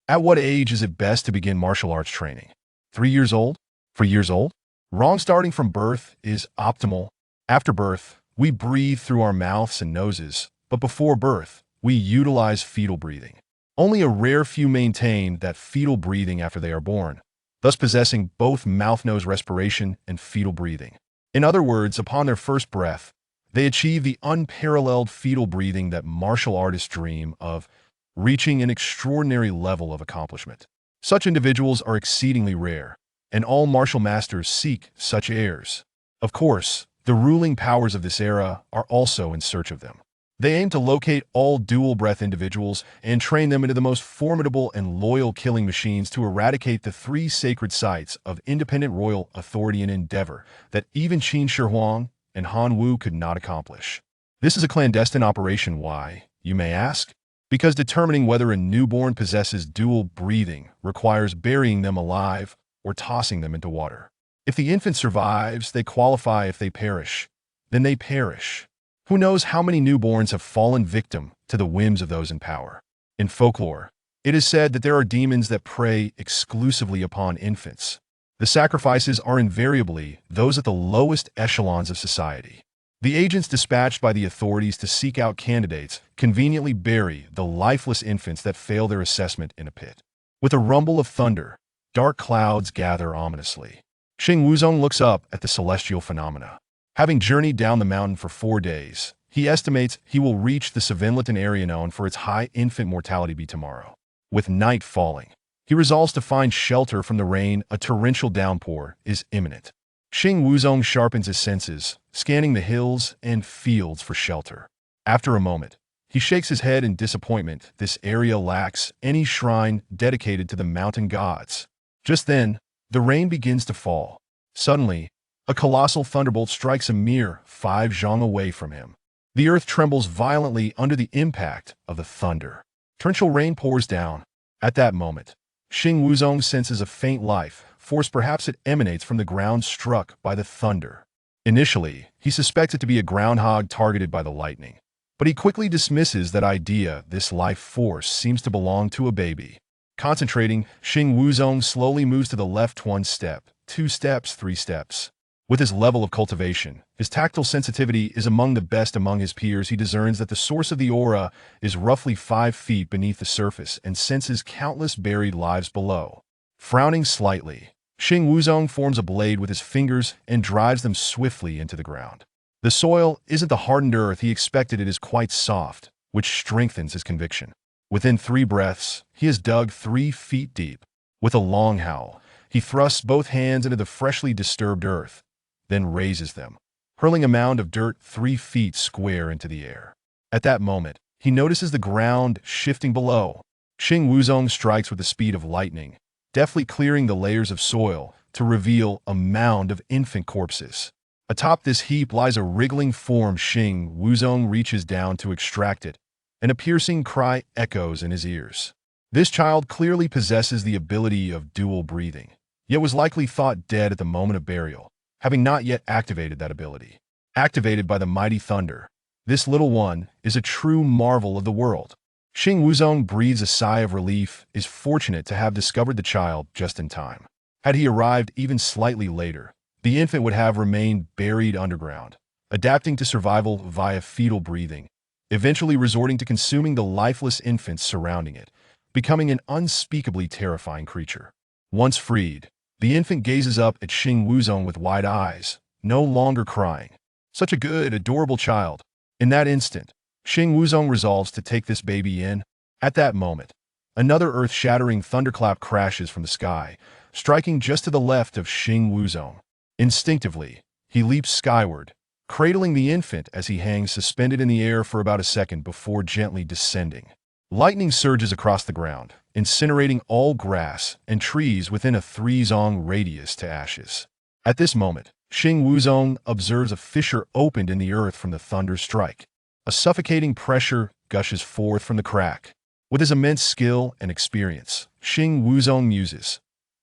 At what age is it best to begin martial arts training? 3 years old? 4 years old? Wrong. Starting from birth is optimal. After birth, we breathe through our mouths and noses, but before birth, we utilize fetal breathing. Only a rare few maintain that fetal breathing after they are born, thus possessing both mouth-nose respiration and fetal breathing. In other words, upon their first breath, they achieve the unparalleled fetal breathing that martial artists dream of, reaching an extraordinary level of accomplishment. Such individuals are exceedingly rare, and all martial masters seek such heirs. Of course, the ruling powers of this era are also in search of them. They aim to locate all dual-breath individuals and train them into the most formidable and loyal killing machines to eradicate the three sacred sites of independent royal authority and endeavor that even Qin Shi Huang and Han Wu could not accomplish. This is a clandestine operation. Why, you may ask? Because determining whether a newborn possesses dual breathing requires burying them alive or tossing them into water. If the infant survives, they qualify. If they perish, then they perish. Who knows how many newborns have fallen victim to the whims of those in power? In folklore, it is said that there are demons that prey exclusively upon infants. The sacrifices are invariably those at the lowest echelons of society. The agents dispatched by the authorities to seek out candidates conveniently bury the lifeless infants that fail their assessment in a pit. With a rumble of thunder, dark clouds gather ominously. Xing Wuzong looks up at the celestial phenomena. Having journeyed down the mountain for 4 days, he estimates he will reach the Savinlaton area known for its high infant mortality by tomorrow. With night falling, he resolves to find shelter from the rain. A torrential downpour is imminent. Xing Wuzong sharpens his senses, scanning the hills and fields for shelter. After a moment, he shakes his head in disappointment. This area lacks any shrine dedicated to the mountain gods. Just then, the rain begins to fall. Suddenly, a colossal thunderbolt strikes a mere 5 zhang away from him. The earth trembles violently under the impact of the thunder. Torrential rain pours down. At that moment, Xing Wuzong senses a faint life force. Perhaps it emanates from the ground struck by the thunder. Initially, he suspects it to be a groundhog targeted by the lightning, but he quickly dismisses that idea. This life force seems to belong to a baby. Concentrating, Xing Wuzong slowly moves to the left 1 step, 2 steps, 3 steps. With his level of cultivation, his tactile sensitivity is among the best among his peers. He discerns that the source of the aura is roughly 5 feet beneath the surface and senses countless buried lives below. Frowning slightly, Xing Wuzong forms a blade with his fingers and drives them swiftly into the ground. The soil isn't the hardened earth he expected. It is quite soft, which strengthens his conviction. Within 3 breaths, he has dug 3 feet deep. With a long howl, he thrusts both hands into the freshly disturbed earth, then raises them, hurling a mound of dirt 3 feet square into the air. At that moment, he notices the ground shifting below. Xing Wuzong strikes with the speed of lightning, deftly clearing the layers of soil to reveal a mound of infant corpses. Atop this heap lies a wriggling form. Xing Wuzong reaches down to extract it, and a piercing cry echoes in his ears. This child clearly possesses the ability of dual breathing, yet was likely thought dead at the moment of burial, having not yet activated that ability. Activated by the mighty thunder, this little one is a true marvel of the world. Xing Wuzong breathes a sigh of relief, is fortunate to have discovered the child just in time. Had he arrived even slightly later, the infant would have remained buried underground, adapting to survival via fetal breathing, eventually resorting to consuming the lifeless infants surrounding it, becoming an unspeakably terrifying creature. Once freed, the infant gazes up at Xing Wuzong with wide eyes, no longer crying. Such a good, adorable child. In that instant, Xing Wuzong resolves to take this baby in. At that moment, another earth-shattering thunderclap crashes from the sky, striking just to the left of Xing Wuzong. Instinctively, he leaps skyward, cradling the infant as he hangs suspended in the air for about a second before gently descending. Lightning surges across the ground, incinerating all grass and trees within a 3 zong radius to ashes. At this moment, Xing Wuzong observes a fissure opened in the earth from the thunder strike. A suffocating pressure gushes forth from the crack. With his immense skill and experience, Xing Wuzong muses,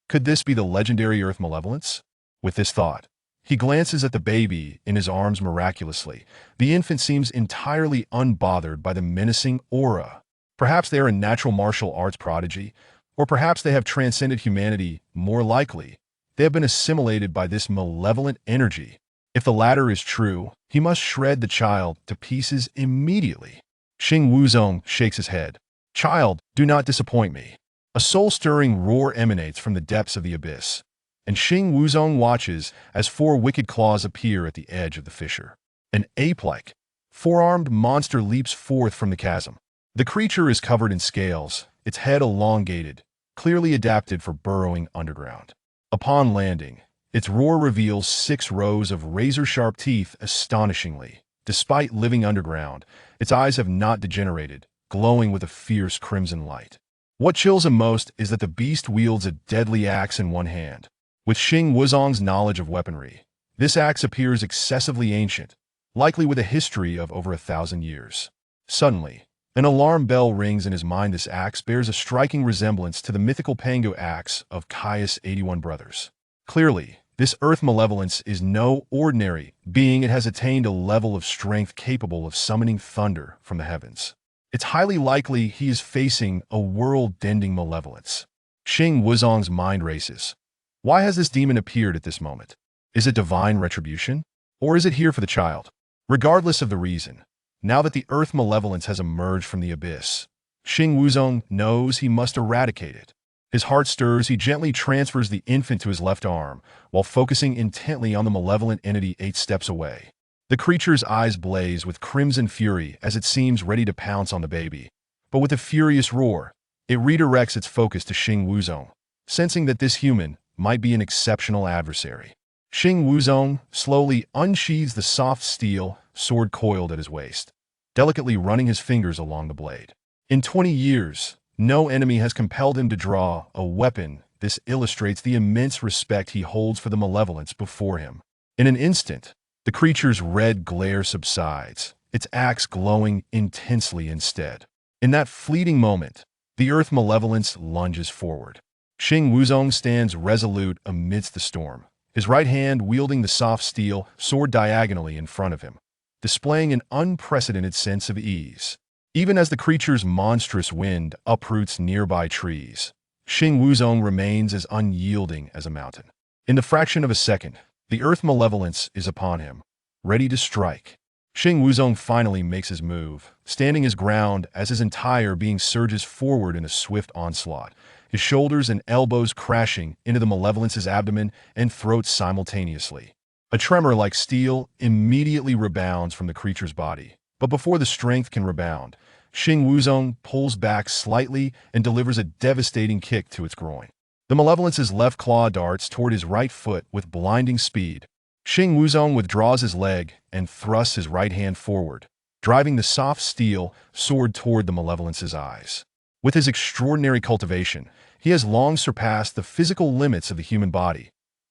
could this be the legendary earth malevolence? With this thought, he glances at the baby in his arms. Miraculously, the infant seems entirely unbothered by the menacing aura. Perhaps they are a natural martial arts prodigy, Or perhaps they have transcended humanity. More likely, they have been assimilated by this malevolent energy. If the latter is true, he must shred the child to pieces immediately. Xing Wuzong shakes his head. Child, do not disappoint me. A soul-stirring roar emanates from the depths of the abyss, and Xing Wuzong watches as four wicked claws appear at the edge of the fissure. An ape-like, four-armed monster leaps forth from the chasm. The creature is covered in scales, its head elongated, clearly adapted for burrowing underground. Upon landing, its roar reveals 6 rows of razor-sharp teeth. Astonishingly, despite living underground, its eyes have not degenerated, glowing with a fierce crimson light. What chills him most is that the beast wields a deadly axe in one hand. With Xing Wuzong's knowledge of weaponry, this axe appears excessively ancient, likely with a history of over 1,000 years. Suddenly, an alarm bell rings in his mind. This axe bears a striking resemblance to the mythical Pango axe of Caius' 81 brothers. Clearly, this earth malevolence is no ordinary being. It has attained a level of strength capable of summoning thunder from the heavens. It's highly likely he is facing a world-ending malevolence. Xing Wuzong's mind races. Why has this demon appeared at this moment? Is it divine retribution? Or is it here for the child? Regardless of the reason, now that the earth malevolence has emerged from the abyss, Xing Wuzong knows he must eradicate it. His heart stirs. He gently transfers the infant to his left arm, while focusing intently on the malevolent entity 8 steps away. The creature's eyes blaze with crimson fury as it seems ready to pounce on the baby. But with a furious roar, it redirects its focus to Xing Wuzong, sensing that this human might be an exceptional adversary. Xing Wuzong slowly unsheathes the soft steel sword coiled at his waist, delicately running his fingers along the blade. In 20 years, no enemy has compelled him to draw a weapon. This illustrates the immense respect he holds for the malevolence before him. In an instant, the creature's red glare subsides, its axe glowing intensely instead. In that fleeting moment, the earth malevolence lunges forward. Xing Wuzong stands resolute amidst the storm, his right hand wielding the soft steel sword diagonally in front of him, displaying an unprecedented sense of ease. Even as the creature's monstrous wind uproots nearby trees, Xing Wuzong remains as unyielding as a mountain. In the fraction of a second, the earth malevolence is upon him, ready to strike. Xing Wuzong finally makes his move, standing his ground as his entire being surges forward in a swift onslaught, his shoulders and elbows crashing into the malevolence's abdomen and throat simultaneously. A tremor like steel immediately rebounds from the creature's body, but before the strength can rebound, Xing Wuzong pulls back slightly and delivers a devastating kick to its groin. The malevolence's left claw darts toward his right foot with blinding speed. Xing Wuzong withdraws his leg and thrusts his right hand forward, driving the soft steel sword toward the malevolence's eyes. With his extraordinary cultivation, he has long surpassed the physical limits of the human body,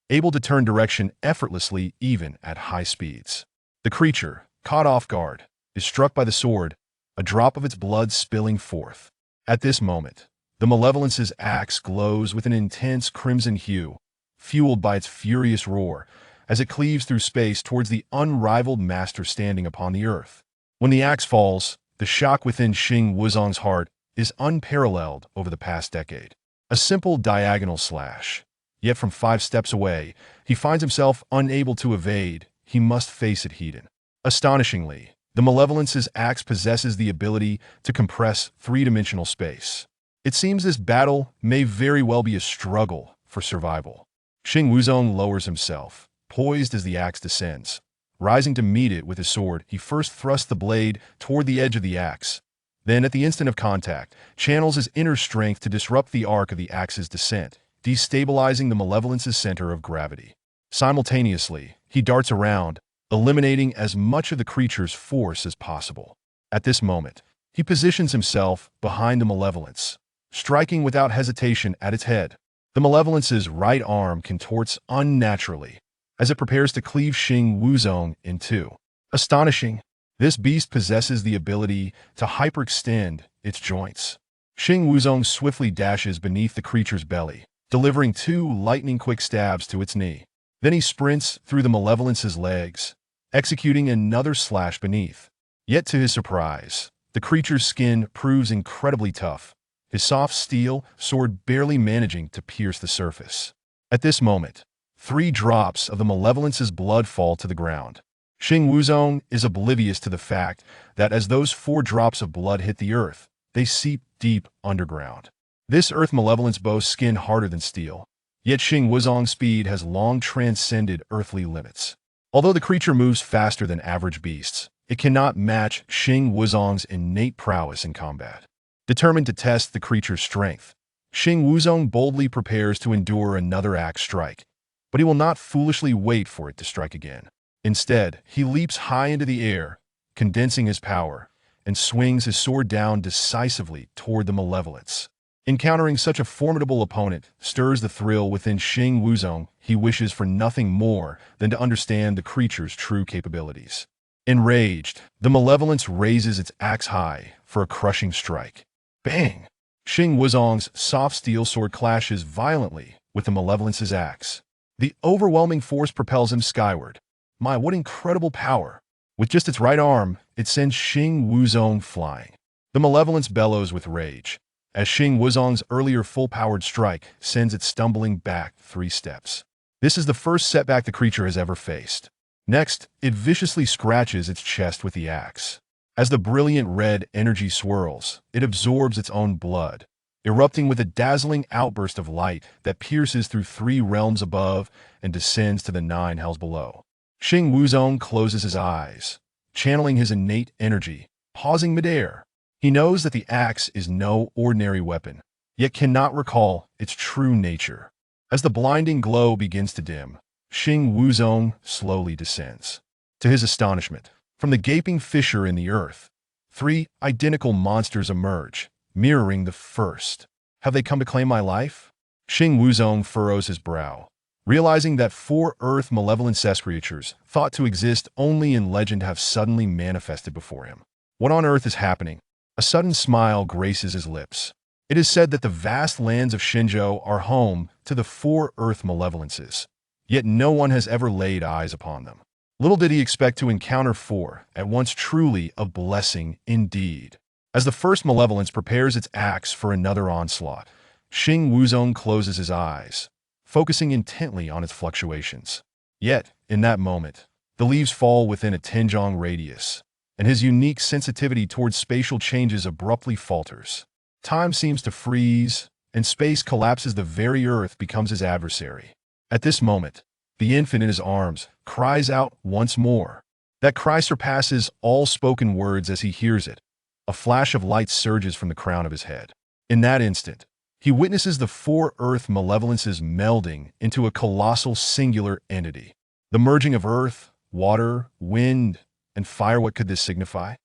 able to turn direction effortlessly even at high speeds. The creature, caught off guard, is struck by the sword, a drop of its blood spilling forth. At this moment, the malevolence's axe glows with an intense crimson hue, fueled by its furious roar, as it cleaves through space towards the unrivaled master standing upon the earth. When the axe falls, the shock within Xing Wuzong's heart is unparalleled over the past decade. A simple diagonal slash, yet from 5 steps away, he finds himself unable to evade. He must face it head-on. Astonishingly, the malevolence's axe possesses the ability to compress 3-dimensional space. It seems this battle may very well be a struggle for survival. Xing Wuzong lowers himself, poised as the axe descends. Rising to meet it with his sword, he first thrusts the blade toward the edge of the axe. Then, at the instant of contact, channels his inner strength to disrupt the arc of the axe's descent, destabilizing the malevolence's center of gravity. Simultaneously, he darts around, eliminating as much of the creature's force as possible. At this moment, he positions himself behind the malevolence, striking without hesitation at its head. The malevolence's right arm contorts unnaturally as it prepares to cleave Xing Wuzong in two. Astonishing, this beast possesses the ability to hyperextend its joints. Xing Wuzong swiftly dashes beneath the creature's belly, delivering 2 lightning-quick stabs to its knee. Then he sprints through the malevolence's legs, executing another slash beneath. Yet to his surprise, the creature's skin proves incredibly tough. his soft steel sword barely managing to pierce the surface. At this moment, 3 drops of the Malevolence's blood fall to the ground. Xing Wuzong is oblivious to the fact that as those 4 drops of blood hit the earth, they seep deep underground. This earth malevolence boasts skin harder than steel, yet Xing Wuzong's speed has long transcended earthly limits. Although the creature moves faster than average beasts, it cannot match Xing Wuzong's innate prowess in combat. Determined to test the creature's strength, Xing Wuzong boldly prepares to endure another axe strike, but he will not foolishly wait for it to strike again. Instead, he leaps high into the air, condensing his power, and swings his sword down decisively toward the malevolence. Encountering such a formidable opponent stirs the thrill within Xing Wuzong. He wishes for nothing more than to understand the creature's true capabilities. Enraged, the malevolence raises its axe high for a crushing strike. Bang! Xing Wuzong's soft steel sword clashes violently with the malevolence's axe. The overwhelming force propels him skyward. My, what incredible power! With just its right arm, it sends Xing Wuzong flying. The malevolence bellows with rage, as Xing Wuzong's earlier full-powered strike sends it stumbling back 3 steps. This is the first setback the creature has ever faced. Next, it viciously scratches its chest with the axe. As the brilliant red energy swirls, it absorbs its own blood, erupting with a dazzling outburst of light that pierces through 3 realms above and descends to the 9 hells below. Xing Wuzong closes his eyes, channeling his innate energy, pausing midair. He knows that the axe is no ordinary weapon, yet cannot recall its true nature. As the blinding glow begins to dim, Xing Wuzong slowly descends. To his astonishment, from the gaping fissure in the earth, 3 identical monsters emerge, mirroring the first. Have they come to claim my life? Xing Wuzong furrows his brow, realizing that 4 earth malevolent creatures thought to exist only in legend have suddenly manifested before him. What on earth is happening? A sudden smile graces his lips. It is said that the vast lands of Shenzhou are home to the 4 earth malevolences, yet no one has ever laid eyes upon them. Little did he expect to encounter 4 at once, truly a blessing indeed. As the first malevolence prepares its axe for another onslaught, Xing Wuzong closes his eyes, focusing intently on its fluctuations. Yet, in that moment, the leaves fall within a Tenjong radius, and his unique sensitivity towards spatial changes abruptly falters. Time seems to freeze, and space collapses. The very earth becomes his adversary. At this moment, the infant in his arms cries out once more. That cry surpasses all spoken words as he hears it. A flash of light surges from the crown of his head. In that instant, he witnesses the 4 earth malevolences melding into a colossal singular entity. The merging of earth, water, wind, and fire. What could this signify?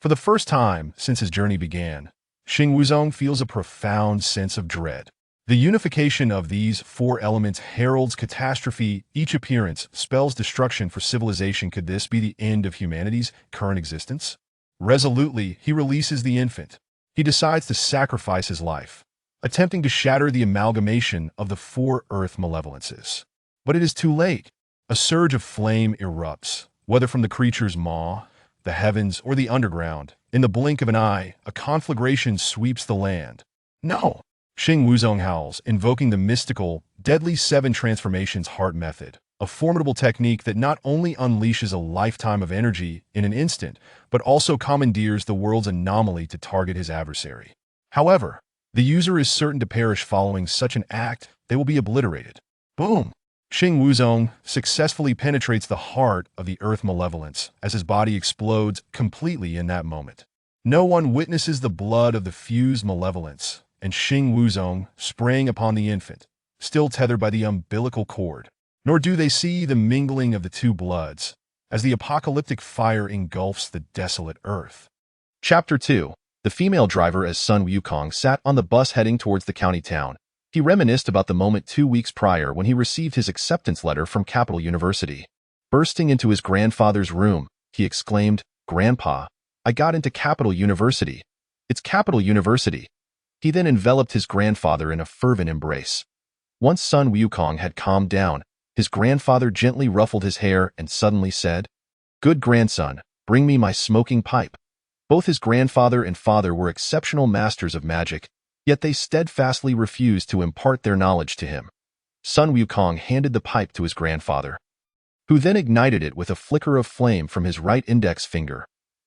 For the first time since his journey began, Xing Wuzong feels a profound sense of dread. The unification of these 4 elements heralds catastrophe. Each appearance spells destruction for civilization. Could this be the end of humanity's current existence? Resolutely, he releases the infant. He decides to sacrifice his life, attempting to shatter the amalgamation of the 4 earth malevolences. But it is too late. A surge of flame erupts, whether from the creature's maw, the heavens, or the underground. In the blink of an eye, a conflagration sweeps the land. No! Xing Wuzong howls, invoking the mystical, deadly 7 transformations heart method, a formidable technique that not only unleashes a lifetime of energy in an instant, but also commandeers the world's anomaly to target his adversary. However, the user is certain to perish following such an act. They will be obliterated. Boom! Xing Wuzong successfully penetrates the heart of the earth malevolence as his body explodes completely in that moment. No one witnesses the blood of the fused malevolence, and Xing Wuzong spraying upon the infant, still tethered by the umbilical cord. Nor do they see the mingling of the 2 bloods, as the apocalyptic fire engulfs the desolate earth. Chapter 2. The female driver as Sun Wukong sat on the bus heading towards the county town. He reminisced about the moment 2 weeks prior when he received his acceptance letter from Capital University. Bursting into his grandfather's room, he exclaimed, "Grandpa, I got into Capital University. It's Capital University." He then enveloped his grandfather in a fervent embrace. Once Sun Wukong had calmed down, his grandfather gently ruffled his hair and suddenly said, "Good grandson, bring me my smoking pipe." Both his grandfather and father were exceptional masters of magic, Yet they steadfastly refused to impart their knowledge to him. Sun Wukong handed the pipe to his grandfather, who then ignited it with a flicker of flame from his right index finger.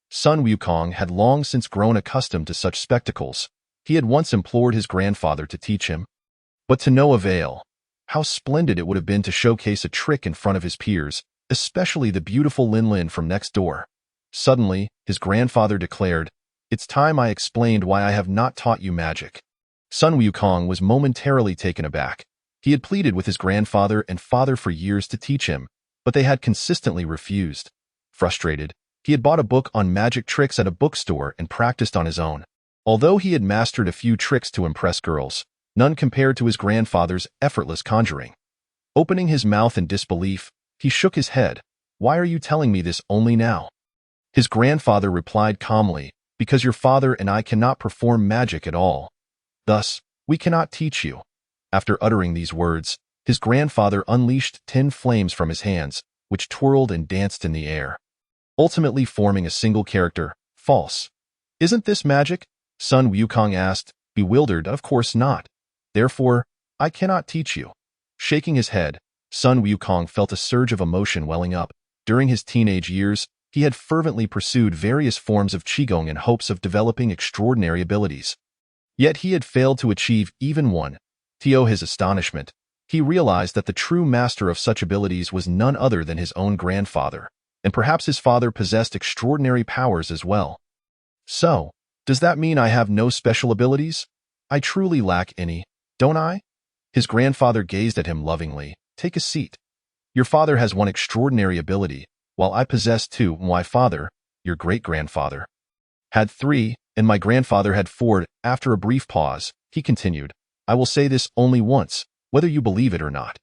Sun Wukong had long since grown accustomed to such spectacles. He had once implored his grandfather to teach him, but to no avail. How splendid it would have been to showcase a trick in front of his peers, especially the beautiful Lin Lin from next door. Suddenly, his grandfather declared, "It's time I explained why I have not taught you magic." Sun Wukong was momentarily taken aback. He had pleaded with his grandfather and father for years to teach him, but they had consistently refused. Frustrated, he had bought a book on magic tricks at a bookstore and practiced on his own. Although he had mastered a few tricks to impress girls, none compared to his grandfather's effortless conjuring. Opening his mouth in disbelief, he shook his head. "Why are you telling me this only now?" His grandfather replied calmly, "Because your father and I cannot perform magic at all. Thus, we cannot teach you." After uttering these words, his grandfather unleashed 10 flames from his hands, which twirled and danced in the air, ultimately forming a single character, false. "Isn't this magic?" Sun Wukong asked, bewildered. "Of course not. Therefore, I cannot teach you." Shaking his head, Sun Wukong felt a surge of emotion welling up. During his teenage years, he had fervently pursued various forms of Qigong in hopes of developing extraordinary abilities. Yet he had failed to achieve even one. To his astonishment, he realized that the true master of such abilities was none other than his own grandfather, and perhaps his father possessed extraordinary powers as well. "So, does that mean I have no special abilities? I truly lack any, don't I?" His grandfather gazed at him lovingly. "Take a seat. Your father has one extraordinary ability, while I possess two. My father, your great-grandfather, had 3, and my grandfather had 4. After a brief pause, he continued, "I will say this only once, whether you believe it or not.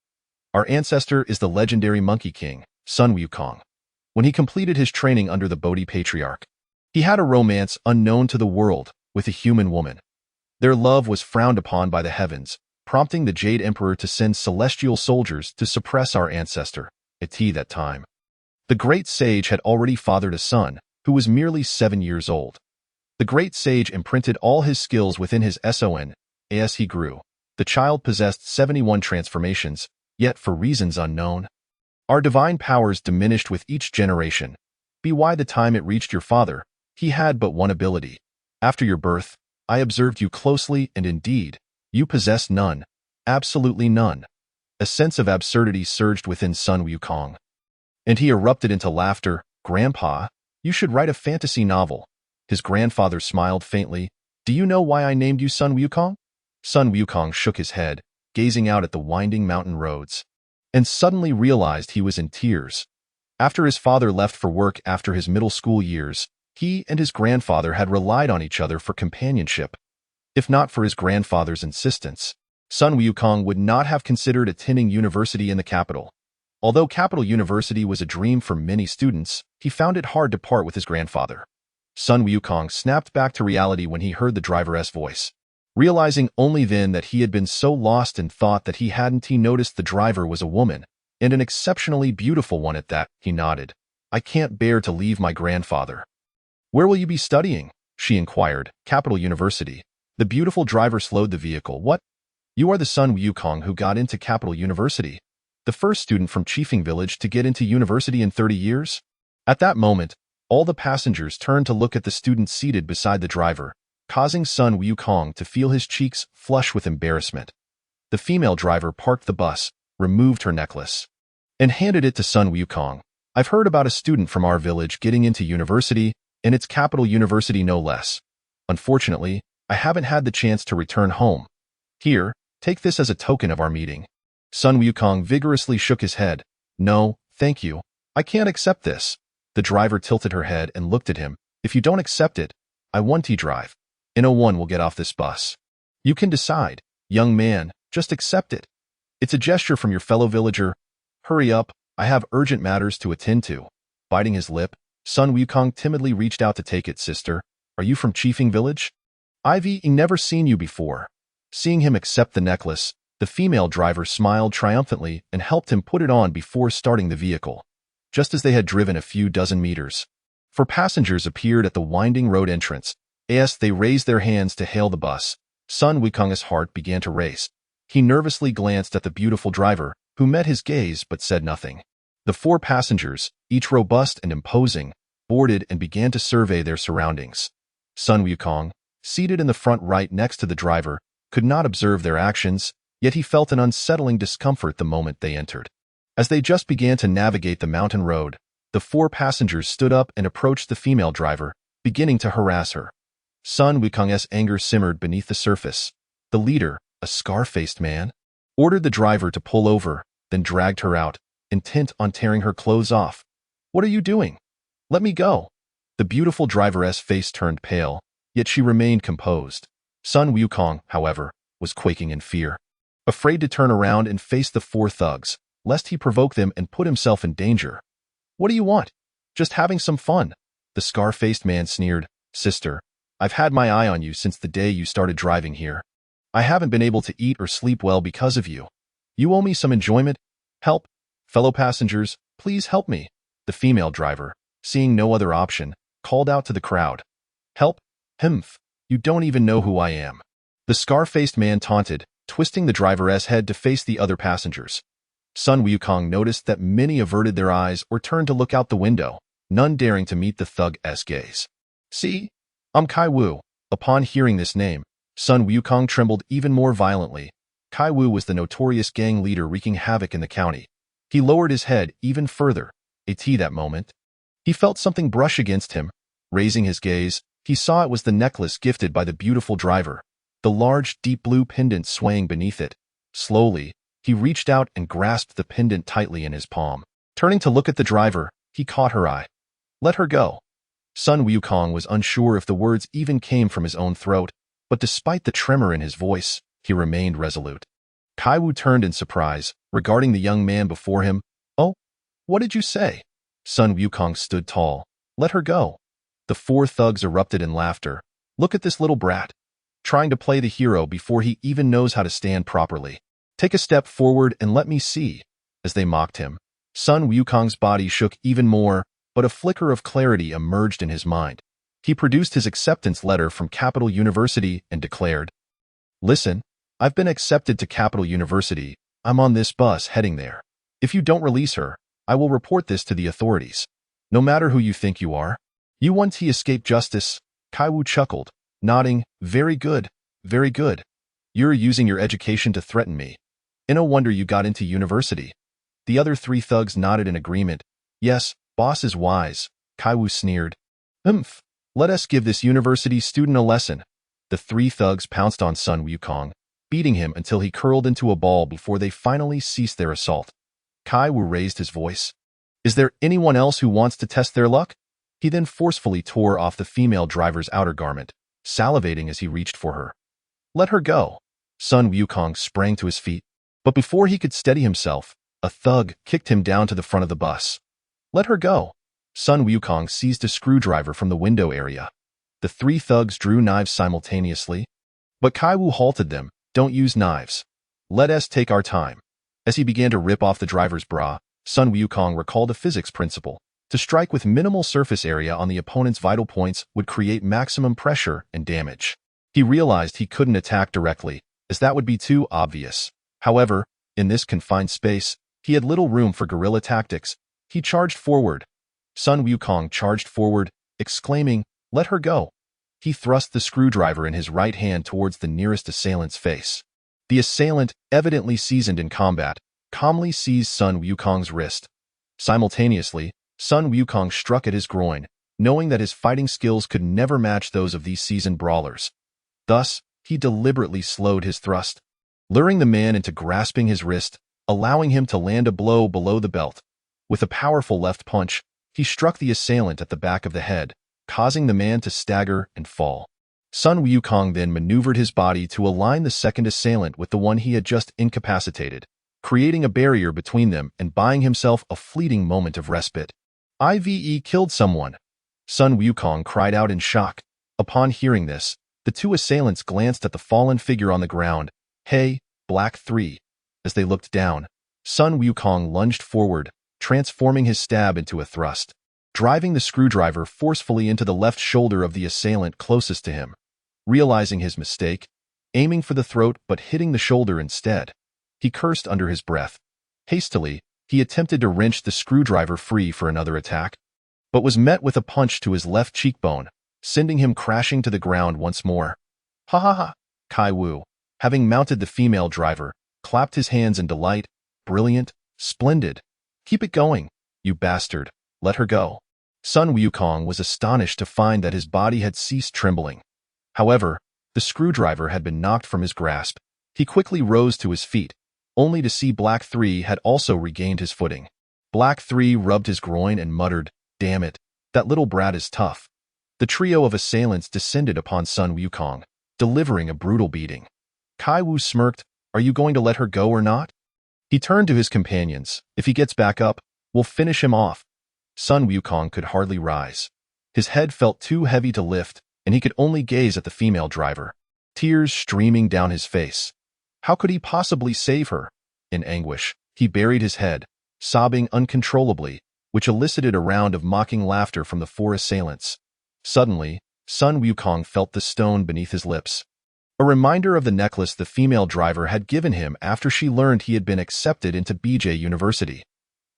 Our ancestor is the legendary Monkey King, Sun Wukong. When he completed his training under the Bodhi Patriarch, he had a romance unknown to the world with a human woman. Their love was frowned upon by the heavens, prompting the Jade Emperor to send celestial soldiers to suppress our ancestor. At that time, the great sage had already fathered a son, who was merely 7 years old. The great sage imprinted all his skills within his son. As he grew, the child possessed 71 transformations, yet for reasons unknown, our divine powers diminished with each generation. By the time it reached your father, he had but one ability. After your birth, I observed you closely, and indeed, you possessed none, absolutely none." A sense of absurdity surged within Sun Wukong, and he erupted into laughter. "Grandpa, you should write a fantasy novel." His grandfather smiled faintly. "Do you know why I named you Sun Wukong?" Sun Wukong shook his head, gazing out at the winding mountain roads, and suddenly realized he was in tears. After his father left for work after his middle school years, he and his grandfather had relied on each other for companionship. If not for his grandfather's insistence, Sun Wukong would not have considered attending university in the capital. Although Capital University was a dream for many students, he found it hard to part with his grandfather. Sun Wukong snapped back to reality when he heard the driver's voice. Realizing only then that he had been so lost in thought that he hadn't noticed the driver was a woman, and an exceptionally beautiful one at that, he nodded. "I can't bear to leave my grandfather." "Where will you be studying?" she inquired. "Capital University." The beautiful driver slowed the vehicle. "What? You are the Sun Wukong who got into Capital University? The first student from Chiefing Village to get into university in 30 years? At that moment, all the passengers turned to look at the student seated beside the driver, causing Sun Wukong to feel his cheeks flush with embarrassment. The female driver parked the bus, removed her necklace, and handed it to Sun Wukong. "I've heard about a student from our village getting into university, and it's Capital University no less. Unfortunately, I haven't had the chance to return home. Here, take this as a token of our meeting." Sun Wukong vigorously shook his head. "No, thank you. I can't accept this." The driver tilted her head and looked at him. "If you don't accept it, I want to drive. No one will get off this bus. You can decide. Young man, just accept it. It's a gesture from your fellow villager. Hurry up, I have urgent matters to attend to." Biting his lip, Sun Wukong timidly reached out to take it. "Sister, are you from Chiefing Village? I've never seen you before." Seeing him accept the necklace, the female driver smiled triumphantly and helped him put it on before starting the vehicle. Just as they had driven a few dozen meters, 4 passengers appeared at the winding road entrance. As they raised their hands to hail the bus, Sun Wukong's heart began to race. He nervously glanced at the beautiful driver, who met his gaze but said nothing. The 4 passengers, each robust and imposing, boarded and began to survey their surroundings. Sun Wukong, seated in the front right next to the driver, could not observe their actions, yet he felt an unsettling discomfort the moment they entered. As they just began to navigate the mountain road, the 4 passengers stood up and approached the female driver, beginning to harass her. Sun Wukong's anger simmered beneath the surface. The leader, a scar-faced man, ordered the driver to pull over, then dragged her out, intent on tearing her clothes off. "What are you doing? Let me go." The beautiful driver's face turned pale, yet she remained composed. Sun Wukong, however, was quaking in fear, afraid to turn around and face the 4 thugs, lest he provoke them and put himself in danger. "What do you want?" "Just having some fun." The scar-faced man sneered. "Sister, I've had my eye on you since the day you started driving here. I haven't been able to eat or sleep well because of you. You owe me some enjoyment. Help. Fellow passengers, please help me." The female driver, seeing no other option, called out to the crowd. "Help? Humph, you don't even know who I am." The scar-faced man taunted, twisting the driver's head to face the other passengers. Sun Wukong noticed that many averted their eyes or turned to look out the window, none daring to meet the thug's gaze. "See? I'm Kai Wu." Upon hearing this name, Sun Wukong trembled even more violently. Kai Wu was the notorious gang leader wreaking havoc in the county. He lowered his head even further. That moment, he felt something brush against him. Raising his gaze, he saw it was the necklace gifted by the beautiful driver, the large, deep blue pendant swaying beneath it. Slowly, he reached out and grasped the pendant tightly in his palm. Turning to look at the driver, he caught her eye. "Let her go." Sun Wukong was unsure if the words even came from his own throat, but despite the tremor in his voice, he remained resolute. Kai Wu turned in surprise, regarding the young man before him. "Oh, what did you say?" Sun Wukong stood tall. "Let her go." The 4 thugs erupted in laughter. "Look at this little brat, trying to play the hero before he even knows how to stand properly. Take a step forward and let me see." As they mocked him, Sun Wukong's body shook even more, but a flicker of clarity emerged in his mind. He produced his acceptance letter from Capital University and declared, "Listen, I've been accepted to Capital University. I'm on this bus heading there. If you don't release her, I will report this to the authorities. No matter who you think you are. You want to escape justice?" Kai Wu chuckled, nodding. "Very good, very good. You're using your education to threaten me. And no wonder you got into university." The other 3 thugs nodded in agreement. "Yes, boss is wise." Kai Wu sneered. "Humph, let us give this university student a lesson." The 3 thugs pounced on Sun Wukong, beating him until he curled into a ball before they finally ceased their assault. Kai Wu raised his voice. "Is there anyone else who wants to test their luck?" He then forcefully tore off the female driver's outer garment, salivating as he reached for her. "Let her go." Sun Wukong sprang to his feet, but before he could steady himself, a thug kicked him down to the front of the bus. "Let her go." Sun Wukong seized a screwdriver from the window area. The 3 thugs drew knives simultaneously, but Kai Wu halted them. "Don't use knives. Let us take our time." As he began to rip off the driver's bra, Sun Wukong recalled a physics principle. To strike with minimal surface area on the opponent's vital points would create maximum pressure and damage. He realized he couldn't attack directly, as that would be too obvious. However, in this confined space, he had little room for guerrilla tactics. He charged forward. Sun Wukong charged forward, exclaiming, "Let her go." He thrust the screwdriver in his right hand towards the nearest assailant's face. The assailant, evidently seasoned in combat, calmly seized Sun Wukong's wrist. Simultaneously, Sun Wukong struck at his groin, knowing that his fighting skills could never match those of these seasoned brawlers. Thus, he deliberately slowed his thrust, luring the man into grasping his wrist, allowing him to land a blow below the belt. With a powerful left punch, he struck the assailant at the back of the head, causing the man to stagger and fall. Sun Wukong then maneuvered his body to align the second assailant with the one he had just incapacitated, creating a barrier between them and buying himself a fleeting moment of respite. "I've killed someone." Sun Wukong cried out in shock. Upon hearing this, the 2 assailants glanced at the fallen figure on the ground. "Hey, Black 3. As they looked down, Sun Wukong lunged forward, transforming his stab into a thrust, driving the screwdriver forcefully into the left shoulder of the assailant closest to him. Realizing his mistake, aiming for the throat but hitting the shoulder instead. He cursed under his breath. Hastily, he attempted to wrench the screwdriver free for another attack, but was met with a punch to his left cheekbone, sending him crashing to the ground once more. Ha ha ha! Kai Wu, having mounted the female driver, clapped his hands in delight. Brilliant, splendid. Keep it going, you bastard. Let her go. Sun Wukong was astonished to find that his body had ceased trembling. However, the screwdriver had been knocked from his grasp. He quickly rose to his feet, only to see Black 3 had also regained his footing. Black 3 rubbed his groin and muttered, "Damn it, that little brat is tough." The trio of assailants descended upon Sun Wukong, delivering a brutal beating. Kai Wu smirked, "Are you going to let her go or not?" He turned to his companions. "If he gets back up, we'll finish him off." Sun Wukong could hardly rise. His head felt too heavy to lift, and he could only gaze at the female driver, tears streaming down his face. How could he possibly save her? In anguish, he buried his head, sobbing uncontrollably, which elicited a round of mocking laughter from the four assailants. Suddenly, Sun Wukong felt the stone beneath his lips. A reminder of the necklace the female driver had given him after she learned he had been accepted into BJ University.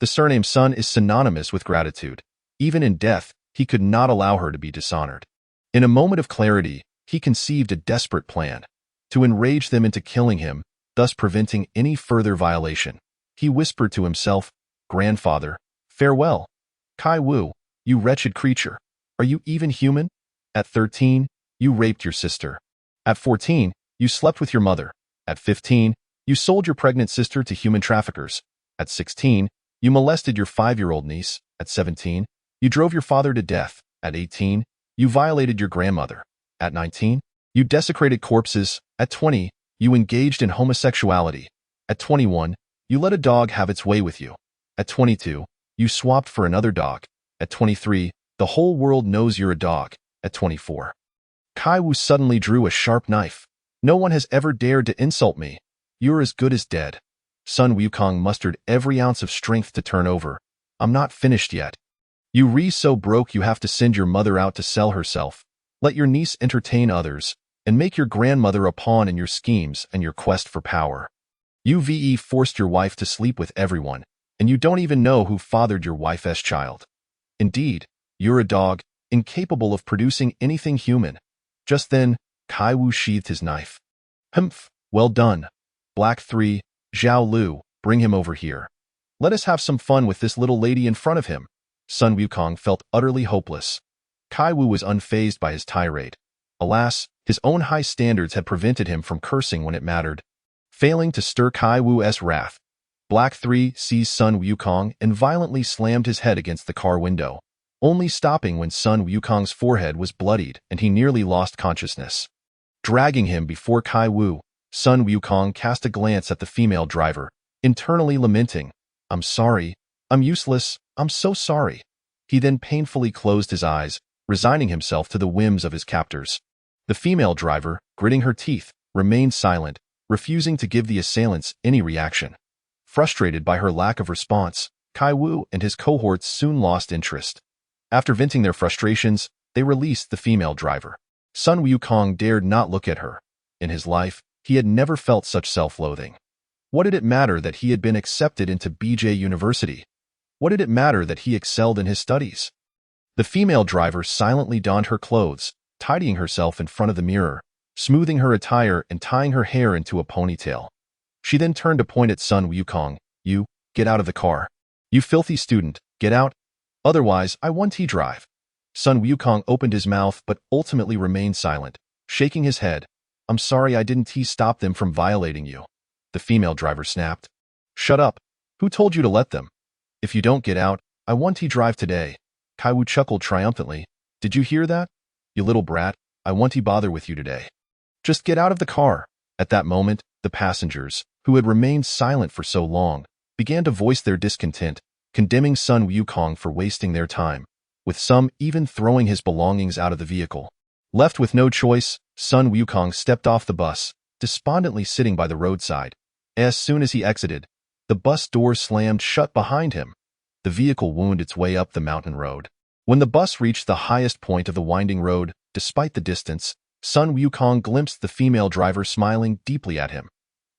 The surname Sun is synonymous with gratitude. Even in death, he could not allow her to be dishonored. In a moment of clarity, he conceived a desperate plan. To enrage them into killing him, thus preventing any further violation. He whispered to himself, "Grandfather, farewell. Kai Wu, you wretched creature. Are you even human? At 13, you raped your sister. At 14, you slept with your mother. At 15, you sold your pregnant sister to human traffickers. At 16, you molested your 5-year-old niece. At 17, you drove your father to death. At 18, you violated your grandmother. At 19, you desecrated corpses. At 20, you engaged in homosexuality. At 21, you let a dog have its way with you. At 22, you swapped for another dog. At 23, the whole world knows you're a dog." At 24, Kai Wu suddenly drew a sharp knife. "No one has ever dared to insult me. You're as good as dead." Sun Wukong mustered every ounce of strength to turn over. "I'm not finished yet. You so broke you have to send your mother out to sell herself. Let your niece entertain others, and make your grandmother a pawn in your schemes and your quest for power. You forced your wife to sleep with everyone, and you don't even know who fathered your wife's child. Indeed, you're a dog, incapable of producing anything human." Just then, Kai Wu sheathed his knife. "Humph, well done. Black 3, Zhao Lu, bring him over here. Let us have some fun with this little lady in front of him." Sun Wukong felt utterly hopeless. Kai Wu was unfazed by his tirade. Alas, his own high standards had prevented him from cursing when it mattered. Failing to stir Kai Wu's wrath, Black 3 seized Sun Wukong and violently slammed his head against the car window, only stopping when Sun Wukong's forehead was bloodied and he nearly lost consciousness. Dragging him before Kai Wu, Sun Wukong cast a glance at the female driver, internally lamenting, "I'm sorry. I'm useless. I'm so sorry." He then painfully closed his eyes, resigning himself to the whims of his captors. The female driver, gritting her teeth, remained silent, refusing to give the assailants any reaction. Frustrated by her lack of response, Kai Wu and his cohorts soon lost interest. After venting their frustrations, they released the female driver. Sun Wukong dared not look at her. In his life, he had never felt such self-loathing. What did it matter that he had been accepted into BJ University? What did it matter that he excelled in his studies? The female driver silently donned her clothes, tidying herself in front of the mirror, smoothing her attire and tying her hair into a ponytail. She then turned to point at Sun Wukong. "You, get out of the car. You filthy student, get out. Otherwise, I want to drive." Sun Wukong opened his mouth but ultimately remained silent, shaking his head. "I'm sorry I didn't stop them from violating you." The female driver snapped. "Shut up. Who told you to let them? If you don't get out, I want to drive today." Kai Wu chuckled triumphantly. "Did you hear that? You little brat, I want to bother with you today. Just get out of the car." At that moment, the passengers, who had remained silent for so long, began to voice their discontent, condemning Sun Wukong for wasting their time, with some even throwing his belongings out of the vehicle. Left with no choice, Sun Wukong stepped off the bus, despondently sitting by the roadside. As soon as he exited, the bus doors slammed shut behind him. The vehicle wound its way up the mountain road. When the bus reached the highest point of the winding road, despite the distance, Sun Wukong glimpsed the female driver smiling deeply at him.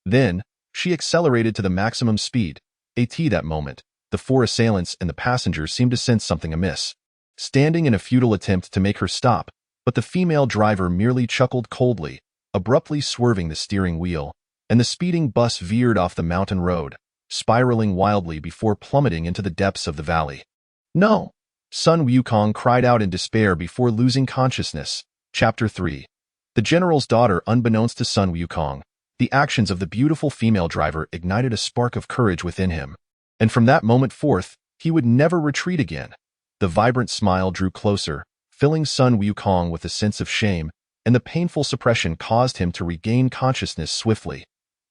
Then, she accelerated to the maximum speed. At that moment, the four assailants and the passengers seemed to sense something amiss, standing in a futile attempt to make her stop, but the female driver merely chuckled coldly, abruptly swerving the steering wheel, and the speeding bus veered off the mountain road, spiraling wildly before plummeting into the depths of the valley. "No!" Sun Wukong cried out in despair before losing consciousness. Chapter 3. The general's daughter. Unbeknownst to Sun Wukong, the actions of the beautiful female driver ignited a spark of courage within him, and from that moment forth, he would never retreat again. The vibrant smile drew closer, filling Sun Wukong with a sense of shame, and the painful suppression caused him to regain consciousness swiftly.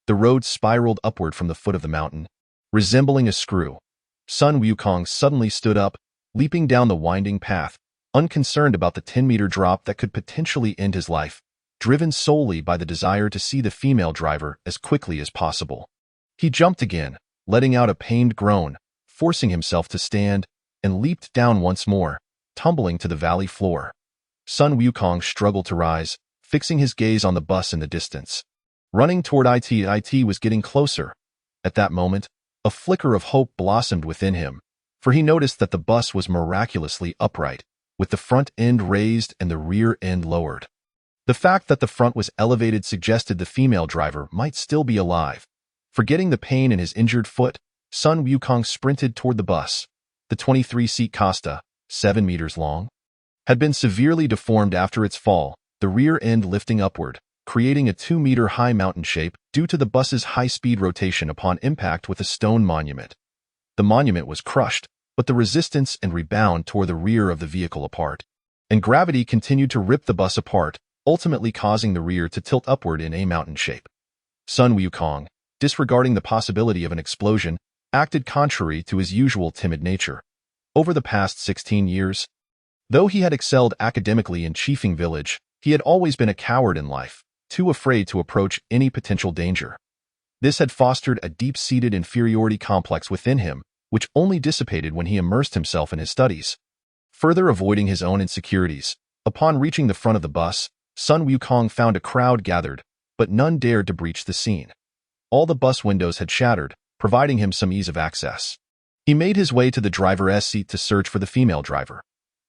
The road spiraled upward from the foot of the mountain, resembling a screw. Sun Wukong suddenly stood up, leaping down the winding path, unconcerned about the 10-meter drop that could potentially end his life, driven solely by the desire to see the female driver as quickly as possible. He jumped again, letting out a pained groan, forcing himself to stand, and leaped down once more, tumbling to the valley floor. Sun Wukong struggled to rise, fixing his gaze on the bus in the distance. Running toward it was getting closer. At that moment, a flicker of hope blossomed within him, for he noticed that the bus was miraculously upright, with the front end raised and the rear end lowered. The fact that the front was elevated suggested the female driver might still be alive. Forgetting the pain in his injured foot, Sun Wukong sprinted toward the bus. The 23-seat Costa, 7 meters long, had been severely deformed after its fall, the rear end lifting upward, creating a 2-meter-high mountain shape due to the bus's high-speed rotation upon impact with a stone monument. The monument was crushed, but the resistance and rebound tore the rear of the vehicle apart, and gravity continued to rip the bus apart, ultimately causing the rear to tilt upward in a mountain shape. Sun Wukong, disregarding the possibility of an explosion, acted contrary to his usual timid nature. Over the past 16 years, though he had excelled academically in Chiefing Village, he had always been a coward in life, too afraid to approach any potential danger. This had fostered a deep-seated inferiority complex within him, which only dissipated when he immersed himself in his studies. Further avoiding his own insecurities, upon reaching the front of the bus, Sun Wukong found a crowd gathered, but none dared to breach the scene. All the bus windows had shattered, providing him some ease of access. He made his way to the driver's seat to search for the female driver.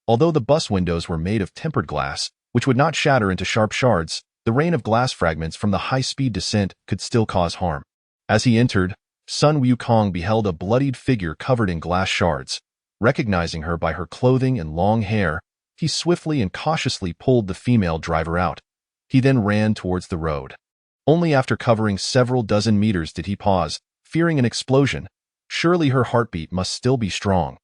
Although the bus windows were made of tempered glass, which would not shatter into sharp shards, the rain of glass fragments from the high-speed descent could still cause harm. As he entered, Sun Wukong beheld a bloodied figure covered in glass shards. Recognizing her by her clothing and long hair, he swiftly and cautiously pulled the female driver out. He then ran towards the road. Only after covering several dozen meters did he pause, fearing an explosion. Surely her heartbeat must still be strong.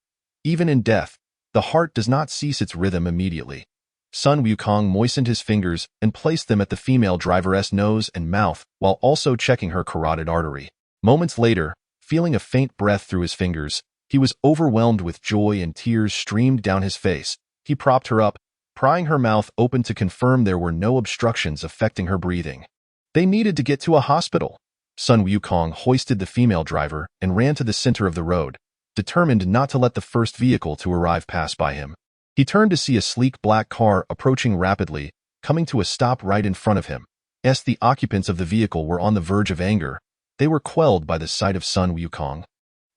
Even in death, the heart does not cease its rhythm immediately. Sun Wukong moistened his fingers and placed them at the female driver's nose and mouth while also checking her carotid artery. Moments later, feeling a faint breath through his fingers, he was overwhelmed with joy and tears streamed down his face. He propped her up, prying her mouth open to confirm there were no obstructions affecting her breathing. They needed to get to a hospital. Sun Wukong hoisted the female driver and ran to the center of the road, determined not to let the first vehicle to arrive pass by him. He turned to see a sleek black car approaching rapidly, coming to a stop right in front of him. As the occupants of the vehicle were on the verge of anger, they were quelled by the sight of Sun Wukong.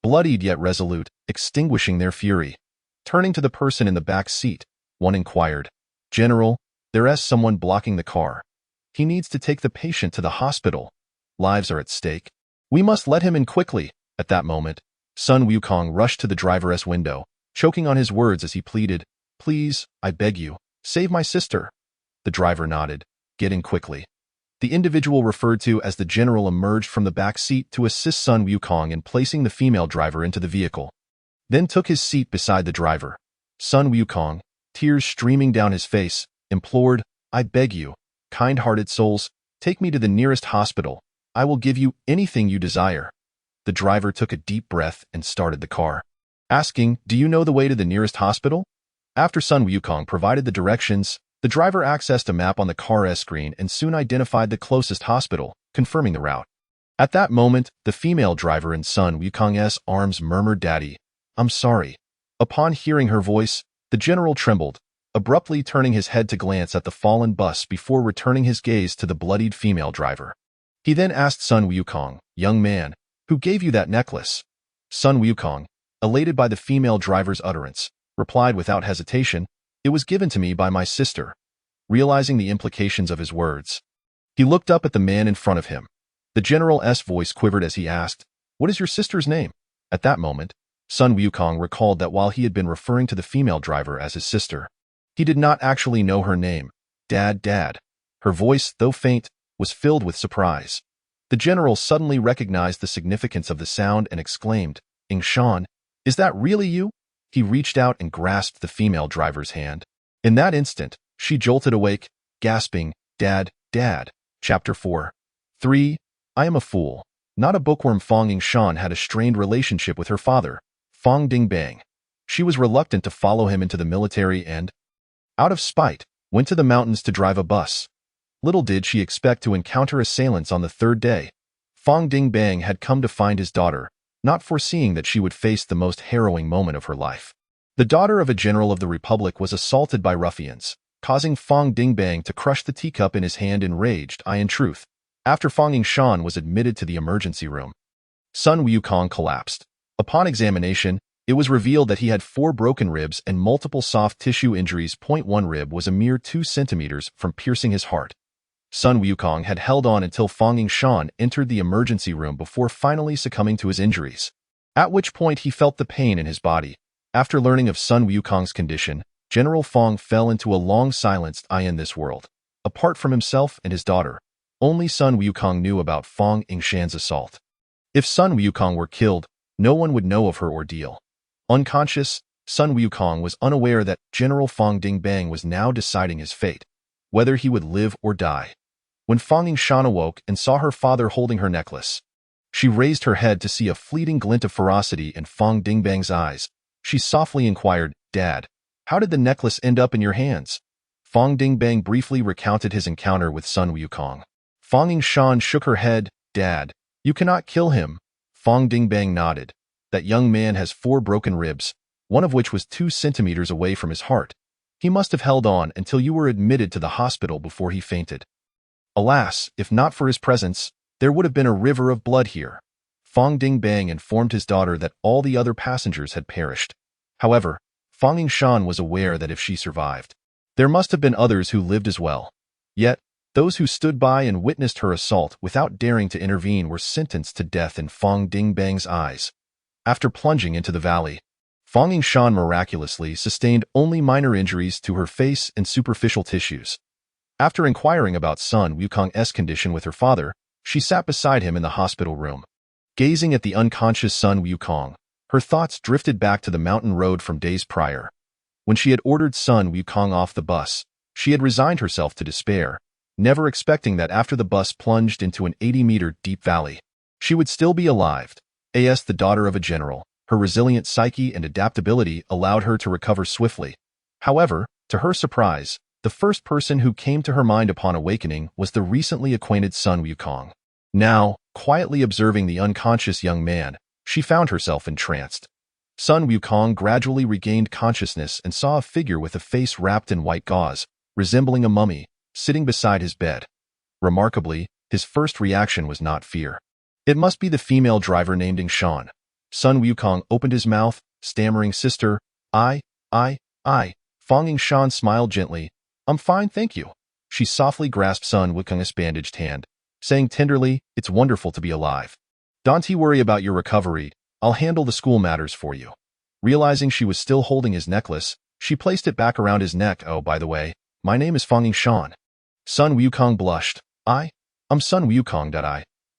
Bloodied yet resolute, extinguishing their fury. Turning to the person in the back seat, one inquired, "General, there's someone blocking the car. He needs to take the patient to the hospital. Lives are at stake. We must let him in quickly." At that moment, Sun Wukong rushed to the driver's window, choking on his words as he pleaded, "Please, I beg you, save my sister." The driver nodded, "Get in quickly." The individual referred to as the general emerged from the back seat to assist Sun Wukong in placing the female driver into the vehicle, then took his seat beside the driver. Sun Wukong, tears streaming down his face, implored, "I beg you, kind-hearted souls, take me to the nearest hospital. I will give you anything you desire." The driver took a deep breath and started the car, asking, "Do you know the way to the nearest hospital?" After Sun Wukong provided the directions, the driver accessed a map on the car's screen and soon identified the closest hospital, confirming the route. At that moment, the female driver in Sun Wukong's arms murmured, "Daddy, I'm sorry." Upon hearing her voice, the general trembled, abruptly turning his head to glance at the fallen bus before returning his gaze to the bloodied female driver. He then asked Sun Wukong, "Young man, who gave you that necklace?" Sun Wukong, elated by the female driver's utterance, replied without hesitation, "It was given to me by my sister." Realizing the implications of his words, he looked up at the man in front of him. The general's voice quivered as he asked, "What is your sister's name?" At that moment, Sun Wukong recalled that while he had been referring to the female driver as his sister, he did not actually know her name. Dad. Her voice, though faint, was filled with surprise. The general suddenly recognized the significance of the sound and exclaimed, "Shan, is that really you?" He reached out and grasped the female driver's hand. In that instant, she jolted awake, gasping, Dad. Chapter 4. 3. I am a fool. Not a bookworm. Fong Shan had a strained relationship with her father, Fong Dingbang. She was reluctant to follow him into the military and, out of spite, went to the mountains to drive a bus. Little did she expect to encounter assailants on the third day. Fong Dingbang had come to find his daughter, not foreseeing that she would face the most harrowing moment of her life. The daughter of a general of the Republic was assaulted by ruffians, causing Fong Dingbang to crush the teacup in his hand. Enraged, in truth, after Fong Shan was admitted to the emergency room, Sun Wukong collapsed. Upon examination, it was revealed that he had 4 broken ribs and multiple soft tissue injuries. 1 rib was a mere 2 centimeters from piercing his heart. Sun Wukong had held on until Fong Shan entered the emergency room before finally succumbing to his injuries, at which point he felt the pain in his body. After learning of Sun Wukong's condition, General Fong fell into a long silence. In this world, apart from himself and his daughter, only Sun Wukong knew about Fong Shan's assault. If Sun Wukong were killed, no one would know of her ordeal. Unconscious, Sun Wukong was unaware that General Fong Dingbang was now deciding his fate, whether he would live or die. When Fong Shan awoke and saw her father holding her necklace, she raised her head to see a fleeting glint of ferocity in Fong Dingbang's eyes. She softly inquired, "Dad, how did the necklace end up in your hands?" Fong Dingbang briefly recounted his encounter with Sun Wukong. Fong Shan shook her head. "Dad, you cannot kill him." Fong Dingbang nodded. "That young man has 4 broken ribs, one of which was 2 centimeters away from his heart. He must have held on until you were admitted to the hospital before he fainted. Alas, if not for his presence, there would have been a river of blood here." Fong Dingbang informed his daughter that all the other passengers had perished. However, Fong Shan was aware that if she survived, there must have been others who lived as well. Yet, those who stood by and witnessed her assault without daring to intervene were sentenced to death in Fong Dingbang's eyes. After plunging into the valley, Fong Shan miraculously sustained only minor injuries to her face and superficial tissues. After inquiring about Sun Wukong's condition with her father, she sat beside him in the hospital room. Gazing at the unconscious Sun Wukong, her thoughts drifted back to the mountain road from days prior. When she had ordered Sun Wukong off the bus, she had resigned herself to despair, never expecting that after the bus plunged into an 80-meter deep valley, she would still be alive. As the daughter of a general, her resilient psyche and adaptability allowed her to recover swiftly. However, to her surprise, the first person who came to her mind upon awakening was the recently acquainted Sun Wukong. Now, quietly observing the unconscious young man, she found herself entranced. Sun Wukong gradually regained consciousness and saw a figure with a face wrapped in white gauze, resembling a mummy, sitting beside his bed. Remarkably, his first reaction was not fear. It must be the female driver named Shan. Sun Wukong opened his mouth, stammering, "Sister, I. Fong Shan smiled gently. "I'm fine, thank you." She softly grasped Sun Wukong's bandaged hand, saying tenderly, "It's wonderful to be alive. Don't worry about your recovery, I'll handle the school matters for you." Realizing she was still holding his necklace, she placed it back around his neck. "Oh, by the way, my name is Fong Shan." Sun Wukong blushed. I'm Sun Wukong.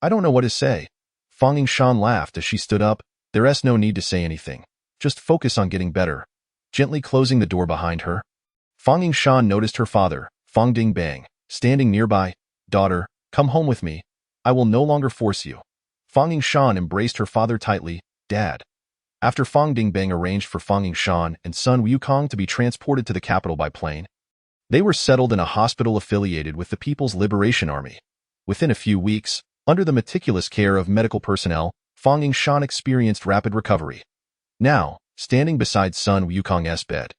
I don't know what to say." Fong Shan laughed as she stood up. "There's no need to say anything. Just focus on getting better." Gently closing the door behind her, Fong Shan noticed her father, Fong Dingbang, standing nearby. "Daughter, come home with me. I will no longer force you." Fong Shan embraced her father tightly. "Dad." After Fong Dingbang arranged for Fong Shan and Sun Wukong to be transported to the capital by plane, they were settled in a hospital affiliated with the People's Liberation Army. Within a few weeks, under the meticulous care of medical personnel, Fong Shan experienced rapid recovery. Now, standing beside Sun Wukong's bed,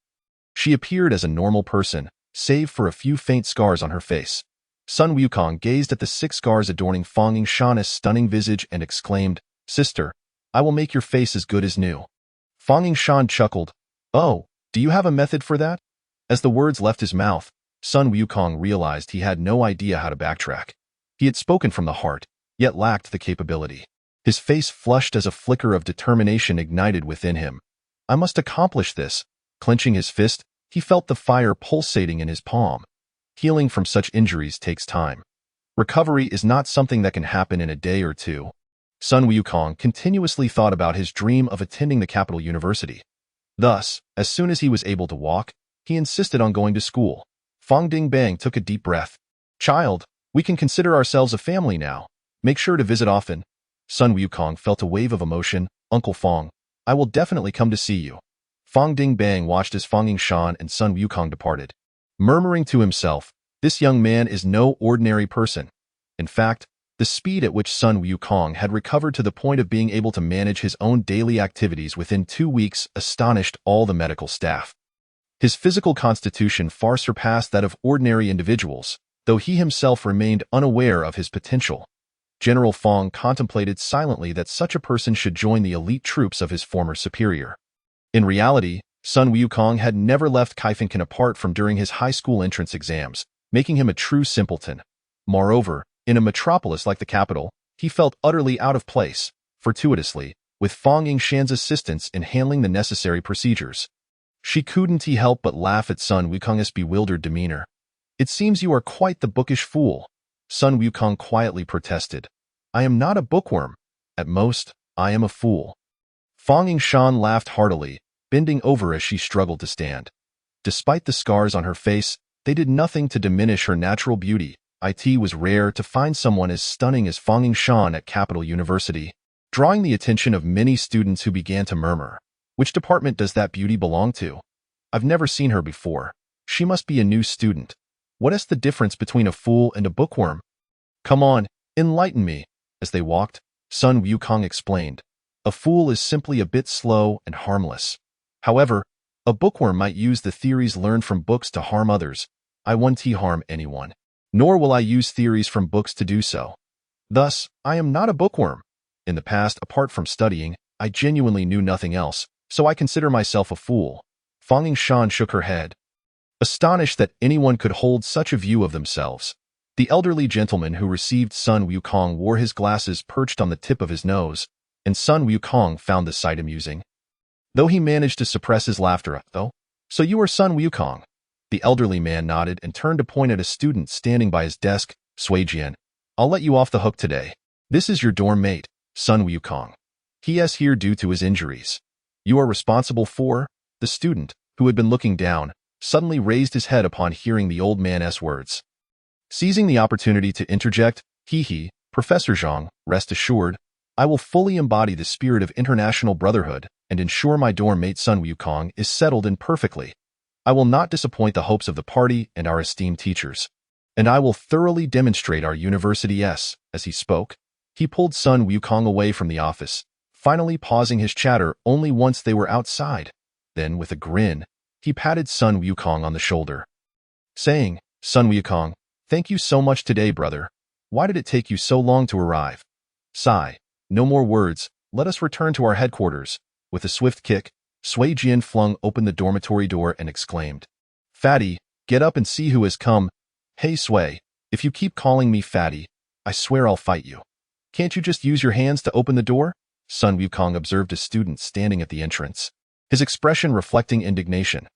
She appeared as a normal person, save for a few faint scars on her face. Sun Wukong gazed at the 6 scars adorning Fang Yingshan's stunning visage and exclaimed, "Sister, I will make your face as good as new." Fang Yingshan chuckled. "Oh, do you have a method for that?" As the words left his mouth, Sun Wukong realized he had no idea how to backtrack. He had spoken from the heart, yet lacked the capability. His face flushed as a flicker of determination ignited within him. "I must accomplish this." Clenching his fist, he felt the fire pulsating in his palm. Healing from such injuries takes time. Recovery is not something that can happen in a day or two. Sun Wukong continuously thought about his dream of attending the capital university. Thus, as soon as he was able to walk, he insisted on going to school. Fang Dingbang took a deep breath. "Child, we can consider ourselves a family now. Make sure to visit often." Sun Wukong felt a wave of emotion. "Uncle Fang, I will definitely come to see you." Fang Dingbang watched as Fang Yingshan and Sun Wukong departed. Murmuring to himself, "This young man is no ordinary person." In fact, the speed at which Sun Wukong had recovered to the point of being able to manage his own daily activities within 2 weeks astonished all the medical staff. His physical constitution far surpassed that of ordinary individuals, though he himself remained unaware of his potential. General Fang contemplated silently that such a person should join the elite troops of his former superior. In reality, Sun Wukong had never left Kaifinkan apart from during his high school entrance exams, making him a true simpleton. Moreover, in a metropolis like the capital, he felt utterly out of place, fortuitously, with Fang Yingshan's assistance in handling the necessary procedures. She couldn't help but laugh at Sun Wukong's bewildered demeanor. "It seems you are quite the bookish fool," Sun Wukong quietly protested. "I am not a bookworm. At most, I am a fool." Fang Yingshan laughed heartily, bending over as she struggled to stand. Despite the scars on her face, they did nothing to diminish her natural beauty. It was rare to find someone as stunning as Fang Yingshan at Capital University, drawing the attention of many students who began to murmur, "Which department does that beauty belong to? I've never seen her before. She must be a new student. What is the difference between a fool and a bookworm? Come on, enlighten me." As they walked, Sun Wukong explained, "A fool is simply a bit slow and harmless. However, a bookworm might use the theories learned from books to harm others. I won't harm anyone, nor will I use theories from books to do so. Thus, I am not a bookworm. In the past, apart from studying, I genuinely knew nothing else, so I consider myself a fool." Fang Yingshan shook her head, astonished that anyone could hold such a view of themselves. The elderly gentleman who received Sun Wukong wore his glasses perched on the tip of his nose, and Sun Wukong found the sight amusing. Though he managed to suppress his laughter, though. "So you are Sun Wukong?" The elderly man nodded and turned to point at a student standing by his desk. "Suijian, I'll let you off the hook today. This is your dorm mate, Sun Wukong. He is here due to his injuries. You are responsible for—" The student, who had been looking down, suddenly raised his head upon hearing the old man's words. Seizing the opportunity to interject, "Professor Zhang, rest assured, I will fully embody the spirit of international brotherhood and ensure my dorm mate Sun Wukong is settled in perfectly. I will not disappoint the hopes of the party and our esteemed teachers. And I will thoroughly demonstrate our university's." As he spoke, he pulled Sun Wukong away from the office, finally pausing his chatter only once they were outside. Then, with a grin, he patted Sun Wukong on the shoulder, saying, "Sun Wukong, thank you so much today, brother. Why did it take you so long to arrive?" Sigh. No more words. Let us return to our headquarters. With a swift kick, Sui Jian flung open the dormitory door and exclaimed, "Fatty, get up and see who has come. Hey Sui, if you keep calling me Fatty, I swear I'll fight you. Can't you just use your hands to open the door?" Sun Wukong observed a student standing at the entrance, his expression reflecting indignation.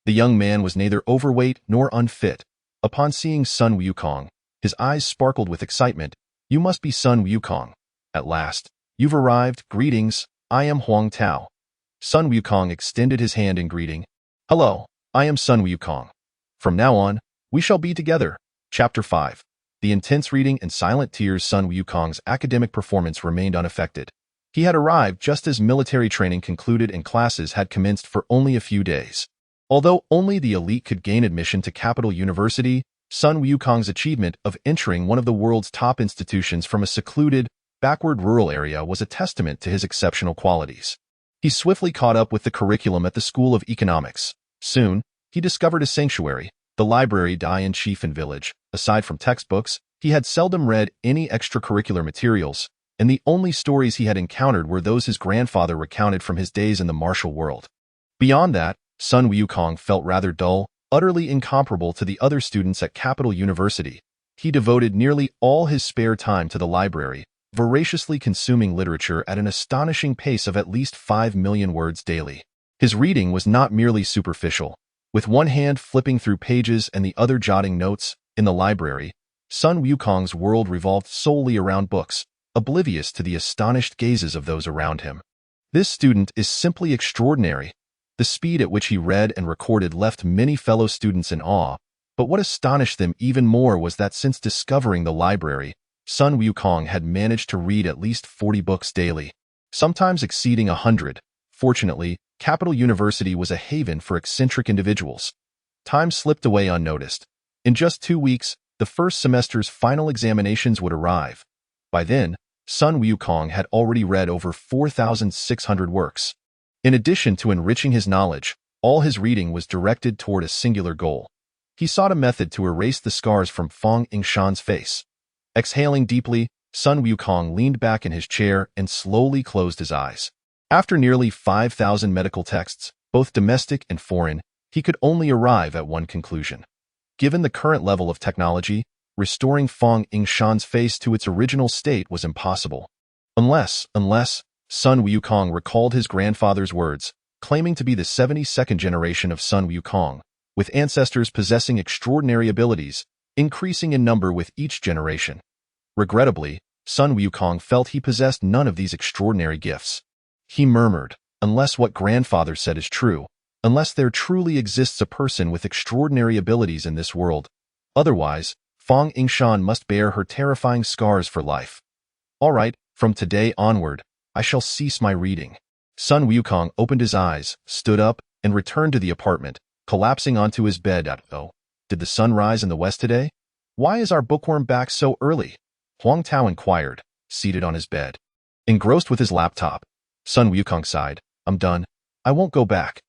The young man was neither overweight nor unfit. Upon seeing Sun Wukong, his eyes sparkled with excitement. "You must be Sun Wukong. At last, you've arrived. Greetings, I am Huang Tao." Sun Wukong extended his hand in greeting. "Hello, I am Sun Wukong. From now on, we shall be together." Chapter 5. The intense reading and silent tears. Sun Wukong's academic performance remained unaffected. He had arrived just as military training concluded and classes had commenced for only a few days. Although only the elite could gain admission to Capital University, Sun Wukong's achievement of entering one of the world's top institutions from a secluded, backward rural area was a testament to his exceptional qualities. He swiftly caught up with the curriculum at the School of Economics. Soon, he discovered a sanctuary, the library in Chiefin Village. Aside from textbooks, he had seldom read any extracurricular materials, and the only stories he had encountered were those his grandfather recounted from his days in the martial world. Beyond that, Sun Wukong felt rather dull, utterly incomparable to the other students at Capital University. He devoted nearly all his spare time to the library, voraciously consuming literature at an astonishing pace of at least 5 million words daily. His reading was not merely superficial. With one hand flipping through pages and the other jotting notes, in the library, Sun Wukong's world revolved solely around books, oblivious to the astonished gazes of those around him. This student is simply extraordinary. The speed at which he read and recorded left many fellow students in awe, but what astonished them even more was that since discovering the library, Sun Wukong had managed to read at least 40 books daily, sometimes exceeding 100. Fortunately, Capital University was a haven for eccentric individuals. Time slipped away unnoticed. In just 2 weeks, the first semester's final examinations would arrive. By then, Sun Wukong had already read over 4,600 works. In addition to enriching his knowledge, all his reading was directed toward a singular goal. He sought a method to erase the scars from Fang Yingshan's face. Exhaling deeply, Sun Wukong leaned back in his chair and slowly closed his eyes. After nearly 5,000 medical texts, both domestic and foreign, he could only arrive at one conclusion. Given the current level of technology, restoring Fang Yingshan's face to its original state was impossible. Unless, Sun Wukong recalled his grandfather's words, claiming to be the 72nd generation of Sun Wukong, with ancestors possessing extraordinary abilities, increasing in number with each generation. Regrettably, Sun Wukong felt he possessed none of these extraordinary gifts. He murmured, unless what grandfather said is true, unless there truly exists a person with extraordinary abilities in this world, otherwise, Fang Yingshan must bear her terrifying scars for life. All right, from today onward, I shall cease my reading. Sun Wukong opened his eyes, stood up, and returned to the apartment, collapsing onto his bed. Oh, did the sun rise in the west today? Why is our bookworm back so early? Huang Tao inquired, seated on his bed. Engrossed with his laptop, Sun Wukong sighed. I'm done. I won't go back.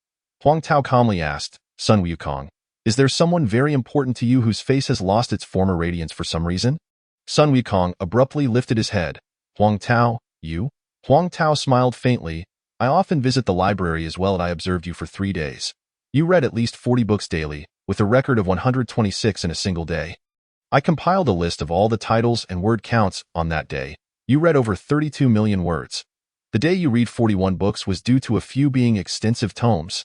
Huang Tao calmly asked, Sun Wukong, is there someone very important to you whose face has lost its former radiance for some reason? Sun Wukong abruptly lifted his head. Huang Tao, you? Huang Tao smiled faintly. I often visit the library as well, and I observed you for 3 days. You read at least 40 books daily, with a record of 126 in a single day. I compiled a list of all the titles and word counts on that day. You read over 32 million words. The day you read 41 books was due to a few being extensive tomes,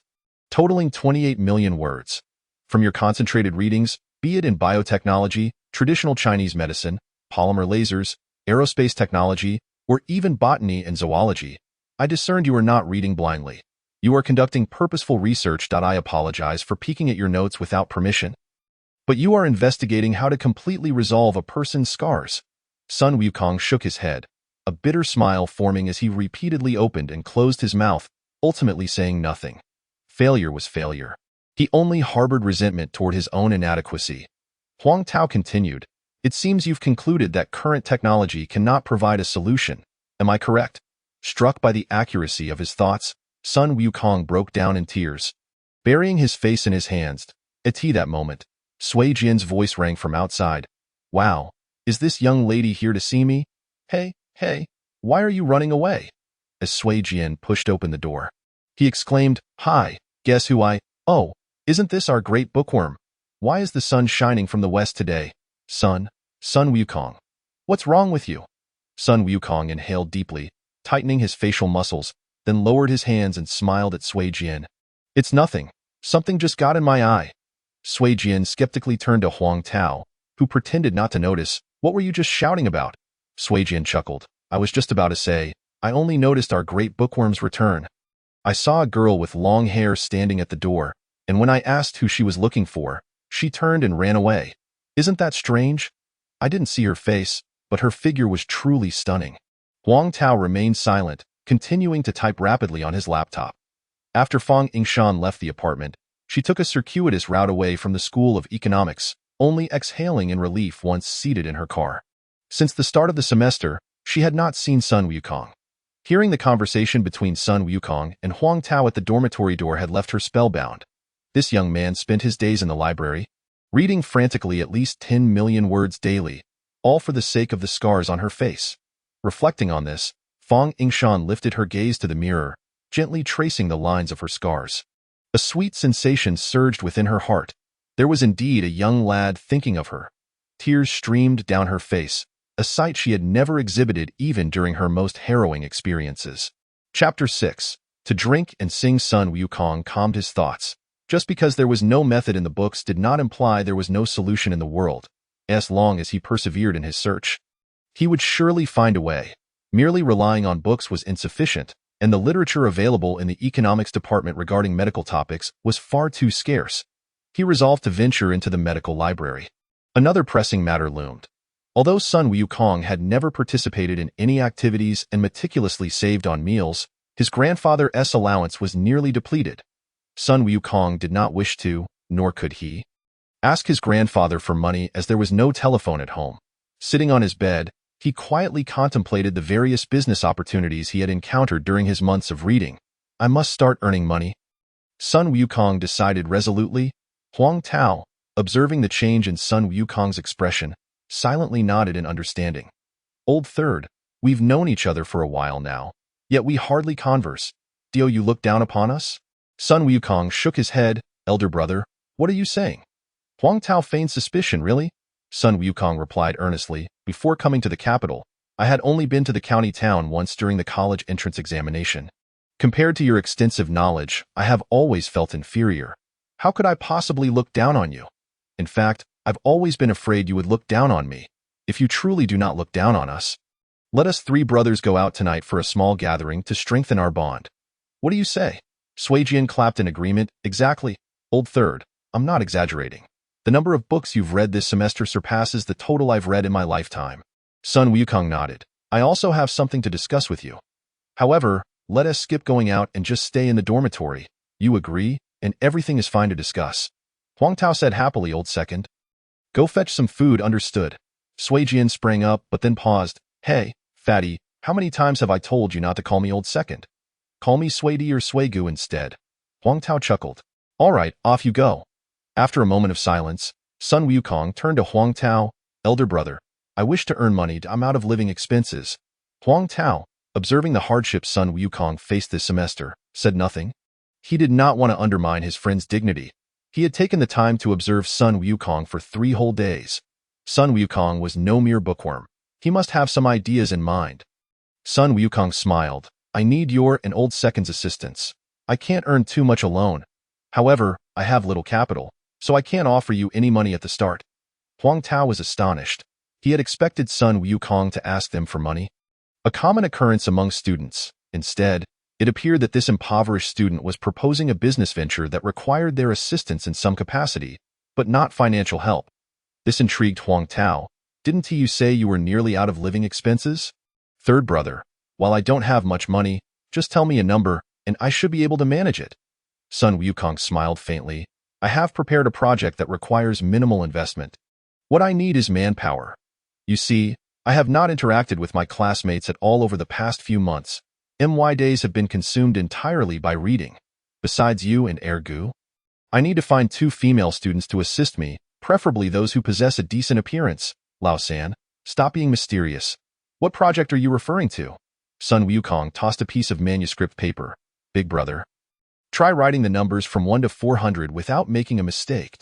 totaling 28 million words. From your concentrated readings, be it in biotechnology, traditional Chinese medicine, polymer lasers, aerospace technology, or even botany and zoology, I discerned you are not reading blindly. You are conducting purposeful research. I apologize for peeking at your notes without permission. But you are investigating how to completely resolve a person's scars. Sun Wukong shook his head, a bitter smile forming as he repeatedly opened and closed his mouth, ultimately saying nothing. Failure was failure. He only harbored resentment toward his own inadequacy. Huang Tao continued, it seems you've concluded that current technology cannot provide a solution. Am I correct? Struck by the accuracy of his thoughts, Sun Wukong broke down in tears. Burying his face in his hands, at that moment, Sui Jian's voice rang from outside. Wow, is this young lady here to see me? Hey, why are you running away? As Sui Jian pushed open the door, he exclaimed, Hi, guess who Oh, isn't this our great bookworm? Why is the sun shining from the west today? Sun Wukong. What's wrong with you? Sun Wukong inhaled deeply, tightening his facial muscles, then lowered his hands and smiled at Sui Jian. It's nothing. Something just got in my eye. Sui Jian skeptically turned to Huang Tao, who pretended not to notice. What were you just shouting about? Sui Jian chuckled. I was just about to say, I only noticed our great bookworm's return. I saw a girl with long hair standing at the door, and when I asked who she was looking for, she turned and ran away. Isn't that strange? I didn't see her face, but her figure was truly stunning. Huang Tao remained silent, continuing to type rapidly on his laptop. After Fang Yingshan left the apartment, she took a circuitous route away from the School of Economics, only exhaling in relief once seated in her car. Since the start of the semester, she had not seen Sun Wukong. Hearing the conversation between Sun Wukong and Huang Tao at the dormitory door had left her spellbound. This young man spent his days in the library, reading frantically at least 10 million words daily, all for the sake of the scars on her face. Reflecting on this, Fong Yingshan lifted her gaze to the mirror, gently tracing the lines of her scars. A sweet sensation surged within her heart. There was indeed a young lad thinking of her. Tears streamed down her face, a sight she had never exhibited even during her most harrowing experiences. Chapter 6. To drink and sing. Sun Wukong calmed his thoughts. Just because there was no method in the books did not imply there was no solution in the world, as long as he persevered in his search. He would surely find a way. Merely relying on books was insufficient, and the literature available in the economics department regarding medical topics was far too scarce. He resolved to venture into the medical library. Another pressing matter loomed. Although Sun Wukong had never participated in any activities and meticulously saved on meals, his grandfather's allowance was nearly depleted. Sun Wukong did not wish to, nor could he, ask his grandfather for money as there was no telephone at home. Sitting on his bed, he quietly contemplated the various business opportunities he had encountered during his months of reading. I must start earning money. Sun Wukong decided resolutely. Huang Tao, observing the change in Sun Wukong's expression, silently nodded in understanding. Old third, we've known each other for a while now, yet we hardly converse. Do you look down upon us? Sun Wukong shook his head. Elder brother, what are you saying? Huang Tao feigned suspicion. Really? Sun Wukong replied earnestly. Before coming to the capital, I had only been to the county town once during the college entrance examination. Compared to your extensive knowledge, I have always felt inferior. How could I possibly look down on you? In fact, I've always been afraid you would look down on me. If you truly do not look down on us, let us three brothers go out tonight for a small gathering to strengthen our bond. What do you say? Suijian clapped in agreement. Exactly, old third. I'm not exaggerating. The number of books you've read this semester surpasses the total I've read in my lifetime. Sun Wukong nodded. I also have something to discuss with you. However, let us skip going out and just stay in the dormitory. You agree, and everything is fine to discuss. Huang Tao said happily. Old second. Go fetch some food. Understood. Suijian sprang up but then paused. Hey, fatty, how many times have I told you not to call me old second? Call me Suidi or Suigu instead. Huang Tao chuckled. All right, off you go. After a moment of silence, Sun Wukong turned to Huang Tao. Elder brother, I wish to earn money. I'm out of living expenses. Huang Tao, observing the hardships Sun Wukong faced this semester, said nothing. He did not want to undermine his friend's dignity. He had taken the time to observe Sun Wukong for 3 whole days. Sun Wukong was no mere bookworm. He must have some ideas in mind. Sun Wukong smiled. I need your and old second's assistance. I can't earn too much alone. However, I have little capital, so I can't offer you any money at the start. Huang Tao was astonished. He had expected Sun Wukong to ask them for money, a common occurrence among students. Instead, it appeared that this impoverished student was proposing a business venture that required their assistance in some capacity, but not financial help. This intrigued Huang Tao. Didn't you say you were nearly out of living expenses? Third brother, while I don't have much money, just tell me a number, and I should be able to manage it. Sun Wukong smiled faintly. I have prepared a project that requires minimal investment. What I need is manpower. You see, I have not interacted with my classmates at all over the past few months. My days have been consumed entirely by reading. Besides you and Ergu, I need to find 2 female students to assist me, preferably those who possess a decent appearance. Lao San, stop being mysterious. What project are you referring to? Sun Wukong tossed a piece of manuscript paper. Big brother, try writing the numbers from 1 to 400 without making a mistake.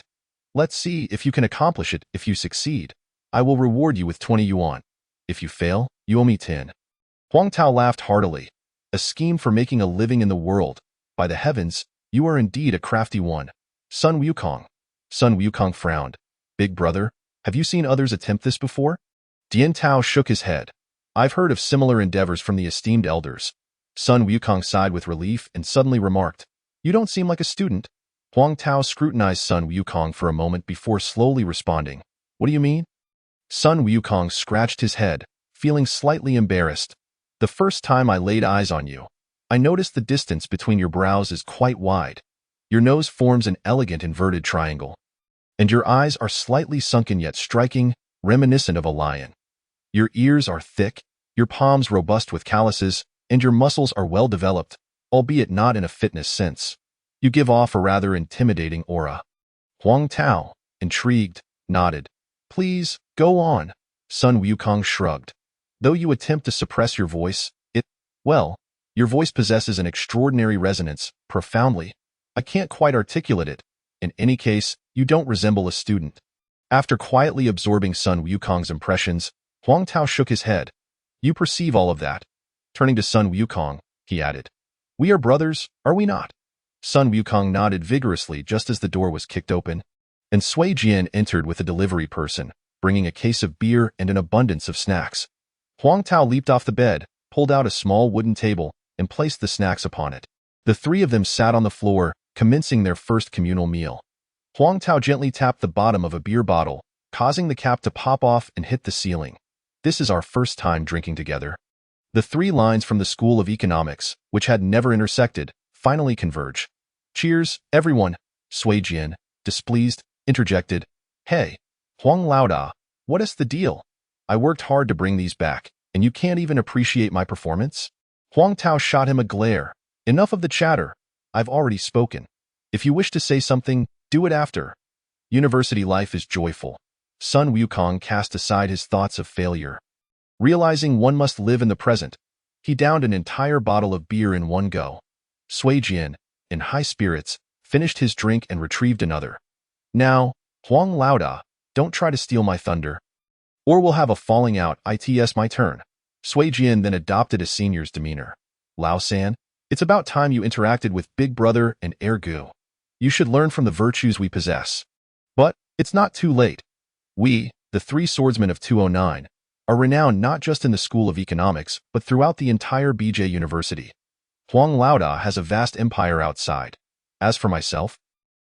Let's see if you can accomplish it. If you succeed, I will reward you with 20 yuan. If you fail, you owe me 10. Huang Tao laughed heartily. A scheme for making a living in the world. By the heavens, you are indeed a crafty one. Sun Wukong. Sun Wukong frowned. Big brother, have you seen others attempt this before? Dian Tao shook his head. I've heard of similar endeavors from the esteemed elders. Sun Wukong sighed with relief and suddenly remarked, You don't seem like a student. Huang Tao scrutinized Sun Wukong for a moment before slowly responding. What do you mean? Sun Wukong scratched his head, feeling slightly embarrassed. The first time I laid eyes on you, I noticed the distance between your brows is quite wide. Your nose forms an elegant inverted triangle, and your eyes are slightly sunken yet striking, reminiscent of a lion. Your ears are thick, your palms robust with calluses, and your muscles are well developed, albeit not in a fitness sense. You give off a rather intimidating aura. Huang Tao, intrigued, nodded. Please, go on. Sun Wukong shrugged. Though you attempt to suppress your voice, well, your voice possesses an extraordinary resonance, profoundly. I can't quite articulate it. In any case, you don't resemble a student. After quietly absorbing Sun Wukong's impressions, Huang Tao shook his head. You perceive all of that. Turning to Sun Wukong, he added. We are brothers, are we not? Sun Wukong nodded vigorously just as the door was kicked open, and Sui Jian entered with a delivery person, bringing a case of beer and an abundance of snacks. Huang Tao leaped off the bed, pulled out a small wooden table, and placed the snacks upon it. The three of them sat on the floor, commencing their first communal meal. Huang Tao gently tapped the bottom of a beer bottle, causing the cap to pop off and hit the ceiling. This is our first time drinking together. The three lines from the School of Economics, which had never intersected, finally converge. Cheers, everyone, Sui Jian, displeased, interjected. Hey, Huang Laoda, what is the deal? I worked hard to bring these back, and you can't even appreciate my performance? Huang Tao shot him a glare. Enough of the chatter. I've already spoken. If you wish to say something, do it after. University life is joyful. Sun Wukong cast aside his thoughts of failure. Realizing one must live in the present, he downed an entire bottle of beer in one go. Sui Jian, in high spirits, finished his drink and retrieved another. Now, Huang Laoda, don't try to steal my thunder, or we'll have a falling out. It's my turn. Sui Jian then adopted a senior's demeanor. Lao San, it's about time you interacted with Big Brother and Ergu. You should learn from the virtues we possess. But it's not too late. We, the three swordsmen of 209, are renowned not just in the School of Economics, but throughout the entire BJ University. Huang Laoda has a vast empire outside. As for myself,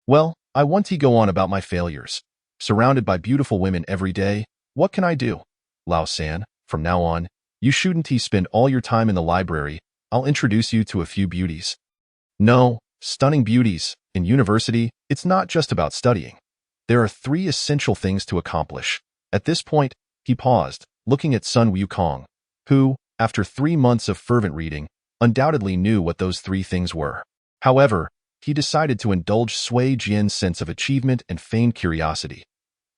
well, I want to go on about my failures. Surrounded by beautiful women every day, what can I do? Lao San, from now on, you shouldn't spend all your time in the library. I'll introduce you to a few beauties. No, stunning beauties. In university, it's not just about studying. There are three essential things to accomplish. At this point, he paused, looking at Sun Wukong, who, after 3 months of fervent reading, undoubtedly knew what those three things were. However, he decided to indulge Sui Jian's sense of achievement and feigned curiosity.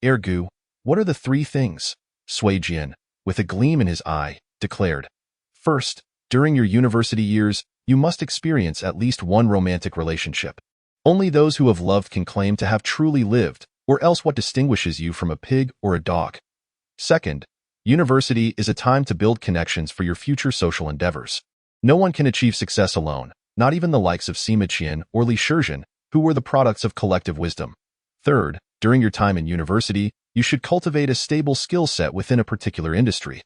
Ergu, what are the three things? Sui Jian, with a gleam in his eye, declared. First, during your university years, you must experience at least one romantic relationship. Only those who have loved can claim to have truly lived, or else what distinguishes you from a pig or a dog? Second, university is a time to build connections for your future social endeavors. No one can achieve success alone, not even the likes of Sima Qian or Li Shizhen, who were the products of collective wisdom. Third, during your time in university, you should cultivate a stable skill set within a particular industry.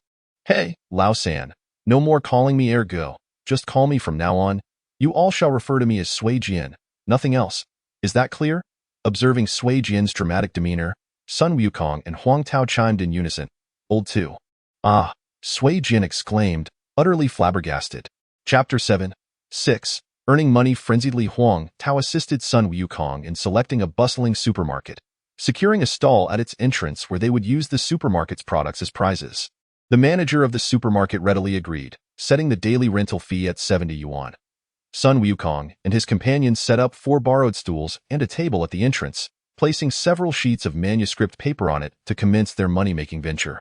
Hey, Lao San, no more calling me Ergo, just call me from now on. You all shall refer to me as Sui Jian, nothing else. Is that clear? Observing Sui Jian's dramatic demeanor, Sun Wukong and Huang Tao chimed in unison. Old 2. Ah, Sui Jian exclaimed, utterly flabbergasted. Chapter 7. 6. Earning money frenziedly. Huang Tao assisted Sun Wukong in selecting a bustling supermarket, securing a stall at its entrance where they would use the supermarket's products as prizes. The manager of the supermarket readily agreed, setting the daily rental fee at 70 yuan. Sun Wukong and his companions set up 4 borrowed stools and a table at the entrance, placing several sheets of manuscript paper on it to commence their money-making venture.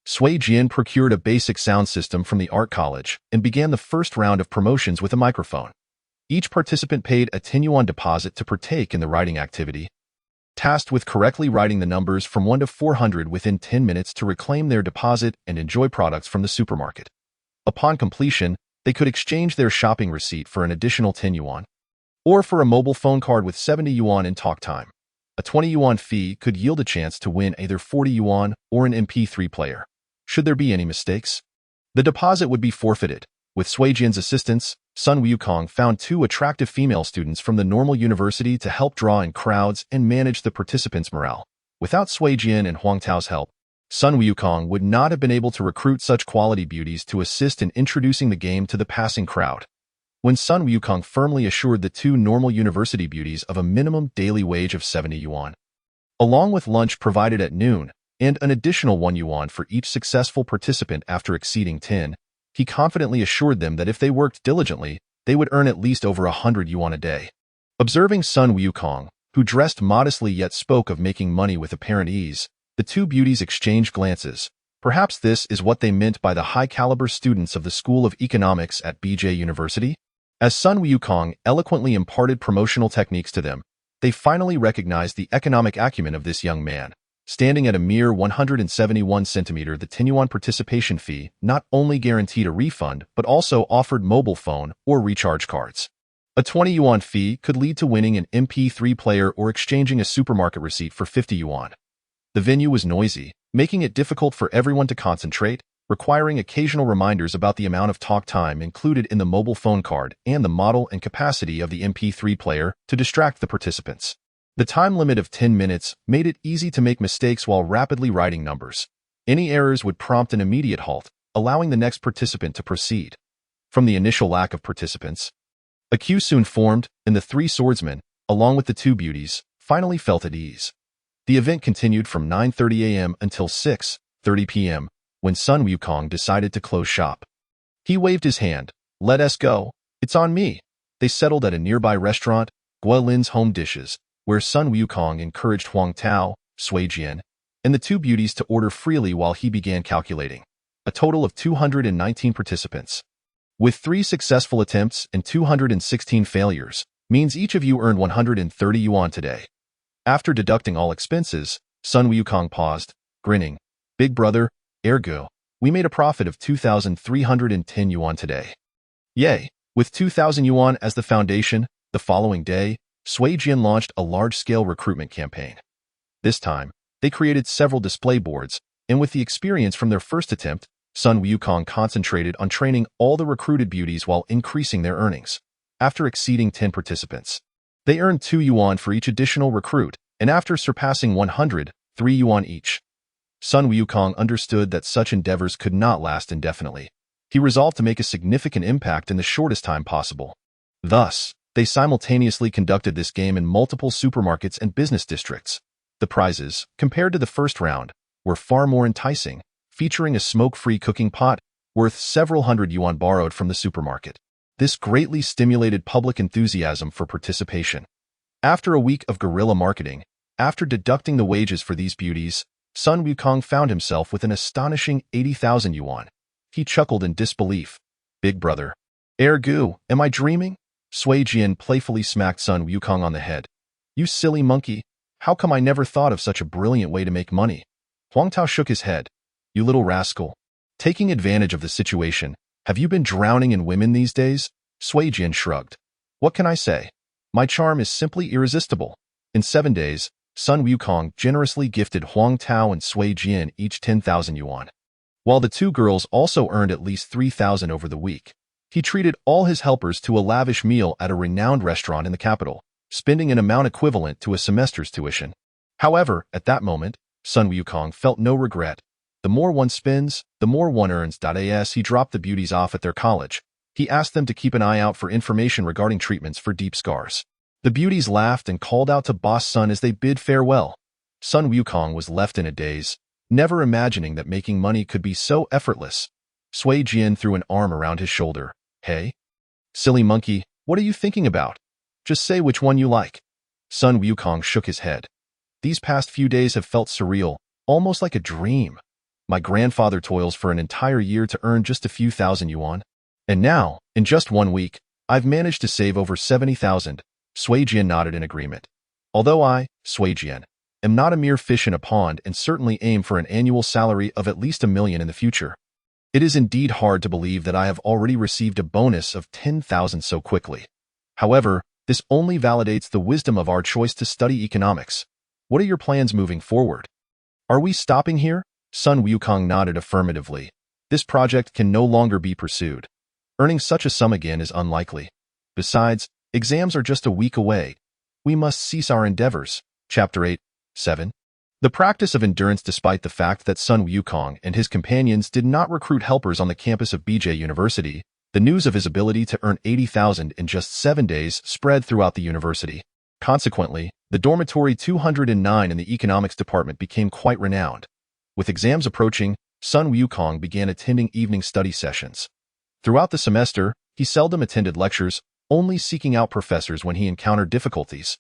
Sui Jian procured a basic sound system from the art college and began the first round of promotions with a microphone. Each participant paid a 10 yuan deposit to partake in the writing activity, tasked with correctly writing the numbers from 1 to 400 within 10 minutes to reclaim their deposit and enjoy products from the supermarket. Upon completion, they could exchange their shopping receipt for an additional 10 yuan, or for a mobile phone card with 70 yuan in talk time. A 20 yuan fee could yield a chance to win either 40 yuan or an MP3 player. Should there be any mistakes, the deposit would be forfeited. With Sui Jian's assistance, Sun Wukong found 2 attractive female students from the normal university to help draw in crowds and manage the participants' morale. Without Sui Jian and Huang Tao's help, Sun Wukong would not have been able to recruit such quality beauties to assist in introducing the game to the passing crowd. When Sun Wukong firmly assured the 2 normal university beauties of a minimum daily wage of 70 yuan, along with lunch provided at noon, and an additional 1 yuan for each successful participant after exceeding 10, he confidently assured them that if they worked diligently, they would earn at least over 100 yuan a day. Observing Sun Wukong, who dressed modestly yet spoke of making money with apparent ease, the two beauties exchanged glances. Perhaps this is what they meant by the high-caliber students of the School of Economics at BJ University? As Sun Wukong eloquently imparted promotional techniques to them, they finally recognized the economic acumen of this young man. Standing at a mere 171 centimeter, the 10 yuan participation fee not only guaranteed a refund but also offered mobile phone or recharge cards. A 20 yuan fee could lead to winning an MP3 player or exchanging a supermarket receipt for 50 yuan. The venue was noisy, making it difficult for everyone to concentrate, requiring occasional reminders about the amount of talk time included in the mobile phone card and the model and capacity of the MP3 player to distract the participants. The time limit of 10 minutes made it easy to make mistakes while rapidly writing numbers. Any errors would prompt an immediate halt, allowing the next participant to proceed. From the initial lack of participants, a queue soon formed, and the three swordsmen, along with the two beauties, finally felt at ease. The event continued from 9:30 a.m. until 6:30 p.m., when Sun Wukong decided to close shop. He waved his hand. "Let us go. It's on me." They settled at a nearby restaurant, Gua Lin's Home Dishes, where Sun Wukong encouraged Huang Tao, Sui Jian, and the two beauties to order freely while he began calculating. A total of 219 participants. With 3 successful attempts and 216 failures, means each of you earned 130 yuan today. After deducting all expenses, Sun Wukong paused, grinning. "Big brother, ergo, we made a profit of 2,310 yuan today." Yay! With 2,000 yuan as the foundation, the following day, Sui Jian launched a large-scale recruitment campaign. This time, they created several display boards, and with the experience from their first attempt, Sun Wukong concentrated on training all the recruited beauties while increasing their earnings. After exceeding 10 participants, they earned 2 yuan for each additional recruit, and after surpassing 100, 3 yuan each. Sun Wukong understood that such endeavors could not last indefinitely. He resolved to make a significant impact in the shortest time possible. Thus, they simultaneously conducted this game in multiple supermarkets and business districts. The prizes, compared to the first round, were far more enticing, featuring a smoke-free cooking pot worth several hundred yuan borrowed from the supermarket. This greatly stimulated public enthusiasm for participation. After a week of guerrilla marketing, after deducting the wages for these beauties, Sun Wukong found himself with an astonishing 80,000 yuan. He chuckled in disbelief. "Big brother. Ergo, am I dreaming?" Sui Jian playfully smacked Sun Wukong on the head. "You silly monkey. How come I never thought of such a brilliant way to make money?" Huang Tao shook his head. "You little rascal. Taking advantage of the situation, have you been drowning in women these days?" Sui Jian shrugged. "What can I say? My charm is simply irresistible." In 7 days, Sun Wukong generously gifted Huang Tao and Sui Jian each 10,000 yuan. While the two girls also earned at least 3,000 over the week, he treated all his helpers to a lavish meal at a renowned restaurant in the capital, spending an amount equivalent to a semester's tuition. However, at that moment, Sun Wukong felt no regret. The more one spends, the more one earns. As he dropped the beauties off at their college, he asked them to keep an eye out for information regarding treatments for deep scars. The beauties laughed and called out to Boss Sun as they bid farewell. Sun Wukong was left in a daze, never imagining that making money could be so effortless. Sui Jian threw an arm around his shoulder. "Hey, silly monkey, what are you thinking about? Just say which one you like." Sun Wukong shook his head. "These past few days have felt surreal, almost like a dream. My grandfather toils for an entire year to earn just a few thousand yuan. And now, in just 1 week, I've managed to save over 70,000. Sui Jian nodded in agreement. "Although I, Sui Jian, am not a mere fish in a pond and certainly aim for an annual salary of at least 1 million in the future, it is indeed hard to believe that I have already received a bonus of 10,000 so quickly. However, this only validates the wisdom of our choice to study economics. What are your plans moving forward? Are we stopping here?" Sun Wukong nodded affirmatively. "This project can no longer be pursued. Earning such a sum again is unlikely. Besides, exams are just a week away. We must cease our endeavors." Chapter 8, 7. The practice of endurance. Despite the fact that Sun Wukong and his companions did not recruit helpers on the campus of BJ University, the news of his ability to earn 80,000 in just 7 days spread throughout the university. Consequently, the dormitory 209 in the economics department became quite renowned. With exams approaching, Sun Wukong began attending evening study sessions. Throughout the semester, he seldom attended lectures, only seeking out professors when he encountered difficulties,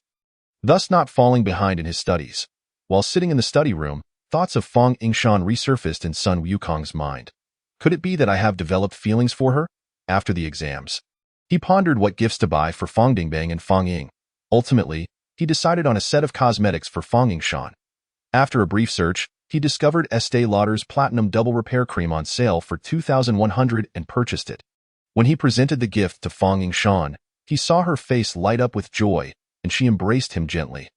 thus not falling behind in his studies. While sitting in the study room, thoughts of Fang Yingshan resurfaced in Sun Wukong's mind. Could it be that I have developed feelings for her? After the exams, he pondered what gifts to buy for Fang Dingbang and Fang Ying. Ultimately, he decided on a set of cosmetics for Fang Yingshan. After a brief search, he discovered Estee Lauder's Platinum Double Repair Cream on sale for 2,100 and purchased it. When he presented the gift to Fang Yingshan, he saw her face light up with joy, and she embraced him gently.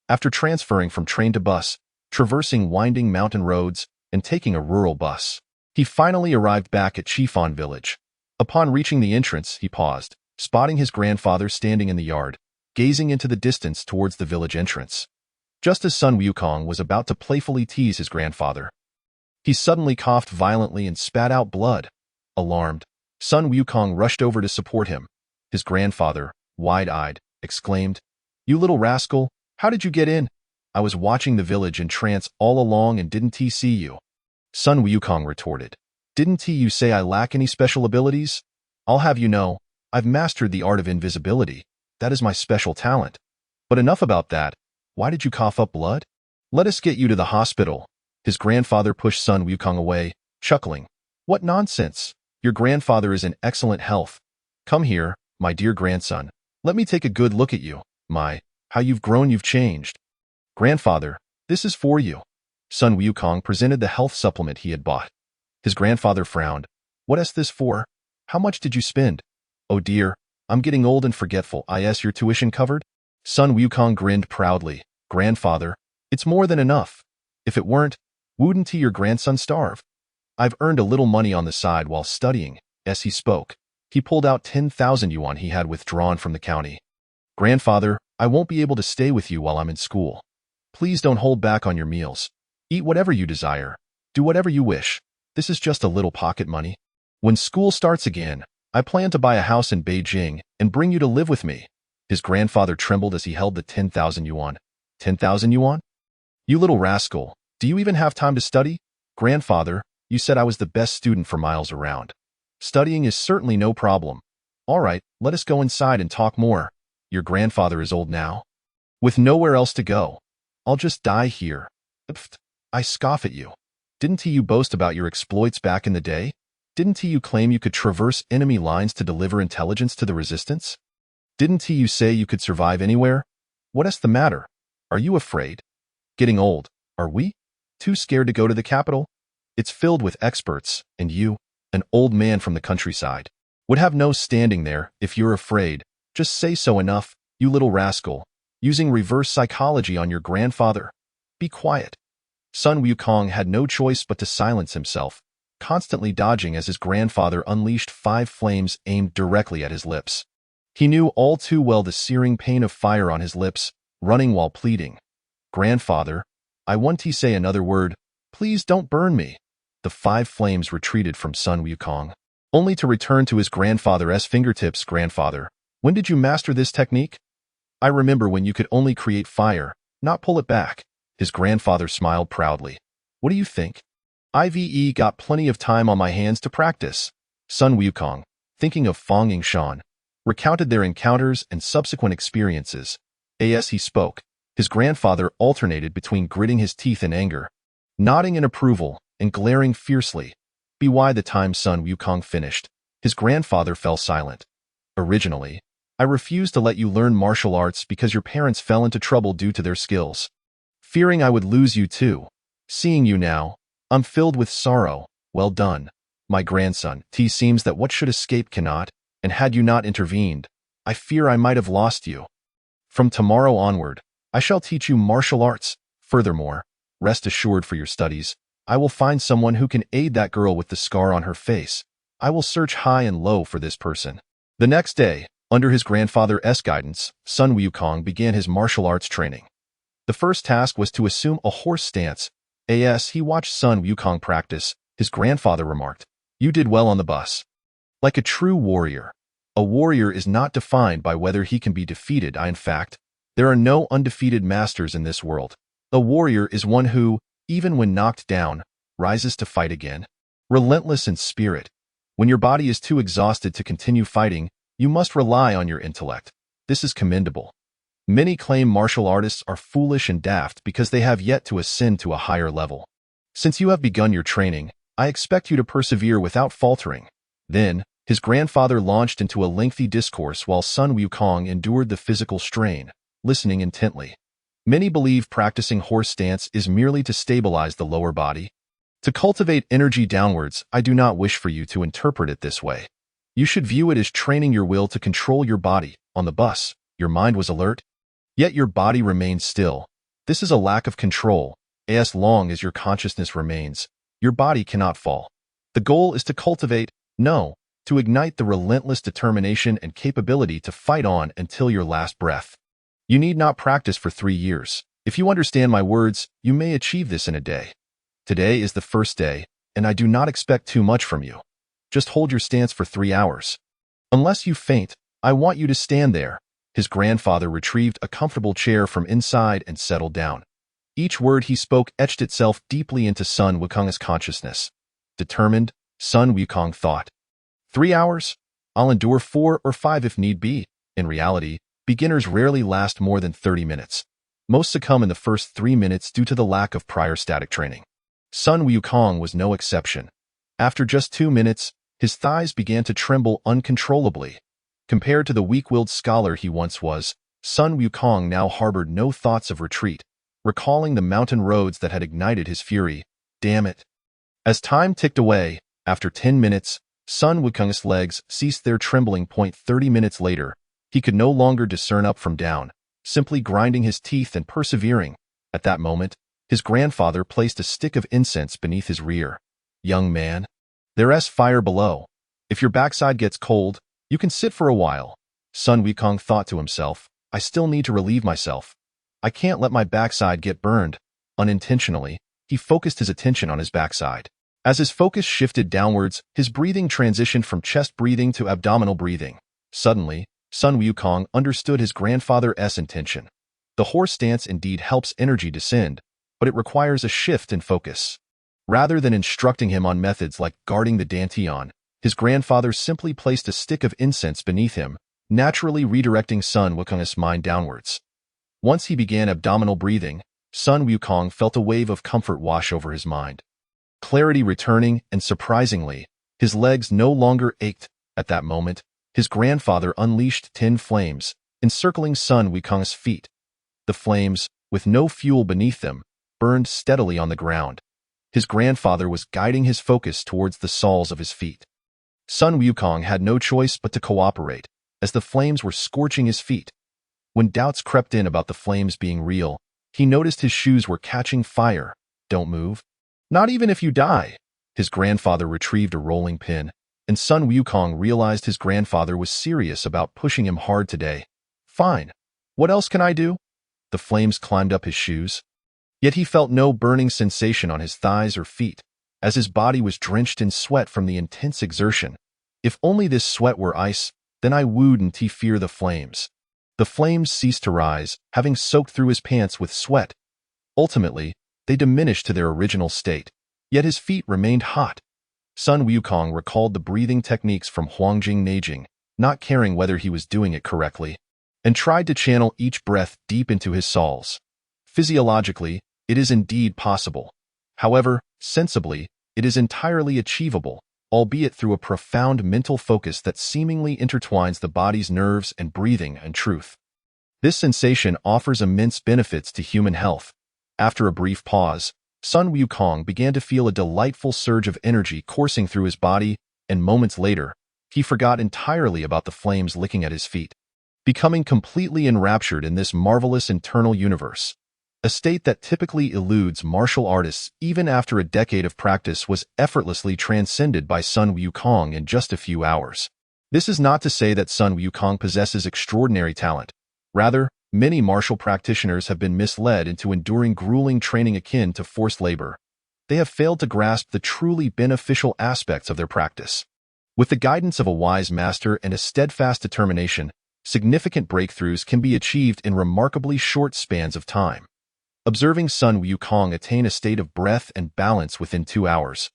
After transferring from train to bus, traversing winding mountain roads, and taking a rural bus, he finally arrived back at Chifan village. Upon reaching the entrance, he paused, spotting his grandfather standing in the yard, gazing into the distance towards the village entrance. Just as Sun Wukong was about to playfully tease his grandfather, he suddenly coughed violently and spat out blood. Alarmed, Sun Wukong rushed over to support him. His grandfather, wide-eyed, exclaimed, "You little rascal, how did you get in? I was watching the village in trance all along and didn't see you." Sun Wukong retorted, "Didn't you say I lack any special abilities? I'll have you know, I've mastered the art of invisibility. That is my special talent. But enough about that. Why did you cough up blood? Let us get you to the hospital." His grandfather pushed Sun Wukong away, chuckling. "What nonsense! Your grandfather is in excellent health. Come here, my dear grandson. Let me take a good look at you. My, how you've grown, you've changed." "Grandfather, this is for you." Sun Wukong presented the health supplement he had bought. His grandfather frowned. "What is this for? How much did you spend?" "Oh dear, I'm getting old and forgetful. Is your tuition covered?" Sun Wukong grinned proudly. "Grandfather, it's more than enough. If it weren't, wouldn't your grandson starve? I've earned a little money on the side while studying." As he spoke, he pulled out 10,000 yuan he had withdrawn from the county. "Grandfather, I won't be able to stay with you while I'm in school. Please don't hold back on your meals. Eat whatever you desire. Do whatever you wish. This is just a little pocket money. When school starts again, I plan to buy a house in Beijing and bring you to live with me." His grandfather trembled as he held the 10,000 yuan. 10,000 yuan? "You little rascal, do you even have time to study?" "Grandfather, you said I was the best student for miles around. Studying is certainly no problem. All right, let us go inside and talk more. Your grandfather is old now, with nowhere else to go. I'll just die here." "Pfft, I scoff at you. Didn't you boast about your exploits back in the day? Didn't you claim you could traverse enemy lines to deliver intelligence to the resistance? Didn't you say you could survive anywhere? What is the matter? Are you afraid? Getting old, are we? Too scared to go to the capital? It's filled with experts, and you, an old man from the countryside, would have no standing there. If you're afraid, just say so. Enough, you little rascal, using reverse psychology on your grandfather. Be quiet." Sun Wukong had no choice but to silence himself, constantly dodging as his grandfather unleashed 5 flames aimed directly at his lips. He knew all too well the searing pain of fire on his lips, running while pleading, "Grandfather, I want to say another word. Please don't burn me." The 5 flames retreated from Sun Wukong, only to return to his grandfather's fingertips. "Grandfather, when did you master this technique?" "I remember when you could only create fire, not pull it back." His grandfather smiled proudly. "What do you think? I've got plenty of time on my hands to practice." Sun Wukong, thinking of Fang Yingshan, recounted their encounters and subsequent experiences. As he spoke, his grandfather alternated between gritting his teeth in anger, nodding in approval, and glaring fiercely. By the time Sun Wukong finished, his grandfather fell silent. "Originally, I refused to let you learn martial arts because your parents fell into trouble due to their skills, fearing I would lose you too. Seeing you now, I'm filled with sorrow. Well done, my grandson. It seems that what should escape cannot, and had you not intervened, I fear I might have lost you. From tomorrow onward, I shall teach you martial arts. Furthermore, rest assured for your studies, I will find someone who can aid that girl with the scar on her face. I will search high and low for this person." The next day, under his grandfather's guidance, Sun Wukong began his martial arts training. The first task was to assume a horse stance. As he watched Sun Wukong practice, his grandfather remarked, "You did well on the bus. Like a true warrior. A warrior is not defined by whether he can be defeated. In fact, there are no undefeated masters in this world. A warrior is one who, even when knocked down, rises to fight again. Relentless in spirit. When your body is too exhausted to continue fighting, You must rely on your intellect. This is commendable. Many claim martial artists are foolish and daft because they have yet to ascend to a higher level. Since you have begun your training, I expect you to persevere without faltering. Then, his grandfather launched into a lengthy discourse while Sun Wukong endured the physical strain, listening intently. Many believe practicing horse stance is merely to stabilize the lower body. To cultivate energy downwards, I do not wish for you to interpret it this way. You should view it as training your will to control your body. On the bus, your mind was alert, yet your body remained still. This is a lack of control. As long as your consciousness remains, your body cannot fall. The goal is to cultivate, to ignite the relentless determination and capability to fight on until your last breath. You need not practice for 3 years. If you understand my words, you may achieve this in a day. Today is the first day, and I do not expect too much from you. Just hold your stance for 3 hours. Unless you faint, I want you to stand there. His grandfather retrieved a comfortable chair from inside and settled down. Each word he spoke etched itself deeply into Sun Wukong's consciousness. Determined, Sun Wukong thought. 3 hours? I'll endure 4 or 5 if need be. In reality, beginners rarely last more than 30 minutes. Most succumb in the first 3 minutes due to the lack of prior static training. Sun Wukong was no exception. After just 2 minutes, his thighs began to tremble uncontrollably. Compared to the weak-willed scholar he once was, Sun Wukong now harbored no thoughts of retreat, recalling the mountain roads that had ignited his fury. Damn it. As time ticked away, after 10 minutes, Sun Wukong's legs ceased their trembling. 30 minutes later, he could no longer discern up from down, simply grinding his teeth and persevering. At that moment, his grandfather placed a stick of incense beneath his rear. Young man, there's fire below. If your backside gets cold, you can sit for a while. Sun Wukong thought to himself, I still need to relieve myself. I can't let my backside get burned. Unintentionally, he focused his attention on his backside. As his focus shifted downwards, his breathing transitioned from chest breathing to abdominal breathing. Suddenly, Sun Wukong understood his grandfather's intention. The horse stance indeed helps energy descend, but it requires a shift in focus. Rather than instructing him on methods like guarding the dantian, his grandfather simply placed a stick of incense beneath him, naturally redirecting Sun Wukong's mind downwards. Once he began abdominal breathing, Sun Wukong felt a wave of comfort wash over his mind. Clarity returning, and surprisingly, his legs no longer ached. At that moment, his grandfather unleashed 10 flames, encircling Sun Wukong's feet. The flames, with no fuel beneath them, burned steadily on the ground. His grandfather was guiding his focus towards the soles of his feet. Sun Wukong had no choice but to cooperate, as the flames were scorching his feet. When doubts crept in about the flames being real, he noticed his shoes were catching fire. Don't move. Not even if you die. His grandfather retrieved a rolling pin, and Sun Wukong realized his grandfather was serious about pushing him hard today. Fine. What else can I do? The flames climbed up his shoes. Yet he felt no burning sensation on his thighs or feet, as his body was drenched in sweat from the intense exertion. If only this sweat were ice, then I wouldn't fear the flames. The flames ceased to rise, having soaked through his pants with sweat. Ultimately, they diminished to their original state, yet his feet remained hot. Sun Wukong recalled the breathing techniques from Huangjing Neijing, not caring whether he was doing it correctly, and tried to channel each breath deep into his soles. Physiologically, it is indeed possible. However, sensibly, it is entirely achievable, albeit through a profound mental focus that seemingly intertwines the body's nerves and breathing and truth. This sensation offers immense benefits to human health. After a brief pause, Sun Wukong began to feel a delightful surge of energy coursing through his body, and moments later, he forgot entirely about the flames licking at his feet, becoming completely enraptured in this marvelous internal universe. A state that typically eludes martial artists even after a decade of practice was effortlessly transcended by Sun Wukong in just a few hours. This is not to say that Sun Wukong possesses extraordinary talent. Rather, many martial practitioners have been misled into enduring grueling training akin to forced labor. They have failed to grasp the truly beneficial aspects of their practice. With the guidance of a wise master and a steadfast determination, significant breakthroughs can be achieved in remarkably short spans of time. Observing Sun Wukong attain a state of breath and balance within 2 hours,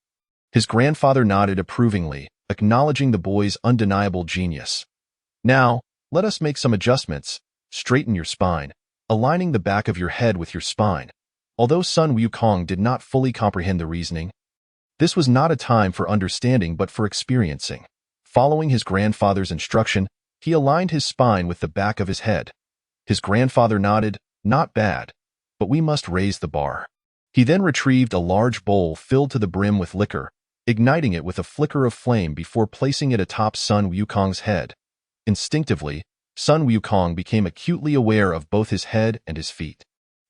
his grandfather nodded approvingly, acknowledging the boy's undeniable genius. Now, let us make some adjustments. Straighten your spine, aligning the back of your head with your spine. Although Sun Wukong did not fully comprehend the reasoning, this was not a time for understanding but for experiencing. Following his grandfather's instruction, he aligned his spine with the back of his head. His grandfather nodded, "Not bad, but we must raise the bar." He then retrieved a large bowl filled to the brim with liquor, igniting it with a flicker of flame before placing it atop Sun Wukong's head. Instinctively, Sun Wukong became acutely aware of both his head and his feet.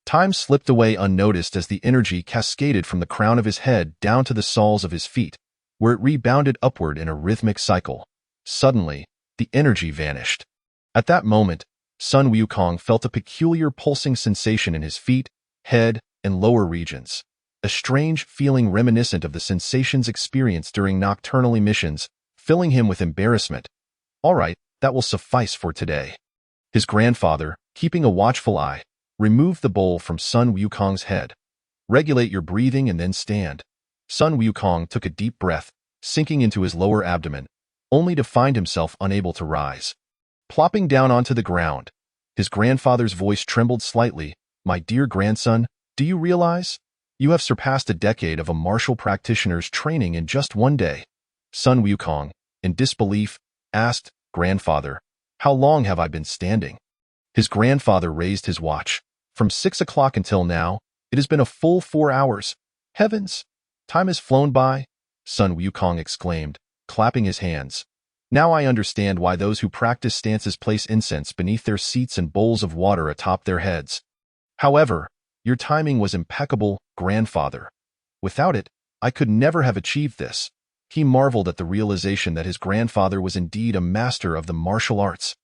Time slipped away unnoticed as the energy cascaded from the crown of his head down to the soles of his feet, where it rebounded upward in a rhythmic cycle. Suddenly, the energy vanished. At that moment, Sun Wukong felt a peculiar pulsing sensation in his feet, head, and lower regions. A strange feeling reminiscent of the sensations experienced during nocturnal emissions, filling him with embarrassment. "All right, that will suffice for today." His grandfather, keeping a watchful eye, removed the bowl from Sun Wukong's head. "Regulate your breathing and then stand." Sun Wukong took a deep breath, sinking into his lower abdomen, only to find himself unable to rise. Plopping down onto the ground, his grandfather's voice trembled slightly. "My dear grandson, do you realize? You have surpassed a decade of a martial practitioner's training in just one day." Sun Wukong, in disbelief, asked, "Grandfather, how long have I been standing?" His grandfather raised his watch. "From 6 o'clock until now, it has been a full 4 hours. Heavens! Time has flown by," Sun Wukong exclaimed, clapping his hands. "Now I understand why those who practice stances place incense beneath their seats and bowls of water atop their heads. However, your timing was impeccable, grandfather. Without it, I could never have achieved this." He marveled at the realization that his grandfather was indeed a master of the martial arts.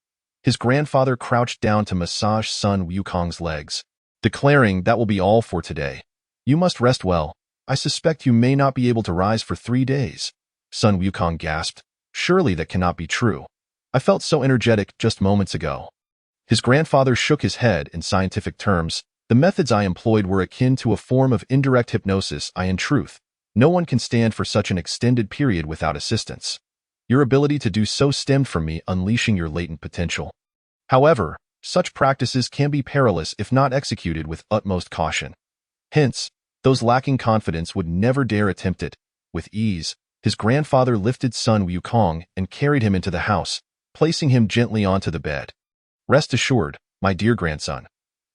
His grandfather crouched down to massage Sun Wukong's legs, declaring, "That will be all for today. You must rest well. I suspect you may not be able to rise for 3 days." Sun Wukong gasped, "Surely that cannot be true. I felt so energetic just moments ago." His grandfather shook his head in scientific terms. "The methods I employed were akin to a form of indirect hypnosis. In truth, no one can stand for such an extended period without assistance. Your ability to do so stemmed from me unleashing your latent potential. However, such practices can be perilous if not executed with utmost caution. Hence, those lacking confidence would never dare attempt it." With ease, his grandfather lifted Sun Wukong and carried him into the house, placing him gently onto the bed. "Rest assured, my dear grandson.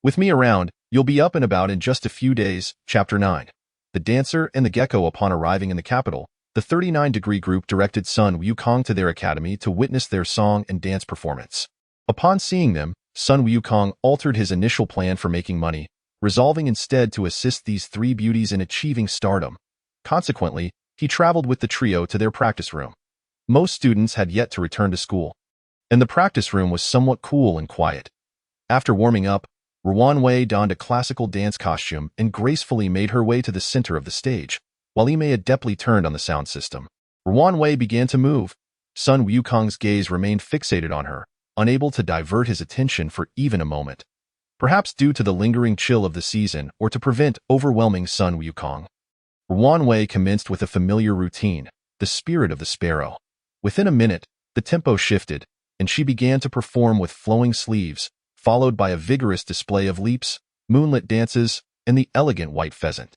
With me around, you'll be up and about in just a few days." Chapter 9. The Dancer and the Gecko. Upon arriving in the capital, the 39-degree group directed Sun Wukong to their academy to witness their song and dance performance. Upon seeing them, Sun Wukong altered his initial plan for making money, resolving instead to assist these 3 beauties in achieving stardom. Consequently, he traveled with the trio to their practice room. Most students had yet to return to school, and the practice room was somewhat cool and quiet. After warming up, Ruan Wei donned a classical dance costume and gracefully made her way to the center of the stage, while Imei adeptly turned on the sound system. Ruan Wei began to move. Sun Wukong's gaze remained fixated on her, unable to divert his attention for even a moment. Perhaps due to the lingering chill of the season or to prevent overwhelming Sun Wukong, Ruan Wei commenced with a familiar routine, the spirit of the sparrow. Within a minute, the tempo shifted, and she began to perform with flowing sleeves, followed by a vigorous display of leaps, moonlit dances, and the elegant white pheasant.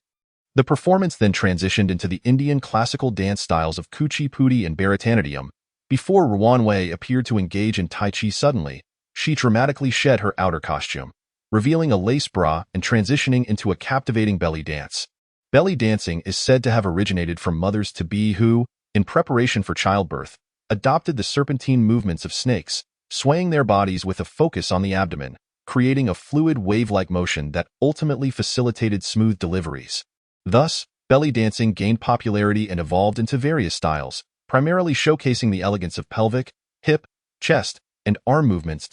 The performance then transitioned into the Indian classical dance styles of Kuchipudi and Bharatanatyam. Before Ruan Wei appeared to engage in Tai Chi suddenly, she dramatically shed her outer costume, revealing a lace bra and transitioning into a captivating belly dance. Belly dancing is said to have originated from mothers-to-be who, in preparation for childbirth, adopted the serpentine movements of snakes, swaying their bodies with a focus on the abdomen, creating a fluid wave-like motion that ultimately facilitated smooth deliveries. Thus, belly dancing gained popularity and evolved into various styles, primarily showcasing the elegance of pelvic, hip, chest, and arm movements.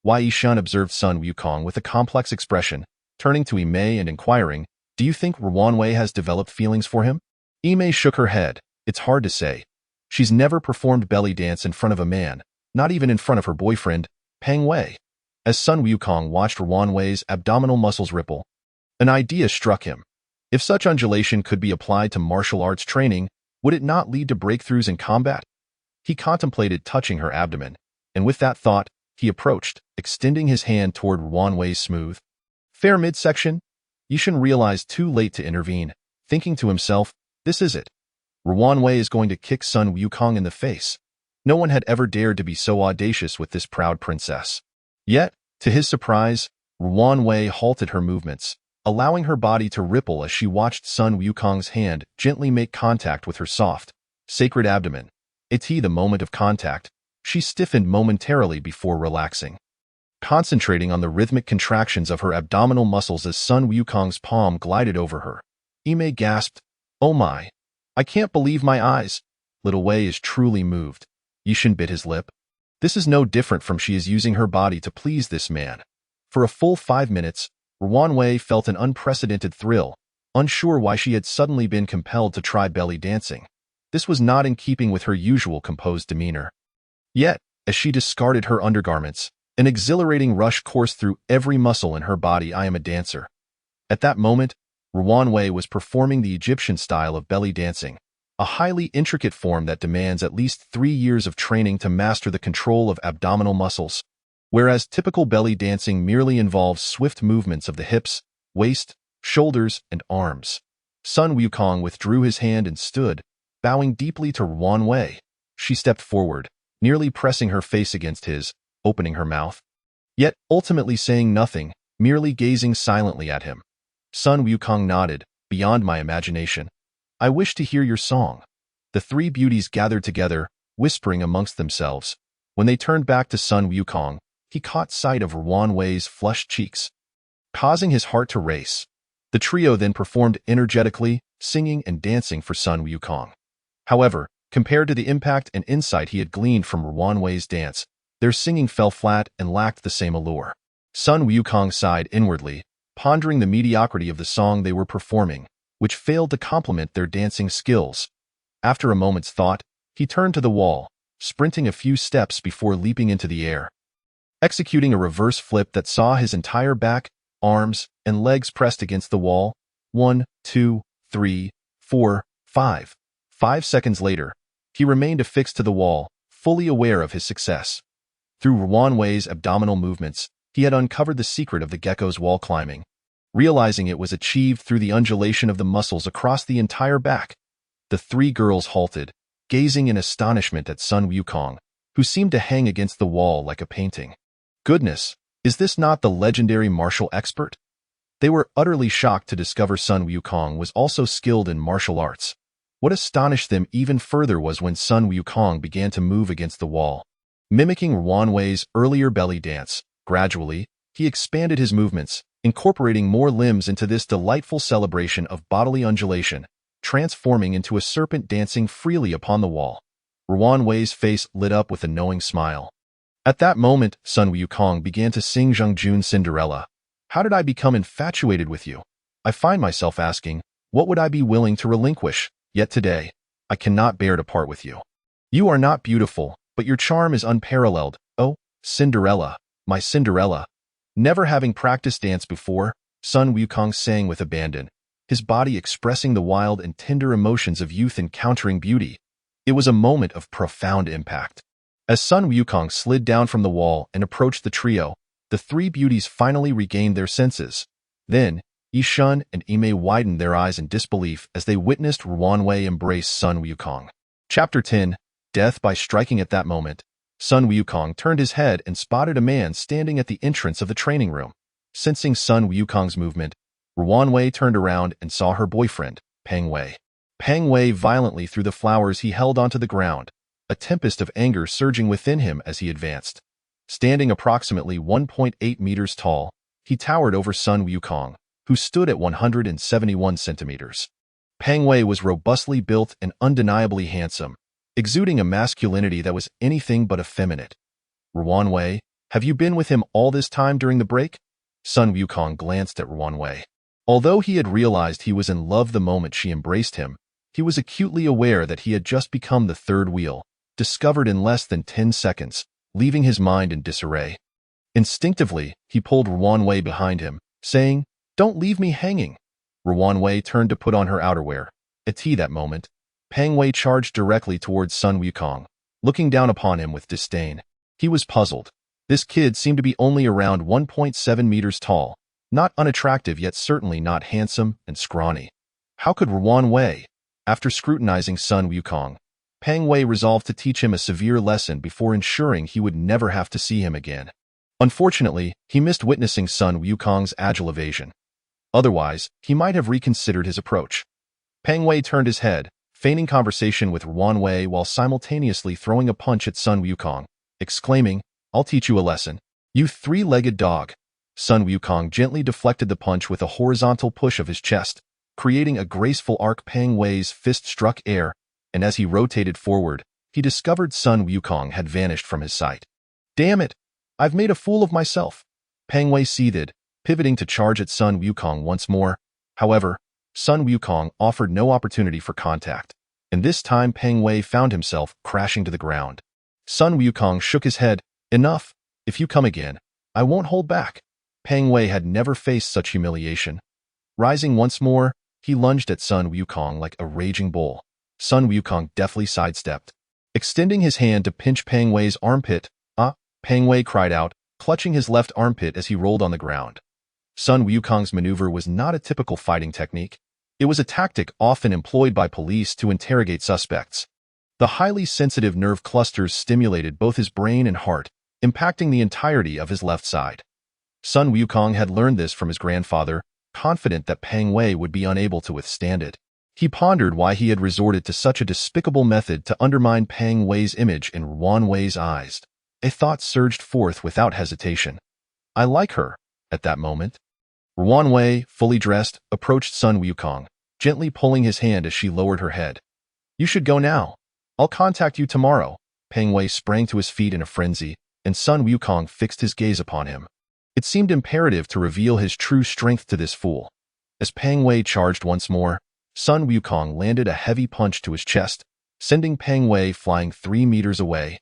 Wei Shun observed Sun Wukong with a complex expression, turning to Imei and inquiring, "Do you think Ruan Wei has developed feelings for him?" Imei shook her head. "It's hard to say. She's never performed belly dance in front of a man, not even in front of her boyfriend, Peng Wei." As Sun Wukong watched Ruan Wei's abdominal muscles ripple, an idea struck him. If such undulation could be applied to martial arts training, would it not lead to breakthroughs in combat? He contemplated touching her abdomen, and with that thought, he approached, extending his hand toward Ruan Wei's smooth, fair midsection. Yishan realized too late to intervene, thinking to himself, this is it. Ruan Wei is going to kick Sun Wukong in the face. No one had ever dared to be so audacious with this proud princess. Yet, to his surprise, Ruan Wei halted her movements, allowing her body to ripple as she watched Sun Wukong's hand gently make contact with her soft, sacred abdomen. The moment of contact, she stiffened momentarily before relaxing, concentrating on the rhythmic contractions of her abdominal muscles as Sun Wukong's palm glided over her. Ime gasped, "Oh my! I can't believe my eyes! Little Wei is truly moved." Yishan bit his lip. This is no different from she is using her body to please this man. For a full 5 minutes, Ruan Wei felt an unprecedented thrill, unsure why she had suddenly been compelled to try belly dancing. This was not in keeping with her usual composed demeanor. Yet, as she discarded her undergarments, an exhilarating rush coursed through every muscle in her body. I am a dancer. At that moment, Ruan Wei was performing the Egyptian style of belly dancing, a highly intricate form that demands at least 3 years of training to master the control of abdominal muscles, whereas typical belly dancing merely involves swift movements of the hips, waist, shoulders, and arms. Sun Wukong withdrew his hand and stood, bowing deeply to Ruan Wei. She stepped forward, nearly pressing her face against his, opening her mouth, yet ultimately saying nothing, merely gazing silently at him. Sun Wukong nodded, beyond my imagination. I wish to hear your song. The 3 beauties gathered together, whispering amongst themselves. When they turned back to Sun Wukong, he caught sight of Ruan Wei's flushed cheeks, causing his heart to race. The trio then performed energetically, singing and dancing for Sun Wukong. However, compared to the impact and insight he had gleaned from Ruan Wei's dance, their singing fell flat and lacked the same allure. Sun Wukong sighed inwardly, pondering the mediocrity of the song they were performing, which failed to complement their dancing skills. After a moment's thought, he turned to the wall, sprinting a few steps before leaping into the air, executing a reverse flip that saw his entire back, arms, and legs pressed against the wall. 1, 2, 3, 4, 5. 5 seconds later, he remained affixed to the wall, fully aware of his success. Through Ruan Wei's abdominal movements, he had uncovered the secret of the gecko's wall climbing. Realizing it was achieved through the undulation of the muscles across the entire back, the 3 girls halted, gazing in astonishment at Sun Wukong, who seemed to hang against the wall like a painting. Goodness, is this not the legendary martial expert? They were utterly shocked to discover Sun Wukong was also skilled in martial arts. What astonished them even further was when Sun Wukong began to move against the wall. Mimicking Ruan Wei's earlier belly dance, gradually, he expanded his movements, incorporating more limbs into this delightful celebration of bodily undulation, transforming into a serpent dancing freely upon the wall. Ruan Wei's face lit up with a knowing smile. At that moment, Sun Wukong began to sing Zhongjun Cinderella. How did I become infatuated with you? I find myself asking, what would I be willing to relinquish? Yet today, I cannot bear to part with you. You are not beautiful, but your charm is unparalleled. Oh, Cinderella, my Cinderella. Never having practiced dance before, Sun Wukong sang with abandon, his body expressing the wild and tender emotions of youth encountering beauty. It was a moment of profound impact. As Sun Wukong slid down from the wall and approached the trio, the 3 beauties finally regained their senses. Then, Yishan and Ime widened their eyes in disbelief as they witnessed Ruan Wei embrace Sun Wukong. Chapter 10, Death by Striking. At that moment, Sun Wukong turned his head and spotted a man standing at the entrance of the training room. Sensing Sun Wukong's movement, Ruan Wei turned around and saw her boyfriend, Peng Wei. Peng Wei violently threw the flowers he held onto the ground, a tempest of anger surging within him as he advanced. Standing approximately 1.8 meters tall, he towered over Sun Wukong, who stood at 171 centimeters. Peng Wei was robustly built and undeniably handsome, exuding a masculinity that was anything but effeminate. Ruan Wei, have you been with him all this time during the break? Sun Wukong glanced at Ruan Wei. Although he had realized he was in love the moment she embraced him, he was acutely aware that he had just become the third wheel, discovered in less than 10 seconds, leaving his mind in disarray. Instinctively, he pulled Ruan Wei behind him, saying, "Don't leave me hanging." Ruan Wei turned to put on her outerwear. At that moment, Peng Wei charged directly towards Sun Wukong, looking down upon him with disdain. He was puzzled. This kid seemed to be only around 1.7 meters tall, not unattractive yet certainly not handsome and scrawny. How could Ruan Wei? After scrutinizing Sun Wukong, Peng Wei resolved to teach him a severe lesson before ensuring he would never have to see him again. Unfortunately, he missed witnessing Sun Wukong's agile evasion. Otherwise, he might have reconsidered his approach. Peng Wei turned his head, feigning conversation with Ruan Wei while simultaneously throwing a punch at Sun Wukong, exclaiming, "I'll teach you a lesson. You three-legged dog." Sun Wukong gently deflected the punch with a horizontal push of his chest, creating a graceful arc. Peng Wei's fist struck air, and as he rotated forward, he discovered Sun Wukong had vanished from his sight. "Damn it! I've made a fool of myself." Peng Wei seethed, pivoting to charge at Sun Wukong once more. However, Sun Wukong offered no opportunity for contact, and this time Peng Wei found himself crashing to the ground. Sun Wukong shook his head. "Enough. If you come again, I won't hold back." Peng Wei had never faced such humiliation. Rising once more, he lunged at Sun Wukong like a raging bull. Sun Wukong deftly sidestepped, extending his hand to pinch Peng Wei's armpit. "Ah!" Peng Wei cried out, clutching his left armpit as he rolled on the ground. Sun Wukong's maneuver was not a typical fighting technique. It was a tactic often employed by police to interrogate suspects. The highly sensitive nerve clusters stimulated both his brain and heart, impacting the entirety of his left side. Sun Wukong had learned this from his grandfather, confident that Peng Wei would be unable to withstand it. He pondered why he had resorted to such a despicable method to undermine Peng Wei's image in Ruan Wei's eyes. A thought surged forth without hesitation. "I like her." At that moment, Ruan Wei, fully dressed, approached Sun Wukong, gently pulling his hand as she lowered her head. "You should go now. I'll contact you tomorrow." Peng Wei sprang to his feet in a frenzy, and Sun Wukong fixed his gaze upon him. It seemed imperative to reveal his true strength to this fool. As Peng Wei charged once more, Sun Wukong landed a heavy punch to his chest, sending Peng Wei flying 3 meters away,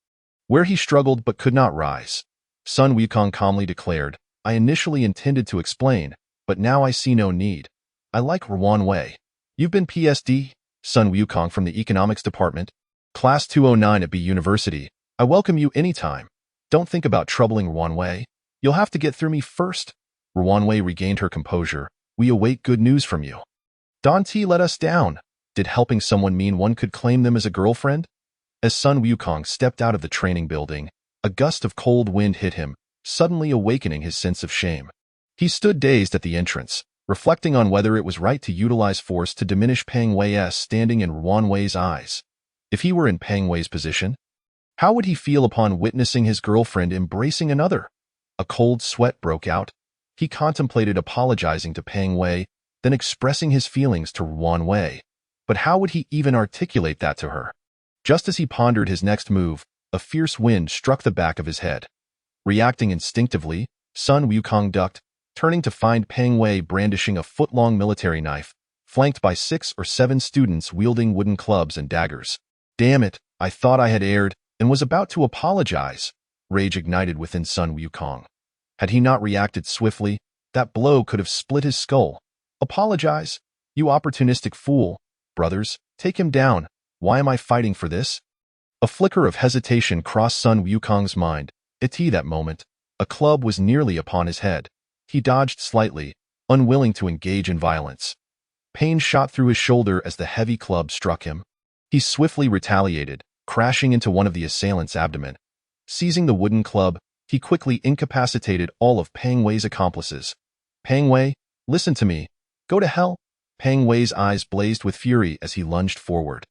where he struggled but could not rise. Sun Wukong calmly declared, "I initially intended to explain, but now I see no need. I like Ruan Wei." "You've been PSD?" Sun Wukong from the Economics Department. "Class 209 at B University. I welcome you anytime. Don't think about troubling Ruan Wei. You'll have to get through me first." Ruan Wei regained her composure. "We await good news from you." "Don T let us down." Did helping someone mean one could claim them as a girlfriend? As Sun Wukong stepped out of the training building, a gust of cold wind hit him, suddenly awakening his sense of shame. He stood dazed at the entrance, reflecting on whether it was right to utilize force to diminish Peng Wei's standing in Ruan Wei's eyes. If he were in Peng Wei's position, how would he feel upon witnessing his girlfriend embracing another? A cold sweat broke out. He contemplated apologizing to Peng Wei, then expressing his feelings to Ruan Wei. But how would he even articulate that to her? Just as he pondered his next move, a fierce wind struck the back of his head. Reacting instinctively, Sun Wukong ducked, turning to find Peng Wei brandishing a foot-long military knife, flanked by 6 or 7 students wielding wooden clubs and daggers. "Damn it, I thought I had erred, and was about to apologize." Rage ignited within Sun Wukong. Had he not reacted swiftly, that blow could have split his skull. "Apologize? You opportunistic fool. Brothers, take him down. Why am I fighting for this?" A flicker of hesitation crossed Sun Wukong's mind. At that moment, a club was nearly upon his head. He dodged slightly, unwilling to engage in violence. Pain shot through his shoulder as the heavy club struck him. He swiftly retaliated, crashing into one of the assailant's abdomen. Seizing the wooden club, he quickly incapacitated all of Peng Wei's accomplices. "Peng Wei, listen to me. Go to hell." Peng Wei's eyes blazed with fury as he lunged forward.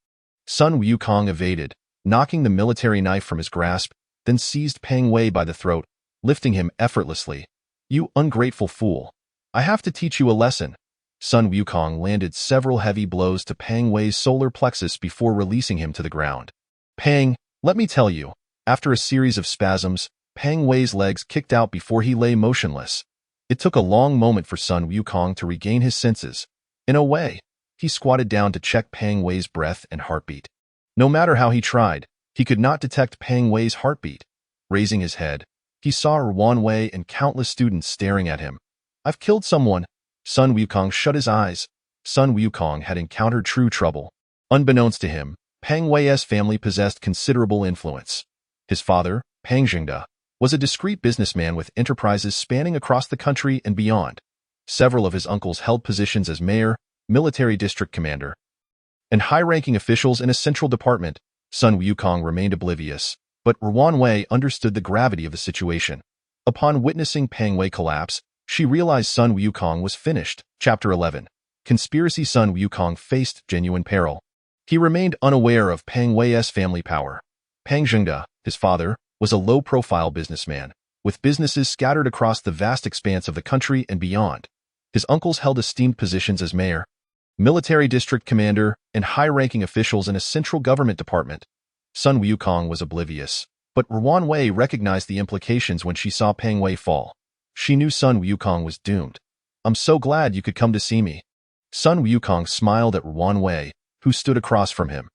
Sun Wukong evaded, knocking the military knife from his grasp, then seized Peng Wei by the throat, lifting him effortlessly. "You ungrateful fool. I have to teach you a lesson." Sun Wukong landed several heavy blows to Peng Wei's solar plexus before releasing him to the ground. "Peng, let me tell you." After a series of spasms, Peng Wei's legs kicked out before he lay motionless. It took a long moment for Sun Wukong to regain his senses. In a way, he squatted down to check Peng Wei's breath and heartbeat. No matter how he tried, he could not detect Peng Wei's heartbeat. Raising his head, he saw Ruan Wei and countless students staring at him. "I've killed someone." Sun Wukong shut his eyes. Sun Wukong had encountered true trouble. Unbeknownst to him, Peng Wei's family possessed considerable influence. His father, Pang Jingde, was a discreet businessman with enterprises spanning across the country and beyond. Several of his uncles held positions as mayor, military district commander, and high-ranking officials in a central department. Sun Wukong remained oblivious, but Ruan Wei understood the gravity of the situation. Upon witnessing Pang Wei collapse, she realized Sun Wukong was finished. Chapter 11. Conspiracy. Sun Wukong faced genuine peril. He remained unaware of Pang Wei's family power. Pang Jingde, his father, was a low-profile businessman, with businesses scattered across the vast expanse of the country and beyond. His uncles held esteemed positions as mayor, military district commander, and high-ranking officials in a central government department. Sun Wukong was oblivious, but Ruan Wei recognized the implications when she saw Pang Wei fall. She knew Sun Wukong was doomed. "I'm so glad you could come to see me." Sun Wukong smiled at Ruan Wei, who stood across from him.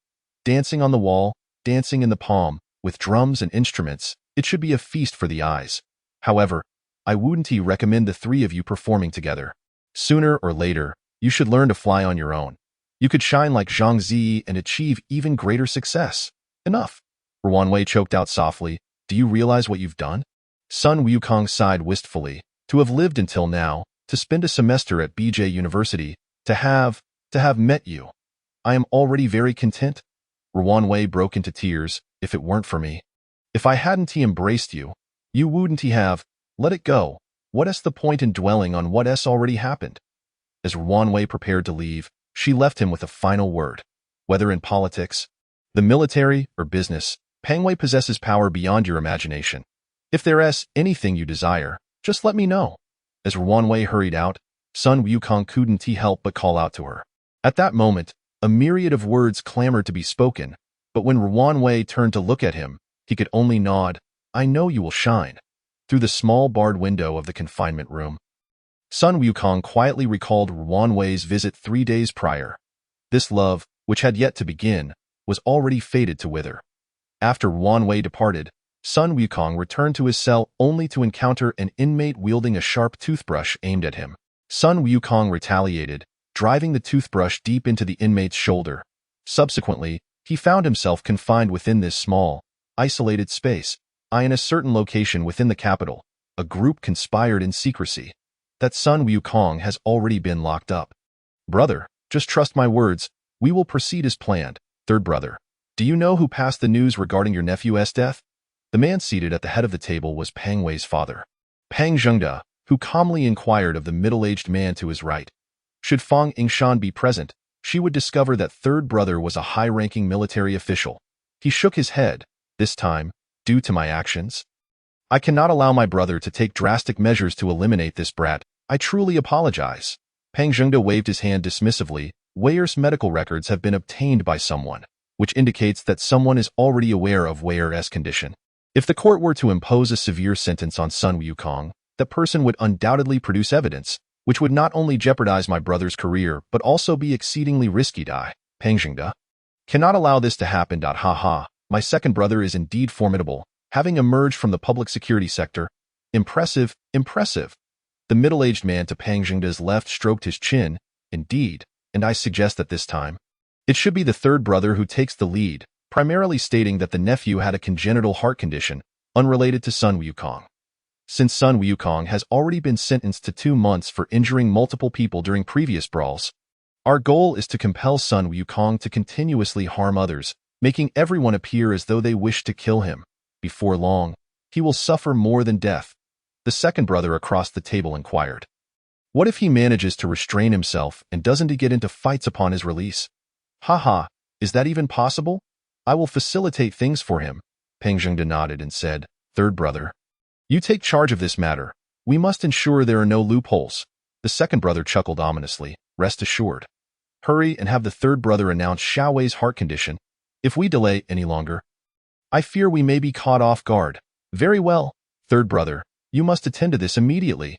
Dancing on the wall, dancing in the palm, with drums and instruments, it should be a feast for the eyes. However, I wouldn't recommend the three of you performing together. Sooner or later, you should learn to fly on your own. You could shine like Zhang Zi and achieve even greater success. Enough. Ruan Wei choked out softly. Do you realize what you've done? Sun Wukong sighed wistfully. To have lived until now, to spend a semester at BJ University, to have met you. I am already very content. Ruan Wei broke into tears. If it weren't for me. If I hadn't embraced you, you wouldn't have. Let it go. What's the point in dwelling on what's already happened? As Ruan Wei prepared to leave, she left him with a final word. Whether in politics, the military, or business, Pang Wei possesses power beyond your imagination. If there's anything you desire, just let me know. As Ruan Wei hurried out, Sun Wukong couldn't help but call out to her. At that moment, a myriad of words clamored to be spoken, but when Ruan Wei turned to look at him, he could only nod. I know you will shine. Through the small barred window of the confinement room, Sun Wukong quietly recalled Ruan Wei's visit 3 days prior. This love, which had yet to begin, was already fated to wither. After Ruan Wei departed, Sun Wukong returned to his cell only to encounter an inmate wielding a sharp toothbrush aimed at him. Sun Wukong retaliated, driving the toothbrush deep into the inmate's shoulder. Subsequently, he found himself confined within this small, isolated space. In a certain location within the capital, a group conspired in secrecy. That Sun Wukong has already been locked up. Brother, just trust my words. We will proceed as planned. Third brother, do you know who passed the news regarding your nephew's death? The man seated at the head of the table was Pang Wei's father, Pang Jingde, who calmly inquired of the middle-aged man to his right. Should Fang Yingshan be present, she would discover that third brother was a high-ranking military official. He shook his head. This time, due to my actions, I cannot allow my brother to take drastic measures to eliminate this brat. I truly apologize. Pang Jingde waved his hand dismissively. Wei's medical records have been obtained by someone, which indicates that someone is already aware of Wei's condition. If the court were to impose a severe sentence on Sun Wukong, that person would undoubtedly produce evidence, which would not only jeopardize my brother's career but also be exceedingly risky. Pang Jingde cannot allow this to happen. Haha. My second brother is indeed formidable, having emerged from the public security sector. Impressive, impressive. The middle-aged man to Pang Jingde's left stroked his chin. Indeed, and I suggest that this time, it should be the third brother who takes the lead, primarily stating that the nephew had a congenital heart condition, unrelated to Sun Wukong. Since Sun Wukong has already been sentenced to 2 months for injuring multiple people during previous brawls, our goal is to compel Sun Wukong to continuously harm others, making everyone appear as though they wish to kill him. Before long, he will suffer more than death. The second brother across the table inquired. What if he manages to restrain himself and doesn't get into fights upon his release? Haha, is that even possible? I will facilitate things for him. Pang Jingde nodded and said, Third brother, you take charge of this matter. We must ensure there are no loopholes. The second brother chuckled ominously. Rest assured. Hurry and have the third brother announce Xiao Wei's heart condition. If we delay any longer, I fear we may be caught off guard. Very well, third brother, you must attend to this immediately.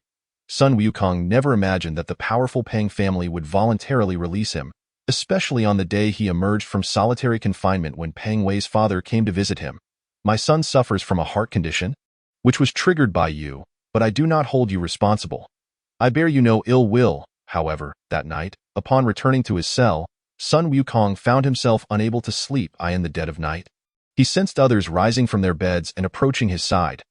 Sun Wukong never imagined that the powerful Pang family would voluntarily release him, especially on the day he emerged from solitary confinement when Pang Wei's father came to visit him. My son suffers from a heart condition, which was triggered by you, but I do not hold you responsible. I bear you no ill will. However, that night, upon returning to his cell, Sun Wukong found himself unable to sleep in the dead of night. He sensed others rising from their beds and approaching his side.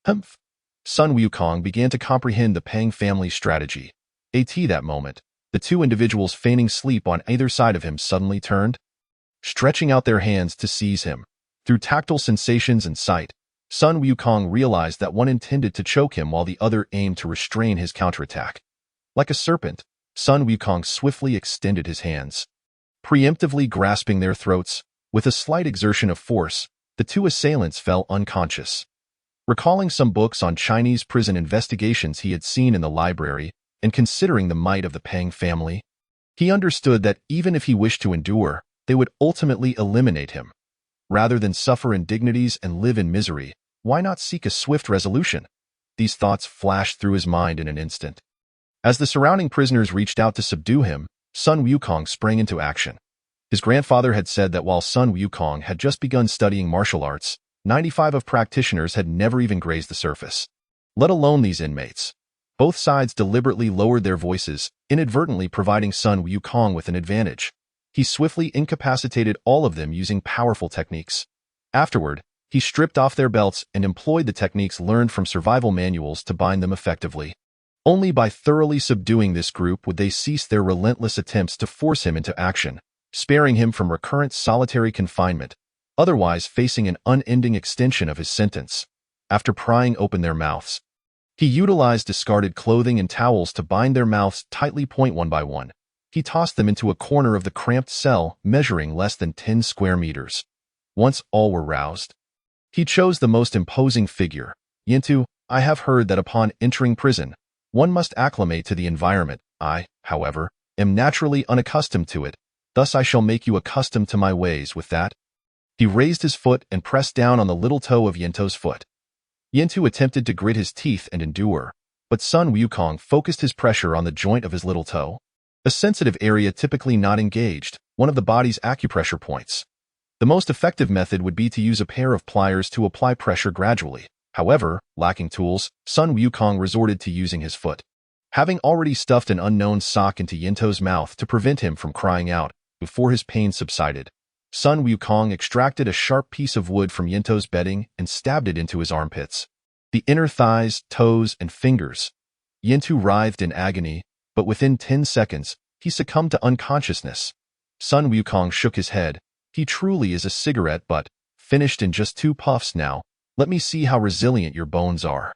Humph! Sun Wukong began to comprehend the Pang family's strategy. That moment, the two individuals feigning sleep on either side of him suddenly turned, stretching out their hands to seize him. Through tactile sensations and sight, Sun Wukong realized that one intended to choke him while the other aimed to restrain his counterattack. Like a serpent, Sun Wukong swiftly extended his hands, preemptively grasping their throats. With a slight exertion of force, the two assailants fell unconscious. Recalling some books on Chinese prison investigations he had seen in the library, and considering the might of the Pang family, he understood that even if he wished to endure, they would ultimately eliminate him. Rather than suffer indignities and live in misery, why not seek a swift resolution? These thoughts flashed through his mind in an instant. As the surrounding prisoners reached out to subdue him, Sun Wukong sprang into action. His grandfather had said that while Sun Wukong had just begun studying martial arts, 95 of practitioners had never even grazed the surface, let alone these inmates. Both sides deliberately lowered their voices, inadvertently providing Sun Wukong with an advantage. He swiftly incapacitated all of them using powerful techniques. Afterward, he stripped off their belts and employed the techniques learned from survival manuals to bind them effectively. Only by thoroughly subduing this group would they cease their relentless attempts to force him into action, sparing him from recurrent solitary confinement, otherwise facing an unending extension of his sentence. After prying open their mouths, he utilized discarded clothing and towels to bind their mouths tightly. One by one, he tossed them into a corner of the cramped cell measuring less than 10 square meters. Once all were roused, he chose the most imposing figure. Yintu, I have heard that upon entering prison, one must acclimate to the environment. I, however, am naturally unaccustomed to it, thus I shall make you accustomed to my ways. With that, he raised his foot and pressed down on the little toe of Yintu's foot. Yintu attempted to grit his teeth and endure, but Sun Wukong focused his pressure on the joint of his little toe, a sensitive area typically not engaged, one of the body's acupressure points. The most effective method would be to use a pair of pliers to apply pressure gradually. However, lacking tools, Sun Wukong resorted to using his foot. Having already stuffed an unknown sock into Yintu's mouth to prevent him from crying out, before his pain subsided, Sun Wukong extracted a sharp piece of wood from Yintu's bedding and stabbed it into his armpits, the inner thighs, toes, and fingers. Yintu writhed in agony, but within 10 seconds, he succumbed to unconsciousness. Sun Wukong shook his head. He truly is a cigarette butt, finished in just 2 puffs now. Let me see how resilient your bones are.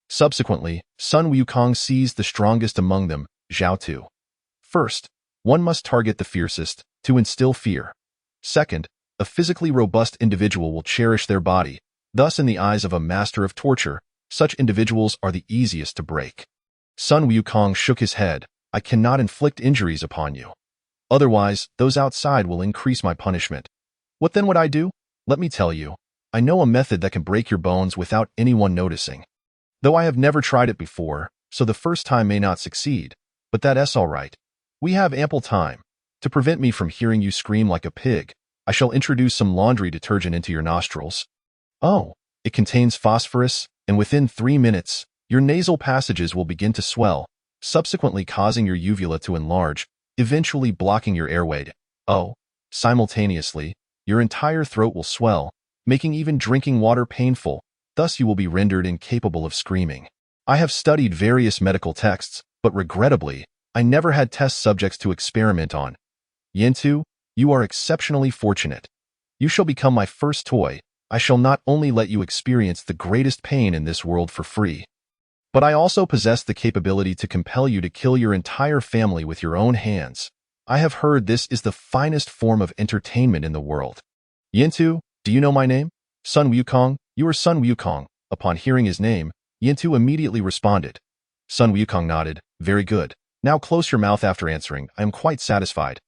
Subsequently, Sun Wukong seized the strongest among them, Zhao Tu. First, one must target the fiercest, to instill fear. Second, a physically robust individual will cherish their body. Thus, in the eyes of a master of torture, such individuals are the easiest to break. Sun Wukong shook his head. I cannot inflict injuries upon you. Otherwise, those outside will increase my punishment. What then would I do? Let me tell you. I know a method that can break your bones without anyone noticing. Though I have never tried it before, so the first time may not succeed, but that's all right. We have ample time. To prevent me from hearing you scream like a pig, I shall introduce some laundry detergent into your nostrils. Oh, it contains phosphorus, and within 3 minutes, your nasal passages will begin to swell, subsequently causing your uvula to enlarge, eventually blocking your airway. Oh, simultaneously, your entire throat will swell, making even drinking water painful, thus you will be rendered incapable of screaming. I have studied various medical texts, but regrettably, I never had test subjects to experiment on. Yintu, you are exceptionally fortunate. You shall become my first toy. I shall not only let you experience the greatest pain in this world for free, but I also possess the capability to compel you to kill your entire family with your own hands. I have heard this is the finest form of entertainment in the world. Yintu, do you know my name? Sun Wukong, you are Sun Wukong. Upon hearing his name, Yintu immediately responded. Sun Wukong nodded. Very good. Now close your mouth after answering. I am quite satisfied.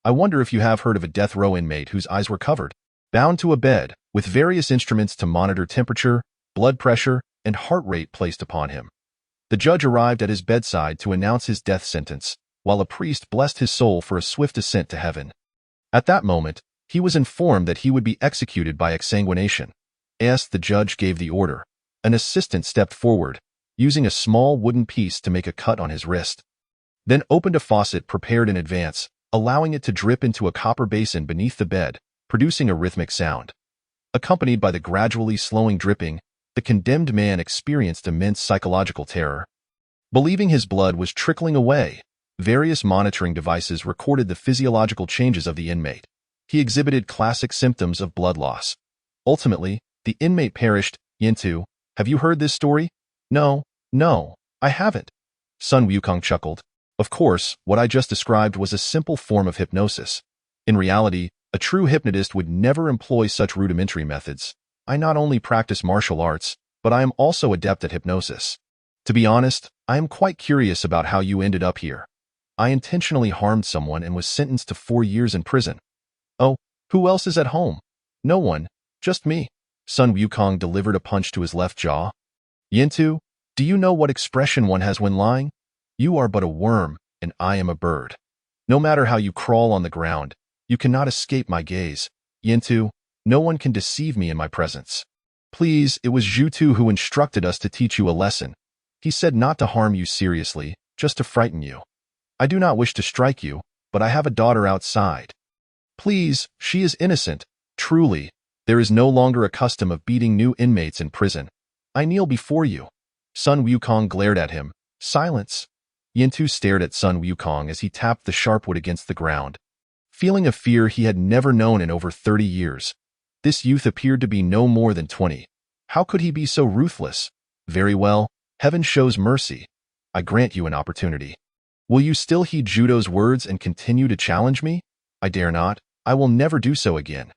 I wonder if you have heard of a death row inmate whose eyes were covered, bound to a bed, with various instruments to monitor temperature, blood pressure, and heart rate placed upon him. The judge arrived at his bedside to announce his death sentence, while a priest blessed his soul for a swift ascent to heaven. At that moment, he was informed that he would be executed by exsanguination. As the judge gave the order, an assistant stepped forward, using a small wooden piece to make a cut on his wrist, then opened a faucet prepared in advance, allowing it to drip into a copper basin beneath the bed, producing a rhythmic sound. Accompanied by the gradually slowing dripping, the condemned man experienced immense psychological terror. Believing his blood was trickling away, various monitoring devices recorded the physiological changes of the inmate. He exhibited classic symptoms of blood loss. Ultimately, the inmate perished. Yintu, have you heard this story? No, I haven't. Sun Wukong chuckled. Of course, what I just described was a simple form of hypnosis. In reality, a true hypnotist would never employ such rudimentary methods. I not only practice martial arts, but I am also adept at hypnosis. To be honest, I am quite curious about how you ended up here. I intentionally harmed someone and was sentenced to 4 years in prison. Oh, who else is at home? No one, just me. Sun Wukong delivered a punch to his left jaw. Yintu, do you know what expression one has when lying? You are but a worm, and I am a bird. No matter how you crawl on the ground, you cannot escape my gaze. Yintu, no one can deceive me in my presence. Please, it was Zhutu who instructed us to teach you a lesson. He said not to harm you seriously, just to frighten you. I do not wish to strike you, but I have a daughter outside. Please, she is innocent. Truly, there is no longer a custom of beating new inmates in prison. I kneel before you. Sun Wukong glared at him. Silence. Yintu stared at Sun Wukong as he tapped the sharp wood against the ground. Feeling a fear he had never known in over 30 years. This youth appeared to be no more than 20. How could he be so ruthless? Very well, heaven shows mercy. I grant you an opportunity. Will you still heed Judo's words and continue to challenge me? I dare not. I will never do so again.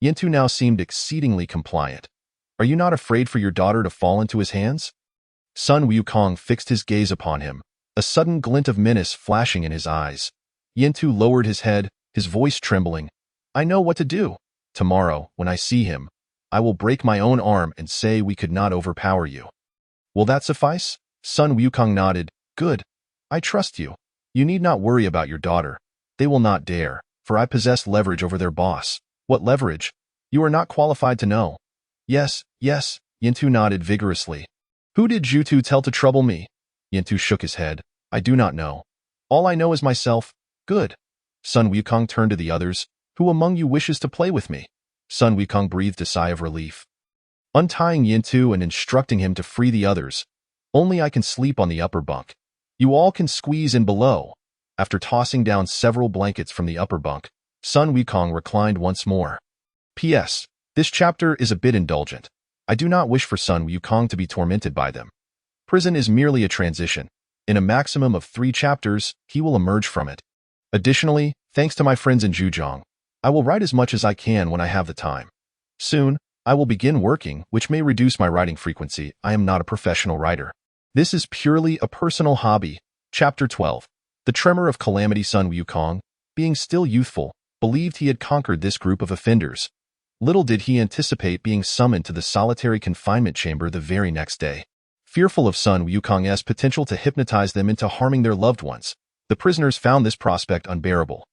Yintu now seemed exceedingly compliant. Are you not afraid for your daughter to fall into his hands? Sun Wukong fixed his gaze upon him, a sudden glint of menace flashing in his eyes. Yintu lowered his head, his voice trembling. I know what to do. Tomorrow, when I see him, I will break my own arm and say we could not overpower you. Will that suffice? Sun Wukong nodded. Good. I trust you. You need not worry about your daughter. They will not dare, for I possess leverage over their boss. What leverage? You are not qualified to know. Yes, Yintu nodded vigorously. Who did Zhutu tell to trouble me? Yintu shook his head. I do not know. All I know is myself. Good. Sun Wukong turned to the others. Who among you wishes to play with me? Sun Wukong breathed a sigh of relief. Untying Yintu and instructing him to free the others. Only I can sleep on the upper bunk. You all can squeeze in below. After tossing down several blankets from the upper bunk, Sun Wukong reclined once more. P.S. This chapter is a bit indulgent. I do not wish for Sun Wukong to be tormented by them. Prison is merely a transition. In a maximum of 3 chapters, he will emerge from it. Additionally, thanks to my friends in Zhujiang, I will write as much as I can when I have the time. Soon, I will begin working, which may reduce my writing frequency. I am not a professional writer. This is purely a personal hobby. Chapter 12. The tremor of calamity. Sun Wukong, being still youthful, believed he had conquered this group of offenders. Little did he anticipate being summoned to the solitary confinement chamber the very next day. Fearful of Sun Wukong's potential to hypnotize them into harming their loved ones, the prisoners found this prospect unbearable.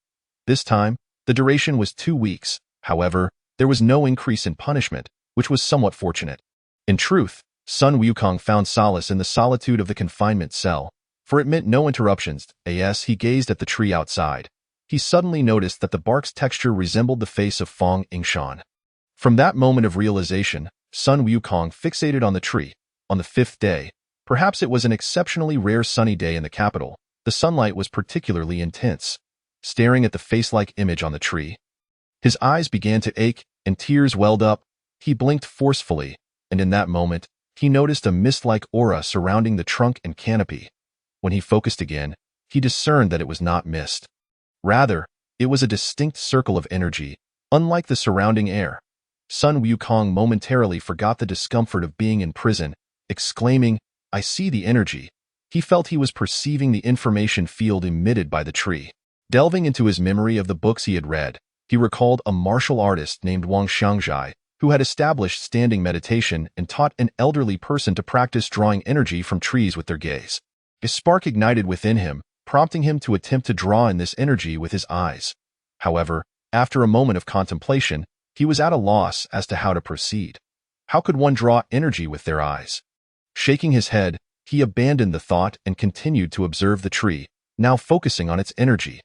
This time, the duration was 2 weeks. However, there was no increase in punishment, which was somewhat fortunate. In truth, Sun Wukong found solace in the solitude of the confinement cell, for it meant no interruptions. As he gazed at the tree outside, he suddenly noticed that the bark's texture resembled the face of Fong Yingshan. From that moment of realization, Sun Wukong fixated on the tree. On the 5th day, perhaps it was an exceptionally rare sunny day in the capital, the sunlight was particularly intense. Staring at the face-like image on the tree, his eyes began to ache and tears welled up. He blinked forcefully, and in that moment, he noticed a mist-like aura surrounding the trunk and canopy. When he focused again, he discerned that it was not mist. Rather, it was a distinct circle of energy, unlike the surrounding air. Sun Wukong momentarily forgot the discomfort of being in prison, exclaiming, I see the energy. He felt he was perceiving the information field emitted by the tree. Delving into his memory of the books he had read, he recalled a martial artist named Wang Xiangzhai, who had established standing meditation and taught an elderly person to practice drawing energy from trees with their gaze. A spark ignited within him, prompting him to attempt to draw in this energy with his eyes. However, after a moment of contemplation, he was at a loss as to how to proceed. How could one draw energy with their eyes? Shaking his head, he abandoned the thought and continued to observe the tree, now focusing on its energy.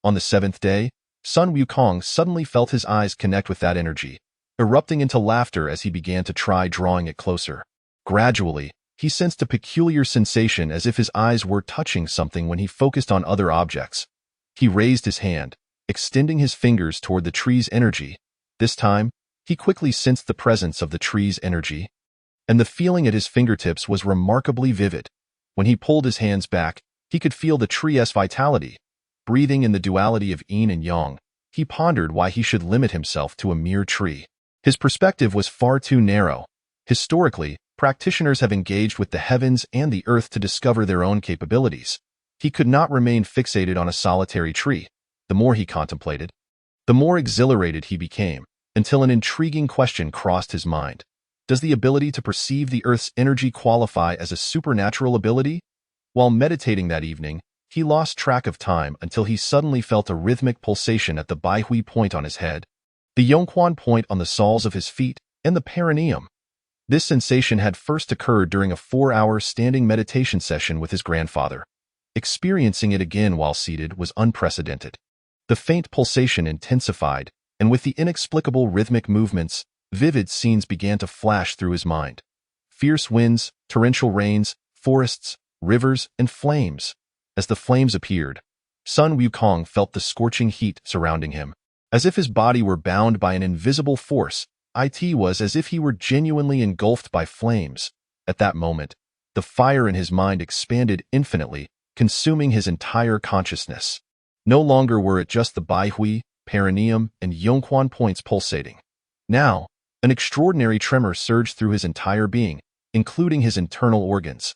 On the 7th day, Sun Wukong suddenly felt his eyes connect with that energy. erupting into laughter as he began to try drawing it closer. Gradually, he sensed a peculiar sensation as if his eyes were touching something when he focused on other objects. He raised his hand, extending his fingers toward the tree's energy. This time, he quickly sensed the presence of the tree's energy, and the feeling at his fingertips was remarkably vivid. When he pulled his hands back, he could feel the tree's vitality. Breathing in the duality of yin and yang, he pondered why he should limit himself to a mere tree. His perspective was far too narrow. Historically, practitioners have engaged with the heavens and the earth to discover their own capabilities. He could not remain fixated on a solitary tree. The more he contemplated, the more exhilarated he became, until an intriguing question crossed his mind. Does the ability to perceive the earth's energy qualify as a supernatural ability? While meditating that evening, he lost track of time until he suddenly felt a rhythmic pulsation at the Baihui point on his head, the Yongquan point on the soles of his feet, and the perineum. This sensation had first occurred during a 4-hour standing meditation session with his grandfather. Experiencing it again while seated was unprecedented. The faint pulsation intensified, and with the inexplicable rhythmic movements, vivid scenes began to flash through his mind. Fierce winds, torrential rains, forests, rivers, and flames. As the flames appeared, Sun Wukong felt the scorching heat surrounding him. As if his body were bound by an invisible force, it was as if he were genuinely engulfed by flames. At that moment, the fire in his mind expanded infinitely, consuming his entire consciousness. No longer were it just the Baihui, perineum, and Yongquan points pulsating. Now, an extraordinary tremor surged through his entire being, including his internal organs.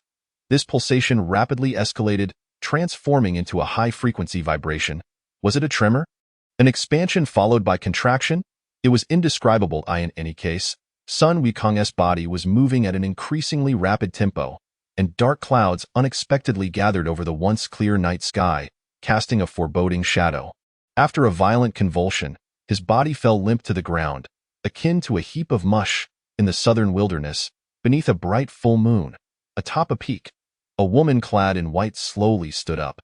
This pulsation rapidly escalated, transforming into a high-frequency vibration. Was it a tremor? An expansion followed by contraction? It was indescribable. In any case, Sun Wukong's body was moving at an increasingly rapid tempo, and dark clouds unexpectedly gathered over the once clear night sky, casting a foreboding shadow. After a violent convulsion, his body fell limp to the ground, akin to a heap of mush in the southern wilderness, beneath a bright full moon. Atop a peak, a woman clad in white slowly stood up.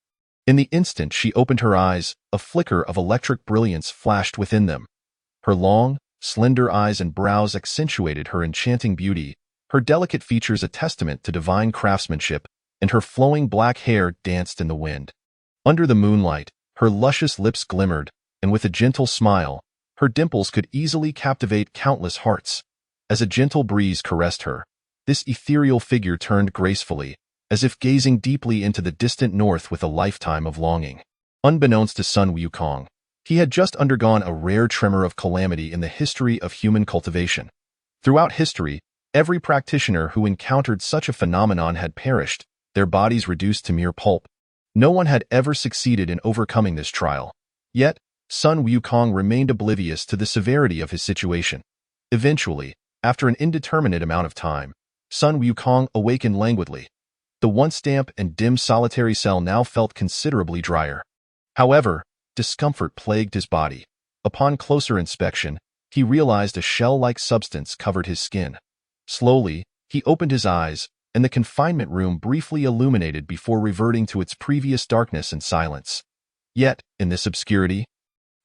In the instant she opened her eyes, a flicker of electric brilliance flashed within them. Her long, slender eyes and brows accentuated her enchanting beauty, her delicate features a testament to divine craftsmanship, and her flowing black hair danced in the wind. Under the moonlight, her luscious lips glimmered, and with a gentle smile, her dimples could easily captivate countless hearts. As a gentle breeze caressed her, this ethereal figure turned gracefully, as if gazing deeply into the distant north with a lifetime of longing. Unbeknownst to Sun Wukong, he had just undergone a rare tremor of calamity in the history of human cultivation. Throughout history, every practitioner who encountered such a phenomenon had perished, their bodies reduced to mere pulp. No one had ever succeeded in overcoming this trial. Yet, Sun Wukong remained oblivious to the severity of his situation. Eventually, after an indeterminate amount of time, Sun Wukong awakened languidly. The once damp and dim solitary cell now felt considerably drier. However, discomfort plagued his body. Upon closer inspection, he realized a shell-like substance covered his skin. Slowly, he opened his eyes, and the confinement room briefly illuminated before reverting to its previous darkness and silence. Yet, in this obscurity,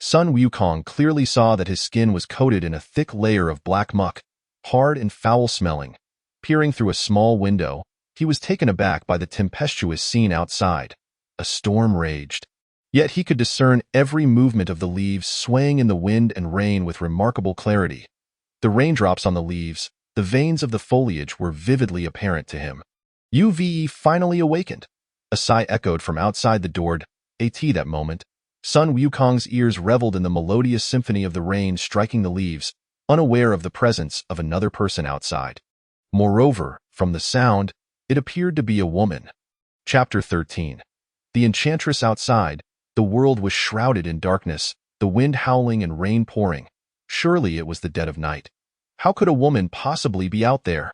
Sun Wukong clearly saw that his skin was coated in a thick layer of black muck, hard and foul-smelling. Peering through a small window, he was taken aback by the tempestuous scene outside. A storm raged. Yet he could discern every movement of the leaves swaying in the wind and rain with remarkable clarity. The raindrops on the leaves, the veins of the foliage were vividly apparent to him. "Uve finally awakened," a sigh echoed from outside the door. That moment, Sun Wukong's ears reveled in the melodious symphony of the rain striking the leaves, unaware of the presence of another person outside. Moreover, from the sound, it appeared to be a woman. Chapter 13. The enchantress outside. The world was shrouded in darkness, the wind howling and rain pouring. Surely it was the dead of night. How could a woman possibly be out there?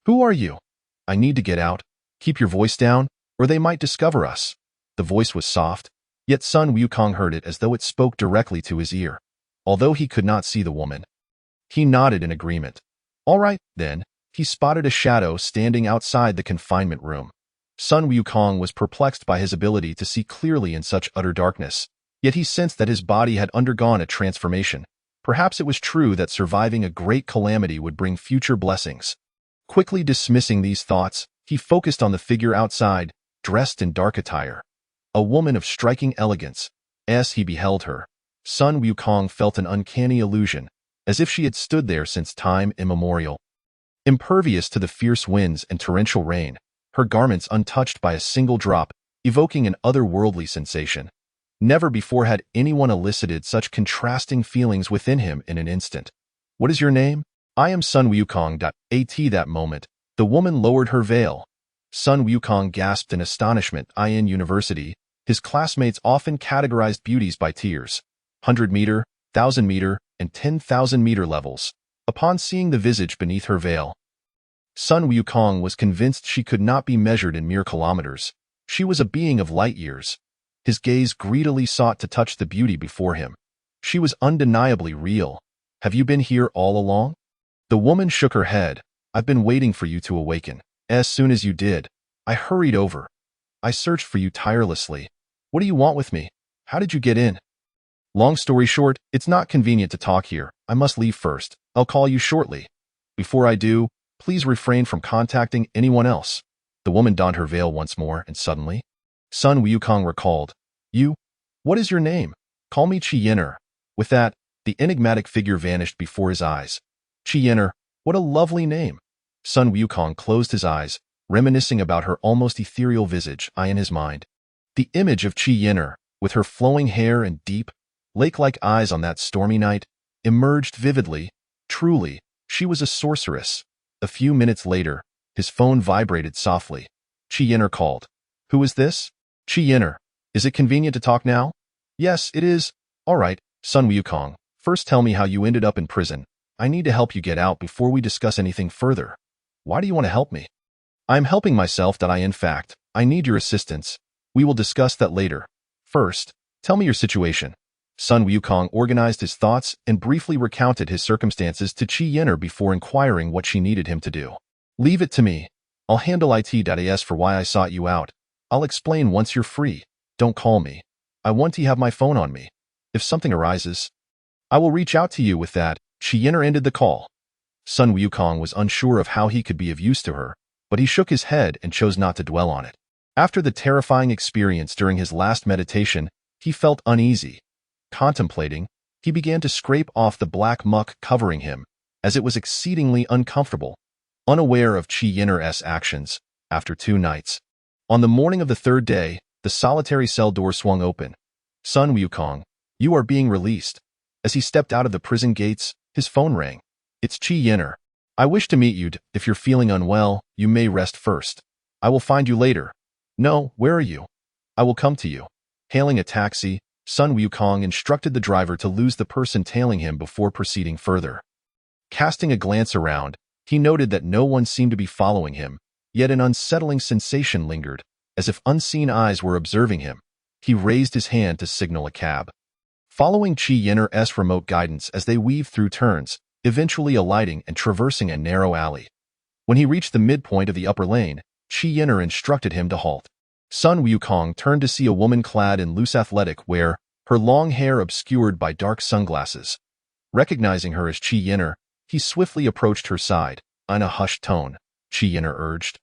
"Who are you?" "I need to get out. Keep your voice down, or they might discover us." The voice was soft, yet Sun Wukong heard it as though it spoke directly to his ear. Although he could not see the woman, he nodded in agreement. All right, then. He spotted a shadow standing outside the confinement room. Sun Wukong was perplexed by his ability to see clearly in such utter darkness, yet he sensed that his body had undergone a transformation. Perhaps it was true that surviving a great calamity would bring future blessings. Quickly dismissing these thoughts, he focused on the figure outside, dressed in dark attire. A woman of striking elegance. As he beheld her, Sun Wukong felt an uncanny illusion, as if she had stood there since time immemorial. Impervious to the fierce winds and torrential rain, her garments untouched by a single drop, evoking an otherworldly sensation. Never before had anyone elicited such contrasting feelings within him in an instant. "What is your name?" "I am Sun Wukong." At that moment, the woman lowered her veil. Sun Wukong gasped in astonishment. In university, his classmates often categorized beauties by tiers, 100-meter, 1,000-meter, and 10,000-meter levels. Upon seeing the visage beneath her veil, Sun Wukong was convinced she could not be measured in mere kilometers. She was a being of light years. His gaze greedily sought to touch the beauty before him. She was undeniably real. "Have you been here all along?" The woman shook her head. "I've been waiting for you to awaken. As soon as you did, I hurried over. I searched for you tirelessly. What do you want with me? How did you get in?" "Long story short, it's not convenient to talk here. I must leave first. I'll call you shortly. Before I do, please refrain from contacting anyone else." The woman donned her veil once more, and suddenly, Sun Wukong recalled, "You? What is your name?" "Call me Chiener." With that, the enigmatic figure vanished before his eyes. "Chiener, what a lovely name." Sun Wukong closed his eyes, reminiscing about her almost ethereal visage in his mind. The image of Chiener, with her flowing hair and deep, lake-like eyes on that stormy night, emerged vividly. Truly, she was a sorceress. A few minutes later, his phone vibrated softly. Chiener called. "Who is this?" "Chiener, is it convenient to talk now?" "Yes, it is." "All right, Sun Wukong, first tell me how you ended up in prison. I need to help you get out before we discuss anything further." "Why do you want to help me?" "I am helping myself. In fact, I need your assistance. We will discuss that later. First, tell me your situation." Sun Wukong organized his thoughts and briefly recounted his circumstances to Chiener before inquiring what she needed him to do. "Leave it to me. I'll handle it. As for why I sought you out, I'll explain once you're free. Don't call me. I want to have my phone on me. If something arises, I will reach out to you." With that, Chiener ended the call. Sun Wukong was unsure of how he could be of use to her, but he shook his head and chose not to dwell on it. After the terrifying experience during his last meditation, he felt uneasy. Contemplating, he began to scrape off the black muck covering him, as it was exceedingly uncomfortable. Unaware of Chiener's actions, after 2 nights, on the morning of the 3rd day, the solitary cell door swung open. "Sun Wukong, you are being released." As he stepped out of the prison gates, his phone rang. "It's Chiener. I wish to meet you. If you're feeling unwell, you may rest first. I will find you later." "No, where are you?" "I will come to you." Hailing a taxi, Sun Wukong instructed the driver to lose the person tailing him before proceeding further. Casting a glance around, he noted that no one seemed to be following him, yet an unsettling sensation lingered, as if unseen eyes were observing him. He raised his hand to signal a cab. Following Chiener's remote guidance as they weaved through turns, eventually alighting and traversing a narrow alley. When he reached the midpoint of the upper lane, Chiener instructed him to halt. Sun Wukong turned to see a woman clad in loose athletic wear, her long hair obscured by dark sunglasses. Recognizing her as Chiener, he swiftly approached her side. In a hushed tone, Chiener urged,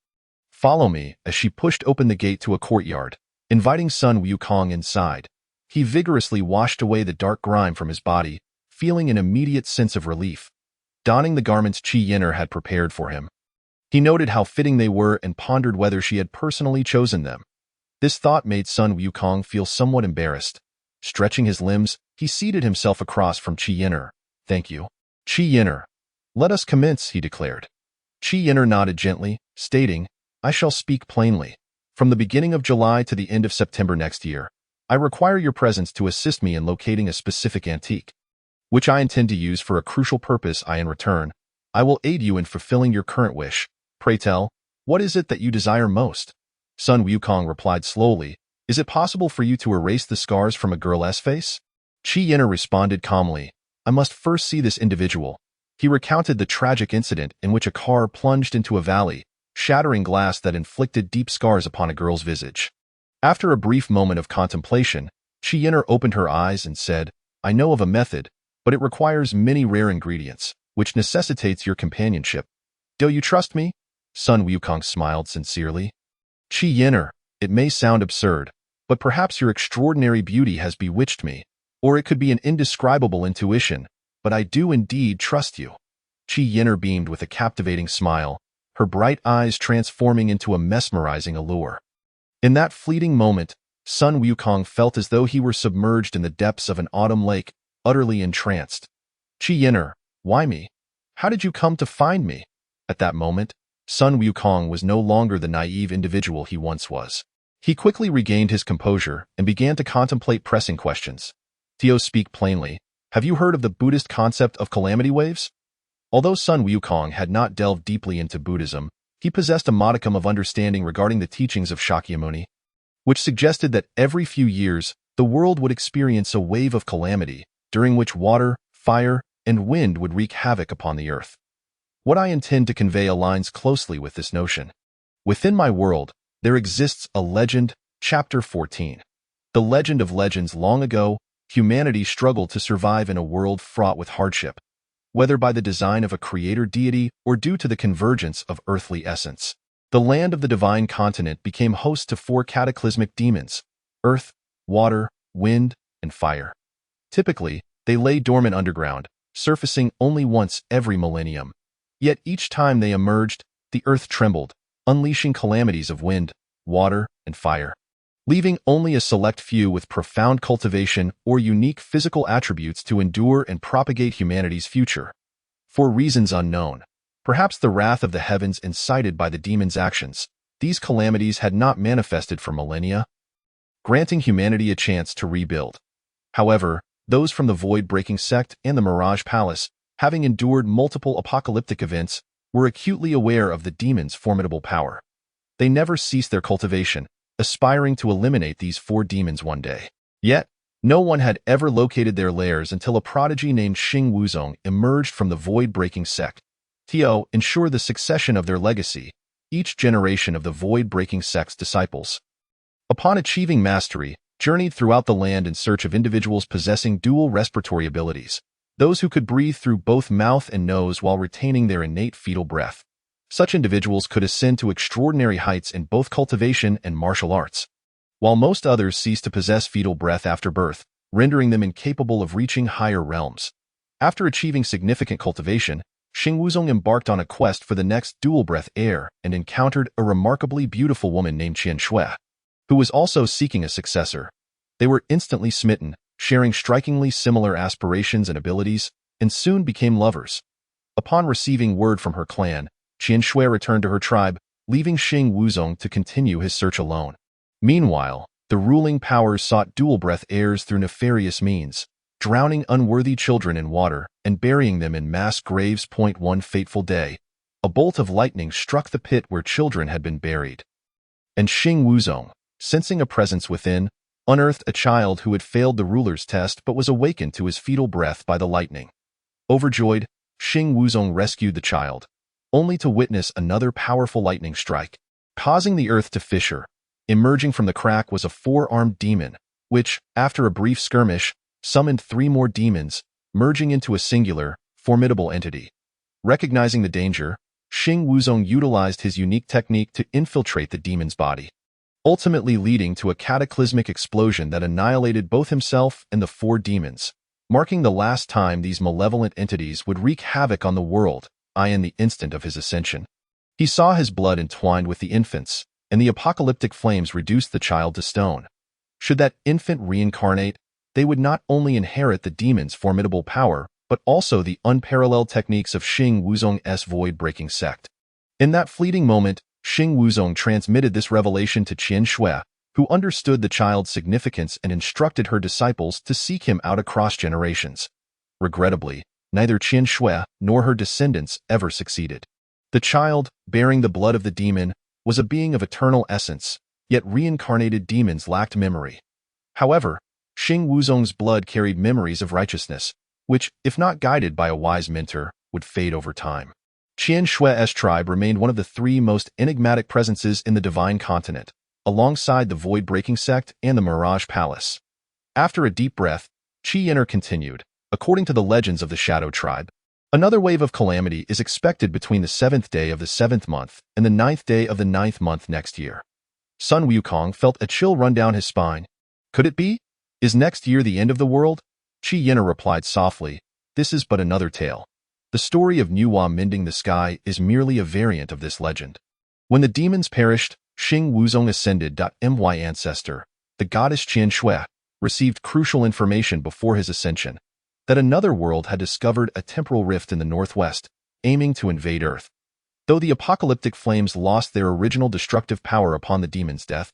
"Follow me," as she pushed open the gate to a courtyard, inviting Sun Wukong inside. He vigorously washed away the dark grime from his body, feeling an immediate sense of relief. Donning the garments Chiener had prepared for him, he noted how fitting they were and pondered whether she had personally chosen them. This thought made Sun Wukong feel somewhat embarrassed. Stretching his limbs, he seated himself across from Chiener. "Thank you." "Chiener, let us commence," he declared. Chiener nodded gently, stating, "I shall speak plainly. From the beginning of July to the end of September next year, I require your presence to assist me in locating a specific antique, which I intend to use for a crucial purpose. In return, I will aid you in fulfilling your current wish. Pray tell, what is it that you desire most?" Sun Wukong replied slowly, "Is it possible for you to erase the scars from a girl's face?" Chiener responded calmly, "I must first see this individual." He recounted the tragic incident in which a car plunged into a valley, shattering glass that inflicted deep scars upon a girl's visage. After a brief moment of contemplation, Chiener opened her eyes and said, "I know of a method, but it requires many rare ingredients, which necessitates your companionship. Do you trust me? Sun Wukong smiled sincerely. Qi Yin'er, it may sound absurd, but perhaps your extraordinary beauty has bewitched me, or it could be an indescribable intuition, but I do indeed trust you. Qi Yin'er beamed with a captivating smile, her bright eyes transforming into a mesmerizing allure. In that fleeting moment, Sun Wukong felt as though he were submerged in the depths of an autumn lake, utterly entranced. Qi Yin'er, why me? How did you come to find me? At that moment, Sun Wukong was no longer the naive individual he once was. He quickly regained his composure and began to contemplate pressing questions. Tio, speak plainly. Have you heard of the Buddhist concept of calamity waves? Although Sun Wukong had not delved deeply into Buddhism, he possessed a modicum of understanding regarding the teachings of Shakyamuni, which suggested that every few years, the world would experience a wave of calamity, during which water, fire, and wind would wreak havoc upon the earth. What I intend to convey aligns closely with this notion. Within my world, there exists a legend, Chapter 14. The legend of legends. Long ago, humanity struggled to survive in a world fraught with hardship, whether by the design of a creator deity or due to the convergence of earthly essence. The land of the divine continent became host to 4 cataclysmic demons: earth, water, wind, and fire. Typically, they lay dormant underground, surfacing only once every millennium. Yet each time they emerged, the earth trembled, unleashing calamities of wind, water, and fire, leaving only a select few with profound cultivation or unique physical attributes to endure and propagate humanity's future. For reasons unknown, perhaps the wrath of the heavens incited by the demons' actions, these calamities had not manifested for millennia, granting humanity a chance to rebuild. However, those from the void-breaking sect and the Mirage Palace, having endured multiple apocalyptic events, were acutely aware of the demons' formidable power. They never ceased their cultivation, aspiring to eliminate these 4 demons one day. Yet, no one had ever located their lairs until a prodigy named Sun Wukong emerged from the void-breaking sect. To ensure the succession of their legacy, each generation of the void-breaking sect's disciples, upon achieving mastery, journeyed throughout the land in search of individuals possessing dual respiratory abilities, those who could breathe through both mouth and nose while retaining their innate fetal breath. Such individuals could ascend to extraordinary heights in both cultivation and martial arts, while most others ceased to possess fetal breath after birth, rendering them incapable of reaching higher realms. After achieving significant cultivation, Sun Wukong embarked on a quest for the next dual-breath heir and encountered a remarkably beautiful woman named Qian Shui, who was also seeking a successor. They were instantly smitten, sharing strikingly similar aspirations and abilities, and soon became lovers. Upon receiving word from her clan, Qian Shui returned to her tribe, leaving Sun Wukong to continue his search alone. Meanwhile, the ruling powers sought dual-breath heirs through nefarious means, drowning unworthy children in water and burying them in mass graves. One fateful day, a bolt of lightning struck the pit where children had been buried, and Sun Wukong, sensing a presence within, unearthed a child who had failed the ruler's test but was awakened to his fetal breath by the lightning. Overjoyed, Sun Wukong rescued the child, only to witness another powerful lightning strike, causing the earth to fissure. Emerging from the crack was a 4-armed demon, which, after a brief skirmish, summoned 3 more demons, merging into a singular, formidable entity. Recognizing the danger, Sun Wukong utilized his unique technique to infiltrate the demon's body, ultimately leading to a cataclysmic explosion that annihilated both himself and the 4 demons, marking the last time these malevolent entities would wreak havoc on the world. In the instant of his ascension, he saw his blood entwined with the infant's, and the apocalyptic flames reduced the child to stone. Should that infant reincarnate, they would not only inherit the demon's formidable power, but also the unparalleled techniques of Sun Wukong's void-breaking sect. In that fleeting moment, Sun Wukong transmitted this revelation to Qian Shui, who understood the child's significance and instructed her disciples to seek him out across generations. Regrettably, neither Qian Shui nor her descendants ever succeeded. The child, bearing the blood of the demon, was a being of eternal essence, yet reincarnated demons lacked memory. However, Sun Wukong's blood carried memories of righteousness, which, if not guided by a wise mentor, would fade over time. Qian Shui's tribe remained one of the 3 most enigmatic presences in the divine continent, alongside the void-breaking sect and the Mirage Palace. After a deep breath, Qi Yin'er continued, according to the legends of the Shadow Tribe. Another wave of calamity is expected between the 7th day of the 7th month and the 9th day of the 9th month next year. Sun Wukong felt a chill run down his spine. Could it be? Is next year the end of the world? Qi Yin'er replied softly, this is but another tale. The story of Nuwa mending the sky is merely a variant of this legend. When the demons perished, Xing Wuzong ascended. My ancestor, the goddess Qian Shui, received crucial information before his ascension, that another world had discovered a temporal rift in the northwest, aiming to invade Earth. Though the apocalyptic flames lost their original destructive power upon the demon's death,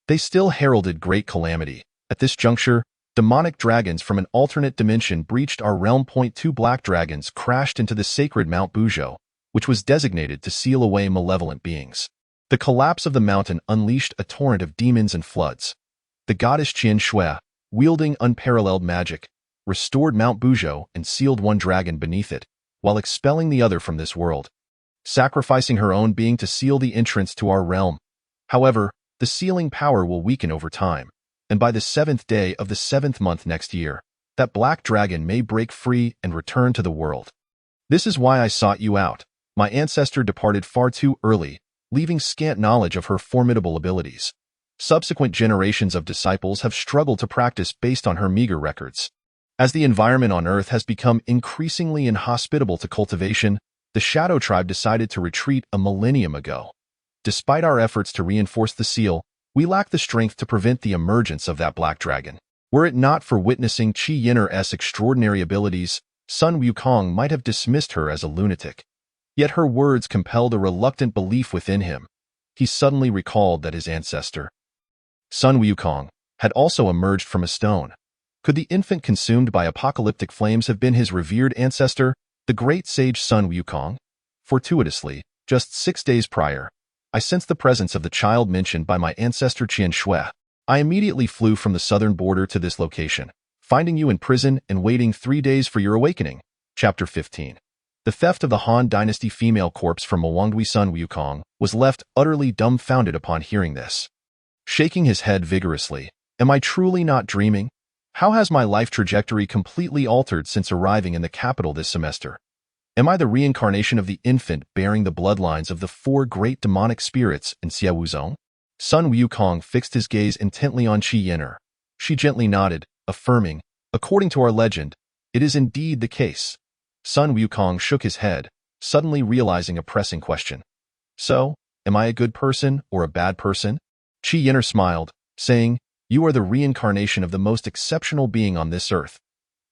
they still heralded great calamity. At this juncture, demonic dragons from an alternate dimension breached our realm. Two black dragons crashed into the sacred Mount Buzhou, which was designated to seal away malevolent beings. The collapse of the mountain unleashed a torrent of demons and floods. The goddess Qian Shui, wielding unparalleled magic, restored Mount Buzhou and sealed one dragon beneath it, while expelling the other from this world, sacrificing her own being to seal the entrance to our realm. However, the sealing power will weaken over time, and by the 7th day of the 7th month next year, that black dragon may break free and return to the world. This is why I sought you out. My ancestor departed far too early, leaving scant knowledge of her formidable abilities. Subsequent generations of disciples have struggled to practice based on her meager records. As the environment on Earth has become increasingly inhospitable to cultivation, the Shadow Tribe decided to retreat a millennium ago. Despite our efforts to reinforce the seal, we lack the strength to prevent the emergence of that black dragon. Were it not for witnessing Qi Yin'er's extraordinary abilities, Sun Wukong might have dismissed her as a lunatic. Yet her words compelled a reluctant belief within him. He suddenly recalled that his ancestor, Sun Wukong, had also emerged from a stone. Could the infant consumed by apocalyptic flames have been his revered ancestor, the great sage Sun Wukong? Fortuitously, just 6 days prior, I sensed the presence of the child mentioned by my ancestor Qian Shui. I immediately flew from the southern border to this location, finding you in prison and waiting 3 days for your awakening. Chapter 15. The theft of the Han Dynasty female corpse from Mwangdui. Sun Wukong was left utterly dumbfounded upon hearing this. Shaking his head vigorously, am I truly not dreaming? How has my life trajectory completely altered since arriving in the capital this semester? Am I the reincarnation of the infant bearing the bloodlines of the 4 great demonic spirits in Xia Wuzong? Sun Wukong fixed his gaze intently on Qi Yin'er. She gently nodded, affirming, according to our legend, it is indeed the case. Sun Wukong shook his head, suddenly realizing a pressing question. So, am I a good person or a bad person? Qi Yin'er smiled, saying, you are the reincarnation of the most exceptional being on this earth.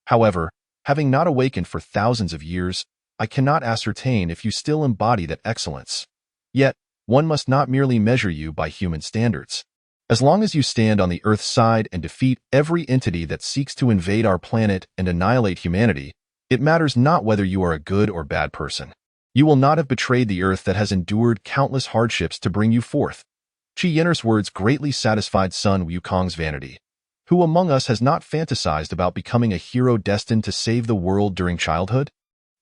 However, having not awakened for thousands of years, I cannot ascertain if you still embody that excellence. Yet, one must not merely measure you by human standards. As long as you stand on the Earth's side and defeat every entity that seeks to invade our planet and annihilate humanity, it matters not whether you are a good or bad person. You will not have betrayed the Earth that has endured countless hardships to bring you forth. Qi Yin'er's words greatly satisfied Sun Wukong's vanity. Who among us has not fantasized about becoming a hero destined to save the world during childhood?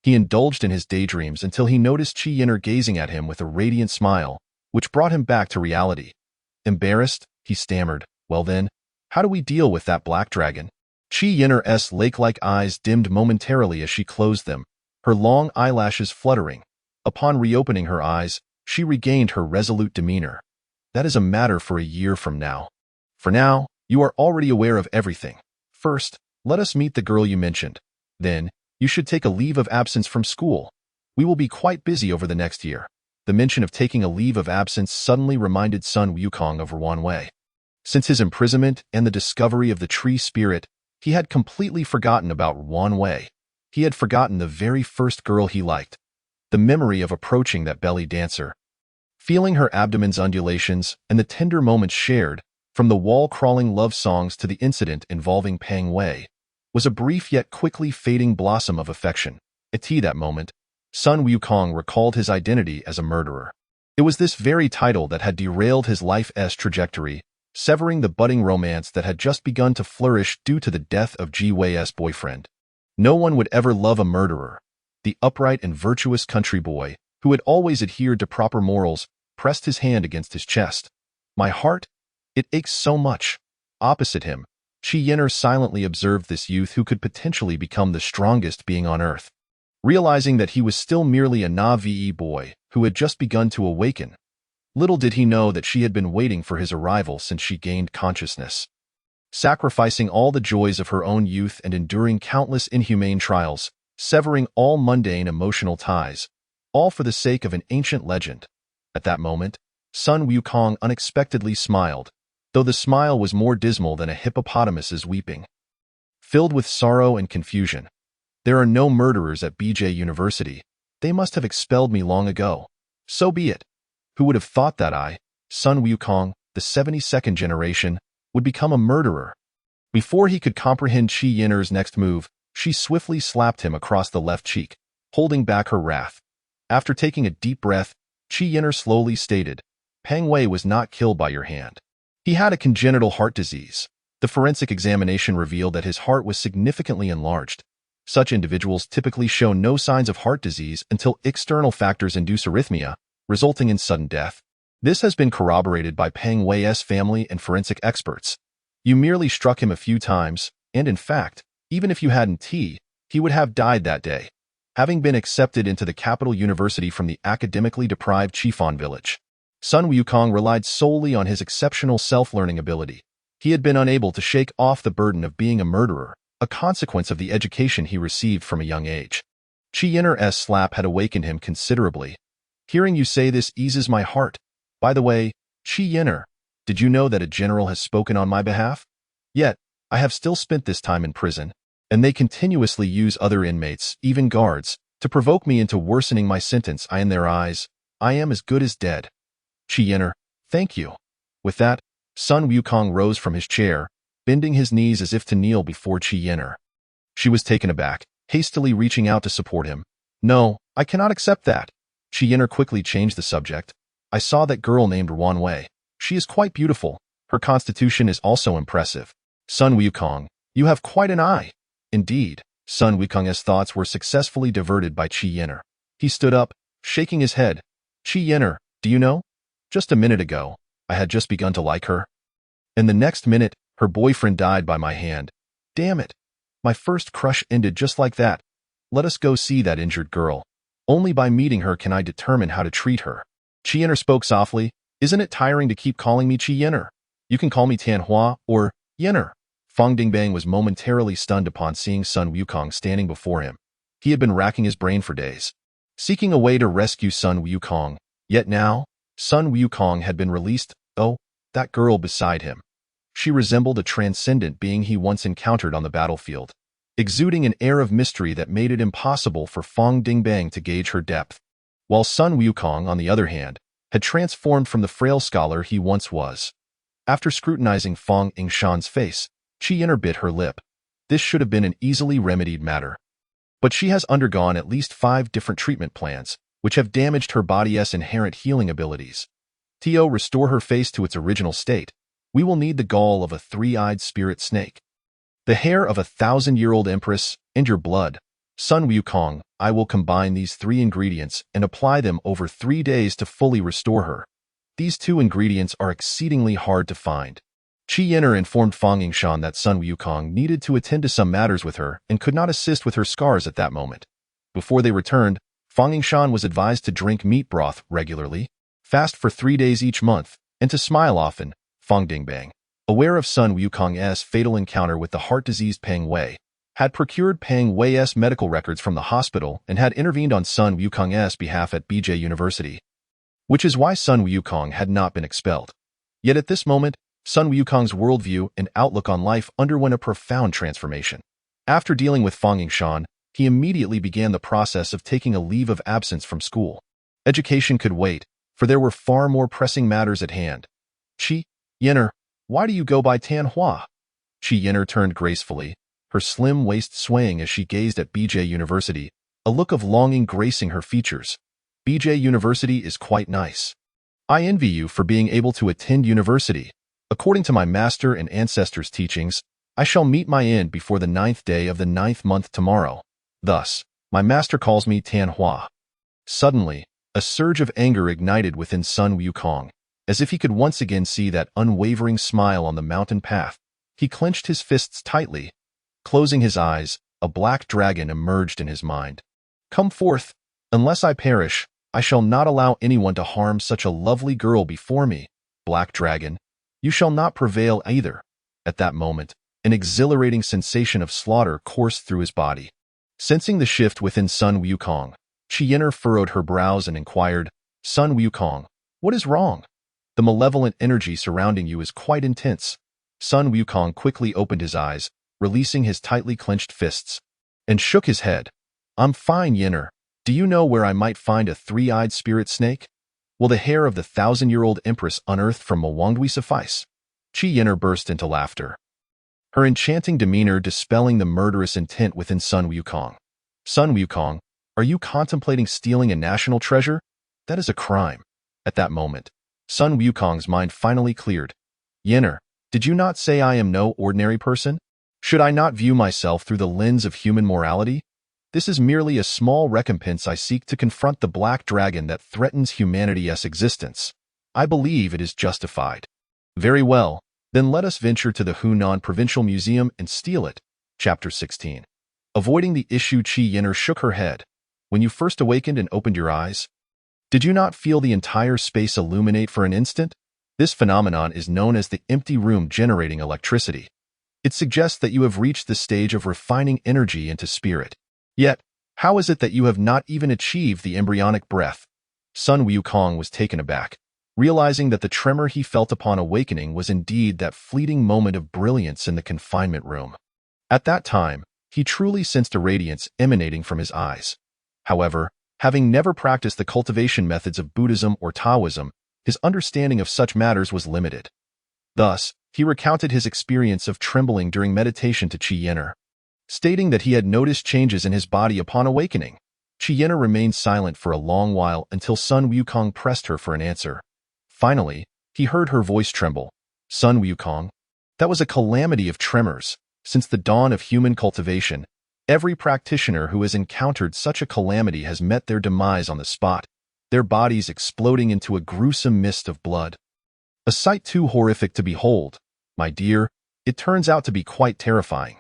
He indulged in his daydreams until he noticed Qi Yin'er gazing at him with a radiant smile, which brought him back to reality. Embarrassed, he stammered, well then, how do we deal with that black dragon? Qi Yin'er's lake-like eyes dimmed momentarily as she closed them, her long eyelashes fluttering. Upon reopening her eyes, she regained her resolute demeanor. That is a matter for a year from now. For now, you are already aware of everything. First, let us meet the girl you mentioned. Then, you should take a leave of absence from school. We will be quite busy over the next year. The mention of taking a leave of absence suddenly reminded Sun Wukong of Wan Wei. Since his imprisonment and the discovery of the tree spirit, he had completely forgotten about Wan Wei. He had forgotten the very first girl he liked. The memory of approaching that belly dancer, feeling her abdomen's undulations and the tender moments shared, from the wall-crawling love songs to the incident involving Pang Wei, was a brief yet quickly fading blossom of affection. At that moment, Sun Wukong recalled his identity as a murderer. It was this very title that had derailed his life's trajectory, severing the budding romance that had just begun to flourish due to the death of Ji Wei's boyfriend. No one would ever love a murderer. The upright and virtuous country boy, who had always adhered to proper morals, pressed his hand against his chest. My heart? It aches so much. Opposite him, Qi Yin'er silently observed this youth who could potentially become the strongest being on Earth. Realizing that he was still merely a Na'vi boy who had just begun to awaken, little did he know that she had been waiting for his arrival since she gained consciousness. Sacrificing all the joys of her own youth and enduring countless inhumane trials, severing all mundane emotional ties, all for the sake of an ancient legend. At that moment, Sun Wukong unexpectedly smiled, though the smile was more dismal than a hippopotamus's weeping. Filled with sorrow and confusion. There are no murderers at BJ University. They must have expelled me long ago. So be it. Who would have thought that I, Sun Wukong, the 72nd generation, would become a murderer? Before he could comprehend Qi Yin'er's next move, she swiftly slapped him across the left cheek, holding back her wrath. After taking a deep breath, Qi Yin'er slowly stated, "Peng Wei was not killed by your hand. He had a congenital heart disease. The forensic examination revealed that his heart was significantly enlarged. Such individuals typically show no signs of heart disease until external factors induce arrhythmia, resulting in sudden death. This has been corroborated by Peng Wei's family and forensic experts. You merely struck him a few times, and in fact, even if you hadn't, he would have died that day, having been accepted into the capital university from the academically deprived Chifan village." Sun Wukong relied solely on his exceptional self-learning ability. He had been unable to shake off the burden of being a murderer, a consequence of the education he received from a young age. Qi Yin'er's slap had awakened him considerably. "Hearing you say this eases my heart. By the way, Qi Yin'er, did you know that a general has spoken on my behalf? Yet, I have still spent this time in prison, and they continuously use other inmates, even guards, to provoke me into worsening my sentence. In their eyes, I am as good as dead. Qi Yin'er, thank you." With that, Sun Wukong rose from his chair, bending his knees as if to kneel before Qi Yin'er. She was taken aback, hastily reaching out to support him. "No, I cannot accept that." Qi Yin'er quickly changed the subject. "I saw that girl named Wan Wei. She is quite beautiful. Her constitution is also impressive. Sun Wukong, you have quite an eye." Indeed, Sun Wukong's thoughts were successfully diverted by Qi Yin'er. He stood up, shaking his head. "Qi Yin'er, do you know? Just a minute ago, I had just begun to like her. And the next minute, her boyfriend died by my hand. Damn it. My first crush ended just like that. Let us go see that injured girl. Only by meeting her can I determine how to treat her." Qi Yin'er spoke softly. "Isn't it tiring to keep calling me Qi Yin'er? You can call me Tianhua or Yin'er." Fang Dingbang was momentarily stunned upon seeing Sun Wukong standing before him. He had been racking his brain for days, seeking a way to rescue Sun Wukong. Yet now, Sun Wukong had been released. Oh, that girl beside him. She resembled a transcendent being he once encountered on the battlefield, exuding an air of mystery that made it impossible for Fang Dingbang to gauge her depth. While Sun Wukong, on the other hand, had transformed from the frail scholar he once was. After scrutinizing Fang Yingshan's face, Qi Yin'er bit her lip. This should have been an easily remedied matter. But she has undergone at least 5 different treatment plans, which have damaged her body's inherent healing abilities. To restore her face to its original state, we will need the gall of a 3-eyed spirit snake, the hair of a 1,000-year-old empress, and your blood. Sun Wukong, I will combine these 3 ingredients and apply them over 3 days to fully restore her. These 2 ingredients are exceedingly hard to find." Qi Yin'er informed Fang Yingshan that Sun Wukong needed to attend to some matters with her and could not assist with her scars at that moment. Before they returned, Fang Yingshan was advised to drink meat broth regularly, fast for 3 days each month, and to smile often. Fang Dingbang, aware of Sun Wukong's fatal encounter with the heart-diseased Peng Wei, had procured Peng Wei's medical records from the hospital and had intervened on Sun Wukong's behalf at BJ University, which is why Sun Wukong had not been expelled. Yet at this moment, Sun Wukong's worldview and outlook on life underwent a profound transformation. After dealing with Fang Yingshan, he immediately began the process of taking a leave of absence from school. Education could wait, for there were far more pressing matters at hand. "Qi Yin'er, why do you go by Tianhua?" Qi Yin'er turned gracefully, her slim waist swaying as she gazed at BJ University, a look of longing gracing her features. "BJ University is quite nice. I envy you for being able to attend university. According to my master and ancestors' teachings, I shall meet my end before the 9th day of the 9th month tomorrow. Thus, my master calls me Tianhua." Suddenly, a surge of anger ignited within Sun Wukong. As if he could once again see that unwavering smile on the mountain path, He clenched his fists tightly. Closing his eyes, a black dragon emerged in his mind. "Come forth. Unless I perish, I shall not allow anyone to harm such a lovely girl before me. Black dragon, you shall not prevail either." At that moment, an exhilarating sensation of slaughter coursed through his body. Sensing the shift within Sun Wukong, Chiener furrowed her brows and inquired, "Sun Wukong, what is wrong? The malevolent energy surrounding you is quite intense." Sun Wukong quickly opened his eyes, releasing his tightly clenched fists, and shook his head. "I'm fine, Yenner. Do you know where I might find a three-eyed spirit snake? Will the hair of the 1,000-year-old empress unearthed from Mwangdui suffice?" Chi Yenner burst into laughter, her enchanting demeanor dispelling the murderous intent within Sun Wukong. "Sun Wukong, are you contemplating stealing a national treasure? That is a crime." At that moment, Sun Wukong's mind finally cleared. "Yenner, did you not say I am no ordinary person? Should I not view myself through the lens of human morality? This is merely a small recompense I seek to confront the black dragon that threatens humanity's existence. I believe it is justified." "Very well, then let us venture to the Hunan Provincial Museum and steal it." Chapter 16. Avoiding the issue, Chi Yenner shook her head. "When you first awakened and opened your eyes, did you not feel the entire space illuminate for an instant? This phenomenon is known as the empty room generating electricity. It suggests that you have reached the stage of refining energy into spirit. Yet, how is it that you have not even achieved the embryonic breath?" Sun Wukong was taken aback, realizing that the tremor he felt upon awakening was indeed that fleeting moment of brilliance in the confinement room. At that time, he truly sensed a radiance emanating from his eyes. However, having never practiced the cultivation methods of Buddhism or Taoism, his understanding of such matters was limited. Thus, he recounted his experience of trembling during meditation to Chi Yenner, stating that he had noticed changes in his body upon awakening. Chi Yenner remained silent for a long while until Sun Wukong pressed her for an answer. Finally, he heard her voice tremble. "Sun Wukong, that was a calamity of tremors. Since the dawn of human cultivation, every practitioner who has encountered such a calamity has met their demise on the spot, their bodies exploding into a gruesome mist of blood. A sight too horrific to behold. My dear, it turns out to be quite terrifying."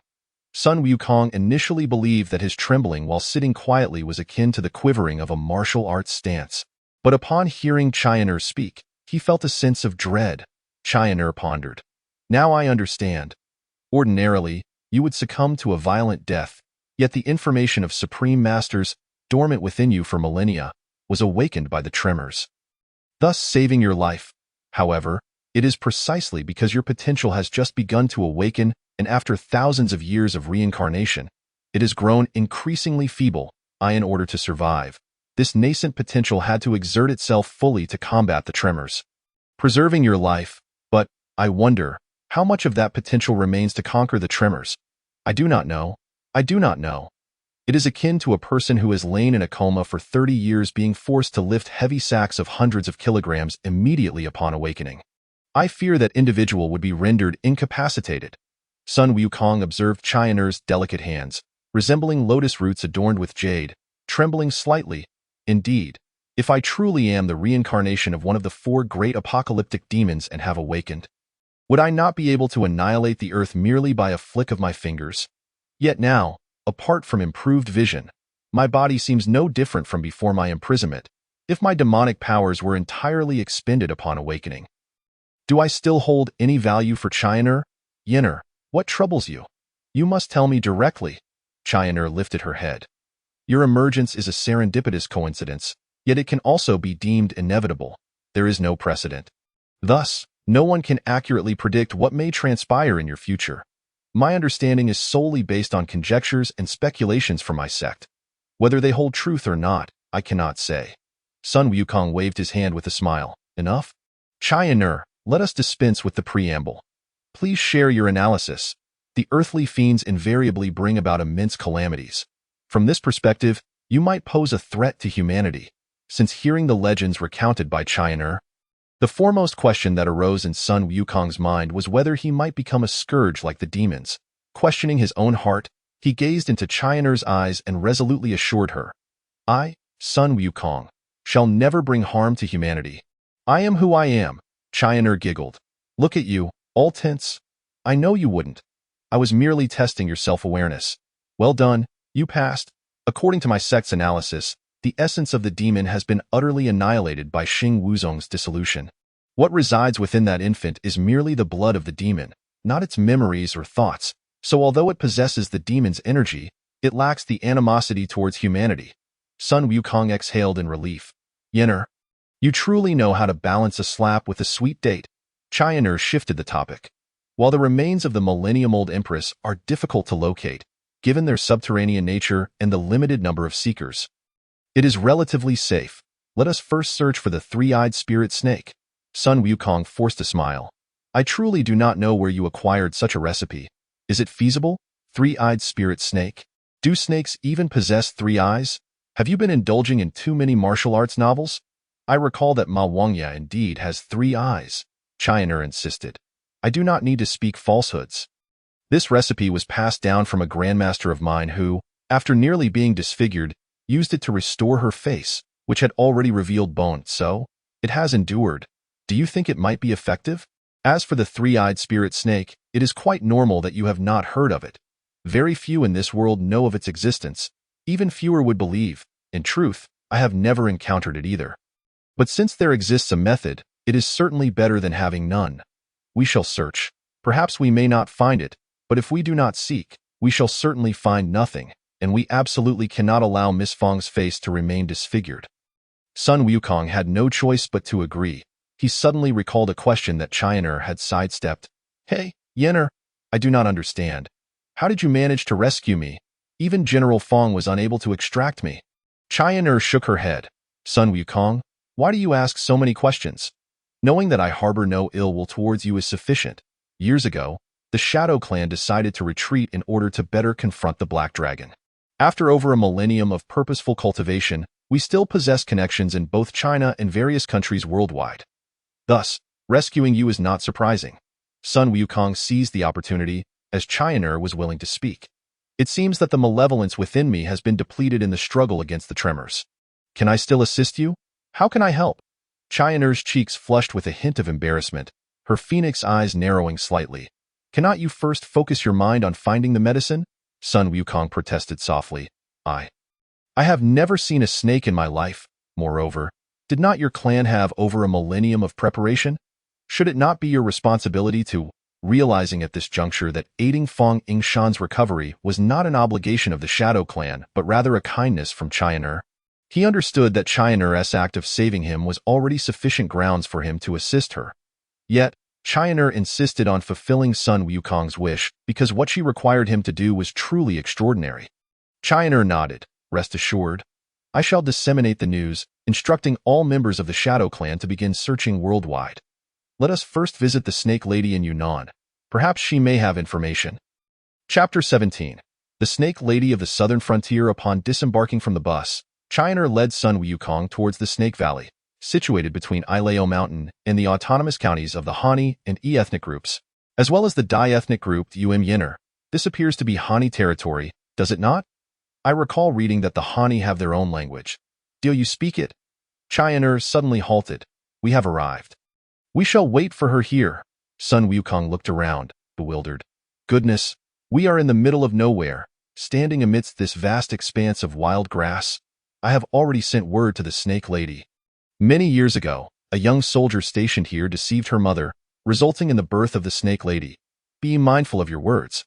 Sun Wukong initially believed that his trembling while sitting quietly was akin to the quivering of a martial arts stance. But upon hearing Chiener speak, he felt a sense of dread. Chiener pondered. "Now I understand. Ordinarily, you would succumb to a violent death, yet the information of supreme masters, dormant within you for millennia, was awakened by the tremors, thus saving your life. However, it is precisely because your potential has just begun to awaken, and after thousands of years of reincarnation, it has grown increasingly feeble. In order to survive, this nascent potential had to exert itself fully to combat the tremors, preserving your life. But, I wonder, how much of that potential remains to conquer the tremors? I do not know. I do not know. It is akin to a person who has lain in a coma for 30 years being forced to lift heavy sacks of hundreds of kilograms immediately upon awakening. I fear that individual would be rendered incapacitated." Sun Wukong observed Chiener's delicate hands, resembling lotus roots adorned with jade, trembling slightly. "Indeed, if I truly am the reincarnation of one of the 4 great apocalyptic demons and have awakened, would I not be able to annihilate the earth merely by a flick of my fingers? Yet now, apart from improved vision, my body seems no different from before my imprisonment, if my demonic powers were entirely expended upon awakening. Do I still hold any value for Chiener? Yenner, what troubles you? You must tell me directly." Chiener lifted her head. "Your emergence is a serendipitous coincidence, yet it can also be deemed inevitable. There is no precedent. Thus, no one can accurately predict what may transpire in your future. My understanding is solely based on conjectures and speculations from my sect. Whether they hold truth or not, I cannot say." Sun Wukong waved his hand with a smile. "Enough? Chiener, let us dispense with the preamble. Please share your analysis. The earthly fiends invariably bring about immense calamities. From this perspective, you might pose a threat to humanity. Since hearing the legends recounted by Chiener, the foremost question that arose in Sun Wukong's mind was whether he might become a scourge like the demons. Questioning his own heart, he gazed into Chiener's eyes and resolutely assured her, "I, Sun Wukong, shall never bring harm to humanity. I am who I am." Chiener giggled. "Look at you, all tense. I know you wouldn't. I was merely testing your self-awareness. Well done, you passed. According to my sect's analysis, the essence of the demon has been utterly annihilated by Xing Wuzong's dissolution. What resides within that infant is merely the blood of the demon, not its memories or thoughts. So although it possesses the demon's energy, it lacks the animosity towards humanity. Sun Wukong exhaled in relief. Yenner, you truly know how to balance a slap with a sweet date. Chioner shifted the topic. While the remains of the millennium-old empress are difficult to locate, given their subterranean nature and the limited number of seekers, it is relatively safe. Let us first search for the three-eyed spirit snake. Sun Wukong forced a smile. I truly do not know where you acquired such a recipe. Is it feasible? Three-eyed spirit snake? Do snakes even possess three eyes? Have you been indulging in too many martial arts novels? I recall that Ma Wangya indeed has three eyes. Chioner insisted. I do not need to speak falsehoods. This recipe was passed down from a grandmaster of mine who, after nearly being disfigured, used it to restore her face, which had already revealed bone, so it has endured. Do you think it might be effective? As for the three-eyed spirit snake, it is quite normal that you have not heard of it. Very few in this world know of its existence. Even fewer would believe. In truth, I have never encountered it either. But since there exists a method, it is certainly better than having none. We shall search. Perhaps we may not find it, but if we do not seek, we shall certainly find nothing, and we absolutely cannot allow Miss Fong's face to remain disfigured. Sun Wukong had no choice but to agree. He suddenly recalled a question that Chioner had sidestepped. Hey, Yenner, I do not understand. How did you manage to rescue me? Even General Fong was unable to extract me. Chioner shook her head. Sun Wukong, why do you ask so many questions? Knowing that I harbor no ill will towards you is sufficient. Years ago, the Shadow Clan decided to retreat in order to better confront the Black Dragon. After over a millennium of purposeful cultivation, we still possess connections in both China and various countries worldwide. Thus, rescuing you is not surprising. Sun Wukong seized the opportunity, as Chioner was willing to speak. It seems that the malevolence within me has been depleted in the struggle against the tremors. Can I still assist you? How can I help? Chioner's cheeks flushed with a hint of embarrassment, her phoenix eyes narrowing slightly. Cannot you first focus your mind on finding the medicine? Sun Wukong protested softly. I have never seen a snake in my life. Moreover, did not your clan have over a millennium of preparation? Should it not be your responsibility to, realizing at this juncture that aiding Fong Yingshan's recovery was not an obligation of the Shadow Clan, but rather a kindness from Chioner? He understood that Chioner's act of saving him was already sufficient grounds for him to assist her. Yet, Chioner insisted on fulfilling Sun Wukong's wish because what she required him to do was truly extraordinary. Chioner nodded. Rest assured, I shall disseminate the news, instructing all members of the Shadow Clan to begin searching worldwide. Let us first visit the Snake Lady in Yunnan. Perhaps she may have information. Chapter 17. The Snake Lady of the Southern Frontier. Upon disembarking from the bus, Chioner led Sun Wukong towards the Snake Valley, situated between Ileo Mountain and the autonomous counties of the Hani and E ethnic groups, as well as the Dai-ethnic group Yenner. This appears to be Hani territory, does it not? I recall reading that the Hani have their own language. Do you speak it? Chioner suddenly halted. We have arrived. We shall wait for her here. Sun Wukong looked around, bewildered. Goodness, we are in the middle of nowhere, standing amidst this vast expanse of wild grass. I have already sent word to the Snake Lady. Many years ago, a young soldier stationed here deceived her mother, resulting in the birth of the Snake Lady. Be mindful of your words.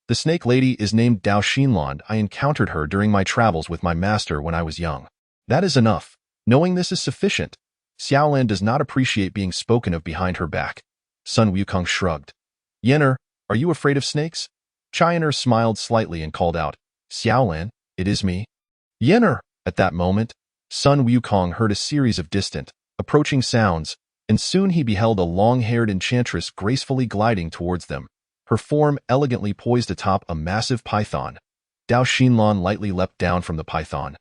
The Snake Lady is named Dao Xinlan. I encountered her during my travels with my master when I was young. That is enough. Knowing this is sufficient. Xiaolan does not appreciate being spoken of behind her back. Sun Wukong shrugged. Yenner, are you afraid of snakes? Chioner smiled slightly and called out, Xiaolan, it is me. Yenner! At that moment, Sun Wukong heard a series of distant, approaching sounds, and soon he beheld a long-haired enchantress gracefully gliding towards them, her form elegantly poised atop a massive python. Dao Xinlan lightly leapt down from the python.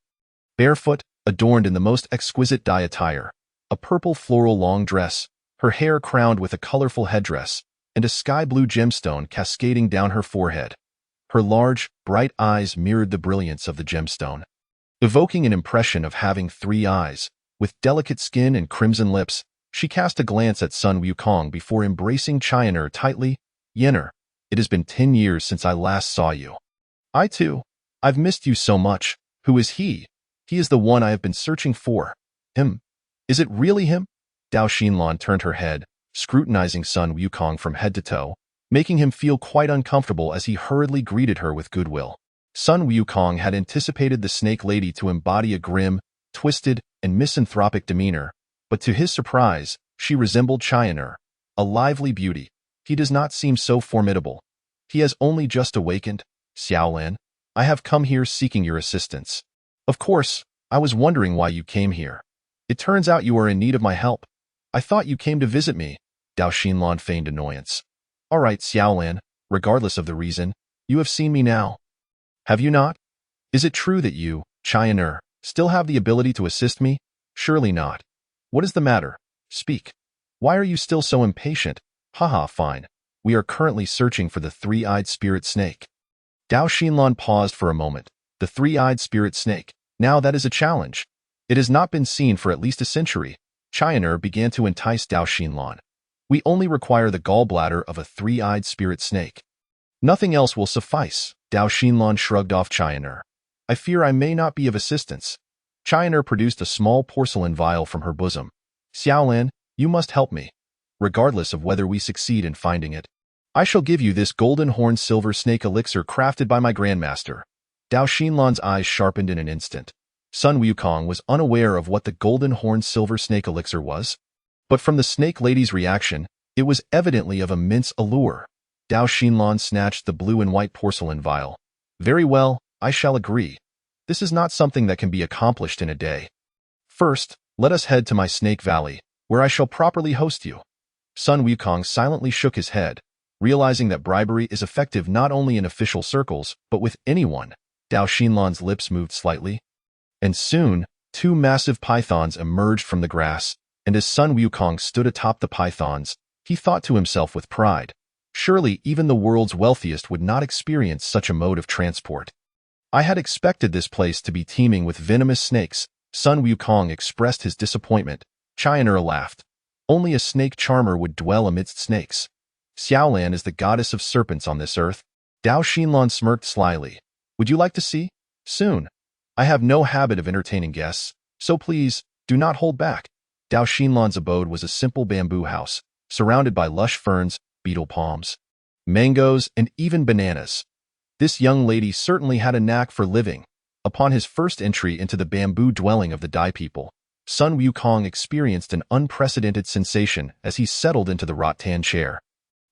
Barefoot, adorned in the most exquisite dye attire, a purple floral long dress, her hair crowned with a colorful headdress, and a sky-blue gemstone cascading down her forehead. Her large, bright eyes mirrored the brilliance of the gemstone, evoking an impression of having three eyes. With delicate skin and crimson lips, she cast a glance at Sun Wukong before embracing Chioner tightly. Yenner, It has been 10 years since I last saw you. I too. I've missed you so much. Who is he? He is the one I have been searching for. Him. Is it really him? Dao Xinlan turned her head, scrutinizing Sun Wukong from head to toe, making him feel quite uncomfortable as he hurriedly greeted her with goodwill. Sun Wukong had anticipated the snake lady to embody a grim, twisted, and misanthropic demeanor, but to his surprise, she resembled Chioner, a lively beauty. He does not seem so formidable. He has only just awakened. Xiaolan, I have come here seeking your assistance. Of course, I was wondering why you came here. It turns out you are in need of my help. I thought you came to visit me. Dao Xinlan feigned annoyance. All right, Xiaolan, regardless of the reason, you have seen me now. Have you not? Is it true that you, Chioner, still have the ability to assist me? Surely not. What is the matter? Speak. Why are you still so impatient? Haha, fine. We are currently searching for the three-eyed spirit snake. Dao Xinlan paused for a moment. The three-eyed spirit snake. Now that is a challenge. It has not been seen for at least a century. Chioner began to entice Dao Xinlan. We only require the gallbladder of a three-eyed spirit snake. Nothing else will suffice. Dao Xinlan shrugged off Chioner. I fear I may not be of assistance. Chioner produced a small porcelain vial from her bosom. Xiaolan, you must help me. Regardless of whether we succeed in finding it, I shall give you this golden horn silver snake elixir crafted by my grandmaster. Dao Xinlan's eyes sharpened in an instant. Sun Wukong was unaware of what the golden horn silver snake elixir was, but from the snake lady's reaction, it was evidently of immense allure. Dao Xinlan snatched the blue and white porcelain vial. Very well, I shall agree. This is not something that can be accomplished in a day. First, let us head to my snake valley, where I shall properly host you. Sun Wukong silently shook his head, realizing that bribery is effective not only in official circles, but with anyone. Dao Xinlan's lips moved slightly, and soon, two massive pythons emerged from the grass, and as Sun Wukong stood atop the pythons, he thought to himself with pride, surely even the world's wealthiest would not experience such a mode of transport. I had expected this place to be teeming with venomous snakes. Sun Wukong expressed his disappointment. Chioner laughed. Only a snake charmer would dwell amidst snakes. Xiaolan is the goddess of serpents on this earth. Dao Xinlan smirked slyly. Would you like to see? Soon. I have no habit of entertaining guests, so please, do not hold back. Dao Xinlan's abode was a simple bamboo house, surrounded by lush ferns, beetle palms, mangoes, and even bananas. This young lady certainly had a knack for living. Upon his first entry into the bamboo dwelling of the Dai people, Sun Wukong experienced an unprecedented sensation as he settled into the rattan chair.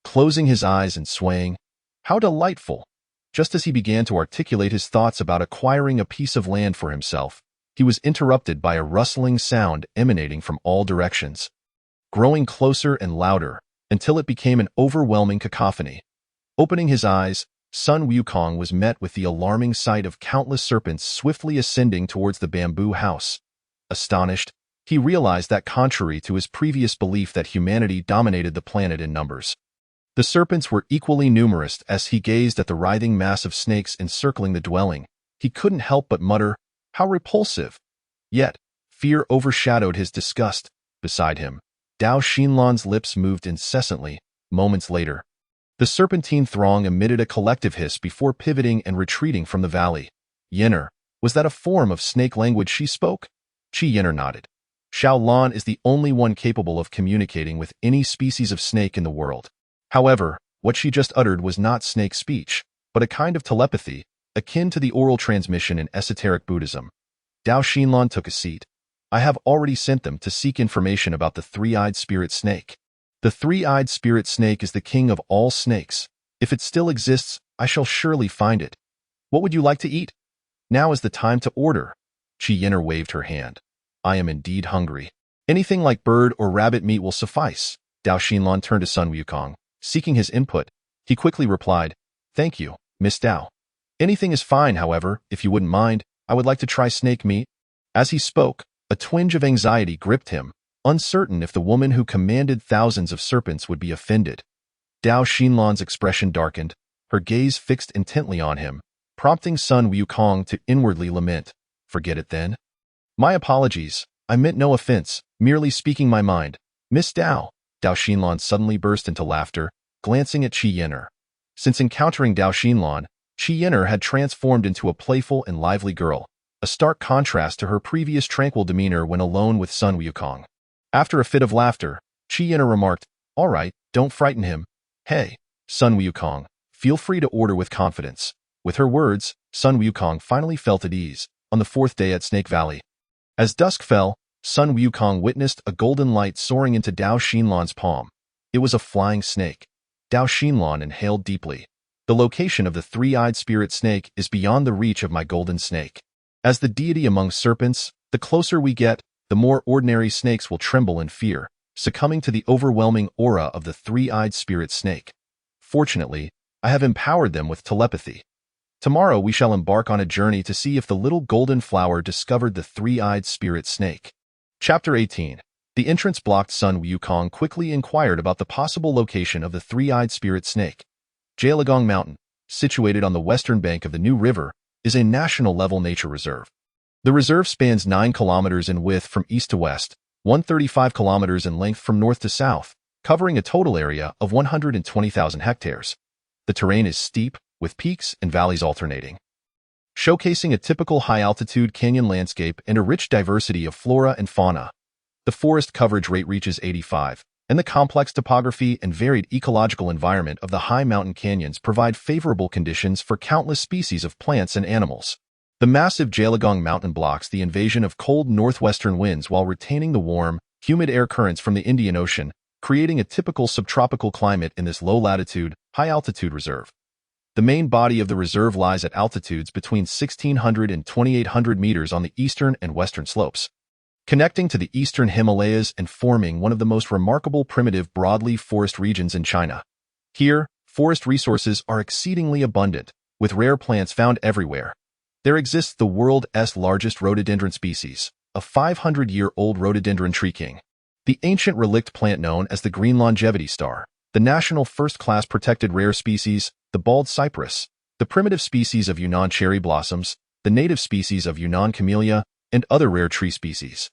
Closing his eyes and swaying, how delightful! Just as he began to articulate his thoughts about acquiring a piece of land for himself, he was interrupted by a rustling sound emanating from all directions, growing closer and louder until it became an overwhelming cacophony. Opening his eyes, Sun Wukong was met with the alarming sight of countless serpents swiftly ascending towards the bamboo house. Astonished, he realized that contrary to his previous belief that humanity dominated the planet in numbers, the serpents were equally numerous. As he gazed at the writhing mass of snakes encircling the dwelling, he couldn't help but mutter, "How repulsive!" Yet, fear overshadowed his disgust. Beside him, Dao Xinlan's lips moved incessantly. Moments later, the serpentine throng emitted a collective hiss before pivoting and retreating from the valley. Yenner, was that a form of snake language she spoke? Qi Yenner nodded. Xiaolan is the only one capable of communicating with any species of snake in the world. However, what she just uttered was not snake speech, but a kind of telepathy, akin to the oral transmission in esoteric Buddhism. Dao Xinlan took a seat. I have already sent them to seek information about the three-eyed spirit snake. The three-eyed spirit snake is the king of all snakes. If it still exists, I shall surely find it. What would you like to eat? Now is the time to order. Qi Yenner waved her hand. I am indeed hungry. Anything like bird or rabbit meat will suffice. Dao Xinlan turned to Sun Wukong, seeking his input. He quickly replied, Thank you, Miss Dao. Anything is fine, however, if you wouldn't mind, I would like to try snake meat. As he spoke, a twinge of anxiety gripped him, uncertain if the woman who commanded thousands of serpents would be offended. Dao Xinlan's expression darkened, her gaze fixed intently on him, prompting Sun Wukong to inwardly lament. Forget it then. My apologies, I meant no offense, merely speaking my mind. Miss Dao. Dao Xinlan suddenly burst into laughter, glancing at Qi Yenner. Since encountering Dao Xinlan, Qi Yin'er had transformed into a playful and lively girl, a stark contrast to her previous tranquil demeanor when alone with Sun Wukong. After a fit of laughter, Qi Yin'er remarked, "All right, don't frighten him. Hey, Sun Wukong, feel free to order with confidence." With her words, Sun Wukong finally felt at ease, on the fourth day at Snake Valley. As dusk fell, Sun Wukong witnessed a golden light soaring into Dao Xinlan's palm. It was a flying snake. Dao Xinlan inhaled deeply. The location of the three-eyed spirit snake is beyond the reach of my golden snake. As the deity among serpents, the closer we get, the more ordinary snakes will tremble in fear, succumbing to the overwhelming aura of the three-eyed spirit snake. Fortunately, I have empowered them with telepathy. Tomorrow we shall embark on a journey to see if the little golden flower discovered the three-eyed spirit snake. Chapter 18. The entrance blocked. Sun Wukong quickly inquired about the possible location of the three-eyed spirit snake. Jialigong Mountain, situated on the western bank of the New River, is a national-level nature reserve. The reserve spans 9 kilometers in width from east to west, 135 kilometers in length from north to south, covering a total area of 120,000 hectares. The terrain is steep, with peaks and valleys alternating, showcasing a typical high-altitude canyon landscape and a rich diversity of flora and fauna. The forest coverage rate reaches 85%, and the complex topography and varied ecological environment of the high mountain canyons provide favorable conditions for countless species of plants and animals. The massive Jialigong Mountain blocks the invasion of cold northwestern winds while retaining the warm, humid air currents from the Indian Ocean, creating a typical subtropical climate in this low-latitude, high-altitude reserve. The main body of the reserve lies at altitudes between 1,600 and 2,800 meters on the eastern and western slopes, connecting to the eastern Himalayas and forming one of the most remarkable primitive broadleaf forest regions in China. Here, forest resources are exceedingly abundant, with rare plants found everywhere. There exists the world's largest rhododendron species, a 500-year-old rhododendron tree king. The ancient relict plant known as the green longevity star, the national first-class protected rare species, the bald cypress, the primitive species of Yunnan cherry blossoms, the native species of Yunnan camellia, and other rare tree species.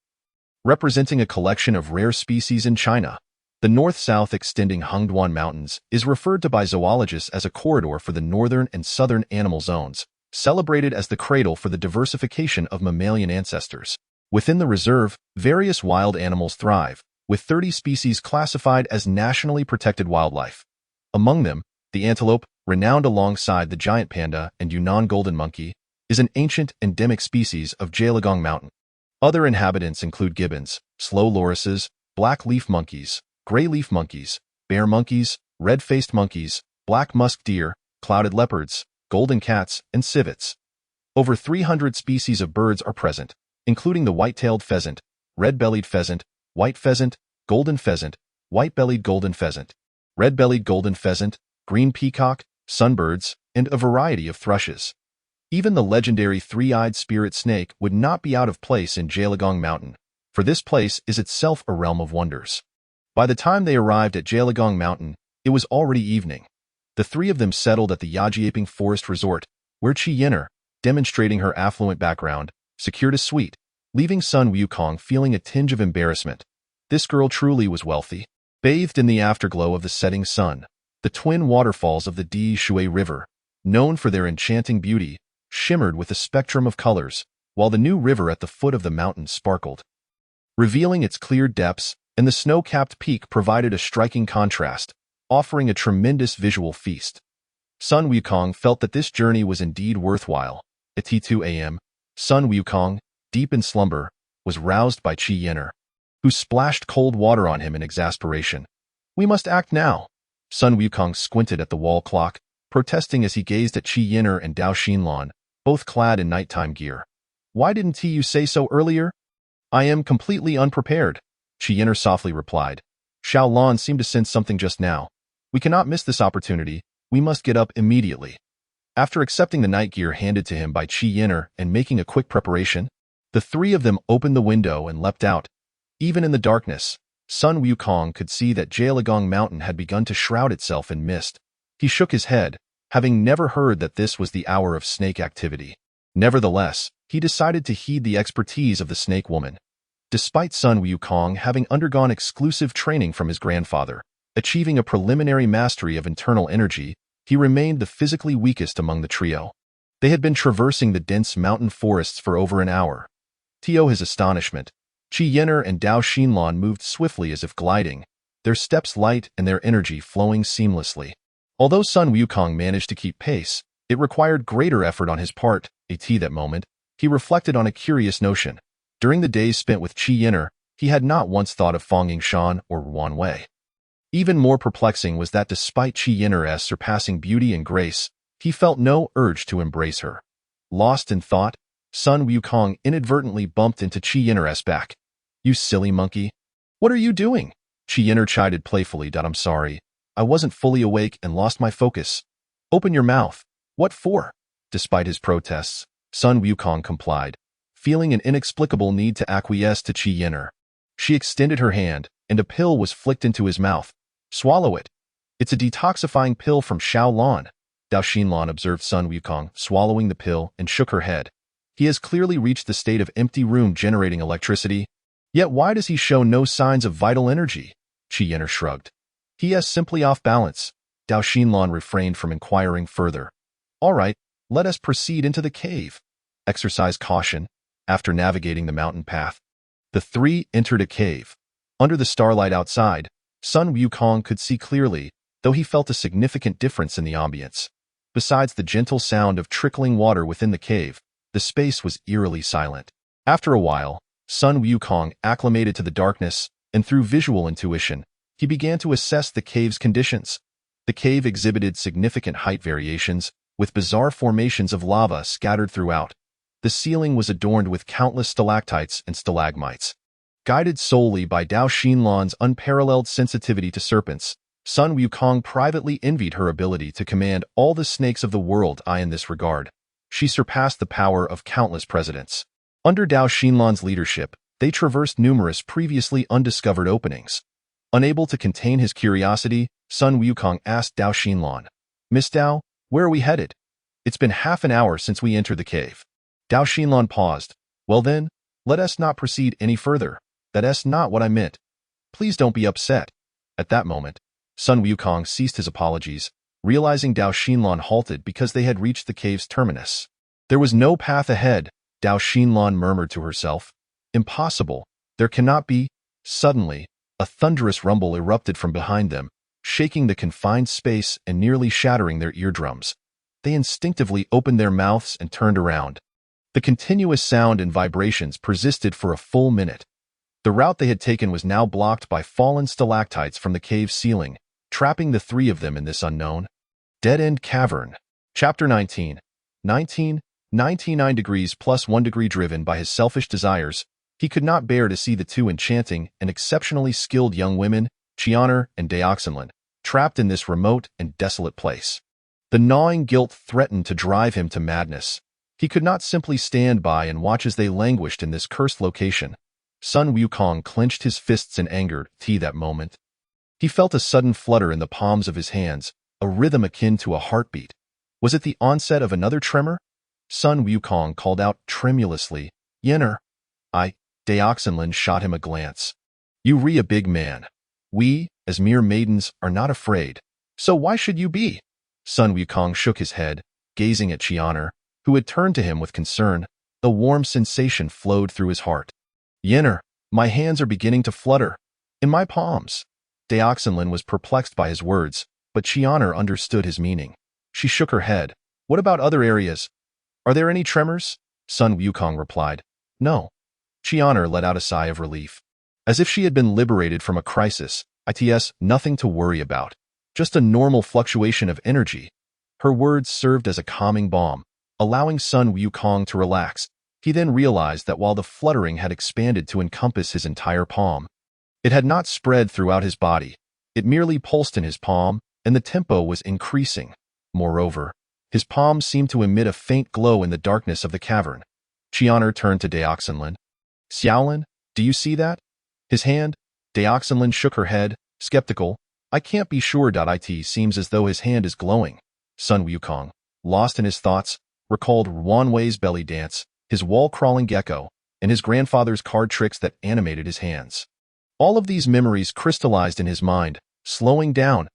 Representing a collection of rare species in China, the north-south extending Hengduan Mountains is referred to by zoologists as a corridor for the northern and southern animal zones, celebrated as the cradle for the diversification of mammalian ancestors. Within the reserve, various wild animals thrive, with 30 species classified as nationally protected wildlife. Among them, the antelope, renowned alongside the giant panda and Yunnan golden monkey, is an ancient endemic species of Jialigong Mountain. Other inhabitants include gibbons, slow lorises, black leaf monkeys, gray leaf monkeys, bear monkeys, red-faced monkeys, black musk deer, clouded leopards, golden cats, and civets. Over 300 species of birds are present, including the white-tailed pheasant, red-bellied pheasant, white pheasant, golden pheasant, white-bellied golden pheasant, red-bellied golden pheasant, green peacock, sunbirds, and a variety of thrushes. Even the legendary three-eyed spirit snake would not be out of place in Jialigong Mountain, for this place is itself a realm of wonders. By the time they arrived at Jialigong Mountain, it was already evening. The three of them settled at the Yajiaping Forest Resort, where Qi Yin'er, demonstrating her affluent background, secured a suite, leaving Sun Wukong feeling a tinge of embarrassment. This girl truly was wealthy. Bathed in the afterglow of the setting sun, the twin waterfalls of the Di Shui River, known for their enchanting beauty, shimmered with a spectrum of colors, while the new river at the foot of the mountain sparkled, revealing its clear depths, and the snow-capped peak provided a striking contrast, offering a tremendous visual feast. Sun Wukong felt that this journey was indeed worthwhile. At 2 a.m., Sun Wukong, deep in slumber, was roused by Qi Yin'er, who splashed cold water on him in exasperation. "We must act now." Sun Wukong squinted at the wall clock, protesting as he gazed at Qi Yin'er and Dao Xinlan, both clad in nighttime gear. "Why didn't you say so earlier?" "I am completely unprepared," Qi Yin'er softly replied. "Xiao Lan seemed to sense something just now. We cannot miss this opportunity. We must get up immediately." After accepting the night gear handed to him by Qi Yin'er and making a quick preparation, the three of them opened the window and leapt out. Even in the darkness, Sun Wukong could see that Jialigong Mountain had begun to shroud itself in mist. He shook his head, having never heard that this was the hour of snake activity. Nevertheless, he decided to heed the expertise of the snake woman. Despite Sun Wukong having undergone exclusive training from his grandfather, achieving a preliminary mastery of internal energy, He remained the physically weakest among the trio. They had been traversing the dense mountain forests for over an hour. To his astonishment, Qi Yin'er and Dao Xinlan moved swiftly as if gliding, their steps light and their energy flowing seamlessly. Although Sun Wukong managed to keep pace, it required greater effort on his part. At that moment, he reflected on a curious notion. During the days spent with Qi Yin'er, he had not once thought of Fang Yingshan or Wan Wei. Even more perplexing was that despite Qi Yin'er's surpassing beauty and grace, he felt no urge to embrace her. Lost in thought, Sun Wukong inadvertently bumped into Qi Yin'er's back. "You silly monkey. What are you doing?" Qi Yin'er chided playfully. "I'm sorry. I wasn't fully awake and lost my focus." "Open your mouth." "What for?" Despite his protests, Sun Wukong complied, feeling an inexplicable need to acquiesce to Qi Yin'er. She extended her hand, and a pill was flicked into his mouth. "Swallow it. It's a detoxifying pill from Shaolin." Dao Xinlan observed Sun Wukong swallowing the pill and shook her head. He has clearly reached the state of empty room generating electricity. Yet why does he show no signs of vital energy? Qi Yin'er shrugged. He is simply off balance. Dao Xinlan refrained from inquiring further. All right, let us proceed into the cave. Exercise caution. After navigating the mountain path, the three entered a cave. Under the starlight outside, Sun Wukong could see clearly, though he felt a significant difference in the ambience. Besides the gentle sound of trickling water within the cave, the space was eerily silent. After a while, Sun Wukong acclimated to the darkness, and through visual intuition, he began to assess the cave's conditions. The cave exhibited significant height variations, with bizarre formations of lava scattered throughout. The ceiling was adorned with countless stalactites and stalagmites. Guided solely by Dao Xinlan's unparalleled sensitivity to serpents, Sun Wukong privately envied her ability to command all the snakes of the world. In this regard, she surpassed the power of countless presidents. Under Dao Xinlan's leadership, they traversed numerous previously undiscovered openings. Unable to contain his curiosity, Sun Wukong asked Dao Xinlan, "Miss Dao, where are we headed? It's been half an hour since we entered the cave." Dao Xinlan paused. "Well then, let us not proceed any further. That's not what I meant. Please don't be upset." At that moment, Sun Wukong ceased his apologies, realizing Dao Xinlan halted because they had reached the cave's terminus. There was no path ahead, Dao Xinlan murmured to herself. Impossible. There cannot be. Suddenly, a thunderous rumble erupted from behind them, shaking the confined space and nearly shattering their eardrums. They instinctively opened their mouths and turned around. The continuous sound and vibrations persisted for a full minute. The route they had taken was now blocked by fallen stalactites from the cave's ceiling, trapping the three of them in this unknown, dead-end cavern. Chapter 19. 99 degrees plus 1 degree. Driven by his selfish desires, he could not bear to see the two enchanting and exceptionally skilled young women, Qi Yin'er and Daoxinlan, trapped in this remote and desolate place. The gnawing guilt threatened to drive him to madness. He could not simply stand by and watch as they languished in this cursed location. Sun Wukong clenched his fists in anger. That moment, he felt a sudden flutter in the palms of his hands, a rhythm akin to a heartbeat. Was it the onset of another tremor? Sun Wukong called out tremulously, "Yin'er." Daoxinlan shot him a glance. "You re a big man. We, as mere maidens, are not afraid. So why should you be?" Sun Wukong shook his head, gazing at Qi Yin'er, who had turned to him with concern. A warm sensation flowed through his heart. "Yin'er, my hands are beginning to flutter. In my palms." Daoxinlan was perplexed by his words, but Qi Yin'er understood his meaning. She shook her head. "What about other areas? Are there any tremors?" Sun Wukong replied, "No." Qi Yin'er let out a sigh of relief. As if she had been liberated from a crisis. Nothing to worry about. Just a normal fluctuation of energy. Her words served as a calming balm, allowing Sun Wukong to relax. He then realized that while the fluttering had expanded to encompass his entire palm, it had not spread throughout his body. It merely pulsed in his palm, and the tempo was increasing. Moreover, his palm seemed to emit a faint glow in the darkness of the cavern. Qi Yin'er turned to Daoxinlan. "Xiaolin, do you see that?" His hand? Daoxinlan shook her head, skeptical. "I can't be sure. It seems as though his hand is glowing." Sun Wukong, lost in his thoughts, recalled Wan Wei's belly dance, his wall-crawling gecko, and his grandfather's card tricks that animated his hands. All of these memories crystallized in his mind, slowing down.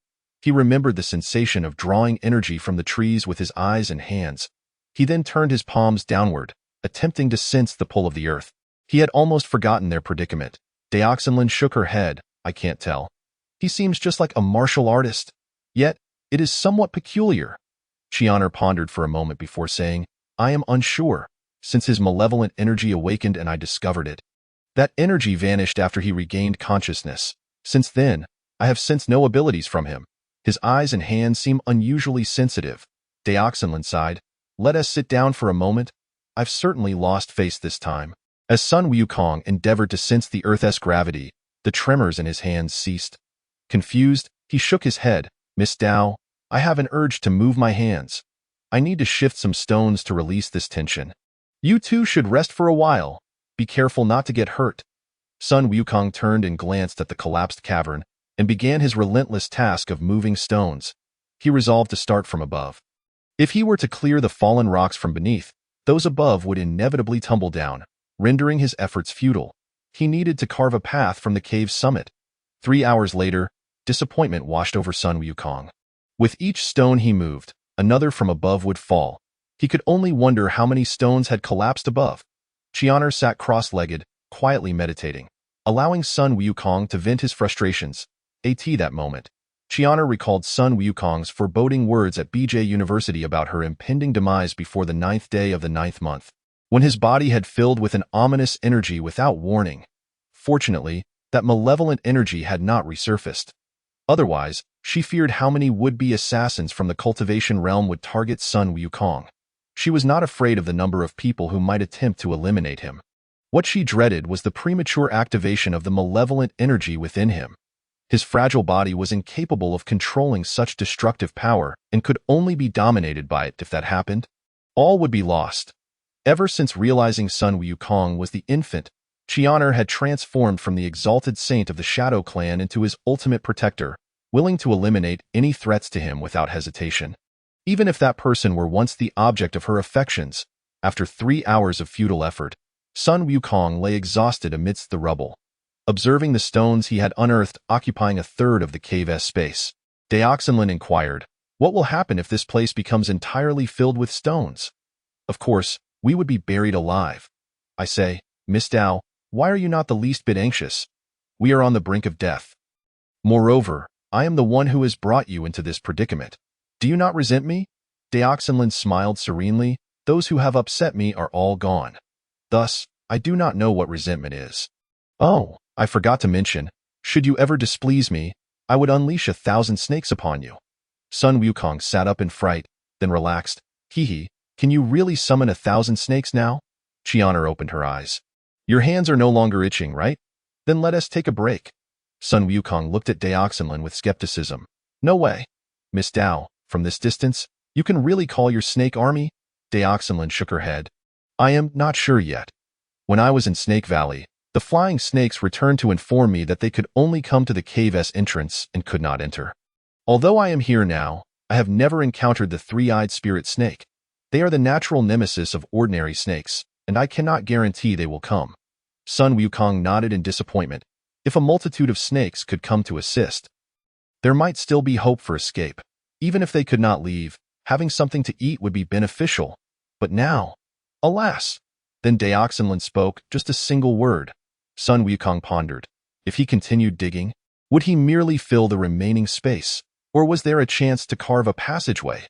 He remembered the sensation of drawing energy from the trees with his eyes and hands. He then turned his palms downward, attempting to sense the pull of the earth. He had almost forgotten their predicament. Deoxylin shook her head. I can't tell. He seems just like a martial artist. Yet, it is somewhat peculiar. Chianer pondered for a moment before saying, I am unsure, since his malevolent energy awakened and I discovered it. That energy vanished after he regained consciousness. Since then, I have sensed no abilities from him. His eyes and hands seem unusually sensitive. Deoxylin sighed. Let us sit down for a moment. I've certainly lost face this time. As Sun Wukong endeavored to sense the Earth's gravity, the tremors in his hands ceased. Confused, he shook his head. Miss Dao, I have an urge to move my hands. I need to shift some stones to release this tension. You two should rest for a while. Be careful not to get hurt. Sun Wukong turned and glanced at the collapsed cavern and began his relentless task of moving stones. He resolved to start from above. If he were to clear the fallen rocks from beneath, those above would inevitably tumble down, rendering his efforts futile. He needed to carve a path from the cave's summit. 3 hours later, disappointment washed over Sun Wukong. With each stone he moved, another from above would fall. He could only wonder how many stones had collapsed above. Chianer sat cross-legged, quietly meditating, allowing Sun Wukong to vent his frustrations. That moment, Chianer recalled Sun Wukong's foreboding words at BJ University about her impending demise before the 9th day of the 9th month, when his body had filled with an ominous energy without warning. Fortunately, that malevolent energy had not resurfaced. Otherwise, she feared how many would-be assassins from the cultivation realm would target Sun Wukong. She was not afraid of the number of people who might attempt to eliminate him. What she dreaded was the premature activation of the malevolent energy within him. His fragile body was incapable of controlling such destructive power and could only be dominated by it. If that happened, all would be lost. Ever since realizing Sun Wukong was the infant, Chianer had transformed from the exalted saint of the Shadow Clan into his ultimate protector, willing to eliminate any threats to him without hesitation. Even if that person were once the object of her affections, after 3 hours of futile effort, Sun Wukong lay exhausted amidst the rubble. Observing the stones he had unearthed occupying a third of the cave's space, Deoxylin inquired, what will happen if this place becomes entirely filled with stones? Of course, we would be buried alive. I say, Miss Dao, why are you not the least bit anxious? We are on the brink of death. Moreover, I am the one who has brought you into this predicament. Do you not resent me? Deoxylin smiled serenely. Those who have upset me are all gone. Thus, I do not know what resentment is. Oh, I forgot to mention, should you ever displease me, I would unleash 1,000 snakes upon you. Sun Wukong sat up in fright, then relaxed. Hee, can you really summon 1,000 snakes now? Chianer opened her eyes. Your hands are no longer itching, right? Then let us take a break. Sun Wukong looked at Deoxylin with skepticism. No way. Miss Dao, from this distance, you can really call your snake army? Deoxylin shook her head. I am not sure yet. When I was in Snake Valley, the flying snakes returned to inform me that they could only come to the cave's entrance and could not enter. Although I am here now, I have never encountered the three-eyed spirit snake. They are the natural nemesis of ordinary snakes, and I cannot guarantee they will come. Sun Wukong nodded in disappointment. If a multitude of snakes could come to assist, there might still be hope for escape. Even if they could not leave, having something to eat would be beneficial. But now, alas! Then Deoxylin spoke, just a single word. Sun Wukong pondered. If he continued digging, would he merely fill the remaining space, or was there a chance to carve a passageway?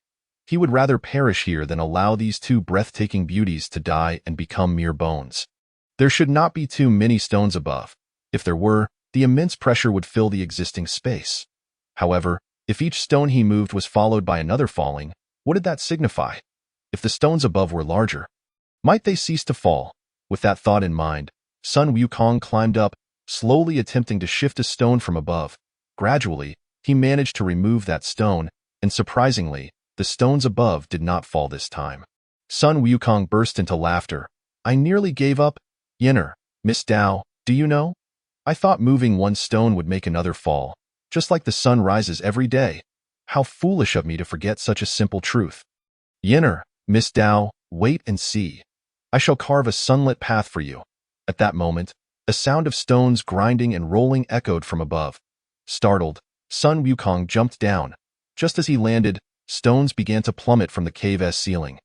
He would rather perish here than allow these two breathtaking beauties to die and become mere bones. There should not be too many stones above. If there were, the immense pressure would fill the existing space. However, if each stone he moved was followed by another falling, what did that signify? If the stones above were larger, might they cease to fall? With that thought in mind, Sun Wukong climbed up, slowly attempting to shift a stone from above. Gradually, he managed to remove that stone, and surprisingly, the stones above did not fall this time. Sun Wukong burst into laughter. I nearly gave up. Yenner, Miss Dao, do you know? I thought moving one stone would make another fall, just like the sun rises every day. How foolish of me to forget such a simple truth. Yenner, Miss Dao, wait and see. I shall carve a sunlit path for you. At that moment, a sound of stones grinding and rolling echoed from above. Startled, Sun Wukong jumped down, Just as he landed, stones began to plummet from the cave's ceiling.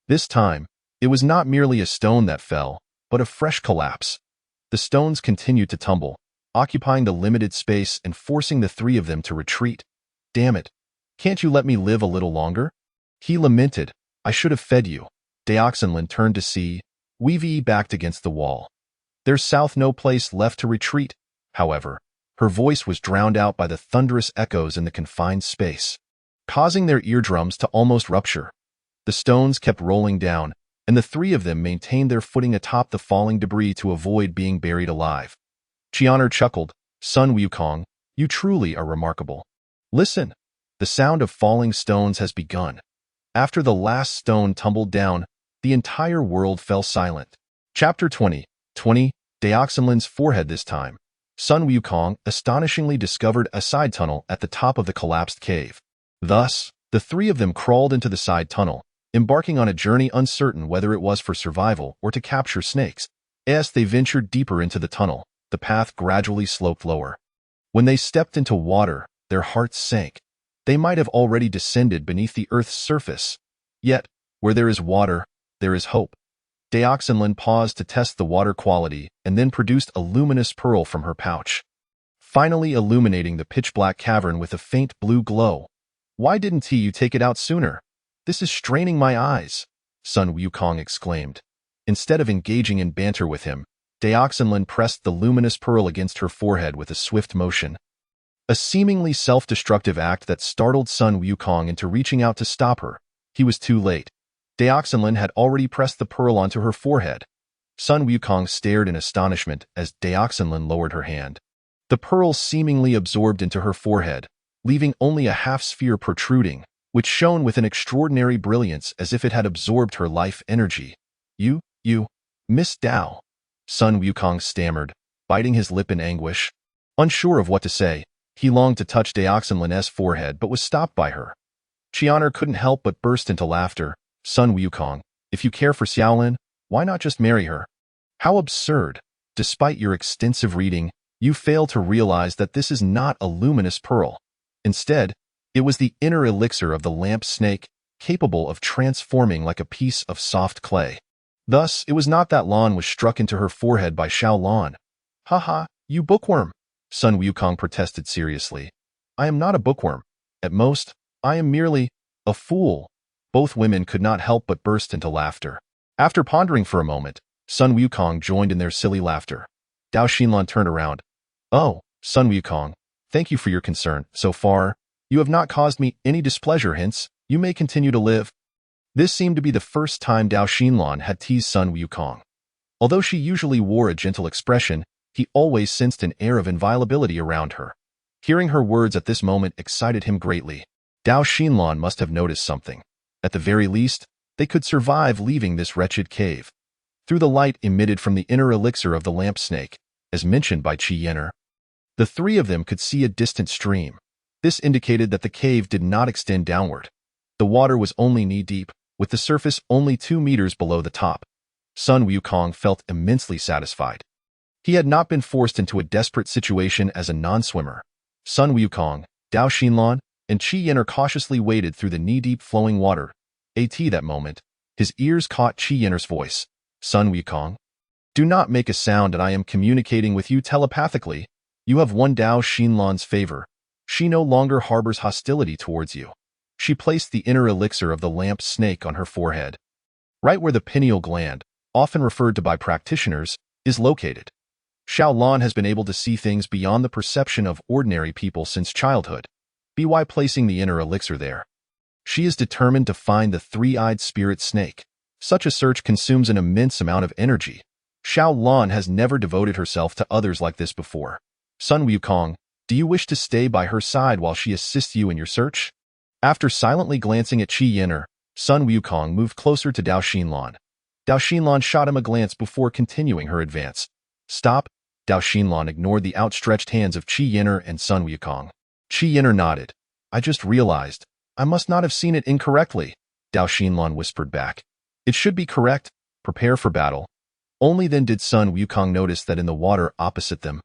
This time, it was not merely a stone that fell, but a fresh collapse. The stones continued to tumble, occupying the limited space and forcing the three of them to retreat. "Damn it. Can't you let me live a little longer?" he lamented. "I should have fed you." Dioxinlin turned to see Weevee backed against the wall. There's south no place left to retreat. However, her voice was drowned out by the thunderous echoes in the confined space, causing their eardrums to almost rupture. The stones kept rolling down, and the three of them maintained their footing atop the falling debris to avoid being buried alive. Qian'er chuckled. "Sun Wukong, you truly are remarkable. Listen, the sound of falling stones has begun." After the last stone tumbled down, the entire world fell silent. Chapter 20. Dioxinlin's forehead this time. Sun Wukong astonishingly discovered a side tunnel at the top of the collapsed cave. Thus, the three of them crawled into the side tunnel, embarking on a journey uncertain whether it was for survival or to capture snakes. As they ventured deeper into the tunnel, the path gradually sloped lower. When they stepped into water, their hearts sank. They might have already descended beneath the Earth's surface. Yet, where there is water, there is hope. Dioxinlin paused to test the water quality and then produced a luminous pearl from her pouch, finally illuminating the pitch-black cavern with a faint blue glow. "Why didn't you take it out sooner? This is straining my eyes," Sun Wukong exclaimed. Instead of engaging in banter with him, Dioxinlin pressed the luminous pearl against her forehead with a swift motion. A seemingly self-destructive act that startled Sun Wukong into reaching out to stop her. He was too late. Dioxinlin had already pressed the pearl onto her forehead. Sun Wukong stared in astonishment as Dioxinlin lowered her hand. The pearl seemingly absorbed into her forehead, leaving only a half-sphere protruding, which shone with an extraordinary brilliance as if it had absorbed her life energy. You, Miss Dao," Sun Wukong stammered, biting his lip in anguish. Unsure of what to say, he longed to touch Dioxinlin's forehead but was stopped by her. Qian'er couldn't help but burst into laughter. "Sun Wukong, if you care for Xiaolin, why not just marry her?" How absurd! Despite your extensive reading, you fail to realize that this is not a luminous pearl. Instead, it was the inner elixir of the lamp snake, capable of transforming like a piece of soft clay. Thus, it was not that Lan was struck into her forehead by Xiao Lan. "Haha, you bookworm," Sun Wukong protested seriously. "I am not a bookworm. At most, I am merely a fool." Both women could not help but burst into laughter. After pondering for a moment, Sun Wukong joined in their silly laughter. Dao Xinlan turned around. "Oh, Sun Wukong, thank you for your concern. So far, you have not caused me any displeasure, hence, you may continue to live." This seemed to be the first time Dao Xinlan had teased Sun Wukong. Although she usually wore a gentle expression, he always sensed an air of inviolability around her. Hearing her words at this moment excited him greatly. Dao Xinlan must have noticed something. At the very least, they could survive leaving this wretched cave. Through the light emitted from the inner elixir of the lamp snake, as mentioned by Qian'er, the three of them could see a distant stream. This indicated that the cave did not extend downward. The water was only knee-deep, with the surface only 2 meters below the top. Sun Wukong felt immensely satisfied. He had not been forced into a desperate situation as a non-swimmer. Sun Wukong, Dao Xinlan, and Qian'er cautiously waded through the knee-deep flowing water. At that moment, his ears caught Qian'er's voice. "Sun Wukong, do not make a sound and I am communicating with you telepathically. You have won Dao Xinlan's favor. She no longer harbors hostility towards you." She placed the inner elixir of the lamp snake on her forehead, right where the pineal gland, often referred to by practitioners, is located. Xiao Lan has been able to see things beyond the perception of ordinary people since childhood. By placing the inner elixir there, she is determined to find the three-eyed spirit snake. Such a search consumes an immense amount of energy. Xiao Lan has never devoted herself to others like this before. "Sun Wukong, do you wish to stay by her side while she assists you in your search?" After silently glancing at Qian'er, Sun Wukong moved closer to Dao Xinlan. Dao Xinlan shot him a glance before continuing her advance. "Stop." Dao Xinlan ignored the outstretched hands of Qian'er and Sun Wukong. Qian'er nodded. "I just realized. I must not have seen it incorrectly," Dao Xinlan whispered back. "It should be correct. Prepare for battle." Only then did Sun Wukong notice that in the water opposite them,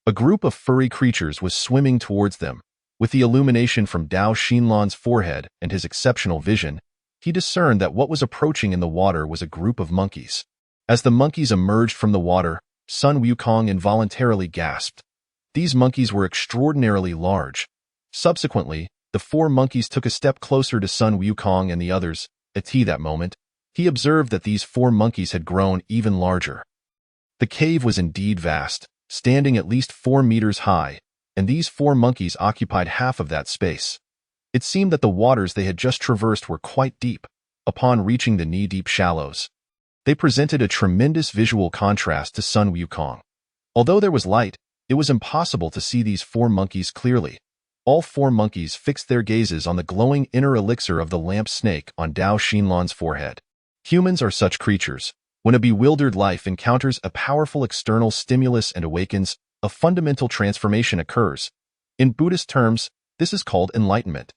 a group of furry creatures was swimming towards them. With the illumination from Dao Xinlan's forehead and his exceptional vision, he discerned that what was approaching in the water was a group of monkeys. As the monkeys emerged from the water, Sun Wukong involuntarily gasped. These monkeys were extraordinarily large. Subsequently, the four monkeys took a step closer to Sun Wukong and the others. At that moment, he observed that these four monkeys had grown even larger. The cave was indeed vast, standing at least 4 meters high, and these four monkeys occupied half of that space. It seemed that the waters they had just traversed were quite deep. Upon reaching the knee-deep shallows, they presented a tremendous visual contrast to Sun Wukong. Although there was light, it was impossible to see these four monkeys clearly. All four monkeys fixed their gazes on the glowing inner elixir of the lamp snake on Dao Xinlan's forehead. Humans are such creatures. When a bewildered life encounters a powerful external stimulus and awakens, a fundamental transformation occurs. In Buddhist terms, this is called enlightenment.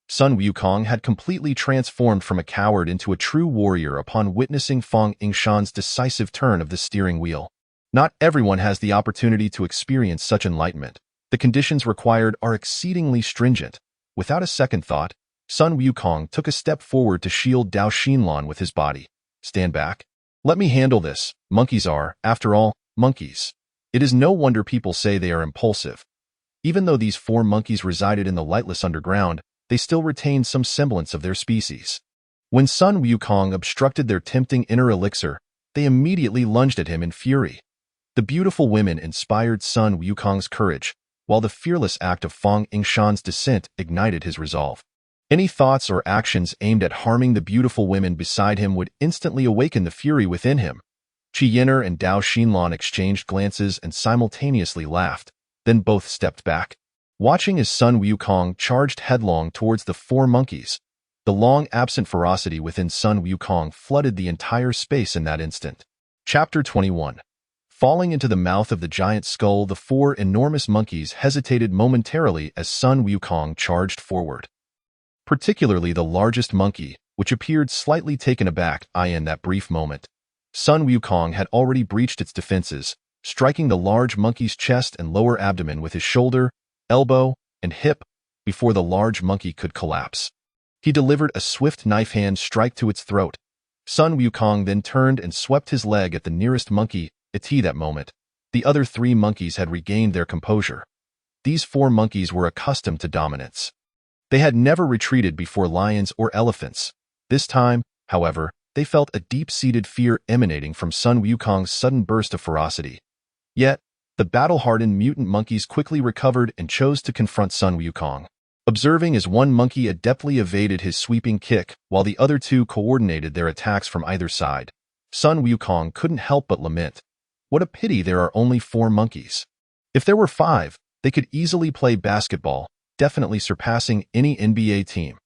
Sun Wukong had completely transformed from a coward into a true warrior upon witnessing Fang Yingshan's decisive turn of the steering wheel. Not everyone has the opportunity to experience such enlightenment. The conditions required are exceedingly stringent. Without a second thought, Sun Wukong took a step forward to shield Dao Xinlan with his body. Stand back. Let me handle this. Monkeys are, after all, monkeys. It is no wonder people say they are impulsive. Even though these four monkeys resided in the lightless underground, they still retained some semblance of their species. When Sun Wukong obstructed their tempting inner elixir, they immediately lunged at him in fury. The beautiful women inspired Sun Wukong's courage, while the fearless act of Fang Yingshan's descent ignited his resolve. Any thoughts or actions aimed at harming the beautiful women beside him would instantly awaken the fury within him. Qi Yin'er and Dao Xinlan exchanged glances and simultaneously laughed, then both stepped back. Watching as Sun Wukong charged headlong towards the four monkeys, the long-absent ferocity within Sun Wukong flooded the entire space in that instant. Chapter 21. Falling into the mouth of the giant skull, the four enormous monkeys hesitated momentarily as Sun Wukong charged forward. Particularly the largest monkey, which appeared slightly taken aback in that brief moment. Sun Wukong had already breached its defenses, striking the large monkey's chest and lower abdomen with his shoulder, elbow, and hip before the large monkey could collapse. He delivered a swift knife-hand strike to its throat. Sun Wukong then turned and swept his leg at the nearest monkey. At that moment, the other three monkeys had regained their composure. These four monkeys were accustomed to dominance. They had never retreated before lions or elephants. This time, however, they felt a deep-seated fear emanating from Sun Wukong's sudden burst of ferocity. Yet, the battle-hardened mutant monkeys quickly recovered and chose to confront Sun Wukong. Observing as one monkey adeptly evaded his sweeping kick while the other two coordinated their attacks from either side, Sun Wukong couldn't help but lament. What a pity there are only 4 monkeys. If there were 5, they could easily play basketball, definitely surpassing any NBA team.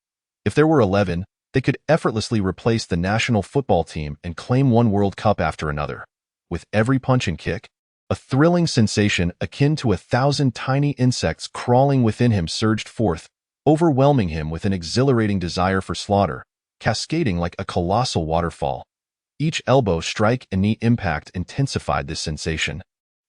If there were 11, they could effortlessly replace the national football team and claim one World Cup after another. With every punch and kick, a thrilling sensation akin to 1,000 tiny insects crawling within him surged forth, overwhelming him with an exhilarating desire for slaughter, cascading like a colossal waterfall. Each elbow strike and knee impact intensified this sensation,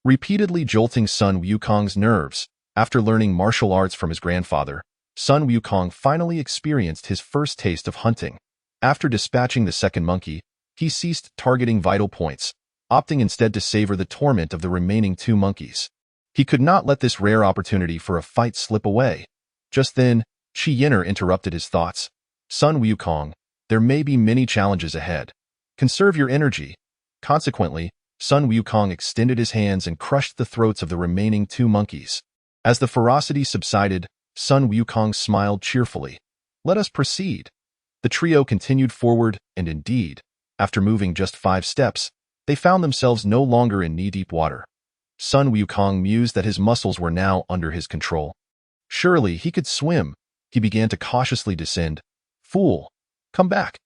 repeatedly jolting Sun Wukong's nerves. After learning martial arts from his grandfather, Sun Wukong finally experienced his first taste of hunting. After dispatching the second monkey, he ceased targeting vital points, opting instead to savor the torment of the remaining 2 monkeys. He could not let this rare opportunity for a fight slip away. Just then, Qi Yin'er interrupted his thoughts. Sun Wukong, there may be many challenges ahead. Conserve your energy. Consequently, Sun Wukong extended his hands and crushed the throats of the remaining 2 monkeys. As the ferocity subsided, Sun Wukong smiled cheerfully. Let us proceed. The trio continued forward, and indeed, after moving just 5 steps, they found themselves no longer in knee-deep water. Sun Wukong mused that his muscles were now under his control. Surely he could swim. He began to cautiously descend. Fool! Come back!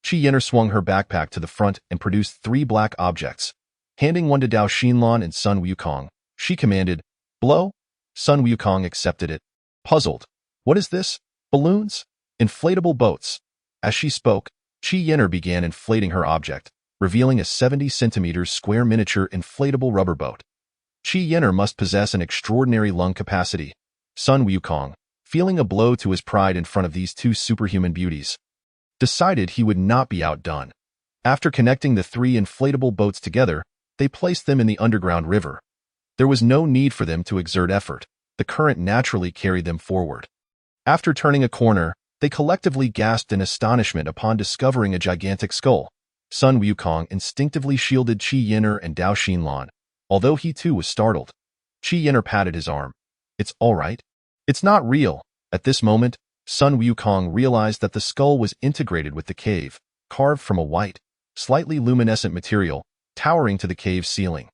Qi Yin'er swung her backpack to the front and produced 3 black objects. Handing one to Dao Xinlan and Sun Wukong, she commanded, Blow? Sun Wukong accepted it. Puzzled. What is this? Balloons? Inflatable boats. As she spoke, Qi Yin'er began inflating her object, revealing a 70 centimeters square miniature inflatable rubber boat. Qi Yin'er must possess an extraordinary lung capacity. Sun Wukong, feeling a blow to his pride in front of these two superhuman beauties, decided he would not be outdone. After connecting the three inflatable boats together, they placed them in the underground river. There was no need for them to exert effort. The current naturally carried them forward. After turning a corner, they collectively gasped in astonishment upon discovering a gigantic skull. Sun Wukong instinctively shielded Qi Yin'er and Dao Xinlan, although he too was startled. Qi Yin'er patted his arm. "It's all right. It's not real." At this moment, Sun Wukong realized that the skull was integrated with the cave, carved from a white, slightly luminescent material, towering to the cave's ceiling.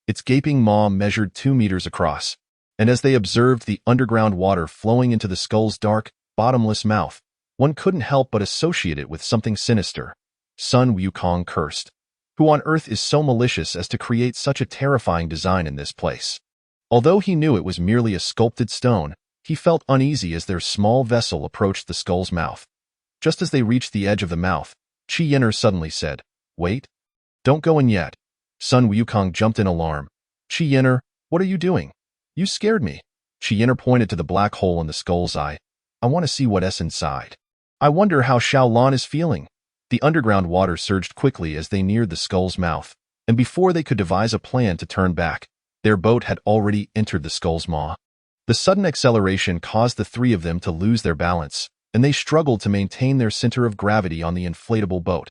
Its gaping maw measured 2 meters across, and as they observed the underground water flowing into the skull's dark, bottomless mouth, one couldn't help but associate it with something sinister. Sun Wukong cursed. Who on earth is so malicious as to create such a terrifying design in this place? Although he knew it was merely a sculpted stone, he felt uneasy as their small vessel approached the skull's mouth. Just as they reached the edge of the mouth, Qi Yin'er suddenly said, "Wait. Don't go in yet." Sun Wukong jumped in alarm. "Qi Yin'er, what are you doing? You scared me." Qi Yin'er pointed to the black hole in the skull's eye. "I want to see what's inside. I wonder how Xiaolan is feeling." The underground water surged quickly as they neared the skull's mouth, and before they could devise a plan to turn back, their boat had already entered the skull's maw. The sudden acceleration caused the three of them to lose their balance, and they struggled to maintain their center of gravity on the inflatable boat.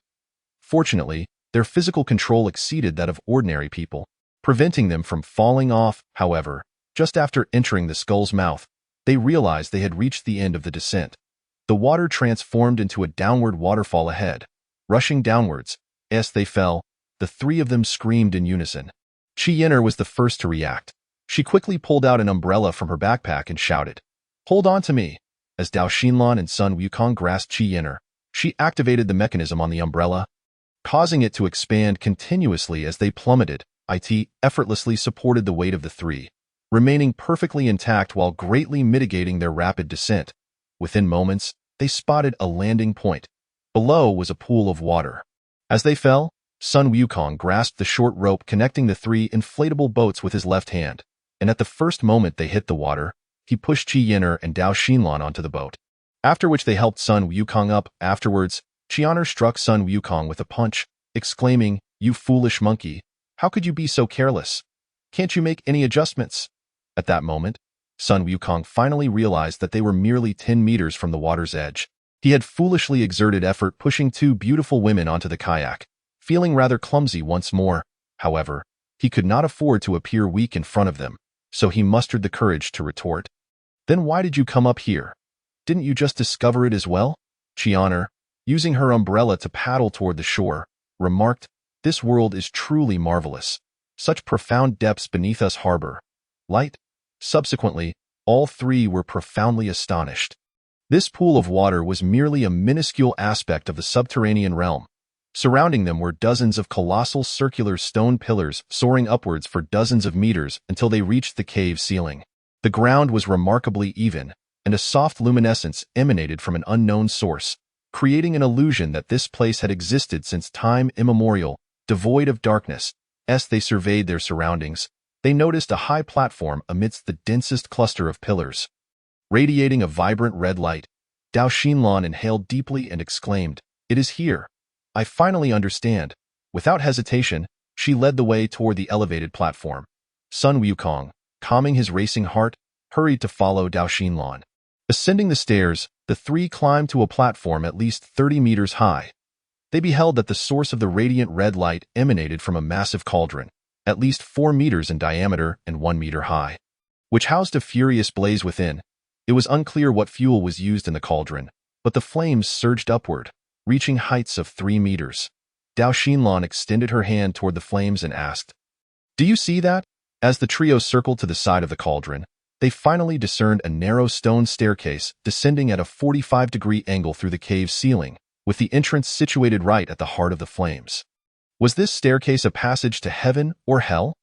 Fortunately, their physical control exceeded that of ordinary people, preventing them from falling off. However, just after entering the skull's mouth, they realized they had reached the end of the descent. The water transformed into a downward waterfall ahead. Rushing downwards, as they fell, the three of them screamed in unison. Qi Yin'er was the first to react. She quickly pulled out an umbrella from her backpack and shouted, "Hold on to me!" As Dao Xinlan and Sun Wukong grasped Qi Yin'er, she activated the mechanism on the umbrella, causing it to expand continuously as they plummeted. It effortlessly supported the weight of the three, remaining perfectly intact while greatly mitigating their rapid descent. Within moments, they spotted a landing point. Below was a pool of water. As they fell, Sun Wukong grasped the short rope connecting the three inflatable boats with his left hand, and at the first moment they hit the water, he pushed Qi Yin'er and Dao Xinlan onto the boat, after which they helped Sun Wukong up. Afterwards, Qi Yin'er struck Sun Wukong with a punch, exclaiming, "You foolish monkey! How could you be so careless? Can't you make any adjustments?" At that moment, Sun Wukong finally realized that they were merely 10 meters from the water's edge. He had foolishly exerted effort pushing two beautiful women onto the kayak, feeling rather clumsy once more. However, he could not afford to appear weak in front of them, so he mustered the courage to retort. "Then why did you come up here? Didn't you just discover it as well?" Qi Yin'er, using her umbrella to paddle toward the shore, remarked, "This world is truly marvelous. Such profound depths beneath us harbor light." Subsequently, all three were profoundly astonished. This pool of water was merely a minuscule aspect of the subterranean realm. Surrounding them were dozens of colossal circular stone pillars soaring upwards for dozens of meters until they reached the cave ceiling. The ground was remarkably even, and a soft luminescence emanated from an unknown source, creating an illusion that this place had existed since time immemorial, devoid of darkness. As they surveyed their surroundings, they noticed a high platform amidst the densest cluster of pillars. Radiating a vibrant red light, Dao Xinlan inhaled deeply and exclaimed, "It is here. I finally understand." Without hesitation, she led the way toward the elevated platform. Sun Wukong, calming his racing heart, hurried to follow Dao Xinlan. Ascending the stairs, the three climbed to a platform at least 30 meters high. They beheld that the source of the radiant red light emanated from a massive cauldron, at least 4 meters in diameter and 1 meter high, which housed a furious blaze within. It was unclear what fuel was used in the cauldron, but the flames surged upward, reaching heights of 3 meters. Dao Xinlan extended her hand toward the flames and asked, "Do you see that?" As the trio circled to the side of the cauldron, they finally discerned a narrow stone staircase descending at a 45-degree angle through the cave's ceiling, with the entrance situated right at the heart of the flames. Was this staircase a passage to heaven or hell?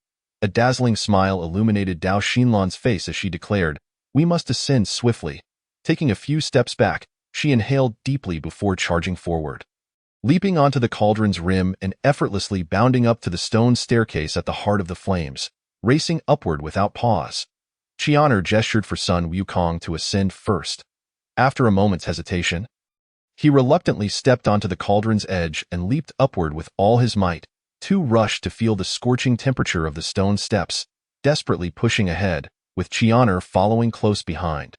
A dazzling smile illuminated Dao Xinlan's face as she declared, "We must ascend swiftly." Taking a few steps back, she inhaled deeply before charging forward, leaping onto the cauldron's rim and effortlessly bounding up to the stone staircase at the heart of the flames, racing upward without pause. Qian'er gestured for Sun Wukong to ascend first. After a moment's hesitation, he reluctantly stepped onto the cauldron's edge and leaped upward with all his might, too rushed to feel the scorching temperature of the stone steps, desperately pushing ahead, with Qian'er following close behind.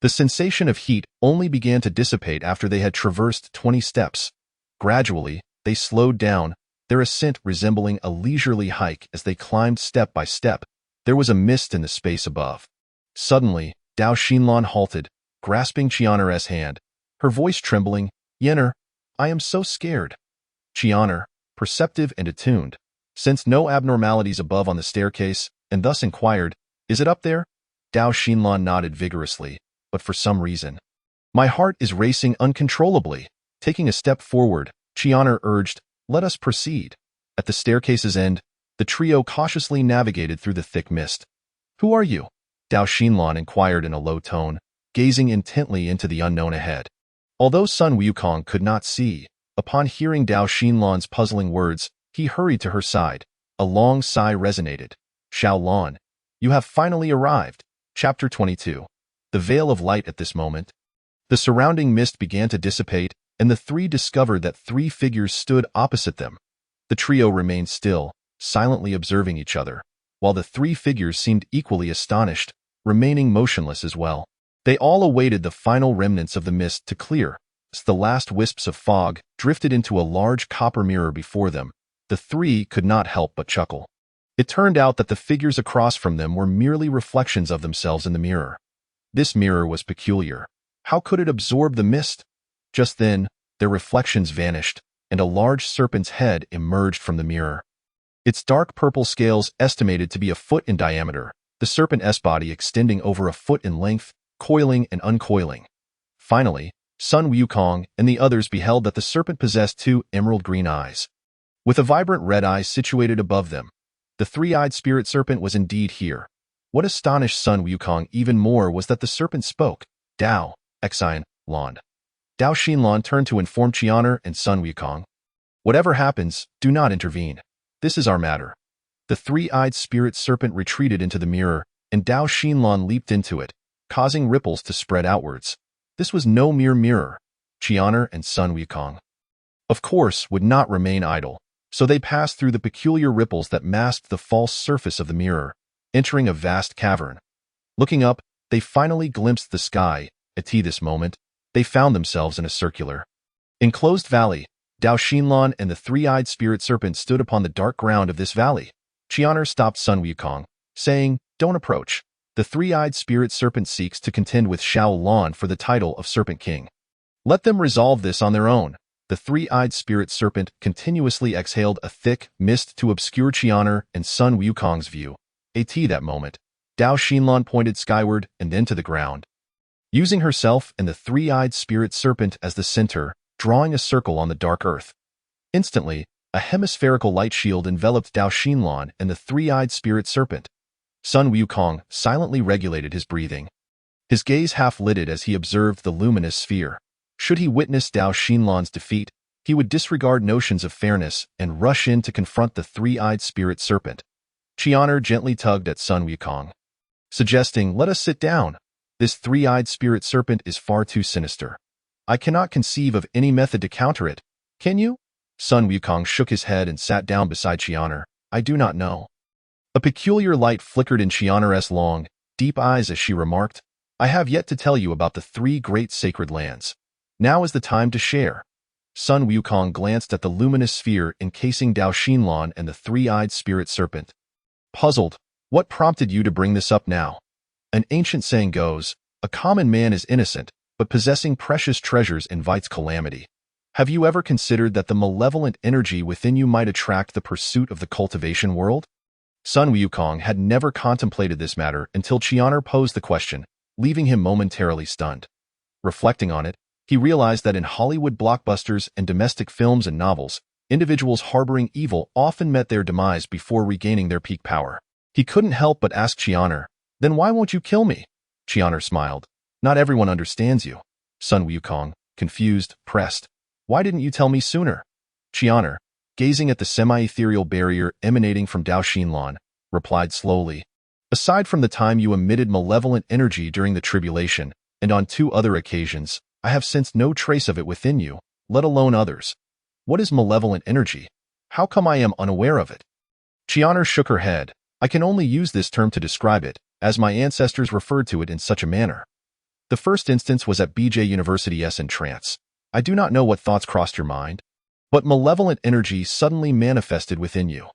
The sensation of heat only began to dissipate after they had traversed 20 steps. Gradually, they slowed down, their ascent resembling a leisurely hike as they climbed step by step. There was a mist in the space above. Suddenly, Dao Xinlan halted, grasping Qian'er's hand, her voice trembling. "Yen'er, I am so scared." Qian'er, perceptive and attuned, sensed no abnormalities above on the staircase, and thus inquired, "Is it up there?" Dao Xinlan nodded vigorously, but for some reason, "My heart is racing uncontrollably." Taking a step forward, Qian'er urged, "Let us proceed." At the staircase's end, the trio cautiously navigated through the thick mist. "Who are you?" Dao Xinlan inquired in a low tone, gazing intently into the unknown ahead. Although Sun Wukong could not see, upon hearing Dao Xinlan's puzzling words, he hurried to her side. A long sigh resonated. "Xiao Lan, you have finally arrived." Chapter 22. The Veil of Light. At this moment, the surrounding mist began to dissipate, and the three discovered that three figures stood opposite them. The trio remained still, silently observing each other, while the three figures seemed equally astonished, remaining motionless as well. They all awaited the final remnants of the mist to clear. As the last wisps of fog drifted into a large copper mirror before them, the three could not help but chuckle. It turned out that the figures across from them were merely reflections of themselves in the mirror. This mirror was peculiar. How could it absorb the mist? Just then, their reflections vanished, and a large serpent's head emerged from the mirror. Its dark purple scales estimated to be a foot in diameter, the serpent's body extending over a foot in length, coiling and uncoiling. Finally, Sun Wukong and the others beheld that the serpent possessed two emerald green eyes, with a vibrant red eye situated above them. The three-eyed spirit serpent was indeed here. What astonished Sun Wukong even more was that the serpent spoke. "Dao, Xin Lan." Dao Xinlan turned to inform Qian'er and Sun Wukong. "Whatever happens, do not intervene. This is our matter." The three-eyed spirit serpent retreated into the mirror, and Dao Xinlan leaped into it, causing ripples to spread outwards. This was no mere mirror. Qian'er and Sun Wukong, of course, would not remain idle, so they passed through the peculiar ripples that masked the false surface of the mirror, entering a vast cavern. Looking up, they finally glimpsed the sky. At this moment, they found themselves in a circular, enclosed valley. Dao Xinlan and the three-eyed spirit serpent stood upon the dark ground of this valley. Qian'er stopped Sun Wukong, saying, "Don't approach. The three-eyed spirit serpent seeks to contend with Xiao Lan for the title of Serpent King. Let them resolve this on their own." The three-eyed spirit serpent continuously exhaled a thick mist to obscure Qian'er and Sun Wukong's view. At that moment, Dao Xinlan pointed skyward and then to the ground, using herself and the three-eyed spirit serpent as the center, drawing a circle on the dark earth. Instantly, a hemispherical light shield enveloped Dao Xinlan and the three-eyed spirit serpent. Sun Wukong silently regulated his breathing, his gaze half-lidded as he observed the luminous sphere. Should he witness Dao Xinlan's defeat, he would disregard notions of fairness and rush in to confront the three-eyed spirit serpent. Qian'er gently tugged at Sun Wukong, suggesting, "Let us sit down. This three-eyed spirit serpent is far too sinister. I cannot conceive of any method to counter it. Can you?" Sun Wukong shook his head and sat down beside Qian'er. "I do not know." A peculiar light flickered in Qian'er's long, deep eyes as she remarked, "I have yet to tell you about the three great sacred lands. Now is the time to share." Sun Wukong glanced at the luminous sphere encasing Dao Xinlan and the three-eyed spirit serpent. Puzzled, "What prompted you to bring this up now?" An ancient saying goes, "A common man is innocent, but possessing precious treasures invites calamity." Have you ever considered that the malevolent energy within you might attract the pursuit of the cultivation world? Sun Wukong had never contemplated this matter until Qian'er posed the question, leaving him momentarily stunned. Reflecting on it, he realized that in Hollywood blockbusters and domestic films and novels, individuals harboring evil often met their demise before regaining their peak power. He couldn't help but ask Qian'er, "Then why won't you kill me?" Qian'er smiled. "Not everyone understands you." Sun Wukong, confused, pressed, "Why didn't you tell me sooner?" Qian'er, gazing at the semi-ethereal barrier emanating from Dao Xinlan, replied slowly, Aside from the time you emitted malevolent energy during the tribulation, and on 2 other occasions, I have sensed no trace of it within you, let alone others. What is malevolent energy? How come I am unaware of it? Chianar shook her head. I can only use this term to describe it, as my ancestors referred to it in such a manner. The first instance was at BJ University's in trance. I do not know what thoughts crossed your mind, but malevolent energy suddenly manifested within you.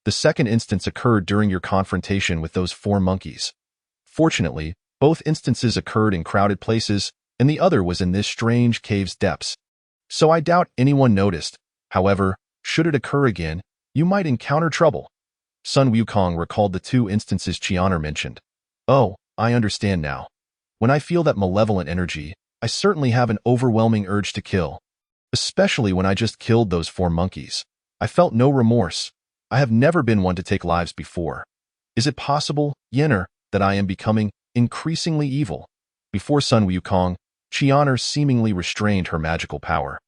The second instance occurred during your confrontation with those 4 monkeys. Fortunately, both instances occurred in crowded places, and the other was in this strange cave's depths. So I doubt anyone noticed. However, should it occur again, you might encounter trouble. Sun Wukong recalled the 2 instances Chianar mentioned. Oh, I understand now. When I feel that malevolent energy, I certainly have an overwhelming urge to kill. Especially when I just killed those 4 monkeys. I felt no remorse. I have never been one to take lives before. Is it possible, Yenner, that I am becoming increasingly evil? Before Sun Wukong, Chianar seemingly restrained her magical power.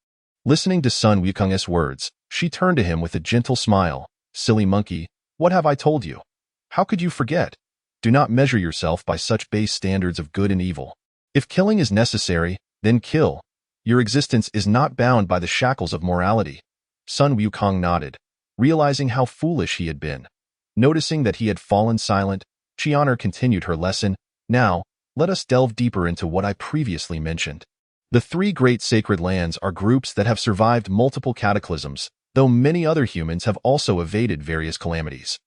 Listening to Sun Wukong's words, she turned to him with a gentle smile. Silly monkey, what have I told you? How could you forget? Do not measure yourself by such base standards of good and evil. If killing is necessary, then kill. Your existence is not bound by the shackles of morality. Sun Wukong nodded, realizing how foolish he had been. Noticing that he had fallen silent, Chianar continued her lesson. Now, let us delve deeper into what I previously mentioned. The 3 great sacred lands are groups that have survived multiple cataclysms, though many other humans have also evaded various calamities.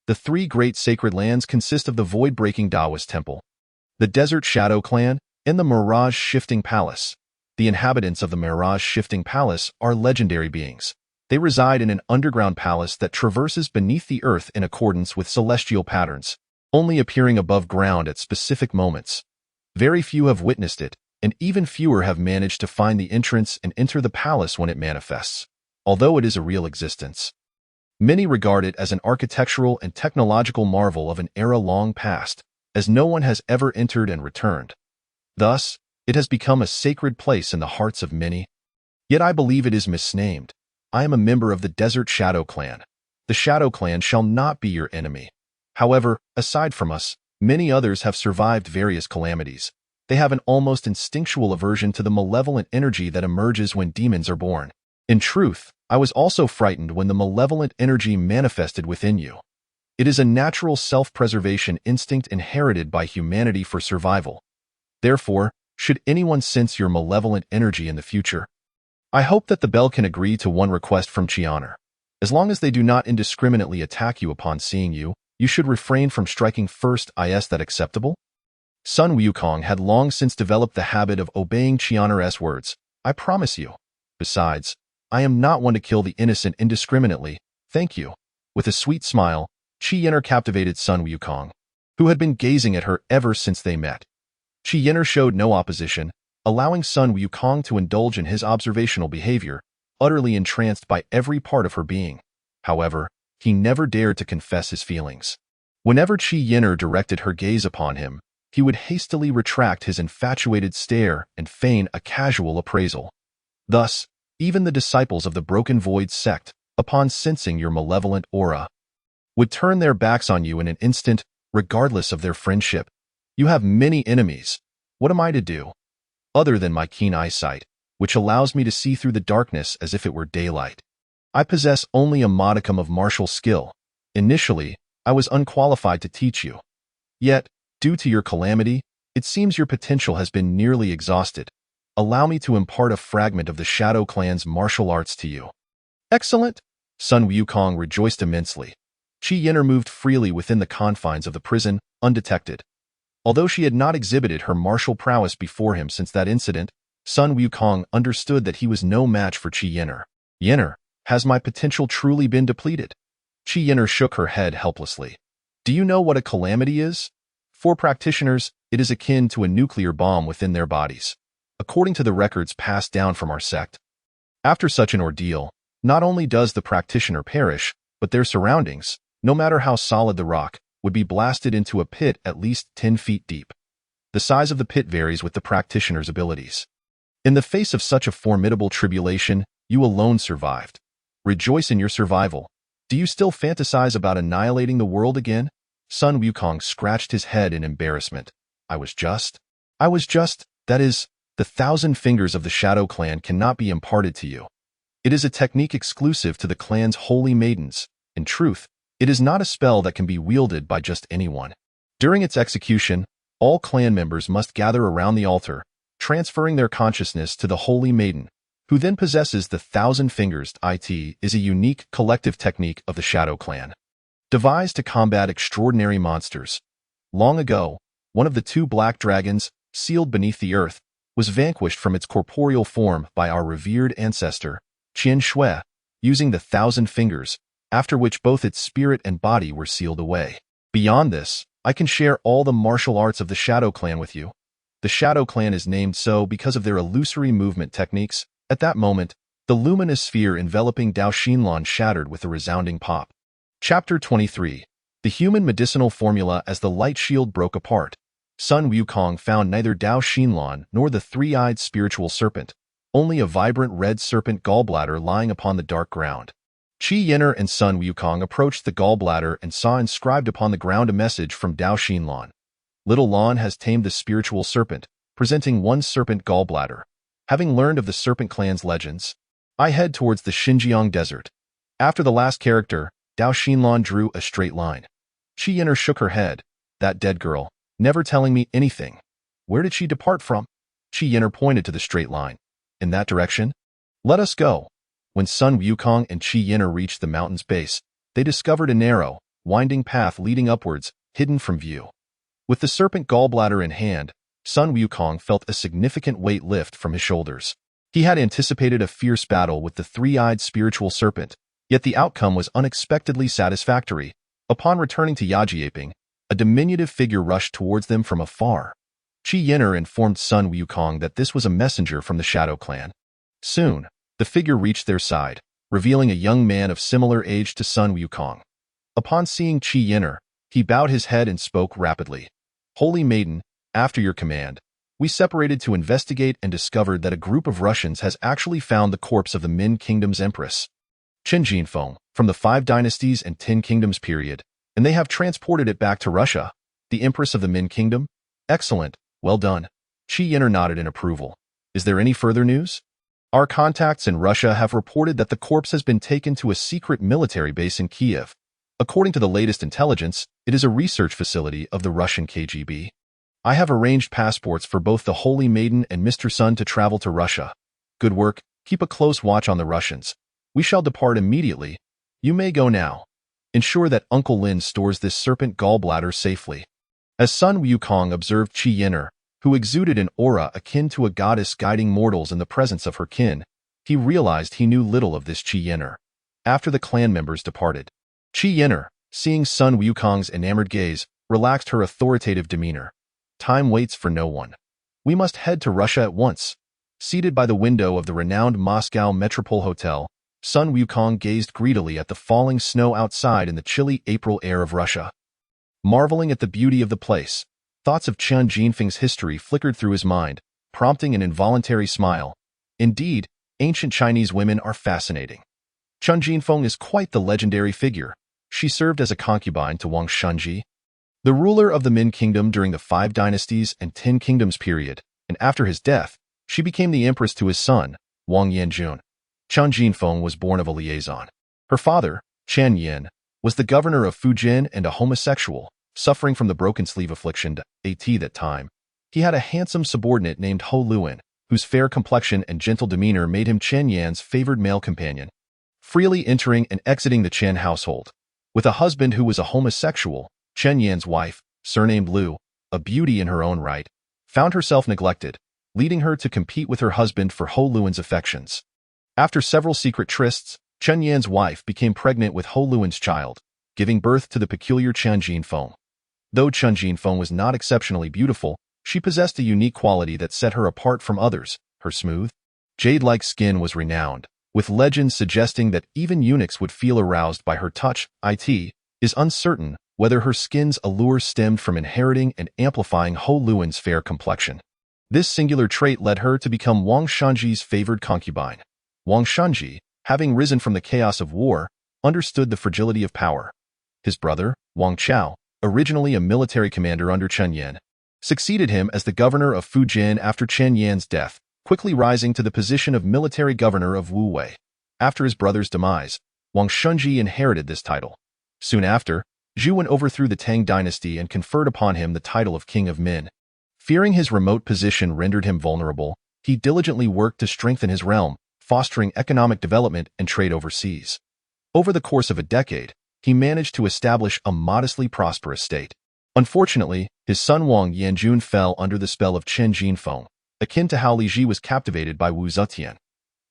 The 3 great sacred lands consist of the void-breaking Taoist Temple, the Desert Shadow Clan, and the Mirage-Shifting Palace. The inhabitants of the Mirage-Shifting Palace are legendary beings. They reside in an underground palace that traverses beneath the earth in accordance with celestial patterns, only appearing above ground at specific moments. Very few have witnessed it, and even fewer have managed to find the entrance and enter the palace when it manifests, although it is a real existence. Many regard it as an architectural and technological marvel of an era long past, as no one has ever entered and returned. Thus, it has become a sacred place in the hearts of many. Yet I believe it is misnamed. I am a member of the Desert Shadow Clan. The Shadow Clan shall not be your enemy. However, aside from us, many others have survived various calamities. They have an almost instinctual aversion to the malevolent energy that emerges when demons are born. In truth, I was also frightened when the malevolent energy manifested within you. It is a natural self-preservation instinct inherited by humanity for survival. Therefore, should anyone sense your malevolent energy in the future, I hope that the Bell can agree to one request from Chianar. As long as they do not indiscriminately attack you upon seeing you, you should refrain from striking first. Is that acceptable? Sun Wukong had long since developed the habit of obeying Chianar's words. I promise you. Besides, I am not one to kill the innocent indiscriminately. Thank you. With a sweet smile, Chianar captivated Sun Wukong, who had been gazing at her ever since they met. Chianar showed no opposition, allowing Sun Wukong to indulge in his observational behavior, utterly entranced by every part of her being. However, he never dared to confess his feelings. Whenever Chianar directed her gaze upon him, he would hastily retract his infatuated stare and feign a casual appraisal. Thus, even the disciples of the Broken Void sect, upon sensing your malevolent aura, would turn their backs on you in an instant, regardless of their friendship. You have many enemies. What am I to do? Other than my keen eyesight, which allows me to see through the darkness as if it were daylight. I possess only a modicum of martial skill. Initially, I was unqualified to teach you. Yet, due to your calamity, it seems your potential has been nearly exhausted. Allow me to impart a fragment of the Shadow Clan's martial arts to you. Excellent! Sun Wukong rejoiced immensely. Chianar moved freely within the confines of the prison, undetected. Although she had not exhibited her martial prowess before him since that incident, Sun Wukong understood that he was no match for Chianar. Yenner, has my potential truly been depleted? Chianar shook her head helplessly. Do you know what a calamity is? For practitioners, it is akin to a nuclear bomb within their bodies, according to the records passed down from our sect. After such an ordeal, not only does the practitioner perish, but their surroundings, no matter how solid the rock, would be blasted into a pit at least 10 feet deep. The size of the pit varies with the practitioner's abilities. In the face of such a formidable tribulation, you alone survived. Rejoice in your survival. Do you still fantasize about annihilating the world again? Sun Wukong scratched his head in embarrassment. I was just, that is, the 1,000 fingers of the Shadow Clan cannot be imparted to you. It is a technique exclusive to the clan's holy maidens. In truth, it is not a spell that can be wielded by just anyone. During its execution, all clan members must gather around the altar, transferring their consciousness to the holy maiden, who then possesses the 1,000 fingers. It is a unique collective technique of the Shadow Clan, devised to combat extraordinary monsters. Long ago, one of the 2 black dragons, sealed beneath the earth, was vanquished from its corporeal form by our revered ancestor, Qian Shui, using the 1,000 fingers, after which both its spirit and body were sealed away. Beyond this, I can share all the martial arts of the Shadow Clan with you. The Shadow Clan is named so because of their illusory movement techniques. At that moment, the luminous sphere enveloping Dao Xinlan shattered with a resounding pop. Chapter 23. The Human Medicinal Formula. As the light shield broke apart, Sun Wukong found neither Dao Xinlan nor the 3-eyed spiritual serpent, only a vibrant red serpent gallbladder lying upon the dark ground. Qi Yin'er and Sun Wukong approached the gallbladder and saw inscribed upon the ground a message from Dao Xinlan. Little Lan has tamed the spiritual serpent, presenting 1 serpent gallbladder. Having learned of the Serpent Clan's legends, I head towards the Xinjiang Desert. After the last character, Dao Xinlan drew a straight line. Qi Yin'er shook her head. That dead girl, never telling me anything. Where did she depart from? Qi Yin'er pointed to the straight line. In that direction? Let us go. When Sun Wukong and Qi Yin'er reached the mountain's base, they discovered a narrow, winding path leading upwards, hidden from view. With the serpent gallbladder in hand, Sun Wukong felt a significant weight lift from his shoulders. He had anticipated a fierce battle with the 3-eyed spiritual serpent, yet the outcome was unexpectedly satisfactory. Upon returning to Yajiaping, a diminutive figure rushed towards them from afar. Qi Yin'er informed Sun Wukong that this was a messenger from the Shadow Clan. Soon, the figure reached their side, revealing a young man of similar age to Sun Wukong. Upon seeing Qi Yin'er, he bowed his head and spoke rapidly. Holy Maiden, after your command, we separated to investigate and discovered that a group of Russians has actually found the corpse of the Min Kingdom's empress, Qin Jinfeng, from the 5 dynasties and 10 kingdoms period, and they have transported it back to Russia. The empress of the Min Kingdom? Excellent, well done. Qi Yin'er nodded in approval. Is there any further news? Our contacts in Russia have reported that the corpse has been taken to a secret military base in Kiev. According to the latest intelligence, it is a research facility of the Russian KGB. I have arranged passports for both the Holy Maiden and Mr. Sun to travel to Russia. Good work, keep a close watch on the Russians. We shall depart immediately. You may go now. Ensure that Uncle Lin stores this serpent gallbladder safely. As Sun Wukong observed Qi Yin'er, who exuded an aura akin to a goddess guiding mortals in the presence of her kin, he realized he knew little of this Qi Yin'er. After the clan members departed, Qi Yin'er, seeing Sun Wukong's enamored gaze, relaxed her authoritative demeanor. Time waits for no one. We must head to Russia at once. Seated by the window of the renowned Moscow Metropole Hotel, Sun Wukong gazed greedily at the falling snow outside in the chilly April air of Russia. Marveling at the beauty of the place, thoughts of Qian Jinfeng's history flickered through his mind, prompting an involuntary smile. Indeed, ancient Chinese women are fascinating. Qian Jinfeng is quite the legendary figure. She served as a concubine to Wang Shunji, the ruler of the Min Kingdom during the 5 dynasties and 10 kingdoms period, and after his death, she became the empress to his son, Wang Yanjun. Qian Jinfeng was born of a liaison. Her father, Qian Yin, was the governor of Fujian and a homosexual, suffering from the broken sleeve affliction at that time. He had a handsome subordinate named Ho Luan, whose fair complexion and gentle demeanor made him Chen Yan's favored male companion, freely entering and exiting the Chen household. With a husband who was a homosexual, Chen Yan's wife, surnamed Lu, a beauty in her own right, found herself neglected, leading her to compete with her husband for Ho Luan's affections. After several secret trysts, Chen Yan's wife became pregnant with Ho Luan's child, giving birth to the peculiar Qian Jinfeng. Though Qian Jinfeng was not exceptionally beautiful, she possessed a unique quality that set her apart from others. Her smooth, jade-like skin was renowned, with legends suggesting that even eunuchs would feel aroused by her touch. It is uncertain whether her skin's allure stemmed from inheriting and amplifying Ho Luan's fair complexion. This singular trait led her to become Wang Shunji's favored concubine. Wang Shunji, having risen from the chaos of war, understood the fragility of power. His brother, Wang Chao, originally a military commander under Chen Yan, succeeded him as the governor of Fujian after Chen Yan's death, quickly rising to the position of military governor of Wu Wei. After his brother's demise, Wang Shunji inherited this title. Soon after, Zhu Wen overthrew the Tang dynasty and conferred upon him the title of King of Min. Fearing his remote position rendered him vulnerable, he diligently worked to strengthen his realm, fostering economic development and trade overseas. Over the course of a decade, he managed to establish a modestly prosperous state. Unfortunately, his son Wang Yanjun fell under the spell of Chen Jinfeng, akin to how Li Ji was captivated by Wu Zetian.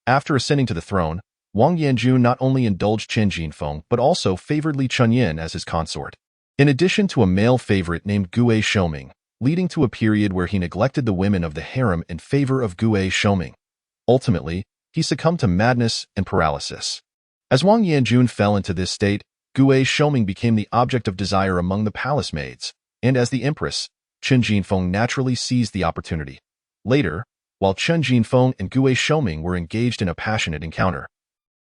After ascending to the throne, Wang Yanjun not only indulged Chen Jinfeng but also favored Li Chunyin as his consort. In addition to a male favorite named Gue Shoming, leading to a period where he neglected the women of the harem in favor of Gue Shoming. Ultimately, he succumbed to madness and paralysis. As Wang Yanjun fell into this state, Gue Shoming became the object of desire among the palace maids, and as the empress, Chen Jinfeng naturally seized the opportunity. Later, while Chen Jinfeng and Gue Shoming were engaged in a passionate encounter,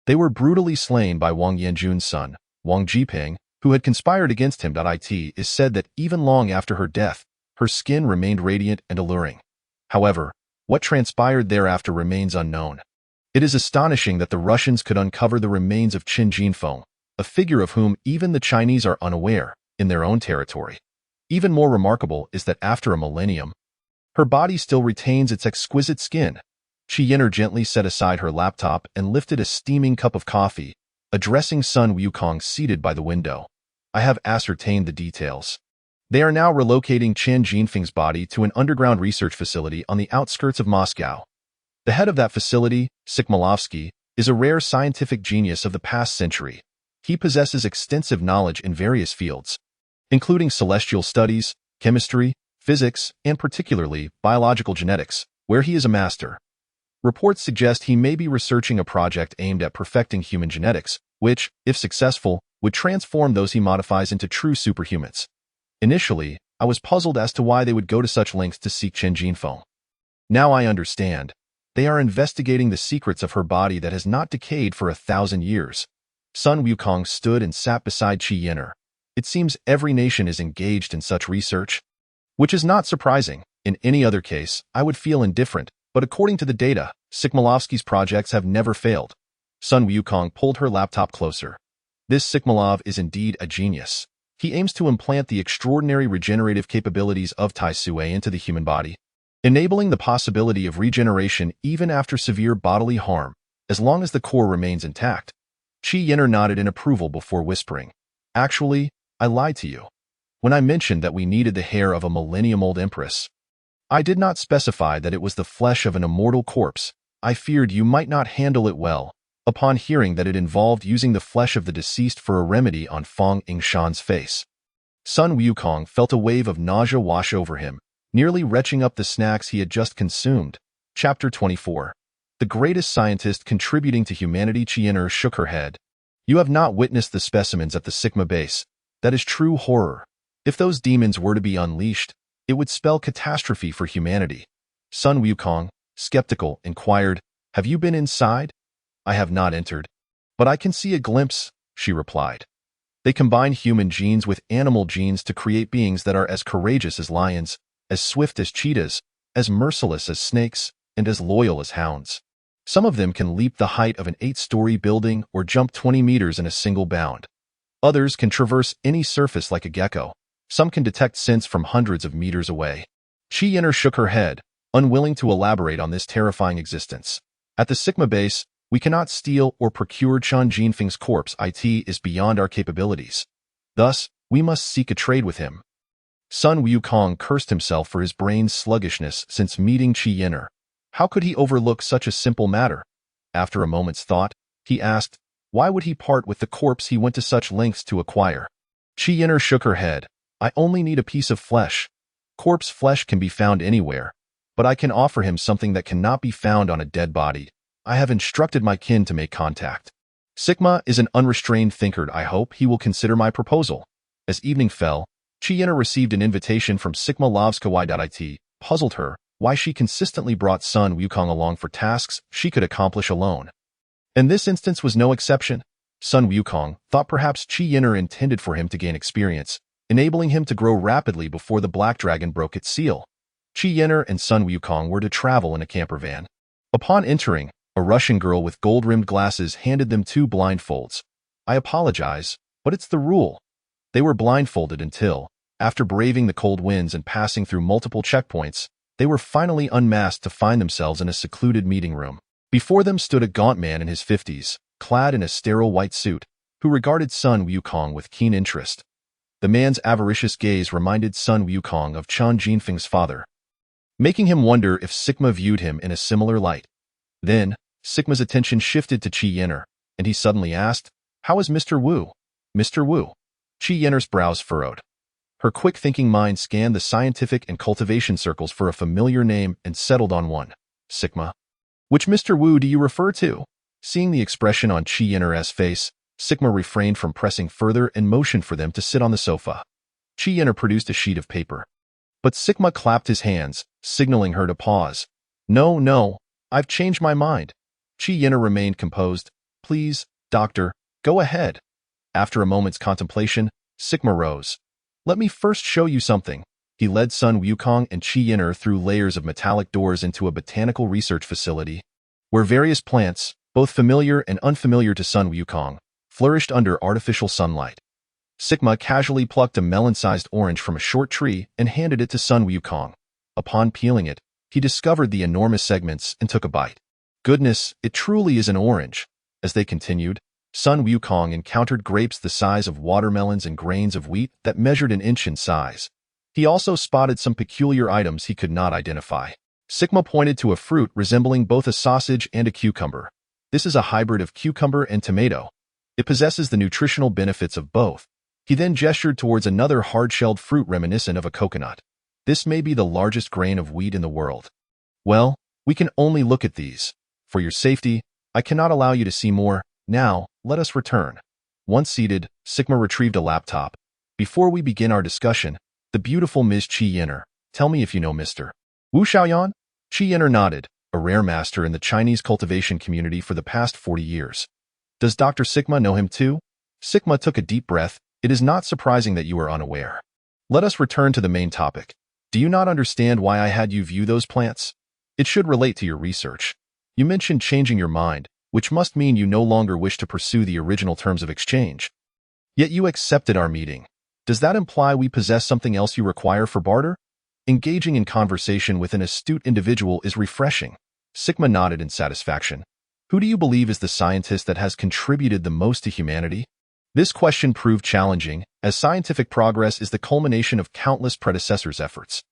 they were brutally slain by Wang Yanjun's son, Wang Jiping, who had conspired against him. It is said that even long after her death, her skin remained radiant and alluring. However, what transpired thereafter remains unknown. It is astonishing that the Russians could uncover the remains of Chen Jinfeng, a figure of whom even the Chinese are unaware, in their own territory. Even more remarkable is that after a millennium, her body still retains its exquisite skin. Qi Yin'er gently set aside her laptop and lifted a steaming cup of coffee, addressing Sun Wukong seated by the window. I have ascertained the details. They are now relocating Chen Jinfeng's body to an underground research facility on the outskirts of Moscow. The head of that facility, Sikmalovsky, is a rare scientific genius of the past century. He possesses extensive knowledge in various fields, including celestial studies, chemistry, physics, and particularly biological genetics, where he is a master. Reports suggest he may be researching a project aimed at perfecting human genetics, which, if successful, would transform those he modifies into true superhumans. Initially, I was puzzled as to why they would go to such lengths to seek Chen Jinfeng. Now I understand. They are investigating the secrets of her body that has not decayed for 1,000 years. Sun Wukong stood and sat beside Qi Yin'er. It seems every nation is engaged in such research, which is not surprising. In any other case, I would feel indifferent, but according to the data, Sikmalovsky's projects have never failed. Sun Wukong pulled her laptop closer. This Sikmalov is indeed a genius. He aims to implant the extraordinary regenerative capabilities of Tai Sui into the human body, enabling the possibility of regeneration even after severe bodily harm, as long as the core remains intact. Qi Yin'er nodded in approval before whispering, "Actually, I lied to you. When I mentioned that we needed the hair of a millennium-old empress, I did not specify that it was the flesh of an immortal corpse. I feared you might not handle it well." Upon hearing that it involved using the flesh of the deceased for a remedy on Feng Yingshan's face, Sun Wukong felt a wave of nausea wash over him, nearly retching up the snacks he had just consumed. Chapter 24. The greatest scientist contributing to humanity. Qi Yin'er shook her head. "You have not witnessed the specimens at the Sigma base. That is true horror. If those demons were to be unleashed, it would spell catastrophe for humanity." Sun Wukong, skeptical, inquired, "Have you been inside?" "I have not entered, but I can see a glimpse," she replied. "They combine human genes with animal genes to create beings that are as courageous as lions, as swift as cheetahs, as merciless as snakes, and as loyal as hounds. Some of them can leap the height of an 8-story building or jump 20 meters in a single bound. Others can traverse any surface like a gecko. Some can detect scents from hundreds of meters away." Qi Yin'er shook her head, unwilling to elaborate on this terrifying existence. "At the Sigma base, we cannot steal or procure Chen Jinfeng's corpse. It is beyond our capabilities. Thus, we must seek a trade with him." Sun Wukong cursed himself for his brain's sluggishness since meeting Qi Yin'er. How could he overlook such a simple matter? After a moment's thought, he asked, why would he part with the corpse he went to such lengths to acquire? Qi Yin'er shook her head. "I only need a piece of flesh. Corpse flesh can be found anywhere, but I can offer him something that cannot be found on a dead body. I have instructed my kin to make contact. Sigma is an unrestrained thinker. I hope he will consider my proposal." As evening fell, Qi Yin'er received an invitation from Sikmalovskaya. Puzzled her why she consistently brought Sun Wukong along for tasks she could accomplish alone. And this instance was no exception. Sun Wukong thought perhaps Qi Yin'er intended for him to gain experience, enabling him to grow rapidly before the Black Dragon broke its seal. Qi Yenner and Sun Wukong were to travel in a camper van. Upon entering, a Russian girl with gold-rimmed glasses handed them 2 blindfolds. "I apologize, but it's the rule." They were blindfolded until, after braving the cold winds and passing through multiple checkpoints, they were finally unmasked to find themselves in a secluded meeting room. Before them stood a gaunt man in his 50s, clad in a sterile white suit, who regarded Sun Wukong with keen interest. The man's avaricious gaze reminded Sun Wukong of Chen Jinfeng's father, making him wonder if Sigma viewed him in a similar light. Then, Sigma's attention shifted to Qi Yenner, and he suddenly asked, "How is Mr. Wu?" "Mr. Wu?" Qi Yenner's brows furrowed. Her quick-thinking mind scanned the scientific and cultivation circles for a familiar name and settled on one, Sigma. "Which Mr. Wu do you refer to?" Seeing the expression on Qi Yenner's face, Sigma refrained from pressing further and motioned for them to sit on the sofa. Qi Yenner produced a sheet of paper. But Sigma clapped his hands, signaling her to pause. No, I've changed my mind." Qi Yenner remained composed. "Please, doctor, go ahead." After a moment's contemplation, Sigma rose. "Let me first show you something." He led Sun Wukong and Qi Yenner through layers of metallic doors into a botanical research facility, where various plants, both familiar and unfamiliar to Sun Wukong, flourished under artificial sunlight. Sigma casually plucked a melon-sized orange from a short tree and handed it to Sun Wukong. Upon peeling it, he discovered the enormous segments and took a bite. "Goodness, it truly is an orange." As they continued, Sun Wukong encountered grapes the size of watermelons and grains of wheat that measured an inch in size. He also spotted some peculiar items he could not identify. Sigma pointed to a fruit resembling both a sausage and a cucumber. "This is a hybrid of cucumber and tomato. It possesses the nutritional benefits of both." He then gestured towards another hard-shelled fruit reminiscent of a coconut. "This may be the largest grain of wheat in the world." "Well, we can only look at these. For your safety, I cannot allow you to see more. Now, let us return." Once seated, Sigma retrieved a laptop. "Before we begin our discussion, the beautiful Ms. Qi Yenner, tell me if you know Mr. Wu Xiaoyan?" Qi Yenner nodded, a rare master in the Chinese cultivation community for the past 40 years. "Does Dr. Sigma know him too?" Sigma took a deep breath. "It is not surprising that you are unaware. Let us return to the main topic. Do you not understand why I had you view those plants? It should relate to your research. You mentioned changing your mind, which must mean you no longer wish to pursue the original terms of exchange. Yet you accepted our meeting. Does that imply we possess something else you require for barter?" Engaging in conversation with an astute individual is refreshing. Sigma nodded in satisfaction. "Who do you believe is the scientist that has contributed the most to humanity?" This question proved challenging, as scientific progress is the culmination of countless predecessors' efforts.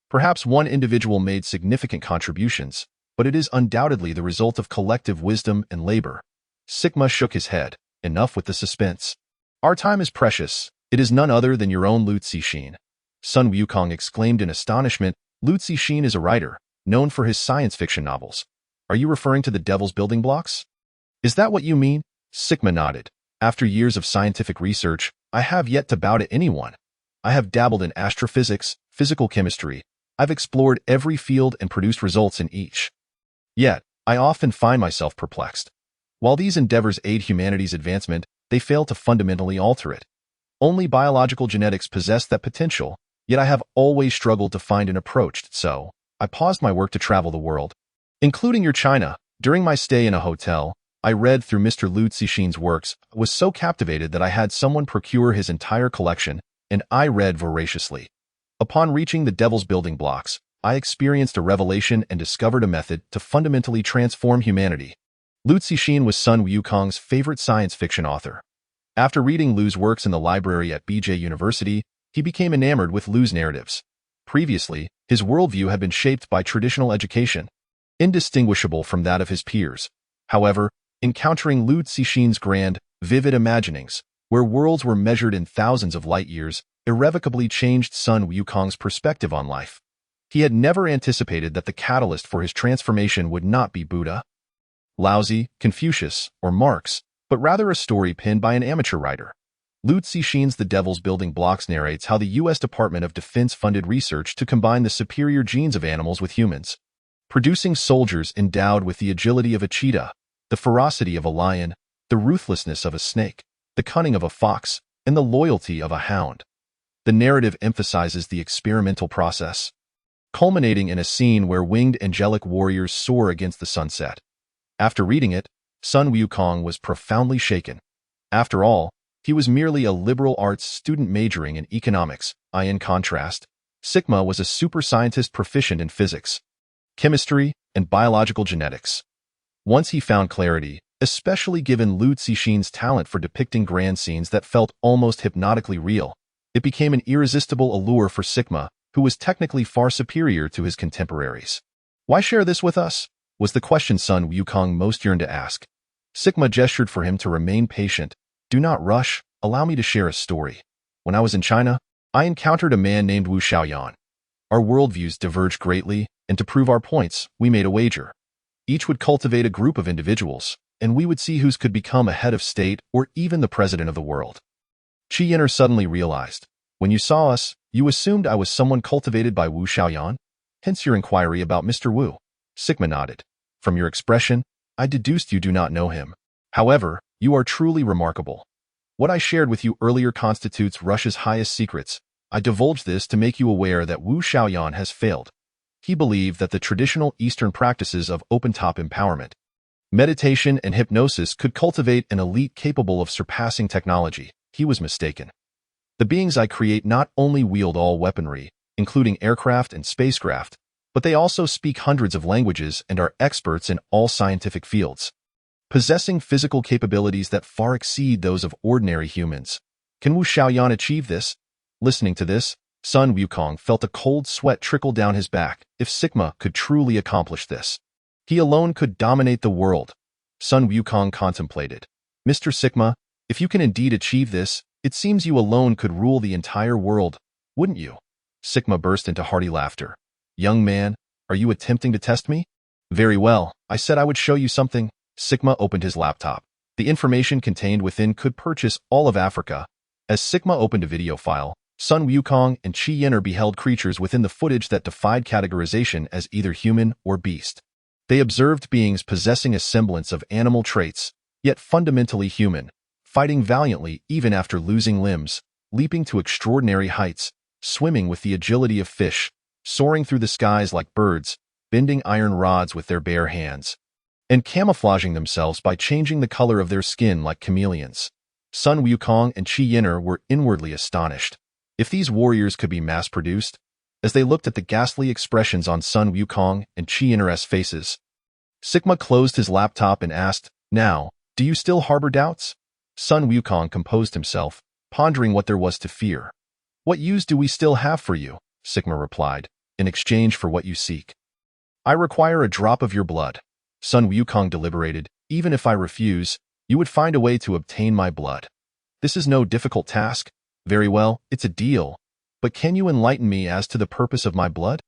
Perhaps one individual made significant contributions, but it is undoubtedly the result of collective wisdom and labor. Sigma shook his head. "Enough with the suspense. Our time is precious. It is none other than your own Lu Cixin." Sun Wukong exclaimed in astonishment. "Lu Cixin is a writer, known for his science fiction novels. Are you referring to the Devil's Building Blocks? Is that what you mean?" Sigma nodded. "After years of scientific research, I have yet to bow to anyone. I have dabbled in astrophysics, physical chemistry. I've explored every field and produced results in each. Yet, I often find myself perplexed. While these endeavors aid humanity's advancement, they fail to fundamentally alter it. Only biological genetics possess that potential, yet I have always struggled to find an approach, so I paused my work to travel the world, including your China. During my stay in a hotel, I read through Mr. Lu Cixin's works, was so captivated that I had someone procure his entire collection, and I read voraciously. Upon reaching the Devil's Building Blocks, I experienced a revelation and discovered a method to fundamentally transform humanity." Lu Cixin was Sun Wukong's favorite science fiction author. After reading Lu's works in the library at BJ University, he became enamored with Lu's narratives. Previously, his worldview had been shaped by traditional education, indistinguishable from that of his peers. However, encountering Lu Cixin's grand, vivid imaginings, where worlds were measured in thousands of light years, irrevocably changed Sun Wukong's perspective on life. He had never anticipated that the catalyst for his transformation would not be Buddha, Laozi, Confucius, or Marx, but rather a story penned by an amateur writer. Lu Cixin's The Devil's Building Blocks narrates how the U.S. Department of Defense funded research to combine the superior genes of animals with humans, producing soldiers endowed with the agility of a cheetah, the ferocity of a lion, the ruthlessness of a snake, the cunning of a fox, and the loyalty of a hound. The narrative emphasizes the experimental process, culminating in a scene where winged angelic warriors soar against the sunset. After reading it, Sun Wukong was profoundly shaken. After all, he was merely a liberal arts student majoring in economics. In contrast, Sigma was a super scientist proficient in physics, chemistry, and biological genetics. Once he found clarity, especially given Lu Zixin's talent for depicting grand scenes that felt almost hypnotically real, it became an irresistible allure for Sigma, who was technically far superior to his contemporaries. "Why share this with us?" was the question Sun Wukong most yearned to ask. Sigma gestured for him to remain patient. "Do not rush, allow me to share a story. When I was in China, I encountered a man named Wu Xiaoyan. Our worldviews diverged greatly, and to prove our points, we made a wager. Each would cultivate a group of individuals, and we would see whose could become a head of state or even the president of the world." Qi Yin'er suddenly realized, "When you saw us, you assumed I was someone cultivated by Wu Xiaoyan? Hence your inquiry about Mr. Wu." Sigma nodded. "From your expression, I deduced you do not know him. However, you are truly remarkable. What I shared with you earlier constitutes Russia's highest secrets. I divulge this to make you aware that Wu Xiaoyan has failed. He believed that the traditional Eastern practices of open-top empowerment, meditation, and hypnosis could cultivate an elite capable of surpassing technology. He was mistaken. The beings I create not only wield all weaponry, including aircraft and spacecraft, but they also speak hundreds of languages and are experts in all scientific fields, possessing physical capabilities that far exceed those of ordinary humans. Can Wu Xiaoyan achieve this?" Listening to this, Sun Wukong felt a cold sweat trickle down his back. If Sigma could truly accomplish this, he alone could dominate the world. Sun Wukong contemplated. "Mr. Sigma, if you can indeed achieve this, it seems you alone could rule the entire world, wouldn't you?" Sigma burst into hearty laughter. "Young man, are you attempting to test me?" "Very well, I said I would show you something." Sigma opened his laptop. The information contained within could purchase all of Africa. As Sigma opened a video file, Sun Wukong and Qi Yin'er beheld creatures within the footage that defied categorization as either human or beast. They observed beings possessing a semblance of animal traits, yet fundamentally human, fighting valiantly even after losing limbs, leaping to extraordinary heights, swimming with the agility of fish, soaring through the skies like birds, bending iron rods with their bare hands, and camouflaging themselves by changing the color of their skin like chameleons. Sun Wukong and Qi Yin'er were inwardly astonished. If these warriors could be mass-produced, as they looked at the ghastly expressions on Sun Wukong and Qi Yin'er's faces, Sigma closed his laptop and asked, "Now, do you still harbor doubts?" Sun Wukong composed himself, pondering what there was to fear. "What use do we still have for you?" Sigma replied, "in exchange for what you seek. I require a drop of your blood." Sun Wukong deliberated. "Even if I refuse, you would find a way to obtain my blood. This is no difficult task. Very well, it's a deal. But can you enlighten me as to the purpose of my blood?"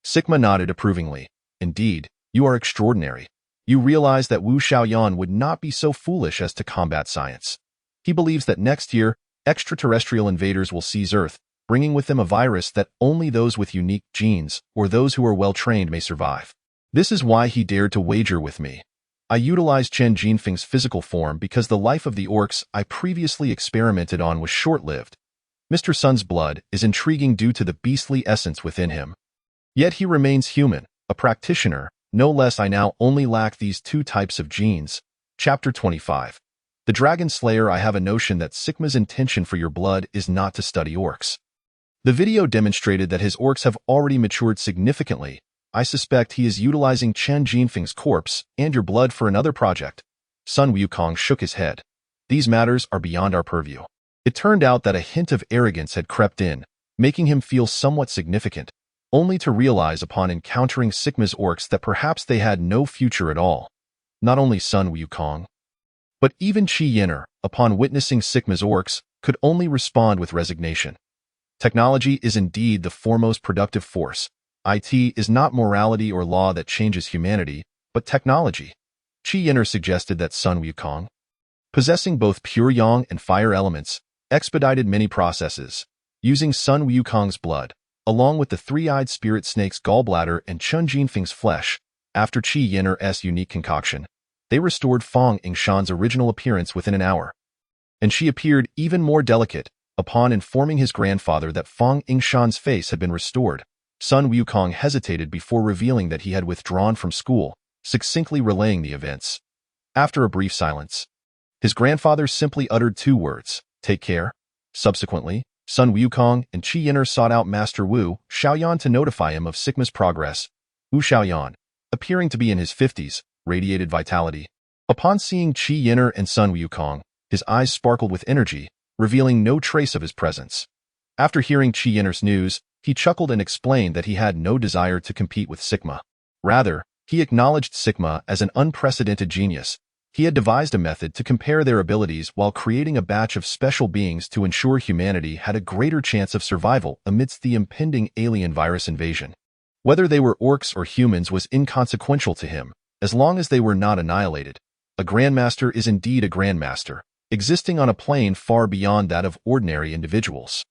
Sigma nodded approvingly. "Indeed, you are extraordinary. You realize that Wu Xiaoyan would not be so foolish as to combat science. He believes that next year, extraterrestrial invaders will seize Earth, bringing with them a virus that only those with unique genes or those who are well-trained may survive. This is why he dared to wager with me. I utilized Chen Jinfeng's physical form because the life of the orcs I previously experimented on was short-lived. Mr. Sun's blood is intriguing due to the beastly essence within him. Yet he remains human, a practitioner, no less. I now only lack these two types of genes." Chapter 25. The Dragon Slayer. I have a notion that Sigma's intention for your blood is not to study orcs. The video demonstrated that his orcs have already matured significantly. I suspect he is utilizing Chen Jinfeng's corpse and your blood for another project. Sun Wukong shook his head. "These matters are beyond our purview." It turned out that a hint of arrogance had crept in, making him feel somewhat significant, only to realize upon encountering Sigma's orcs that perhaps they had no future at all. Not only Sun Wukong, but even Qi Yin'er, upon witnessing Sigma's orcs, could only respond with resignation. Technology is indeed the foremost productive force. IT is not morality or law that changes humanity, but technology. Qi Yin'er suggested that Sun Wukong, possessing both pure yang and fire elements, expedited many processes. Using Sun Wukong's blood, along with the three-eyed spirit snake's gallbladder and Chen Jinfeng's flesh, after Qi Yin'er's unique concoction, they restored Fang Yingshan's original appearance within an hour. And she appeared even more delicate, Upon informing his grandfather that Feng Yingshan's face had been restored, Sun Wukong hesitated before revealing that he had withdrawn from school, succinctly relaying the events. After a brief silence, his grandfather simply uttered 2 words, "Take care." Subsequently, Sun Wukong and Qi Yin'er sought out Master Wu Xiaoyan to notify him of Sigma's progress. Wu Xiaoyan, appearing to be in his 50s, radiated vitality. Upon seeing Qi Yin'er and Sun Wukong, his eyes sparkled with energy, revealing no trace of his presence. After hearing Qi Yin'er's news, he chuckled and explained that he had no desire to compete with Sigma. Rather, he acknowledged Sigma as an unprecedented genius. He had devised a method to compare their abilities while creating a batch of special beings to ensure humanity had a greater chance of survival amidst the impending alien virus invasion. Whether they were orcs or humans was inconsequential to him, as long as they were not annihilated. A grandmaster is indeed a grandmaster, existing on a plane far beyond that of ordinary individuals.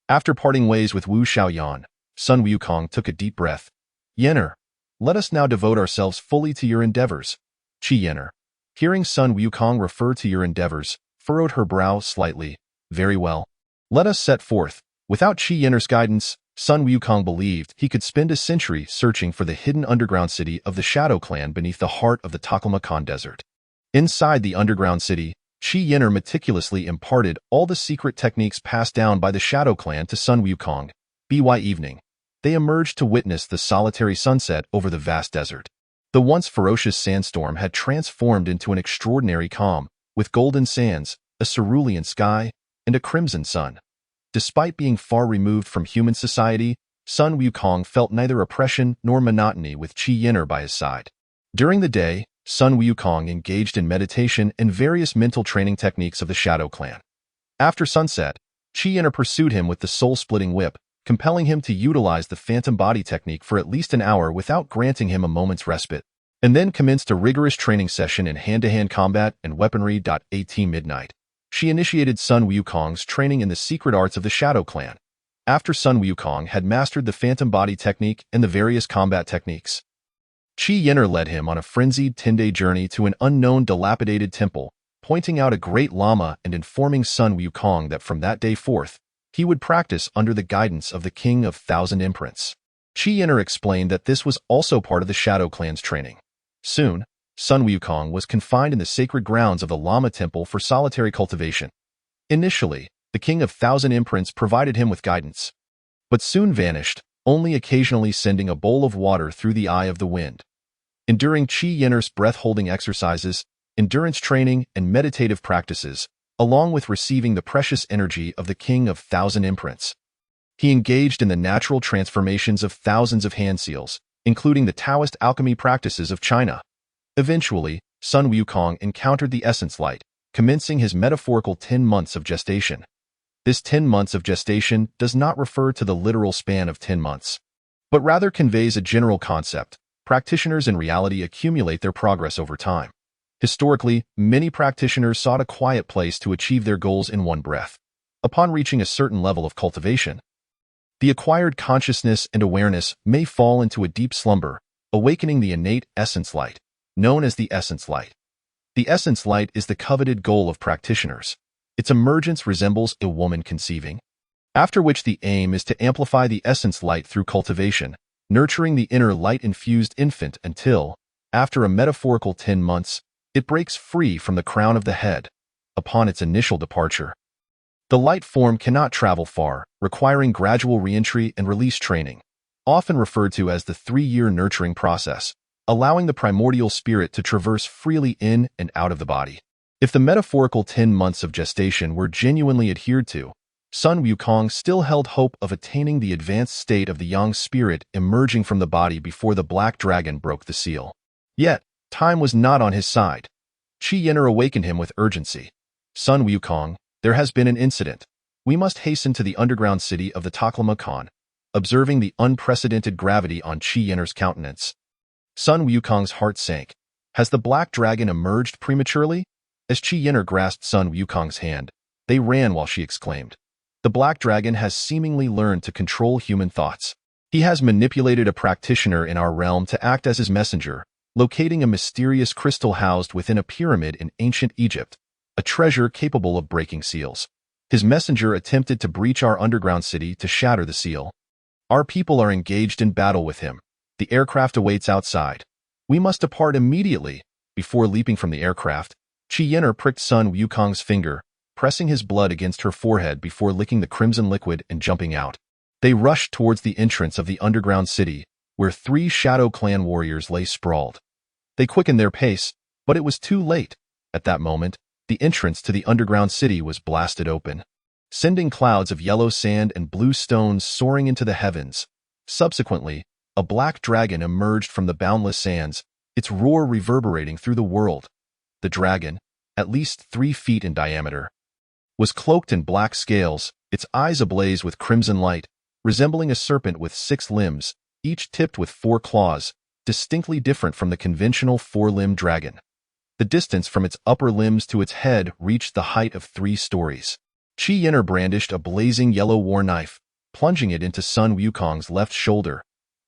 After parting ways with Wu Xiaoyan, Sun Wukong took a deep breath. "Yin'er, let us now devote ourselves fully to your endeavors." Qi Yin'er, hearing Sun Wukong refer to your endeavors, furrowed her brow slightly. "Very well. Let us set forth." Without Qi Yin'er's guidance, Sun Wukong believed he could spend a century searching for the hidden underground city of the Shadow Clan beneath the heart of the Taklamakan Desert. Inside the underground city, Qi Yin'er meticulously imparted all the secret techniques passed down by the Shadow Clan to Sun Wukong. By evening, they emerged to witness the solitary sunset over the vast desert. The once ferocious sandstorm had transformed into an extraordinary calm, with golden sands, a cerulean sky, and a crimson sun. Despite being far removed from human society, Sun Wukong felt neither oppression nor monotony with Qi Yin'er by his side. During the day, Sun Wukong engaged in meditation and various mental training techniques of the Shadow Clan. After sunset, Qi Yin'er pursued him with the soul-splitting whip, compelling him to utilize the phantom body technique for at least an hour without granting him a moment's respite, and then commenced a rigorous training session in hand-to-hand combat and weaponry. At midnight, she initiated Sun Wukong's training in the secret arts of the Shadow Clan. After Sun Wukong had mastered the phantom body technique and the various combat techniques, Qi Yin'er led him on a frenzied 10-day journey to an unknown dilapidated temple, pointing out a great Lama and informing Sun Wukong that from that day forth, he would practice under the guidance of the King of Thousand Imprints. Qi Yin'er explained that this was also part of the Shadow Clan's training. Soon, Sun Wukong was confined in the sacred grounds of the Lama Temple for solitary cultivation. Initially, the King of Thousand Imprints provided him with guidance, but soon vanished, only occasionally sending a bowl of water through the eye of the wind. Enduring Qi Yin'er's breath-holding exercises, endurance training, and meditative practices, along with receiving the precious energy of the King of Thousand Imprints, he engaged in the natural transformations of thousands of hand seals, including the Taoist alchemy practices of China. Eventually, Sun Wukong encountered the essence light, commencing his metaphorical 10 months of gestation. This 10 months of gestation does not refer to the literal span of 10 months, but rather conveys a general concept. Practitioners in reality accumulate their progress over time. Historically, many practitioners sought a quiet place to achieve their goals in one breath. Upon reaching a certain level of cultivation, the acquired consciousness and awareness may fall into a deep slumber, awakening the innate essence light, known as the essence light. The essence light is the coveted goal of practitioners. Its emergence resembles a woman conceiving, after which the aim is to amplify the essence light through cultivation, nurturing the inner light-infused infant until, after a metaphorical 10 months, it breaks free from the crown of the head. Upon its initial departure, the light form cannot travel far, requiring gradual re-entry and release training, often referred to as the 3-year nurturing process, allowing the primordial spirit to traverse freely in and out of the body. If the metaphorical 10 months of gestation were genuinely adhered to, Sun Wukong still held hope of attaining the advanced state of the yang spirit emerging from the body before the black dragon broke the seal. Yet, time was not on his side. Qi Yin'er awakened him with urgency. "Sun Wukong, there has been an incident. We must hasten to the underground city of the Taklamakan." Observing the unprecedented gravity on Qi Yin'er's countenance, Sun Wukong's heart sank. Has the black dragon emerged prematurely? As Qi Yin'er grasped Sun Wukong's hand, they ran while she exclaimed, "The black dragon has seemingly learned to control human thoughts. He has manipulated a practitioner in our realm to act as his messenger, locating a mysterious crystal housed within a pyramid in ancient Egypt, a treasure capable of breaking seals." His messenger attempted to breach our underground city to shatter the seal. Our people are engaged in battle with him. The aircraft awaits outside. We must depart immediately." Before leaping from the aircraft, Qi Yin'er pricked Sun Wukong's finger, pressing his blood against her forehead before licking the crimson liquid and jumping out. They rushed towards the entrance of the underground city, where 3 Shadow Clan warriors lay sprawled. They quickened their pace, but it was too late. At that moment, the entrance to the underground city was blasted open, sending clouds of yellow sand and blue stones soaring into the heavens. Subsequently, a black dragon emerged from the boundless sands, its roar reverberating through the world. The dragon, at least 3 feet in diameter, was cloaked in black scales, its eyes ablaze with crimson light, resembling a serpent with 6 limbs, each tipped with 4 claws, distinctly different from the conventional 4-limbed dragon. The distance from its upper limbs to its head reached the height of 3 stories. Qi Yin'er brandished a blazing yellow war knife, plunging it into Sun Wukong's left shoulder.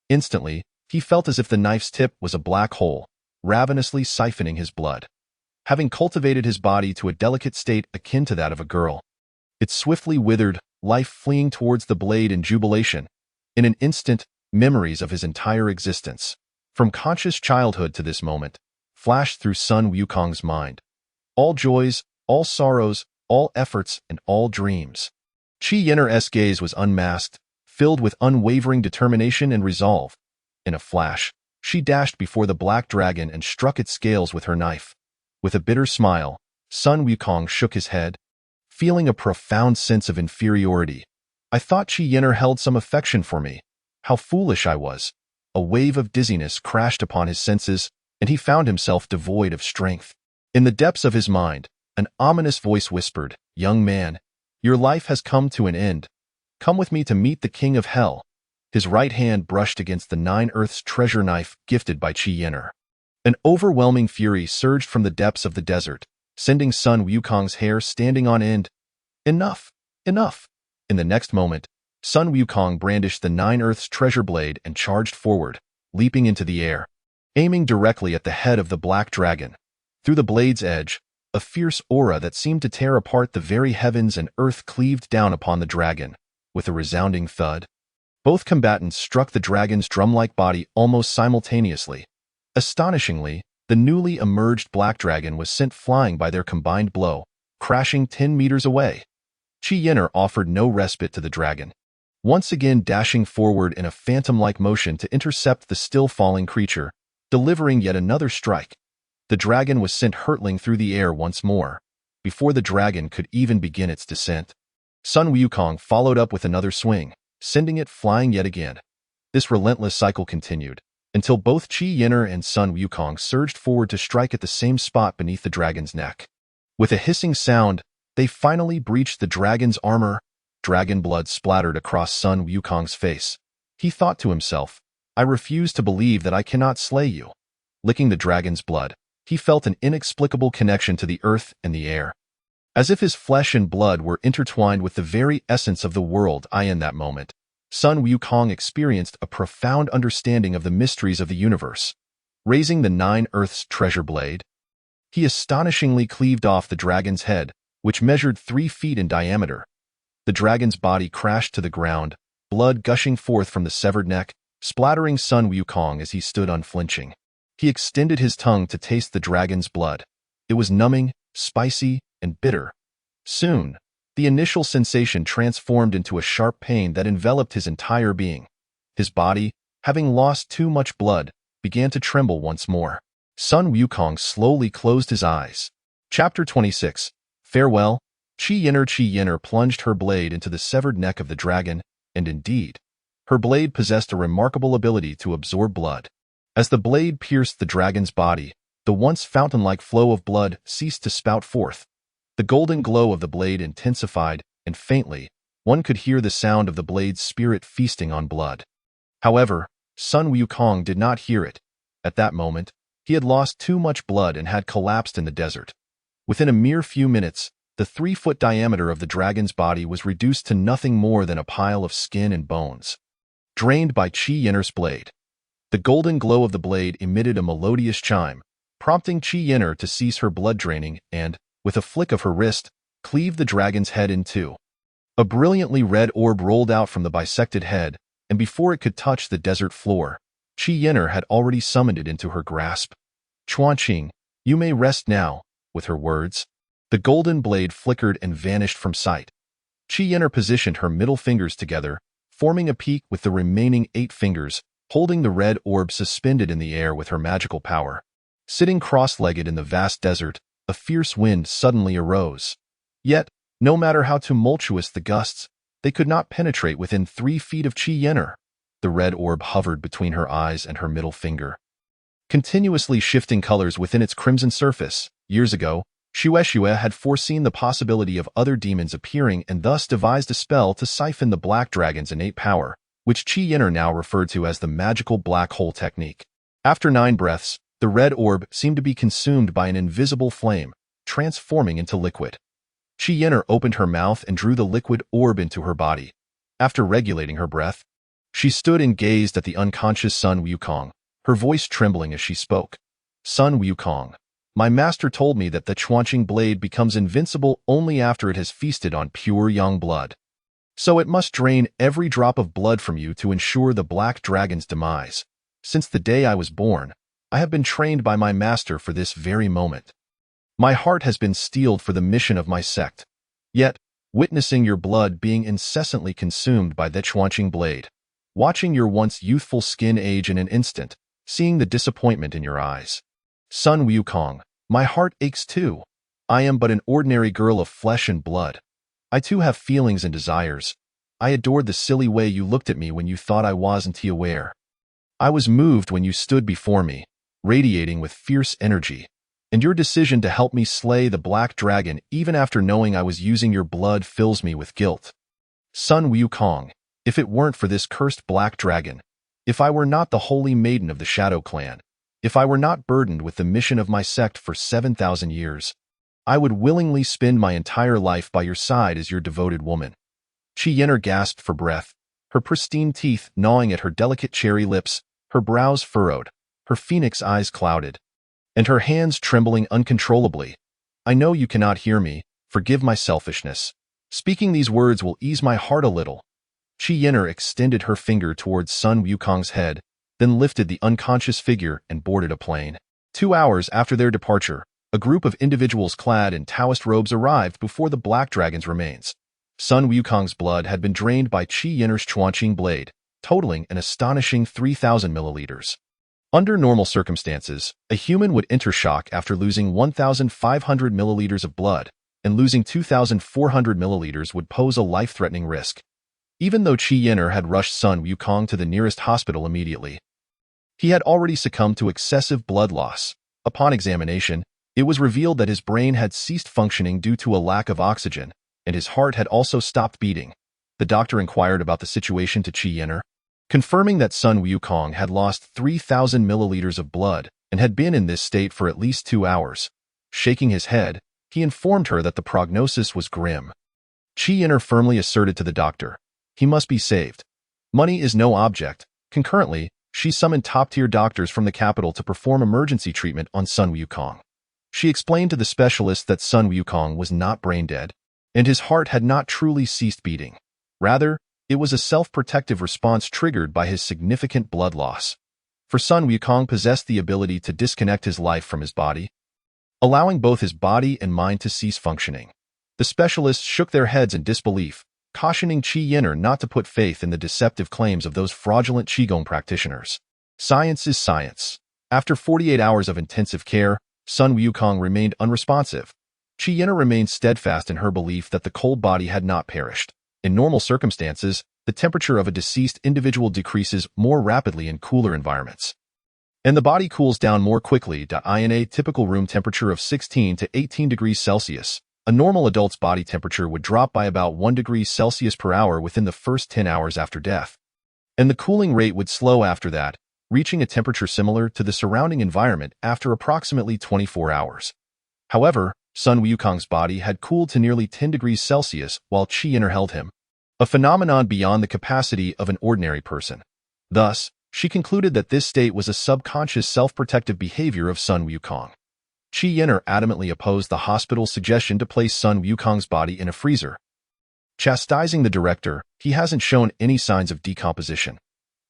Instantly, he felt as if the knife's tip was a black hole, ravenously siphoning his blood. Having cultivated his body to a delicate state akin to that of a girl, it swiftly withered, life fleeing towards the blade in jubilation. In an instant, memories of his entire existence, from conscious childhood to this moment, flashed through Sun Wukong's mind. All joys, all sorrows, all efforts, and all dreams. Qi Yin'er's gaze was unmasked, filled with unwavering determination and resolve. In a flash, she dashed before the black dragon and struck its scales with her knife. With a bitter smile, Sun Wukong shook his head, feeling a profound sense of inferiority. "I thought Qi Yin'er held some affection for me. How foolish I was." A wave of dizziness crashed upon his senses, and he found himself devoid of strength. In the depths of his mind, an ominous voice whispered, "Young man, your life has come to an end. Come with me to meet the King of Hell." His right hand brushed against the 9 Earths treasure knife gifted by Qi Yin'er. An overwhelming fury surged from the depths of the desert, sending Sun Wukong's hair standing on end. "Enough! Enough!" In the next moment, Sun Wukong brandished the 9 Earths treasure blade and charged forward, leaping into the air, aiming directly at the head of the black dragon. Through the blade's edge, a fierce aura that seemed to tear apart the very heavens and earth cleaved down upon the dragon. With a resounding thud, both combatants struck the dragon's drum-like body almost simultaneously. Astonishingly, the newly emerged black dragon was sent flying by their combined blow, crashing 10 meters away. Qi Yin'er offered no respite to the dragon, once again dashing forward in a phantom-like motion to intercept the still-falling creature, delivering yet another strike. The dragon was sent hurtling through the air once more, before the dragon could even begin its descent. Sun Wukong followed up with another swing, sending it flying yet again. This relentless cycle continued, until both Qi Yin'er and Sun Wukong surged forward to strike at the same spot beneath the dragon's neck. With a hissing sound, they finally breached the dragon's armor. Dragon blood splattered across Sun Wukong's face. He thought to himself, "I refuse to believe that I cannot slay you." Licking the dragon's blood, he felt an inexplicable connection to the earth and the air, as if his flesh and blood were intertwined with the very essence of the world. In that moment, Sun Wukong experienced a profound understanding of the mysteries of the universe. Raising the 9 Earths treasure blade, he astonishingly cleaved off the dragon's head, which measured 3 feet in diameter. The dragon's body crashed to the ground, blood gushing forth from the severed neck, splattering Sun Wukong as he stood unflinching. He extended his tongue to taste the dragon's blood. It was numbing, spicy, and bitter. Soon, the initial sensation transformed into a sharp pain that enveloped his entire being. His body, having lost too much blood, began to tremble once more. Sun Wukong slowly closed his eyes. Chapter 26. Farewell. Qi Yin'er plunged her blade into the severed neck of the dragon, and indeed, her blade possessed a remarkable ability to absorb blood. As the blade pierced the dragon's body, the once fountain-like flow of blood ceased to spout forth. The golden glow of the blade intensified, and faintly, one could hear the sound of the blade's spirit feasting on blood. However, Sun Wukong did not hear it. At that moment, he had lost too much blood and had collapsed in the desert. Within a mere few minutes, the 3-foot diameter of the dragon's body was reduced to nothing more than a pile of skin and bones. Drained by Qi Yin'er's blade, the golden glow of the blade emitted a melodious chime, prompting Qi Yin'er to cease her blood draining and, with a flick of her wrist, cleave the dragon's head in two. A brilliantly red orb rolled out from the bisected head, and before it could touch the desert floor, Qi Yin'er had already summoned it into her grasp. "Chuanqing, you may rest now," with her words. The golden blade flickered and vanished from sight. Qi Yin'er positioned her middle fingers together, forming a peak with the remaining 8 fingers, holding the red orb suspended in the air with her magical power. Sitting cross-legged in the vast desert, a fierce wind suddenly arose. Yet, no matter how tumultuous the gusts, they could not penetrate within 3 feet of Qi Yin'er. The red orb hovered between her eyes and her middle finger, continuously shifting colors within its crimson surface. Years ago, Xue had foreseen the possibility of other demons appearing and thus devised a spell to siphon the black dragon's innate power, which Qi Yin'er now referred to as the magical black hole technique. After 9 breaths, the red orb seemed to be consumed by an invisible flame, transforming into liquid. Qi Yin'er opened her mouth and drew the liquid orb into her body. After regulating her breath, she stood and gazed at the unconscious Sun Wukong, her voice trembling as she spoke. "Sun Wukong, my master told me that the Chuanqing blade becomes invincible only after it has feasted on pure young blood. So it must drain every drop of blood from you to ensure the black dragon's demise. Since the day I was born, I have been trained by my master for this very moment. My heart has been steeled for the mission of my sect. Yet, witnessing your blood being incessantly consumed by the Chuanqing blade, watching your once youthful skin age in an instant, seeing the disappointment in your eyes. Sun Wukong, my heart aches too. I am but an ordinary girl of flesh and blood. I too have feelings and desires. I adored the silly way you looked at me when you thought I wasn't aware. I was moved when you stood before me, radiating with fierce energy, and your decision to help me slay the black dragon even after knowing I was using your blood fills me with guilt. Sun Wukong, if it weren't for this cursed black dragon, if I were not the holy maiden of the Shadow Clan, if I were not burdened with the mission of my sect for 7,000 years, I would willingly spend my entire life by your side as your devoted woman." Qi Yin'er gasped for breath, her pristine teeth gnawing at her delicate cherry lips, her brows furrowed, her phoenix eyes clouded, and her hands trembling uncontrollably. "I know you cannot hear me. Forgive my selfishness. Speaking these words will ease my heart a little." Qi Yin'er extended her finger towards Sun Wukong's head, then lifted the unconscious figure and boarded a plane. 2 hours after their departure, a group of individuals clad in Taoist robes arrived before the black dragon's remains. Sun Wukong's blood had been drained by Qi Yin'er's Chuanqing blade, totaling an astonishing 3,000 milliliters. Under normal circumstances, a human would enter shock after losing 1,500 milliliters of blood, and losing 2,400 milliliters would pose a life-threatening risk. Even though Qi Yin'er had rushed Sun Wukong to the nearest hospital immediately, he had already succumbed to excessive blood loss. Upon examination, it was revealed that his brain had ceased functioning due to a lack of oxygen, and his heart had also stopped beating. The doctor inquired about the situation to Qi Yin'er, confirming that Sun Wukong had lost 3,000 milliliters of blood and had been in this state for at least 2 hours. Shaking his head, he informed her that the prognosis was grim. Qi Yin'er firmly asserted to the doctor, he must be saved. Money is no object. Concurrently, she summoned top-tier doctors from the capital to perform emergency treatment on Sun Wukong. She explained to the specialist that Sun Wukong was not brain-dead, and his heart had not truly ceased beating. Rather, it was a self-protective response triggered by his significant blood loss. For Sun Wukong possessed the ability to disconnect his life from his body, allowing both his body and mind to cease functioning. The specialists shook their heads in disbelief, cautioning Qi Yin'er not to put faith in the deceptive claims of those fraudulent Qigong practitioners. Science is science. After 48 hours of intensive care, Sun Wukong remained unresponsive. Qi Yin'er remained steadfast in her belief that the cold body had not perished. In normal circumstances, the temperature of a deceased individual decreases more rapidly in cooler environments, and the body cools down more quickly. In a typical room temperature of 16 to 18 degrees Celsius, a normal adult's body temperature would drop by about 1 degree Celsius per hour within the first 10 hours after death, and the cooling rate would slow after that, reaching a temperature similar to the surrounding environment after approximately 24 hours. However, Sun Wukong's body had cooled to nearly 10 degrees Celsius while Qi Yin'er held him, a phenomenon beyond the capacity of an ordinary person. Thus, she concluded that this state was a subconscious self-protective behavior of Sun Wukong. Qi Yin'er adamantly opposed the hospital's suggestion to place Sun Wukong's body in a freezer. Chastising the director, he hasn't shown any signs of decomposition.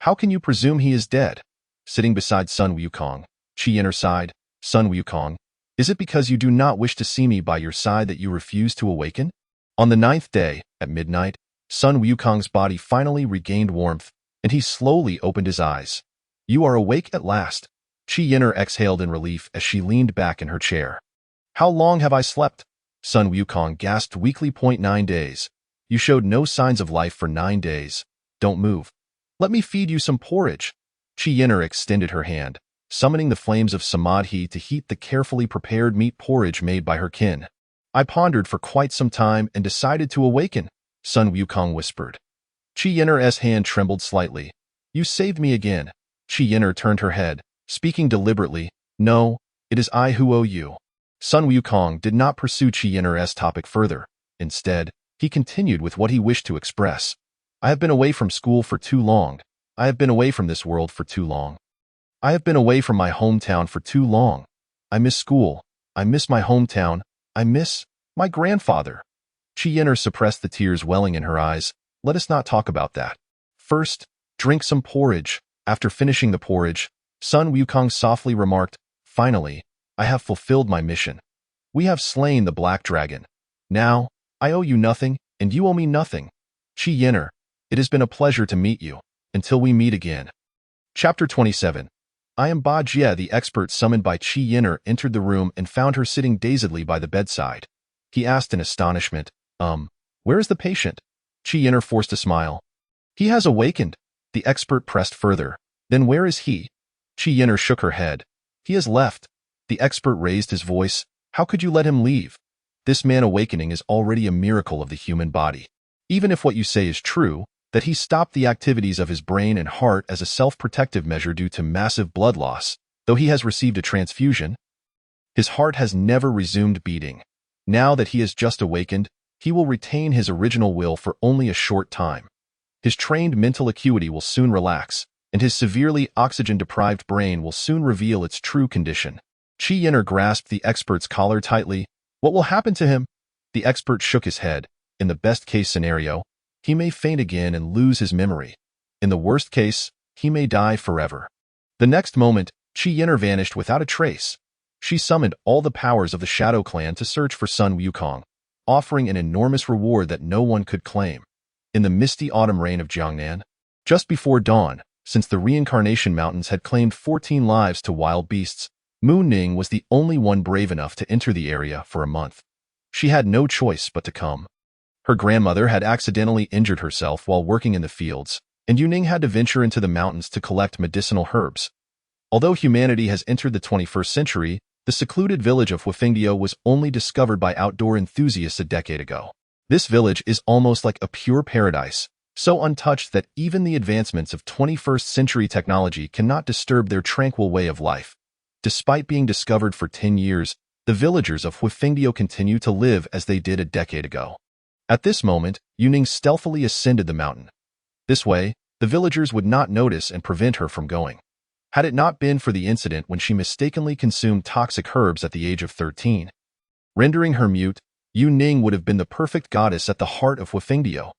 How can you presume he is dead? Sitting beside Sun Wukong, Qi Yin'er sighed. Sun Wukong, is it because you do not wish to see me by your side that you refuse to awaken? On the 9th day, at midnight, Sun Wukong's body finally regained warmth, and he slowly opened his eyes. You are awake at last. Qi Yin'er exhaled in relief as she leaned back in her chair. How long have I slept? Sun Wukong gasped weakly. 9 days. You showed no signs of life for 9 days. Don't move. Let me feed you some porridge. Qi Yin'er extended her hand, summoning the flames of samadhi to heat the carefully prepared meat porridge made by her kin. I pondered for quite some time and decided to awaken, Sun Wukong whispered. Qi Yin'er's hand trembled slightly. You saved me again. Qi Yin'er turned her head, speaking deliberately. No, it is I who owe you. Sun Wukong did not pursue Qi Yin'er's topic further. Instead, he continued with what he wished to express. I have been away from school for too long. I have been away from this world for too long. I have been away from my hometown for too long. I miss school. I miss my hometown. I miss my grandfather. Qi Yin'er suppressed the tears welling in her eyes. Let us not talk about that. First, drink some porridge. After finishing the porridge, Sun Wukong softly remarked, Finally, I have fulfilled my mission. We have slain the black dragon. Now, I owe you nothing, and you owe me nothing. Qi Yin'er, it has been a pleasure to meet you. Until we meet again. Chapter 27. I am Ba Jie, the expert summoned by Qi Yin'er, entered the room and found her sitting dazedly by the bedside. He asked in astonishment, where is the patient? Qi Yin'er forced a smile. He has awakened. The expert pressed further. Then where is he? Qi Yin'er shook her head. He has left. The expert raised his voice. How could you let him leave? This man awakening is already a miracle of the human body. Even if what you say is true, that he stopped the activities of his brain and heart as a self-protective measure due to massive blood loss, though he has received a transfusion, his heart has never resumed beating. Now that he has just awakened, he will retain his original will for only a short time. His trained mental acuity will soon relax, and his severely oxygen-deprived brain will soon reveal its true condition. Qi Yin'er grasped the expert's collar tightly. What will happen to him? The expert shook his head. In the best-case scenario, he may faint again and lose his memory. In the worst case, he may die forever. The next moment, Qi Yin'er vanished without a trace. She summoned all the powers of the Shadow Clan to search for Sun Wukong, offering an enormous reward that no one could claim. In the misty autumn rain of Jiangnan, just before dawn, since the Reincarnation Mountains had claimed 14 lives to wild beasts, Mu Ning was the only one brave enough to enter the area for a month. She had no choice but to come. Her grandmother had accidentally injured herself while working in the fields, and Yu Ning had to venture into the mountains to collect medicinal herbs. Although humanity has entered the 21st century, the secluded village of Huifengdio was only discovered by outdoor enthusiasts a decade ago. This village is almost like a pure paradise, so untouched that even the advancements of 21st century technology cannot disturb their tranquil way of life. Despite being discovered for 10 years, the villagers of Huifengdio continue to live as they did a decade ago. At this moment, Yu Ning stealthily ascended the mountain. This way, the villagers would not notice and prevent her from going. Had it not been for the incident when she mistakenly consumed toxic herbs at the age of 13. Rendering her mute, Yu Ning would have been the perfect goddess at the heart of Huifengdio.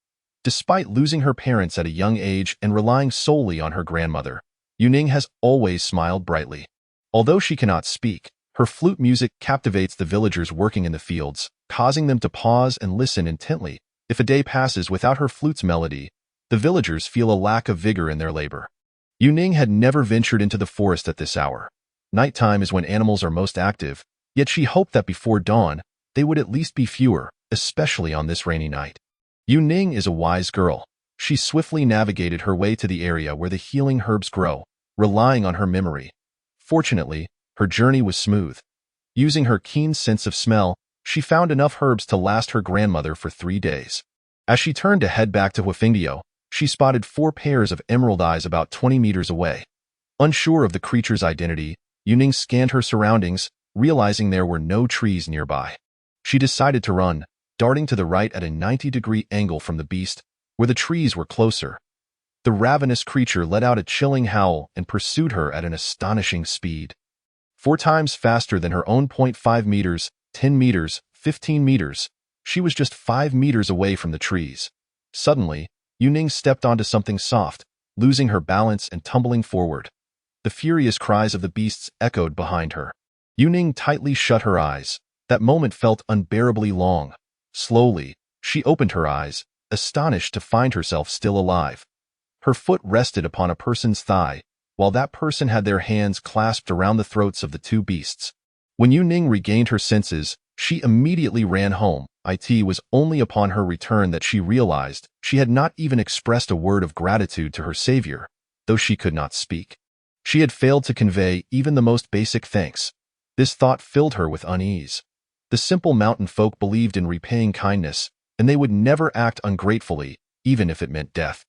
Despite losing her parents at a young age and relying solely on her grandmother, Yu Ning has always smiled brightly. Although she cannot speak, her flute music captivates the villagers working in the fields, causing them to pause and listen intently. If a day passes without her flute's melody, the villagers feel a lack of vigor in their labor. Yu Ning had never ventured into the forest at this hour. Nighttime is when animals are most active, yet she hoped that before dawn, they would at least be fewer, especially on this rainy night. Yu Ning is a wise girl. She swiftly navigated her way to the area where the healing herbs grow, relying on her memory. Fortunately, her journey was smooth. Using her keen sense of smell, she found enough herbs to last her grandmother for 3 days. As she turned to head back to Huifengdio, she spotted 4 pairs of emerald eyes about 20 meters away. Unsure of the creature's identity, Yu Ning scanned her surroundings, realizing there were no trees nearby. She decided to run, darting to the right at a 90-degree angle from the beast, where the trees were closer. The ravenous creature let out a chilling howl and pursued her at an astonishing speed. 4 times faster than her own. 0.5 meters, 10 meters, 15 meters. She was just 5 meters away from the trees. Suddenly, Yuning stepped onto something soft, losing her balance and tumbling forward. The furious cries of the beasts echoed behind her. Yuning tightly shut her eyes. That moment felt unbearably long. Slowly, she opened her eyes, astonished to find herself still alive. Her foot rested upon a person's thigh, while that person had their hands clasped around the throats of the 2 beasts. When Yuning regained her senses, she immediately ran home. It was only upon her return that she realized she had not even expressed a word of gratitude to her savior, though she could not speak. She had failed to convey even the most basic thanks. This thought filled her with unease. The simple mountain folk believed in repaying kindness, and they would never act ungratefully, even if it meant death.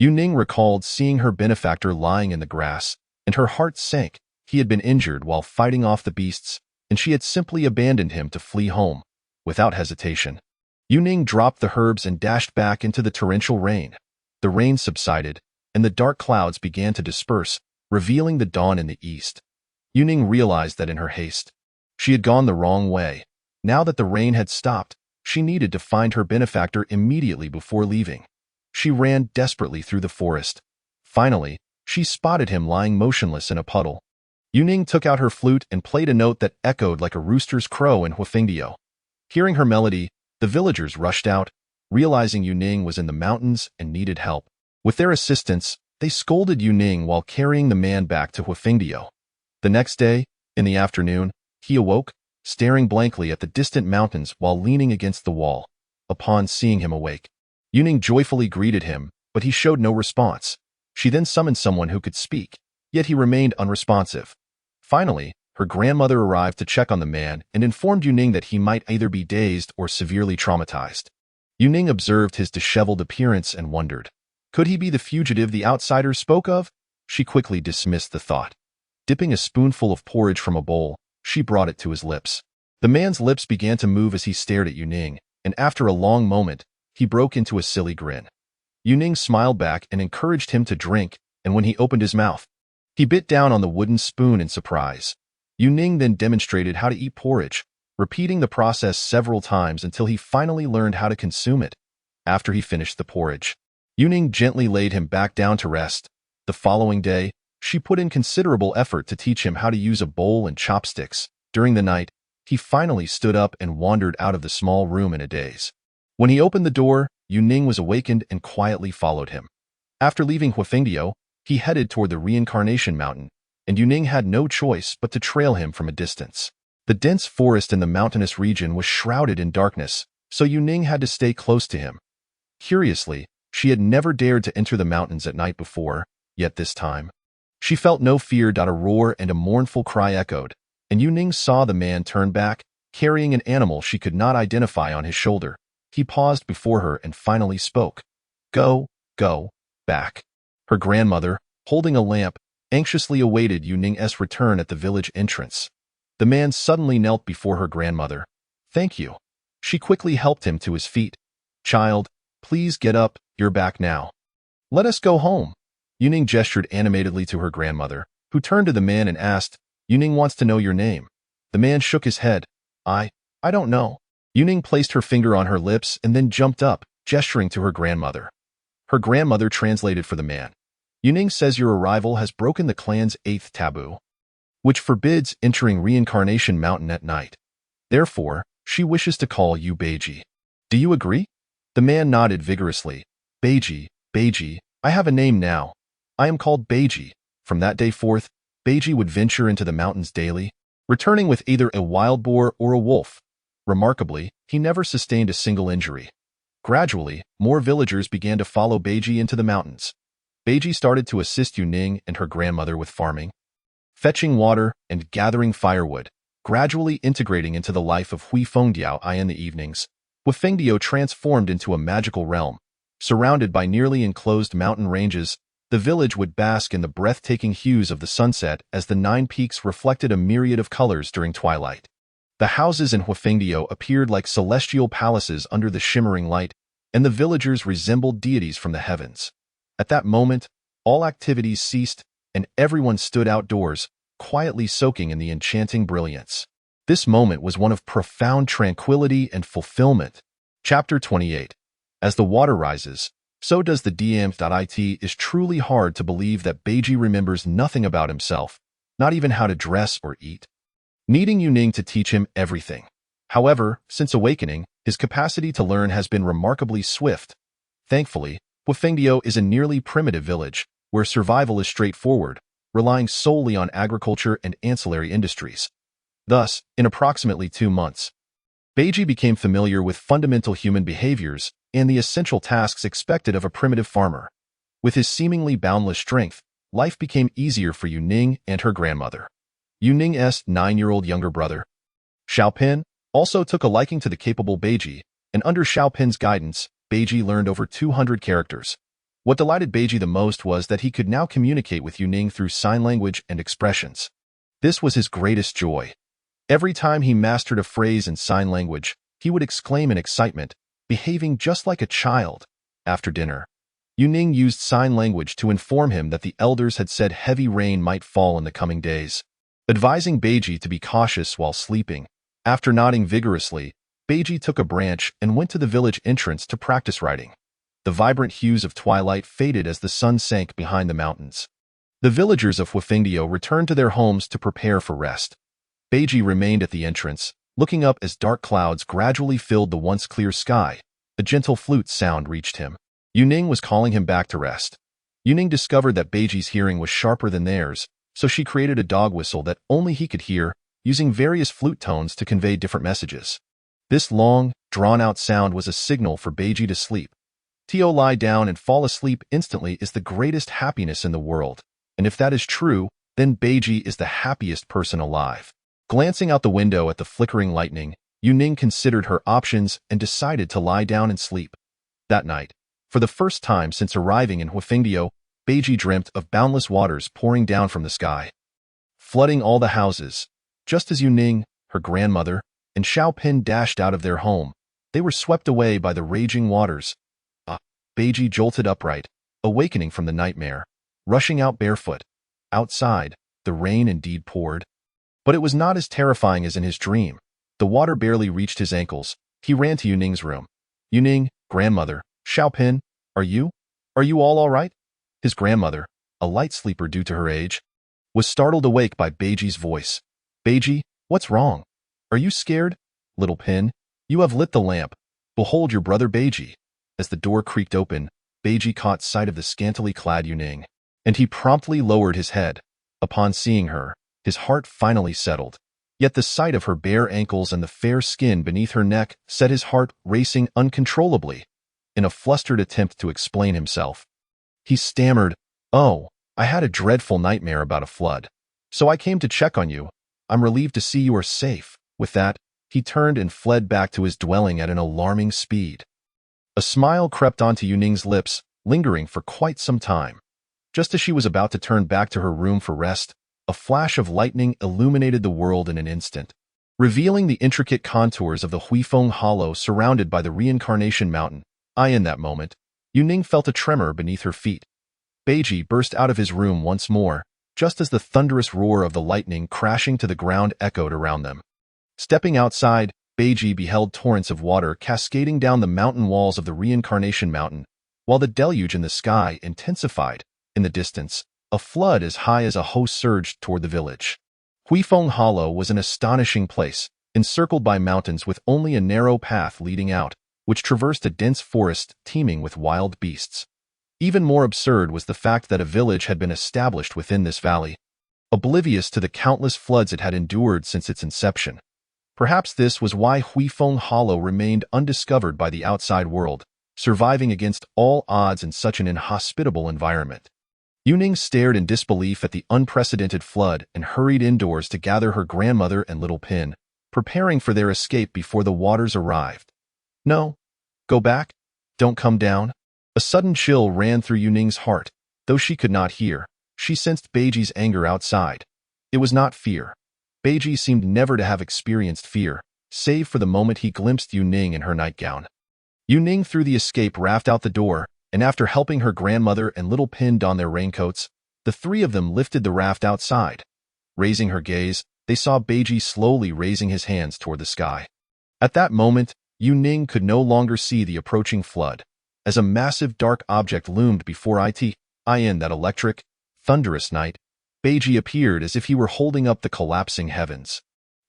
Yuning recalled seeing her benefactor lying in the grass, and her heart sank. He had been injured while fighting off the beasts, and she had simply abandoned him to flee home. Without hesitation, Yuning dropped the herbs and dashed back into the torrential rain. The rain subsided, and the dark clouds began to disperse, revealing the dawn in the east. Yuning realized that in her haste, she had gone the wrong way. Now that the rain had stopped, she needed to find her benefactor immediately before leaving. She ran desperately through the forest. Finally, she spotted him lying motionless in a puddle. Yuning took out her flute and played a note that echoed like a rooster's crow in Huifengdio. Hearing her melody, the villagers rushed out, realizing Yuning was in the mountains and needed help. With their assistance, they scolded Yuning while carrying the man back to Huifengdio. The next day, in the afternoon, he awoke, staring blankly at the distant mountains while leaning against the wall. Upon seeing him awake, Yuning joyfully greeted him, but he showed no response. She then summoned someone who could speak, yet he remained unresponsive. Finally, her grandmother arrived to check on the man and informed Yuning that he might either be dazed or severely traumatized. Yuning observed his disheveled appearance and wondered, could he be the fugitive the outsiders spoke of? She quickly dismissed the thought. Dipping a spoonful of porridge from a bowl, she brought it to his lips. The man's lips began to move as he stared at Yuning, and after a long moment, he broke into a silly grin. Yuning smiled back and encouraged him to drink, and when he opened his mouth, he bit down on the wooden spoon in surprise. Yuning then demonstrated how to eat porridge, repeating the process several times until he finally learned how to consume it. After he finished the porridge, Yuning gently laid him back down to rest. The following day, she put in considerable effort to teach him how to use a bowl and chopsticks. During the night, he finally stood up and wandered out of the small room in a daze. When he opened the door, Yuning was awakened and quietly followed him. After leaving Huifengdio, he headed toward the Reincarnation Mountain, and Yuning had no choice but to trail him from a distance. The dense forest in the mountainous region was shrouded in darkness, so Yuning had to stay close to him. Curiously, she had never dared to enter the mountains at night before, yet this time, she felt no fear. A roar and a mournful cry echoed, and Yuning saw the man turn back, carrying an animal she could not identify on his shoulder. He paused before her and finally spoke. Go back. Her grandmother, holding a lamp, anxiously awaited Yuning's return at the village entrance. The man suddenly knelt before her grandmother. Thank you. She quickly helped him to his feet. Child, please get up, you're back now. Let us go home. Yuning gestured animatedly to her grandmother, who turned to the man and asked, Yuning wants to know your name. The man shook his head. I don't know. Yuning placed her finger on her lips and then jumped up, gesturing to her grandmother. Her grandmother translated for the man. Yuning says your arrival has broken the clan's 8th taboo, which forbids entering Reincarnation Mountain at night. Therefore, she wishes to call you Beiji. Do you agree? The man nodded vigorously. Beiji, I have a name now. I am called Beiji. From that day forth, Beiji would venture into the mountains daily, returning with either a wild boar or a wolf. Remarkably, he never sustained a single injury. Gradually, more villagers began to follow Beiji into the mountains. Beiji started to assist Yuning and her grandmother with farming, fetching water, and gathering firewood, gradually integrating into the life of Huifengdio in the evenings. Huifengdio transformed into a magical realm. Surrounded by nearly enclosed mountain ranges, the village would bask in the breathtaking hues of the sunset as the 9 peaks reflected a myriad of colors during twilight. The houses in Huifengdio appeared like celestial palaces under the shimmering light, and the villagers resembled deities from the heavens. At that moment, all activities ceased, and everyone stood outdoors, quietly soaking in the enchanting brilliance. This moment was one of profound tranquility and fulfillment. Chapter 28. As the water rises, so does the DM.It is truly hard to believe that Beiji remembers nothing about himself, not even how to dress or eat, needing Yuning to teach him everything. However, since awakening, his capacity to learn has been remarkably swift. Thankfully, Huafengdio is a nearly primitive village, where survival is straightforward, relying solely on agriculture and ancillary industries. Thus, in approximately 2 months, Beiji became familiar with fundamental human behaviors and the essential tasks expected of a primitive farmer. With his seemingly boundless strength, life became easier for Yuning and her grandmother. Yuning's 9-year-old younger brother, Xiaopin, also took a liking to the capable Beiji, and under Xiaopin's guidance, Beiji learned over 200 characters. What delighted Beiji the most was that he could now communicate with Yuning through sign language and expressions. This was his greatest joy. Every time he mastered a phrase in sign language, he would exclaim in excitement, behaving just like a child. After dinner, Yuning used sign language to inform him that the elders had said heavy rain might fall in the coming days, advising Beiji to be cautious while sleeping. After nodding vigorously, Beiji took a branch and went to the village entrance to practice writing. The vibrant hues of twilight faded as the sun sank behind the mountains. The villagers of Huafengdio returned to their homes to prepare for rest. Beiji remained at the entrance, looking up as dark clouds gradually filled the once clear sky. A gentle flute sound reached him. Yuning was calling him back to rest. Yuning discovered that Beiji's hearing was sharper than theirs, so she created a dog whistle that only he could hear, using various flute tones to convey different messages. This long, drawn-out sound was a signal for Beiji to sleep. To lie down and fall asleep instantly is the greatest happiness in the world, and if that is true, then Beiji is the happiest person alive. Glancing out the window at the flickering lightning, Yuning considered her options and decided to lie down and sleep. That night, for the first time since arriving in Huafengdio, Beiji dreamt of boundless waters pouring down from the sky, flooding all the houses. Just as Yuning, her grandmother, and Xiaopin dashed out of their home, they were swept away by the raging waters. Beiji jolted upright, awakening from the nightmare, rushing out barefoot. Outside, the rain indeed poured. But it was not as terrifying as in his dream. The water barely reached his ankles. He ran to Yuning's room. Yuning, grandmother, Xiaopin, are you all right? His grandmother, a light sleeper due to her age, was startled awake by Beiji's voice. Beiji, what's wrong? Are you scared? Little Pin, you have lit the lamp. Behold your brother Beiji. As the door creaked open, Beiji caught sight of the scantily clad Yuning, and he promptly lowered his head. Upon seeing her, his heart finally settled. Yet the sight of her bare ankles and the fair skin beneath her neck set his heart racing uncontrollably. In a flustered attempt to explain himself, he stammered, "Oh, I had a dreadful nightmare about a flood. So I came to check on you. I'm relieved to see you are safe." With that, he turned and fled back to his dwelling at an alarming speed. A smile crept onto Yuning's lips, lingering for quite some time. Just as she was about to turn back to her room for rest, a flash of lightning illuminated the world in an instant, revealing the intricate contours of the Huifeng Hollow surrounded by the Reincarnation Mountain. In that moment, Yuning felt a tremor beneath her feet. Beiji burst out of his room once more, just as the thunderous roar of the lightning crashing to the ground echoed around them. Stepping outside, Beiji beheld torrents of water cascading down the mountain walls of the Reincarnation Mountain, while the deluge in the sky intensified. In the distance, a flood as high as a host surged toward the village. Huifeng Hollow was an astonishing place, encircled by mountains with only a narrow path leading out, which traversed a dense forest teeming with wild beasts. Even more absurd was the fact that a village had been established within this valley, oblivious to the countless floods it had endured since its inception. Perhaps this was why Huifeng Hollow remained undiscovered by the outside world, surviving against all odds in such an inhospitable environment. Yuning stared in disbelief at the unprecedented flood and hurried indoors to gather her grandmother and little Pin, preparing for their escape before the waters arrived. No. Go back. Don't come down. A sudden chill ran through Yuning's heart. Though she could not hear, she sensed Beiji's anger outside. It was not fear. Beiji seemed never to have experienced fear, save for the moment he glimpsed Yuning in her nightgown. Yuning threw the escape raft out the door, and after helping her grandmother and little Pin don their raincoats, the three of them lifted the raft outside. Raising her gaze, they saw Beiji slowly raising his hands toward the sky. At that moment, Yu Ning could no longer see the approaching flood, as a massive dark object loomed before in that electric, thunderous night. Beiji appeared as if he were holding up the collapsing heavens.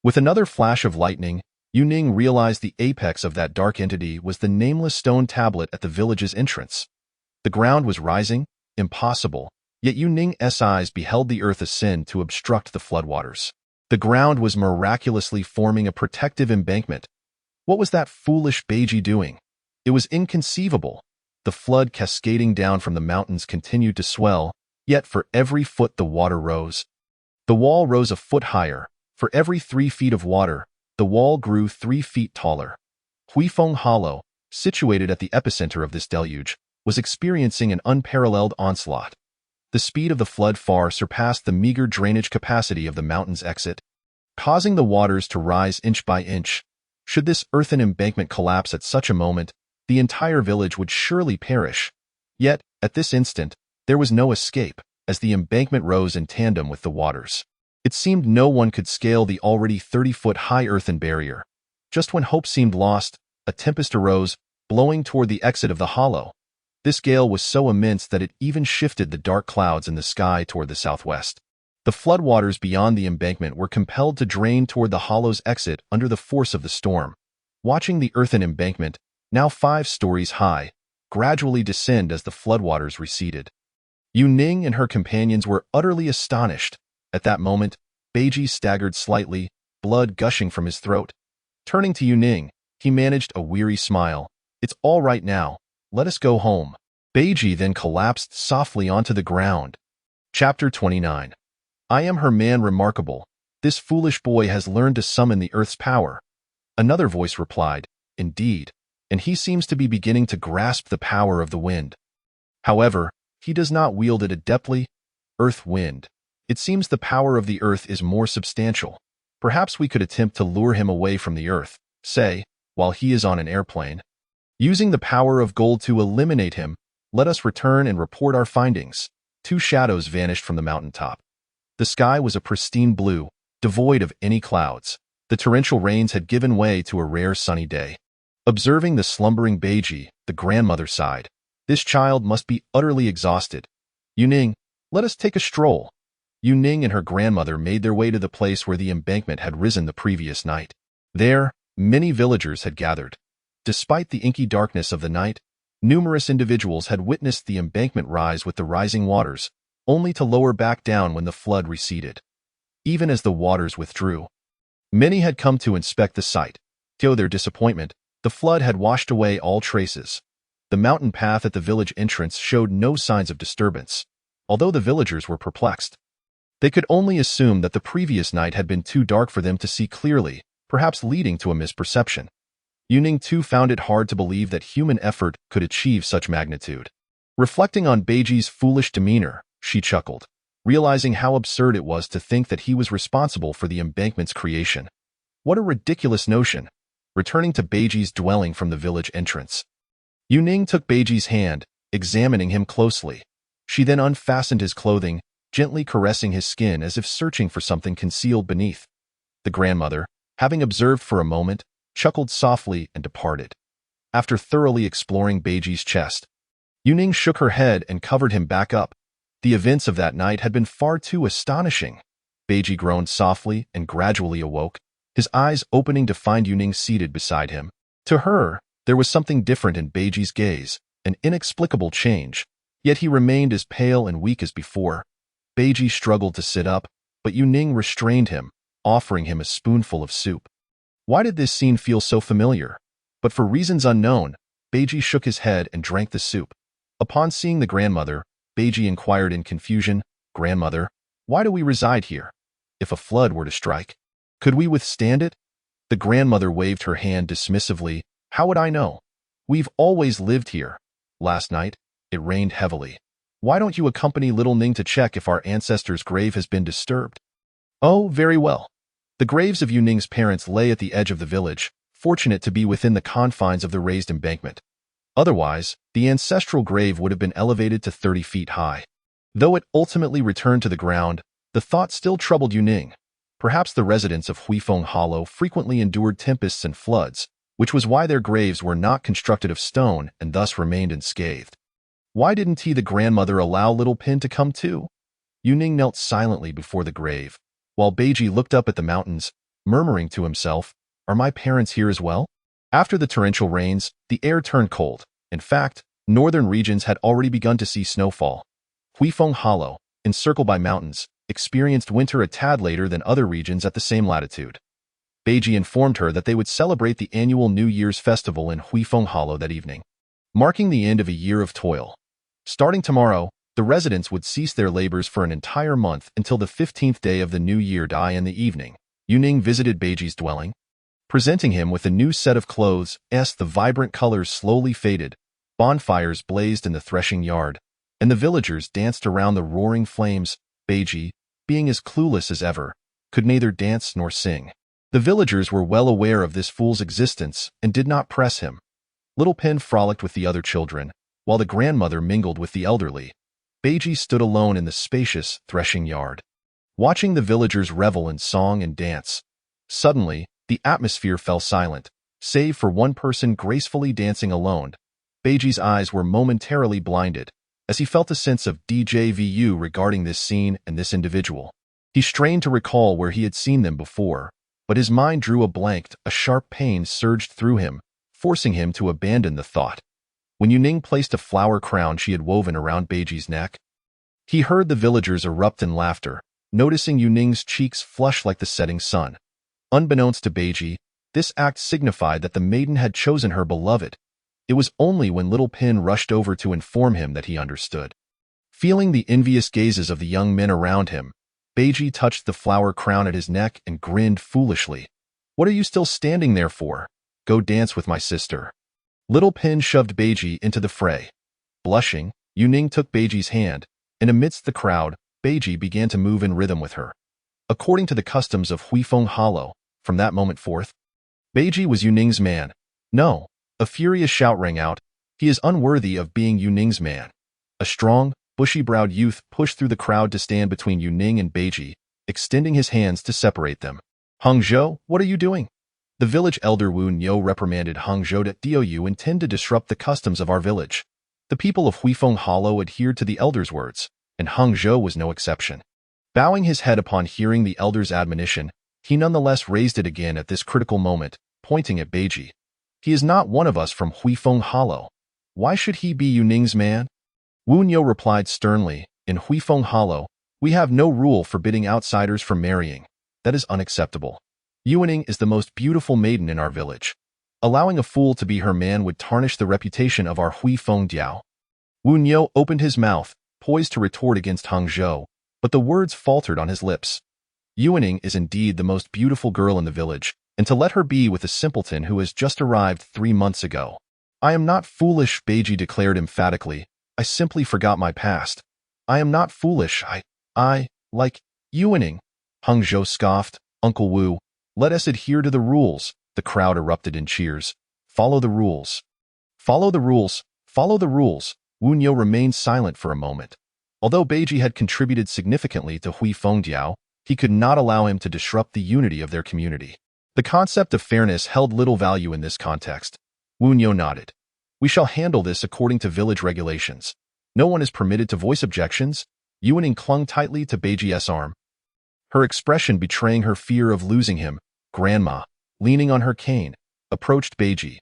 With another flash of lightning, Yu Ning realized the apex of that dark entity was the nameless stone tablet at the village's entrance. The ground was rising, impossible, yet Yu Ning's eyes beheld the earth ascend to obstruct the floodwaters. The ground was miraculously forming a protective embankment. What was that foolish Beiji doing? It was inconceivable. The flood cascading down from the mountains continued to swell, yet for every foot the water rose. The wall rose a foot higher. For every 3 feet of water, the wall grew 3 feet taller. Huifeng Hollow, situated at the epicenter of this deluge, was experiencing an unparalleled onslaught. The speed of the flood far surpassed the meager drainage capacity of the mountain's exit, causing the waters to rise inch by inch. Should this earthen embankment collapse at such a moment, the entire village would surely perish. Yet, at this instant, there was no escape, as the embankment rose in tandem with the waters. It seemed no one could scale the already 30-foot-high earthen barrier. Just when hope seemed lost, a tempest arose, blowing toward the exit of the hollow. This gale was so immense that it even shifted the dark clouds in the sky toward the southwest. The floodwaters beyond the embankment were compelled to drain toward the hollow's exit under the force of the storm. Watching the earthen embankment, now 5 stories high, gradually descend as the floodwaters receded. Yu Ning and her companions were utterly astonished. At that moment, Beiji staggered slightly, blood gushing from his throat. Turning to Yu Ning, he managed a weary smile. "It's all right now. Let us go home." Beiji then collapsed softly onto the ground. Chapter 29. I am her man remarkable. This foolish boy has learned to summon the earth's power. Another voice replied, "Indeed, and he seems to be beginning to grasp the power of the wind. However, he does not wield it adeptly. Earth-wind. It seems the power of the earth is more substantial. Perhaps we could attempt to lure him away from the earth, say, while he is on an airplane. Using the power of gold to eliminate him, let us return and report our findings." 2 shadows vanished from the mountaintop. The sky was a pristine blue, devoid of any clouds. The torrential rains had given way to a rare sunny day. Observing the slumbering Beiji, the grandmother sighed. "This child must be utterly exhausted. Yu Ning, let us take a stroll." Yu Ning and her grandmother made their way to the place where the embankment had risen the previous night. There, many villagers had gathered. Despite the inky darkness of the night, numerous individuals had witnessed the embankment rise with the rising waters, only to lower back down when the flood receded. Even as the waters withdrew, many had come to inspect the sight. To their disappointment, the flood had washed away all traces. The mountain path at the village entrance showed no signs of disturbance, although the villagers were perplexed. They could only assume that the previous night had been too dark for them to see clearly, perhaps leading to a misperception. Yu Ning too found it hard to believe that human effort could achieve such magnitude. Reflecting on Beiji's foolish demeanor, she chuckled, realizing how absurd it was to think that he was responsible for the embankment's creation. What a ridiculous notion! Returning to Beiji's dwelling from the village entrance, Yu Ning took Beiji's hand, examining him closely. She then unfastened his clothing, gently caressing his skin as if searching for something concealed beneath. The grandmother, having observed for a moment, chuckled softly and departed. After thoroughly exploring Beiji's chest, Yu Ning shook her head and covered him back up. The events of that night had been far too astonishing. Beiji groaned softly and gradually awoke, his eyes opening to find Yu Ning seated beside him. To her, there was something different in Beiji's gaze, an inexplicable change, yet he remained as pale and weak as before. Beiji struggled to sit up, but Yu Ning restrained him, offering him a spoonful of soup. Why did this scene feel so familiar? But for reasons unknown, Beiji shook his head and drank the soup. Upon seeing the grandmother, Beiji inquired in confusion, "Grandmother, why do we reside here? If a flood were to strike, could we withstand it?" The grandmother waved her hand dismissively. "How would I know? We've always lived here. Last night, it rained heavily. Why don't you accompany little Ning to check if our ancestor's grave has been disturbed?" "Oh, very well." The graves of Yu Ning's parents lay at the edge of the village, fortunate to be within the confines of the raised embankment. Otherwise, the ancestral grave would have been elevated to 30 feet high. Though it ultimately returned to the ground, The thought still troubled Yuning. Perhaps the residents of Huifeng Hollow frequently endured tempests and floods, which was why their graves were not constructed of stone and thus remained unscathed. Why didn't the grandmother allow little Pin to come too? Yuning knelt silently before the grave, while Beiji looked up at the mountains, murmuring to himself, "Are my parents here as well?" After the torrential rains, the air turned cold. In fact, northern regions had already begun to see snowfall. Huifeng Hollow, encircled by mountains, experienced winter a tad later than other regions at the same latitude. Beiji informed her that they would celebrate the annual New Year's festival in Huifeng Hollow that evening, marking the end of a year of toil. Starting tomorrow, the residents would cease their labors for an entire month until the 15th day of the new year. In the evening, Yuning visited Beiji's dwelling, presenting him with a new set of clothes. The vibrant colors slowly faded, bonfires blazed in the threshing yard, and the villagers danced around the roaring flames. Beiji, being as clueless as ever, could neither dance nor sing. The villagers were well aware of this fool's existence and did not press him. Little Pin frolicked with the other children, while the grandmother mingled with the elderly. Beiji stood alone in the spacious threshing yard, watching the villagers revel in song and dance. Suddenly, the atmosphere fell silent, save for one person gracefully dancing alone. Beiji's eyes were momentarily blinded, as he felt a sense of déjà vu regarding this scene and this individual. He strained to recall where he had seen them before, but his mind drew a blank. A sharp pain surged through him, forcing him to abandon the thought. When Yuning placed a flower crown she had woven around Beiji's neck, he heard the villagers erupt in laughter, noticing Yuning's cheeks flush like the setting sun. Unbeknownst to Beiji, this act signified that the maiden had chosen her beloved. It was only when little Pin rushed over to inform him that he understood. Feeling the envious gazes of the young men around him, Beiji touched the flower crown at his neck and grinned foolishly. "What are you still standing there for? Go dance with my sister." Little Pin shoved Beiji into the fray. Blushing, Yuning took Beiji's hand, and amidst the crowd, Beiji began to move in rhythm with her. According to the customs of Huifeng Hollow, from that moment forth, Beiji was Yuning's man. No, a furious shout rang out, "He is unworthy of being Yuning's man." A strong, bushy-browed youth pushed through the crowd to stand between Yuning and Beiji, extending his hands to separate them. "Hangzhou, what are you doing?" The village elder Wu Niu reprimanded Hangzhou that you intend to disrupt the customs of our village. The people of Huifeng Hollow adhered to the elder's words, and Hangzhou was no exception. Bowing his head upon hearing the elder's admonition, he nonetheless raised it again at this critical moment, pointing at Beiji. "He is not one of us from Huifeng Hollow. Why should he be Yuning's man?" Wu Niu replied sternly, "In Huifeng Hollow, we have no rule forbidding outsiders from marrying. That is unacceptable. Yuning is the most beautiful maiden in our village. Allowing a fool to be her man would tarnish the reputation of our Huifeng Diao." Wu Niu opened his mouth, poised to retort against Hangzhou, but the words faltered on his lips. Yuning is indeed the most beautiful girl in the village, and to let her be with a simpleton who has just arrived 3 months ago. "I am not foolish," Beiji declared emphatically. "I simply forgot my past. I am not foolish. I like Yuning." Hangzhou scoffed. "Uncle Wu, let us adhere to the rules." The crowd erupted in cheers. "Follow the rules. Follow the rules. Follow the rules." Wu Niu remained silent for a moment. Although Beiji had contributed significantly to Huifeng Diao, he could not allow him to disrupt the unity of their community. The concept of fairness held little value in this context. Wu Niu nodded. "We shall handle this according to village regulations. No one is permitted to voice objections." Yuning clung tightly to Beiji's arm, her expression betraying her fear of losing him. Grandma, leaning on her cane, approached Beiji.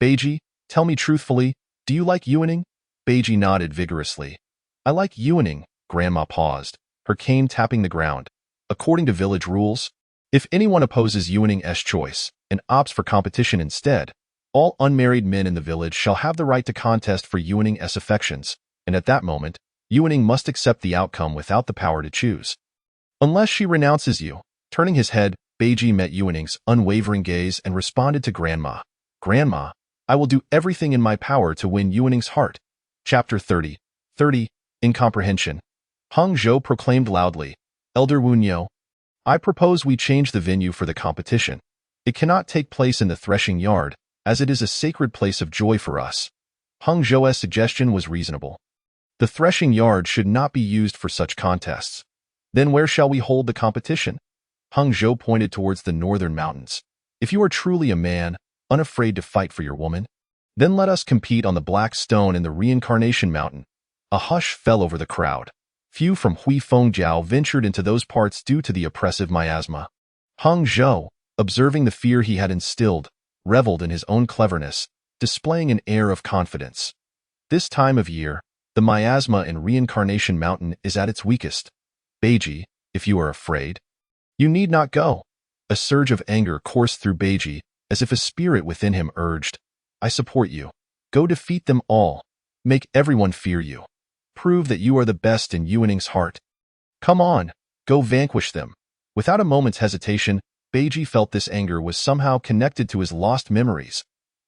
"Beiji, tell me truthfully, do you like Yuning?" Beiji nodded vigorously. "I like Yuning." Grandma paused, her cane tapping the ground. "According to village rules, if anyone opposes Yuning's choice and opts for competition instead, all unmarried men in the village shall have the right to contest for Yuning's affections, and at that moment, Yuning must accept the outcome without the power to choose. Unless she renounces you." Turning his head, Beiji met Yuning's unwavering gaze and responded to Grandma. "Grandma, I will do everything in my power to win Yuning's heart." Chapter 30. Incomprehension. Hangzhou proclaimed loudly, "Elder Wu Niu, I propose we change the venue for the competition. It cannot take place in the threshing yard, as it is a sacred place of joy for us." Hangzhou's suggestion was reasonable. The threshing yard should not be used for such contests. Then where shall we hold the competition? Hung Zhou pointed towards the northern mountains. If you are truly a man, unafraid to fight for your woman, then let us compete on the Black Stone in the Reincarnation Mountain. A hush fell over the crowd. Few from Huifengjiao ventured into those parts due to the oppressive miasma. Hung Zhou, observing the fear he had instilled, reveled in his own cleverness, displaying an air of confidence. This time of year, the miasma in Reincarnation Mountain is at its weakest. Beiji, if you are afraid, you need not go. A surge of anger coursed through Beiji, as if a spirit within him urged, I support you. Go defeat them all. Make everyone fear you. Prove that you are the best in Yuaning's heart. Come on, go vanquish them. Without a moment's hesitation, Beiji felt this anger was somehow connected to his lost memories.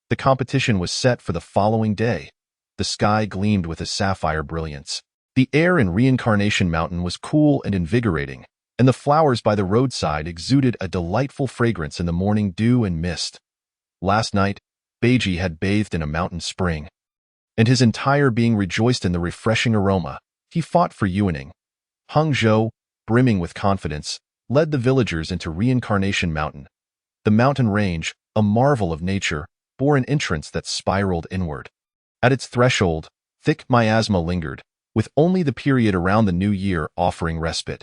The competition was set for the following day. The sky gleamed with a sapphire brilliance. The air in Reincarnation Mountain was cool and invigorating, and the flowers by the roadside exuded a delightful fragrance in the morning dew and mist. Last night, Beiji had bathed in a mountain spring, and his entire being rejoiced in the refreshing aroma. He fought for Yuaning. Hung Zhou, brimming with confidence, led the villagers into Reincarnation Mountain. The mountain range, a marvel of nature, bore an entrance that spiraled inward. At its threshold, thick miasma lingered, with only the period around the new year offering respite.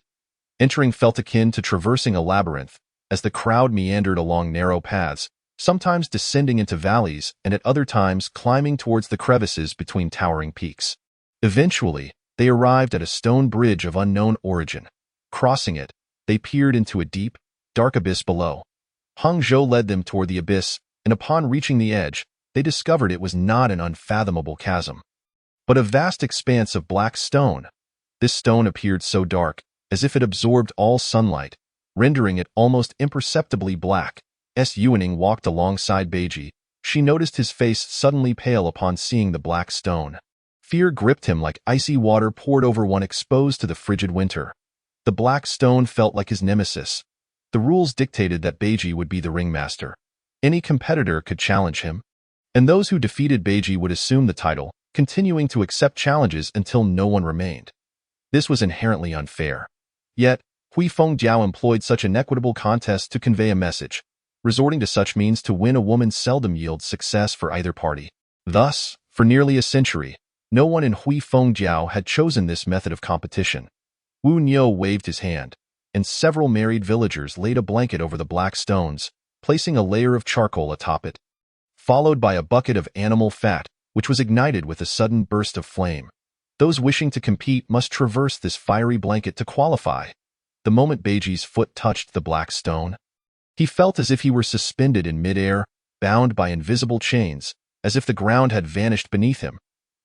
Entering felt akin to traversing a labyrinth, as the crowd meandered along narrow paths, sometimes descending into valleys and at other times climbing towards the crevices between towering peaks. Eventually, they arrived at a stone bridge of unknown origin. Crossing it, they peered into a deep, dark abyss below. Hung Zhou led them toward the abyss, and upon reaching the edge, they discovered it was not an unfathomable chasm, but a vast expanse of black stone. This stone appeared so dark, as if it absorbed all sunlight, rendering it almost imperceptibly black. As Yuaning walked alongside Beiji, she noticed his face suddenly pale upon seeing the black stone. Fear gripped him like icy water poured over one exposed to the frigid winter. The black stone felt like his nemesis. The rules dictated that Beiji would be the ringmaster. Any competitor could challenge him, and those who defeated Beiji would assume the title, continuing to accept challenges until no one remained. This was inherently unfair. Yet, Huifengjiao employed such inequitable contests to convey a message. Resorting to such means to win a woman seldom yields success for either party. Thus, for nearly a century, no one in Huifengjiao had chosen this method of competition. Wu Niu waved his hand, and several married villagers laid a blanket over the black stones, placing a layer of charcoal atop it, followed by a bucket of animal fat, which was ignited with a sudden burst of flame. Those wishing to compete must traverse this fiery blanket to qualify. The moment Beiji's foot touched the black stone, he felt as if he were suspended in midair, bound by invisible chains, as if the ground had vanished beneath him.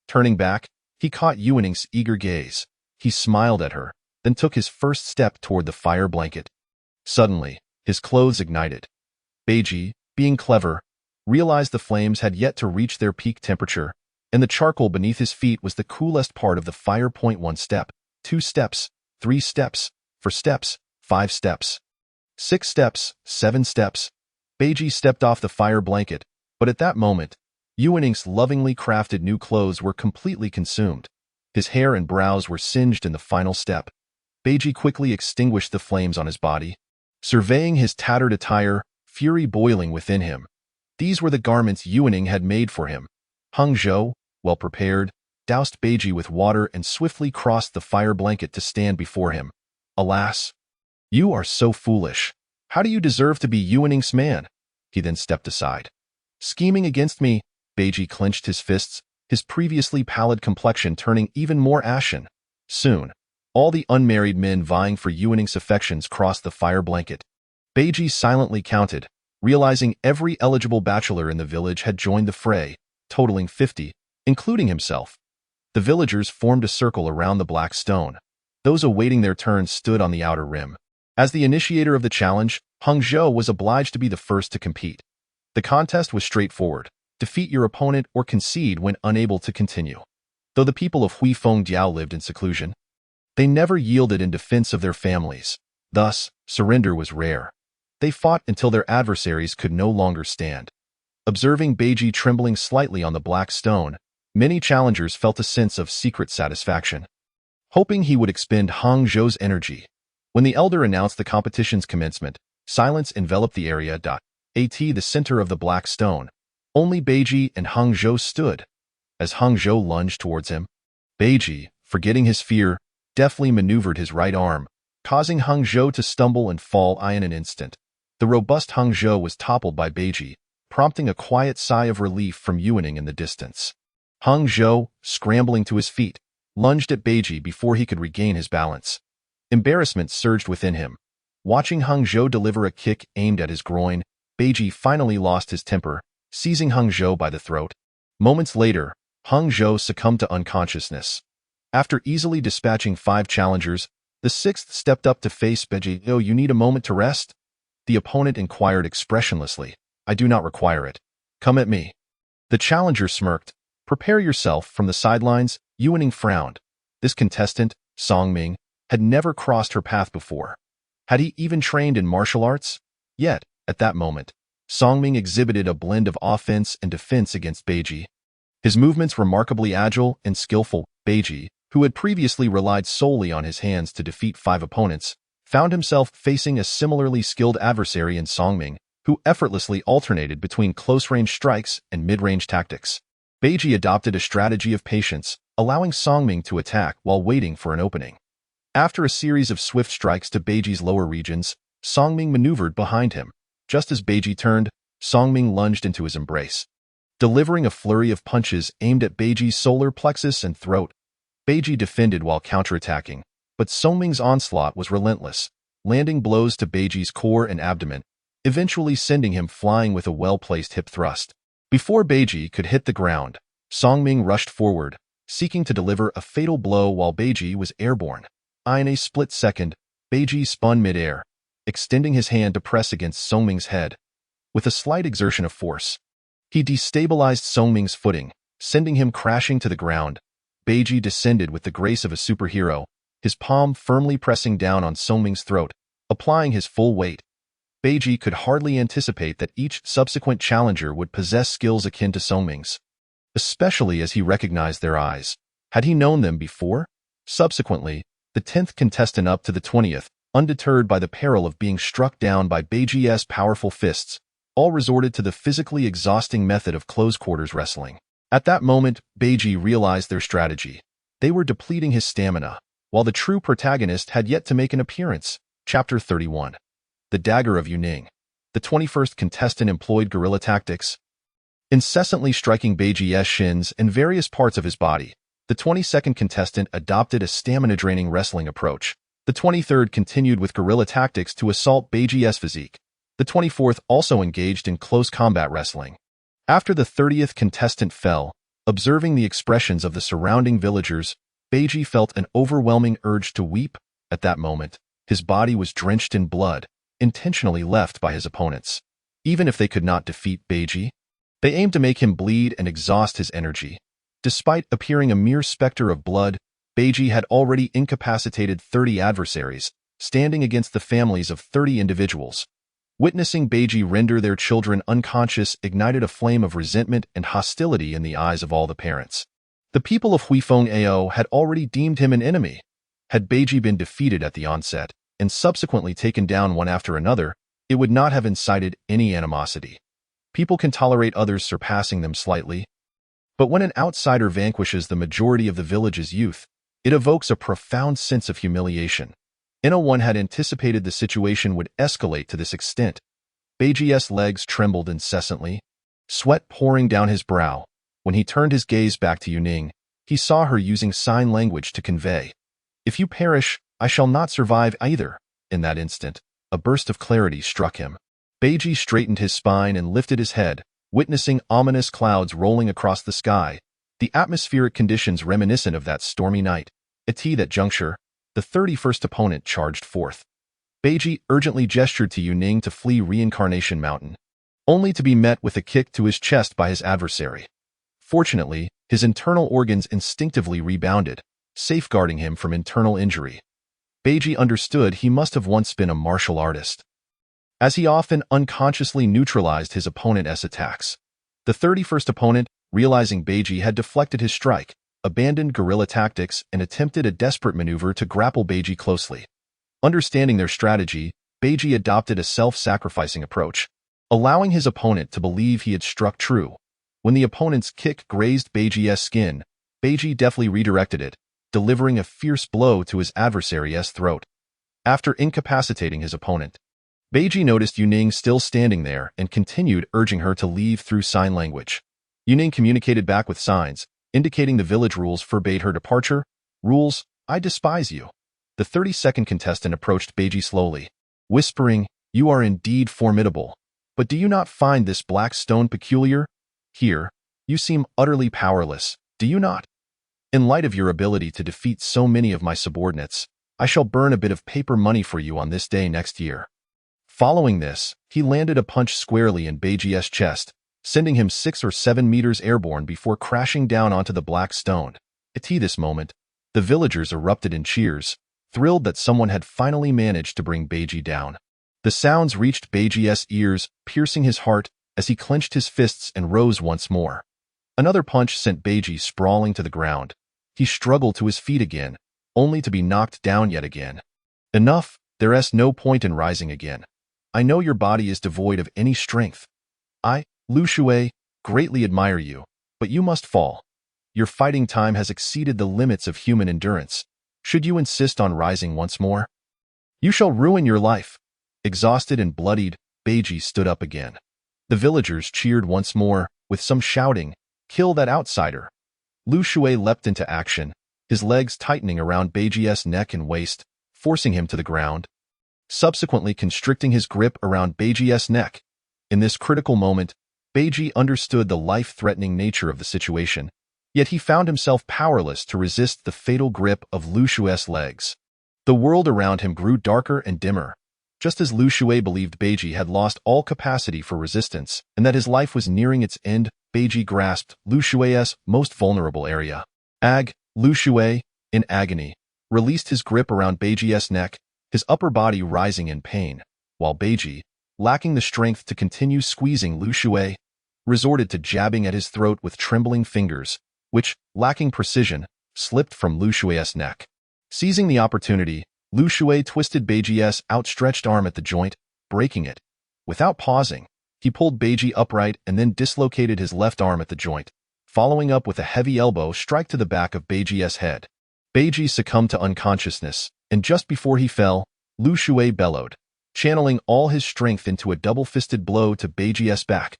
Turning back, he caught Yuaning's eager gaze. He smiled at her, then took his first step toward the fire blanket. Suddenly, his clothes ignited. Beiji, being clever, realized the flames had yet to reach their peak temperature, and the charcoal beneath his feet was the coolest part of the fire. 1 step, 2 steps, 3 steps, 4 steps, 5 steps. 6 steps, 7 steps. Beiji stepped off the fire blanket, but at that moment, Yuaning's lovingly crafted new clothes were completely consumed. His hair and brows were singed in the final step. Beiji quickly extinguished the flames on his body. Surveying his tattered attire, fury boiling within him. These were the garments Yuaning had made for him. Hung Zhou, well prepared, doused Beiji with water and swiftly crossed the fire blanket to stand before him. Alas! You are so foolish. How do you deserve to be Yuaning's man? He then stepped aside. Scheming against me, Beiji clenched his fists, his previously pallid complexion turning even more ashen. Soon, all the unmarried men vying for Yuaning's affections crossed the fire blanket. Beiji silently counted, realizing every eligible bachelor in the village had joined the fray, totaling 50, including himself. The villagers formed a circle around the black stone. Those awaiting their turn stood on the outer rim. As the initiator of the challenge, Hung Zhou was obliged to be the first to compete. The contest was straightforward. Defeat your opponent or concede when unable to continue. Though the people of Huifengjiao lived in seclusion, they never yielded in defense of their families. Thus, surrender was rare. They fought until their adversaries could no longer stand. Observing Beiji trembling slightly on the black stone, many challengers felt a sense of secret satisfaction. Hoping he would expend Hung Zhou's energy, When the elder announced the competition's commencement, silence enveloped the area. The center of the black stone. Only Beiji and Hung Zhou stood. As Hung Zhou lunged towards him, Beiji, forgetting his fear, deftly maneuvered his right arm, causing Hung Zhou to stumble and fall in an instant. The robust Hung Zhou was toppled by Beiji, prompting a quiet sigh of relief from Yuaning in the distance. Hung Zhou, scrambling to his feet, lunged at Beiji before he could regain his balance. Embarrassment surged within him. Watching Hung Zhou deliver a kick aimed at his groin, Beiji finally lost his temper, seizing Hung Zhou by the throat. Moments later, Hung Zhou succumbed to unconsciousness. After easily dispatching 5 challengers, the 6th stepped up to face Beiji. "Oh, you need a moment to rest?" The opponent inquired expressionlessly. "I do not require it. Come at me." The challenger smirked. "Prepare yourself." From the sidelines, Yuaning frowned. This contestant, Songming, had never crossed her path before. Had he even trained in martial arts? Yet, at that moment, Songming exhibited a blend of offense and defense against Beiji. His movements remarkably agile and skillful. Beiji, who had previously relied solely on his hands to defeat 5 opponents, found himself facing a similarly skilled adversary in Songming, who effortlessly alternated between close-range strikes and mid-range tactics. Beiji adopted a strategy of patience, allowing Songming to attack while waiting for an opening. After a series of swift strikes to Beiji's lower regions, Songming maneuvered behind him. Just as Beiji turned, Songming lunged into his embrace. Delivering a flurry of punches aimed at Beiji's solar plexus and throat, Beiji defended while counterattacking, but Songming's onslaught was relentless, landing blows to Beiji's core and abdomen, eventually sending him flying with a well-placed hip thrust. Before Beiji could hit the ground, Songming rushed forward, seeking to deliver a fatal blow while Beiji was airborne. In a split second, Beiji spun mid-air, extending his hand to press against Songming's head. With a slight exertion of force, he destabilized Songming's footing, sending him crashing to the ground. Beiji descended with the grace of a superhero, his palm firmly pressing down on Songming's throat, applying his full weight. Beiji could hardly anticipate that each subsequent challenger would possess skills akin to Songming's, especially as he recognized their eyes. Had he known them before? Subsequently, the 10th contestant up to the 20th, undeterred by the peril of being struck down by Beiji's powerful fists, all resorted to the physically exhausting method of close-quarters wrestling. At that moment, Beiji realized their strategy. They were depleting his stamina, while the true protagonist had yet to make an appearance. Chapter 31. The Dagger of Yuning. The 21st contestant employed guerrilla tactics, incessantly striking Beiji's shins and various parts of his body. The 22nd contestant adopted a stamina-draining wrestling approach. The 23rd continued with guerrilla tactics to assault Beiji's physique. The 24th also engaged in close combat wrestling. After the 30th contestant fell, observing the expressions of the surrounding villagers, Beiji felt an overwhelming urge to weep. At that moment, his body was drenched in blood, intentionally left by his opponents. Even if they could not defeat Beiji, they aimed to make him bleed and exhaust his energy. Despite appearing a mere specter of blood, Beiji had already incapacitated 30 adversaries, standing against the families of 30 individuals. Witnessing Beiji render their children unconscious ignited a flame of resentment and hostility in the eyes of all the parents. The people of Huifeng Ao had already deemed him an enemy. Had Beiji been defeated at the onset, and subsequently taken down one after another, it would not have incited any animosity. People can tolerate others surpassing them slightly, but when an outsider vanquishes the majority of the village's youth, it evokes a profound sense of humiliation. No one had anticipated the situation would escalate to this extent. Beiji's legs trembled incessantly, sweat pouring down his brow. When he turned his gaze back to Yuning, he saw her using sign language to convey, "If you perish, I shall not survive either." In that instant, a burst of clarity struck him. Beiji straightened his spine and lifted his head, witnessing ominous clouds rolling across the sky, the atmospheric conditions reminiscent of that stormy night. At that juncture, the 31st opponent charged forth. Beiji urgently gestured to Yuning to flee Reincarnation Mountain, only to be met with a kick to his chest by his adversary. Fortunately, his internal organs instinctively rebounded, safeguarding him from internal injury. Beiji understood he must have once been a martial artist, as he often unconsciously neutralized his opponent's attacks. The 31st opponent, realizing Beiji had deflected his strike, abandoned guerrilla tactics and attempted a desperate maneuver to grapple Beiji closely. Understanding their strategy, Beiji adopted a self-sacrificing approach, allowing his opponent to believe he had struck true. When the opponent's kick grazed Beiji's skin, Beiji deftly redirected it, delivering a fierce blow to his adversary's throat. After incapacitating his opponent, Beiji noticed Yuning still standing there and continued urging her to leave through sign language. Yuning communicated back with signs, indicating the village rules forbade her departure. Rules, I despise you. The 32nd contestant approached Beiji slowly, whispering, "You are indeed formidable. But do you not find this black stone peculiar? Here, you seem utterly powerless, do you not? In light of your ability to defeat so many of my subordinates, I shall burn a bit of paper money for you on this day next year." Following this, he landed a punch squarely in Beiji's chest, sending him 6 or 7 meters airborne before crashing down onto the black stone. At this moment, the villagers erupted in cheers, thrilled that someone had finally managed to bring Beiji down. The sounds reached Beiji's ears, piercing his heart as he clenched his fists and rose once more. Another punch sent Beiji sprawling to the ground. He struggled to his feet again, only to be knocked down yet again. Enough, there's no point in rising again. I know your body is devoid of any strength. I, Lu Shui, greatly admire you, but you must fall. Your fighting time has exceeded the limits of human endurance. Should you insist on rising once more? You shall ruin your life. Exhausted and bloodied, Beiji stood up again. The villagers cheered once more, with some shouting, "Kill that outsider!" Lu Shui leapt into action, his legs tightening around Beiji's neck and waist, forcing him to the ground, subsequently constricting his grip around Beiji's neck. In this critical moment, Beiji understood the life-threatening nature of the situation, yet he found himself powerless to resist the fatal grip of Lu Shui's legs. The world around him grew darker and dimmer. Just as Lu Shui believed Beiji had lost all capacity for resistance and that his life was nearing its end, Beiji grasped Lu Shui's most vulnerable area. Lu Shui, in agony, released his grip around Beiji's neck, his upper body rising in pain, while Beiji, lacking the strength to continue squeezing Lu Shui, resorted to jabbing at his throat with trembling fingers, which, lacking precision, slipped from Lu Shui's neck. Seizing the opportunity, Lu Shui twisted Beiji's outstretched arm at the joint, breaking it. Without pausing, he pulled Beiji upright and then dislocated his left arm at the joint, following up with a heavy elbow strike to the back of Beiji's head. Beiji succumbed to unconsciousness, and just before he fell, Lu Shui bellowed, channeling all his strength into a double-fisted blow to Beiji's back.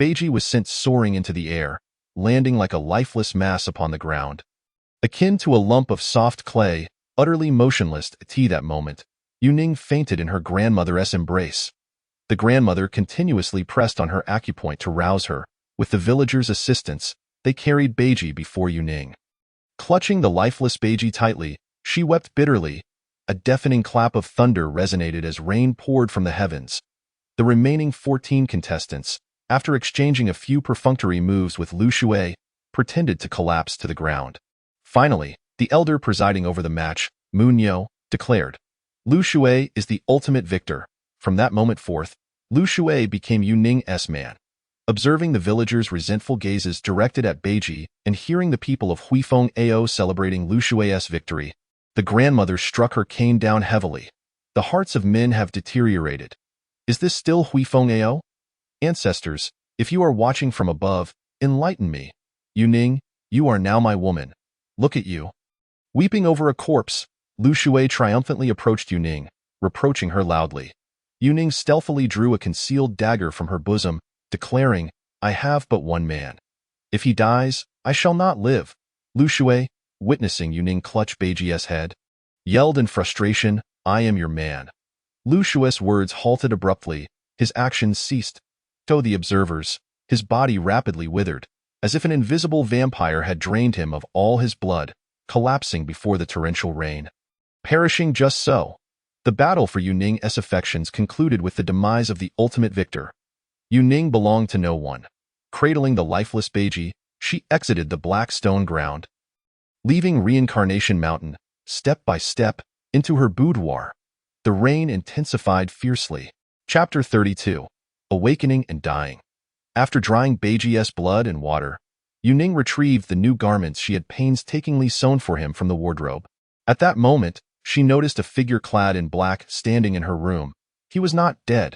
Beiji was sent soaring into the air, landing like a lifeless mass upon the ground. Akin to a lump of soft clay, utterly motionless at that moment, Yuning fainted in her grandmother's embrace. The grandmother continuously pressed on her acupoint to rouse her. With the villagers' assistance, they carried Beiji before Yuning. Clutching the lifeless Beiji tightly, she wept bitterly. A deafening clap of thunder resonated as rain poured from the heavens. The remaining 14 contestants, after exchanging a few perfunctory moves with Lu Shui, pretended to collapse to the ground. Finally, the elder presiding over the match, Munyo, declared, "Lu Shui is the ultimate victor." From that moment forth, Lu Shui became Yuning's man. Observing the villagers' resentful gazes directed at Beiji and hearing the people of Huifeng Ao celebrating Lu Shui's victory, the grandmother struck her cane down heavily. The hearts of men have deteriorated. Is this still Huifeng Ao? Ancestors, if you are watching from above, enlighten me. Yuning, you are now my woman. Look at you. Weeping over a corpse, Lu Shui triumphantly approached Yuning, reproaching her loudly. Yuning stealthily drew a concealed dagger from her bosom, declaring, "I have but one man. If he dies, I shall not live." Lu Shui, witnessing Yuning clutch Beiji's head, yelled in frustration, "I am your man." Lu Shui's words halted abruptly, his actions ceased. To the observers, his body rapidly withered, as if an invisible vampire had drained him of all his blood, collapsing before the torrential rain. Perishing just so. The battle for Yuning's affections concluded with the demise of the ultimate victor. Yuning belonged to no one. Cradling the lifeless Beiji, she exited the black stone ground, leaving Reincarnation Mountain, step by step, into her boudoir. The rain intensified fiercely. Chapter 32. Awakening and Dying. After drying Beiji's blood and water, Yuning retrieved the new garments she had painstakingly sewn for him from the wardrobe. At that moment, she noticed a figure clad in black standing in her room. He was not dead.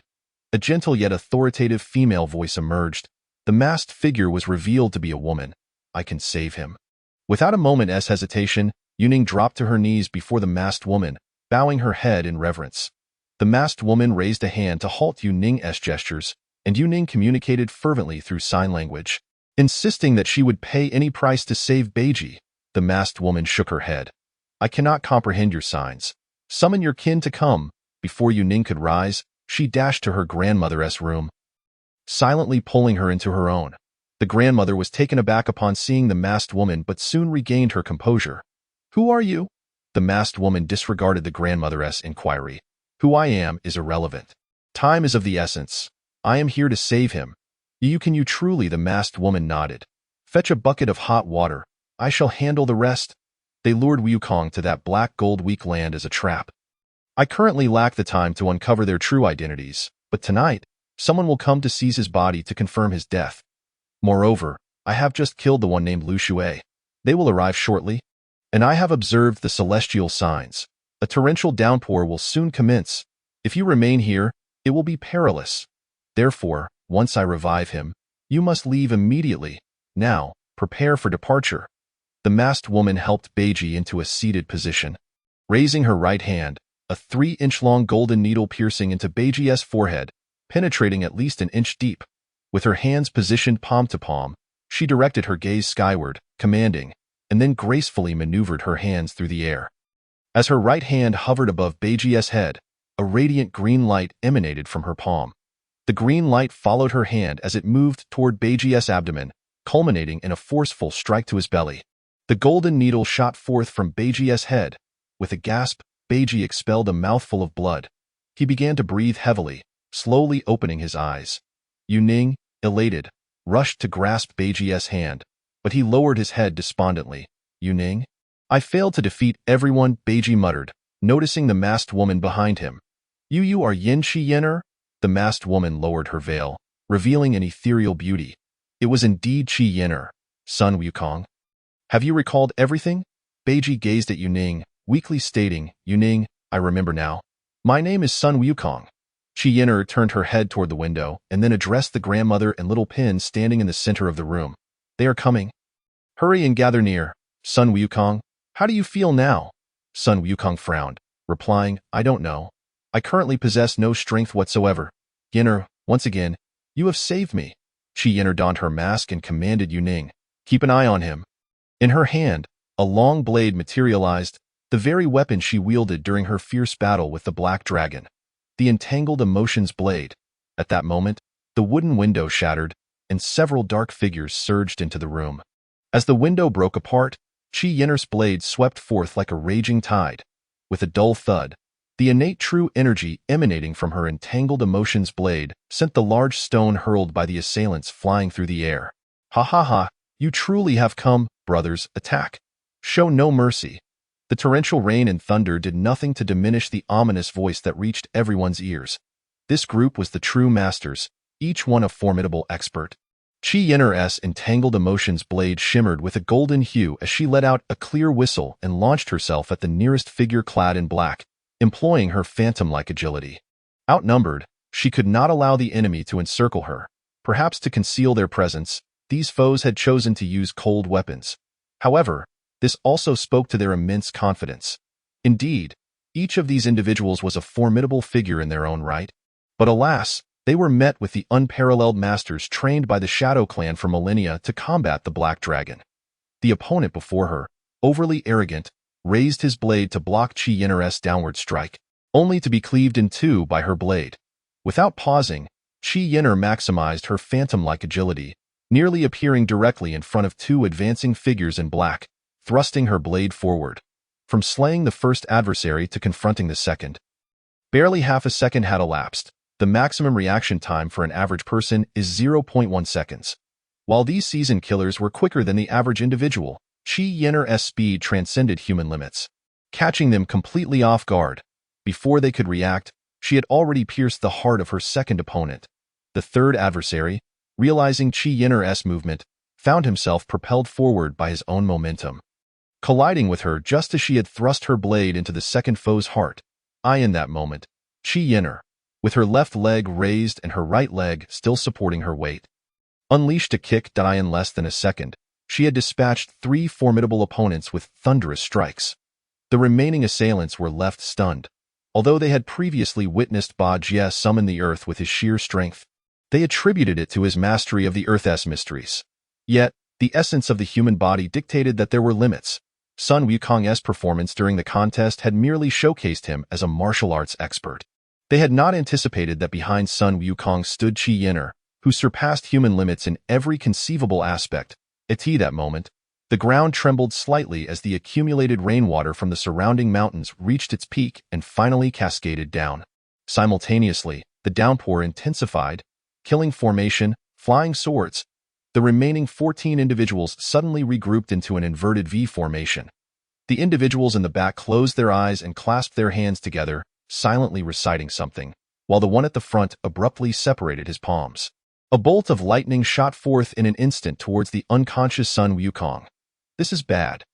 A gentle yet authoritative female voice emerged. The masked figure was revealed to be a woman. I can save him. Without a moment's hesitation, Yuning dropped to her knees before the masked woman, bowing her head in reverence. The masked woman raised a hand to halt Yuning's gestures, and Yuning communicated fervently through sign language, insisting that she would pay any price to save Beiji. The masked woman shook her head. I cannot comprehend your signs. Summon your kin to come. Before Yuning could rise, she dashed to her grandmother's room, silently pulling her into her own. The grandmother was taken aback upon seeing the masked woman but soon regained her composure. Who are you? The masked woman disregarded the grandmother's inquiry. Who I am is irrelevant. Time is of the essence. I am here to save him. You truly, the masked woman nodded. Fetch a bucket of hot water. I shall handle the rest. They lured Wukong to that black gold weak land as a trap. I currently lack the time to uncover their true identities, but tonight, someone will come to seize his body to confirm his death. Moreover, I have just killed the one named Lu Shui. They will arrive shortly, and I have observed the celestial signs. A torrential downpour will soon commence. If you remain here, it will be perilous. Therefore, once I revive him, you must leave immediately. Now, prepare for departure. The masked woman helped Beiji into a seated position. Raising her right hand, a 3-inch-long golden needle piercing into Beiji's forehead, penetrating at least an inch deep. With her hands positioned palm to palm, she directed her gaze skyward, commanding, and then gracefully maneuvered her hands through the air. As her right hand hovered above Beiji's head, a radiant green light emanated from her palm. The green light followed her hand as it moved toward Beiji's abdomen, culminating in a forceful strike to his belly. The golden needle shot forth from Beiji's head. With a gasp, Beiji expelled a mouthful of blood. He began to breathe heavily, slowly opening his eyes. Yuning, elated, rushed to grasp Beiji's hand, but he lowered his head despondently. Yuning? I failed to defeat everyone, Beiji muttered, noticing the masked woman behind him. You are Yin Shi Yin'er? The masked woman lowered her veil, revealing an ethereal beauty. It was indeed Shi Yin'er, Sun Wukong. Have you recalled everything? Beiji gazed at Yuning, weakly stating, Yuning, I remember now. My name is Sun Wukong. Shi Yin'er turned her head toward the window and then addressed the grandmother and little Pin standing in the center of the room. They are coming. Hurry and gather near. Sun Wukong, how do you feel now? Sun Wukong frowned, replying, I don't know. I currently possess no strength whatsoever. Yin'er, once again, you have saved me. Shi Yin'er donned her mask and commanded Yuning, keep an eye on him. In her hand, a long blade materialized, the very weapon she wielded during her fierce battle with the Black Dragon. The entangled emotions blade. At that moment, the wooden window shattered, and several dark figures surged into the room. As the window broke apart, Shi Yin'er's blade swept forth like a raging tide. With a dull thud, the innate true energy emanating from her entangled emotions blade sent the large stone hurled by the assailants flying through the air. Ha ha ha, you truly have come, brothers, attack. Show no mercy. The torrential rain and thunder did nothing to diminish the ominous voice that reached everyone's ears. This group was the true masters, each one a formidable expert. Shi Yin'er's entangled emotions blade shimmered with a golden hue as she let out a clear whistle and launched herself at the nearest figure clad in black, employing her phantom-like agility. Outnumbered, she could not allow the enemy to encircle her. Perhaps to conceal their presence, these foes had chosen to use cold weapons. However, this also spoke to their immense confidence. Indeed, each of these individuals was a formidable figure in their own right. But alas, they were met with the unparalleled masters trained by the Shadow Clan for millennia to combat the Black Dragon. The opponent before her, overly arrogant, raised his blade to block Shi Yin'er's downward strike, only to be cleaved in two by her blade. Without pausing, Shi Yin'er maximized her phantom-like agility, nearly appearing directly in front of two advancing figures in black, thrusting her blade forward. From slaying the first adversary to confronting the second, barely half a second had elapsed. The maximum reaction time for an average person is 0.1 seconds. While these seasoned killers were quicker than the average individual, Shi Yin'er's speed transcended human limits, catching them completely off guard. Before they could react, she had already pierced the heart of her second opponent. The third adversary, realizing Shi Yin'er's movement, found himself propelled forward by his own momentum. colliding with her just as she had thrust her blade into the second foe's heart. In that moment, Qi Yin'er, with her left leg raised and her right leg still supporting her weight, unleashed a kick that in less than a second. She had dispatched 3 formidable opponents with thunderous strikes. The remaining assailants were left stunned. Although they had previously witnessed Ba Jie summon the earth with his sheer strength, they attributed it to his mastery of the earth's mysteries. Yet, the essence of the human body dictated that there were limits. Sun Wukong's performance during the contest had merely showcased him as a martial arts expert. They had not anticipated that behind Sun Wukong stood Qi Yin'er, who surpassed human limits in every conceivable aspect. At that moment, the ground trembled slightly as the accumulated rainwater from the surrounding mountains reached its peak and finally cascaded down. Simultaneously, the downpour intensified, killing formation, flying swords. The remaining 14 individuals suddenly regrouped into an inverted V formation. The individuals in the back closed their eyes and clasped their hands together, silently reciting something, while the one at the front abruptly separated his palms. A bolt of lightning shot forth in an instant towards the unconscious Sun Wukong. This is bad.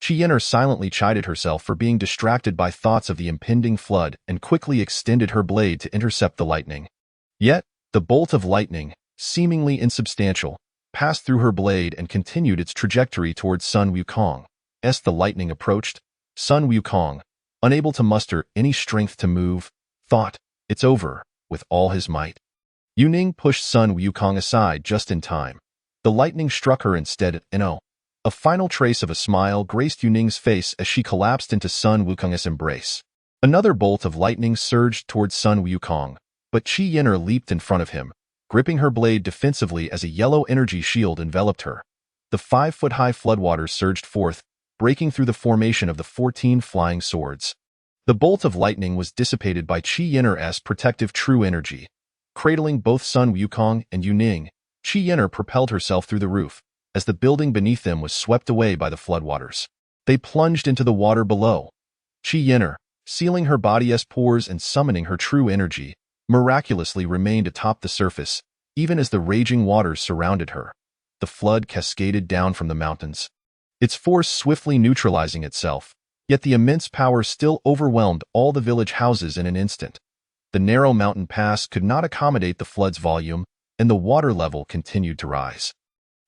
Qi Yin'er silently chided herself for being distracted by thoughts of the impending flood and quickly extended her blade to intercept the lightning. Yet, the bolt of lightning, seemingly insubstantial, passed through her blade and continued its trajectory towards Sun Wukong. As the lightning approached, Sun Wukong, unable to muster any strength to move, thought, "It's over," with all his might. Yu Ning pushed Sun Wukong aside just in time. The lightning struck her instead. A final trace of a smile graced Yu Ning's face as she collapsed into Sun Wukong's embrace. Another bolt of lightning surged towards Sun Wukong, but Qi Yin'er leaped in front of him, gripping her blade defensively as a yellow energy shield enveloped her. The 5-foot-high floodwaters surged forth, breaking through the formation of the 14 flying swords. The bolt of lightning was dissipated by Qi Yin'er's protective true energy. Cradling both Sun Wukong and Yu Ning, Qi Yin'er propelled herself through the roof, as the building beneath them was swept away by the floodwaters. They plunged into the water below. Qi Yin'er, sealing her body's pores and summoning her true energy, miraculously remained atop the surface, even as the raging waters surrounded her. The flood cascaded down from the mountains, its force swiftly neutralizing itself, yet the immense power still overwhelmed all the village houses in an instant. The narrow mountain pass could not accommodate the flood's volume, and the water level continued to rise.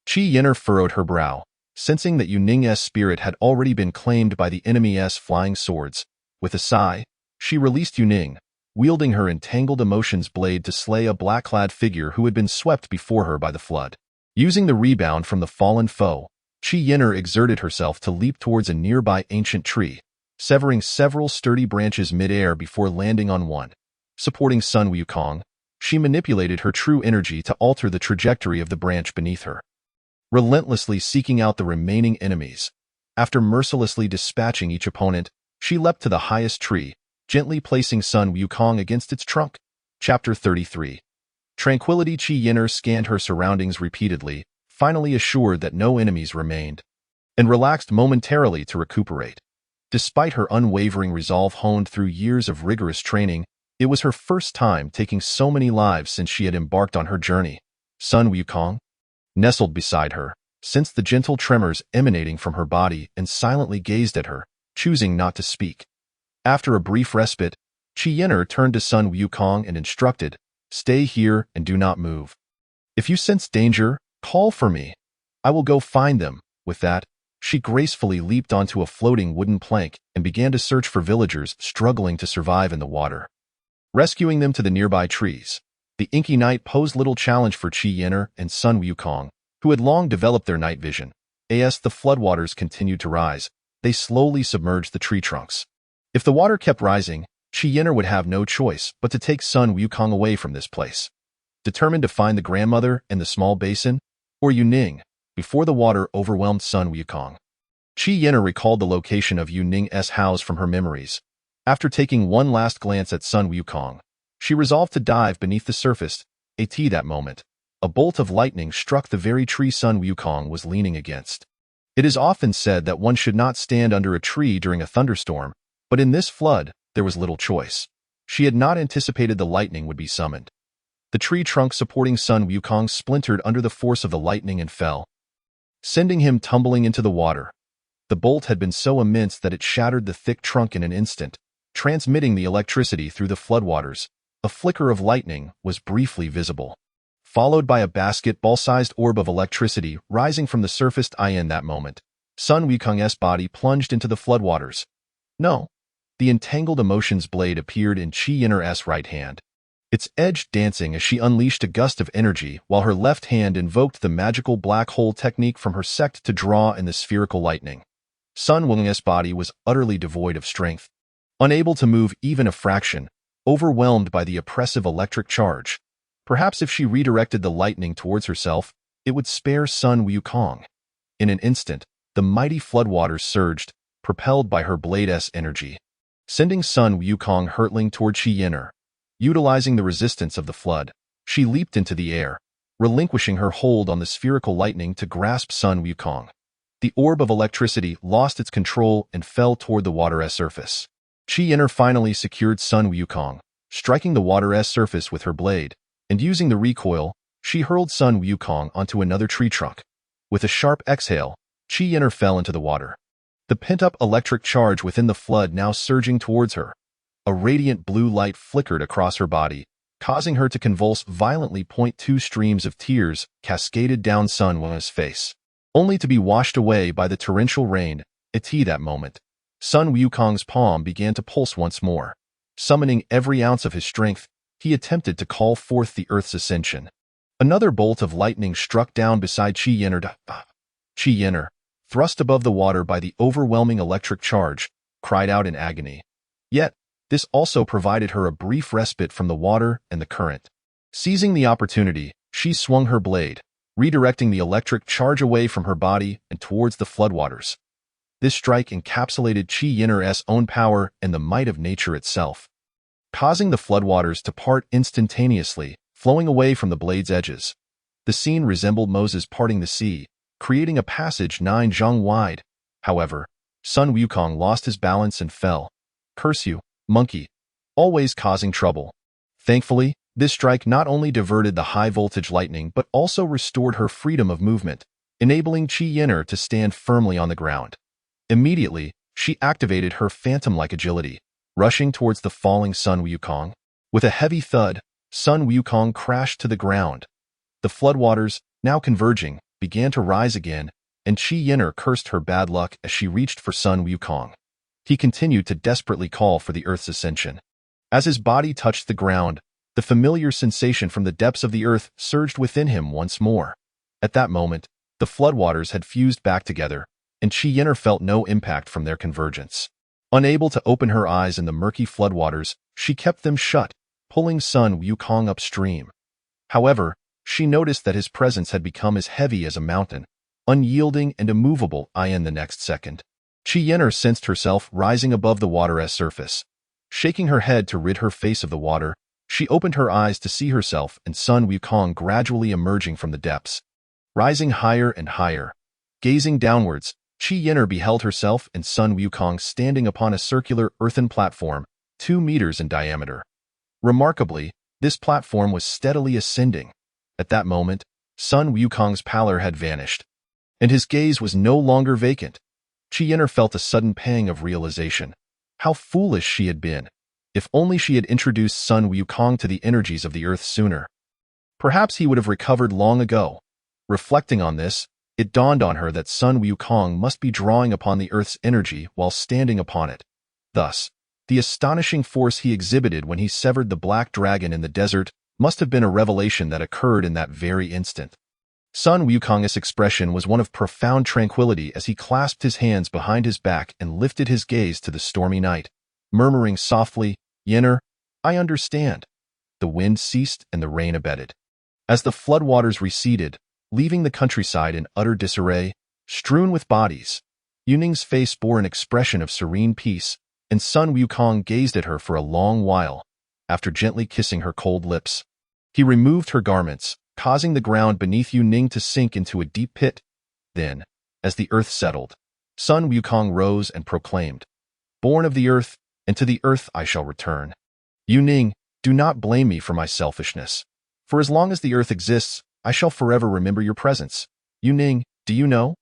Qi Yin'er furrowed her brow, sensing that Yu Ning's spirit had already been claimed by the enemy's flying swords. With a sigh, she released Yu Ning, wielding her entangled emotions blade to slay a black-clad figure who had been swept before her by the flood. Using the rebound from the fallen foe, Qi Yin'er exerted herself to leap towards a nearby ancient tree, severing several sturdy branches mid-air before landing on one. Supporting Sun Wukong, she manipulated her true energy to alter the trajectory of the branch beneath her, relentlessly seeking out the remaining enemies. After mercilessly dispatching each opponent, she leapt to the highest tree, gently placing Sun Wukong against its trunk. Chapter 33. Tranquility. Qi Yin'er scanned her surroundings repeatedly, finally assured that no enemies remained, and relaxed momentarily to recuperate. Despite her unwavering resolve honed through years of rigorous training, it was her first time taking so many lives since she had embarked on her journey. Sun Wukong nestled beside her, sensed the gentle tremors emanating from her body, and silently gazed at her, choosing not to speak. After a brief respite, Qi Yin'er turned to Sun Wukong and instructed, "Stay here and do not move. If you sense danger, call for me. I will go find them." With that, she gracefully leaped onto a floating wooden plank and began to search for villagers struggling to survive in the water, rescuing them to the nearby trees. The inky night posed little challenge for Qi Yin'er and Sun Wukong, who had long developed their night vision. As the floodwaters continued to rise, they slowly submerged the tree trunks. If the water kept rising, Qi Yin'er would have no choice but to take Sun Wukong away from this place. Determined to find the grandmother in the small basin, or Yu Ning, before the water overwhelmed Sun Wukong. Qi Yin'er recalled the location of Yu Ning's house from her memories. After taking one last glance at Sun Wukong, she resolved to dive beneath the surface. At that moment, a bolt of lightning struck the very tree Sun Wukong was leaning against. It is often said that one should not stand under a tree during a thunderstorm, but in this flood, there was little choice. She had not anticipated the lightning would be summoned. The tree trunk supporting Sun Wukong splintered under the force of the lightning and fell, sending him tumbling into the water. The bolt had been so immense that it shattered the thick trunk in an instant, transmitting the electricity through the floodwaters. A flicker of lightning was briefly visible, followed by a basketball-sized orb of electricity rising from the surface. In that moment, Sun Wukong's body plunged into the floodwaters. No. The entangled emotions blade appeared in Qi Yinner's right hand, its edge dancing as she unleashed a gust of energy while her left hand invoked the magical black hole technique from her sect to draw in the spherical lightning. Sun Wukong's body was utterly devoid of strength, unable to move even a fraction, overwhelmed by the oppressive electric charge. Perhaps if she redirected the lightning towards herself, it would spare Sun Wukong. In an instant, the mighty floodwaters surged, propelled by her blade's energy, sending Sun Wukong hurtling toward Qi Yinner. Utilizing the resistance of the flood, she leaped into the air, relinquishing her hold on the spherical lightning to grasp Sun Wukong. The orb of electricity lost its control and fell toward the water's surface. Qi Yinner finally secured Sun Wukong, striking the water's surface with her blade, and using the recoil, she hurled Sun Wukong onto another tree trunk. With a sharp exhale, Qi Yinner fell into the water, the pent-up electric charge within the flood now surging towards her. A radiant blue light flickered across her body, causing her to convulse violently. Two streams of tears cascaded down Sun Wukong's face, only to be washed away by the torrential rain. At that moment, Sun Wukong's palm began to pulse once more. Summoning every ounce of his strength, he attempted to call forth the earth's ascension. Another bolt of lightning struck down beside Qi Yinner. Qi Yinner, thrust above the water by the overwhelming electric charge, cried out in agony. Yet, this also provided her a brief respite from the water and the current. Seizing the opportunity, she swung her blade, redirecting the electric charge away from her body and towards the floodwaters. This strike encapsulated Qi Yinner's own power and the might of nature itself, causing the floodwaters to part instantaneously, flowing away from the blade's edges. The scene resembled Moses parting the sea, creating a passage 9 zhang wide. However, Sun Wukong lost his balance and fell. Curse you, monkey, always causing trouble. Thankfully, this strike not only diverted the high-voltage lightning but also restored her freedom of movement, enabling Qi Yinner to stand firmly on the ground. Immediately, she activated her phantom-like agility, rushing towards the falling Sun Wukong. With a heavy thud, Sun Wukong crashed to the ground. The floodwaters, now converging, began to rise again, and Qi Yinner cursed her bad luck as she reached for Sun Wukong. He continued to desperately call for the earth's ascension. As his body touched the ground, the familiar sensation from the depths of the earth surged within him once more. At that moment, the floodwaters had fused back together, and Qi Yinner felt no impact from their convergence. Unable to open her eyes in the murky floodwaters, she kept them shut, pulling Sun Wukong upstream. However, she noticed that his presence had become as heavy as a mountain, unyielding and immovable. In the next second, Qi Yinner sensed herself rising above the water's surface. Shaking her head to rid her face of the water, she opened her eyes to see herself and Sun Wukong gradually emerging from the depths. Rising higher and higher, gazing downwards, Qi Yinner beheld herself and Sun Wukong standing upon a circular earthen platform, 2 meters in diameter. Remarkably, this platform was steadily ascending. At that moment, Sun Wukong's pallor had vanished, and his gaze was no longer vacant. Qi Yinner felt a sudden pang of realization. How foolish she had been. If only she had introduced Sun Wukong to the energies of the earth sooner. Perhaps he would have recovered long ago. Reflecting on this, it dawned on her that Sun Wukong must be drawing upon the earth's energy while standing upon it. Thus, the astonishing force he exhibited when he severed the black dragon in the desert must have been a revelation that occurred in that very instant. Sun Wukong's expression was one of profound tranquility as he clasped his hands behind his back and lifted his gaze to the stormy night, murmuring softly, "Yinner, I understand." The wind ceased and the rain abated. As the floodwaters receded, leaving the countryside in utter disarray, strewn with bodies, Yuning's face bore an expression of serene peace, and Sun Wukong gazed at her for a long while. After gently kissing her cold lips, he removed her garments, causing the ground beneath Yuning to sink into a deep pit. Then, as the earth settled, Sun Wukong rose and proclaimed, "Born of the earth, and to the earth I shall return. Yuning, do not blame me for my selfishness. For as long as the earth exists, I shall forever remember your presence. Yuning, do you know?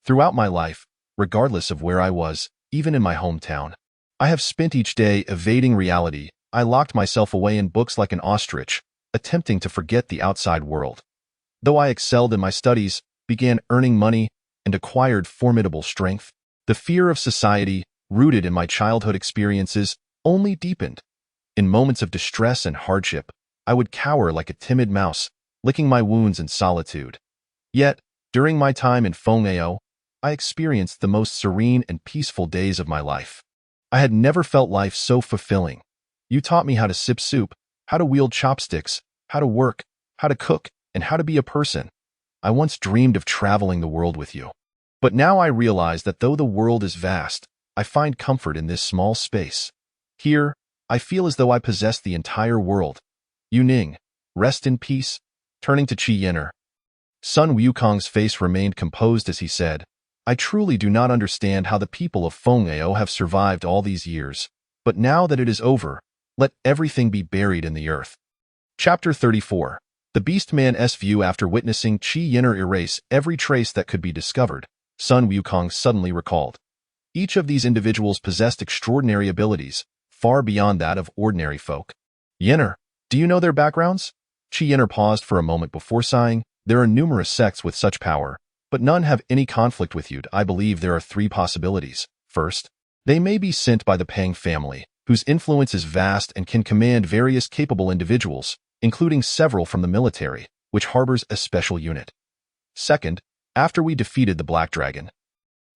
Throughout my life, regardless of where I was, even in my hometown. I have spent each day evading reality. I locked myself away in books like an ostrich, attempting to forget the outside world. Though I excelled in my studies, began earning money, and acquired formidable strength, the fear of society, rooted in my childhood experiences, only deepened. In moments of distress and hardship, I would cower like a timid mouse, licking my wounds in solitude. Yet, during my time in Fengao, I experienced the most serene and peaceful days of my life. I had never felt life so fulfilling. You taught me how to sip soup, how to wield chopsticks, how to work, how to cook, and how to be a person. I once dreamed of traveling the world with you. But now I realize that though the world is vast, I find comfort in this small space. Here, I feel as though I possess the entire world. Yu Ning, rest in peace. Turning to Qi Yin'er, Sun Wukong's face remained composed as he said, I truly do not understand how the people of Fengao have survived all these years, but now that it is over, let everything be buried in the earth. Chapter 34. The Beastman's view. After witnessing Qi Yin'er erase every trace that could be discovered, Sun Wukong suddenly recalled. Each of these individuals possessed extraordinary abilities, far beyond that of ordinary folk. Yin'er, do you know their backgrounds? Qi Yin'er paused for a moment before sighing. There are numerous sects with such power, but none have any conflict with you. I believe there are three possibilities. First, they may be sent by the Pang family, whose influence is vast and can command various capable individuals, including several from the military, which harbors a special unit. Second, after we defeated the Black Dragon.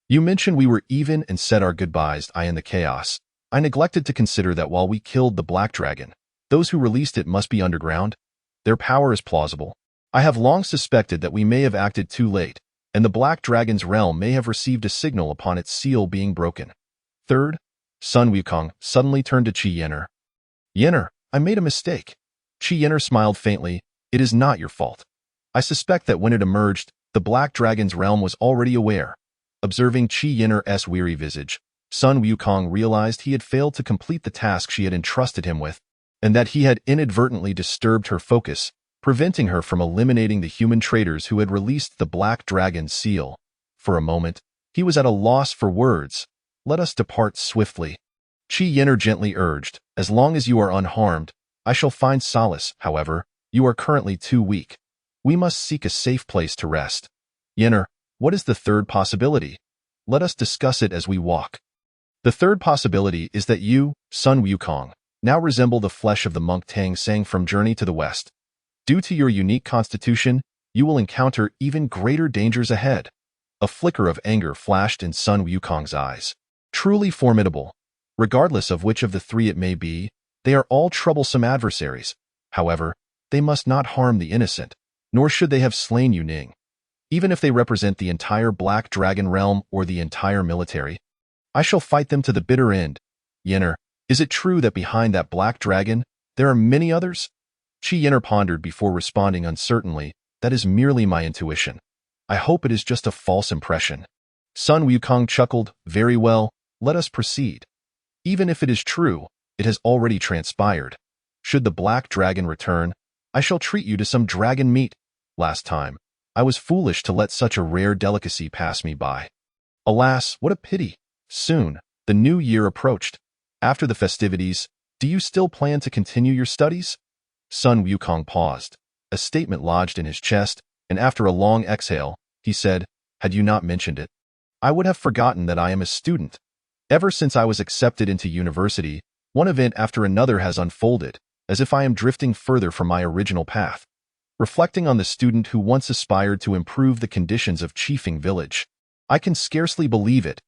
You mentioned we were even and said our goodbyes. In the chaos, I neglected to consider that while we killed the Black Dragon, those who released it must be underground. Their power is plausible. I have long suspected that we may have acted too late, and the Black Dragon's realm may have received a signal upon its seal being broken. Third, Sun Wukong suddenly turned to Qi Yin'er. Yin'er, I made a mistake. Qi Yin'er smiled faintly. It is not your fault. I suspect that when it emerged, the Black Dragon's realm was already aware. Observing Qi Yin'er's weary visage, Sun Wukong realized he had failed to complete the task she had entrusted him with, and that he had inadvertently disturbed her focus, preventing her from eliminating the human traitors who had released the Black Dragon's seal. For a moment, he was at a loss for words. Let us depart swiftly. Qi Yin'er gently urged, as long as you are unharmed, I shall find solace. However, you are currently too weak. We must seek a safe place to rest. Yin'er, what is the third possibility? Let us discuss it as we walk. The third possibility is that you, Sun Wukong, now resemble the flesh of the monk Tang Sang from Journey to the West. Due to your unique constitution, you will encounter even greater dangers ahead. A flicker of anger flashed in Sun Wukong's eyes. Truly formidable. Regardless of which of the three it may be, they are all troublesome adversaries. However, they must not harm the innocent, nor should they have slain Yu Ning. Even if they represent the entire Black Dragon realm or the entire military, I shall fight them to the bitter end. Yin'er, is it true that behind that Black Dragon, there are many others? Qi Yin'er pondered before responding uncertainly, that is merely my intuition. I hope it is just a false impression. Sun Wukong chuckled, very well, let us proceed. Even if it is true, it has already transpired. Should the Black Dragon return, I shall treat you to some dragon meat. Last time, I was foolish to let such a rare delicacy pass me by. Alas, what a pity. Soon, the new year approached. After the festivities, do you still plan to continue your studies? Sun Wukong paused. A statement lodged in his chest, and after a long exhale, he said, had you not mentioned it, I would have forgotten that I am a student. Ever since I was accepted into university, one event after another has unfolded, as if I am drifting further from my original path. Reflecting on the student who once aspired to improve the conditions of Chiefing Village, I can scarcely believe it.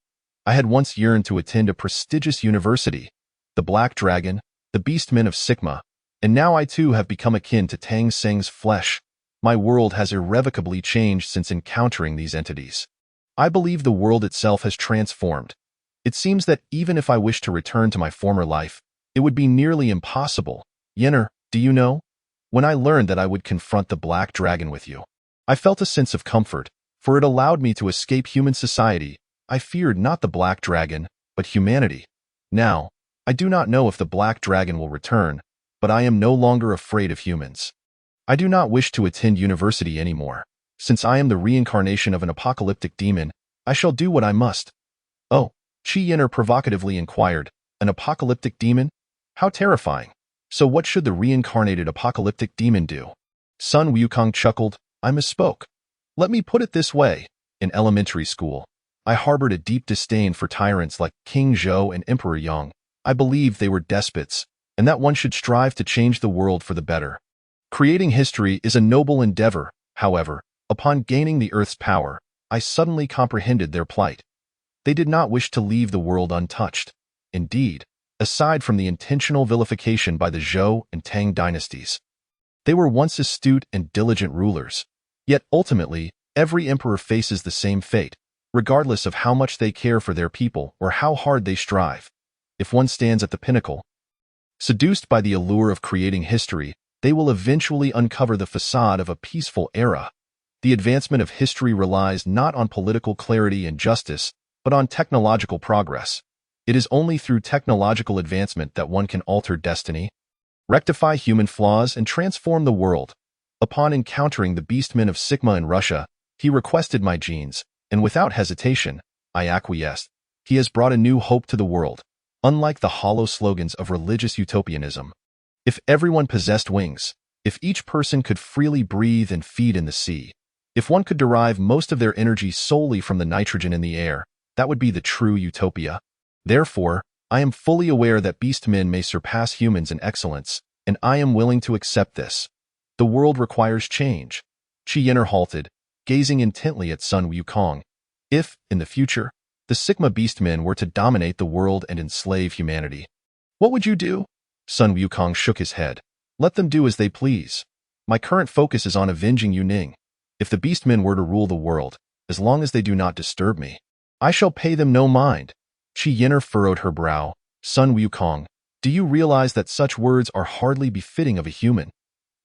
I had once yearned to attend a prestigious university, the Black Dragon, the Beastmen of Sigma, and now I too have become akin to Tang Seng's flesh. My world has irrevocably changed since encountering these entities. I believe the world itself has transformed. It seems that even if I wished to return to my former life, it would be nearly impossible. Yin'er, do you know? When I learned that I would confront the Black Dragon with you, I felt a sense of comfort, for it allowed me to escape human society. I feared not the Black Dragon, but humanity. Now, I do not know if the Black Dragon will return, but I am no longer afraid of humans. I do not wish to attend university anymore. Since I am the reincarnation of an apocalyptic demon, I shall do what I must. Qi Yinner provocatively inquired. An apocalyptic demon? How terrifying. So what should the reincarnated apocalyptic demon do? Sun Wukong chuckled. I misspoke. Let me put it this way. In elementary school, I harbored a deep disdain for tyrants like King Zhou and Emperor Yang. I believed they were despots, and that one should strive to change the world for the better. Creating history is a noble endeavor. However, upon gaining the Earth's power, I suddenly comprehended their plight. They did not wish to leave the world untouched. Indeed, aside from the intentional vilification by the Zhou and Tang dynasties, they were once astute and diligent rulers. Yet ultimately, every emperor faces the same fate, regardless of how much they care for their people or how hard they strive. If one stands at the pinnacle, seduced by the allure of creating history, they will eventually uncover the facade of a peaceful era. The advancement of history relies not on political clarity and justice, but on technological progress. It is only through technological advancement that one can alter destiny, rectify human flaws, and transform the world. Upon encountering the beastmen of Sigma in Russia, he requested my genes, and without hesitation, I acquiesced. He has brought a new hope to the world, unlike the hollow slogans of religious utopianism. If everyone possessed wings, if each person could freely breathe and feed in the sea, if one could derive most of their energy solely from the nitrogen in the air, that would be the true utopia. Therefore, I am fully aware that beastmen may surpass humans in excellence, and I am willing to accept this. The world requires change. Qi Yinner halted, gazing intently at Sun Wukong. If, in the future, the Sigma beastmen were to dominate the world and enslave humanity, what would you do? Sun Wukong shook his head. Let them do as they please. My current focus is on avenging Yu Ning. If the beastmen were to rule the world, as long as they do not disturb me, I shall pay them no mind. Qi Yinner furrowed her brow. Sun Wukong, do you realize that such words are hardly befitting of a human?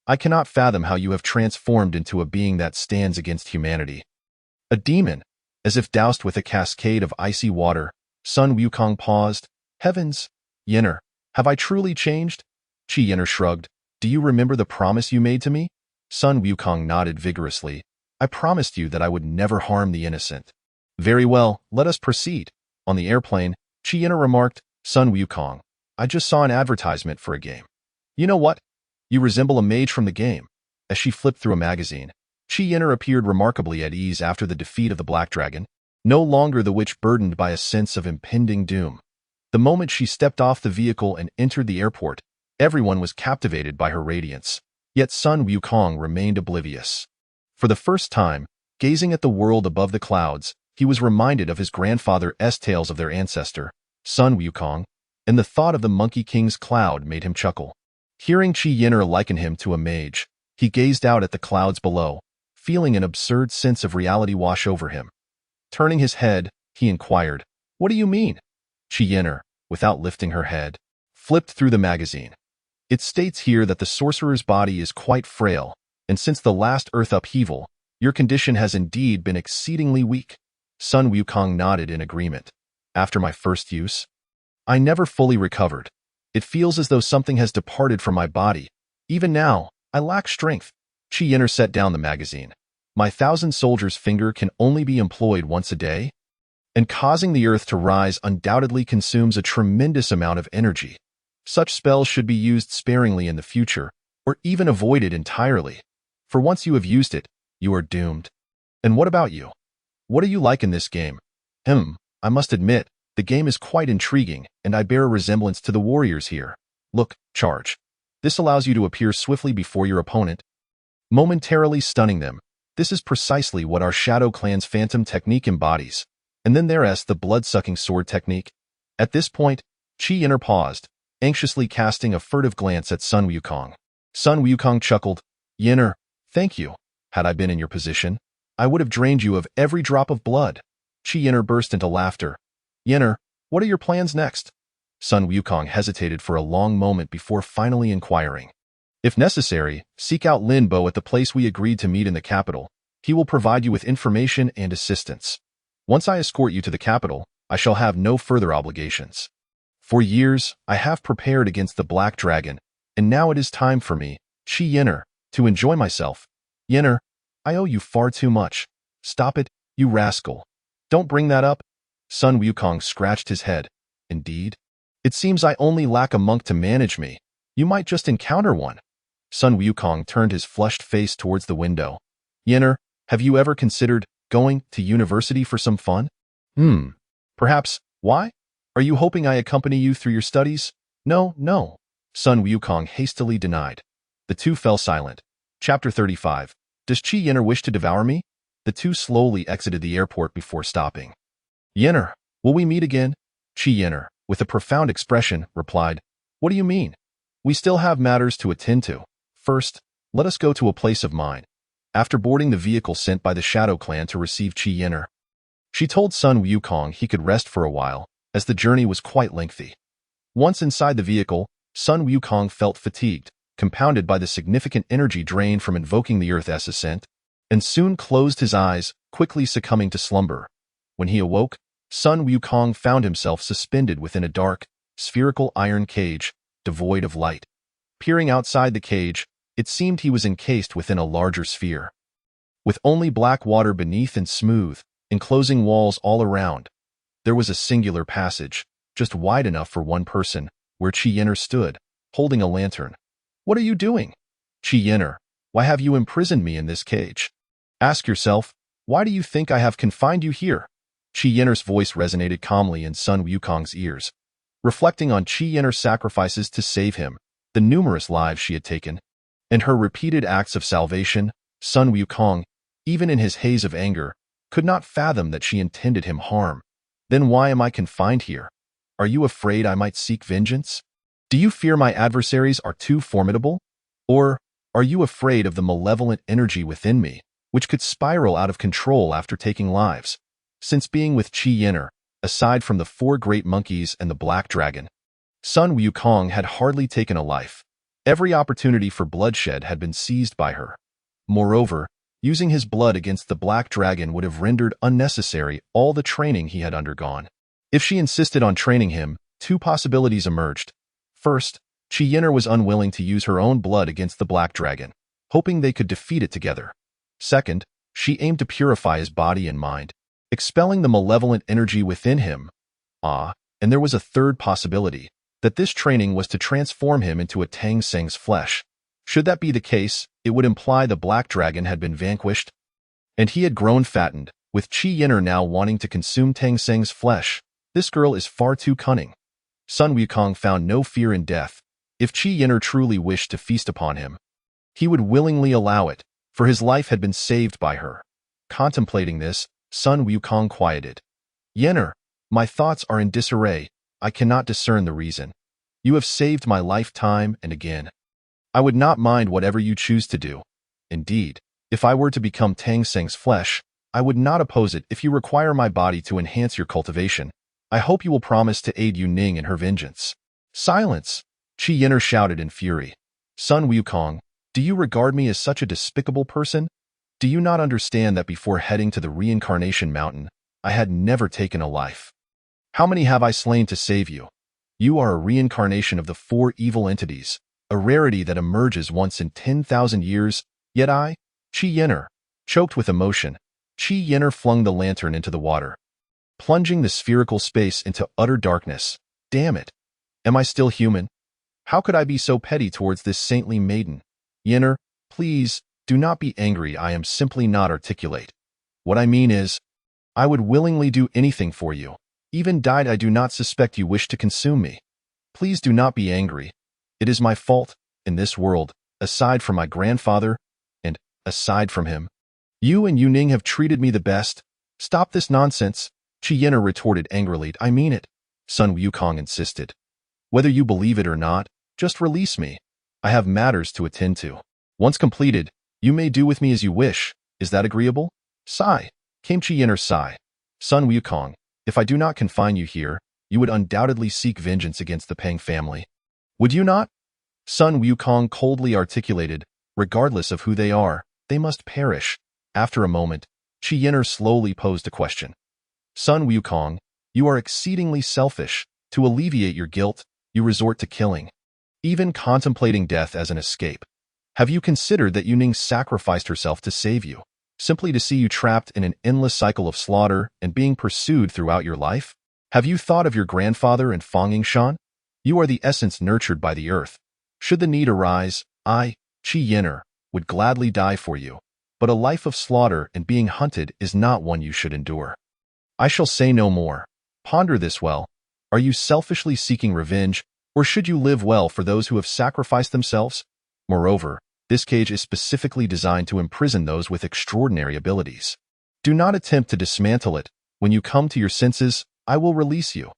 I cannot fathom how you have transformed into a being that stands against humanity. A demon, as if doused with a cascade of icy water. Sun Wukong paused. Heavens! Yinner, have I truly changed? Qi Yinner shrugged. Do you remember the promise you made to me? Sun Wukong nodded vigorously. I promised you that I would never harm the innocent. Very well, let us proceed. On the airplane, Qi Yinner remarked, Sun Wukong, I just saw an advertisement for a game. You know what? You resemble a mage from the game. As she flipped through a magazine, Qi Yinner appeared remarkably at ease after the defeat of the Black Dragon, no longer the witch burdened by a sense of impending doom. The moment she stepped off the vehicle and entered the airport, everyone was captivated by her radiance. Yet Sun Wukong remained oblivious. For the first time, gazing at the world above the clouds, he was reminded of his grandfather's tales of their ancestor, Sun Wukong, and the thought of the Monkey King's cloud made him chuckle. Hearing Qi Yinner liken him to a mage, he gazed out at the clouds below, feeling an absurd sense of reality wash over him. Turning his head, he inquired, What do you mean? Qi Yinner, without lifting her head, flipped through the magazine. It states here that the sorcerer's body is quite frail, and since the last earth upheaval, your condition has indeed been exceedingly weak. Sun Wukong nodded in agreement. After my first use, I never fully recovered. It feels as though something has departed from my body. Even now, I lack strength. Qi Yinner set down the magazine. My 1,000 soldiers' finger can only be employed once a day, and causing the earth to rise undoubtedly consumes a tremendous amount of energy. Such spells should be used sparingly in the future, or even avoided entirely. For once you have used it, you are doomed. And what about you? What are you like in this game? I must admit, the game is quite intriguing, and I bear a resemblance to the warriors here. Look, charge. This allows you to appear swiftly before your opponent, momentarily stunning them. This is precisely what our Shadow Clan's Phantom technique embodies. And then there's the blood-sucking sword technique. At this point, Qi Yinner paused, anxiously casting a furtive glance at Sun Wukong. Sun Wukong chuckled. Yinner, thank you. Had I been in your position, I would have drained you of every drop of blood. Qi Yinner burst into laughter. Yinner, what are your plans next? Sun Wukong hesitated for a long moment before finally inquiring. If necessary, seek out Lin Bo at the place we agreed to meet in the capital. He will provide you with information and assistance. Once I escort you to the capital, I shall have no further obligations. For years, I have prepared against the Black Dragon, and now it is time for me, Qi Yinner, to enjoy myself. Yinner, I owe you far too much. Stop it, you rascal. Don't bring that up. Sun Wukong scratched his head. Indeed? It seems I only lack a monk to manage me. You might just encounter one. Sun Wukong turned his flushed face towards the window. Yenner, have you ever considered going to university for some fun? Perhaps. Why? Are you hoping I accompany you through your studies? No, no. Sun Wukong hastily denied. The two fell silent. Chapter 35. Does Qi Yenner wish to devour me? The two slowly exited the airport before stopping. Yenner, will we meet again? Qi Yenner, with a profound expression, replied, What do you mean? We still have matters to attend to. First, let us go to a place of mine. After boarding the vehicle sent by the Shadow Clan to receive Qi Yenner, she told Sun Wukong he could rest for a while, as the journey was quite lengthy. Once inside the vehicle, Sun Wukong felt fatigued, compounded by the significant energy drain from invoking the Earth's ascent, and soon closed his eyes, quickly succumbing to slumber. When he awoke, Sun Wukong found himself suspended within a dark, spherical iron cage, devoid of light. Peering outside the cage, it seemed he was encased within a larger sphere. With only black water beneath and smooth, enclosing walls all around, there was a singular passage, just wide enough for one person, where Qi Yenner stood, holding a lantern. What are you doing? Qi Yenner, why have you imprisoned me in this cage? Ask yourself, why do you think I have confined you here? Qi Yenner's voice resonated calmly in Sun Wukong's ears. Reflecting on Qi Yenner's sacrifices to save him, the numerous lives she had taken, and her repeated acts of salvation, Sun Wukong, even in his haze of anger, could not fathom that she intended him harm. Then why am I confined here? Are you afraid I might seek vengeance? Do you fear my adversaries are too formidable? Or are you afraid of the malevolent energy within me, which could spiral out of control after taking lives? Since being with Qi Yenner, aside from the 4 great monkeys and the black dragon, Sun Wukong had hardly taken a life. Every opportunity for bloodshed had been seized by her. Moreover, using his blood against the black dragon would have rendered unnecessary all the training he had undergone. If she insisted on training him, 2 possibilities emerged. First, Qi Yenner was unwilling to use her own blood against the black dragon, hoping they could defeat it together. Second, she aimed to purify his body and mind, expelling the malevolent energy within him. And there was a third possibility, that this training was to transform him into a Tang Seng's flesh. Should that be the case, it would imply the black dragon had been vanquished, and he had grown fattened, with Qi Yenner now wanting to consume Tang Seng's flesh. This girl is far too cunning. Sun Wukong found no fear in death. If Qi Yenner truly wished to feast upon him, he would willingly allow it, for his life had been saved by her. Contemplating this, Sun Wukong quieted. Yenner, my thoughts are in disarray. I cannot discern the reason. You have saved my life time and again. I would not mind whatever you choose to do. Indeed, if I were to become Tang Seng's flesh, I would not oppose it if you require my body to enhance your cultivation. I hope you will promise to aid Yu Ning in her vengeance. Silence! Qi Yenner shouted in fury. Sun Wukong, do you regard me as such a despicable person? Do you not understand that before heading to the reincarnation mountain, I had never taken a life? How many have I slain to save you? You are a reincarnation of the 4 evil entities, a rarity that emerges once in 10,000 years, yet I, Qi Yenner, choked with emotion, Qi Yenner flung the lantern into the water, plunging the spherical space into utter darkness. Damn it! Am I still human? How could I be so petty towards this saintly maiden? Yenner, please, do not be angry. I am simply not articulate. What I mean is, I would willingly do anything for you. Even died, I do not suspect you wish to consume me. Please do not be angry. It is my fault, in this world, aside from my grandfather, and, aside from him, you and Yu Ning have treated me the best. Stop this nonsense, Qi Yenner retorted angrily. I mean it, Sun Wukong insisted. Whether you believe it or not, just release me. I have matters to attend to. Once completed, you may do with me as you wish. Is that agreeable? Sigh, came Qi Yenner's sigh. Sun Wukong, if I do not confine you here, you would undoubtedly seek vengeance against the Peng family. Would you not? Sun Wukong coldly articulated, regardless of who they are, they must perish. After a moment, Qi Yenner slowly posed a question. Sun Wukong, you are exceedingly selfish. To alleviate your guilt, you resort to killing, even contemplating death as an escape. Have you considered that Yu Ning sacrificed herself to save you? simply to see you trapped in an endless cycle of slaughter and being pursued throughout your life? Have you thought of your grandfather and Fonging Shan? You are the essence nurtured by the earth. Should the need arise, I, Qi Yin'er, would gladly die for you. But a life of slaughter and being hunted is not one you should endure. I shall say no more. Ponder this well. Are you selfishly seeking revenge, or should you live well for those who have sacrificed themselves? Moreover, this cage is specifically designed to imprison those with extraordinary abilities. Do not attempt to dismantle it. When you come to your senses, I will release you.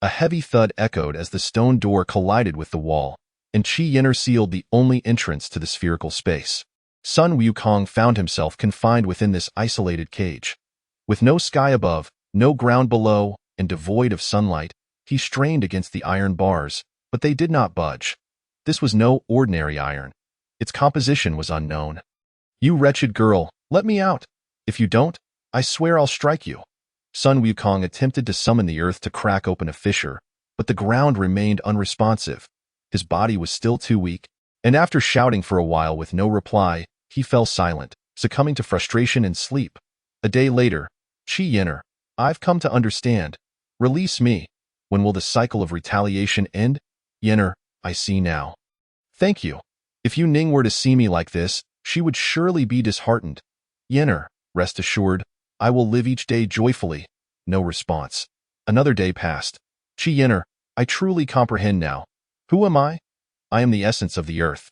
A heavy thud echoed as the stone door collided with the wall, and Qi Yin'er sealed the only entrance to the spherical space. Sun Wukong found himself confined within this isolated cage. With no sky above, no ground below, and devoid of sunlight, he strained against the iron bars, but they did not budge. This was no ordinary iron. Its composition was unknown. You wretched girl, let me out. If you don't, I swear I'll strike you. Sun Wukong attempted to summon the earth to crack open a fissure, but the ground remained unresponsive. His body was still too weak, and after shouting for a while with no reply, he fell silent, succumbing to frustration and sleep. A day later, Qi Yin'er, I've come to understand. Release me. When will the cycle of retaliation end? Yin'er, I see now. Thank you. If Yu Ning were to see me like this, she would surely be disheartened. Yin'er, rest assured, I will live each day joyfully. No response. Another day passed. Qi Yin'er, I truly comprehend now. Who am I? I am the essence of the earth.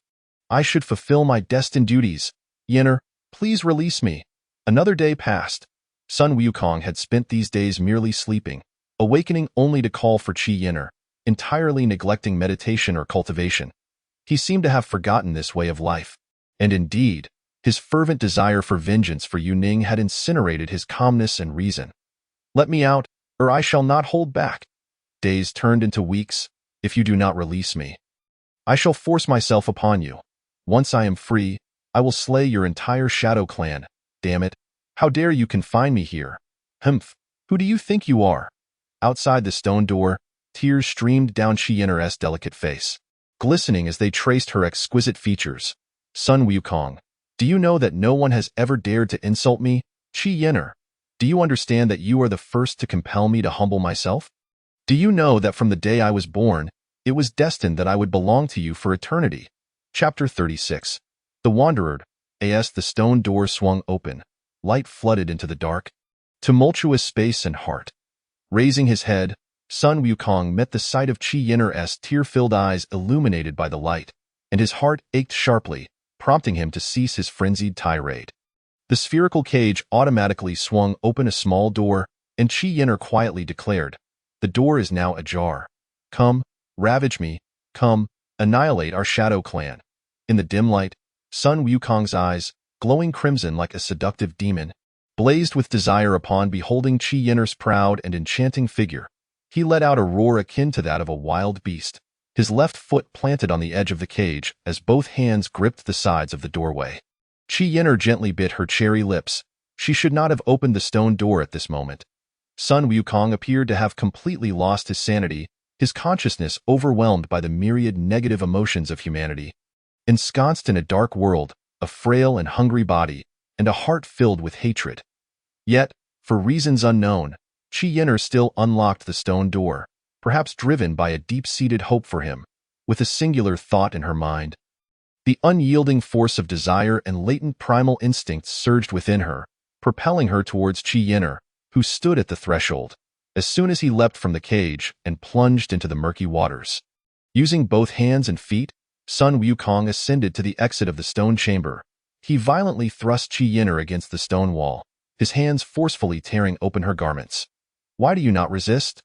I should fulfill my destined duties. Yin'er, please release me. Another day passed. Sun Wukong had spent these days merely sleeping, awakening only to call for Qi Yin'er, entirely neglecting meditation or cultivation. He seemed to have forgotten this way of life. And indeed, his fervent desire for vengeance for Yu Ning had incinerated his calmness and reason. Let me out, or I shall not hold back. Days turned into weeks, if you do not release me. I shall force myself upon you. Once I am free, I will slay your entire shadow clan. Damn it. How dare you confine me here? Humph, who do you think you are? Outside the stone door, tears streamed down Qi Yin'er's delicate face, glistening as they traced her exquisite features. Sun Wukong, do you know that no one has ever dared to insult me? Qi Yin'er, do you understand that you are the first to compel me to humble myself? Do you know that from the day I was born, it was destined that I would belong to you for eternity? Chapter 36. The Wanderer. As the stone door swung open, light flooded into the dark, tumultuous space and heart. Raising his head, Sun Wukong met the sight of Qi Yin'er's tear-filled eyes illuminated by the light, and his heart ached sharply, prompting him to cease his frenzied tirade. The spherical cage automatically swung open a small door, and Qi Yin'er quietly declared, "The door is now ajar. Come, ravage me. Come, annihilate our shadow clan." In the dim light, Sun Wukong's eyes, glowing crimson like a seductive demon, blazed with desire upon beholding Qi Yin'er's proud and enchanting figure. He let out a roar akin to that of a wild beast, his left foot planted on the edge of the cage as both hands gripped the sides of the doorway. Qi Yin'er gently bit her cherry lips. She should not have opened the stone door at this moment. Sun Wukong appeared to have completely lost his sanity, his consciousness overwhelmed by the myriad negative emotions of humanity. Ensconced in a dark world, a frail and hungry body, and a heart filled with hatred. Yet, for reasons unknown, Qi Yin'er still unlocked the stone door, perhaps driven by a deep-seated hope for him, with a singular thought in her mind. The unyielding force of desire and latent primal instincts surged within her, propelling her towards Qi Yin'er, who stood at the threshold, as soon as he leapt from the cage and plunged into the murky waters. Using both hands and feet, Sun Wukong ascended to the exit of the stone chamber. He violently thrust Qi Yin'er against the stone wall, his hands forcefully tearing open her garments. Why do you not resist?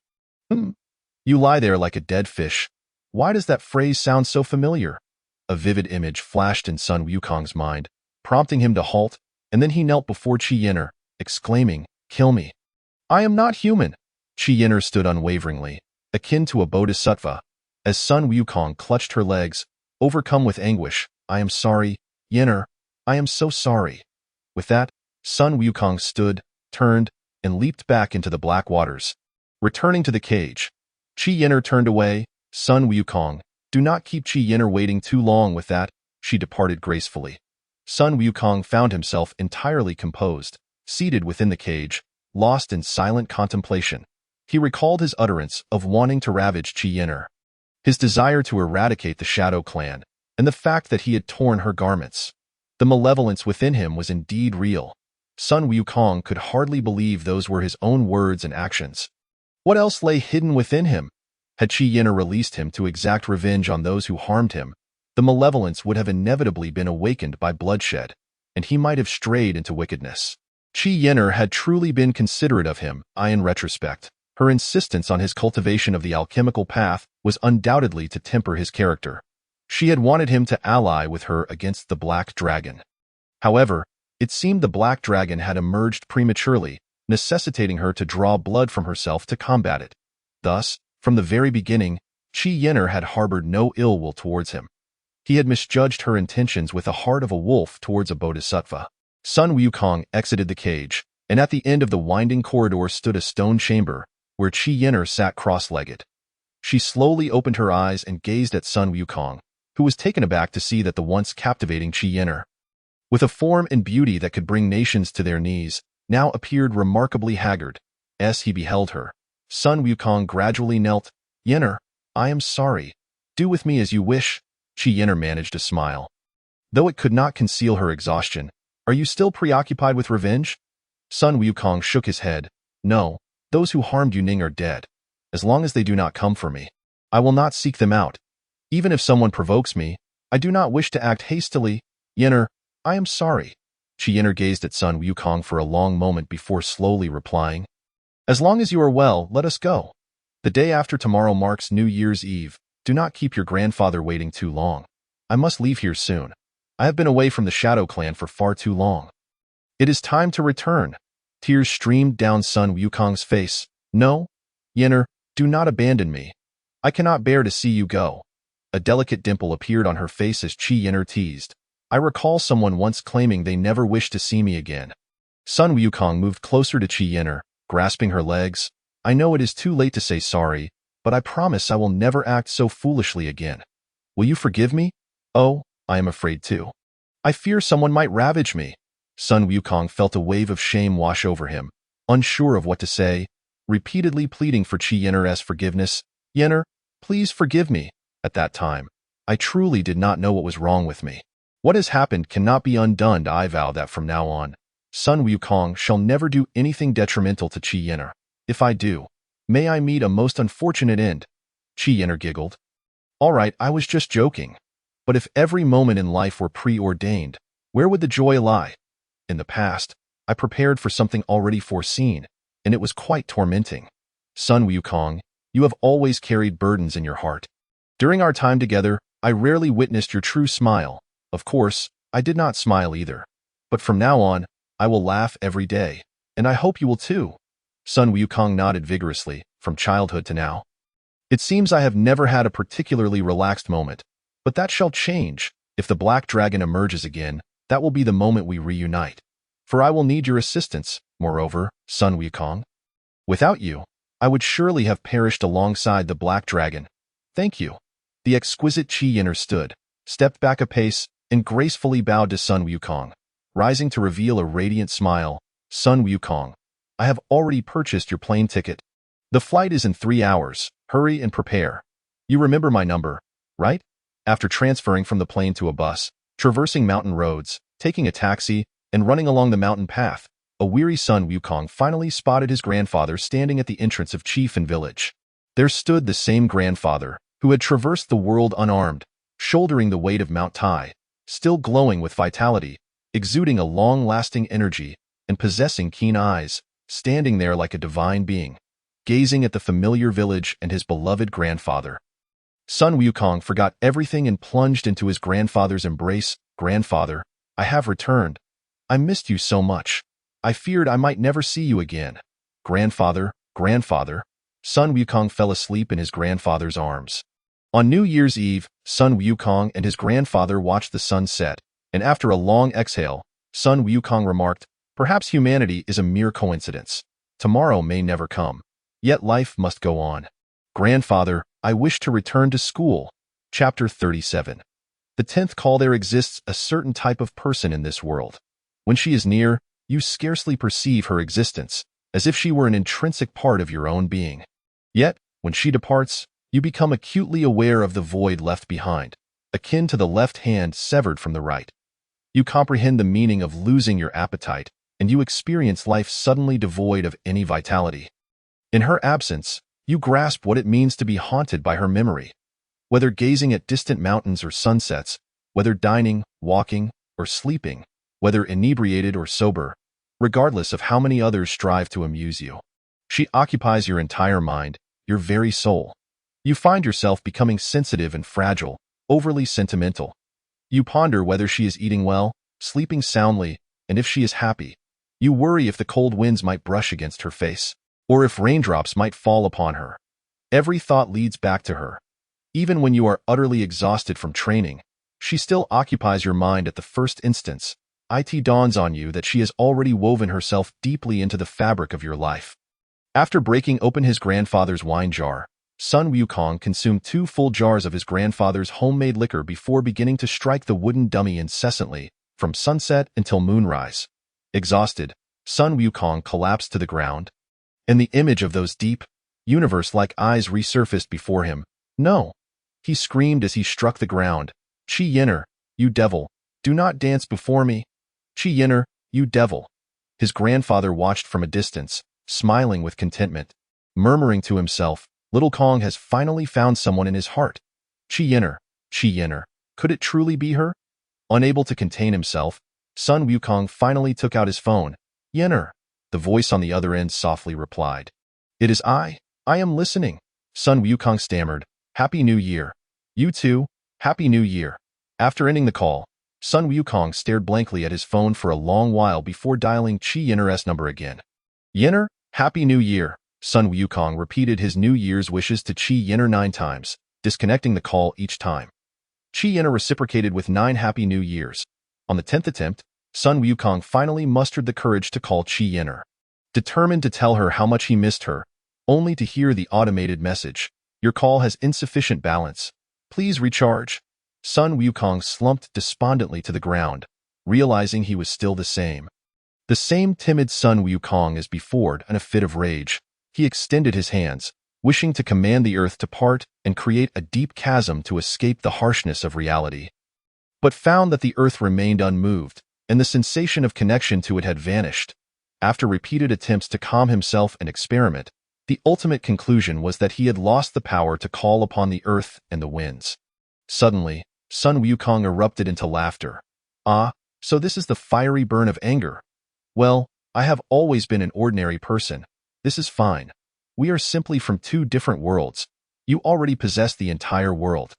You lie there like a dead fish. Why does that phrase sound so familiar? A vivid image flashed in Sun Wukong's mind, prompting him to halt, and then he knelt before Qi Yin'er, exclaiming, "Kill me. I am not human." Qi Yin'er stood unwaveringly, akin to a bodhisattva, as Sun Wukong clutched her legs, overcome with anguish. "I am sorry, Yin'er. I am so sorry." With that, Sun Wukong stood, turned, and leaped back into the black waters. Returning to the cage, Qi Yin'er turned away. "Sun Wukong, do not keep Qi Yin'er waiting too long." With that, she departed gracefully. Sun Wukong found himself entirely composed, seated within the cage, lost in silent contemplation. He recalled his utterance of wanting to ravage Qi Yin'er, his desire to eradicate the Shadow Clan, and the fact that he had torn her garments. The malevolence within him was indeed real. Sun Wukong could hardly believe those were his own words and actions. What else lay hidden within him? Had Qi Yin'er released him to exact revenge on those who harmed him, the malevolence would have inevitably been awakened by bloodshed, and he might have strayed into wickedness. Qi Yin'er had truly been considerate of him, in retrospect. Her insistence on his cultivation of the alchemical path was undoubtedly to temper his character. She had wanted him to ally with her against the Black Dragon. However, it seemed the Black Dragon had emerged prematurely, necessitating her to draw blood from herself to combat it. Thus, from the very beginning, Qi Yin'er had harbored no ill will towards him. He had misjudged her intentions with the heart of a wolf towards a bodhisattva. Sun Wukong exited the cage, and at the end of the winding corridor stood a stone chamber, where Qi Yin'er sat cross-legged. She slowly opened her eyes and gazed at Sun Wukong, who was taken aback to see that the once captivating Qi Yin'er, with a form and beauty that could bring nations to their knees, now appeared remarkably haggard. As he beheld her, Sun Wukong gradually knelt. "Yin'er, I am sorry. Do with me as you wish." Qi Yin'er managed a smile, though it could not conceal her exhaustion. "Are you still preoccupied with revenge?" Sun Wukong shook his head. "No, those who harmed Yu Ning are dead. As long as they do not come for me, I will not seek them out. Even if someone provokes me, I do not wish to act hastily. Yin'er, I am sorry." Qi Yin'er gazed at Sun Wukong for a long moment before slowly replying, "As long as you are well, let us go. The day after tomorrow marks New Year's Eve. Do not keep your grandfather waiting too long. I must leave here soon. I have been away from the Shadow Clan for far too long. It is time to return." Tears streamed down Sun Wukong's face. "No, Yin'er, do not abandon me. I cannot bear to see you go." A delicate dimple appeared on her face as Qi Yin'er teased, "I recall someone once claiming they never wished to see me again." Sun Wukong moved closer to Qi Yin'er, grasping her legs. "I know it is too late to say sorry, but I promise I will never act so foolishly again. Will you forgive me?" "Oh, I am afraid too. I fear someone might ravage me." Sun Wukong felt a wave of shame wash over him, unsure of what to say, repeatedly pleading for Qi Yin'er's forgiveness. "Yin'er, please forgive me. At that time, I truly did not know what was wrong with me. What has happened cannot be undone. I vow that from now on, Sun Wukong shall never do anything detrimental to Qi Yin'er. If I do, may I meet a most unfortunate end." Qi Yin'er giggled. "All right, I was just joking. But if every moment in life were preordained, where would the joy lie? In the past, I prepared for something already foreseen, and it was quite tormenting. Sun Wukong, you have always carried burdens in your heart. During our time together, I rarely witnessed your true smile. Of course, I did not smile either. But from now on, I will laugh every day, and I hope you will too." Sun Wukong nodded vigorously, "From childhood to now. It seems I have never had a particularly relaxed moment, but that shall change. If the Black Dragon emerges again, that will be the moment we reunite. For I will need your assistance, moreover, Sun Wukong. Without you, I would surely have perished alongside the Black Dragon. Thank you." The exquisite Qi Yin'er stood, stepped back a pace, and gracefully bowed to Sun Wukong, rising to reveal a radiant smile. "Sun Wukong, I have already purchased your plane ticket. The flight is in 3 hours. Hurry and prepare. You remember my number, right?" After transferring from the plane to a bus, traversing mountain roads, taking a taxi, and running along the mountain path, a weary Sun Wukong finally spotted his grandfather standing at the entrance of Chiefin Village. There stood the same grandfather, who had traversed the world unarmed, shouldering the weight of Mount Tai, still glowing with vitality, exuding a long-lasting energy, and possessing keen eyes, standing there like a divine being, gazing at the familiar village and his beloved grandfather. Sun Wukong forgot everything and plunged into his grandfather's embrace. "Grandfather, I have returned. I missed you so much. I feared I might never see you again." "Grandfather, grandfather." Sun Wukong fell asleep in his grandfather's arms. On New Year's Eve, Sun Wukong and his grandfather watched the sun set, and after a long exhale, Sun Wukong remarked, "Perhaps humanity is a mere coincidence. Tomorrow may never come. Yet life must go on. Grandfather, I wish to return to school." Chapter 37. The 10th call: there exists a certain type of person in this world. When she is near, you scarcely perceive her existence, as if she were an intrinsic part of your own being. Yet, when she departs, you become acutely aware of the void left behind, akin to the left hand severed from the right. You comprehend the meaning of losing your appetite, and you experience life suddenly devoid of any vitality. In her absence, you grasp what it means to be haunted by her memory. Whether gazing at distant mountains or sunsets, whether dining, walking, or sleeping, whether inebriated or sober, regardless of how many others strive to amuse you, she occupies your entire mind, your very soul. You find yourself becoming sensitive and fragile, overly sentimental. You ponder whether she is eating well, sleeping soundly, and if she is happy. You worry if the cold winds might brush against her face, or if raindrops might fall upon her. Every thought leads back to her. Even when you are utterly exhausted from training, she still occupies your mind at the first instance. It dawns on you that she has already woven herself deeply into the fabric of your life. After breaking open his grandfather's wine jar, Sun Wukong consumed 2 full jars of his grandfather's homemade liquor before beginning to strike the wooden dummy incessantly, from sunset until moonrise. Exhausted, Sun Wukong collapsed to the ground, and the image of those deep, universe-like eyes resurfaced before him. "No!" he screamed as he struck the ground. "Chi Yinner, you devil, do not dance before me! Chi Yinner, you devil!" His grandfather watched from a distance, smiling with contentment, murmuring to himself, "Little Kong has finally found someone in his heart. Chi Yinner, Chi Yinner, could it truly be her?" Unable to contain himself, Sun Wukong finally took out his phone. "Yinner," the voice on the other end softly replied. "It is I am listening," Sun Wukong stammered. "Happy New Year." "You too, Happy New Year." After ending the call, Sun Wukong stared blankly at his phone for a long while before dialing Chi Yinner's number again. "Yinner, Happy New Year." Sun Wukong repeated his New Year's wishes to Chi Yinner 9 times, disconnecting the call each time. Chi Yinner reciprocated with 9 Happy New Years. On the 10th attempt, Sun Wukong finally mustered the courage to call Chi Yinner, determined to tell her how much he missed her, only to hear the automated message, "Your call has insufficient balance. Please recharge." Sun Wukong slumped despondently to the ground, realizing he was still the same timid Sun Wukong as before. In a fit of rage, he extended his hands, wishing to command the earth to part and create a deep chasm to escape the harshness of reality, but found that the earth remained unmoved, and the sensation of connection to it had vanished. After repeated attempts to calm himself and experiment, the ultimate conclusion was that he had lost the power to call upon the earth and the winds. Suddenly, Sun Wukong erupted into laughter. "Ah, so this is the fiery burn of anger. Well, I have always been an ordinary person. This is fine. We are simply from 2 different worlds. You already possess the entire world."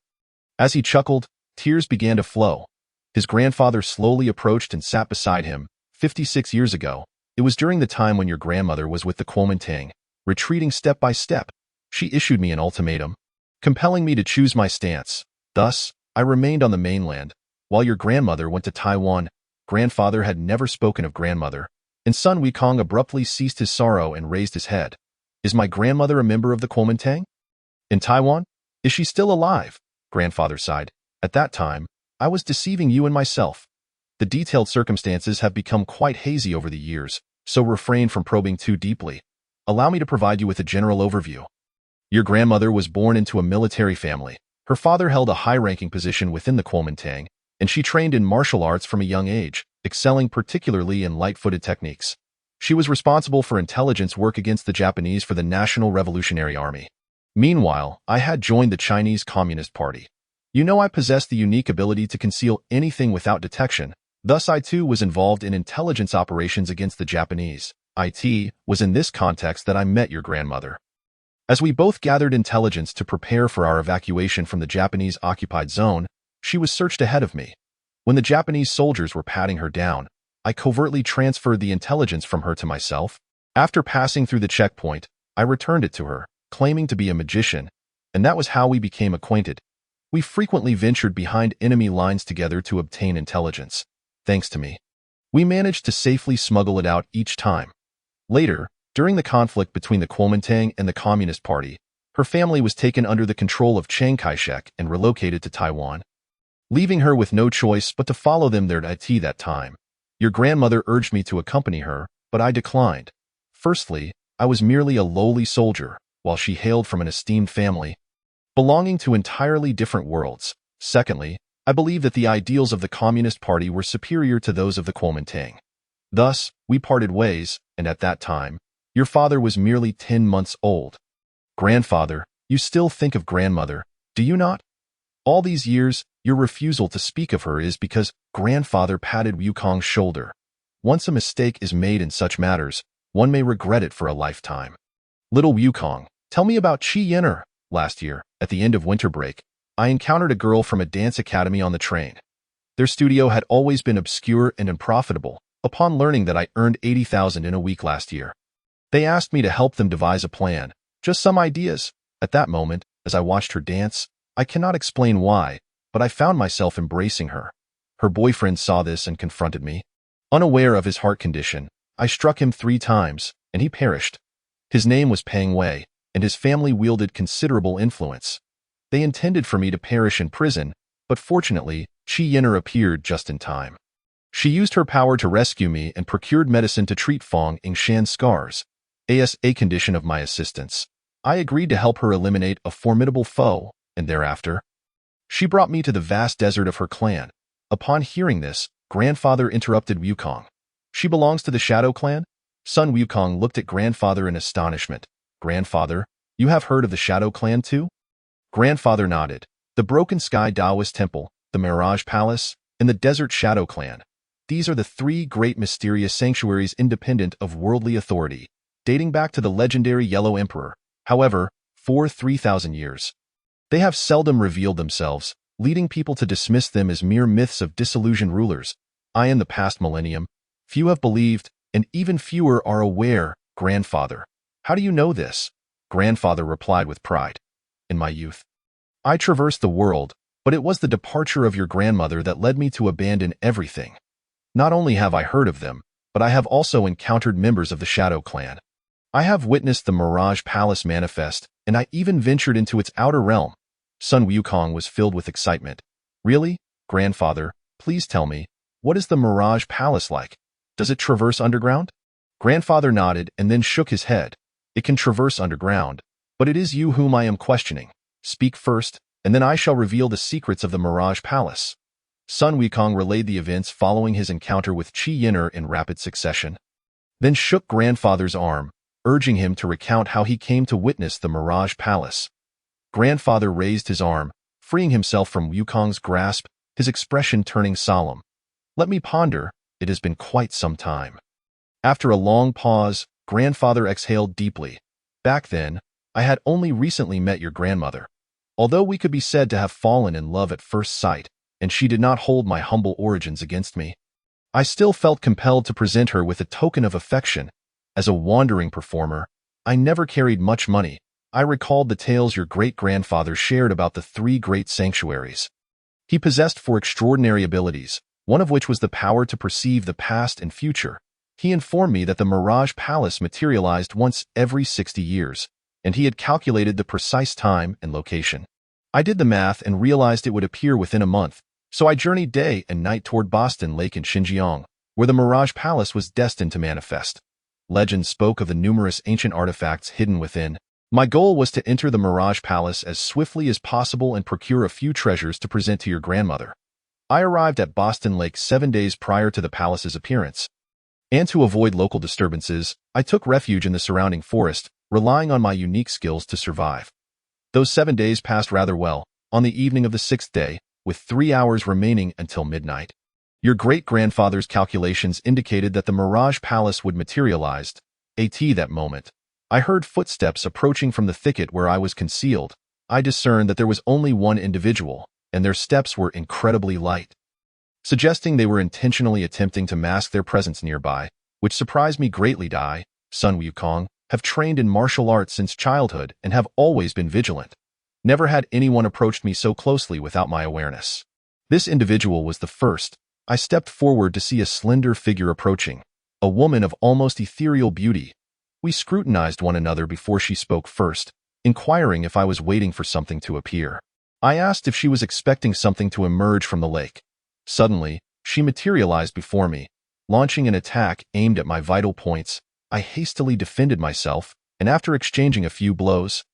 As he chuckled, tears began to flow. His grandfather slowly approached and sat beside him. 56 years ago, it was during the time when your grandmother was with the Kuomintang, retreating step by step. She issued me an ultimatum, compelling me to choose my stance. Thus, I remained on the mainland, while your grandmother went to Taiwan. Grandfather had never spoken of grandmother, and Sun Wukong abruptly ceased his sorrow and raised his head. "Is my grandmother a member of the Kuomintang? In Taiwan? Is she still alive?" Grandfather sighed. "At that time, I was deceiving you and myself. The detailed circumstances have become quite hazy over the years, so refrain from probing too deeply. Allow me to provide you with a general overview. Your grandmother was born into a military family. Her father held a high-ranking position within the Kuomintang, and she trained in martial arts from a young age, excelling particularly in light-footed techniques. She was responsible for intelligence work against the Japanese for the National Revolutionary Army. Meanwhile, I had joined the Chinese Communist Party. You know, I possessed the unique ability to conceal anything without detection. Thus, I too was involved in intelligence operations against the Japanese. It was in this context that I met your grandmother. As we both gathered intelligence to prepare for our evacuation from the Japanese-occupied zone, she was searched ahead of me. When the Japanese soldiers were patting her down, I covertly transferred the intelligence from her to myself. After passing through the checkpoint, I returned it to her, claiming to be a magician, and that was how we became acquainted. We frequently ventured behind enemy lines together to obtain intelligence. Thanks to me, we managed to safely smuggle it out each time. Later, during the conflict between the Kuomintang and the Communist Party, her family was taken under the control of Chiang Kai-shek and relocated to Taiwan. leaving her with no choice but to follow them there to tea that time. Your grandmother urged me to accompany her, but I declined. Firstly, I was merely a lowly soldier, while she hailed from an esteemed family, belonging to entirely different worlds. Secondly, I believed that the ideals of the Communist Party were superior to those of the Kuomintang. Thus, we parted ways, and at that time, your father was merely 10 months old. Grandfather, you still think of grandmother, do you not? All these years, your refusal to speak of her is because grandfather patted Wukong's shoulder. Once a mistake is made in such matters, one may regret it for a lifetime. Little Wukong, tell me about Chi Yin'er. Last year, at the end of winter break, I encountered a girl from a dance academy on the train. Their studio had always been obscure and unprofitable, upon learning that I earned 80,000 in a week last year. They asked me to help them devise a plan, just some ideas. At that moment, as I watched her dance, I cannot explain why, but I found myself embracing her. Her boyfriend saw this and confronted me. Unaware of his heart condition, I struck him 3 times, and he perished. His name was Peng Wei, and his family wielded considerable influence. They intended for me to perish in prison, but fortunately, Chi Yin'er appeared just in time. She used her power to rescue me and procured medicine to treat Fong Yingshan's scars, as a condition of my assistance. I agreed to help her eliminate a formidable foe, and thereafter, she brought me to the vast desert of her clan. Upon hearing this, grandfather interrupted Wukong. She belongs to the Shadow Clan? Sun Wukong looked at grandfather in astonishment. Grandfather, you have heard of the Shadow Clan too? Grandfather nodded. The Broken Sky Taoist Temple, the Mirage Palace, and the Desert Shadow Clan. These are the 3 great mysterious sanctuaries independent of worldly authority, dating back to the legendary Yellow Emperor. However, for 3,000 years, they have seldom revealed themselves, leading people to dismiss them as mere myths of disillusioned rulers. In the past millennium, few have believed, and even fewer are aware. Grandfather, how do you know this? Grandfather replied with pride. In my youth, I traversed the world, but it was the departure of your grandmother that led me to abandon everything. Not only have I heard of them, but I have also encountered members of the Shadow Clan. I have witnessed the Mirage Palace manifest, and I even ventured into its outer realm. Sun Wukong was filled with excitement. Really? Grandfather, please tell me, what is the Mirage Palace like? Does it traverse underground? Grandfather nodded and then shook his head. It can traverse underground, but it is you whom I am questioning. Speak first, and then I shall reveal the secrets of the Mirage Palace. Sun Wukong relayed the events following his encounter with Chi Yin'er in rapid succession, then shook grandfather's arm, urging him to recount how he came to witness the Mirage Palace. Grandfather raised his arm, freeing himself from Wukong's grasp, his expression turning solemn. Let me ponder, it has been quite some time. After a long pause, grandfather exhaled deeply. Back then, I had only recently met your grandmother. Although we could be said to have fallen in love at first sight, and she did not hold my humble origins against me, I still felt compelled to present her with a token of affection. As a wandering performer, I never carried much money. I recalled the tales your great-grandfather shared about the 3 great sanctuaries he possessed for extraordinary abilities, one of which was the power to perceive the past and future. He informed me that the Mirage Palace materialized once every 60 years, and he had calculated the precise time and location. I did the math and realized it would appear within a month, so I journeyed day and night toward Boston Lake in Xinjiang, where the Mirage Palace was destined to manifest. Legend spoke of the numerous ancient artifacts hidden within. My goal was to enter the Mirage Palace as swiftly as possible and procure a few treasures to present to your grandmother. I arrived at Boston Lake 7 days prior to the palace's appearance, and to avoid local disturbances, I took refuge in the surrounding forest, relying on my unique skills to survive. Those 7 days passed rather well. On the evening of the 6th day, with 3 hours remaining until midnight, your great-grandfather's calculations indicated that the Mirage Palace would materialize. At that moment, I heard footsteps approaching from the thicket where I was concealed. I discerned that there was only one individual, and their steps were incredibly light, suggesting they were intentionally attempting to mask their presence nearby, which surprised me greatly. Sun Wukong, have trained in martial arts since childhood and have always been vigilant. Never had anyone approached me so closely without my awareness. This individual was the first. I stepped forward to see a slender figure approaching, a woman of almost ethereal beauty. We scrutinized one another before she spoke first, inquiring if I was waiting for something to appear. I asked if she was expecting something to emerge from the lake. Suddenly, she materialized before me, launching an attack aimed at my vital points. I hastily defended myself, and after exchanging a few blows,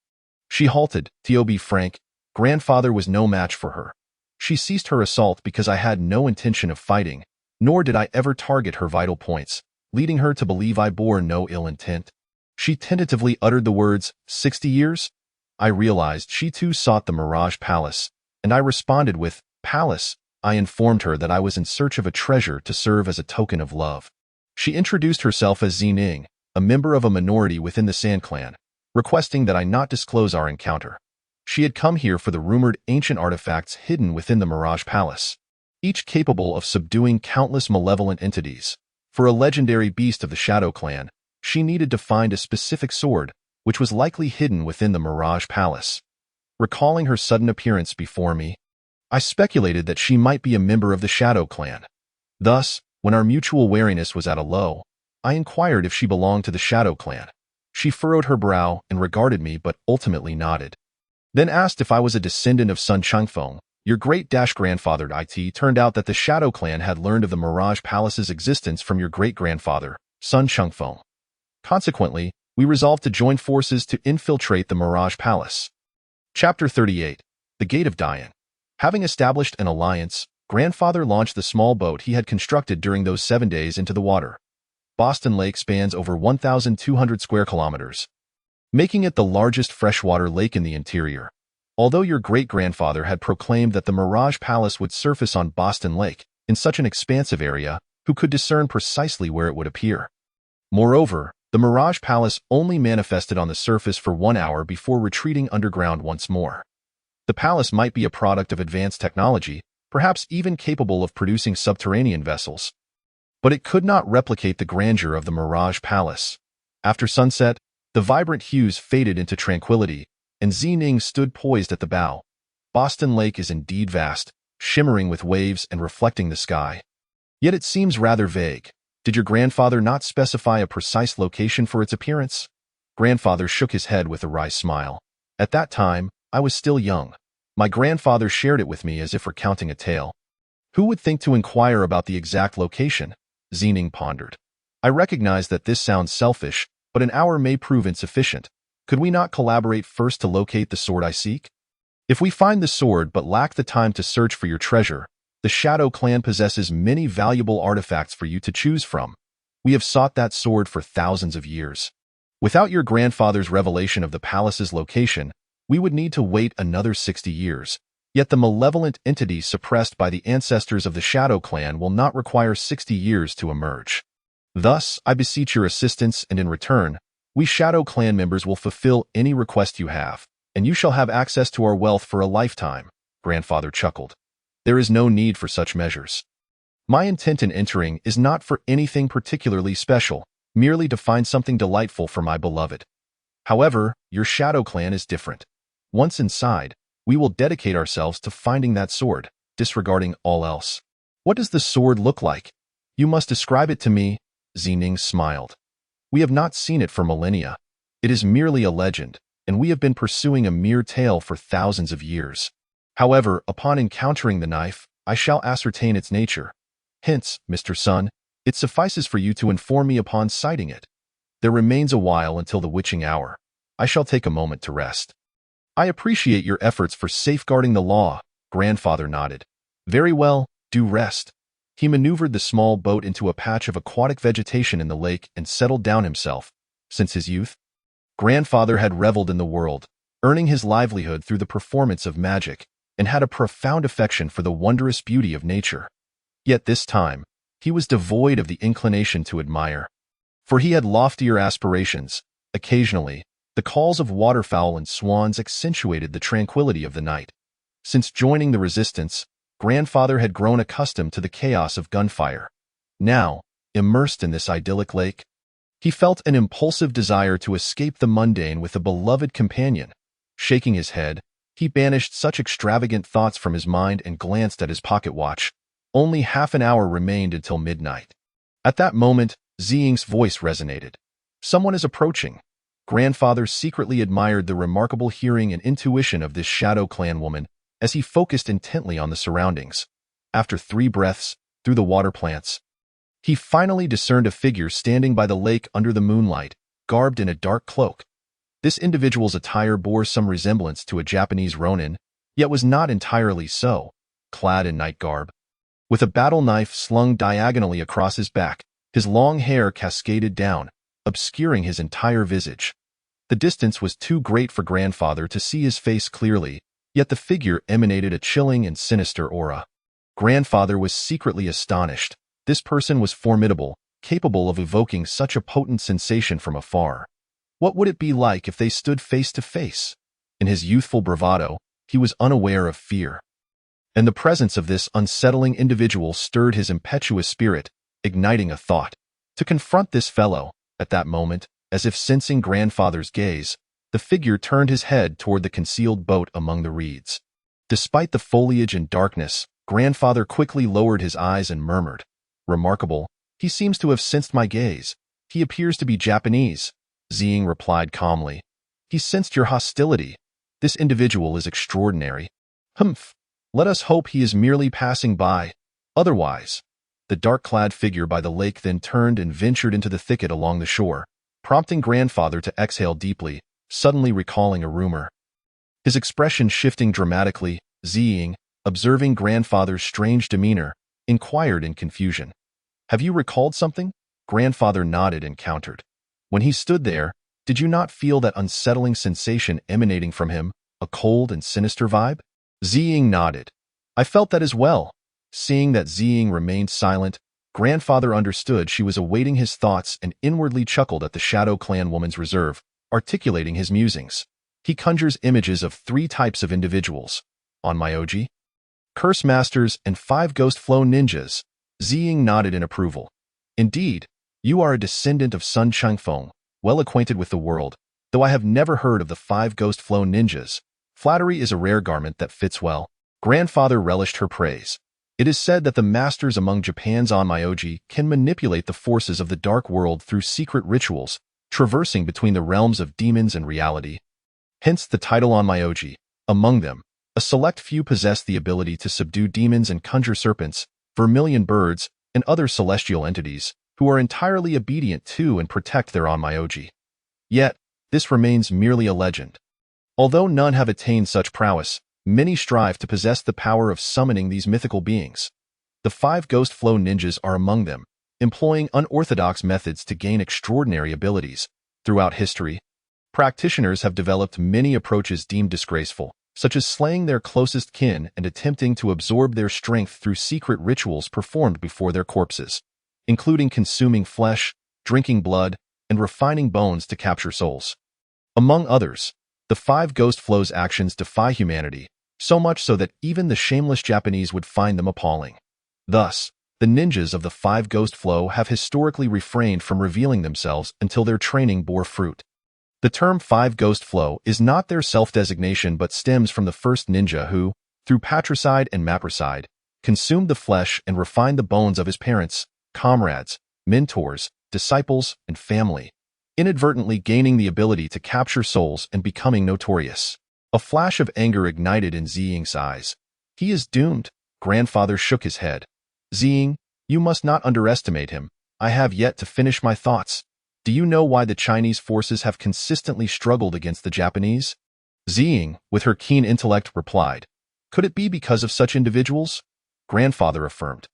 she halted. To be frank, grandfather was no match for her. She ceased her assault because I had no intention of fighting, nor did I ever target her vital points, leading her to believe I bore no ill intent. She tentatively uttered the words, 60 years? I realized she too sought the Mirage Palace, and I responded with, Palace. I informed her that I was in search of a treasure to serve as a token of love. She introduced herself as Xining, a member of a minority within the Sand Clan, requesting that I not disclose our encounter. She had come here for the rumored ancient artifacts hidden within the Mirage Palace, each capable of subduing countless malevolent entities. For a legendary beast of the Shadow Clan, she needed to find a specific sword, which was likely hidden within the Mirage Palace. Recalling her sudden appearance before me, I speculated that she might be a member of the Shadow Clan. Thus, when our mutual wariness was at a low, I inquired if she belonged to the Shadow Clan. She furrowed her brow and regarded me but ultimately nodded. Then asked if I was a descendant of Sun Wukong. Your great-grandfather. It turned out that the Shadow Clan had learned of the Mirage Palace's existence from your great-grandfather, Sun Wukong. Consequently, we resolved to join forces to infiltrate the Mirage Palace. Chapter 38. The Gate of Dian. Having established an alliance, grandfather launched the small boat he had constructed during those 7 days into the water. Boston Lake spans over 1,200 square kilometers, making it the largest freshwater lake in the interior. Although your great-grandfather had proclaimed that the Mirage Palace would surface on Boston Lake, in such an expansive area, who could discern precisely where it would appear? Moreover, the Mirage Palace only manifested on the surface for 1 hour before retreating underground once more. The palace might be a product of advanced technology, perhaps even capable of producing subterranean vessels, but it could not replicate the grandeur of the Mirage Palace. After sunset, the vibrant hues faded into tranquility, and Xining stood poised at the bow. Boston Lake is indeed vast, shimmering with waves and reflecting the sky. Yet it seems rather vague. Did your grandfather not specify a precise location for its appearance? Grandfather shook his head with a wry smile. At that time, I was still young. My grandfather shared it with me as if recounting a tale. Who would think to inquire about the exact location? Xining pondered. I recognize that this sounds selfish, but an hour may prove insufficient. Could we not collaborate first to locate the sword I seek? If we find the sword but lack the time to search for your treasure, the Shadow Clan possesses many valuable artifacts for you to choose from. We have sought that sword for thousands of years. Without your grandfather's revelation of the palace's location, we would need to wait another 60 years. Yet the malevolent entity suppressed by the ancestors of the Shadow Clan will not require 60 years to emerge. Thus, I beseech your assistance, and in return, we Shadow Clan members will fulfill any request you have, and you shall have access to our wealth for a lifetime. Grandfather chuckled. There is no need for such measures. My intent in entering is not for anything particularly special, merely to find something delightful for my beloved. However, your Shadow Clan is different. Once inside, we will dedicate ourselves to finding that sword, disregarding all else. What does the sword look like? You must describe it to me. Xining smiled. We have not seen it for millennia. It is merely a legend, and we have been pursuing a mere tale for thousands of years. However, upon encountering the knife, I shall ascertain its nature. Hence, Mr. Sun, it suffices for you to inform me upon sighting it. There remains a while until the witching hour. I shall take a moment to rest. I appreciate your efforts for safeguarding the law. Grandfather nodded. Very well, do rest. He maneuvered the small boat into a patch of aquatic vegetation in the lake and settled down himself. Since his youth, grandfather had reveled in the world, earning his livelihood through the performance of magic, and had a profound affection for the wondrous beauty of nature. Yet this time, he was devoid of the inclination to admire, for he had loftier aspirations. Occasionally, the calls of waterfowl and swans accentuated the tranquility of the night. Since joining the resistance, grandfather had grown accustomed to the chaos of gunfire. Now, immersed in this idyllic lake, he felt an impulsive desire to escape the mundane with a beloved companion. Shaking his head, he banished such extravagant thoughts from his mind and glanced at his pocket watch. Only half an hour remained until midnight. At that moment, Xining's voice resonated. Someone is approaching. Grandfather secretly admired the remarkable hearing and intuition of this Shadow Clan woman, as he focused intently on the surroundings. After 3 breaths, through the water plants, he finally discerned a figure standing by the lake under the moonlight, garbed in a dark cloak. This individual's attire bore some resemblance to a Japanese ronin, yet was not entirely so, clad in night garb. With a battle knife slung diagonally across his back, his long hair cascaded down, obscuring his entire visage. The distance was too great for Grandfather to see his face clearly, yet the figure emanated a chilling and sinister aura. Grandfather was secretly astonished. This person was formidable, capable of evoking such a potent sensation from afar. What would it be like if they stood face to face? In his youthful bravado, he was unaware of fear. And the presence of this unsettling individual stirred his impetuous spirit, igniting a thought. To confront this fellow, at that moment, as if sensing Grandfather's gaze, the figure turned his head toward the concealed boat among the reeds. Despite the foliage and darkness, Grandfather quickly lowered his eyes and murmured, "Remarkable, he seems to have sensed my gaze. He appears to be Japanese," Ziying replied calmly. "He sensed your hostility. This individual is extraordinary. Humph, let us hope he is merely passing by. Otherwise." The dark-clad figure by the lake then turned and ventured into the thicket along the shore, prompting Grandfather to exhale deeply, suddenly recalling a rumor. His expression shifting dramatically, Ziying, observing Grandfather's strange demeanor, inquired in confusion. "Have you recalled something?" Grandfather nodded and countered. "When he stood there, did you not feel that unsettling sensation emanating from him, a cold and sinister vibe?" Ziying nodded. "I felt that as well." Seeing that Ziying remained silent, Grandfather understood she was awaiting his thoughts and inwardly chuckled at the Shadow Clan woman's reserve, articulating his musings. He conjures images of 3 types of individuals: Onmyoji, Curse Masters, and 5 Ghost Flow Ninjas. Ziying nodded in approval. "Indeed, you are a descendant of Sun Wukong, well acquainted with the world, though I have never heard of the 5 Ghost Flow Ninjas. Flattery is a rare garment that fits well." Grandfather relished her praise. It is said that the masters among Japan's Onmyoji can manipulate the forces of the dark world through secret rituals, traversing between the realms of demons and reality. Hence the title Onmyoji. Among them, a select few possess the ability to subdue demons and conjure serpents, vermilion birds, and other celestial entities, who are entirely obedient to and protect their Onmyoji. Yet, this remains merely a legend. Although none have attained such prowess, many strive to possess the power of summoning these mythical beings. The 5 Ghost Flow Ninjas are among them, employing unorthodox methods to gain extraordinary abilities. Throughout history, practitioners have developed many approaches deemed disgraceful, such as slaying their closest kin and attempting to absorb their strength through secret rituals performed before their corpses, including consuming flesh, drinking blood, and refining bones to capture souls. Among others, the 5 Ghost Flow's actions defy humanity, so much so that even the shameless Japanese would find them appalling. Thus, the ninjas of the 5 Ghost Flow have historically refrained from revealing themselves until their training bore fruit. The term 5 Ghost Flow is not their self-designation but stems from the first ninja who, through patricide and matricide, consumed the flesh and refined the bones of his parents, comrades, mentors, disciples, and family, inadvertently gaining the ability to capture souls and becoming notorious. A flash of anger ignited in Ziying's eyes. "He is doomed." Grandfather shook his head. "Ziying, you must not underestimate him. I have yet to finish my thoughts. Do you know why the Chinese forces have consistently struggled against the Japanese?" Ziying, with her keen intellect, replied, "Could it be because of such individuals?" Grandfather affirmed.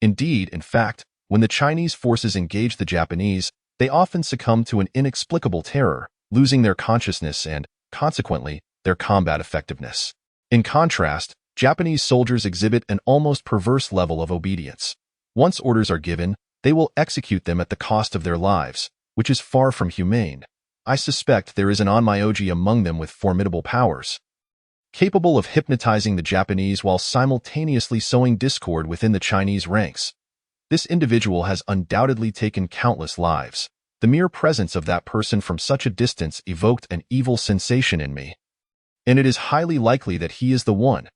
"Indeed, in fact, when the Chinese forces engage the Japanese, they often succumb to an inexplicable terror, losing their consciousness and, consequently, their combat effectiveness. In contrast, Japanese soldiers exhibit an almost perverse level of obedience. Once orders are given, they will execute them at the cost of their lives, which is far from humane. I suspect there is an Onmyoji among them with formidable powers, capable of hypnotizing the Japanese while simultaneously sowing discord within the Chinese ranks. This individual has undoubtedly taken countless lives. The mere presence of that person from such a distance evoked an evil sensation in me. And it is highly likely that he is the one.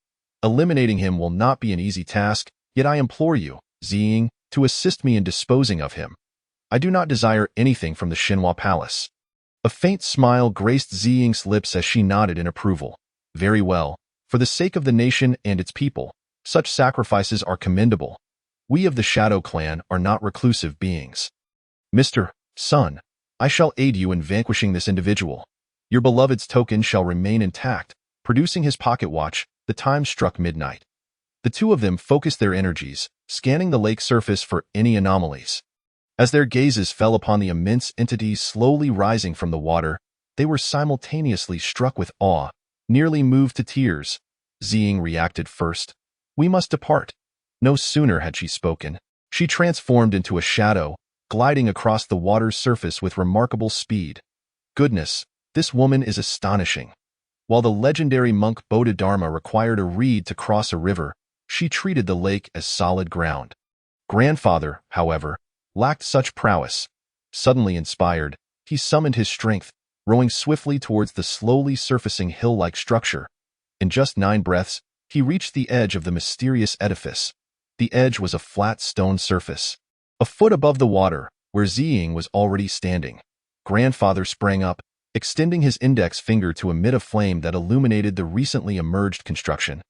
Eliminating him will not be an easy task, yet I implore you, Ziying, to assist me in disposing of him. I do not desire anything from the Xinhua Palace." A faint smile graced Ziying's lips as she nodded in approval. "Very well. For the sake of the nation and its people, such sacrifices are commendable. We of the Shadow Clan are not reclusive beings. Mr. Sun, I shall aid you in vanquishing this individual. Your beloved's token shall remain intact. Producing his pocket watch, the time struck midnight. The two of them focused their energies, scanning the lake surface for any anomalies. As their gazes fell upon the immense entity slowly rising from the water, they were simultaneously struck with awe, nearly moved to tears. Ziying reacted first. We must depart. No sooner had she spoken, she transformed into a shadow, gliding across the water's surface with remarkable speed. Goodness, this woman is astonishing. While the legendary monk Bodhidharma required a reed to cross a river, she treated the lake as solid ground. Grandfather, however, lacked such prowess. Suddenly inspired, he summoned his strength, rowing swiftly towards the slowly surfacing hill-like structure. In just 9 breaths, he reached the edge of the mysterious edifice. The edge was a flat stone surface, a foot above the water, where Ziying was already standing. Grandfather sprang up, extending his index finger to emit a flame that illuminated the recently emerged construction.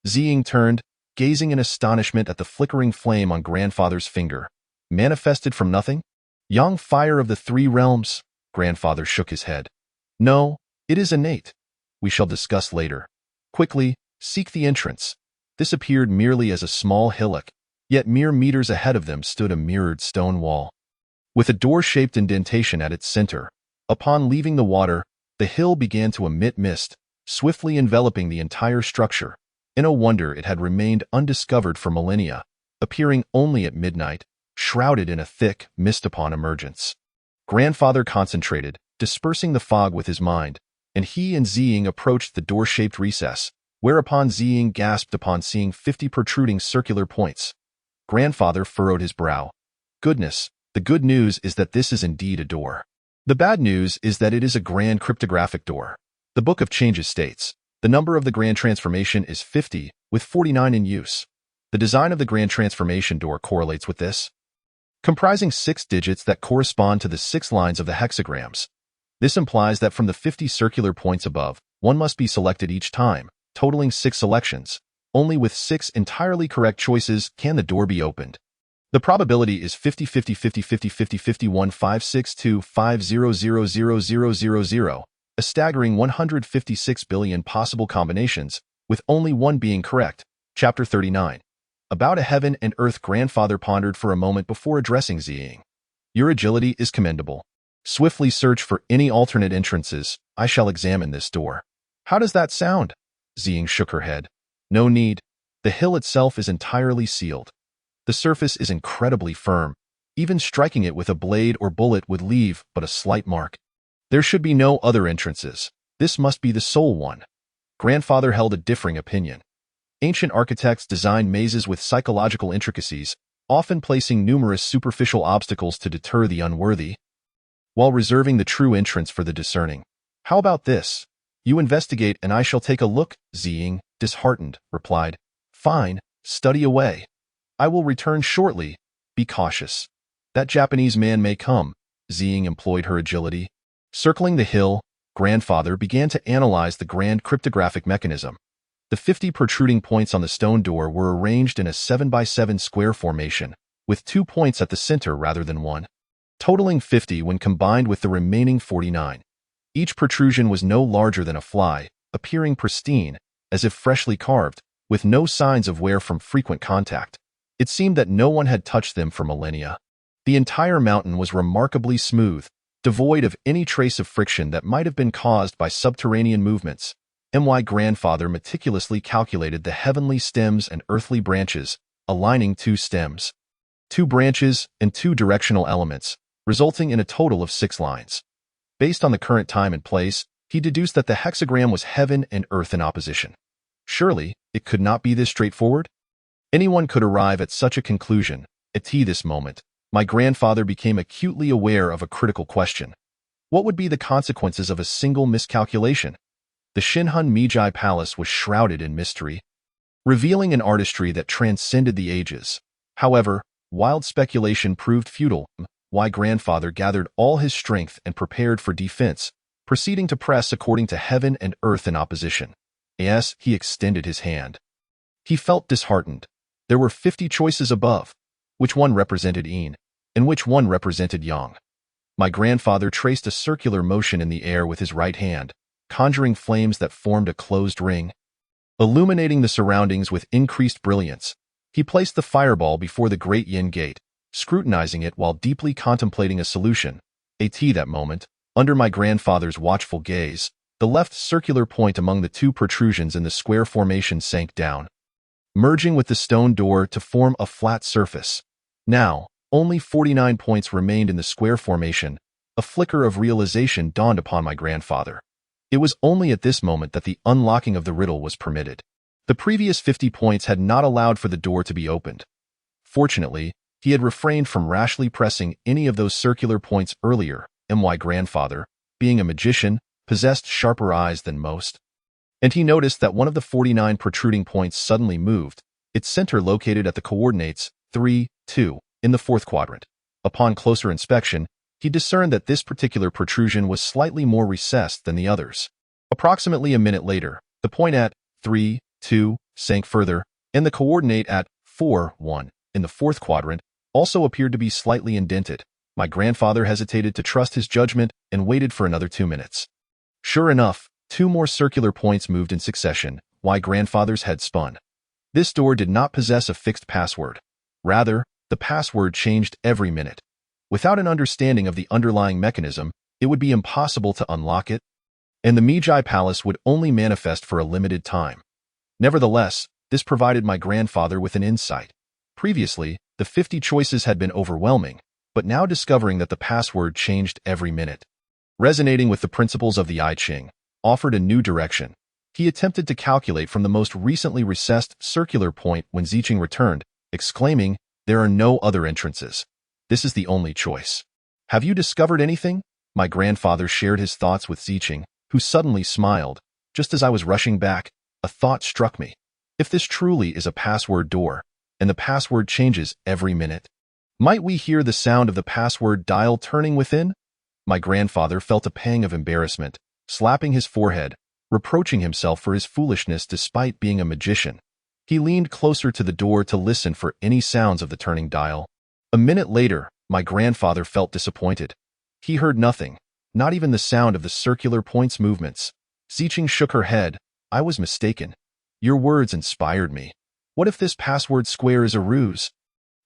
Ziying turned, gazing in astonishment at the flickering flame on Grandfather's finger. Manifested from nothing? Yang fire of the 3 realms? Grandfather shook his head. No, it is innate. We shall discuss later. Quickly, seek the entrance. This appeared merely as a small hillock, yet mere meters ahead of them stood a mirrored stone wall, with a door-shaped indentation at its center. Upon leaving the water, the hill began to emit mist, swiftly enveloping the entire structure. In a wonder it had remained undiscovered for millennia, appearing only at midnight, shrouded in a thick mist upon emergence. Grandfather concentrated, dispersing the fog with his mind, and he and Ziying approached the door-shaped recess, whereupon Ziying gasped upon seeing 50 protruding circular points. Grandfather furrowed his brow. Goodness, the good news is that this is indeed a door. The bad news is that it is a grand cryptographic door. The Book of Changes states, the number of the Grand Transformation is 50, with 49 in use. The design of the Grand Transformation door correlates with this, comprising 6 digits that correspond to the 6 lines of the hexagrams. This implies that from the 50 circular points above, one must be selected each time, totaling 6 selections. Only with 6 entirely correct choices can the door be opened. The probability is 50-50-50-50-50-51-562-5000000, a staggering 156 billion possible combinations, with only one being correct. Chapter 39. About a heaven and earth. Grandfather pondered for a moment before addressing Ziying. Your agility is commendable. Swiftly search for any alternate entrances. I shall examine this door. How does that sound? Ziying shook her head. No need. The hill itself is entirely sealed. The surface is incredibly firm. Even striking it with a blade or bullet would leave but a slight mark. There should be no other entrances. This must be the sole one. Grandfather held a differing opinion. Ancient architects designed mazes with psychological intricacies, often placing numerous superficial obstacles to deter the unworthy, while reserving the true entrance for the discerning. How about this? You investigate and I shall take a look, Ziying, disheartened, replied. Fine, study away. I will return shortly. Be cautious. That Japanese man may come. Ziying employed her agility. Circling the hill, Grandfather began to analyze the grand cryptographic mechanism. The 50 protruding points on the stone door were arranged in a 7x7 square formation, with 2 points at the center rather than 1, totaling 50 when combined with the remaining 49. Each protrusion was no larger than a fly, appearing pristine, as if freshly carved, with no signs of wear from frequent contact. It seemed that no one had touched them for millennia. The entire mountain was remarkably smooth, devoid of any trace of friction that might have been caused by subterranean movements. My grandfather meticulously calculated the heavenly stems and earthly branches, aligning 2 stems, 2 branches, and 2 directional elements, resulting in a total of 6 lines. Based on the current time and place, he deduced that the hexagram was heaven and earth in opposition. Surely, it could not be this straightforward? Anyone could arrive at such a conclusion. At this moment, my grandfather became acutely aware of a critical question. What would be the consequences of a single miscalculation? The Shinhan Meiji Palace was shrouded in mystery, revealing an artistry that transcended the ages. However, wild speculation proved futile. My grandfather gathered all his strength and prepared for defense, proceeding to press according to heaven and earth in opposition. as he extended his hand. He felt disheartened. There were 50 choices above. Which one represented yin, and which one represented yang? My grandfather traced a circular motion in the air with his right hand, conjuring flames that formed a closed ring. Illuminating the surroundings with increased brilliance, he placed the fireball before the great yin gate, scrutinizing it while deeply contemplating a solution. That moment, under my grandfather's watchful gaze, the left circular point among the two protrusions in the square formation sank down, merging with the stone door to form a flat surface. Now, only 49 points remained in the square formation. A flicker of realization dawned upon my grandfather. It was only at this moment that the unlocking of the riddle was permitted. The previous 50 points had not allowed for the door to be opened. Fortunately, he had refrained from rashly pressing any of those circular points earlier. My grandfather, being a magician, possessed sharper eyes than most. And he noticed that one of the 49 protruding points suddenly moved, its center located at the coordinates 3, 2, in the fourth quadrant. Upon closer inspection, he discerned that this particular protrusion was slightly more recessed than the others. Approximately a minute later, the point at 3, 2 sank further, and the coordinate at 4, 1 in the fourth quadrant also appeared to be slightly indented. My grandfather hesitated to trust his judgment and waited for another 2 minutes. Sure enough, 2 more circular points moved in succession. My grandfather's head spun. This door did not possess a fixed password. Rather, the password changed every minute. Without an understanding of the underlying mechanism, it would be impossible to unlock it, and the Magi Palace would only manifest for a limited time. Nevertheless, this provided my grandfather with an insight. Previously, the 50 choices had been overwhelming, but now discovering that the password changed every minute, resonating with the principles of the I Ching, offered a new direction. He attempted to calculate from the most recently recessed circular point when Zicheng returned, exclaiming, "There are no other entrances. This is the only choice." "Have you discovered anything?" My grandfather shared his thoughts with Zicheng, who suddenly smiled. Just as I was rushing back, a thought struck me. If this truly is a password door, and the password changes every minute, might we hear the sound of the password dial turning within? My grandfather felt a pang of embarrassment, slapping his forehead, reproaching himself for his foolishness despite being a magician. He leaned closer to the door to listen for any sounds of the turning dial. A minute later, my grandfather felt disappointed. He heard nothing, not even the sound of the circular points movements. Zicheng shook her head. "I was mistaken. Your words inspired me. What if this password square is a ruse?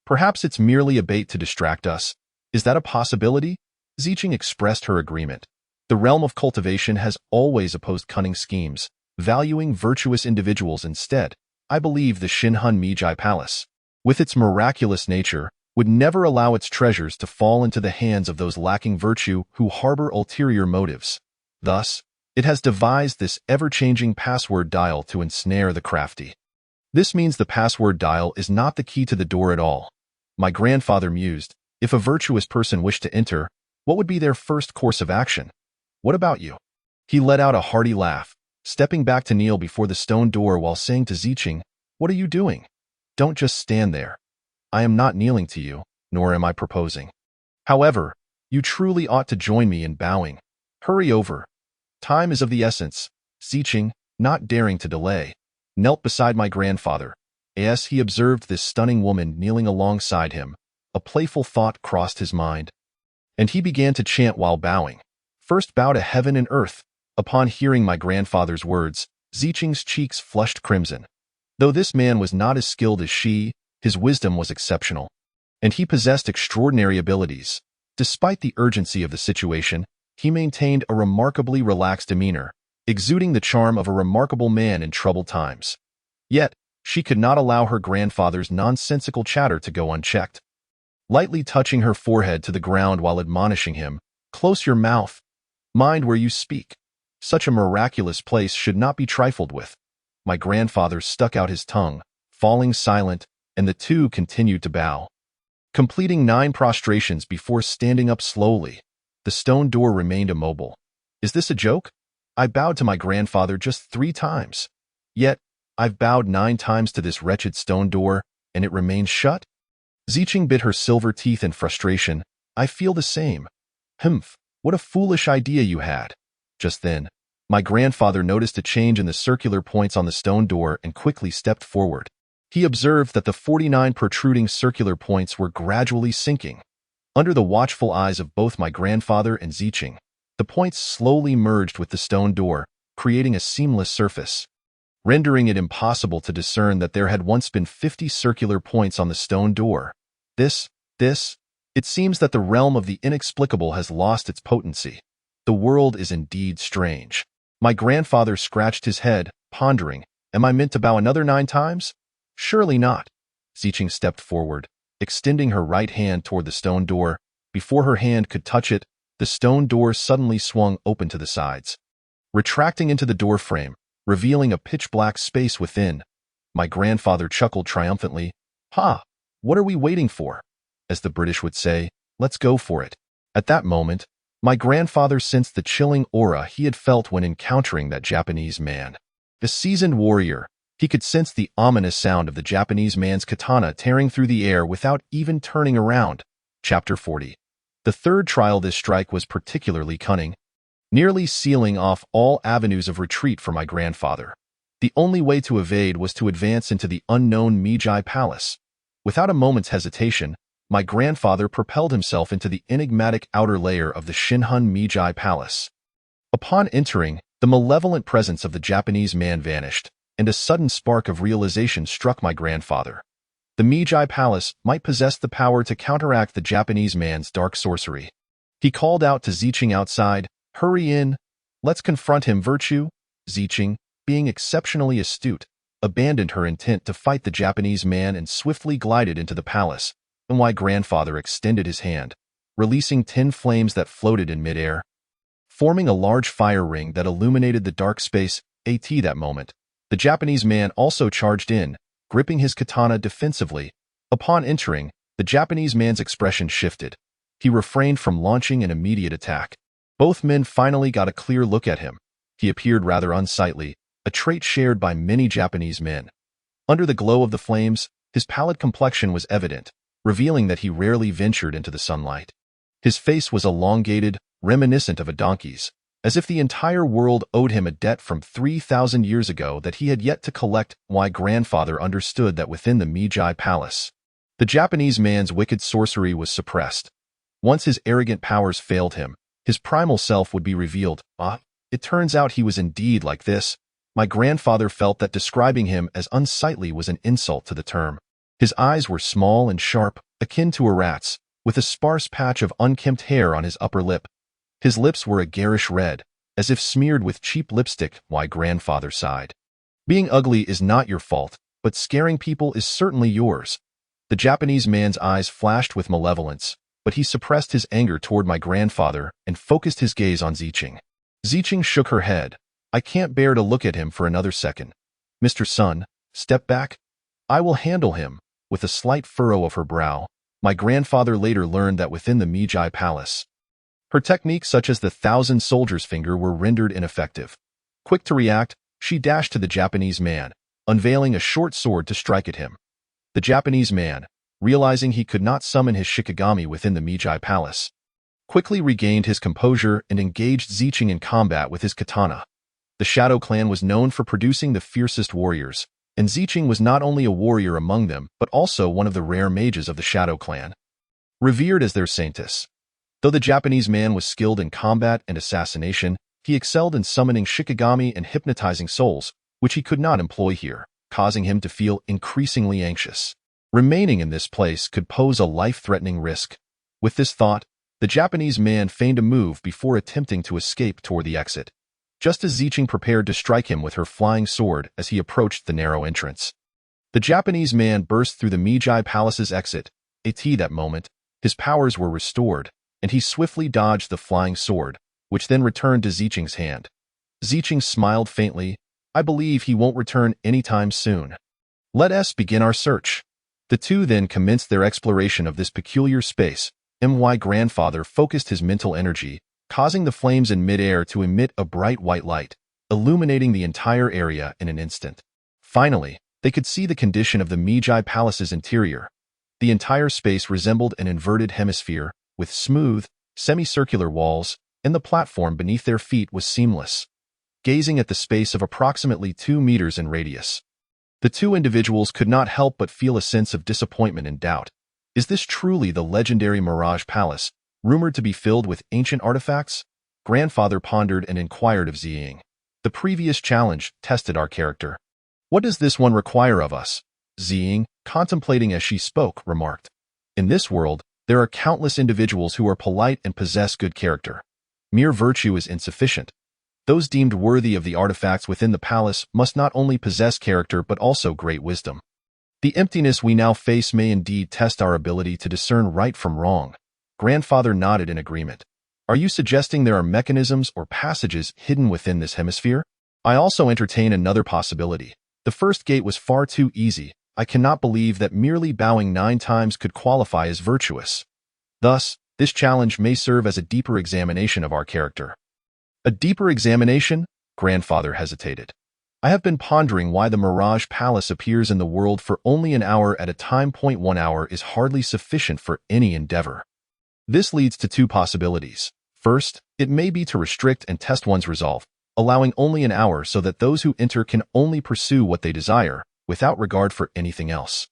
Perhaps it's merely a bait to distract us. Is that a possibility?" Zicheng expressed her agreement. The realm of cultivation has always opposed cunning schemes, valuing virtuous individuals instead. I believe the Xinhun Miji Palace, with its miraculous nature, would never allow its treasures to fall into the hands of those lacking virtue who harbor ulterior motives. Thus, it has devised this ever-changing password dial to ensnare the crafty. This means the password dial is not the key to the door at all. My grandfather mused, if a virtuous person wished to enter, what would be their first course of action? What about you? He let out a hearty laugh, stepping back to kneel before the stone door while saying to Zicheng, "What are you doing? Don't just stand there. I am not kneeling to you, nor am I proposing. However, you truly ought to join me in bowing. Hurry over. Time is of the essence." Zicheng, not daring to delay, knelt beside my grandfather. As he observed this stunning woman kneeling alongside him, a playful thought crossed his mind, and he began to chant while bowing. "First bow to heaven and earth." Upon hearing my grandfather's words, Zicheng's cheeks flushed crimson. Though this man was not as skilled as she, his wisdom was exceptional, and he possessed extraordinary abilities. Despite the urgency of the situation, he maintained a remarkably relaxed demeanor, exuding the charm of a remarkable man in troubled times. Yet, she could not allow her grandfather's nonsensical chatter to go unchecked. Lightly touching her forehead to the ground while admonishing him, "Close your mouth. Mind where you speak. Such a miraculous place should not be trifled with." My grandfather stuck out his tongue, falling silent, and the two continued to bow, completing 9 prostrations before standing up slowly. The stone door remained immobile. Is this a joke? I bowed to my grandfather just 3 times. Yet, I've bowed 9 times to this wretched stone door, and it remains shut? Zicheng bit her silver teeth in frustration. "I feel the same." "Humph, what a foolish idea you had." Just then, My grandfather noticed a change in the circular points on the stone door and quickly stepped forward. He observed that the 49 protruding circular points were gradually sinking. Under the watchful eyes of both my grandfather and Zicheng, the points slowly merged with the stone door, creating a seamless surface, rendering it impossible to discern that there had once been 50 circular points on the stone door. It seems that the realm of the inexplicable has lost its potency. The world is indeed strange. My grandfather scratched his head, pondering, am I meant to bow another 9 times? Surely not. Zicheng stepped forward, extending her right hand toward the stone door. Before her hand could touch it, the stone door suddenly swung open to the sides, retracting into the door frame, revealing a pitch-black space within. My grandfather chuckled triumphantly. Ha! What are we waiting for? As the British would say, let's go for it. At that moment, my grandfather sensed the chilling aura he had felt when encountering that Japanese man. The seasoned warrior, he could sense the ominous sound of the Japanese man's katana tearing through the air without even turning around. Chapter 40. The third trial. This strike was particularly cunning, nearly sealing off all avenues of retreat for my grandfather. The only way to evade was to advance into the unknown Meiji Palace. Without a moment's hesitation, my grandfather propelled himself into the enigmatic outer layer of the Shinhan Meiji Palace. Upon entering, the malevolent presence of the Japanese man vanished, and a sudden spark of realization struck my grandfather. The Meiji Palace might possess the power to counteract the Japanese man's dark sorcery. He called out to Zicheng outside, hurry in, let's confront him. Virtue. Zicheng, being exceptionally astute, abandoned her intent to fight the Japanese man and swiftly glided into the palace. And my grandfather extended his hand, releasing 10 flames that floated in midair, forming a large fire ring that illuminated the dark space. At that moment, the Japanese man also charged in, gripping his katana defensively. Upon entering, the Japanese man's expression shifted. He refrained from launching an immediate attack. Both men finally got a clear look at him. He appeared rather unsightly, a trait shared by many Japanese men. Under the glow of the flames, his pallid complexion was evident, revealing that he rarely ventured into the sunlight. His face was elongated, reminiscent of a donkey's, as if the entire world owed him a debt from 3,000 years ago that he had yet to collect. My grandfather understood that within the Meiji Palace, the Japanese man's wicked sorcery was suppressed. Once his arrogant powers failed him, his primal self would be revealed. It turns out he was indeed like this. My grandfather felt that describing him as unsightly was an insult to the term. His eyes were small and sharp, akin to a rat's, with a sparse patch of unkempt hair on his upper lip. His lips were a garish red, as if smeared with cheap lipstick. My grandfather sighed. Being ugly is not your fault, but scaring people is certainly yours. The Japanese man's eyes flashed with malevolence, but he suppressed his anger toward my grandfather and focused his gaze on Zicheng. Zicheng shook her head. I can't bear to look at him for another second. Mr. Sun, step back. I will handle him. With a slight furrow of her brow, my grandfather later learned that within the Meiji Palace, her techniques such as the 1,000 soldiers' finger were rendered ineffective. Quick to react, she dashed to the Japanese man, unveiling a short sword to strike at him. The Japanese man, realizing he could not summon his Shikigami within the Meiji Palace, quickly regained his composure and engaged Zicheng in combat with his katana. The Shadow Clan was known for producing the fiercest warriors, and Zicheng was not only a warrior among them but also one of the rare mages of the Shadow Clan, revered as their saintess. Though the Japanese man was skilled in combat and assassination, he excelled in summoning Shikigami and hypnotizing souls, which he could not employ here, causing him to feel increasingly anxious. Remaining in this place could pose a life-threatening risk. With this thought, the Japanese man feigned a move before attempting to escape toward the exit, just as Zicheng prepared to strike him with her flying sword as he approached the narrow entrance. The Japanese man burst through the Meiji Palace's exit. At that moment, his powers were restored, and he swiftly dodged the flying sword, which then returned to Zicheng's hand. Zicheng smiled faintly. I believe he won't return anytime soon. Let us begin our search. The two then commenced their exploration of this peculiar space. My grandfather focused his mental energy, causing the flames in midair to emit a bright white light, illuminating the entire area in an instant. Finally, they could see the condition of the Meiji Palace's interior. The entire space resembled an inverted hemisphere, with smooth, semicircular walls, and the platform beneath their feet was seamless. gazing at the space of approximately 2 meters in radius. The two individuals could not help but feel a sense of disappointment and doubt. Is this truly the legendary Mirage Palace, rumored to be filled with ancient artifacts? Grandfather pondered and inquired of Ziying. The previous challenge tested our character. What does this one require of us? Ziying, contemplating as she spoke, remarked. In this world, there are countless individuals who are polite and possess good character. Mere virtue is insufficient. Those deemed worthy of the artifacts within the palace must not only possess character but also great wisdom. The emptiness we now face may indeed test our ability to discern right from wrong. Grandfather nodded in agreement. Are you suggesting there are mechanisms or passages hidden within this hemisphere? I also entertain another possibility. The first gate was far too easy. I cannot believe that merely bowing 9 times could qualify as virtuous. Thus, this challenge may serve as a deeper examination of our character. A deeper examination? Grandfather hesitated. I have been pondering why the Mirage Palace appears in the world for only an hour at a time. 1 hour is hardly sufficient for any endeavor. This leads to 2 possibilities. First, it may be to restrict and test one's resolve, allowing only an hour so that those who enter can only pursue what they desire, without regard for anything else.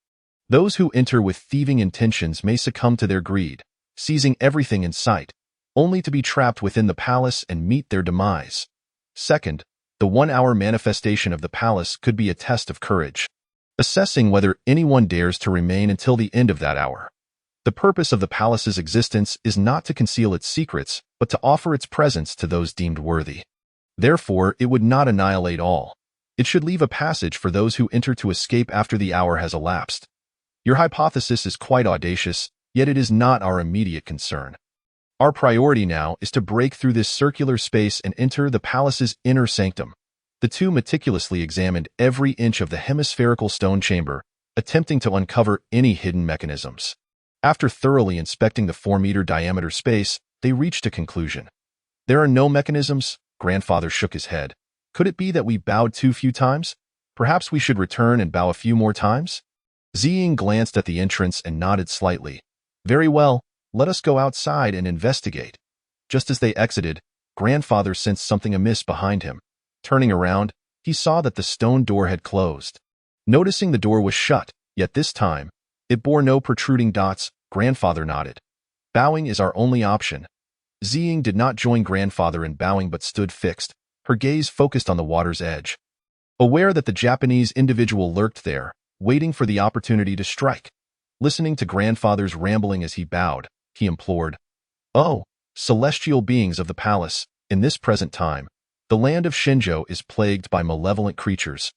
Those who enter with thieving intentions may succumb to their greed, seizing everything in sight, only to be trapped within the palace and meet their demise. Second, the 1 hour manifestation of the palace could be a test of courage, assessing whether anyone dares to remain until the end of that hour. The purpose of the palace's existence is not to conceal its secrets, but to offer its presence to those deemed worthy. Therefore, it would not annihilate all. It should leave a passage for those who enter to escape after the hour has elapsed. Your hypothesis is quite audacious, yet it is not our immediate concern. Our priority now is to break through this circular space and enter the palace's inner sanctum. The two meticulously examined every inch of the hemispherical stone chamber, attempting to uncover any hidden mechanisms. After thoroughly inspecting the 4-meter diameter space, they reached a conclusion. There are no mechanisms. Grandfather shook his head. Could it be that we bowed too few times? Perhaps we should return and bow a few more times? Ziying glanced at the entrance and nodded slightly. Very well. Let us go outside and investigate. Just as they exited, Grandfather sensed something amiss behind him. Turning around, he saw that the stone door had closed. Noticing the door was shut, yet this time, it bore no protruding dots, Grandfather nodded. Bowing is our only option. Ziying did not join Grandfather in bowing but stood fixed, her gaze focused on the water's edge. Aware that the Japanese individual lurked there, waiting for the opportunity to strike. Listening to Grandfather's rambling as he bowed, he implored, "Oh, celestial beings of the palace, in this present time, the land of Shinjo is plagued by malevolent creatures,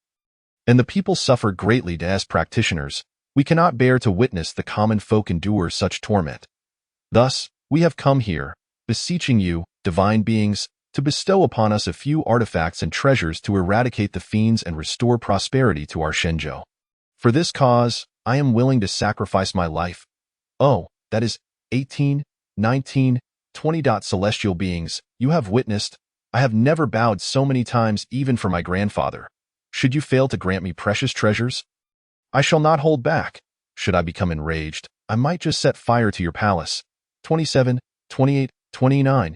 and the people suffer greatly. As practitioners, we cannot bear to witness the common folk endure such torment. Thus, we have come here, beseeching you, divine beings, to bestow upon us a few artifacts and treasures to eradicate the fiends and restore prosperity to our Shinjo. For this cause, I am willing to sacrifice my life. Oh, that is 18, 19, 20. Celestial beings, you have witnessed. I have never bowed so many times even for my grandfather. Should you fail to grant me precious treasures, I shall not hold back. Should I become enraged, I might just set fire to your palace. 27, 28, 29.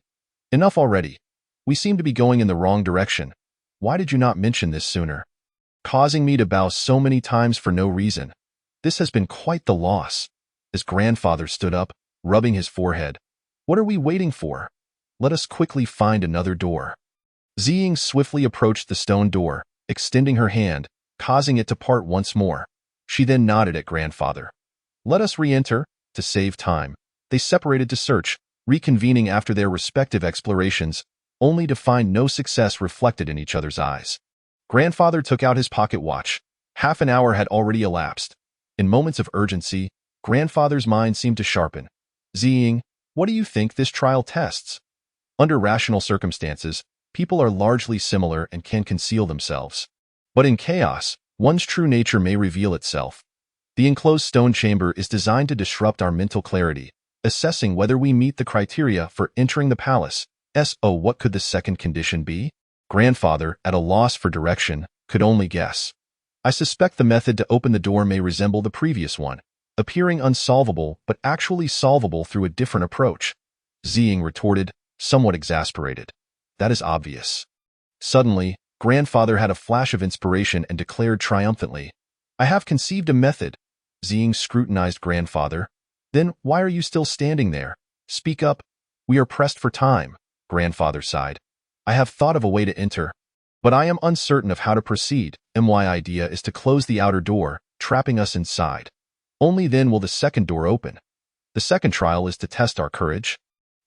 Enough already. We seem to be going in the wrong direction. Why did you not mention this sooner? Causing me to bow so many times for no reason. This has been quite the loss." As Grandfather stood up, rubbing his forehead. "What are we waiting for? Let us quickly find another door." Ziying swiftly approached the stone door, extending her hand, causing it to part once more. She then nodded at Grandfather. "Let us re-enter." To save time, they separated to search, reconvening after their respective explorations, only to find no success reflected in each other's eyes. Grandfather took out his pocket watch. Half an hour had already elapsed. In moments of urgency, Grandfather's mind seemed to sharpen. "Ziying, what do you think this trial tests?" Under rational circumstances, people are largely similar and can conceal themselves. But in chaos, one's true nature may reveal itself. The enclosed stone chamber is designed to disrupt our mental clarity, assessing whether we meet the criteria for entering the palace. What could the second condition be? Grandfather, at a loss for direction, could only guess. "I suspect the method to open the door may resemble the previous one, appearing unsolvable but actually solvable through a different approach." Ziying retorted, somewhat exasperated. "That is obvious." Suddenly, grandfather had a flash of inspiration and declared triumphantly, "I have conceived a method." Ziying scrutinized grandfather. "Then why are you still standing there? Speak up." "We are pressed for time," grandfather sighed. "I have thought of a way to enter, but I am uncertain of how to proceed. My idea is to close the outer door, trapping us inside. Only then will the second door open. The second trial is to test our courage,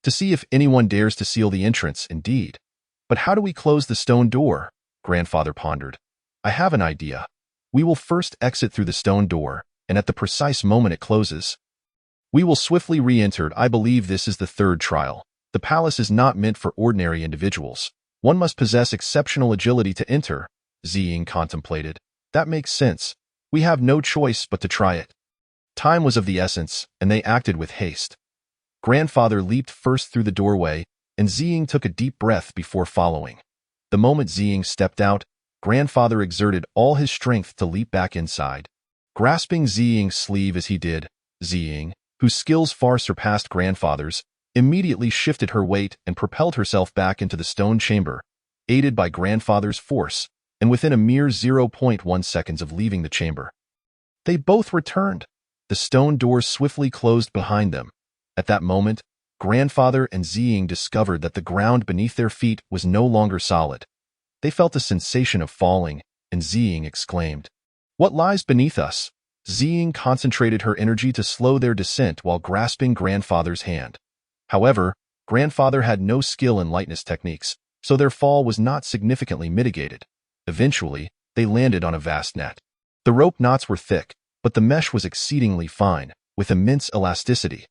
to see if anyone dares to seal the entrance, indeed. But how do we close the stone door?" Grandfather pondered. "I have an idea. We will first exit through the stone door, and at the precise moment it closes, we will swiftly re-enter. I believe this is the third trial. The palace is not meant for ordinary individuals. One must possess exceptional agility to enter." Ziying contemplated. "That makes sense. We have no choice but to try it." Time was of the essence, and they acted with haste. Grandfather leaped first through the doorway, and Ziying took a deep breath before following. The moment Ziying stepped out, grandfather exerted all his strength to leap back inside. Grasping Ziying's sleeve as he did, Ziying, whose skills far surpassed grandfather's, immediately shifted her weight and propelled herself back into the stone chamber, aided by grandfather's force, and within a mere 0.1 seconds of leaving the chamber, they both returned. The stone doors swiftly closed behind them. At that moment, grandfather and Ziying discovered that the ground beneath their feet was no longer solid. They felt a sensation of falling, and Ziying exclaimed, "What lies beneath us?" Ziying concentrated her energy to slow their descent while grasping grandfather's hand. However, grandfather had no skill in lightness techniques, so their fall was not significantly mitigated. Eventually, they landed on a vast net. The rope knots were thick, but the mesh was exceedingly fine, with immense elasticity.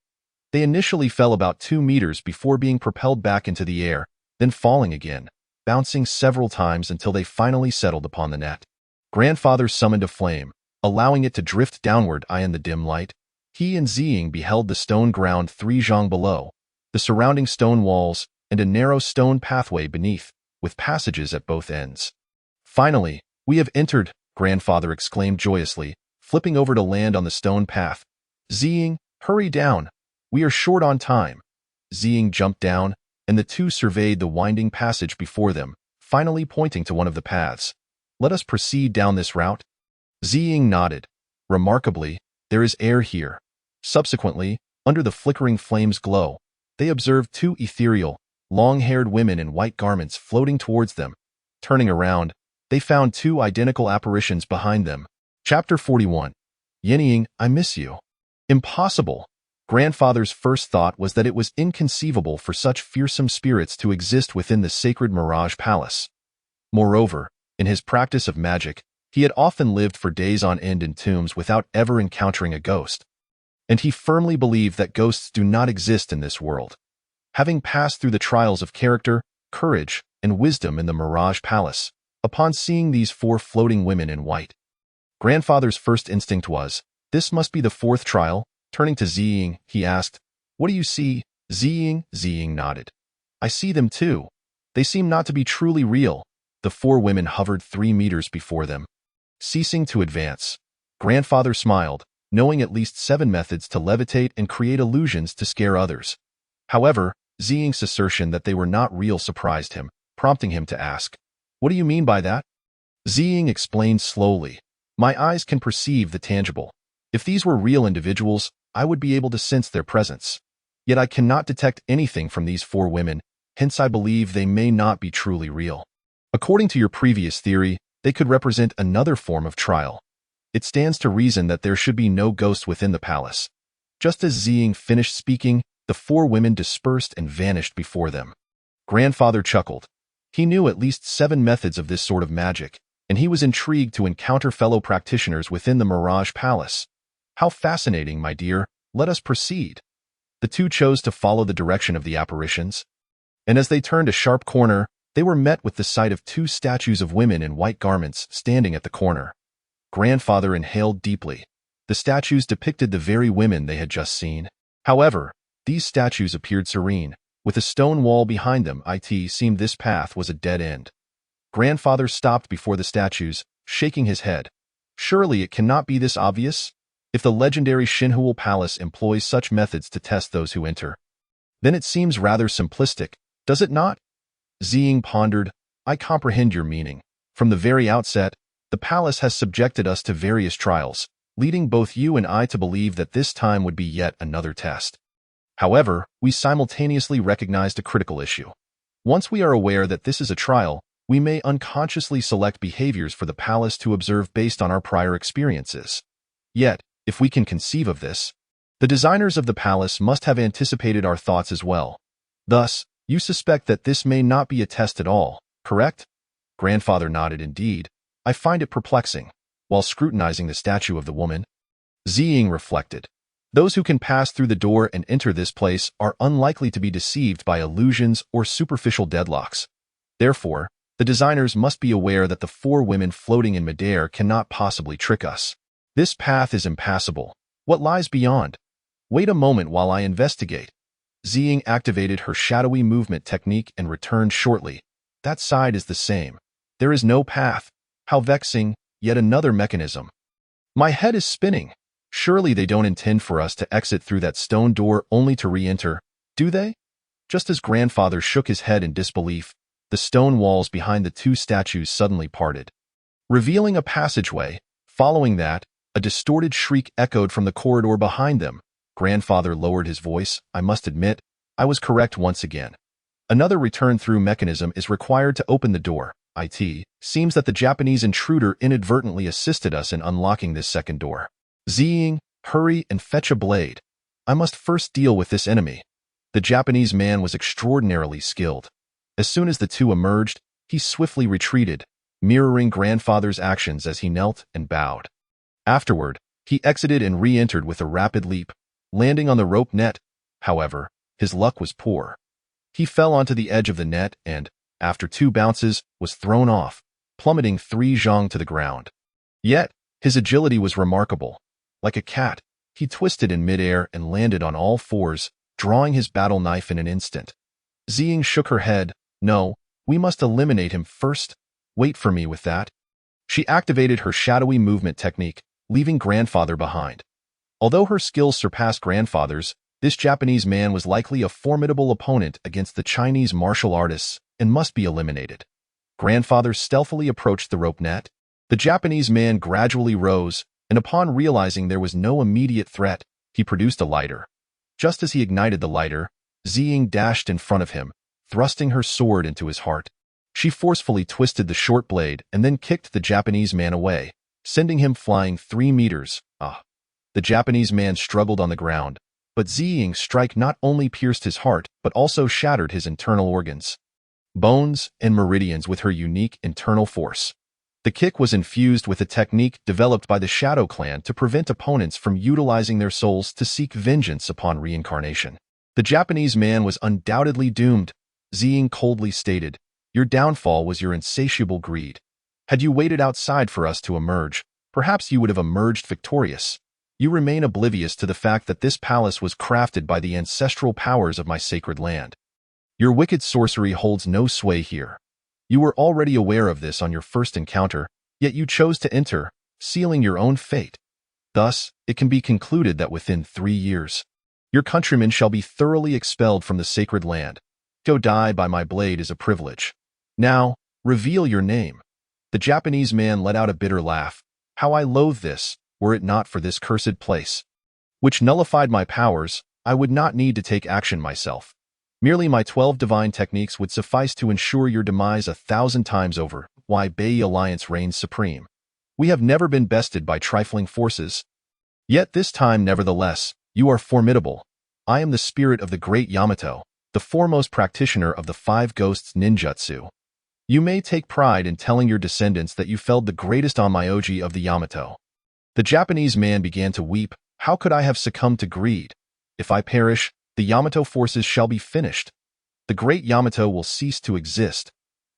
They initially fell about 2 meters before being propelled back into the air, then falling again, bouncing several times until they finally settled upon the net. Grandfather summoned a flame, allowing it to drift downward. In the dim light, he and Ziying beheld the stone ground 3 zhang below, the surrounding stone walls, and a narrow stone pathway beneath, with passages at both ends. "Finally, we have entered," grandfather exclaimed joyously, flipping over to land on the stone path. "Ziying, hurry down. We are short on time." Ziying jumped down, and the two surveyed the winding passage before them, finally pointing to one of the paths. "Let us proceed down this route." Ziying nodded. Remarkably, there is air here. Subsequently, under the flickering flame's glow, they observed 2 ethereal, long-haired women in white garments floating towards them. Turning around, they found 2 identical apparitions behind them. Chapter 41. Yenying, I miss you. Impossible. Grandfather's first thought was that it was inconceivable for such fearsome spirits to exist within the sacred Mirage Palace. Moreover, in his practice of magic, he had often lived for days on end in tombs without ever encountering a ghost. And he firmly believed that ghosts do not exist in this world. Having passed through the trials of character, courage, and wisdom in the Mirage Palace, upon seeing these 4 floating women in white, grandfather's first instinct was, "This must be the 4th trial." Turning to Ziying, he asked, "What do you see?" Ziying nodded. "I see them too. They seem not to be truly real." The 4 women hovered 3 meters before them. Ceasing to advance, grandfather smiled, knowing at least 7 methods to levitate and create illusions to scare others. However, Ziying's assertion that they were not real surprised him, prompting him to ask, "What do you mean by that?" Ziying explained slowly, "My eyes can perceive the tangible. If these were real individuals, I would be able to sense their presence. Yet I cannot detect anything from these 4 women, hence I believe they may not be truly real. According to your previous theory, they could represent another form of trial. It stands to reason that there should be no ghosts within the palace." Just as Ziying finished speaking, the 4 women dispersed and vanished before them. Grandfather chuckled. He knew at least 7 methods of this sort of magic, and he was intrigued to encounter fellow practitioners within the Mirage Palace. "How fascinating, my dear. Let us proceed." The 2 chose to follow the direction of the apparitions, and as they turned a sharp corner, they were met with the sight of 2 statues of women in white garments standing at the corner. Grandfather inhaled deeply. The statues depicted the very women they had just seen. However, these statues appeared serene, with a stone wall behind them. It seemed this path was a dead end. Grandfather stopped before the statues, shaking his head. "Surely it cannot be this obvious? If the legendary Shinhuul Palace employs such methods to test those who enter, then it seems rather simplistic, does it not?" Ziying pondered. I comprehend your meaning. From the very outset, the palace has subjected us to various trials, leading both you and I to believe that this time would be yet another test. However, we simultaneously recognized a critical issue. Once we are aware that this is a trial, we may unconsciously select behaviors for the palace to observe based on our prior experiences. Yet, if we can conceive of this, the designers of the palace must have anticipated our thoughts as well. Thus, you suspect that this may not be a test at all, correct? Grandfather nodded. Indeed, I find it perplexing. While scrutinizing the statue of the woman, Ziying reflected. Those who can pass through the door and enter this place are unlikely to be deceived by illusions or superficial deadlocks. Therefore, the designers must be aware that the four women floating in midair cannot possibly trick us. This path is impassable. What lies beyond? Wait a moment while I investigate. Ziying activated her shadowy movement technique and returned shortly. That side is the same. There is no path. How vexing, yet another mechanism. My head is spinning. Surely they don't intend for us to exit through that stone door only to re-enter, do they? Just as grandfather shook his head in disbelief, the stone walls behind the two statues suddenly parted, revealing a passageway. Following that, a distorted shriek echoed from the corridor behind them. Grandfather lowered his voice. I must admit, I was correct once again. Another return-through mechanism is required to open the door. It seems that the Japanese intruder inadvertently assisted us in unlocking this second door. Ziying, hurry and fetch a blade. I must first deal with this enemy. The Japanese man was extraordinarily skilled. As soon as the two emerged, he swiftly retreated, mirroring grandfather's actions as he knelt and bowed. Afterward, he exited and re-entered with a rapid leap, landing on the rope net. However, his luck was poor. He fell onto the edge of the net and, after 2 bounces, was thrown off, plummeting 3 zhang to the ground. Yet, his agility was remarkable. Like a cat, he twisted in midair and landed on all fours, drawing his battle knife in an instant. Ziying shook her head. No, we must eliminate him first. Wait for me with that. She activated her shadowy movement technique, leaving grandfather behind. Although her skills surpassed grandfather's, this Japanese man was likely a formidable opponent against the Chinese martial artists and must be eliminated. Grandfather stealthily approached the rope net. The Japanese man gradually rose, and upon realizing there was no immediate threat, he produced a lighter. Just as he ignited the lighter, Ziying dashed in front of him, thrusting her sword into his heart. She forcefully twisted the short blade and then kicked the Japanese man away, sending him flying 3 meters. The Japanese man struggled on the ground, but Ziying's strike not only pierced his heart but also shattered his internal organs, bones, and meridians with her unique internal force. The kick was infused with a technique developed by the Shadow Clan to prevent opponents from utilizing their souls to seek vengeance upon reincarnation. The Japanese man was undoubtedly doomed. Ziying coldly stated, "Your downfall was your insatiable greed. Had you waited outside for us to emerge, perhaps you would have emerged victorious. You remain oblivious to the fact that this palace was crafted by the ancestral powers of my sacred land. Your wicked sorcery holds no sway here. You were already aware of this on your first encounter, yet you chose to enter, sealing your own fate. Thus, it can be concluded that within 3 years, your countrymen shall be thoroughly expelled from the sacred land. To die by my blade is a privilege. Now, reveal your name." The Japanese man let out a bitter laugh. "How I loathe this! Were it not for this cursed place, which nullified my powers, I would not need to take action myself. Merely my 12 divine techniques would suffice to ensure your demise 1,000 times over. Why Bei Alliance reigns supreme. We have never been bested by trifling forces. Yet this time, nevertheless, you are formidable. I am the spirit of the great Yamato, the foremost practitioner of the 5 ghosts ninjutsu. You may take pride in telling your descendants that you felled the greatest onmyoji of the Yamato." The Japanese man began to weep. "How could I have succumbed to greed? If I perish, the Yamato forces shall be finished. The great Yamato will cease to exist."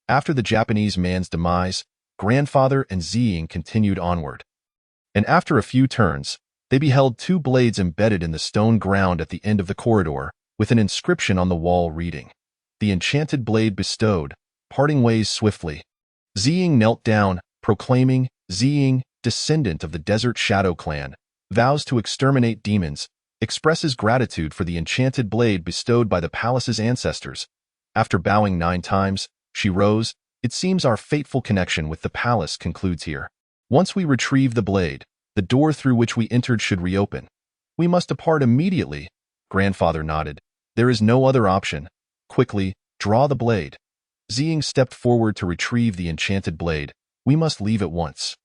After the Japanese man's demise, grandfather and Ziying continued onward. And after a few turns, they beheld 2 blades embedded in the stone ground at the end of the corridor, with an inscription on the wall reading, "The enchanted blade bestowed, parting ways swiftly." Ziying knelt down, proclaiming, "Ziying, descendant of the Desert Shadow Clan, vows to exterminate demons, expresses gratitude for the enchanted blade bestowed by the palace's ancestors." After bowing 9 times, she rose, It seems our fateful connection with the palace concludes here. Once we retrieve the blade, the door through which we entered should reopen. We must depart immediately. Grandfather nodded. There is no other option. Quickly, draw the blade. Ziying stepped forward to retrieve the enchanted blade. We must leave at once.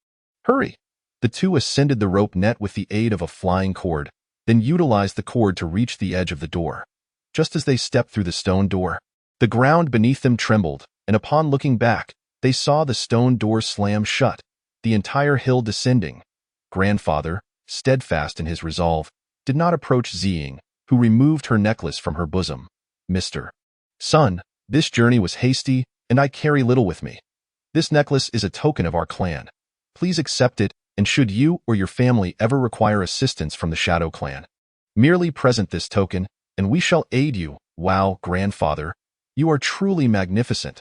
Hurry! The two ascended the rope net with the aid of a flying cord, then utilized the cord to reach the edge of the door. Just as they stepped through the stone door, the ground beneath them trembled, and upon looking back, they saw the stone door slam shut, the entire hill descending. Grandfather, steadfast in his resolve, did not approach Ziying, who removed her necklace from her bosom. Mr. Son, this journey was hasty, and I carry little with me. This necklace is a token of our clan. Please accept it, and should you or your family ever require assistance from the Shadow Clan, merely present this token, and we shall aid you. Wow, Grandfather, you are truly magnificent.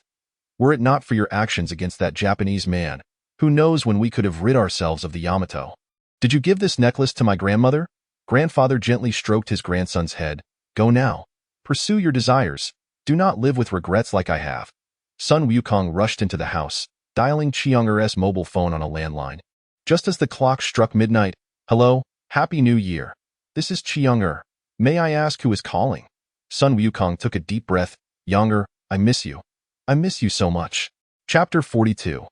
Were it not for your actions against that Japanese man, who knows when we could have rid ourselves of the Yamato. Did you give this necklace to my grandmother? Grandfather gently stroked his grandson's head. Go now. Pursue your desires. Do not live with regrets like I have. Sun Wukong rushed into the house, dialing Chiyoung's mobile phone on a landline. Just as the clock struck midnight, hello, Happy New Year. This is Chiyoung. May I ask who is calling? Sun Wukong took a deep breath. Younger, I miss you. I miss you so much. Chapter 42.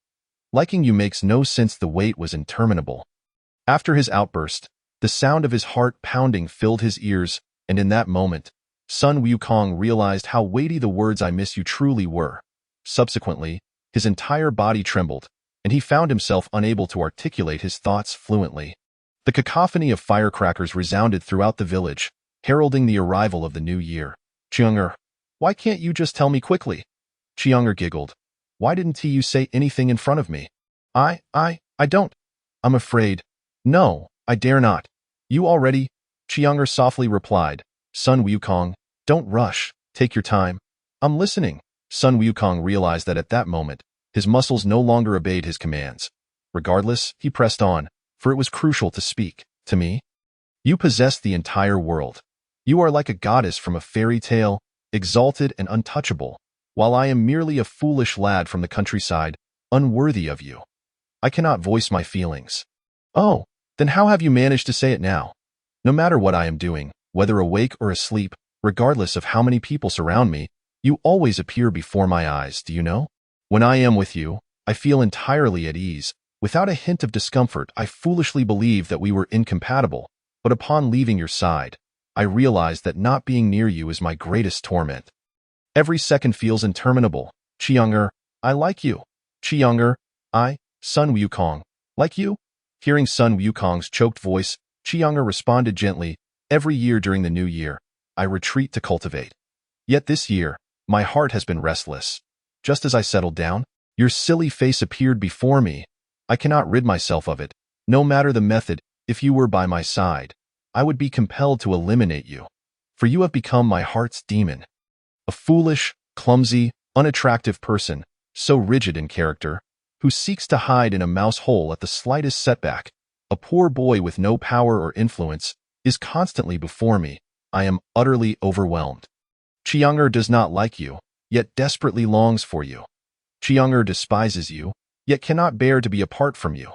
Liking you makes no sense. The wait was interminable. After his outburst, the sound of his heart pounding filled his ears, and in that moment, Sun Wukong realized how weighty the words I miss you truly were. Subsequently, his entire body trembled, and he found himself unable to articulate his thoughts fluently. The cacophony of firecrackers resounded throughout the village, heralding the arrival of the new year. Chiyoung, why can't you just tell me quickly? Chiyoung giggled. Why didn't you say anything in front of me? I don't. I'm afraid. No, I dare not. You already? Chiyoung softly replied. Sun Wukong, don't rush. Take your time. I'm listening. Sun Wukong realized that at that moment, his muscles no longer obeyed his commands. Regardless, he pressed on, for it was crucial to speak. To me? You possess the entire world. You are like a goddess from a fairy tale, exalted and untouchable, while I am merely a foolish lad from the countryside, unworthy of you. I cannot voice my feelings. Oh, then how have you managed to say it now? No matter what I am doing, whether awake or asleep, regardless of how many people surround me, you always appear before my eyes, do you know? When I am with you, I feel entirely at ease. Without a hint of discomfort, I foolishly believed that we were incompatible, but upon leaving your side, I realized that not being near you is my greatest torment. Every second feels interminable. Chiyoung, I like you. Chiyoung, Sun Wukong, like you? Hearing Sun Wukong's choked voice, Chiyoung responded gently, every year during the new year, I retreat to cultivate. Yet this year, my heart has been restless. Just as I settled down, your silly face appeared before me. I cannot rid myself of it. No matter the method, if you were by my side, I would be compelled to eliminate you. For you have become my heart's demon. A foolish, clumsy, unattractive person, so rigid in character, who seeks to hide in a mouse hole at the slightest setback, a poor boy with no power or influence, is constantly before me. I am utterly overwhelmed. Chiyoung does not like you, yet desperately longs for you. Chiyoung despises you, yet cannot bear to be apart from you.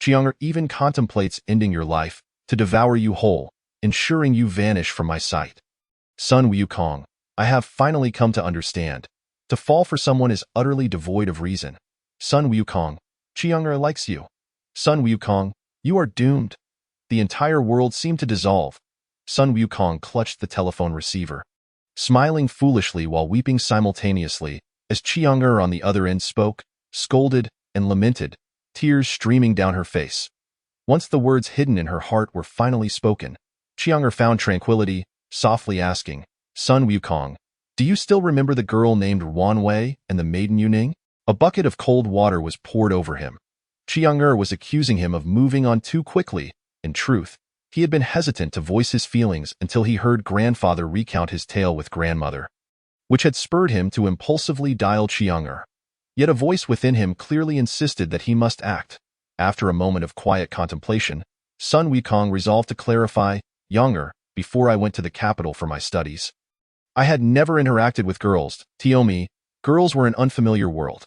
Chiyoung even contemplates ending your life, to devour you whole, ensuring you vanish from my sight. Sun Wukong, I have finally come to understand. To fall for someone is utterly devoid of reason. Sun Wukong, Chiyoung likes you. Sun Wukong, you are doomed. The entire world seemed to dissolve. Sun Wukong clutched the telephone receiver, smiling foolishly while weeping simultaneously, as Chiyoung on the other end spoke, scolded, and lamented, tears streaming down her face. Once the words hidden in her heart were finally spoken, Chiyoung found tranquility, softly asking, Sun Wukong, do you still remember the girl named Wan Wei and the maiden Yuning? A bucket of cold water was poured over him. Chiyoung was accusing him of moving on too quickly. In truth, he had been hesitant to voice his feelings until he heard grandfather recount his tale with grandmother, which had spurred him to impulsively dial Chiyoung. Yet a voice within him clearly insisted that he must act. After a moment of quiet contemplation, Sun Wukong resolved to clarify, Younger, before I went to the capital for my studies, I had never interacted with girls. To me, girls were an unfamiliar world.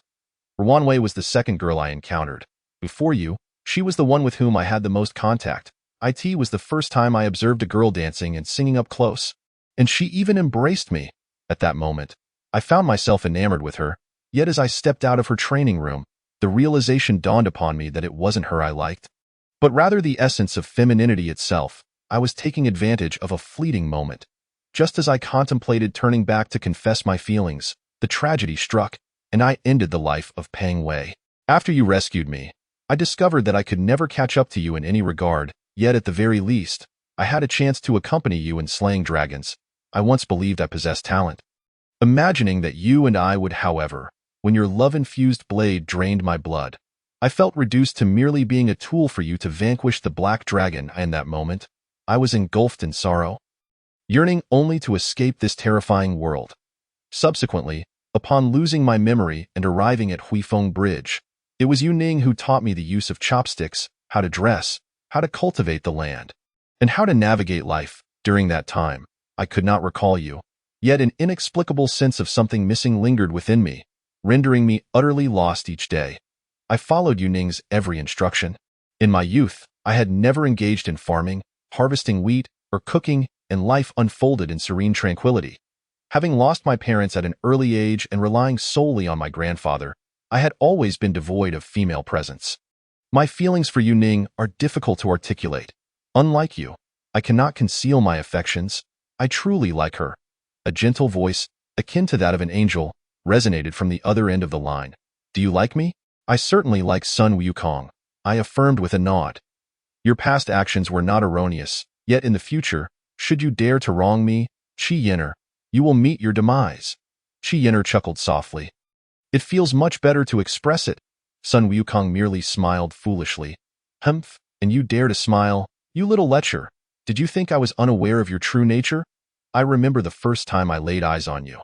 Wei was the second girl I encountered. Before you, she was the one with whom I had the most contact. It was the first time I observed a girl dancing and singing up close. And she even embraced me. At that moment, I found myself enamored with her, yet as I stepped out of her training room, the realization dawned upon me that it wasn't her I liked, but rather the essence of femininity itself. I was taking advantage of a fleeting moment. Just as I contemplated turning back to confess my feelings, the tragedy struck, and I ended the life of Peng Wei. After you rescued me, I discovered that I could never catch up to you in any regard, yet at the very least, I had a chance to accompany you in slaying dragons. I once believed I possessed talent. Imagining that you and I would, however, when your love-infused blade drained my blood, I felt reduced to merely being a tool for you to vanquish the black dragon. In that moment, I was engulfed in sorrow, yearning only to escape this terrifying world. Subsequently, upon losing my memory and arriving at Huifeng Bridge, it was Yu Ning who taught me the use of chopsticks, how to dress, how to cultivate the land, and how to navigate life. During that time, I could not recall you, yet an inexplicable sense of something missing lingered within me, rendering me utterly lost each day. I followed Yu Ning's every instruction. In my youth, I had never engaged in farming, harvesting wheat, or cooking, and life unfolded in serene tranquility. Having lost my parents at an early age and relying solely on my grandfather, I had always been devoid of female presence. My feelings for Yu Ning are difficult to articulate. Unlike you, I cannot conceal my affections. I truly like her. A gentle voice, akin to that of an angel, resonated from the other end of the line. Do you like me? I certainly like Sun Wukong, I affirmed with a nod. Your past actions were not erroneous, yet in the future, should you dare to wrong me, Qi Yin'er, you will meet your demise. Qi Yin'er chuckled softly. It feels much better to express it. Sun Wukong merely smiled foolishly. Humph, and you dare to smile, you little lecher. Did you think I was unaware of your true nature? I remember the first time I laid eyes on you.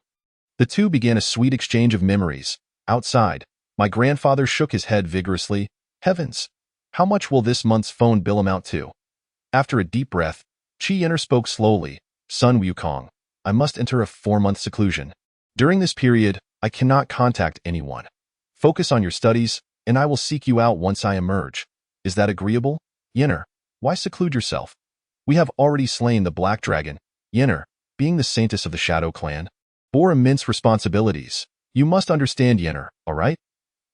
The two began a sweet exchange of memories. Outside, my grandfather shook his head vigorously. Heavens, how much will this month's phone bill amount to? After a deep breath, Qi Yin'er spoke slowly. Sun Wukong, I must enter a 4-month seclusion. During this period, I cannot contact anyone. Focus on your studies, and I will seek you out once I emerge. Is that agreeable? Yin'er, why seclude yourself? We have already slain the Black Dragon. Yin'er, being the saintess of the Shadow Clan, bore immense responsibilities. You must understand Yin'er, all right?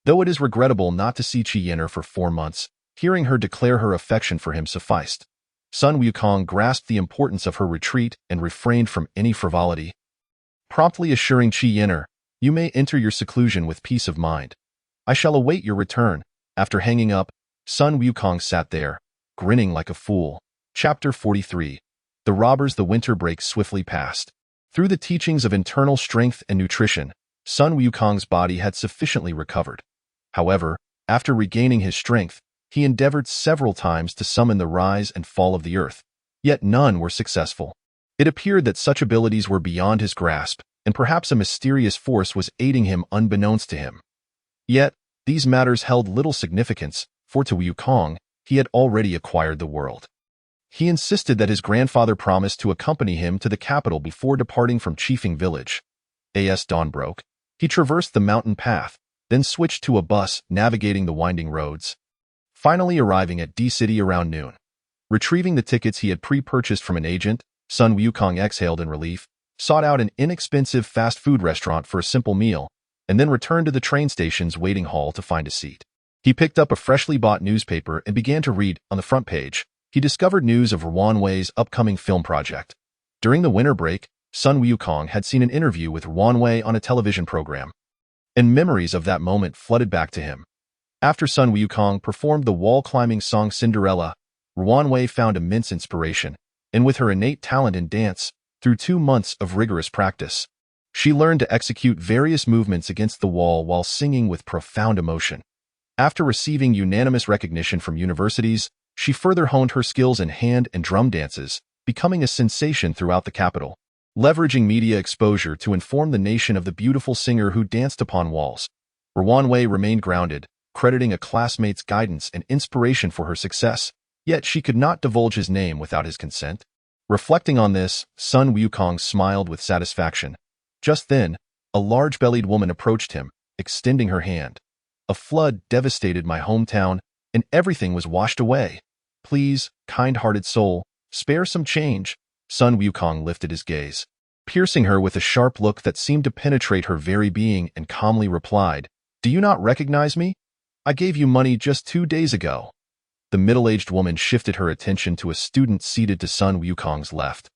Though it is regrettable not to see Qi Yin'er for 4 months, hearing her declare her affection for him sufficed. Sun Wukong grasped the importance of her retreat and refrained from any frivolity, promptly assuring Qi Yin'er, you may enter your seclusion with peace of mind. I shall await your return. After hanging up, Sun Wukong sat there, grinning like a fool. Chapter 43. The robbers. The winter break swiftly passed. Through the teachings of internal strength and nutrition, Sun Wukong's body had sufficiently recovered. However, after regaining his strength, he endeavored several times to summon the rise and fall of the earth, yet none were successful. It appeared that such abilities were beyond his grasp, and perhaps a mysterious force was aiding him unbeknownst to him. Yet, these matters held little significance, for to Wukong, he had already acquired the world. He insisted that his grandfather promised to accompany him to the capital before departing from Chifeng village. As dawn broke, he traversed the mountain path, then switched to a bus navigating the winding roads, finally arriving at D-City around noon. Retrieving the tickets he had pre-purchased from an agent, Sun Wukong exhaled in relief, sought out an inexpensive fast food restaurant for a simple meal, and then returned to the train station's waiting hall to find a seat. He picked up a freshly bought newspaper and began to read. On the front page, he discovered news of Wei's upcoming film project. During the winter break, Sun Wukong had seen an interview with Wei on a television program, and memories of that moment flooded back to him. After Sun Wukong performed the wall-climbing song Cinderella, Wei found immense inspiration, and with her innate talent in dance, through 2 months of rigorous practice, she learned to execute various movements against the wall while singing with profound emotion. After receiving unanimous recognition from universities, she further honed her skills in hand and drum dances, becoming a sensation throughout the capital. Leveraging media exposure to inform the nation of the beautiful singer who danced upon walls, Wei remained grounded, crediting a classmate's guidance and inspiration for her success, yet she could not divulge his name without his consent. Reflecting on this, Sun Wukong smiled with satisfaction. Just then, a large-bellied woman approached him, extending her hand. A flood devastated my hometown, and everything was washed away. Please, kind-hearted soul, spare some change." Sun Wukong lifted his gaze, piercing her with a sharp look that seemed to penetrate her very being, and calmly replied, "Do you not recognize me? I gave you money just 2 days ago." The middle-aged woman shifted her attention to a student seated to Sun Wukong's left.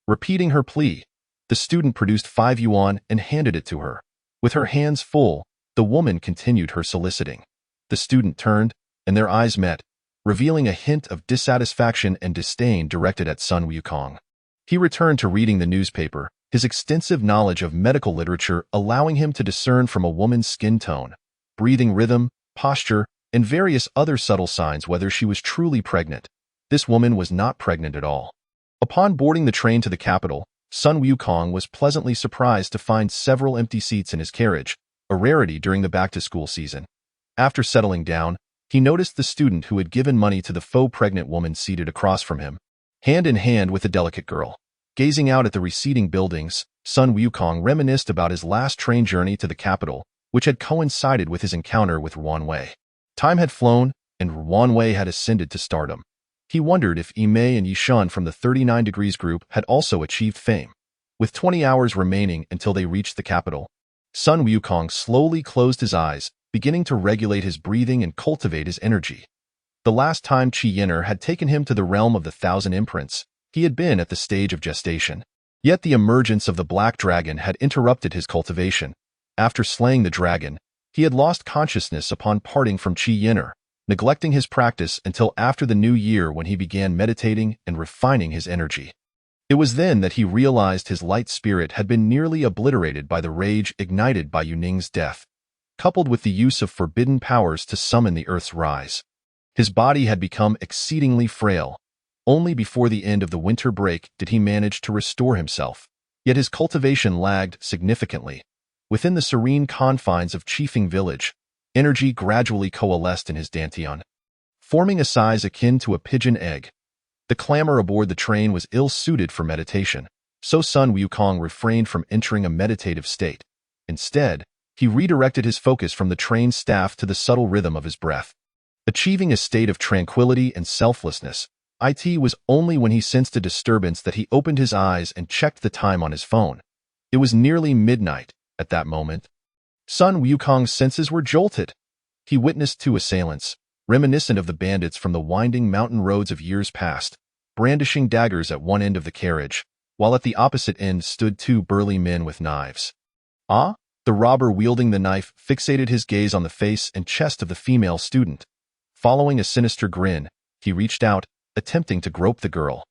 Repeating her plea, the student produced 5 yuan and handed it to her. With her hands full, the woman continued her soliciting. The student turned, and their eyes met, revealing a hint of dissatisfaction and disdain directed at Sun Wukong. He returned to reading the newspaper, his extensive knowledge of medical literature allowing him to discern from a woman's skin tone, breathing rhythm, posture, and various other subtle signs whether she was truly pregnant. This woman was not pregnant at all. Upon boarding the train to the capital, Sun Wukong was pleasantly surprised to find several empty seats in his carriage, a rarity during the back-to-school season. After settling down, he noticed the student who had given money to the faux pregnant woman seated across from him, hand in hand with the delicate girl. Gazing out at the receding buildings, Sun Wukong reminisced about his last train journey to the capital, which had coincided with his encounter with Ruan Wei. Time had flown, and Ruan Wei had ascended to stardom. He wondered if Yimei and Yishun from the 39 Degrees group had also achieved fame. With 20 hours remaining until they reached the capital, Sun Wukong slowly closed his eyes, beginning to regulate his breathing and cultivate his energy. The last time Qi Yin'er had taken him to the realm of the 1,000 imprints, he had been at the stage of gestation. Yet the emergence of the black dragon had interrupted his cultivation. After slaying the dragon, he had lost consciousness upon parting from Qi Yin'er, neglecting his practice until after the new year when he began meditating and refining his energy. It was then that he realized his light spirit had been nearly obliterated by the rage ignited by Yuning's death, coupled with the use of forbidden powers to summon the earth's rise. His body had become exceedingly frail. Only before the end of the winter break did he manage to restore himself. Yet his cultivation lagged significantly. Within the serene confines of Qifeng village, energy gradually coalesced in his dantian, forming a size akin to a pigeon egg. The clamor aboard the train was ill-suited for meditation, so Sun Wukong refrained from entering a meditative state. Instead, he redirected his focus from the train's staff to the subtle rhythm of his breath. Achieving a state of tranquility and selflessness, it was only when he sensed a disturbance that he opened his eyes and checked the time on his phone. It was nearly midnight at that moment. Sun Wukong's senses were jolted. He witnessed 2 assailants, reminiscent of the bandits from the winding mountain roads of years past, brandishing daggers at one end of the carriage, while at the opposite end stood 2 burly men with knives. Ah? The robber wielding the knife fixated his gaze on the face and chest of the female student. Following a sinister grin, he reached out, attempting to grope the girl.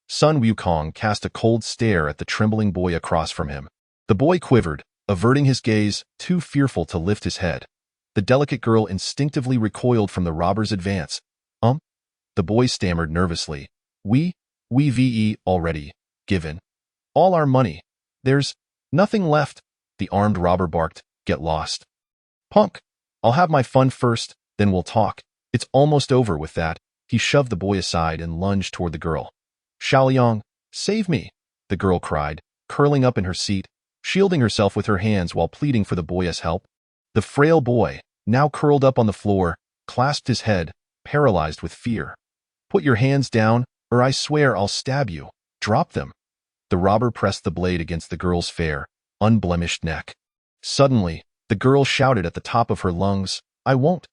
Sun Wukong cast a cold stare at the trembling boy across from him. The boy quivered, averting his gaze, too fearful to lift his head. The delicate girl instinctively recoiled from the robber's advance. The boy stammered nervously. We already given all our money. There's nothing left." The armed robber barked, "Get lost. Punk. I'll have my fun first, then we'll talk. It's almost over with that." He shoved the boy aside and lunged toward the girl. "Xiaoliang, save me," the girl cried, curling up in her seat, shielding herself with her hands while pleading for the boy's help. The frail boy, now curled up on the floor, clasped his head, paralyzed with fear. "Put your hands down, or I swear I'll stab you. Drop them." The robber pressed the blade against the girl's fair, unblemished neck. Suddenly, the girl shouted at the top of her lungs, "I won't."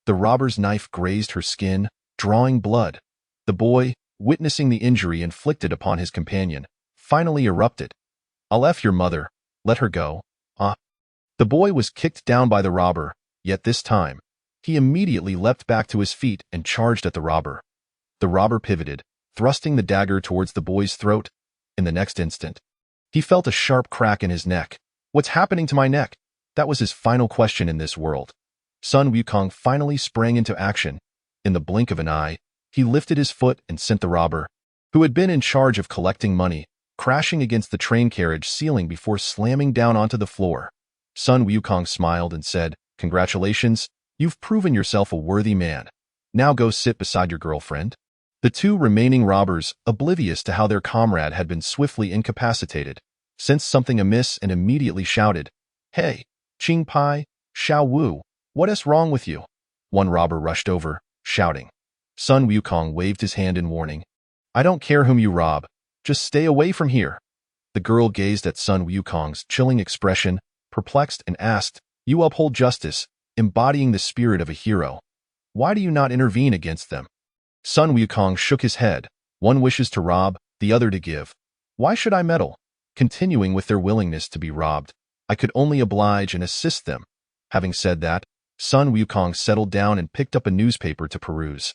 The robber's knife grazed her skin, drawing blood. The boy, witnessing the injury inflicted upon his companion, finally erupted. "I'll F your mother. Let her go." The boy was kicked down by the robber, yet this time, he immediately leapt back to his feet and charged at the robber. The robber pivoted, thrusting the dagger towards the boy's throat. In the next instant, he felt a sharp crack in his neck. "What's happening to my neck?" That was his final question in this world. Sun Wukong finally sprang into action. In the blink of an eye, he lifted his foot and sent the robber, who had been in charge of collecting money, crashing against the train carriage ceiling before slamming down onto the floor. Sun Wukong smiled and said, "Congratulations, you've proven yourself a worthy man. Now go sit beside your girlfriend." The 2 remaining robbers, oblivious to how their comrade had been swiftly incapacitated, sensed something amiss and immediately shouted, "Hey, Qing Pai, Xiao Wu, What is wrong with you? One robber rushed over, shouting. Sun Wukong waved his hand in warning. I don't care whom you rob. Just stay away from here. The girl gazed at Sun Wukong's chilling expression, perplexed, and asked, You uphold justice, embodying the spirit of a hero. Why do you not intervene against them? Sun Wukong shook his head. One wishes to rob, the other to give. Why should I meddle? Continuing with their willingness to be robbed, I could only oblige and assist them. Having said that, Sun Wukong settled down and picked up a newspaper to peruse.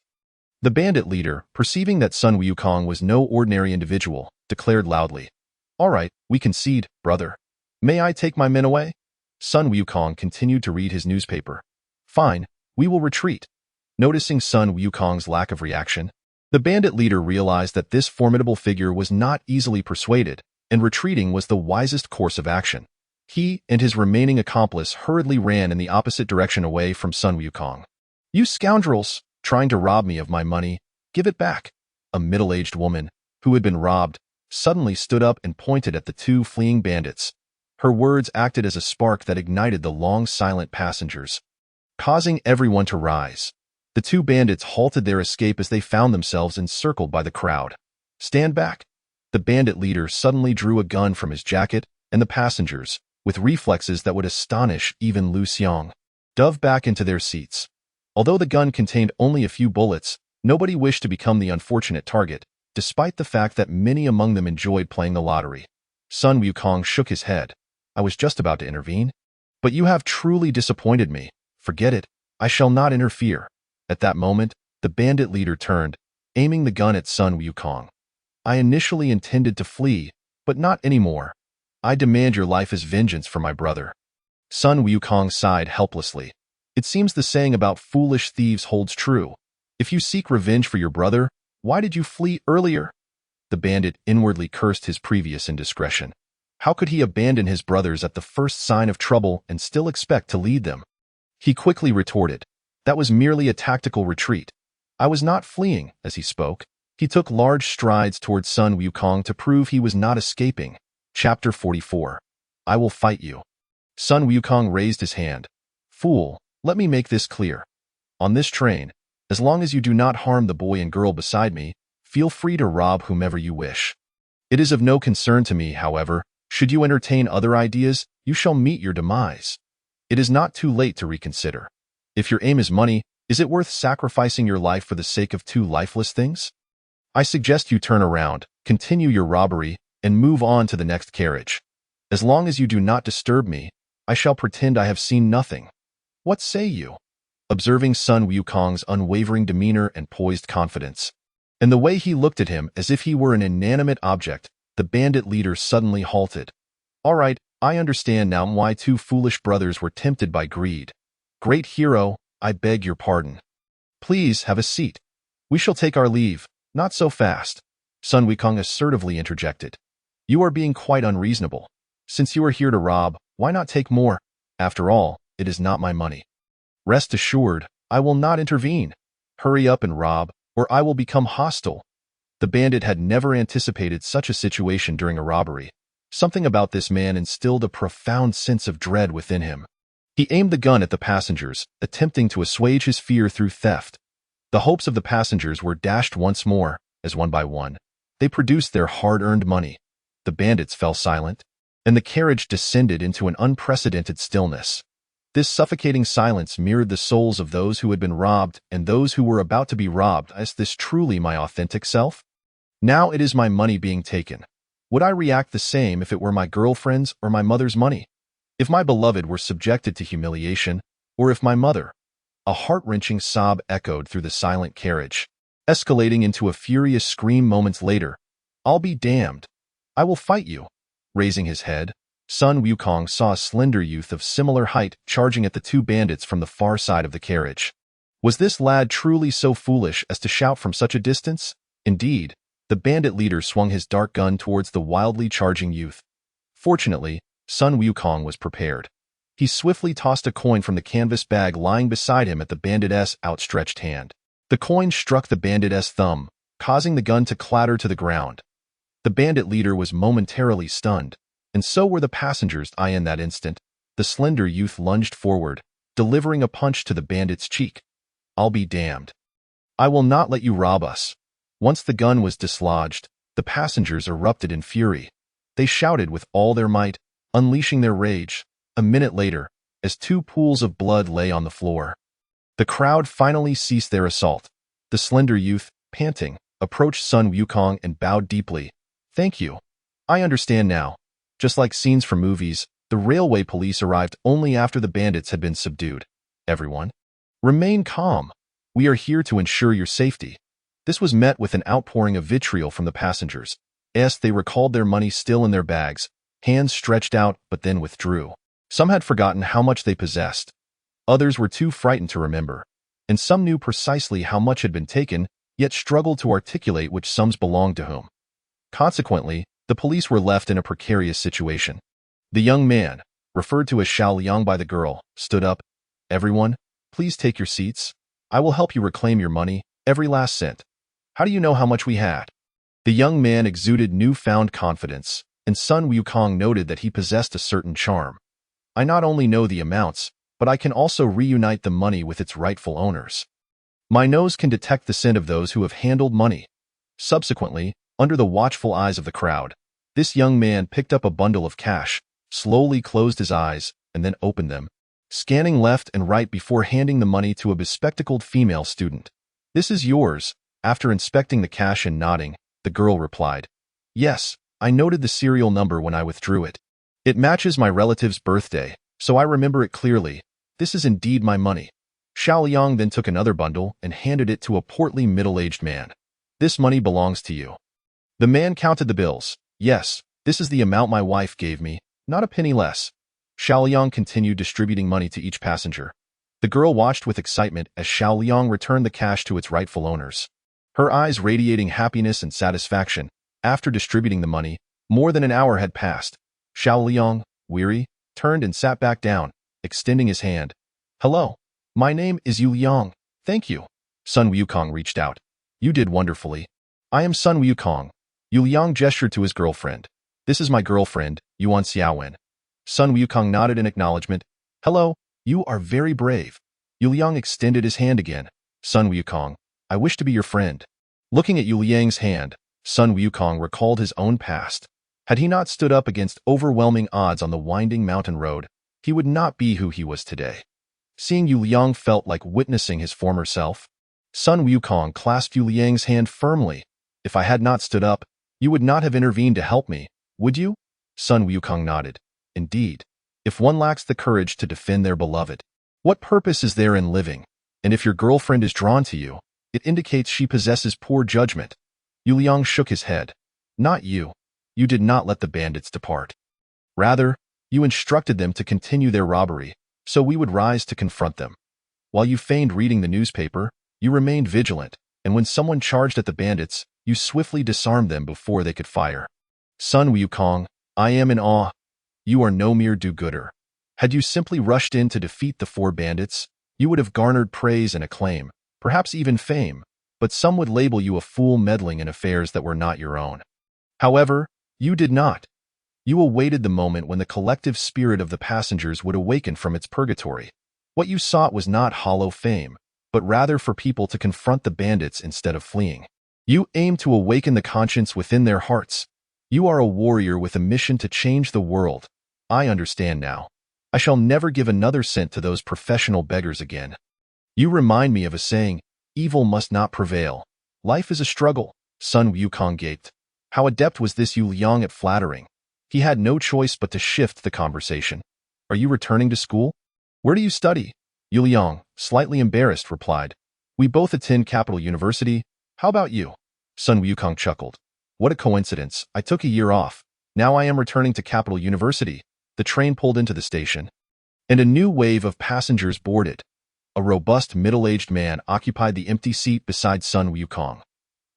The bandit leader, perceiving that Sun Wukong was no ordinary individual, declared loudly, All right, we concede, brother. May I take my men away? Sun Wukong continued to read his newspaper. Fine, we will retreat. Noticing Sun Wukong's lack of reaction, the bandit leader realized that this formidable figure was not easily persuaded, and retreating was the wisest course of action. He and his remaining accomplice hurriedly ran in the opposite direction away from Sun Wukong. You scoundrels, trying to rob me of my money, give it back. A middle-aged woman, who had been robbed, suddenly stood up and pointed at the two fleeing bandits. Her words acted as a spark that ignited the long silent passengers, causing everyone to rise. The two bandits halted their escape as they found themselves encircled by the crowd. Stand back. The bandit leader suddenly drew a gun from his jacket, and the passengers, with reflexes that would astonish even Lu Xiong, dove back into their seats. Although the gun contained only a few bullets, nobody wished to become the unfortunate target, despite the fact that many among them enjoyed playing the lottery. Sun Wukong shook his head. I was just about to intervene. But you have truly disappointed me. Forget it. I shall not interfere. At that moment, the bandit leader turned, aiming the gun at Sun Wukong. I initially intended to flee, but not anymore. I demand your life as vengeance for my brother. Sun Wukong sighed helplessly. It seems the saying about foolish thieves holds true. If you seek revenge for your brother, why did you flee earlier? The bandit inwardly cursed his previous indiscretion. How could he abandon his brothers at the first sign of trouble and still expect to lead them? He quickly retorted, That was merely a tactical retreat. I was not fleeing. As he spoke, he took large strides towards Sun Wukong to prove he was not escaping. Chapter 44. I will fight you. Sun Wukong raised his hand. Fool, let me make this clear. On this train, as long as you do not harm the boy and girl beside me, feel free to rob whomever you wish. It is of no concern to me, however, should you entertain other ideas, you shall meet your demise. It is not too late to reconsider. If your aim is money, is it worth sacrificing your life for the sake of two lifeless things? I suggest you turn around, continue your robbery, and move on to the next carriage. As long as you do not disturb me, I shall pretend I have seen nothing. What say you? Observing Sun Wukong's unwavering demeanor and poised confidence, and the way he looked at him as if he were an inanimate object, the bandit leader suddenly halted. All right, I understand now why two foolish brothers were tempted by greed. Great hero, I beg your pardon. Please have a seat. We shall take our leave. Not so fast. Sun Wukong assertively interjected. You are being quite unreasonable. Since you are here to rob, why not take more? After all, it is not my money. Rest assured, I will not intervene. Hurry up and rob, or I will become hostile. The bandit had never anticipated such a situation during a robbery. Something about this man instilled a profound sense of dread within him. He aimed the gun at the passengers, attempting to assuage his fear through theft. The hopes of the passengers were dashed once more, as one by one they produced their hard-earned money. The bandits fell silent, and the carriage descended into an unprecedented stillness. This suffocating silence mirrored the souls of those who had been robbed and those who were about to be robbed. Is this truly my authentic self? Now it is my money being taken. Would I react the same if it were my girlfriend's or my mother's money? If my beloved were subjected to humiliation, or if my mother? A heart-wrenching sob echoed through the silent carriage, escalating into a furious scream moments later. I'll be damned. I will fight you. Raising his head, Sun Wukong saw a slender youth of similar height charging at the two bandits from the far side of the carriage. Was this lad truly so foolish as to shout from such a distance? Indeed, the bandit leader swung his dark gun towards the wildly charging youth. Fortunately, Sun Wukong was prepared. He swiftly tossed a coin from the canvas bag lying beside him at the bandit's outstretched hand. The coin struck the bandit's thumb, causing the gun to clatter to the ground. The bandit leader was momentarily stunned, and so were the passengers. In that instant, the slender youth lunged forward, delivering a punch to the bandit's cheek. "I'll be damned. I will not let you rob us." Once the gun was dislodged, the passengers erupted in fury. They shouted with all their might, unleashing their rage. A minute later, as two pools of blood lay on the floor, the crowd finally ceased their assault. The slender youth, panting, approached Sun Wukong and bowed deeply. "Thank you. I understand now." Just like scenes from movies, the railway police arrived only after the bandits had been subdued. "Everyone, remain calm. We are here to ensure your safety." This was met with an outpouring of vitriol from the passengers, as they recalled their money still in their bags, hands stretched out but then withdrew. Some had forgotten how much they possessed. Others were too frightened to remember, and some knew precisely how much had been taken, yet struggled to articulate which sums belonged to whom. Consequently, the police were left in a precarious situation. The young man, referred to as Xiao Liang by the girl, stood up. "Everyone, please take your seats. I will help you reclaim your money, every last cent. How do you know how much we had?" The young man exuded newfound confidence, and Sun Wukong noted that he possessed a certain charm. "I not only know the amounts, but I can also reunite the money with its rightful owners. My nose can detect the scent of those who have handled money." Subsequently, under the watchful eyes of the crowd, this young man picked up a bundle of cash, slowly closed his eyes, and then opened them, scanning left and right before handing the money to a bespectacled female student. "This is yours." After inspecting the cash and nodding, the girl replied, "Yes, I noted the serial number when I withdrew it. It matches my relative's birthday, so I remember it clearly. This is indeed my money." Xiao Liang then took another bundle and handed it to a portly middle-aged man. "This money belongs to you." The man counted the bills. "Yes, this is the amount my wife gave me, not a penny less." Xiao Liang continued distributing money to each passenger. The girl watched with excitement as Xiao Liang returned the cash to its rightful owners, her eyes radiating happiness and satisfaction. After distributing the money, more than an hour had passed. Xiao Liang, weary, turned and sat back down, extending his hand. "Hello, my name is Yu Liang. Thank you." Sun Wukong reached out. "You did wonderfully." "I am Sun Wukong." Yu Liang gestured to his girlfriend. "This is my girlfriend, Yuan Xiaowen." Sun Wukong nodded in acknowledgement. "Hello, you are very brave." Yu Liang extended his hand again. "Sun Wukong, I wish to be your friend." Looking at Yu Liang's hand, Sun Wukong recalled his own past. Had he not stood up against overwhelming odds on the winding mountain road, he would not be who he was today. Seeing Yu Liang felt like witnessing his former self. Sun Wukong clasped Yu Liang's hand firmly. "If I had not stood up, you would not have intervened to help me, would you?" Sun Wukong nodded. "Indeed. If one lacks the courage to defend their beloved, what purpose is there in living? And if your girlfriend is drawn to you, it indicates she possesses poor judgment." Yu Liang shook his head. "Not you. You did not let the bandits depart. Rather, you instructed them to continue their robbery, so we would rise to confront them. While you feigned reading the newspaper, you remained vigilant, and when someone charged at the bandits, you swiftly disarmed them before they could fire. Sun Wukong, I am in awe. You are no mere do-gooder. Had you simply rushed in to defeat the 4 bandits, you would have garnered praise and acclaim, perhaps even fame, but some would label you a fool meddling in affairs that were not your own. However, you did not. You awaited the moment when the collective spirit of the passengers would awaken from its purgatory. What you sought was not hollow fame, but rather for people to confront the bandits instead of fleeing. You aimed to awaken the conscience within their hearts. You are a warrior with a mission to change the world. I understand now. I shall never give another cent to those professional beggars again. You remind me of a saying, evil must not prevail. Life is a struggle. Sun Wukong gaped. How adept was this Yu Liang at flattering? He had no choice but to shift the conversation. Are you returning to school? Where do you study? Yu Liang, slightly embarrassed, replied. We both attend Capital University. How about you? Sun Wukong chuckled. What a coincidence. I took a year off. Now I am returning to Capital University. The train pulled into the station, and a new wave of passengers boarded. A robust middle-aged man occupied the empty seat beside Sun Wukong.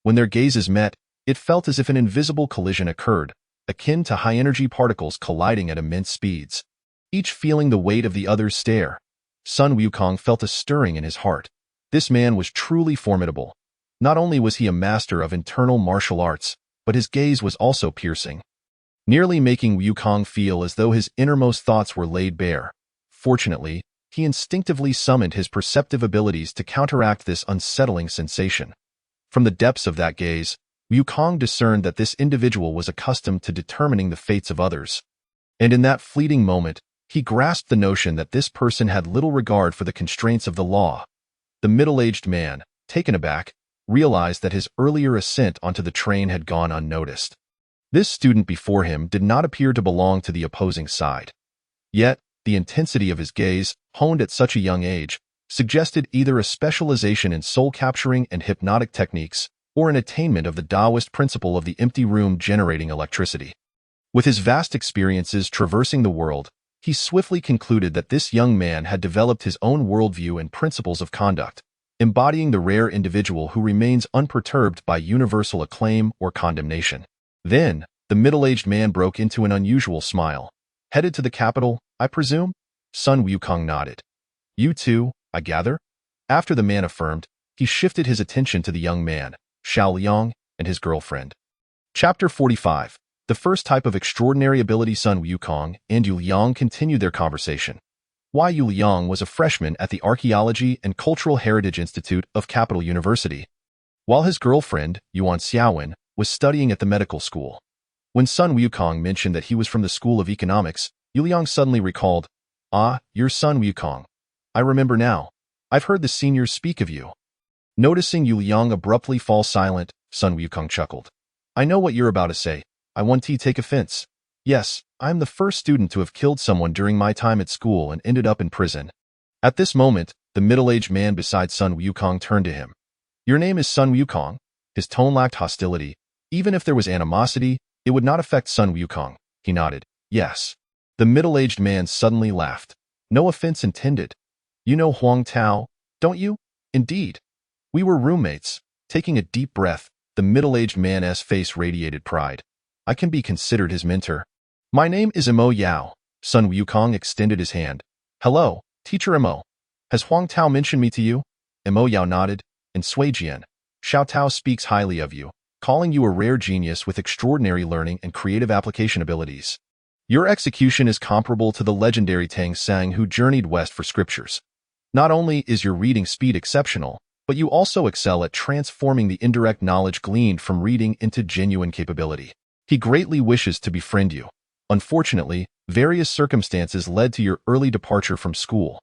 When their gazes met, it felt as if an invisible collision occurred, akin to high-energy particles colliding at immense speeds, each feeling the weight of the other's stare. Sun Wukong felt a stirring in his heart. This man was truly formidable. Not only was he a master of internal martial arts, but his gaze was also piercing, nearly making Wukong feel as though his innermost thoughts were laid bare. Fortunately, he instinctively summoned his perceptive abilities to counteract this unsettling sensation. From the depths of that gaze, Wukong discerned that this individual was accustomed to determining the fates of others. And in that fleeting moment, he grasped the notion that this person had little regard for the constraints of the law. The middle-aged man, taken aback, realized that his earlier ascent onto the train had gone unnoticed. This student before him did not appear to belong to the opposing side. Yet, the intensity of his gaze, honed at such a young age, suggested either a specialization in soul-capturing and hypnotic techniques or an attainment of the Taoist principle of the empty room generating electricity. With his vast experiences traversing the world, he swiftly concluded that this young man had developed his own worldview and principles of conduct, embodying the rare individual who remains unperturbed by universal acclaim or condemnation. Then, the middle-aged man broke into an unusual smile. Headed to the capital, I presume? Sun Wukong nodded. You too, I gather? After the man affirmed, he shifted his attention to the young man, Xiao Liang, and his girlfriend. Chapter 45. The first type of extraordinary ability. Sun Wukong and Yu Liang continued their conversation. Yu Liang was a freshman at the Archaeology and Cultural Heritage Institute of Capital University, while his girlfriend, Yuan Xiaowen, was studying at the medical school. When Sun Wukong mentioned that he was from the School of Economics, Yu Liang suddenly recalled, "Ah, you're Sun Wukong. I remember now. I've heard the seniors speak of you." Noticing Yu Liang abruptly fall silent, Sun Wukong chuckled. "I know what you're about to say. I won't take offense. Yes, I'm the first student to have killed someone during my time at school and ended up in prison." At this moment, the middle-aged man beside Sun Wukong turned to him. "Your name is Sun Wukong?" His tone lacked hostility. Even if there was animosity, it would not affect Sun Wukong. He nodded. "Yes." The middle-aged man suddenly laughed. "No offense intended. You know Huang Tao, don't you?" "Indeed. We were roommates." Taking a deep breath, the middle-aged man's face radiated pride. "I can be considered his mentor." "My name is Mo Yao." Sun Wukong extended his hand. "Hello, Teacher Mo. Has Huang Tao mentioned me to you?" Mo Yao nodded. "In Suijian, Xiao Tao speaks highly of you, calling you a rare genius with extraordinary learning and creative application abilities. Your execution is comparable to the legendary Tang Sang who journeyed west for scriptures. Not only is your reading speed exceptional, but you also excel at transforming the indirect knowledge gleaned from reading into genuine capability. He greatly wishes to befriend you. Unfortunately, various circumstances led to your early departure from school."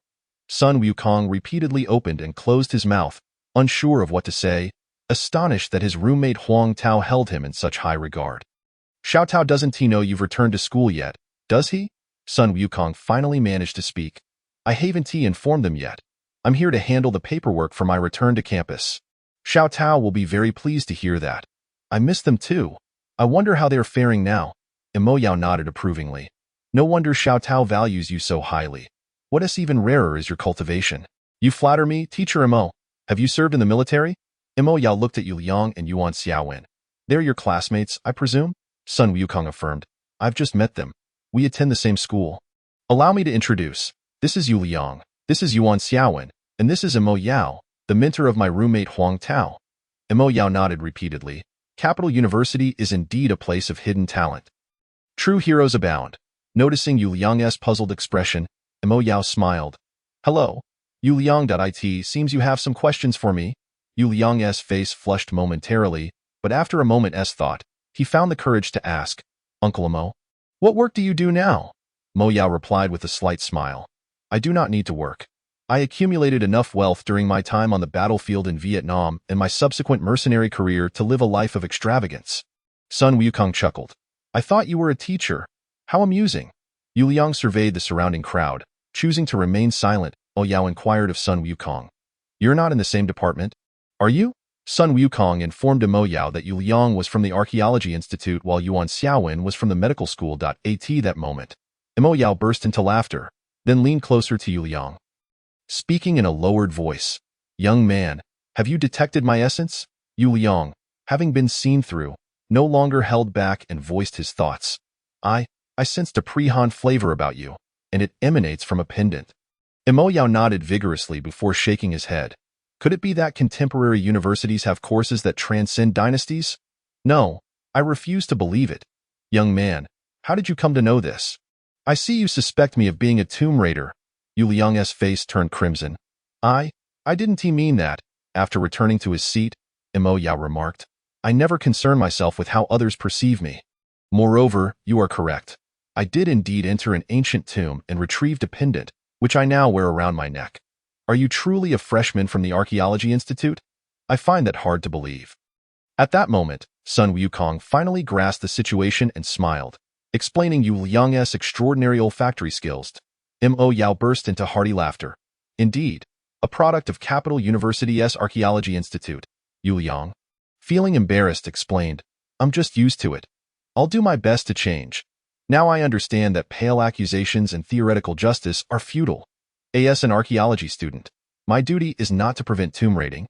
Sun Wukong repeatedly opened and closed his mouth, unsure of what to say, astonished that his roommate Huang Tao held him in such high regard. "Xiao Tao, doesn't he know you've returned to school yet, does he?" Sun Wukong finally managed to speak. "I haven't informed them yet. I'm here to handle the paperwork for my return to campus." "Xiao Tao will be very pleased to hear that. I miss them too. I wonder how they're faring now." Mo Yao nodded approvingly. "No wonder Xiao Tao values you so highly. What is even rarer is your cultivation." "You flatter me, Teacher Mo. Have you served in the military?" Mo Yao looked at Yu Liang and Yuan Xiaowen. "They're your classmates, I presume?" Sun Wukong affirmed. "I've just met them. We attend the same school." "Allow me to introduce. This is Yu Liang, this is Yuan Xiaowen, and this is Mo Yao, the mentor of my roommate Huang Tao." Mo Yao nodded repeatedly. Capital University is indeed a place of hidden talent. True heroes abound. Noticing Yu Liang's puzzled expression, Mo Yao smiled. "Hello, Yu Liang. Seems you have some questions for me." Yu Liang's face flushed momentarily, but after a moment's thought, he found the courage to ask, "Uncle Mo, what work do you do now?" Mo Yao replied with a slight smile. "I do not need to work. I accumulated enough wealth during my time on the battlefield in Vietnam and my subsequent mercenary career to live a life of extravagance." Sun Wukong chuckled. "I thought you were a teacher. How amusing." Yu Liang surveyed the surrounding crowd. Choosing to remain silent, Mo Yao inquired of Sun Wukong. "You're not in the same department, are you?" Sun Wukong informed Mo Yao that Yu Liang was from the Archaeology Institute while Yuan Xiaowen was from the medical school. At that moment, Mo Yao burst into laughter, then leaned closer to Yu Liang. Speaking in a lowered voice, "Young man, have you detected my essence?" Yu Liang, having been seen through, no longer held back and voiced his thoughts. I sensed a pre-Han flavor about you, and it emanates from a pendant." Mo Yao nodded vigorously before shaking his head. "Could it be that contemporary universities have courses that transcend dynasties?" "No, I refuse to believe it." "Young man, how did you come to know this?" "I see you suspect me of being a tomb raider." Yu Liang's face turned crimson. I didn't mean that. After returning to his seat, Mo Yao remarked, I never concern myself with how others perceive me. Moreover, you are correct. I did indeed enter an ancient tomb and retrieved a pendant, which I now wear around my neck. Are you truly a freshman from the Archaeology Institute? I find that hard to believe. At that moment, Sun Wukong finally grasped the situation and smiled, explaining Yu Liang's extraordinary olfactory skills. Mo Yao burst into hearty laughter. Indeed, a product of Capital University's Archaeology Institute, Yu Liang, feeling embarrassed, explained, I'm just used to it. I'll do my best to change. Now I understand that pale accusations and theoretical justice are futile. As an archaeology student, my duty is not to prevent tomb raiding,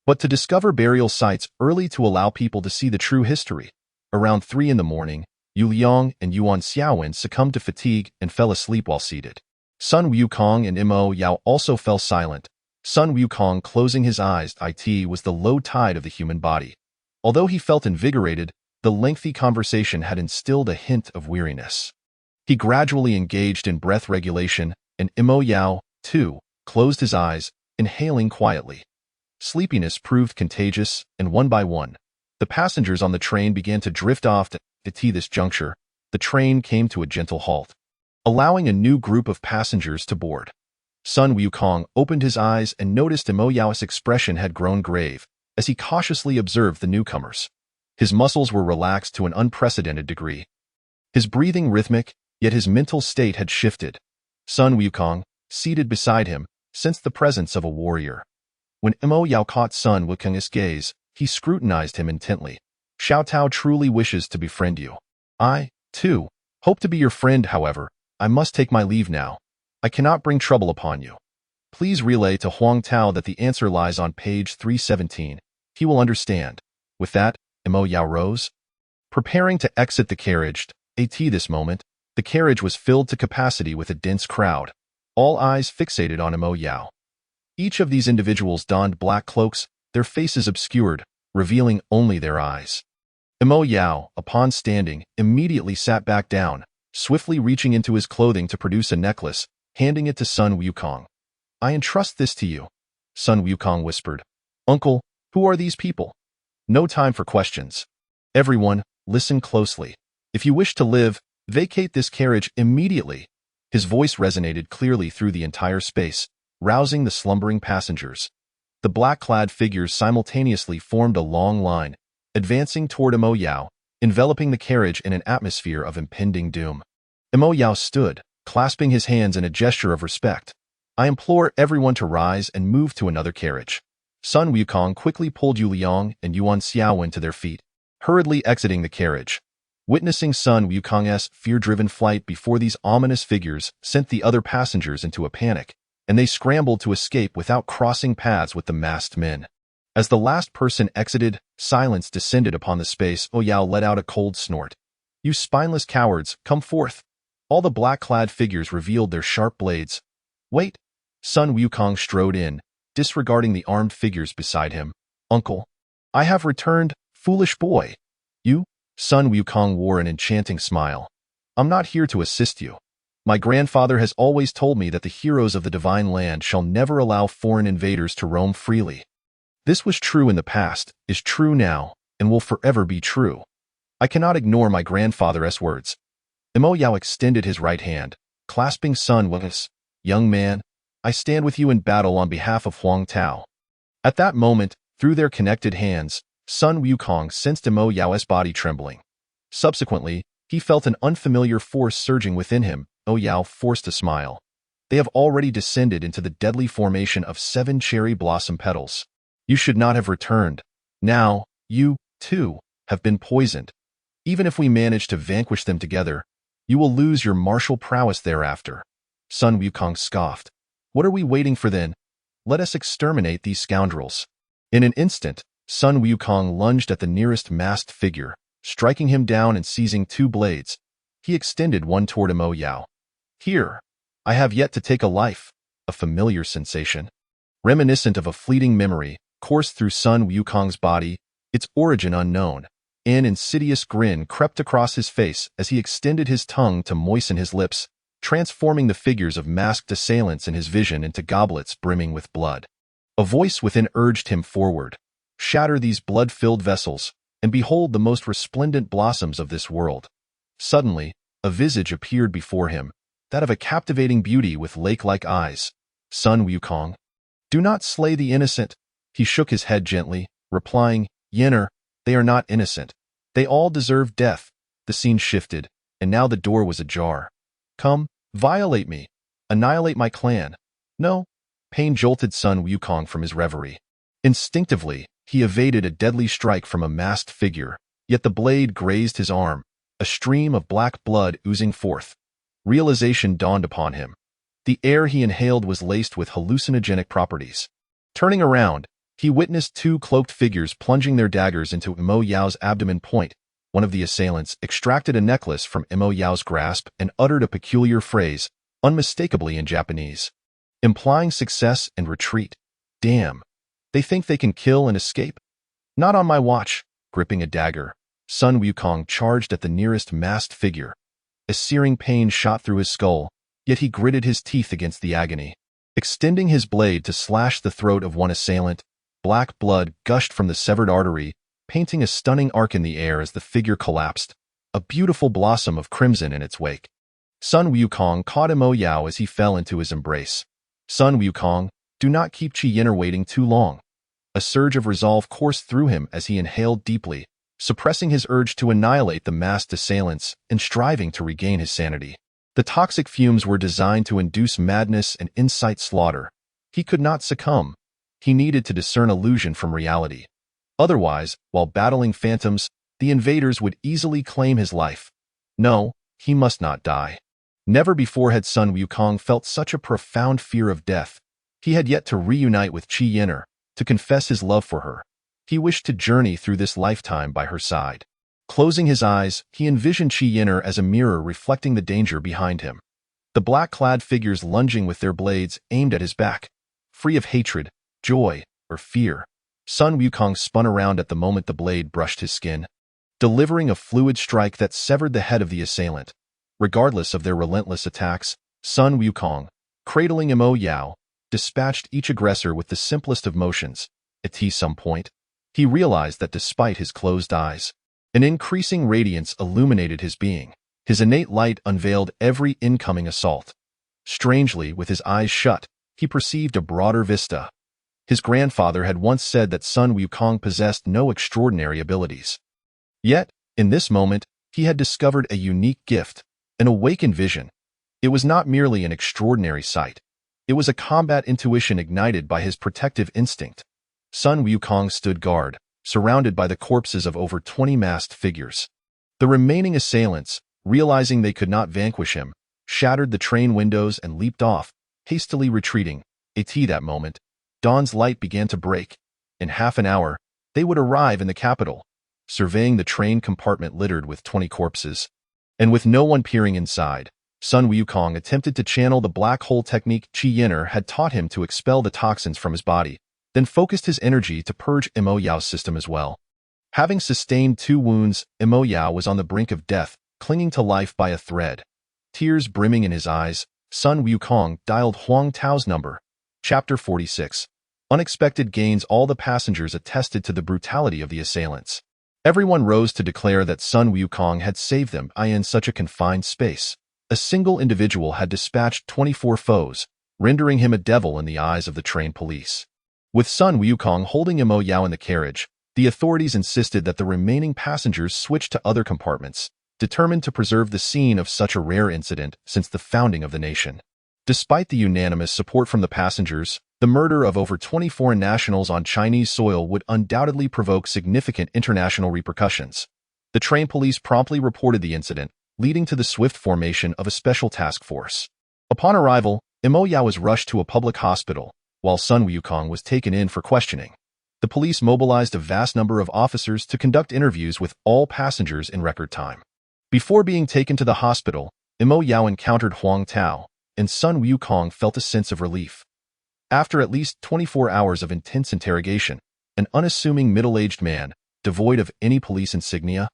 but to discover burial sites early to allow people to see the true history. Around 3 in the morning, Yu Liang and Yuan Xiaowen succumbed to fatigue and fell asleep while seated. Sun Wukong and Mo Yao also fell silent. Sun Wukong closing his eyes. It was the low tide of the human body. Although he felt invigorated, the lengthy conversation had instilled a hint of weariness. He gradually engaged in breath regulation, and Mo Yao, too, closed his eyes, inhaling quietly. Sleepiness proved contagious, and one by one, the passengers on the train began to drift off. At this juncture, the train came to a gentle halt, allowing a new group of passengers to board. Sun Wukong opened his eyes and noticed Mo Yao's expression had grown grave as he cautiously observed the newcomers. His muscles were relaxed to an unprecedented degree. His breathing rhythmic, yet his mental state had shifted. Sun Wukong, seated beside him, sensed the presence of a warrior. When Mo Yao caught Sun Wukong's gaze, he scrutinized him intently. Xiao Tao truly wishes to befriend you. I, too, hope to be your friend. However, I must take my leave now. I cannot bring trouble upon you. Please relay to Huang Tao that the answer lies on page 317. He will understand. With that, Mo Yao rose, preparing to exit the carriage. At this moment, the carriage was filled to capacity with a dense crowd, all eyes fixated on Mo Yao. Each of these individuals donned black cloaks, their faces obscured, revealing only their eyes. Mo Yao, upon standing, immediately sat back down, swiftly reaching into his clothing to produce a necklace, handing it to Sun Wukong. I entrust this to you, Sun Wukong whispered. Uncle, who are these people? No time for questions. Everyone, listen closely. If you wish to live, vacate this carriage immediately. His voice resonated clearly through the entire space, rousing the slumbering passengers. The black-clad figures simultaneously formed a long line, advancing toward Mo Yao, enveloping the carriage in an atmosphere of impending doom. Mo Yao stood, clasping his hands in a gesture of respect. I implore everyone to rise and move to another carriage. Sun Wukong quickly pulled Yu Liang and Yuan Xiaowen to their feet, hurriedly exiting the carriage. Witnessing Sun Wukong's fear-driven flight before these ominous figures sent the other passengers into a panic, and they scrambled to escape without crossing paths with the masked men. As the last person exited, silence descended upon the space. Mo Yao let out a cold snort. You spineless cowards, come forth. All the black-clad figures revealed their sharp blades. Wait. Sun Wukong strode in, disregarding the armed figures beside him. Uncle, I have returned, foolish boy. You? Sun Wukong wore an enchanting smile. I'm not here to assist you. My grandfather has always told me that the heroes of the divine land shall never allow foreign invaders to roam freely. This was true in the past, is true now, and will forever be true. I cannot ignore my grandfather's words. Mo Yao extended his right hand, clasping Sun Wukong's. Young man, I stand with you in battle on behalf of Huang Tao. At that moment, through their connected hands, Sun Wukong sensed Mo Yao's body trembling. Subsequently, he felt an unfamiliar force surging within him. Mo Yao forced a smile. They have already descended into the deadly formation of 7 cherry blossom petals. You should not have returned. Now, you, too, have been poisoned. Even if we manage to vanquish them together, you will lose your martial prowess thereafter. Sun Wukong scoffed. What are we waiting for then? Let us exterminate these scoundrels. In an instant, Sun Wukong lunged at the nearest masked figure, striking him down and seizing 2 blades. He extended one toward Mo Yao. Here, I have yet to take a life. A familiar sensation, reminiscent of a fleeting memory, coursed through Sun Wukong's body, its origin unknown. An insidious grin crept across his face as he extended his tongue to moisten his lips. transforming the figures of masked assailants in his vision into goblets brimming with blood. A voice within urged him forward. Shatter these blood-filled vessels, and behold the most resplendent blossoms of this world. Suddenly, a visage appeared before him, that of a captivating beauty with lake-like eyes. Sun Wukong. Do not slay the innocent. He shook his head gently, replying, Yenner, they are not innocent. They all deserve death. The scene shifted, and now the door was ajar. Come, violate me. Annihilate my clan. No. Pain jolted Sun Wukong from his reverie. Instinctively, he evaded a deadly strike from a masked figure, yet the blade grazed his arm, a stream of black blood oozing forth. Realization dawned upon him. The air he inhaled was laced with hallucinogenic properties. Turning around, he witnessed two cloaked figures plunging their daggers into Mo Yao's abdomen point. One of the assailants extracted a necklace from Mo Yao's grasp and uttered a peculiar phrase, unmistakably in Japanese, implying success and retreat. Damn. They think they can kill and escape? Not on my watch. Gripping a dagger, Sun Wukong charged at the nearest masked figure. A searing pain shot through his skull, yet he gritted his teeth against the agony. Extending his blade to slash the throat of one assailant, black blood gushed from the severed artery, painting a stunning arc in the air as the figure collapsed, a beautiful blossom of crimson in its wake. Sun Wukong caught Mo Yao as he fell into his embrace. Sun Wukong, do not keep Qi Yenner waiting too long. A surge of resolve coursed through him as he inhaled deeply, suppressing his urge to annihilate the masked assailants and striving to regain his sanity. The toxic fumes were designed to induce madness and incite slaughter. He could not succumb. He needed to discern illusion from reality. Otherwise, while battling phantoms, the invaders would easily claim his life. No, he must not die. Never before had Sun Wukong felt such a profound fear of death. He had yet to reunite with Qi Yenner, to confess his love for her. He wished to journey through this lifetime by her side. Closing his eyes, he envisioned Qi Yenner as a mirror reflecting the danger behind him. The black-clad figures lunging with their blades aimed at his back, free of hatred, joy, or fear. Sun Wukong spun around at the moment the blade brushed his skin, delivering a fluid strike that severed the head of the assailant. Regardless of their relentless attacks, Sun Wukong, cradling Mo Yao, dispatched each aggressor with the simplest of motions. At some point, he realized that despite his closed eyes, an increasing radiance illuminated his being. His innate light unveiled every incoming assault. Strangely, with his eyes shut, he perceived a broader vista. His grandfather had once said that Sun Wukong possessed no extraordinary abilities. Yet, in this moment, he had discovered a unique gift, an awakened vision. It was not merely an extraordinary sight. It was a combat intuition ignited by his protective instinct. Sun Wukong stood guard, surrounded by the corpses of over 20 masked figures. The remaining assailants, realizing they could not vanquish him, shattered the train windows and leaped off, hastily retreating. At that moment, dawn's light began to break. In half an hour, they would arrive in the capital. Surveying the train compartment littered with 20 corpses, and with no one peering inside, Sun Wukong attempted to channel the black hole technique Qi Yenner had taught him to expel the toxins from his body, then focused his energy to purge Mo Yao's system as well. Having sustained 2 wounds, Mo Yao was on the brink of death, clinging to life by a thread. Tears brimming in his eyes, Sun Wukong dialed Huang Tao's number. Chapter 46. Unexpected gains. All the passengers attested to the brutality of the assailants. Everyone rose to declare that Sun Wukong had saved them in such a confined space. A single individual had dispatched 24 foes, rendering him a devil in the eyes of the train police. With Sun Wukong holding Mo Yao in the carriage, the authorities insisted that the remaining passengers switch to other compartments, determined to preserve the scene of such a rare incident since the founding of the nation. Despite the unanimous support from the passengers, the murder of over 20 foreign nationals on Chinese soil would undoubtedly provoke significant international repercussions. The train police promptly reported the incident, leading to the swift formation of a special task force. Upon arrival, Mo Yao was rushed to a public hospital, while Sun Wukong was taken in for questioning. The police mobilized a vast number of officers to conduct interviews with all passengers in record time. Before being taken to the hospital, Mo Yao encountered Huang Tao, and Sun Wukong felt a sense of relief. After at least 24 hours of intense interrogation, an unassuming middle-aged man, devoid of any police insignia,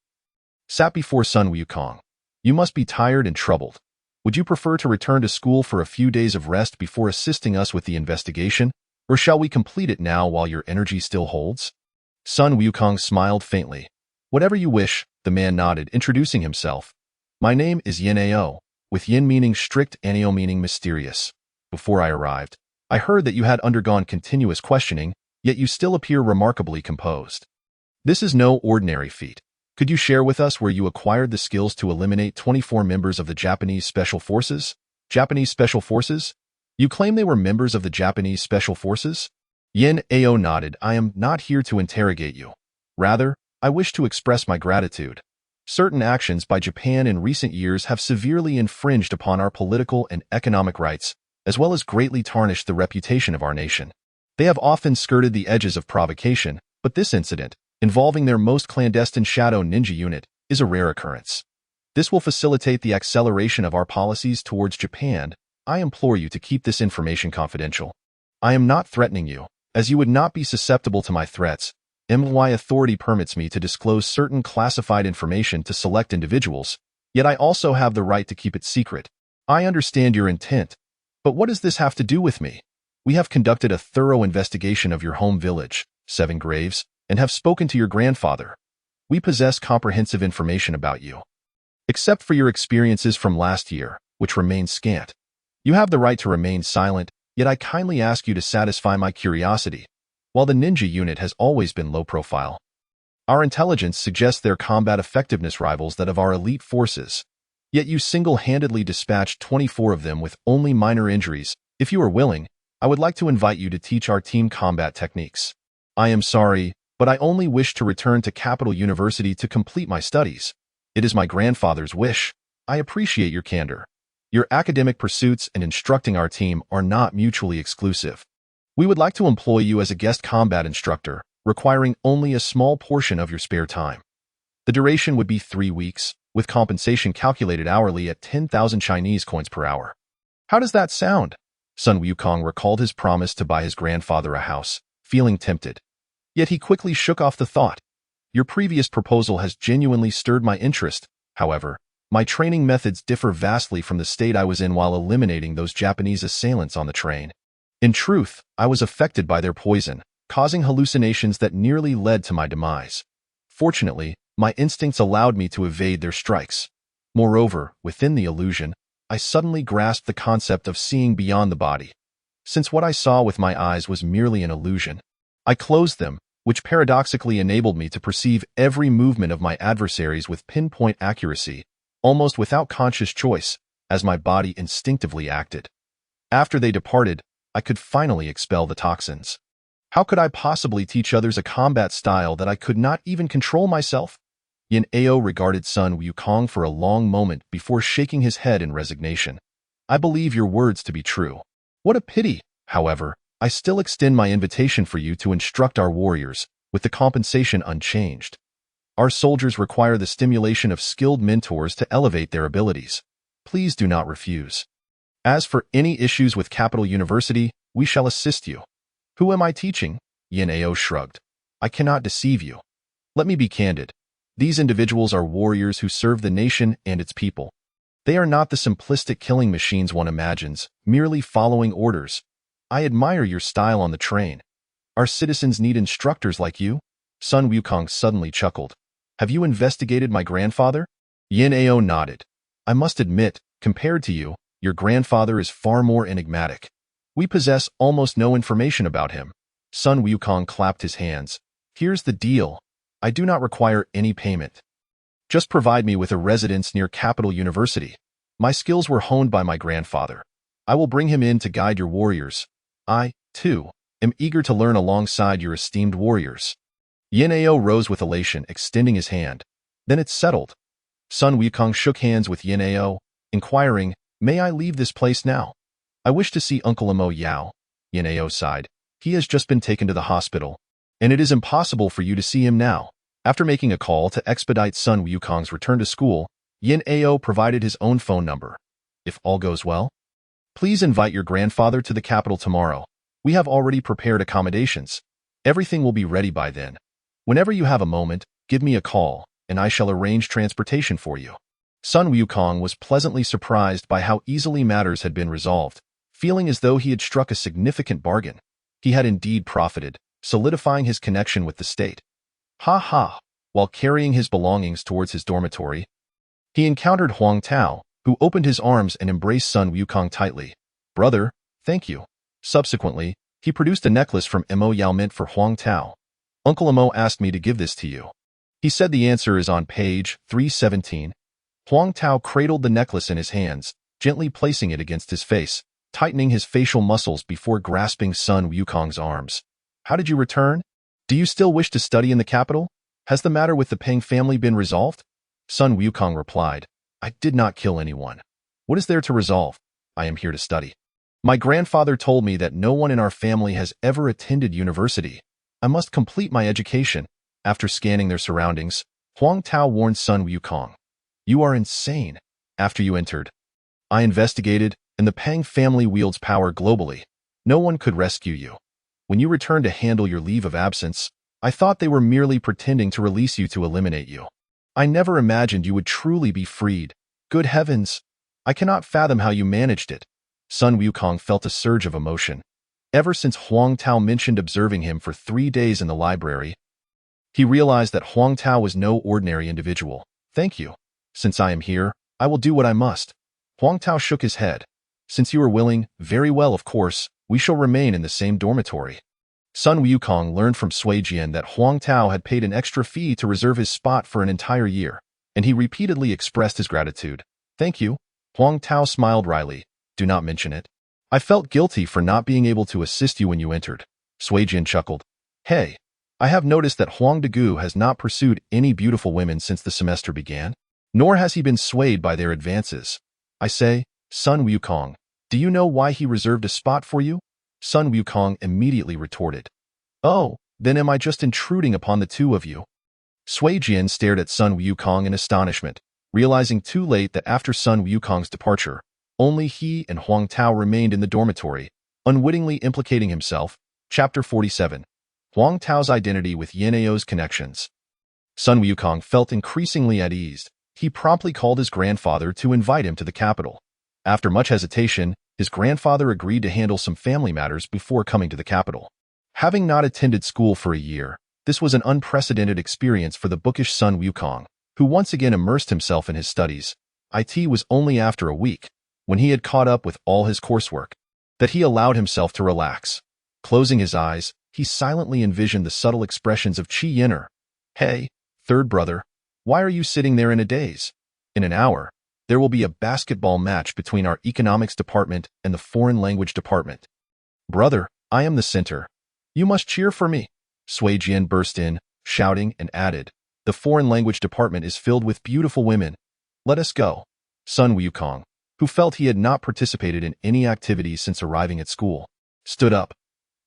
sat before Sun Wukong. You must be tired and troubled. Would you prefer to return to school for a few days of rest before assisting us with the investigation, or shall we complete it now while your energy still holds? Sun Wukong smiled faintly. Whatever you wish, the man nodded, introducing himself. My name is Yin Ao, with Yin meaning strict and Ao meaning mysterious. Before I arrived, I heard that you had undergone continuous questioning, yet you still appear remarkably composed. This is no ordinary feat. Could you share with us where you acquired the skills to eliminate 24 members of the Japanese Special Forces? Japanese Special Forces? You claim they were members of the Japanese Special Forces? Yin Ao nodded. I am not here to interrogate you. Rather, I wish to express my gratitude. Certain actions by Japan in recent years have severely infringed upon our political and economic rights, as well as greatly tarnished the reputation of our nation. They have often skirted the edges of provocation, but this incident, involving their most clandestine shadow ninja unit, is a rare occurrence. This will facilitate the acceleration of our policies towards Japan. I implore you to keep this information confidential. I am not threatening you, as you would not be susceptible to my threats. My authority permits me to disclose certain classified information to select individuals, yet I also have the right to keep it secret. I understand your intent, but what does this have to do with me? We have conducted a thorough investigation of your home village, Seven Graves, and have spoken to your grandfather. We possess comprehensive information about you. Except for your experiences from last year, which remain scant. You have the right to remain silent, yet I kindly ask you to satisfy my curiosity. While the ninja unit has always been low profile, our intelligence suggests their combat effectiveness rivals that of our elite forces. Yet you single-handedly dispatched 24 of them with only minor injuries. If you are willing, I would like to invite you to teach our team combat techniques. I am sorry, but I only wish to return to Capital University to complete my studies. It is my grandfather's wish. I appreciate your candor. Your academic pursuits and instructing our team are not mutually exclusive. We would like to employ you as a guest combat instructor, requiring only a small portion of your spare time. The duration would be 3 weeks, with compensation calculated hourly at 10,000 Chinese coins per hour. How does that sound? Sun Wukong recalled his promise to buy his grandfather a house, feeling tempted. Yet he quickly shook off the thought. Your previous proposal has genuinely stirred my interest. However, my training methods differ vastly from the state I was in while eliminating those Japanese assailants on the train. In truth, I was affected by their poison, causing hallucinations that nearly led to my demise. Fortunately, my instincts allowed me to evade their strikes. Moreover, within the illusion, I suddenly grasped the concept of seeing beyond the body. Since what I saw with my eyes was merely an illusion, I closed them, which paradoxically enabled me to perceive every movement of my adversaries with pinpoint accuracy, almost without conscious choice, as my body instinctively acted. After they departed, I could finally expel the toxins. How could I possibly teach others a combat style that I could not even control myself? Yin Ao regarded Sun Wukong for a long moment before shaking his head in resignation. I believe your words to be true. What a pity, however, I still extend my invitation for you to instruct our warriors, with the compensation unchanged. Our soldiers require the stimulation of skilled mentors to elevate their abilities. Please do not refuse. As for any issues with Capital University, we shall assist you. Who am I teaching? Yin Ao shrugged. I cannot deceive you. Let me be candid. These individuals are warriors who serve the nation and its people. They are not the simplistic killing machines one imagines, merely following orders. I admire your style on the train. Our citizens need instructors like you? Sun Wukong suddenly chuckled. Have you investigated my grandfather? Yin Ao nodded. I must admit, compared to you, your grandfather is far more enigmatic. We possess almost no information about him. Sun Wukong clapped his hands. Here's the deal. I do not require any payment. Just provide me with a residence near Capital University. My skills were honed by my grandfather. I will bring him in to guide your warriors. I, too, am eager to learn alongside your esteemed warriors. Yin Ao rose with elation, extending his hand. Then it's settled. Sun Wukong shook hands with Yin Ao, inquiring, May I leave this place now? I wish to see Uncle Amo Yao. Yin Ao sighed. He has just been taken to the hospital, and it is impossible for you to see him now. After making a call to expedite Sun Wukong's return to school, Yin Ao provided his own phone number. If all goes well, please invite your grandfather to the capital tomorrow. We have already prepared accommodations. Everything will be ready by then. Whenever you have a moment, give me a call, and I shall arrange transportation for you. Sun Wukong was pleasantly surprised by how easily matters had been resolved, feeling as though he had struck a significant bargain. He had indeed profited, solidifying his connection with the state. Ha ha! While carrying his belongings towards his dormitory, he encountered Huang Tao, who opened his arms and embraced Sun Wukong tightly. Brother, thank you. Subsequently, he produced a necklace from Mo Yao Mint for Huang Tao. Uncle Mo asked me to give this to you. He said the answer is on page 317. Huang Tao cradled the necklace in his hands, gently placing it against his face, tightening his facial muscles before grasping Sun Wukong's arms. How did you return? Do you still wish to study in the capital? Has the matter with the Peng family been resolved? Sun Wukong replied, I did not kill anyone. What is there to resolve? I am here to study. My grandfather told me that no one in our family has ever attended university. I must complete my education. After scanning their surroundings, Huang Tao warned Sun Wukong. You are insane. After you entered, I investigated, and the Peng family wields power globally. No one could rescue you. When you returned to handle your leave of absence, I thought they were merely pretending to release you to eliminate you. I never imagined you would truly be freed. Good heavens! I cannot fathom how you managed it. Sun Wukong felt a surge of emotion. Ever since Huang Tao mentioned observing him for 3 days in the library, he realized that Huang Tao was no ordinary individual. Thank you. Since I am here, I will do what I must. Huang Tao shook his head. Since you are willing, very well, of course, we shall remain in the same dormitory. Sun Wukong learned from Sui Jian that Huang Tao had paid an extra fee to reserve his spot for an entire year, and he repeatedly expressed his gratitude. Thank you. Huang Tao smiled wryly. Do not mention it. I felt guilty for not being able to assist you when you entered. Sui Jian chuckled. Hey, I have noticed that Huang Degu has not pursued any beautiful women since the semester began, nor has he been swayed by their advances. I say, Sun Wukong, do you know why he reserved a spot for you? Sun Wukong immediately retorted. Oh, then am I just intruding upon the two of you? Sui Jian stared at Sun Wukong in astonishment, realizing too late that after Sun Wukong's departure, only he and Huang Tao remained in the dormitory, unwittingly implicating himself. Chapter 47. Huang Tao's identity with Yanao's connections. Sun Wukong felt increasingly at ease. He promptly called his grandfather to invite him to the capital. After much hesitation, his grandfather agreed to handle some family matters before coming to the capital. Having not attended school for a year, this was an unprecedented experience for the bookish Sun Wukong, who once again immersed himself in his studies. It was only after a week, when he had caught up with all his coursework, that he allowed himself to relax. Closing his eyes, he silently envisioned the subtle expressions of Qi Yin'er. Hey, third brother, why are you sitting there in a daze? In an hour, there will be a basketball match between our economics department and the foreign language department. Brother, I am the center. You must cheer for me. Sui Jian burst in, shouting, and added, the foreign language department is filled with beautiful women. Let us go. Sun Wukong, who felt he had not participated in any activities since arriving at school, stood up.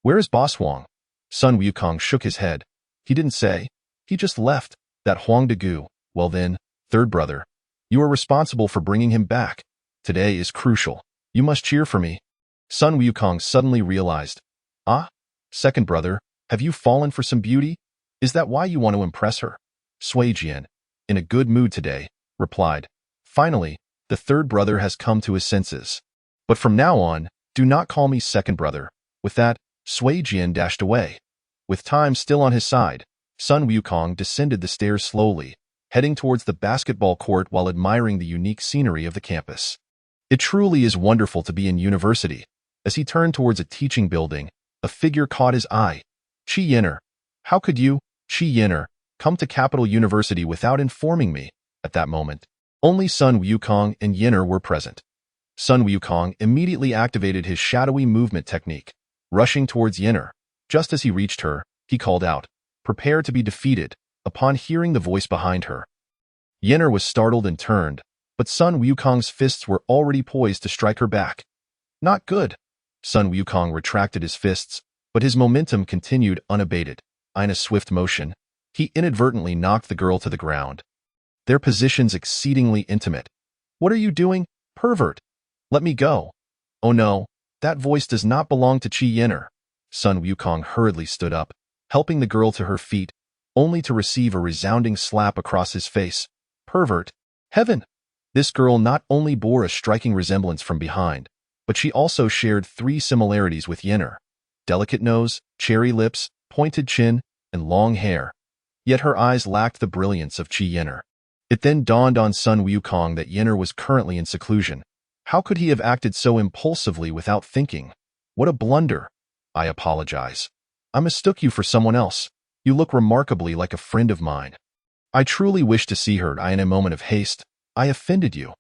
Where is Boss Huang? Sun Wukong shook his head. He didn't say. He just left. That Huang Degu. Well then, third brother, you are responsible for bringing him back. Today is crucial. You must cheer for me. Sun Wukong suddenly realized. Ah? Second brother, have you fallen for some beauty? Is that why you want to impress her? Sui Jian, in a good mood today, replied. Finally, the third brother has come to his senses. But from now on, do not call me second brother. With that, Sui Jian dashed away. With time still on his side, Sun Wukong descended the stairs slowly, heading towards the basketball court while admiring the unique scenery of the campus. It truly is wonderful to be in university. As he turned towards a teaching building, a figure caught his eye. Qi Yin'er. How could you, Qi Yin'er, come to Capital University without informing me? At that moment, only Sun Wukong and Yin'er were present. Sun Wukong immediately activated his shadowy movement technique, rushing towards Yin'er. Just as he reached her, he called out, prepare to be defeated, upon hearing the voice behind her. Yin'er was startled and turned, but Sun Wukong's fists were already poised to strike her back. Not good. Sun Wukong retracted his fists, but his momentum continued unabated. In a swift motion, he inadvertently knocked the girl to the ground. Their positions exceedingly intimate. What are you doing, pervert? Let me go. Oh no, that voice does not belong to Qi Yin'er. Sun Wukong hurriedly stood up, helping the girl to her feet, only to receive a resounding slap across his face. Pervert! Heaven! This girl not only bore a striking resemblance from behind, but she also shared 3 similarities with Yenner: delicate nose, cherry lips, pointed chin, and long hair. Yet her eyes lacked the brilliance of Qi Yenner. It then dawned on Sun Wukong that Yenner was currently in seclusion. How could he have acted so impulsively without thinking? What a blunder! I apologize. I mistook you for someone else. You look remarkably like a friend of mine. I truly wish to see her. In a moment of haste, I offended you.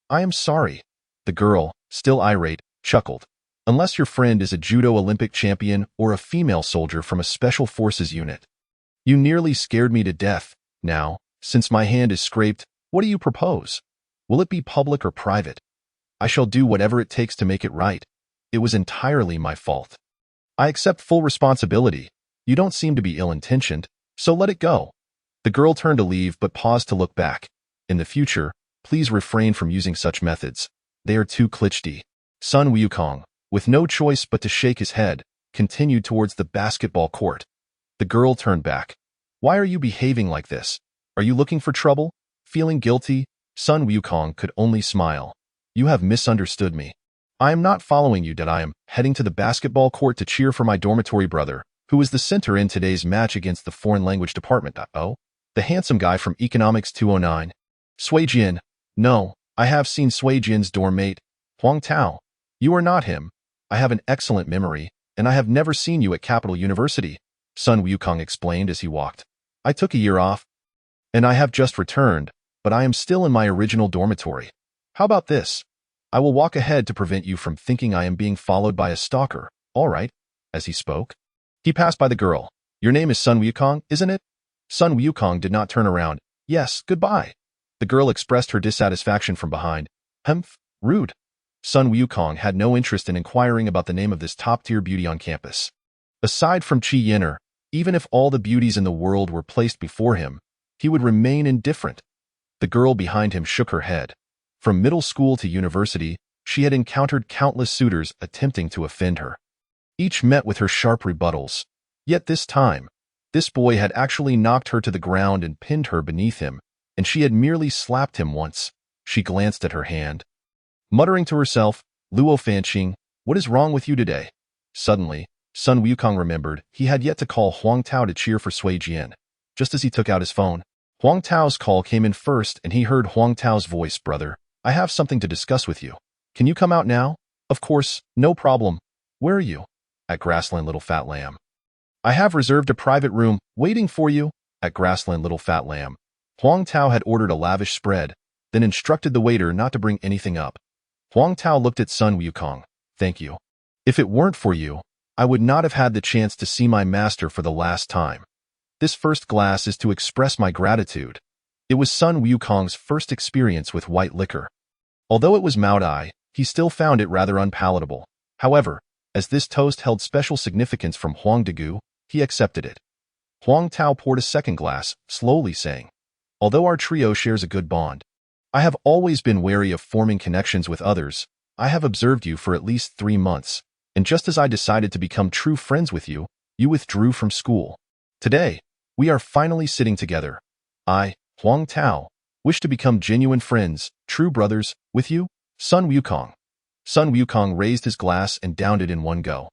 I am sorry. The girl, still irate, chuckled. Unless your friend is a judo Olympic champion or a female soldier from a special forces unit. You nearly scared me to death. Now, since my hand is scraped, what do you propose? Will it be public or private? I shall do whatever it takes to make it right. It was entirely my fault. I accept full responsibility. You don't seem to be ill-intentioned, so let it go. The girl turned to leave but paused to look back. In the future, please refrain from using such methods. They are too cliché. Sun Wukong, with no choice but to shake his head, continued towards the basketball court. The girl turned back. Why are you behaving like this? Are you looking for trouble? Feeling guilty? Sun Wukong could only smile. You have misunderstood me. I am not following you. I am heading to the basketball court to cheer for my dormitory brother, who is the center in today's match against the foreign language department. Oh, the handsome guy from Economics 209. Sui Jin. No, I have seen Sui Jin's dorm mate, Huang Tao. You are not him. I have an excellent memory, and I have never seen you at Capital University, Sun Wukong explained as he walked. I took a year off, and I have just returned, but I am still in my original dormitory. How about this? I will walk ahead to prevent you from thinking I am being followed by a stalker, all right? As he spoke, he passed by the girl. Your name is Sun Wukong, isn't it? Sun Wukong did not turn around. Yes, goodbye. The girl expressed her dissatisfaction from behind. Humph, rude. Sun Wukong had no interest in inquiring about the name of this top-tier beauty on campus. Aside from Qi Yenner, even if all the beauties in the world were placed before him, he would remain indifferent. The girl behind him shook her head. From middle school to university, she had encountered countless suitors attempting to offend her. Each met with her sharp rebuttals. Yet this time, this boy had actually knocked her to the ground and pinned her beneath him, and she had merely slapped him once. She glanced at her hand. Muttering to herself, Luo Fanqing, what is wrong with you today? Suddenly, Sun Wukong remembered he had yet to call Huang Tao to cheer for Sui Jian. Just as he took out his phone, Huang Tao's call came in first and he heard Huang Tao's voice. Brother, I have something to discuss with you. Can you come out now? Of course, no problem. Where are you? At Grassland Little Fat Lamb. I have reserved a private room waiting for you at Grassland Little Fat Lamb. Huang Tao had ordered a lavish spread, then instructed the waiter not to bring anything up. Huang Tao looked at Sun Wukong. Thank you. If it weren't for you, I would not have had the chance to see my master for the last time. This first glass is to express my gratitude. It was Sun Wukong's first experience with white liquor. Although it was Maodai, he still found it rather unpalatable. However, as this toast held special significance from Huang Degu, he accepted it. Huang Tao poured a second glass, slowly saying, although our trio shares a good bond, I have always been wary of forming connections with others. I have observed you for at least 3 months, and just as I decided to become true friends with you, you withdrew from school. Today, we are finally sitting together. I, Huang Tao, wish to become genuine friends, true brothers, with you, Sun Wukong. Sun Wukong raised his glass and downed it in one go.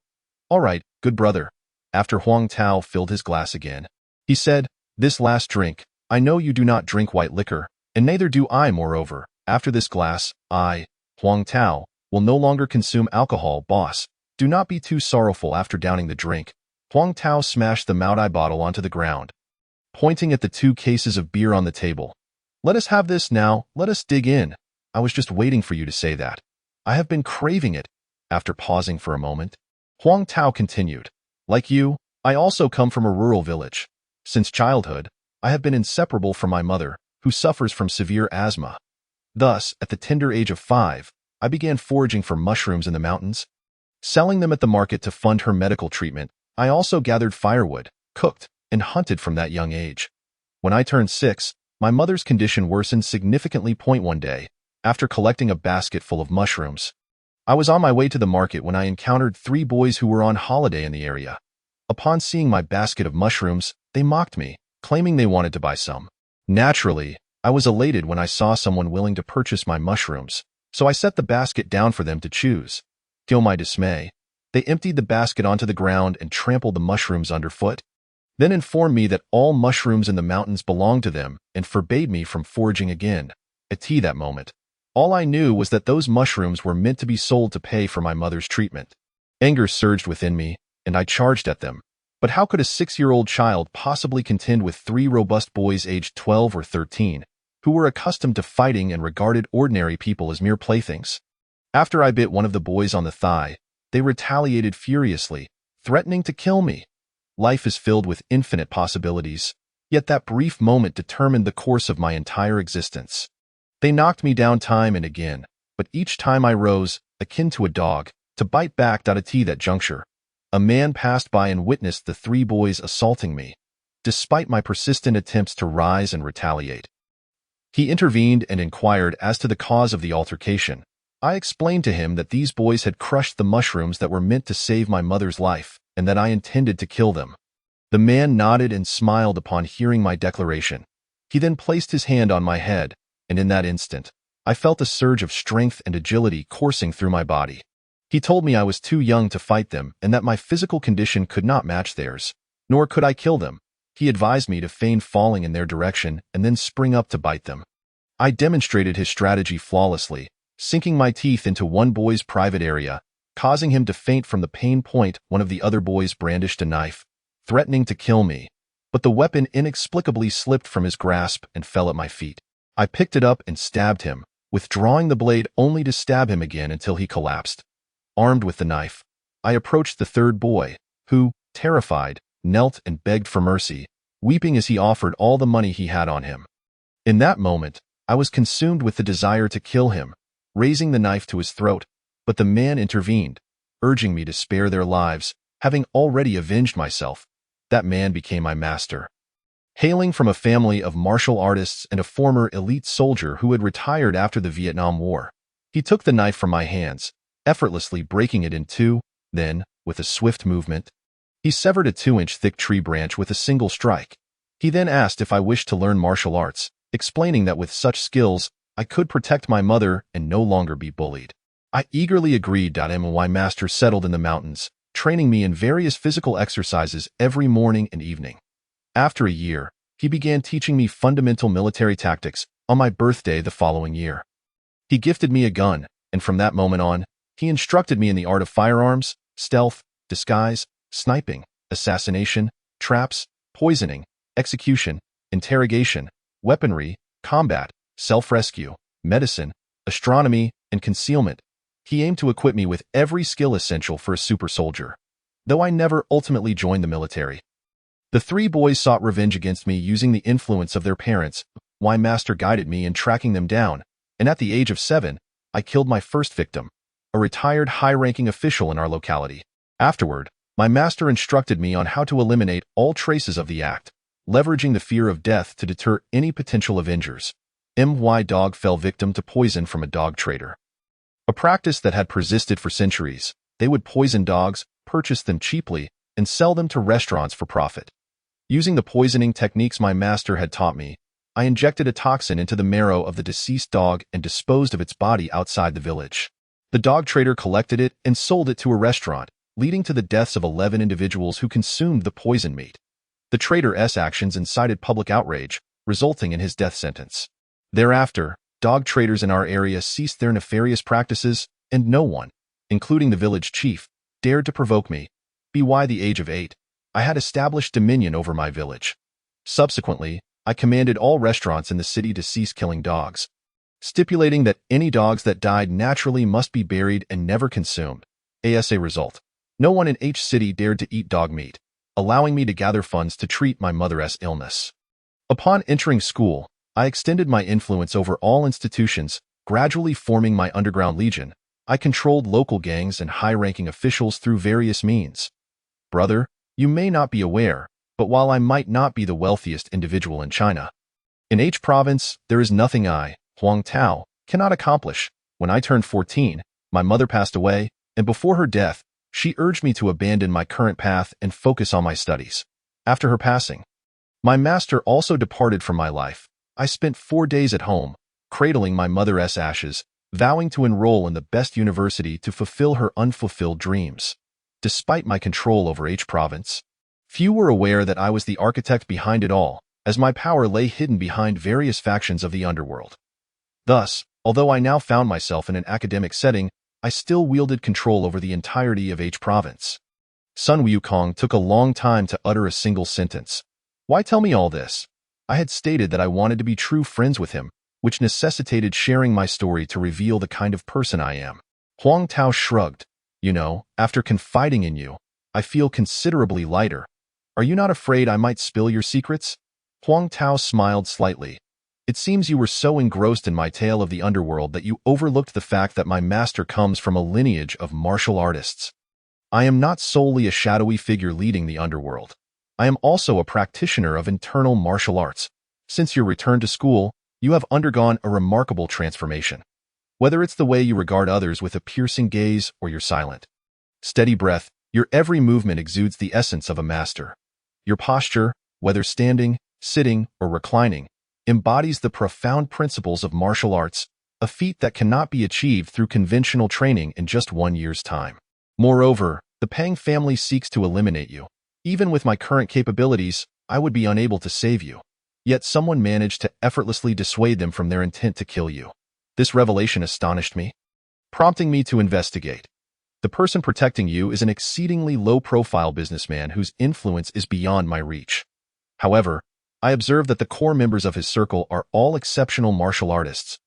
All right, good brother. After Huang Tao filled his glass again, he said, this last drink, I know you do not drink white liquor, and neither do I. Moreover, after this glass, I, Huang Tao, will no longer consume alcohol. Boss, do not be too sorrowful. After downing the drink, Huang Tao smashed the Maodai bottle onto the ground, pointing at the 2 cases of beer on the table. Let us have this now, let us dig in. I was just waiting for you to say that. I have been craving it. After pausing for a moment, Huang Tao continued. Like you, I also come from a rural village. Since childhood, I have been inseparable from my mother, who suffers from severe asthma. Thus, at the tender age of 5, I began foraging for mushrooms in the mountains, selling them at the market to fund her medical treatment. I also gathered firewood, cooked, and hunted from that young age. When I turned 6, my mother's condition worsened significantly. One day, after collecting a basket full of mushrooms, I was on my way to the market when I encountered 3 boys who were on holiday in the area. Upon seeing my basket of mushrooms, they mocked me, claiming they wanted to buy some. Naturally, I was elated when I saw someone willing to purchase my mushrooms, so I set the basket down for them to choose. To my dismay, they emptied the basket onto the ground and trampled the mushrooms underfoot, then informed me that all mushrooms in the mountains belonged to them and forbade me from foraging again. At that moment, all I knew was that those mushrooms were meant to be sold to pay for my mother's treatment. Anger surged within me, and I charged at them. But how could a 6-year-old child possibly contend with 3 robust boys aged 12 or 13, who were accustomed to fighting and regarded ordinary people as mere playthings? After I bit one of the boys on the thigh, they retaliated furiously, threatening to kill me. Life is filled with infinite possibilities, yet that brief moment determined the course of my entire existence. They knocked me down time and again, but each time I rose, akin to a dog, to bite back. At that juncture, a man passed by and witnessed the 3 boys assaulting me, despite my persistent attempts to rise and retaliate. He intervened and inquired as to the cause of the altercation. I explained to him that these boys had crushed the mushrooms that were meant to save my mother's life, and that I intended to kill them. The man nodded and smiled upon hearing my declaration. He then placed his hand on my head, and in that instant, I felt a surge of strength and agility coursing through my body. He told me I was too young to fight them and that my physical condition could not match theirs, nor could I kill them. He advised me to feign falling in their direction and then spring up to bite them. I demonstrated his strategy flawlessly, sinking my teeth into one boy's private area, causing him to faint from the pain point. One of the other boys brandished a knife, threatening to kill me, but the weapon inexplicably slipped from his grasp and fell at my feet. I picked it up and stabbed him, withdrawing the blade only to stab him again until he collapsed. Armed with the knife, I approached the 3rd boy, who, terrified, knelt and begged for mercy, weeping as he offered all the money he had on him. In that moment, I was consumed with the desire to kill him, raising the knife to his throat, but the man intervened, urging me to spare their lives, having already avenged myself. That man became my master. Hailing from a family of martial artists and a former elite soldier who had retired after the Vietnam War, he took the knife from my hands, effortlessly breaking it in 2, then, with a swift movement, he severed a 2-inch thick tree branch with a single strike. He then asked if I wished to learn martial arts, explaining that with such skills, I could protect my mother and no longer be bullied. I eagerly agreed. My master settled in the mountains, training me in various physical exercises every morning and evening. After a year, he began teaching me fundamental military tactics on my birthday the following year. He gifted me a gun, and from that moment on, he instructed me in the art of firearms, stealth, disguise, sniping, assassination, traps, poisoning, execution, interrogation, weaponry, combat, self-rescue, medicine, astronomy, and concealment. He aimed to equip me with every skill essential for a super soldier, though I never ultimately joined the military. The 3 boys sought revenge against me using the influence of their parents. My master guided me in tracking them down, and at the age of 7, I killed my first victim, a retired high-ranking official in our locality. Afterward, my master instructed me on how to eliminate all traces of the act, leveraging the fear of death to deter any potential avengers. My dog fell victim to poison from a dog trader, a practice that had persisted for centuries. They would poison dogs, purchase them cheaply, and sell them to restaurants for profit. Using the poisoning techniques my master had taught me, I injected a toxin into the marrow of the deceased dog and disposed of its body outside the village. The dog trader collected it and sold it to a restaurant, leading to the deaths of 11 individuals who consumed the poison meat. The trader's actions incited public outrage, resulting in his death sentence. Thereafter, dog traders in our area ceased their nefarious practices, and no one, including the village chief, dared to provoke me. By the age of 8, I had established dominion over my village. Subsequently, I commanded all restaurants in the city to cease killing dogs, stipulating that any dogs that died naturally must be buried and never consumed. As a result, no one in H city dared to eat dog meat, allowing me to gather funds to treat my mother's illness. Upon entering school, I extended my influence over all institutions, gradually forming my underground legion. I controlled local gangs and high-ranking officials through various means. Brother, you may not be aware, but while I might not be the wealthiest individual in China, in H province, there is nothing I, Huang Tao, cannot accomplish. When I turned 14, my mother passed away, and before her death, she urged me to abandon my current path and focus on my studies. After her passing, my master also departed from my life. I spent 4 days at home, cradling my mother's ashes, vowing to enroll in the best university to fulfill her unfulfilled dreams. Despite my control over H province, few were aware that I was the architect behind it all, as my power lay hidden behind various factions of the underworld. Thus, although I now found myself in an academic setting, I still wielded control over the entirety of H province. Sun Wukong took a long time to utter a single sentence. Why tell me all this? I had stated that I wanted to be true friends with him, which necessitated sharing my story to reveal the kind of person I am. Huang Tao shrugged. You know, after confiding in you, I feel considerably lighter. Are you not afraid I might spill your secrets? Huang Tao smiled slightly. It seems you were so engrossed in my tale of the underworld that you overlooked the fact that my master comes from a lineage of martial artists. I am not solely a shadowy figure leading the underworld. I am also a practitioner of internal martial arts. Since your return to school, you have undergone a remarkable transformation. Whether it's the way you regard others with a piercing gaze or your silent, steady breath, your every movement exudes the essence of a master. Your posture, whether standing, sitting, or reclining, embodies the profound principles of martial arts, a feat that cannot be achieved through conventional training in just 1 year's time. Moreover, the Pang family seeks to eliminate you. Even with my current capabilities, I would be unable to save you. Yet someone managed to effortlessly dissuade them from their intent to kill you. This revelation astonished me, prompting me to investigate. The person protecting you is an exceedingly low-profile businessman whose influence is beyond my reach. However, I observed that the core members of his circle are all exceptional martial artists.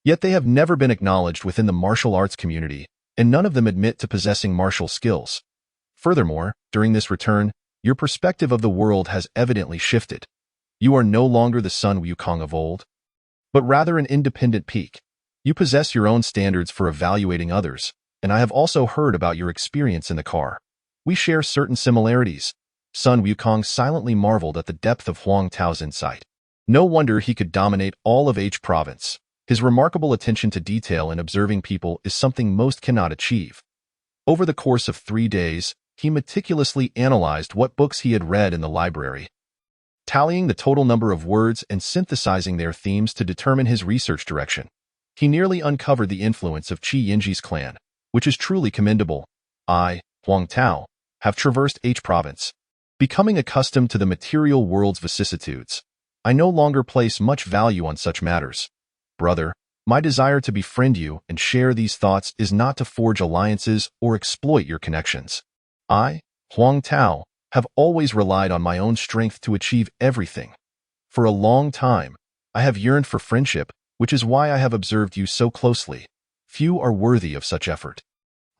Yet they have never been acknowledged within the martial arts community, and none of them admit to possessing martial skills. Furthermore, during this return, your perspective of the world has evidently shifted. You are no longer the Sun Wukong of old, but rather an independent peak. You possess your own standards for evaluating others, and I have also heard about your experience in the car. We share certain similarities. Sun Wukong silently marveled at the depth of Huang Tao's insight. No wonder he could dominate all of H province. His remarkable attention to detail in observing people is something most cannot achieve. Over the course of 3 days, he meticulously analyzed what books he had read in the library, tallying the total number of words and synthesizing their themes to determine his research direction. He nearly uncovered the influence of Qi Yinji's clan, which is truly commendable. I, Huang Tao, have traversed H province, becoming accustomed to the material world's vicissitudes. I no longer place much value on such matters. Brother, my desire to befriend you and share these thoughts is not to forge alliances or exploit your connections. I, Huang Tao, have always relied on my own strength to achieve everything. For a long time, I have yearned for friendship, which is why I have observed you so closely. Few are worthy of such effort.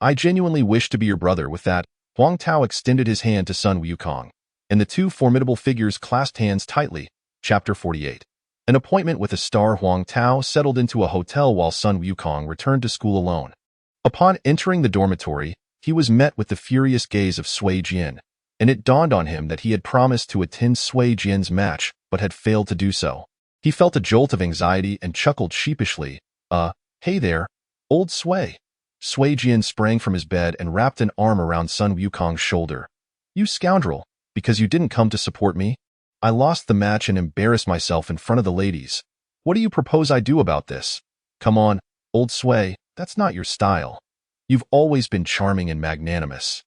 I genuinely wish to be your brother. With that, Huang Tao extended his hand to Sun Wukong, and the two formidable figures clasped hands tightly. Chapter 48. An appointment with a star. Huang Tao settled into a hotel while Sun Wukong returned to school alone. Upon entering the dormitory, he was met with the furious gaze of Sui Jian, and it dawned on him that he had promised to attend Sui Jian's match but had failed to do so. He felt a jolt of anxiety and chuckled sheepishly. Hey there, old Sui. Sui Jian sprang from his bed and wrapped an arm around Sun Wukong's shoulder. You scoundrel, because you didn't come to support me? I lost the match and embarrassed myself in front of the ladies. What do you propose I do about this? Come on, old Sui, that's not your style. You've always been charming and magnanimous,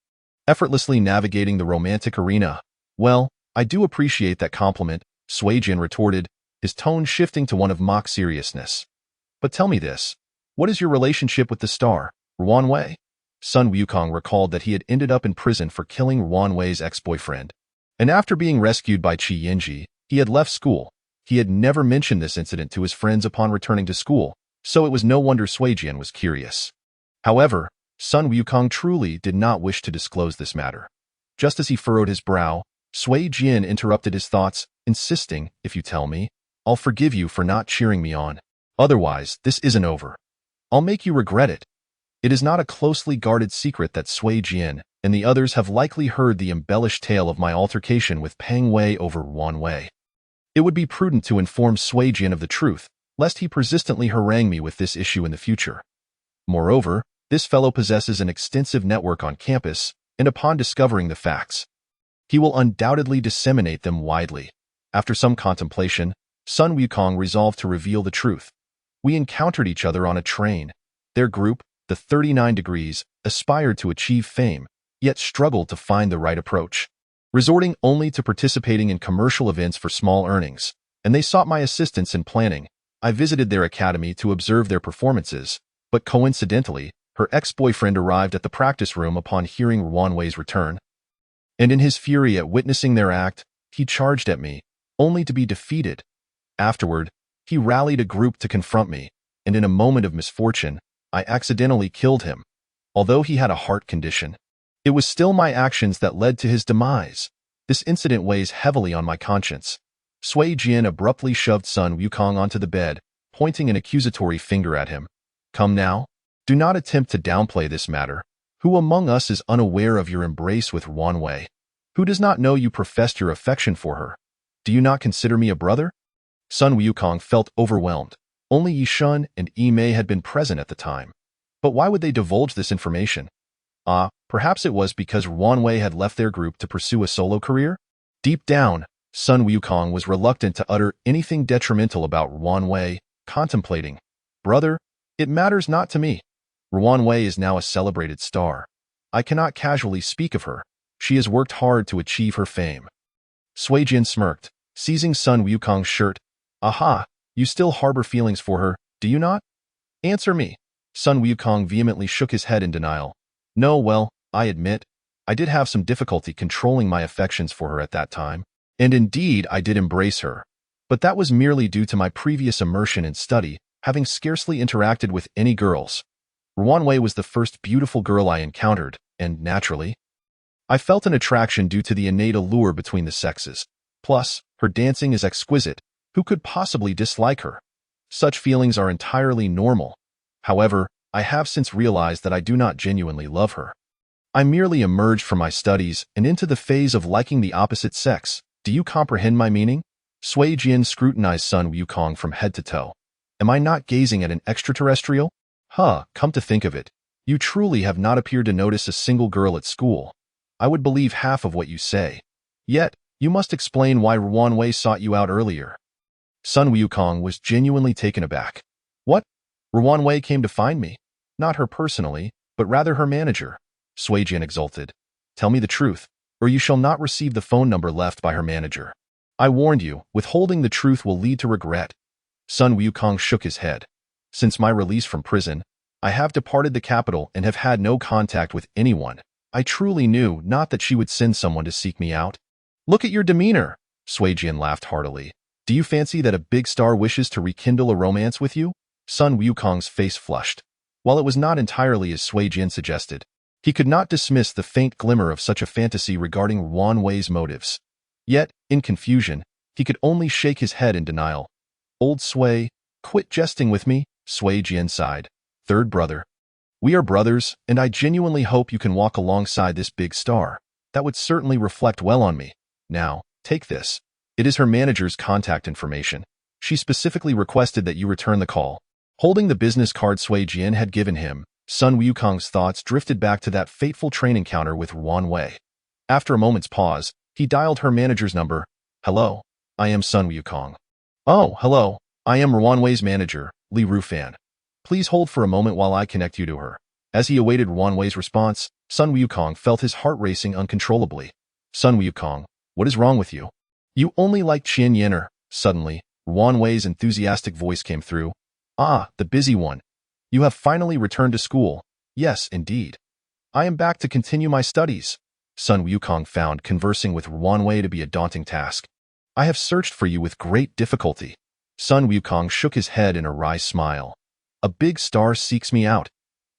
effortlessly navigating the romantic arena. Well, I do appreciate that compliment, Sui Jian retorted, his tone shifting to one of mock seriousness. But tell me this, what is your relationship with the star, Ruan Wei? Sun Wukong recalled that he had ended up in prison for killing Ruan Wei's ex-boyfriend, and after being rescued by Qi Yinji, he had left school. He had never mentioned this incident to his friends upon returning to school, so it was no wonder Sui Jian was curious. However, Sun Wukong truly did not wish to disclose this matter. Just as he furrowed his brow, Sui Jian interrupted his thoughts, insisting, if you tell me, I'll forgive you for not cheering me on. Otherwise, this isn't over. I'll make you regret it. It is not a closely guarded secret that Sui Jian and the others have likely heard the embellished tale of my altercation with Pang Wei over Ruan Wei. It would be prudent to inform Sui Jian of the truth, lest he persistently harangue me with this issue in the future. Moreover, this fellow possesses an extensive network on campus, and upon discovering the facts, he will undoubtedly disseminate them widely. After some contemplation, Sun Wukong resolved to reveal the truth. We encountered each other on a train. Their group, the 39 Degrees, aspired to achieve fame, yet struggled to find the right approach, resorting only to participating in commercial events for small earnings, and they sought my assistance in planning. I visited their academy to observe their performances, but coincidentally, her ex-boyfriend arrived at the practice room upon hearing Wanwei's return, and in his fury at witnessing their act, he charged at me, only to be defeated. Afterward, he rallied a group to confront me, and in a moment of misfortune, I accidentally killed him. Although he had a heart condition, it was still my actions that led to his demise. This incident weighs heavily on my conscience. Sui Jian abruptly shoved Sun Wukong onto the bed, pointing an accusatory finger at him. Come now. Do not attempt to downplay this matter. Who among us is unaware of your embrace with Wanwei? Who does not know you professed your affection for her? Do you not consider me a brother? Sun Wukong felt overwhelmed. Only Yishun and Yi Mei had been present at the time. But why would they divulge this information? Perhaps it was because Wanwei had left their group to pursue a solo career? Deep down, Sun Wukong was reluctant to utter anything detrimental about Wanwei, contemplating, brother, it matters not to me. Wanwei is now a celebrated star. I cannot casually speak of her. She has worked hard to achieve her fame. Sui Jian smirked, seizing Sun Wukong's shirt. Aha, you still harbor feelings for her, do you not? Answer me. Sun Wukong vehemently shook his head in denial. No, well, I admit, I did have some difficulty controlling my affections for her at that time. And indeed, I did embrace her. But that was merely due to my previous immersion in study, having scarcely interacted with any girls. Wanwei was the first beautiful girl I encountered, and naturally, I felt an attraction due to the innate allure between the sexes. Plus, her dancing is exquisite. Who could possibly dislike her? Such feelings are entirely normal. However, I have since realized that I do not genuinely love her. I merely emerged from my studies and into the phase of liking the opposite sex. Do you comprehend my meaning? Sui Jian scrutinized Sun Wukong from head to toe. Am I not gazing at an extraterrestrial? Come to think of it, you truly have not appeared to notice a single girl at school. I would believe half of what you say. Yet, you must explain why Wanwei sought you out earlier. Sun Wukong was genuinely taken aback. What? Wanwei came to find me? Not her personally, but rather her manager. Sui Jian exulted. Tell me the truth, or you shall not receive the phone number left by her manager. I warned you, withholding the truth will lead to regret. Sun Wukong shook his head. Since my release from prison, I have departed the capital and have had no contact with anyone. I truly knew not that she would send someone to seek me out. Look at your demeanor. Sui Jian laughed heartily. Do you fancy that a big star wishes to rekindle a romance with you? Sun Wukong's face flushed. While it was not entirely as Sui Jian suggested, he could not dismiss the faint glimmer of such a fantasy regarding Wanwei's motives. Yet, in confusion, he could only shake his head in denial. Old Sui, quit jesting with me, Sui Jian sighed. Third brother. We are brothers, and I genuinely hope you can walk alongside this big star. That would certainly reflect well on me. Now, take this. It is her manager's contact information. She specifically requested that you return the call. Holding the business card Sui Jian had given him, Sun Wukong's thoughts drifted back to that fateful train encounter with Wanwei. After a moment's pause, he dialed her manager's number. Hello, I am Sun Wukong. Oh, hello, I am Wanwei's manager, Li Rufan. Please hold for a moment while I connect you to her. As he awaited Wanwei's response, Sun Wukong felt his heart racing uncontrollably. Sun Wukong, what is wrong with you? You only like Qian Yenner. Suddenly, Wanwei's enthusiastic voice came through. Ah, the busy one. You have finally returned to school. Yes, indeed. I am back to continue my studies. Sun Wukong found conversing with Wanwei to be a daunting task. I have searched for you with great difficulty. Sun Wukong shook his head in a wry smile. A big star seeks me out.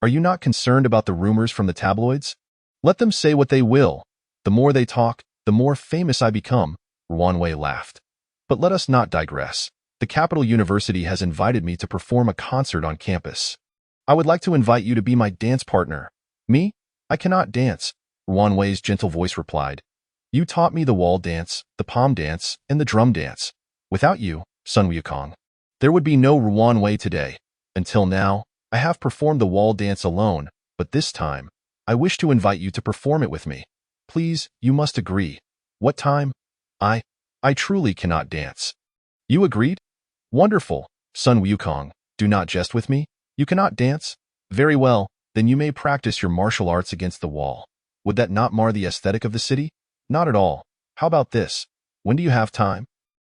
Are you not concerned about the rumors from the tabloids? Let them say what they will. The more they talk, the more famous I become. Wanwei laughed. But let us not digress. The Capital University has invited me to perform a concert on campus. I would like to invite you to be my dance partner. Me? I cannot dance, Wanwei's gentle voice replied. You taught me the wall dance, the palm dance, and the drum dance. Without you, Sun Wukong, there would be no Wanwei today. Until now, I have performed the wall dance alone, but this time, I wish to invite you to perform it with me. Please, you must agree. What time? I truly cannot dance. You agreed? Wonderful. Sun Wukong, do not jest with me. You cannot dance? Very well, then you may practice your martial arts against the wall. Would that not mar the aesthetic of the city? Not at all. How about this? When do you have time?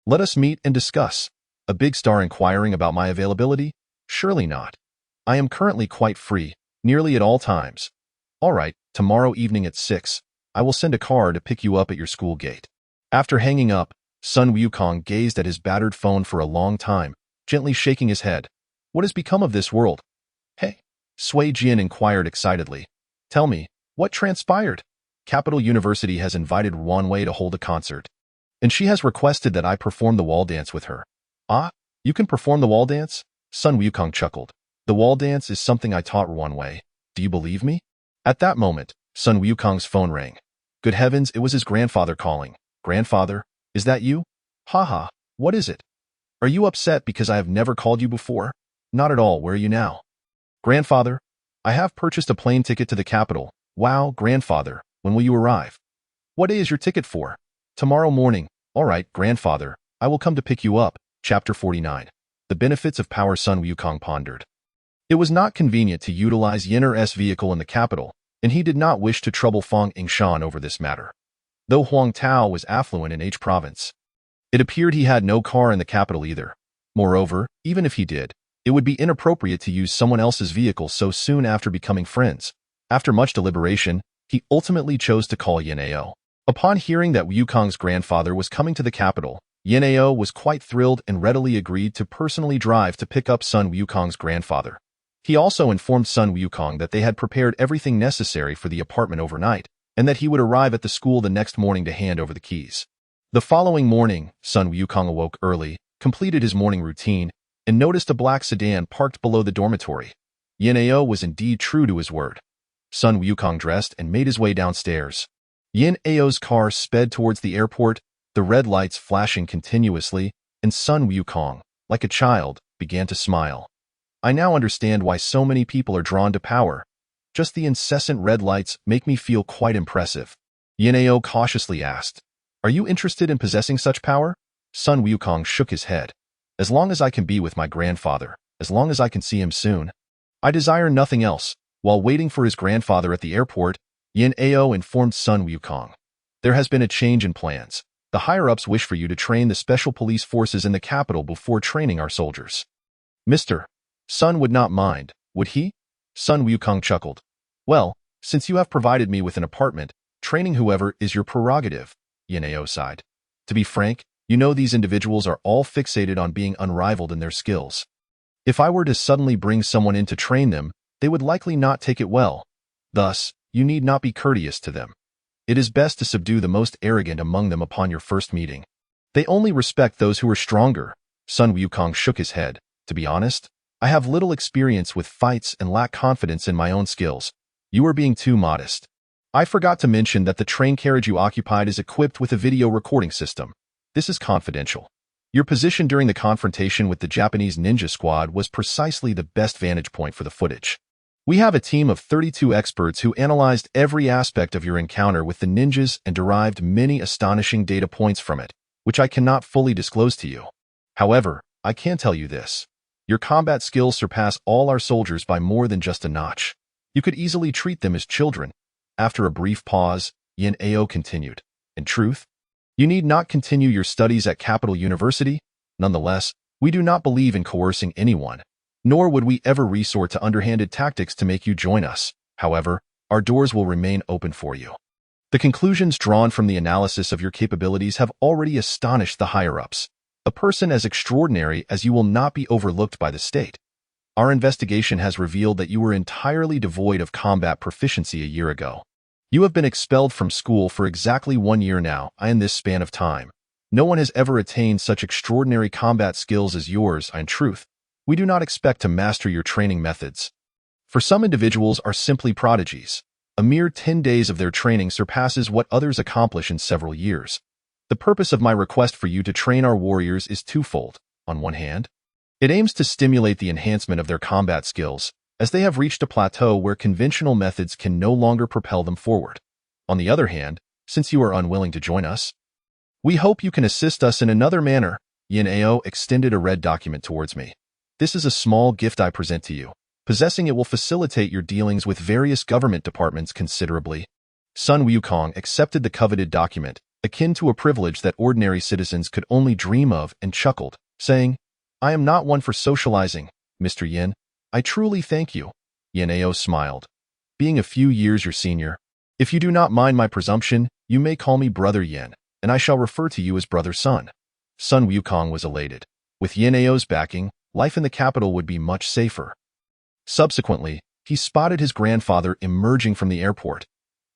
Let us meet and discuss. A big star inquiring about my availability? Surely not. I am currently quite free, nearly at all times. All right, tomorrow evening at 6, I will send a car to pick you up at your school gate. After hanging up, Sun Wukong gazed at his battered phone for a long time, gently shaking his head. What has become of this world? Hey, Sui Jian inquired excitedly. Tell me, what transpired? Capital University has invited Wan Wei to hold a concert, and she has requested that I perform the wall dance with her. Ah, you can perform the wall dance? Sun Wukong chuckled. The wall dance is something I taught Wan Wei. Do you believe me? At that moment, Sun Wukong's phone rang. Good heavens, it was his grandfather calling. Grandfather, is that you? Haha, what is it? Are you upset because I have never called you before? Not at all, where are you now? Grandfather, I have purchased a plane ticket to the capital. Wow, grandfather, when will you arrive? What day is your ticket for? Tomorrow morning. All right, grandfather, I will come to pick you up. Chapter 49. The benefits of power. Sun Wukong pondered. It was not convenient to utilize Yin'er's vehicle in the capital, and he did not wish to trouble Feng Yingshan over this matter. Though Huang Tao was affluent in H province, it appeared he had no car in the capital either. Moreover, even if he did, it would be inappropriate to use someone else's vehicle so soon after becoming friends. After much deliberation, he ultimately chose to call Yan'ao. Upon hearing that Wukong's grandfather was coming to the capital, Yan'ao was quite thrilled and readily agreed to personally drive to pick up Sun Wukong's grandfather. He also informed Sun Wukong that they had prepared everything necessary for the apartment overnight, and that he would arrive at the school the next morning to hand over the keys. The following morning, Sun Wukong awoke early, completed his morning routine, and noticed a black sedan parked below the dormitory. Yan'ao was indeed true to his word. Sun Wukong dressed and made his way downstairs. Yan'ao's car sped towards the airport, the red lights flashing continuously, and Sun Wukong, like a child, began to smile. I now understand why so many people are drawn to power. Just the incessant red lights make me feel quite impressive. Yan'ao cautiously asked, Are you interested in possessing such power? Sun Wukong shook his head. As long as I can be with my grandfather, as long as I can see him soon, I desire nothing else. While waiting for his grandfather at the airport, Yan'ao informed Sun Wukong. There has been a change in plans. The higher-ups wish for you to train the special police forces in the capital before training our soldiers. Mr. Sun would not mind, would he? Sun Wukong chuckled. Well, since you have provided me with an apartment, training whoever is your prerogative, Yan'ao sighed. To be frank, you know these individuals are all fixated on being unrivaled in their skills. If I were to suddenly bring someone in to train them, they would likely not take it well. Thus, you need not be courteous to them. It is best to subdue the most arrogant among them upon your first meeting. They only respect those who are stronger. Sun Wukong shook his head. To be honest, I have little experience with fights and lack confidence in my own skills. You are being too modest. I forgot to mention that the train carriage you occupied is equipped with a video recording system. This is confidential. Your position during the confrontation with the Japanese ninja squad was precisely the best vantage point for the footage. We have a team of 32 experts who analyzed every aspect of your encounter with the ninjas and derived many astonishing data points from it, which I cannot fully disclose to you. However, I can tell you this. Your combat skills surpass all our soldiers by more than just a notch. You could easily treat them as children. After a brief pause, Yan'ao continued. In truth, you need not continue your studies at Capital University. Nonetheless, we do not believe in coercing anyone, nor would we ever resort to underhanded tactics to make you join us. However, our doors will remain open for you. The conclusions drawn from the analysis of your capabilities have already astonished the higher-ups. A person as extraordinary as you will not be overlooked by the state. Our investigation has revealed that you were entirely devoid of combat proficiency a year ago. You have been expelled from school for exactly 1 year now, and in this span of time, no one has ever attained such extraordinary combat skills as yours. In truth, we do not expect to master your training methods. For some individuals are simply prodigies. A mere 10 days of their training surpasses what others accomplish in several years. The purpose of my request for you to train our warriors is twofold. On one hand, it aims to stimulate the enhancement of their combat skills, as they have reached a plateau where conventional methods can no longer propel them forward. On the other hand, since you are unwilling to join us, we hope you can assist us in another manner. Yin Ao extended a red document towards me. This is a small gift I present to you. Possessing it will facilitate your dealings with various government departments considerably. Sun Wukong accepted the coveted document, akin to a privilege that ordinary citizens could only dream of, and chuckled, saying, I am not one for socializing, Mr. Yin. I truly thank you. Yin Ao smiled. Being a few years your senior, if you do not mind my presumption, you may call me Brother Yin, and I shall refer to you as Brother Sun. Sun Wukong was elated. With Yin Ao's backing, life in the capital would be much safer. Subsequently, he spotted his grandfather emerging from the airport.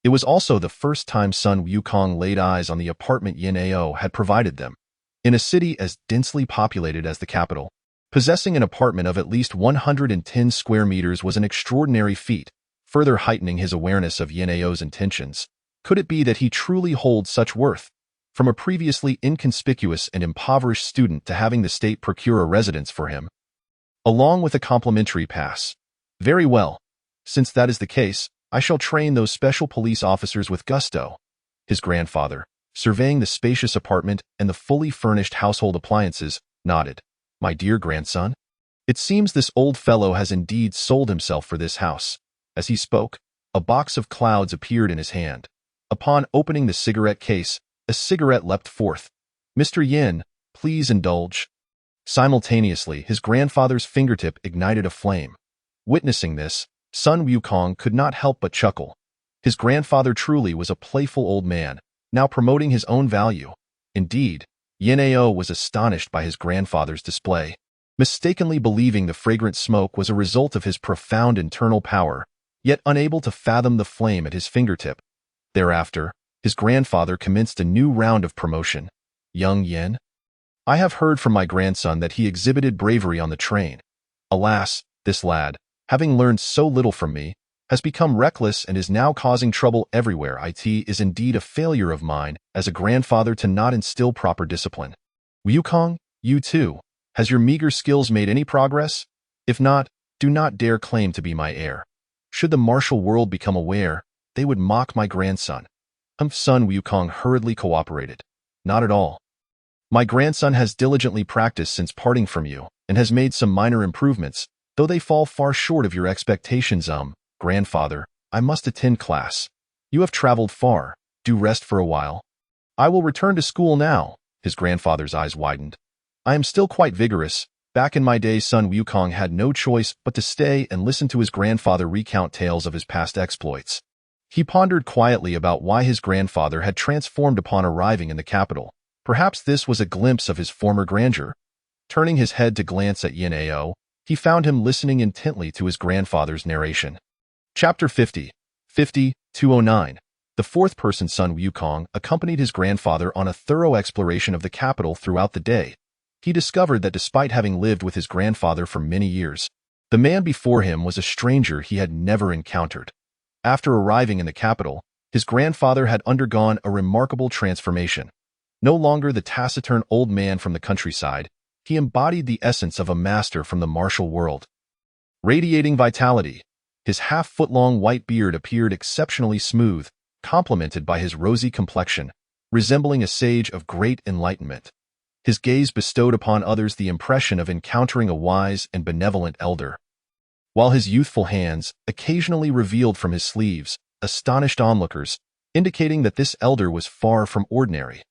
It was also the first time Sun Wukong laid eyes on the apartment Yin Ao had provided them. In a city as densely populated as the capital, possessing an apartment of at least 110 square meters was an extraordinary feat, further heightening his awareness of Yin Ao's intentions. Could it be that he truly holds such worth? From a previously inconspicuous and impoverished student to having the state procure a residence for him, along with a complimentary pass. Very well. Since that is the case, I shall train those special police officers with gusto. His grandfather, surveying the spacious apartment and the fully furnished household appliances, nodded. My dear grandson, it seems this old fellow has indeed sold himself for this house. As he spoke, a box of clouds appeared in his hand. Upon opening the cigarette case, a cigarette leapt forth. Mr. Yin, please indulge. Simultaneously, his grandfather's fingertip ignited a flame. Witnessing this, Sun Wukong could not help but chuckle. His grandfather truly was a playful old man, now promoting his own value. Indeed, Yin Ao was astonished by his grandfather's display, mistakenly believing the fragrant smoke was a result of his profound internal power, yet unable to fathom the flame at his fingertip. Thereafter, his grandfather commenced a new round of promotion. Young Yin, I have heard from my grandson that he exhibited bravery on the train. Alas, this lad, having learned so little from me, has become reckless and is now causing trouble everywhere. It is indeed a failure of mine as a grandfather to not instill proper discipline. Wukong, you too, has your meager skills made any progress? If not, do not dare claim to be my heir. Should the martial world become aware, they would mock my grandson. Sun Wukong hurriedly cooperated. Not at all. My grandson has diligently practiced since parting from you, and has made some minor improvements, though they fall far short of your expectations. Grandfather, I must attend class. You have traveled far. Do rest for a while. I will return to school now. His grandfather's eyes widened. I am still quite vigorous. Back in my day, Sun Wukong had no choice but to stay and listen to his grandfather recount tales of his past exploits. He pondered quietly about why his grandfather had transformed upon arriving in the capital. Perhaps this was a glimpse of his former grandeur. Turning his head to glance at Yin Ao, he found him listening intently to his grandfather's narration. Chapter 50. 209. The fourth person, Sun Wukong, accompanied his grandfather on a thorough exploration of the capital throughout the day. He discovered that despite having lived with his grandfather for many years, the man before him was a stranger he had never encountered. After arriving in the capital, his grandfather had undergone a remarkable transformation. No longer the taciturn old man from the countryside, he embodied the essence of a master from the martial world. Radiating vitality, his half-foot-long white beard appeared exceptionally smooth, complemented by his rosy complexion, resembling a sage of great enlightenment. His gaze bestowed upon others the impression of encountering a wise and benevolent elder, while his youthful hands, occasionally revealed from his sleeves, astonished onlookers, indicating that this elder was far from ordinary.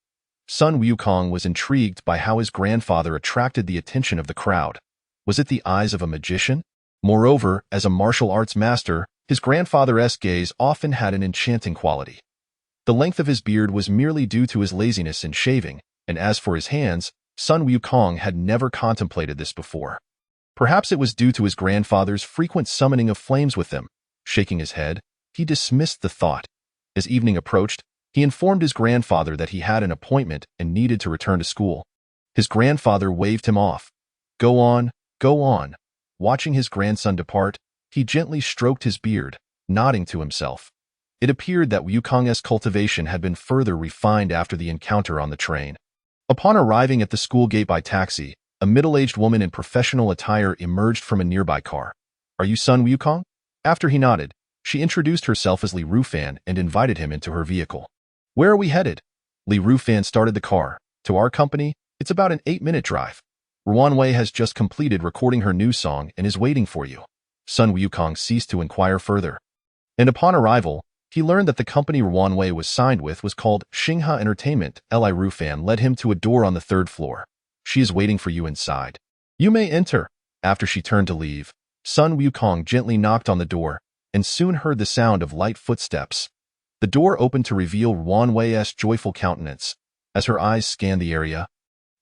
Sun Wukong was intrigued by how his grandfather attracted the attention of the crowd. Was it the eyes of a magician? Moreover, as a martial arts master, his grandfather's gaze often had an enchanting quality. The length of his beard was merely due to his laziness in shaving, and as for his hands, Sun Wukong had never contemplated this before. Perhaps it was due to his grandfather's frequent summoning of flames with them. Shaking his head, he dismissed the thought. As evening approached, he informed his grandfather that he had an appointment and needed to return to school. His grandfather waved him off. Go on, go on. Watching his grandson depart, he gently stroked his beard, nodding to himself. It appeared that Wukong's cultivation had been further refined after the encounter on the train. Upon arriving at the school gate by taxi, a middle-aged woman in professional attire emerged from a nearby car. Are you Sun Wukong? After he nodded, she introduced herself as Li Rufan and invited him into her vehicle. Where are we headed? Li Rufan started the car. To our company, It's about an 8-minute drive. Ruanwei has just completed recording her new song and is waiting for you. Sun Wukong ceased to inquire further. And upon arrival, he learned that the company Ruanwei was signed with was called Xingha Entertainment. Li Rufan led him to a door on the 3rd floor. She is waiting for you inside. You may enter. After she turned to leave, Sun Wukong gently knocked on the door and soon heard the sound of light footsteps. The door opened to reveal Ruanwei's joyful countenance. As her eyes scanned the area,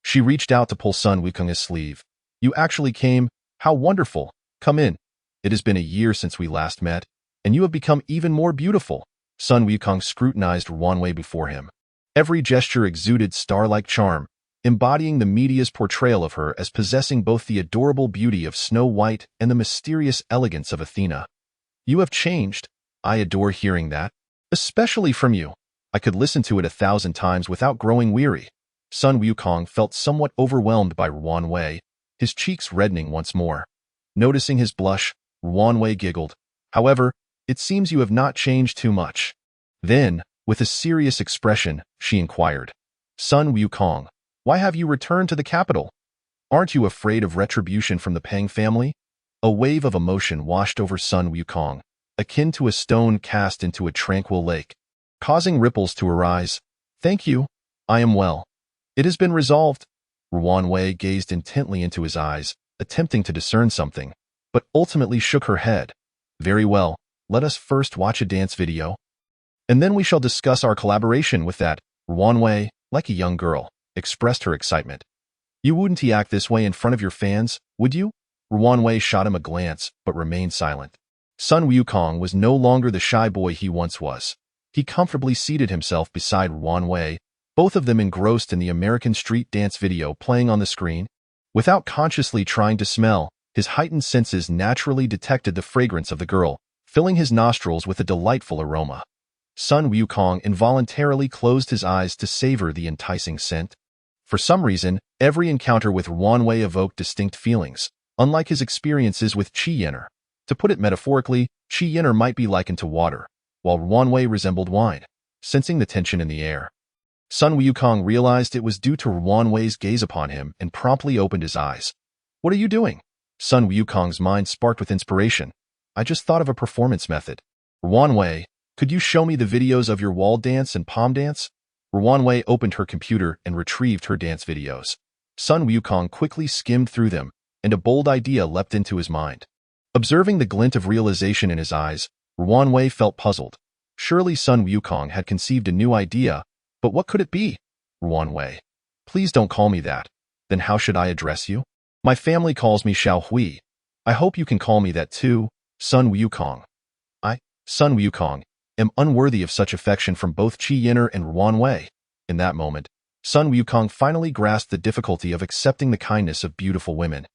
she reached out to pull Sun Wukong's sleeve. You actually came. How wonderful. Come in. It has been a year since we last met, and you have become even more beautiful. Sun Wukong scrutinized Ruanwei before him. Every gesture exuded star-like charm, embodying the media's portrayal of her as possessing both the adorable beauty of Snow White and the mysterious elegance of Athena. You have changed. I adore hearing that. Especially from you. I could listen to it 1,000 times without growing weary. Sun Wukong felt somewhat overwhelmed by Ruanwei, his cheeks reddening once more. Noticing his blush, Ruanwei giggled. However, it seems you have not changed too much. Then, with a serious expression, she inquired, Sun Wukong, why have you returned to the capital? Aren't you afraid of retribution from the Pang family? A wave of emotion washed over Sun Wukong, akin to a stone cast into a tranquil lake, causing ripples to arise. Thank you. I am well. It has been resolved. Ruanwei gazed intently into his eyes, attempting to discern something, but ultimately shook her head. Very well, let us first watch a dance video. And then we shall discuss our collaboration with that. Ruanwei, like a young girl, expressed her excitement. You wouldn't act this way in front of your fans, would you? Ruanwei shot him a glance, but remained silent. Sun Wukong was no longer the shy boy he once was. He comfortably seated himself beside Ruanwei, both of them engrossed in the American street dance video playing on the screen. Without consciously trying to smell, his heightened senses naturally detected the fragrance of the girl, filling his nostrils with a delightful aroma. Sun Wukong involuntarily closed his eyes to savor the enticing scent. For some reason, every encounter with Ruanwei evoked distinct feelings, unlike his experiences with Qi Yenner. To put it metaphorically, Qi Yenner might be likened to water, while Ruanwei resembled wine. Sensing the tension in the air, Sun Wukong realized it was due to Ruanwei's gaze upon him and promptly opened his eyes. What are you doing? Sun Wukong's mind sparked with inspiration. I just thought of a performance method. Ruanwei, could you show me the videos of your wall dance and palm dance? Ruanwei opened her computer and retrieved her dance videos. Sun Wukong quickly skimmed through them, and a bold idea leapt into his mind. Observing the glint of realization in his eyes, Ruanwei felt puzzled. Surely Sun Wukong had conceived a new idea, but what could it be? Ruanwei, please don't call me that. Then how should I address you? My family calls me Xiao Hui. I hope you can call me that too, Sun Wukong. Sun Wukong, am unworthy of such affection from both Qi Yenner and Ruanwei. In that moment, Sun Wukong finally grasped the difficulty of accepting the kindness of beautiful women.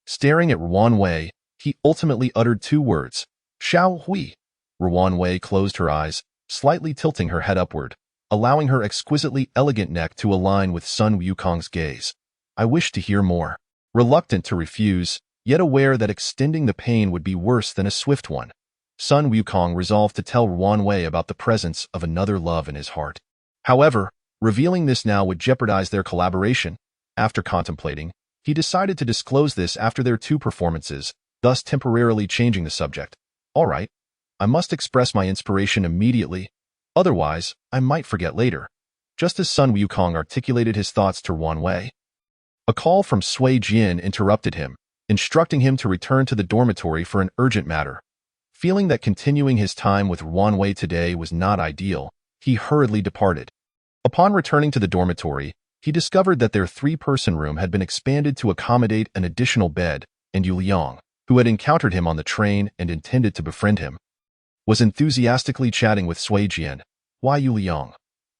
Staring at Ruanwei, he ultimately uttered 2 words, Xiao Hui. Ruanwei closed her eyes, slightly tilting her head upward, allowing her exquisitely elegant neck to align with Sun Wukong's gaze. I wish to hear more. Reluctant to refuse, yet aware that extending the pain would be worse than a swift one, Sun Wukong resolved to tell Ruanwei about the presence of another love in his heart. However, revealing this now would jeopardize their collaboration. After contemplating, he decided to disclose this after their 2 performances, thus temporarily changing the subject. All right, I must express my inspiration immediately. Otherwise, I might forget later. Just as Sun Wukong articulated his thoughts to Ruanwei, a call from Sui Jian interrupted him, instructing him to return to the dormitory for an urgent matter. Feeling that continuing his time with Ruanwei today was not ideal, he hurriedly departed. Upon returning to the dormitory, he discovered that their 3-person room had been expanded to accommodate an additional bed, and Yu Liang, who had encountered him on the train and intended to befriend him, was enthusiastically chatting with Sui Jian. Why, Yu Liang?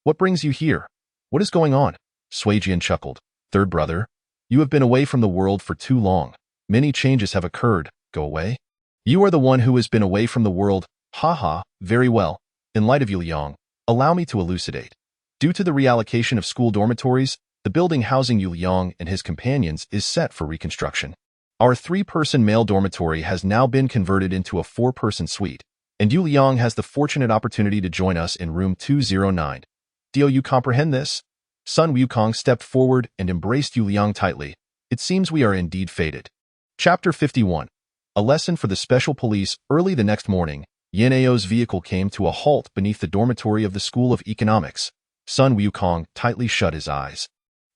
What brings you here? What is going on? Sui Jian chuckled. 3rd brother, you have been away from the world for too long. Many changes have occurred. Go away? You are the one who has been away from the world. Haha, very well. In light of Yu Liang, allow me to elucidate. Due to the reallocation of school dormitories, the building housing Yu Liang and his companions is set for reconstruction. Our 3-person male dormitory has now been converted into a 4-person suite, and Yu Liang has the fortunate opportunity to join us in room 209. Do you comprehend this? Sun Wukong stepped forward and embraced Yu Liang tightly. It seems we are indeed fated. Chapter 51. A lesson for the special police. Early the next morning, Yin Ao's vehicle came to a halt beneath the dormitory of the School of Economics. Sun Wukong tightly shut his eyes,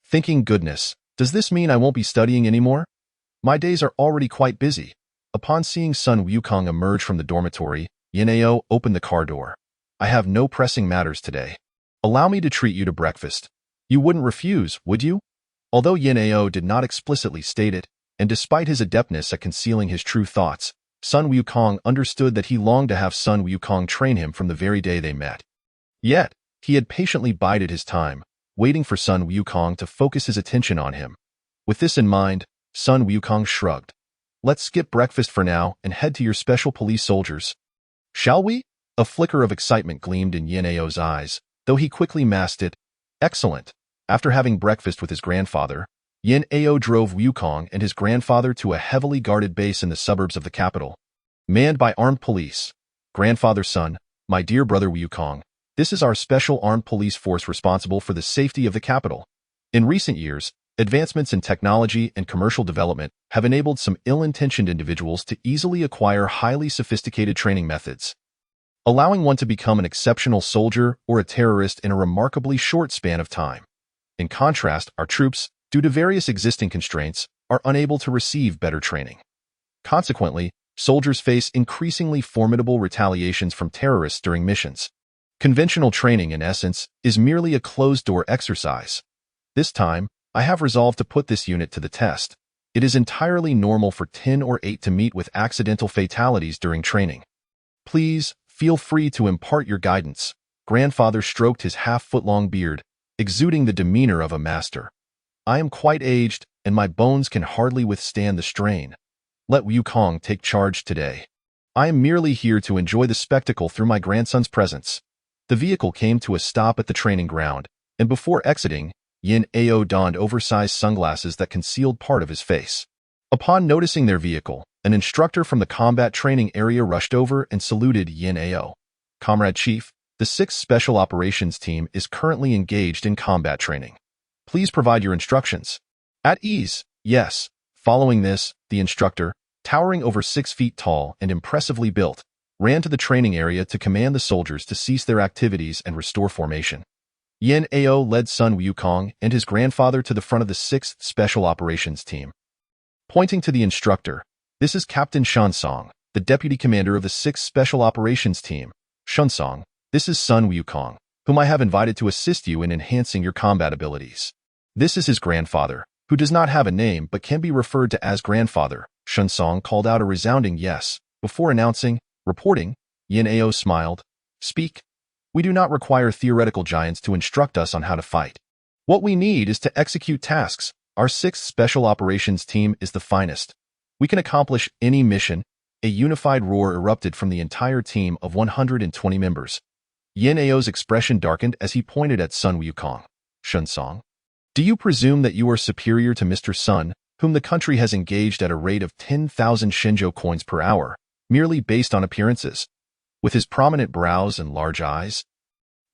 thinking, goodness, does this mean I won't be studying anymore? My days are already quite busy. Upon seeing Sun Wukong emerge from the dormitory, Yin Ao opened the car door. I have no pressing matters today. Allow me to treat you to breakfast. You wouldn't refuse, would you? Although Yin Ao did not explicitly state it, and despite his adeptness at concealing his true thoughts, Sun Wukong understood that he longed to have Sun Wukong train him from the very day they met. Yet, he had patiently bided his time, waiting for Sun Wukong to focus his attention on him. With this in mind, Sun Wukong shrugged. Let's skip breakfast for now and head to your special police soldiers. Shall we? A flicker of excitement gleamed in Yin Ao's eyes, though he quickly masked it. Excellent. After having breakfast with his grandfather, Yin Ao drove Wukong and his grandfather to a heavily guarded base in the suburbs of the capital. Manned by armed police. Grandfather Sun, my dear brother Wukong, this is our special armed police force responsible for the safety of the capital. In recent years, advancements in technology and commercial development have enabled some ill-intentioned individuals to easily acquire highly sophisticated training methods, allowing one to become an exceptional soldier or a terrorist in a remarkably short span of time. In contrast, our troops, due to various existing constraints, are unable to receive better training. Consequently, soldiers face increasingly formidable retaliations from terrorists during missions. Conventional training, in essence, is merely a closed-door exercise. This time, I have resolved to put this unit to the test. It is entirely normal for 10 or 8 to meet with accidental fatalities during training. Please, feel free to impart your guidance. Grandfather stroked his half-foot-long beard, exuding the demeanor of a master. I am quite aged, and my bones can hardly withstand the strain. Let Wukong take charge today. I am merely here to enjoy the spectacle through my grandson's presence. The vehicle came to a stop at the training ground, and before exiting, Yin Ao donned oversized sunglasses that concealed part of his face. Upon noticing their vehicle, an instructor from the combat training area rushed over and saluted Yin Ao. Comrade Chief, the 6th Special Operations Team is currently engaged in combat training. Please provide your instructions. At ease, yes. Following this, the instructor, towering over 6 feet tall and impressively built, ran to the training area to command the soldiers to cease their activities and restore formation. Yin Ao led Sun Wukong and his grandfather to the front of the 6th Special Operations Team. Pointing to the instructor, this is Captain Shunsong, the deputy commander of the 6th Special Operations Team. Shunsong, this is Sun Wukong, whom I have invited to assist you in enhancing your combat abilities. This is his grandfather, who does not have a name but can be referred to as grandfather. Shunsong called out a resounding yes. Before announcing, reporting, Yin Ao smiled. Speak. We do not require theoretical giants to instruct us on how to fight. What we need is to execute tasks. Our 6th Special Operations Team is the finest. We can accomplish any mission. A unified roar erupted from the entire team of 120 members. Yin Ao's expression darkened as he pointed at Sun Wukong. Shunsong, do you presume that you are superior to Mr. Sun, whom the country has engaged at a rate of 10,000 Shenzhou coins per hour, merely based on appearances? With his prominent brows and large eyes,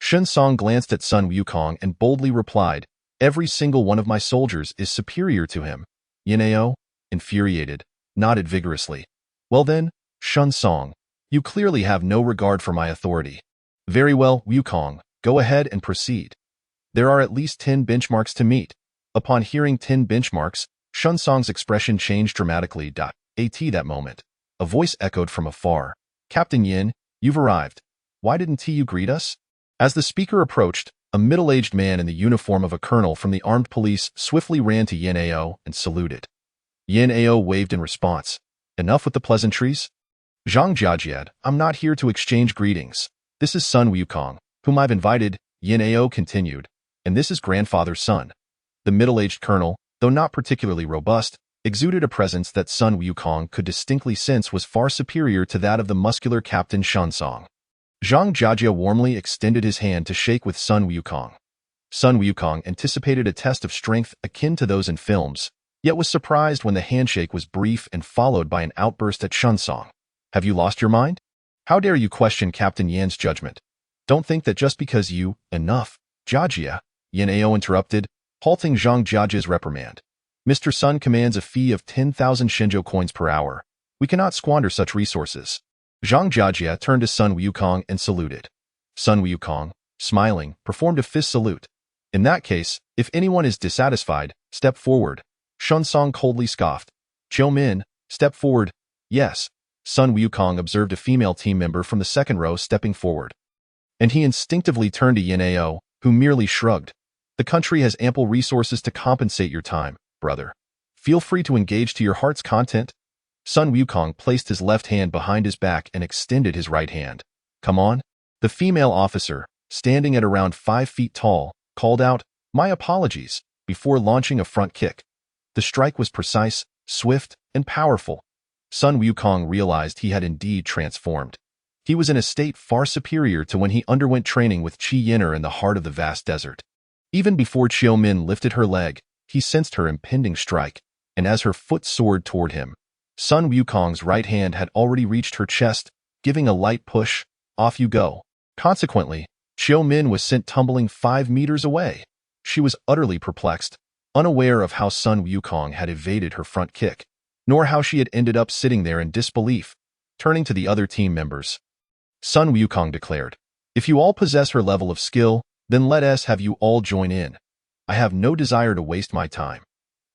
Shunsong glanced at Sun Wukong and boldly replied, every single one of my soldiers is superior to him. Yin Ao, infuriated, nodded vigorously. Well then, Shunsong, you clearly have no regard for my authority. Very well, Wukong, go ahead and proceed. There are at least 10 benchmarks to meet. Upon hearing 10 benchmarks, Shunsong's expression changed dramatically. At that moment, a voice echoed from afar. Captain Yin, you've arrived. Why didn't you greet us? As the speaker approached, a middle-aged man in the uniform of a colonel from the armed police swiftly ran to Yin Ao and saluted. Yin Ao waved in response. Enough with the pleasantries. Zhang Jiajiad, I'm not here to exchange greetings. This is Sun Wukong, whom I've invited, Yin Ao continued, and this is grandfather Sun. The middle-aged colonel, though not particularly robust, exuded a presence that Sun Wukong could distinctly sense was far superior to that of the muscular Captain Shunsong. Zhang Jiajia warmly extended his hand to shake with Sun Wukong. Sun Wukong anticipated a test of strength akin to those in films, yet was surprised when the handshake was brief and followed by an outburst at Shunsong. Have you lost your mind? How dare you question Captain Yan's judgment? Don't think that just because you, enough, Jiajia, Yin Ao interrupted, halting Zhang Jiajia's reprimand. Mr. Sun commands a fee of 10,000 Shenzhou coins per hour. We cannot squander such resources. Zhang Jiajia turned to Sun Wukong and saluted. Sun Wukong, smiling, performed a fist salute. In that case, if anyone is dissatisfied, step forward. Shun Song coldly scoffed. Chiu Min, step forward. Yes. Sun Wukong observed a female team member from the second row stepping forward. And he instinctively turned to Yin Ao, who merely shrugged. The country has ample resources to compensate your time, brother. Feel free to engage to your heart's content. Sun Wukong placed his left hand behind his back and extended his right hand. Come on. The female officer, standing at around 5 feet tall, called out, My apologies, before launching a front kick. The strike was precise, swift, and powerful. Sun Wukong realized he had indeed transformed. He was in a state far superior to when he underwent training with Qi Yin'er in the heart of the vast desert. Even before Chiu Min lifted her leg, he sensed her impending strike, and as her foot soared toward him, Sun Wukong's right hand had already reached her chest, giving a light push. Off you go. Consequently, Chiu Min was sent tumbling 5 meters away. She was utterly perplexed, unaware of how Sun Wukong had evaded her front kick, nor how she had ended up sitting there in disbelief. Turning to the other team members, Sun Wukong declared, If you all possess her level of skill, then let us have you all join in. I have no desire to waste my time.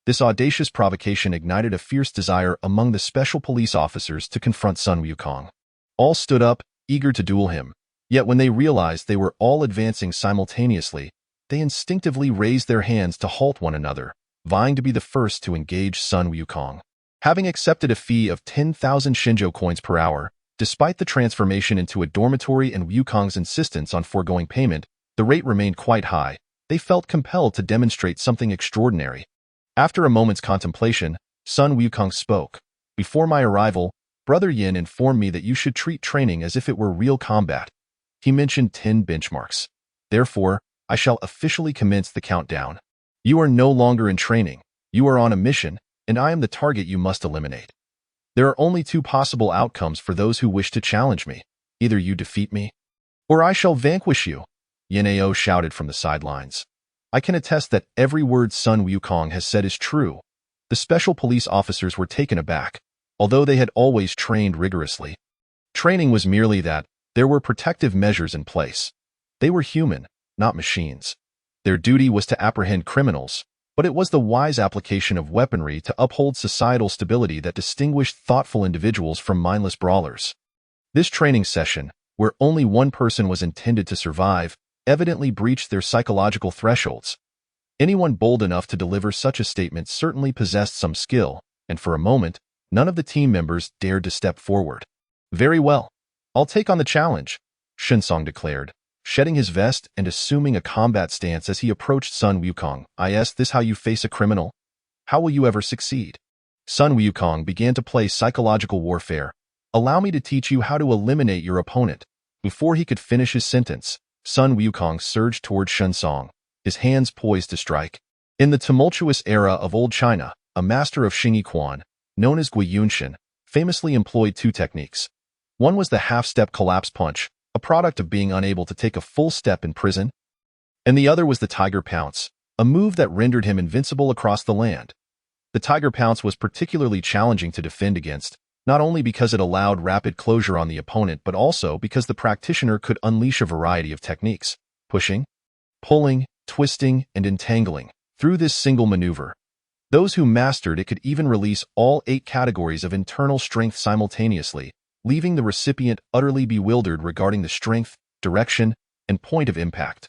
This audacious provocation ignited a fierce desire among the special police officers to confront Sun Wukong. All stood up, eager to duel him. Yet when they realized they were all advancing simultaneously, they instinctively raised their hands to halt one another, vying to be the first to engage Sun Wukong. Having accepted a fee of 10,000 Shenzhou coins per hour, despite the transformation into a dormitory and Wukong's insistence on foregoing payment, the rate remained quite high. They felt compelled to demonstrate something extraordinary. After a moment's contemplation, Sun Wukong spoke. Before my arrival, Brother Yin informed me that you should treat training as if it were real combat. He mentioned 10 benchmarks. Therefore, I shall officially commence the countdown. You are no longer in training. You are on a mission, and I am the target you must eliminate. There are only 2 possible outcomes for those who wish to challenge me. Either you defeat me, or I shall vanquish you. Yin Ao shouted from the sidelines. I can attest that every word Sun Wukong has said is true. The special police officers were taken aback, although they had always trained rigorously. Training was merely that there were protective measures in place. They were human, not machines. Their duty was to apprehend criminals, but it was the wise application of weaponry to uphold societal stability that distinguished thoughtful individuals from mindless brawlers. This training session, where only one person was intended to survive, evidently breached their psychological thresholds. Anyone bold enough to deliver such a statement certainly possessed some skill, and for a moment, none of the team members dared to step forward. Very well. I'll take on the challenge, Shinsong declared, shedding his vest and assuming a combat stance as he approached Sun Wukong. Is this how you face a criminal? How will you ever succeed? Sun Wukong began to play psychological warfare. Allow me to teach you how to eliminate your opponent. Before he could finish his sentence, Sun Wukong surged toward Shinsong, his hands poised to strike. In the tumultuous era of Old China, a master of Xingyi Quan, known as Gui Yunshin, famously employed 2 techniques. One was the half-step collapse punch, a product of being unable to take a full step in prison, and the other was the tiger pounce, a move that rendered him invincible across the land. The tiger pounce was particularly challenging to defend against, not only because it allowed rapid closure on the opponent but also because the practitioner could unleash a variety of techniques, pushing, pulling, twisting, and entangling, through this single maneuver. Those who mastered it could even release all 8 categories of internal strength simultaneously, leaving the recipient utterly bewildered regarding the strength, direction, and point of impact.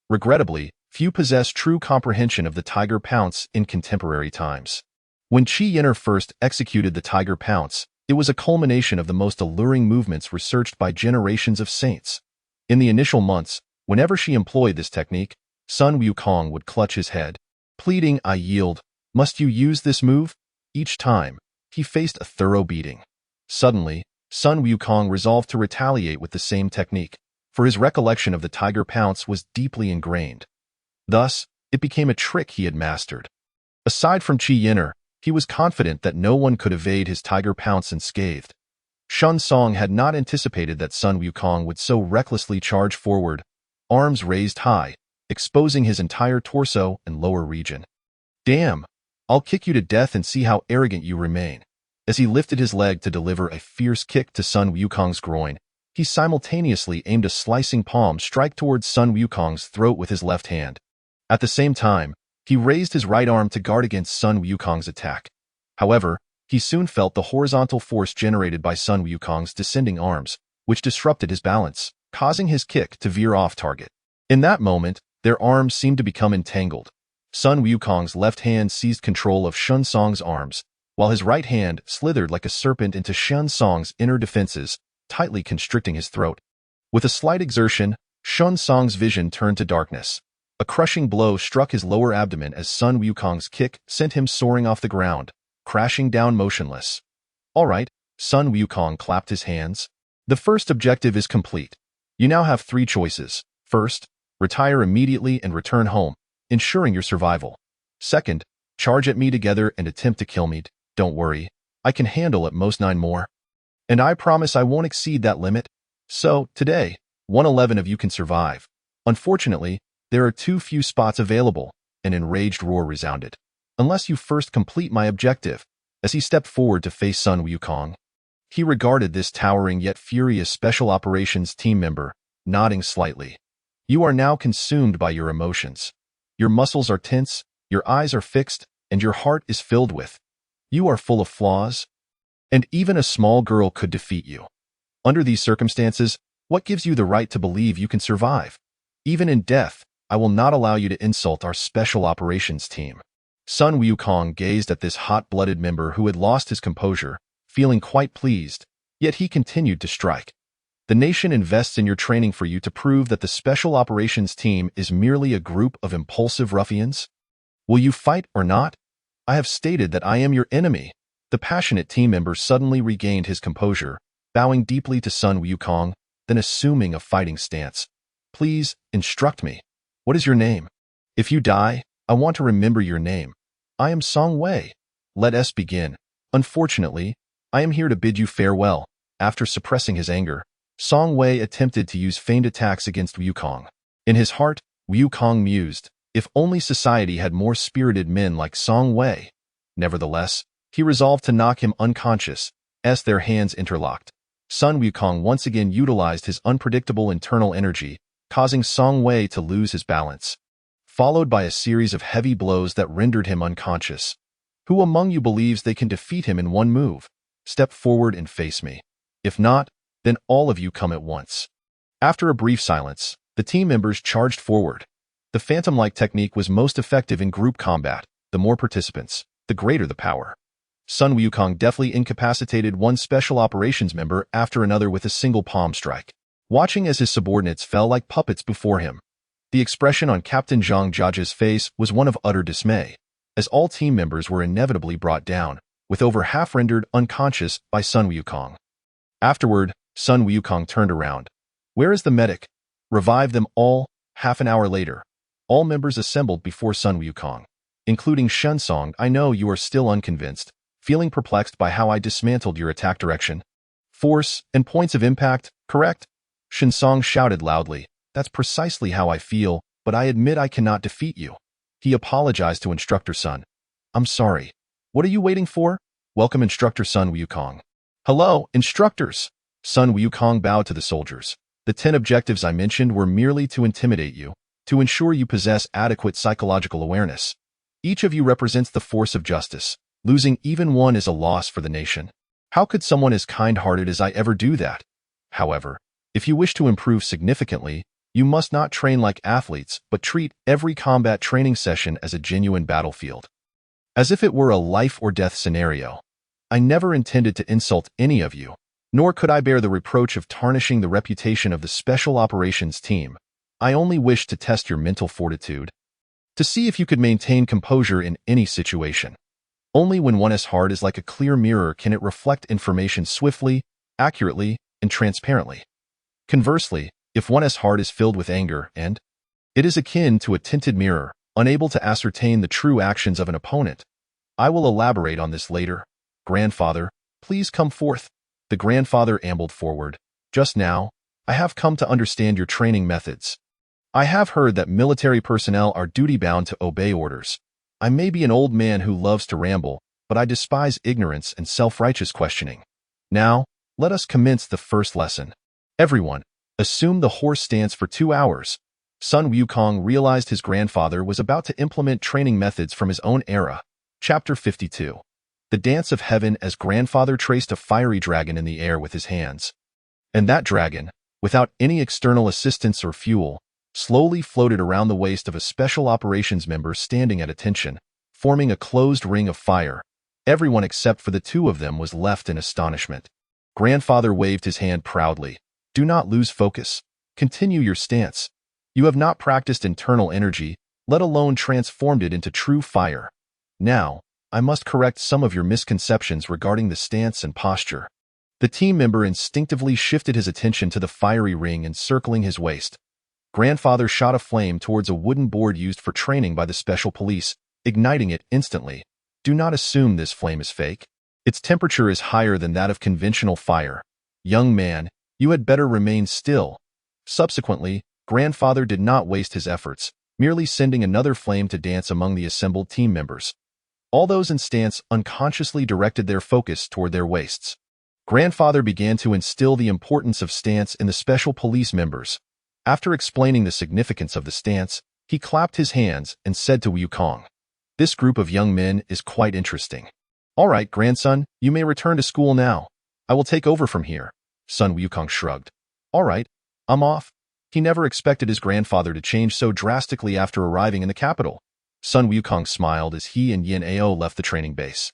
Regrettably, few possess true comprehension of the tiger pounce in contemporary times. When Qi Yin'er first executed the tiger pounce, it was a culmination of the most alluring movements researched by generations of saints. In the initial months, whenever she employed this technique, Sun Wukong would clutch his head, pleading, I yield. Must you use this move? Each time, he faced a thorough beating. Suddenly, Sun Wukong resolved to retaliate with the same technique, for his recollection of the tiger pounce was deeply ingrained. Thus, it became a trick he had mastered. Aside from Qi Yin'er, he was confident that no one could evade his tiger pounce unscathed. Shun Song had not anticipated that Sun Wukong would so recklessly charge forward, arms raised high, exposing his entire torso and lower region. Damn! I'll kick you to death and see how arrogant you remain. As he lifted his leg to deliver a fierce kick to Sun Wukong's groin, he simultaneously aimed a slicing palm strike towards Sun Wukong's throat with his left hand. At the same time, he raised his right arm to guard against Sun Wukong's attack. However, he soon felt the horizontal force generated by Sun Wukong's descending arms, which disrupted his balance, causing his kick to veer off target. In that moment, their arms seemed to become entangled. Sun Wukong's left hand seized control of Shun Song's arms, while his right hand slithered like a serpent into Shun Song's inner defenses, tightly constricting his throat. With a slight exertion, Shun Song's vision turned to darkness. A crushing blow struck his lower abdomen as Sun Wukong's kick sent him soaring off the ground, crashing down motionless. All right, Sun Wukong clapped his hands. The first objective is complete. You now have 3 choices. First, retire immediately and return home, ensuring your survival. Second, charge at me together and attempt to kill me. Don't worry, I can handle at most 9 more. And I promise I won't exceed that limit. So, today, 111 of you can survive. Unfortunately, there are too few spots available, an enraged roar resounded. Unless you first complete my objective. As he stepped forward to face Sun Wukong, he regarded this towering yet furious Special Operations team member, nodding slightly. You are now consumed by your emotions. Your muscles are tense, your eyes are fixed, and your heart is filled with. You are full of flaws, and even a small girl could defeat you. Under these circumstances, what gives you the right to believe you can survive? Even in death, I will not allow you to insult our Special Operations team. Sun Wukong gazed at this hot-blooded member who had lost his composure, feeling quite pleased, yet he continued to strike. The nation invests in your training for you to prove that the Special Operations team is merely a group of impulsive ruffians? Will you fight or not? I have stated that I am your enemy. The passionate team member suddenly regained his composure, bowing deeply to Sun Wukong, then assuming a fighting stance. Please, instruct me. What is your name? If you die, I want to remember your name. I am Song Wei. Let us begin. Unfortunately, I am here to bid you farewell. After suppressing his anger, Song Wei attempted to use feigned attacks against Wukong. In his heart, Wukong mused, if only society had more spirited men like Song Wei. Nevertheless, he resolved to knock him unconscious, as their hands interlocked. Sun Wukong once again utilized his unpredictable internal energy, causing Song Wei to lose his balance, followed by a series of heavy blows that rendered him unconscious. Who among you believes they can defeat him in one move? Step forward and face me. If not, then all of you come at once. After a brief silence, the team members charged forward. The phantom-like technique was most effective in group combat. The more participants, the greater the power. Sun Wukong deftly incapacitated one Special Operations member after another with a single palm strike, watching as his subordinates fell like puppets before him. The expression on Captain Zhang Jiajia's face was one of utter dismay, as all team members were inevitably brought down, with over half rendered unconscious by Sun Wukong. Afterward, Sun Wukong turned around. Where is the medic? Revive them all. Half an hour later, all members assembled before Sun Wukong, including Shun Song. I know you are still unconvinced, feeling perplexed by how I dismantled your attack direction, force, and points of impact, correct? Shun Song shouted loudly. That's precisely how I feel, but I admit I cannot defeat you. He apologized to Instructor Sun. I'm sorry. What are you waiting for? Welcome Instructor Sun Wukong. Hello, instructors. Sun Wukong bowed to the soldiers. The 10 objectives I mentioned were merely to intimidate you, to ensure you possess adequate psychological awareness. Each of you represents the force of justice. Losing even one is a loss for the nation. How could someone as kind-hearted as I ever do that? However, if you wish to improve significantly, you must not train like athletes, but treat every combat training session as a genuine battlefield, as if it were a life-or-death scenario. I never intended to insult any of you, nor could I bear the reproach of tarnishing the reputation of the Special Operations team. I only wished to test your mental fortitude, to see if you could maintain composure in any situation. Only when one's heart is like a clear mirror can it reflect information swiftly, accurately, and transparently. Conversely, if one's heart is filled with anger and it is akin to a tinted mirror, unable to ascertain the true actions of an opponent. I will elaborate on this later. Grandfather, please come forth. The grandfather ambled forward. Just now, I have come to understand your training methods. I have heard that military personnel are duty-bound to obey orders. I may be an old man who loves to ramble, but I despise ignorance and self-righteous questioning. Now, let us commence the first lesson. Everyone, assume the horse stance for 2 hours. Sun Wukong realized his grandfather was about to implement training methods from his own era. Chapter 52. The Dance of Heaven as grandfather traced a fiery dragon in the air with his hands. And that dragon, without any external assistance or fuel, slowly floated around the waist of a special operations member standing at attention, forming a closed ring of fire. Everyone except for the two of them was left in astonishment. Grandfather waved his hand proudly. Do not lose focus. Continue your stance. You have not practiced internal energy, let alone transformed it into true fire. Now, I must correct some of your misconceptions regarding the stance and posture. The team member instinctively shifted his attention to the fiery ring encircling his waist. Grandfather shot a flame towards a wooden board used for training by the special police, igniting it instantly. Do not assume this flame is fake. Its temperature is higher than that of conventional fire. Young man, you had better remain still. Subsequently, grandfather did not waste his efforts, merely sending another flame to dance among the assembled team members. All those in stance unconsciously directed their focus toward their waists. Grandfather began to instill the importance of stance in the special police members. After explaining the significance of the stance, he clapped his hands and said to Wukong, "This group of young men is quite interesting. All right, grandson, you may return to school now. I will take over from here." Sun Wukong shrugged. "All right, I'm off." He never expected his grandfather to change so drastically after arriving in the capital. Sun Wukong smiled as he and Yin Ao left the training base.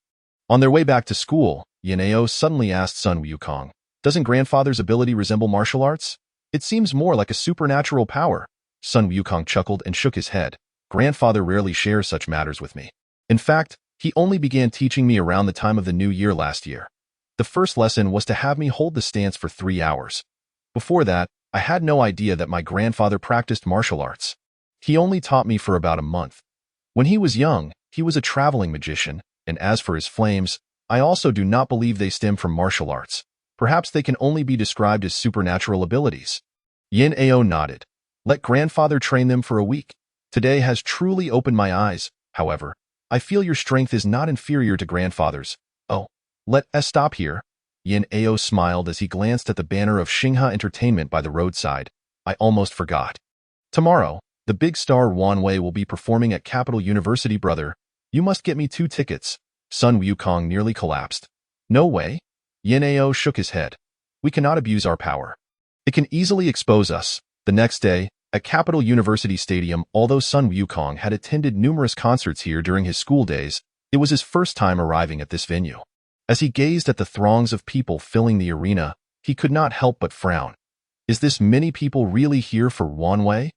On their way back to school, Yin Ao suddenly asked Sun Wukong, "Doesn't grandfather's ability resemble martial arts? It seems more like a supernatural power." Sun Wukong chuckled and shook his head. "Grandfather rarely shares such matters with me. In fact, he only began teaching me around the time of the new year last year. The first lesson was to have me hold the stance for 3 hours. Before that, I had no idea that my grandfather practiced martial arts. He only taught me for about a month. When he was young, he was a traveling magician, and as for his flames, I also do not believe they stem from martial arts. Perhaps they can only be described as supernatural abilities." Yin Ao nodded. "Let grandfather train them for a week. Today has truly opened my eyes. However, I feel your strength is not inferior to grandfather's. Oh, let us stop here." Yin Ao smiled as he glanced at the banner of Xinghe Entertainment by the roadside. "I almost forgot. Tomorrow, the big star Wan Wei will be performing at Capital University, brother. You must get me 2 tickets. Sun Wukong nearly collapsed. "No way." Yin Ao shook his head. "We cannot abuse our power. It can easily expose us." The next day, at Capital University Stadium, although Sun Wukong had attended numerous concerts here during his school days, it was his first time arriving at this venue. As he gazed at the throngs of people filling the arena, he could not help but frown. Is this many people really here for Wan Wei?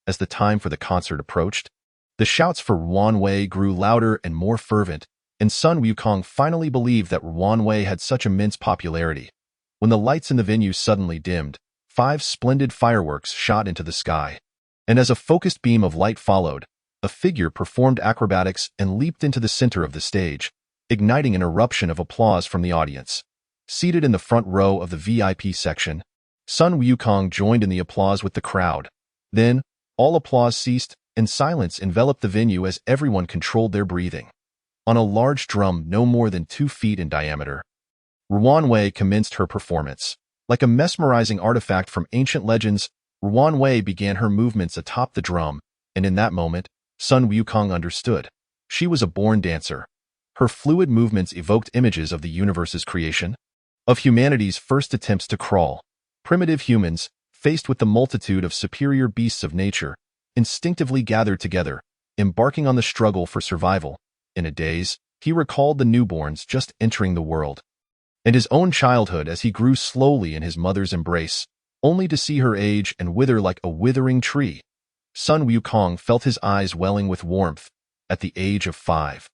As the time for the concert approached, the shouts for Wan Wei grew louder and more fervent, and Sun Wukong finally believed that Wan Wei had such immense popularity. When the lights in the venue suddenly dimmed, 5 splendid fireworks shot into the sky. And as a focused beam of light followed, a figure performed acrobatics and leaped into the center of the stage, igniting an eruption of applause from the audience. Seated in the front row of the VIP section, Sun Wukong joined in the applause with the crowd. Then, all applause ceased, and silence enveloped the venue as everyone controlled their breathing. On a large drum no more than 2 feet in diameter, Wan Wei commenced her performance. Like a mesmerizing artifact from ancient legends, Wan Wei began her movements atop the drum, and in that moment, Sun Wukong understood. She was a born dancer. Her fluid movements evoked images of the universe's creation, of humanity's first attempts to crawl. Primitive humans, faced with the multitude of superior beasts of nature, instinctively gathered together, embarking on the struggle for survival. In a daze, he recalled the newborns just entering the world, and his own childhood as he grew slowly in his mother's embrace, only to see her age and wither like a withering tree. Sun Wukong felt his eyes welling with warmth. At the age of 5,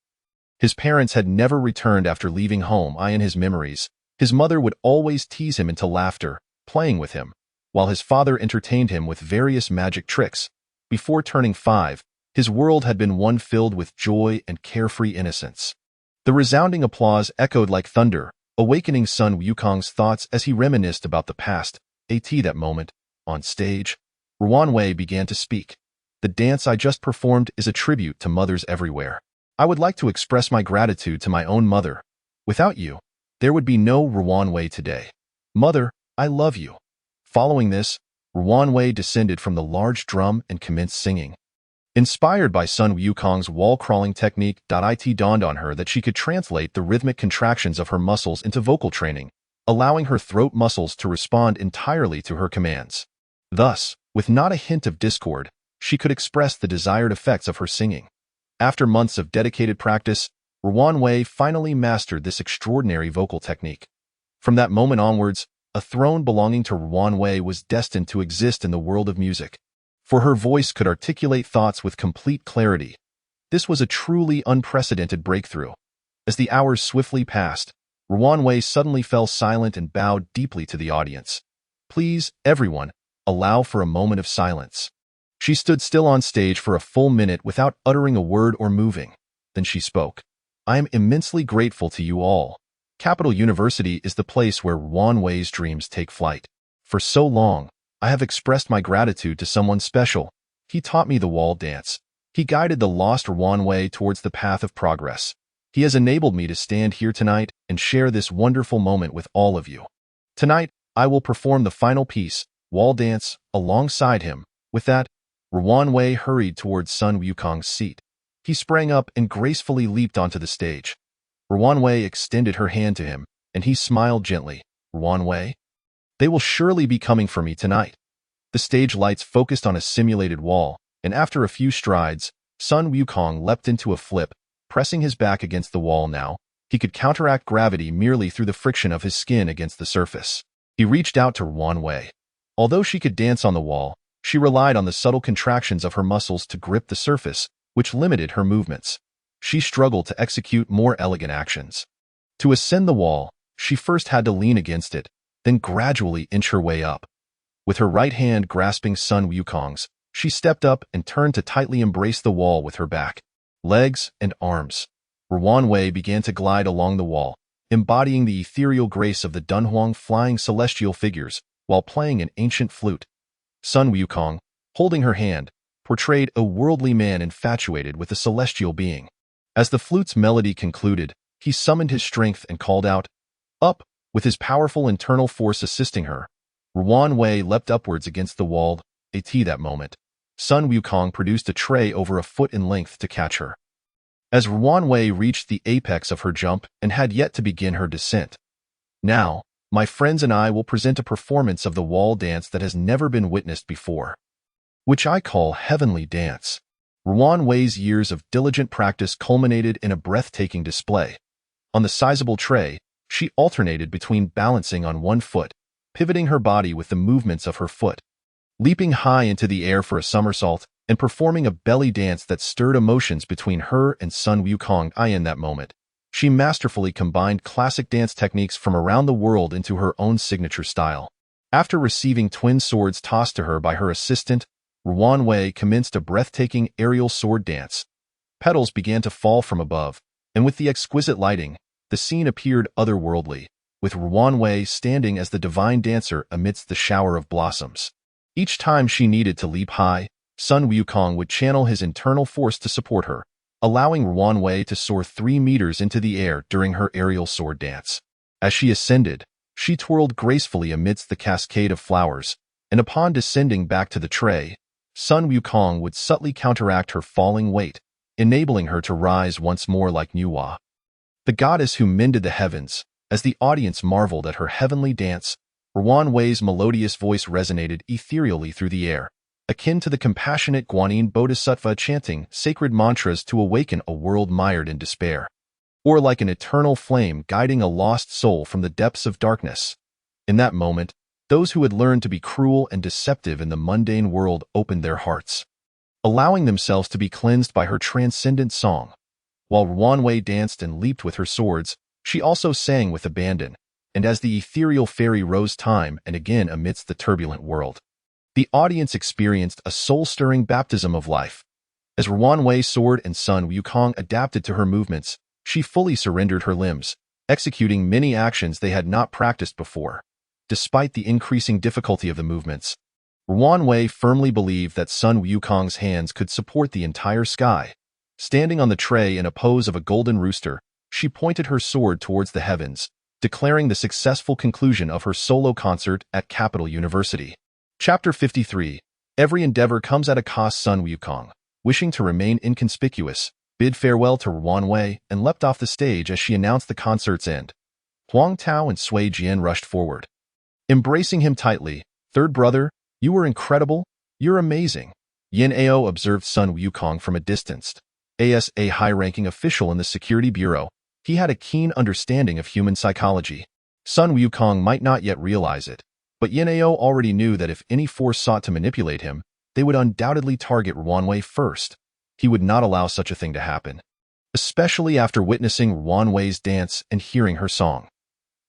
his parents had never returned after leaving home. In his memories, his mother would always tease him into laughter, playing with him, while his father entertained him with various magic tricks. Before turning 5, his world had been one filled with joy and carefree innocence. The resounding applause echoed like thunder, awakening Sun Wukong's thoughts as he reminisced about the past. That moment, on stage, Ruan Wei began to speak. The dance I just performed is a tribute to mothers everywhere. I would like to express my gratitude to my own mother. Without you, there would be no Ruan Wei today. Mother, I love you. Following this, Ruan Wei descended from the large drum and commenced singing. Inspired by Sun Wukong's wall-crawling technique, it dawned on her that she could translate the rhythmic contractions of her muscles into vocal training, allowing her throat muscles to respond entirely to her commands. Thus, with not a hint of discord, she could express the desired effects of her singing. After months of dedicated practice, Ruan Wei finally mastered this extraordinary vocal technique. From that moment onwards, a throne belonging to Ruan Wei was destined to exist in the world of music, for her voice could articulate thoughts with complete clarity. This was a truly unprecedented breakthrough. As the hours swiftly passed, Ruan Wei suddenly fell silent and bowed deeply to the audience. Please, everyone, allow for a moment of silence. She stood still on stage for a full minute without uttering a word or moving. Then she spoke. I am immensely grateful to you all. Capital University is the place where Ruan Wei's dreams take flight. For so long, I have expressed my gratitude to someone special. He taught me the wall dance. He guided the lost Ruan Wei towards the path of progress. He has enabled me to stand here tonight and share this wonderful moment with all of you. Tonight, I will perform the final piece, wall dance, alongside him. With that, Ruan Wei hurried towards Sun Wukong's seat. He sprang up and gracefully leaped onto the stage. Ruan Wei extended her hand to him, and he smiled gently. Ruan Wei? They will surely be coming for me tonight. The stage lights focused on a simulated wall, and after a few strides, Sun Wukong leapt into a flip, pressing his back against the wall now. He could counteract gravity merely through the friction of his skin against the surface. He reached out to Ruan Wei. Although she could dance on the wall, she relied on the subtle contractions of her muscles to grip the surface, which limited her movements. She struggled to execute more elegant actions. To ascend the wall, she first had to lean against it, then gradually inch her way up. With her right hand grasping Sun Wukong's, she stepped up and turned to tightly embrace the wall with her back, legs, and arms. Ruan Wei began to glide along the wall, embodying the ethereal grace of the Dunhuang flying celestial figures while playing an ancient flute. Sun Wukong, holding her hand, portrayed a worldly man infatuated with a celestial being. As the flute's melody concluded, he summoned his strength and called out, "Up!" With his powerful internal force assisting her. Ruan Wei leapt upwards against the wall. That moment, Sun Wukong produced a tray over a foot in length to catch her. As Ruan Wei reached the apex of her jump and had yet to begin her descent. Now, my friends and I will present a performance of the wall dance that has never been witnessed before, which I call Heavenly Dance. Ruan Wei's years of diligent practice culminated in a breathtaking display. On the sizable tray, she alternated between balancing on one foot, pivoting her body with the movements of her foot, leaping high into the air for a somersault, and performing a belly dance that stirred emotions between her and Sun Wukong. In that moment, she masterfully combined classic dance techniques from around the world into her own signature style. After receiving twin swords tossed to her by her assistant, Ruan Wei commenced a breathtaking aerial sword dance. Petals began to fall from above, and with the exquisite lighting, the scene appeared otherworldly, with Ruan Wei standing as the divine dancer amidst the shower of blossoms. Each time she needed to leap high, Sun Wukong would channel his internal force to support her, allowing Ruan Wei to soar 3 meters into the air during her aerial sword dance. As she ascended, she twirled gracefully amidst the cascade of flowers, and upon descending back to the tray, Sun Wukong would subtly counteract her falling weight, enabling her to rise once more like Nuwa, the goddess who mended the heavens. As the audience marveled at her heavenly dance, Ruan Wei's melodious voice resonated ethereally through the air, akin to the compassionate Guanyin Bodhisattva chanting sacred mantras to awaken a world mired in despair, or like an eternal flame guiding a lost soul from the depths of darkness. In that moment, those who had learned to be cruel and deceptive in the mundane world opened their hearts, allowing themselves to be cleansed by her transcendent song. While Ruan Wei danced and leaped with her swords, she also sang with abandon, and as the ethereal fairy rose time and again amidst the turbulent world, the audience experienced a soul-stirring baptism of life. As Ruan Wei soared and Sun Wukong adapted to her movements, she fully surrendered her limbs, executing many actions they had not practiced before. Despite the increasing difficulty of the movements, Ruan Wei firmly believed that Sun Wukong's hands could support the entire sky. Standing on the tray in a pose of a golden rooster, she pointed her sword towards the heavens, declaring the successful conclusion of her solo concert at Capital University. Chapter 53. Every endeavor comes at a cost. Sun Wukong, wishing to remain inconspicuous, bid farewell to Ruan Wei and leapt off the stage as she announced the concert's end. Huang Tao and Sui Jian rushed forward. Embracing him tightly, "Third brother, you were incredible. You're amazing." Yin Ao observed Sun Wukong from a distance. As a high-ranking official in the Security Bureau, he had a keen understanding of human psychology. Sun Wukong might not yet realize it, but Yin Ao already knew that if any force sought to manipulate him, they would undoubtedly target Ruan Wei first. He would not allow such a thing to happen, especially after witnessing Ruan Wei's dance and hearing her song.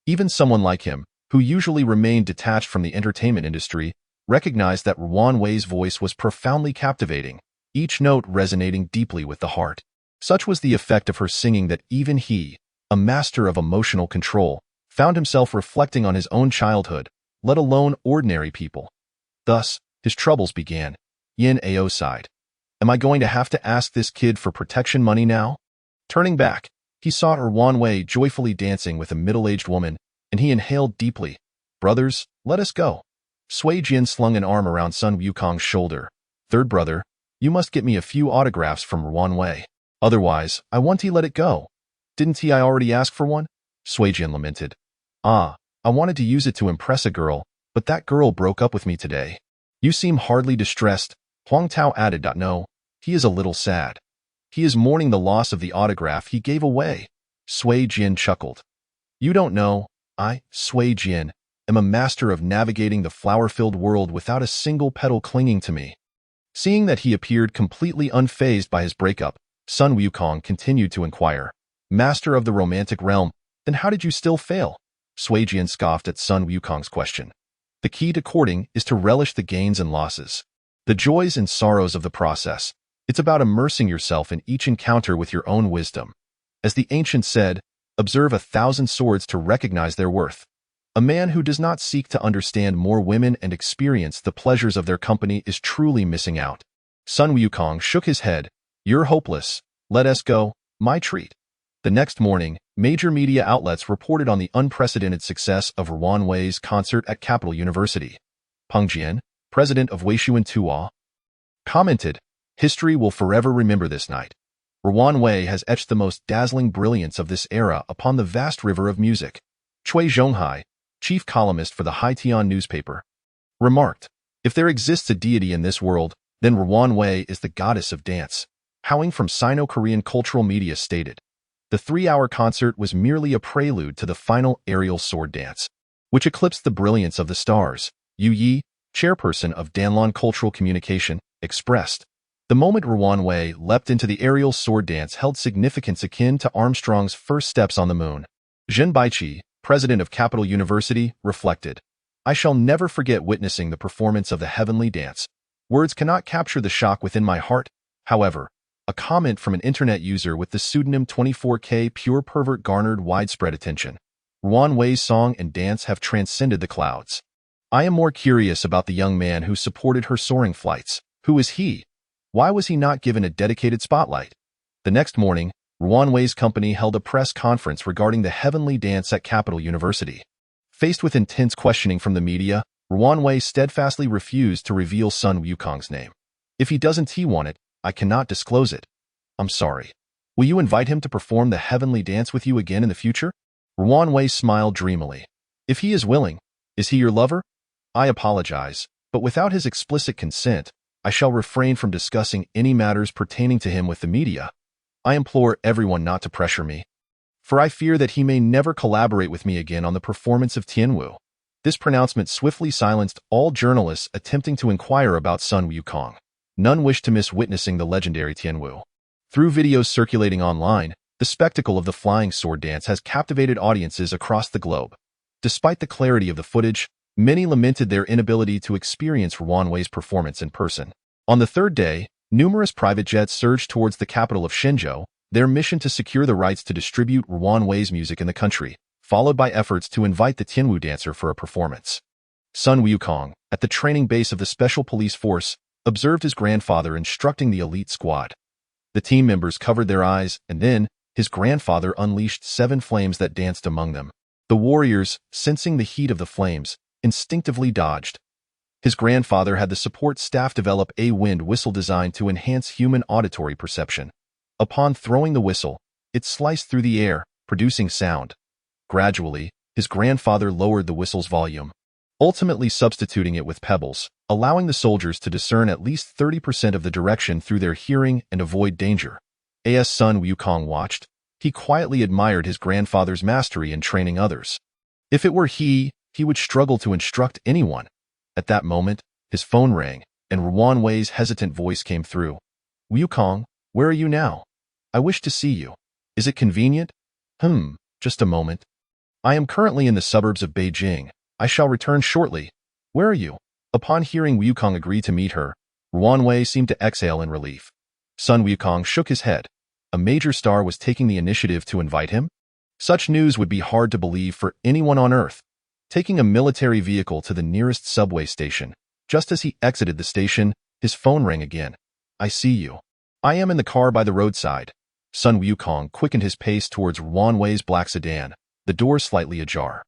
Even someone like him, who usually remained detached from the entertainment industry, recognized that Ruan Wei's voice was profoundly captivating, each note resonating deeply with the heart. Such was the effect of her singing that even he, a master of emotional control, found himself reflecting on his own childhood, let alone ordinary people. Thus, his troubles began. Yin Ao sighed. "Am I going to have to ask this kid for protection money now?" Turning back, he saw Ruan Wei joyfully dancing with a middle-aged woman, and he inhaled deeply. "Brothers, let us go." Sui Jian slung an arm around Sun Wukong's shoulder. "Third brother, you must get me a few autographs from Ruan Wei. Otherwise, I want to let it go." "Didn't I already ask for one?" Sui Jian lamented. "I wanted to use it to impress a girl, but that girl broke up with me today." "You seem hardly distressed," Huang Tao added. "No, he is a little sad. He is mourning the loss of the autograph he gave away." Sui Jian chuckled. "You don't know, I, Sui Jian, am a master of navigating the flower-filled world without a single petal clinging to me." Seeing that he appeared completely unfazed by his breakup, Sun Wukong continued to inquire. "Master of the romantic realm, then how did you still fail?" Sui Jian scoffed at Sun Wukong's question. "The key to courting is to relish the gains and losses, the joys and sorrows of the process. It's about immersing yourself in each encounter with your own wisdom. As the ancients said, observe 1,000 swords to recognize their worth. A man who does not seek to understand more women and experience the pleasures of their company is truly missing out." Sun Wukong shook his head. "You're hopeless. Let us go, my treat." The next morning, major media outlets reported on the unprecedented success of Ruan Wei's concert at Capital University. Peng Jian, president of Weishuan Tuo, commented, "History will forever remember this night. Ruan Wei has etched the most dazzling brilliance of this era upon the vast river of music." Cui Zhonghai, chief columnist for the Haitian newspaper, remarked, "If there exists a deity in this world, then Ruan Wei is the goddess of dance." Howing from Sino-Korean cultural media stated, "The 3-hour concert was merely a prelude to the final aerial sword dance, which eclipsed the brilliance of the stars." Yu Yi, chairperson of Danlon Cultural Communication, expressed, "The moment Ruan Wei leapt into the aerial sword dance held significance akin to Armstrong's first steps on the moon." Zhen Baiqi, president of Capital University, reflected, "I shall never forget witnessing the performance of the heavenly dance. Words cannot capture the shock within my heart." However, a comment from an internet user with the pseudonym 24K Pure Pervert garnered widespread attention. "Ruan Wei's song and dance have transcended the clouds. I am more curious about the young man who supported her soaring flights. Who is he? Why was he not given a dedicated spotlight?" The next morning, Ruan Wei's company held a press conference regarding the heavenly dance at Capital University. Faced with intense questioning from the media, Ruan Wei steadfastly refused to reveal Sun Wukong's name. "If he doesn't want it, I cannot disclose it. I'm sorry. Will you invite him to perform the heavenly dance with you again in the future?" Ruan Wei smiled dreamily. "If he is willing, is he your lover? I apologize, but without his explicit consent, I shall refrain from discussing any matters pertaining to him with the media. I implore everyone not to pressure me, for I fear that he may never collaborate with me again on the performance of Tianwu." This pronouncement swiftly silenced all journalists attempting to inquire about Sun Wukong. None wished to miss witnessing the legendary Tianwu. Through videos circulating online, the spectacle of the flying sword dance has captivated audiences across the globe. Despite the clarity of the footage, many lamented their inability to experience Ruan Wei's performance in person. On the third day, numerous private jets surged towards the capital of Shenzhou, their mission to secure the rights to distribute Ruan Wei's music in the country, followed by efforts to invite the Tianwu dancer for a performance. Sun Wukong, at the training base of the Special Police Force, observed his grandfather instructing the elite squad. The team members covered their eyes, and then his grandfather unleashed 7 flames that danced among them. The warriors, sensing the heat of the flames, instinctively dodged. His grandfather had the support staff develop a wind whistle designed to enhance human auditory perception. Upon throwing the whistle, it sliced through the air, producing sound. Gradually, his grandfather lowered the whistle's volume, ultimately substituting it with pebbles, allowing the soldiers to discern at least 30% of the direction through their hearing and avoid danger. As Sun Wukong watched, he quietly admired his grandfather's mastery in training others. If it were he would struggle to instruct anyone. At that moment, his phone rang, and Ruan Wei's hesitant voice came through. Wukong, where are you now? I wish to see you. Is it convenient? Just a moment. I am currently in the suburbs of Beijing. I shall return shortly. Where are you? Upon hearing Wukong agree to meet her, Ruan Wei seemed to exhale in relief. Sun Wukong shook his head. A major star was taking the initiative to invite him? Such news would be hard to believe for anyone on Earth. Taking a military vehicle to the nearest subway station, just as he exited the station, his phone rang again. I see you. I am in the car by the roadside. Sun Wukong quickened his pace towards Ruan Wei's black sedan, the door slightly ajar.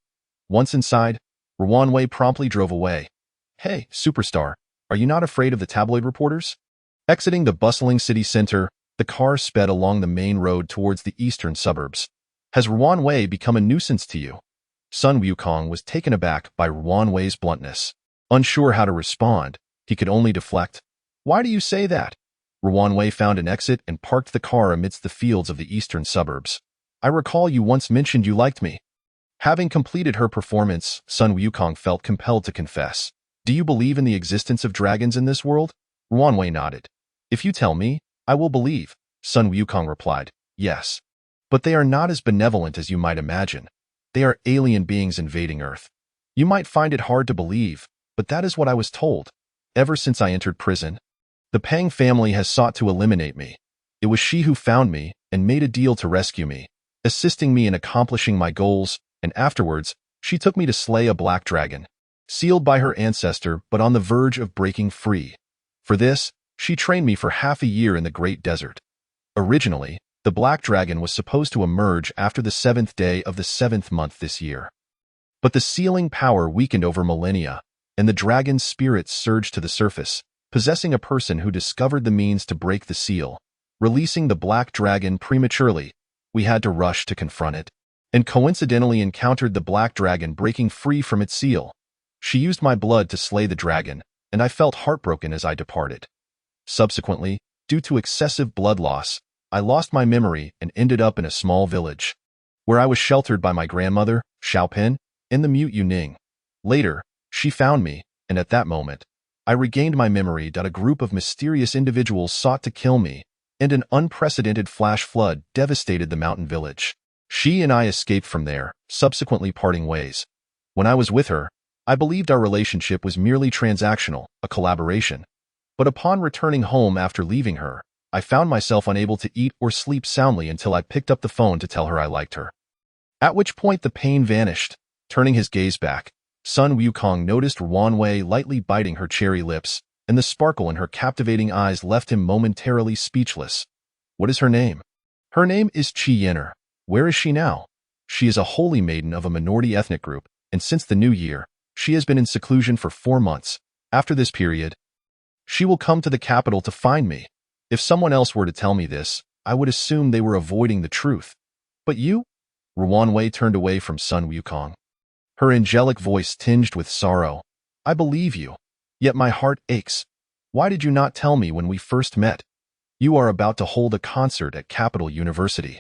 Once inside, Ruan Wei promptly drove away. Hey, superstar, are you not afraid of the tabloid reporters? Exiting the bustling city center, the car sped along the main road towards the eastern suburbs. Has Ruan Wei become a nuisance to you? Sun Wukong was taken aback by Ruan Wei's bluntness. Unsure how to respond, he could only deflect. Why do you say that? Ruan Wei found an exit and parked the car amidst the fields of the eastern suburbs. I recall you once mentioned you liked me. Having completed her performance, Sun Wukong felt compelled to confess. Do you believe in the existence of dragons in this world? Ruan Wei nodded. If you tell me, I will believe, Sun Wukong replied. Yes. But they are not as benevolent as you might imagine. They are alien beings invading Earth. You might find it hard to believe, but that is what I was told. Ever since I entered prison, the Pang family has sought to eliminate me. It was she who found me and made a deal to rescue me, assisting me in accomplishing my goals, and afterwards, she took me to slay a black dragon, sealed by her ancestor but on the verge of breaking free. For this, she trained me for half a year in the Great Desert. Originally, the black dragon was supposed to emerge after the 7th day of the 7th month this year. But the sealing power weakened over millennia, and the dragon's spirit surged to the surface, possessing a person who discovered the means to break the seal. Releasing the black dragon prematurely, we had to rush to confront it, and coincidentally encountered the black dragon breaking free from its seal. She used my blood to slay the dragon, and I felt heartbroken as I departed. Subsequently, due to excessive blood loss, I lost my memory and ended up in a small village, where I was sheltered by my grandmother, Xiaopin, and the mute Yuning. Later, she found me, and at that moment, I regained my memory that a group of mysterious individuals sought to kill me, and an unprecedented flash flood devastated the mountain village. She and I escaped from there, subsequently parting ways. When I was with her, I believed our relationship was merely transactional, a collaboration. But upon returning home after leaving her, I found myself unable to eat or sleep soundly until I picked up the phone to tell her I liked her. At which point the pain vanished. Turning his gaze back, Sun Wukong noticed Ruan Wei lightly biting her cherry lips, and the sparkle in her captivating eyes left him momentarily speechless. What is her name? Her name is Qi Yenner. Where is she now? She is a holy maiden of a minority ethnic group, and since the new year, she has been in seclusion for 4 months. After this period, she will come to the capital to find me. If someone else were to tell me this, I would assume they were avoiding the truth. But you? Ruan Wei turned away from Sun Wukong. Her angelic voice tinged with sorrow. I believe you. Yet my heart aches. Why did you not tell me when we first met? You are about to hold a concert at Capital University.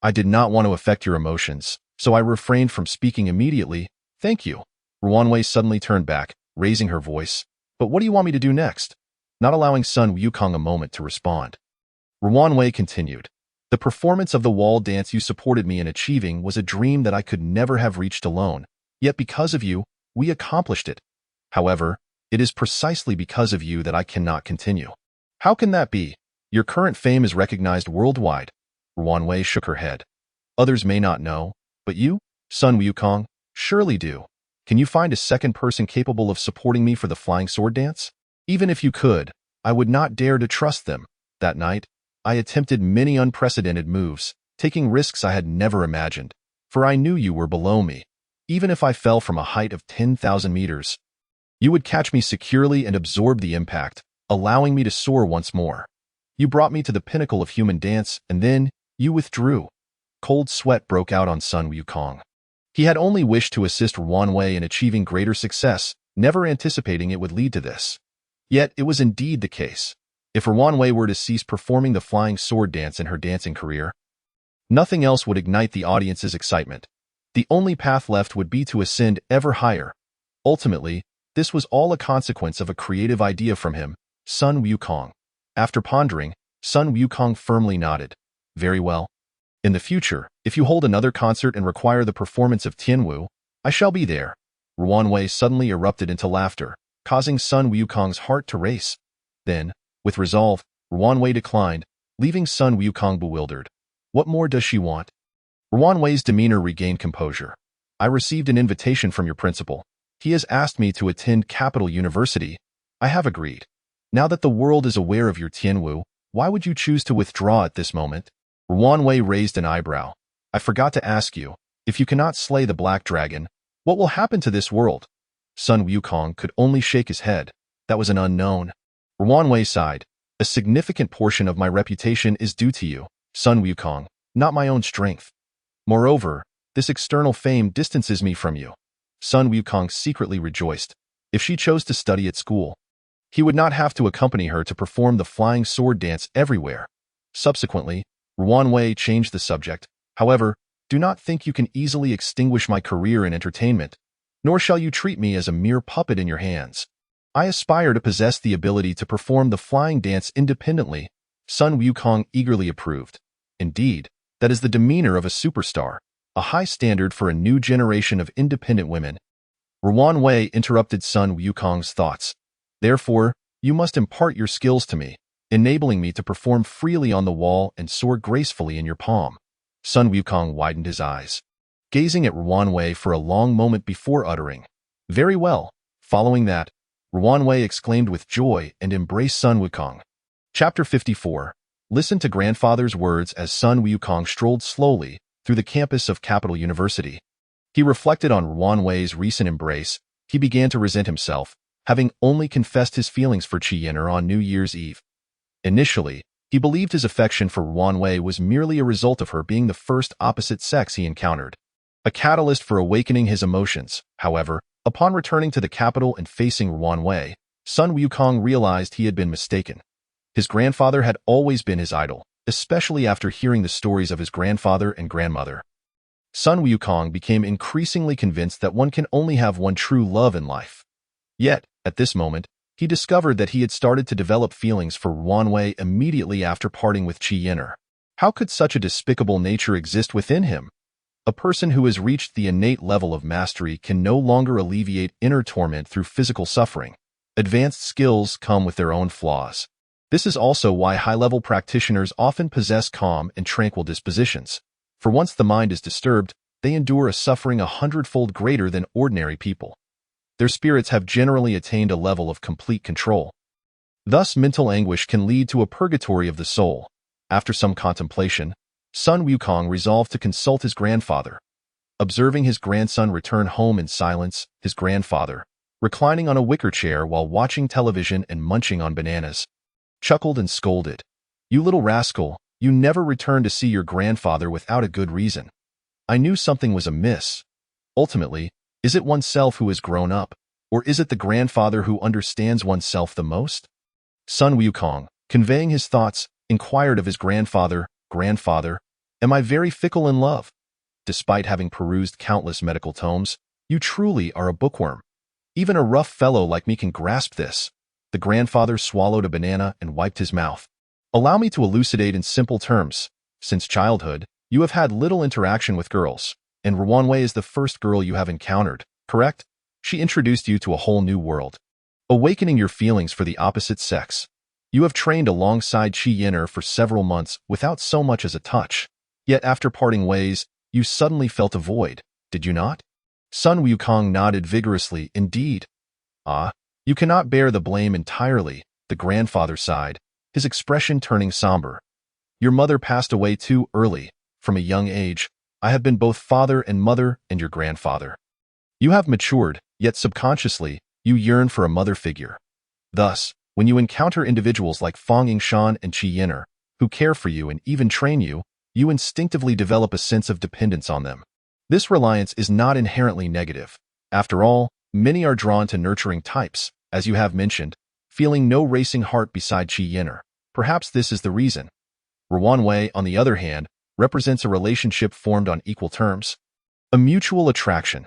I did not want to affect your emotions, so I refrained from speaking immediately. Thank you. Ruan Wei suddenly turned back, raising her voice. But what do you want me to do next? Not allowing Sun Wukong a moment to respond. Ruan Wei continued. The performance of the wall dance you supported me in achieving was a dream that I could never have reached alone. Yet because of you, we accomplished it. However, it is precisely because of you that I cannot continue. How can that be? Your current fame is recognized worldwide. Ruan Wei shook her head. Others may not know, but you, Sun Wukong, surely do. Can you find a second person capable of supporting me for the flying sword dance? Even if you could, I would not dare to trust them. That night, I attempted many unprecedented moves, taking risks I had never imagined, for I knew you were below me. Even if I fell from a height of 10,000 meters, you would catch me securely and absorb the impact, allowing me to soar once more. You brought me to the pinnacle of human dance, and then you withdrew. Cold sweat broke out on Sun Wukong. He had only wished to assist Wanwei in achieving greater success, never anticipating it would lead to this. Yet it was indeed the case. If Wanwei were to cease performing the flying sword dance in her dancing career, nothing else would ignite the audience's excitement. The only path left would be to ascend ever higher. Ultimately, this was all a consequence of a creative idea from him, Sun Wukong. After pondering, Sun Wukong firmly nodded. Very well. In the future, if you hold another concert and require the performance of Tianwu, I shall be there. Wanwei suddenly erupted into laughter, causing Sun Wukong's heart to race. Then, with resolve, Wanwei declined, leaving Sun Wukong bewildered. What more does she want? Wanwei's demeanor regained composure. I received an invitation from your principal. He has asked me to attend Capital University. I have agreed. Now that the world is aware of your Tianwu, why would you choose to withdraw at this moment? Wanwei raised an eyebrow. I forgot to ask you, if you cannot slay the Black Dragon, what will happen to this world? Sun Wukong could only shake his head. That was an unknown. Wanwei sighed. A significant portion of my reputation is due to you, Sun Wukong, not my own strength. Moreover, this external fame distances me from you. Sun Wukong secretly rejoiced. If she chose to study at school, he would not have to accompany her to perform the flying sword dance everywhere. Subsequently, Wanwei changed the subject. However, do not think you can easily extinguish my career in entertainment, nor shall you treat me as a mere puppet in your hands. I aspire to possess the ability to perform the flying dance independently. Sun Wukong eagerly approved. Indeed, that is the demeanor of a superstar, a high standard for a new generation of independent women. Wanwei interrupted Sun Wukong's thoughts. Therefore, you must impart your skills to me, enabling me to perform freely on the wall and soar gracefully in your palm. Sun Wukong widened his eyes, gazing at Wanwei for a long moment before uttering, "Very well." Following that, Wanwei exclaimed with joy and embraced Sun Wukong. Chapter 54. Listen to grandfather's words as Sun Wukong strolled slowly through the campus of Capital University. He reflected on Wanwei's recent embrace. He began to resent himself, having only confessed his feelings for Qi Yin'er on New Year's Eve. Initially, he believed his affection for Wanwei was merely a result of her being the first opposite sex he encountered, a catalyst for awakening his emotions. However, upon returning to the capital and facing Wanwei, Sun Wukong realized he had been mistaken. His grandfather had always been his idol, especially after hearing the stories of his grandfather and grandmother. Sun Wukong became increasingly convinced that one can only have one true love in life. Yet, at this moment, he discovered that he had started to develop feelings for Wanwei immediately after parting with Qi Yin'er. How could such a despicable nature exist within him? A person who has reached the innate level of mastery can no longer alleviate inner torment through physical suffering. Advanced skills come with their own flaws. This is also why high-level practitioners often possess calm and tranquil dispositions. For once the mind is disturbed, they endure a suffering 100-fold greater than ordinary people. Their spirits have generally attained a level of complete control. Thus, mental anguish can lead to a purgatory of the soul. After some contemplation, Sun Wukong resolved to consult his grandfather. Observing his grandson return home in silence, his grandfather, reclining on a wicker chair while watching television and munching on bananas, chuckled and scolded. "You little rascal, you never return to see your grandfather without a good reason." I knew something was amiss. Ultimately, is it oneself who has grown up, or is it the grandfather who understands oneself the most? Sun Wukong, conveying his thoughts, inquired of his grandfather, "Grandfather, am I very fickle in love? Despite having perused countless medical tomes, you truly are a bookworm. Even a rough fellow like me can grasp this." The grandfather swallowed a banana and wiped his mouth. "Allow me to elucidate in simple terms. Since childhood, you have had little interaction with girls, and Wanwei is the first girl you have encountered, correct? She introduced you to a whole new world, awakening your feelings for the opposite sex. You have trained alongside Qi Yin'er for several months without so much as a touch. Yet after parting ways, you suddenly felt a void, did you not? Sun Wukong nodded vigorously. Indeed. Ah, you cannot bear the blame entirely, the grandfather sighed, his expression turning somber. Your mother passed away too early. From a young age, I have been both father and mother and your grandfather. You have matured, yet subconsciously, you yearn for a mother figure. Thus, when you encounter individuals like Fang Yingshan and Qi Yin'er, who care for you and even train you, you instinctively develop a sense of dependence on them. This reliance is not inherently negative. After all, many are drawn to nurturing types, as you have mentioned, feeling no racing heart beside Qi Yin'er. Perhaps this is the reason. Ruan Wei, on the other hand, represents a relationship formed on equal terms. A mutual attraction.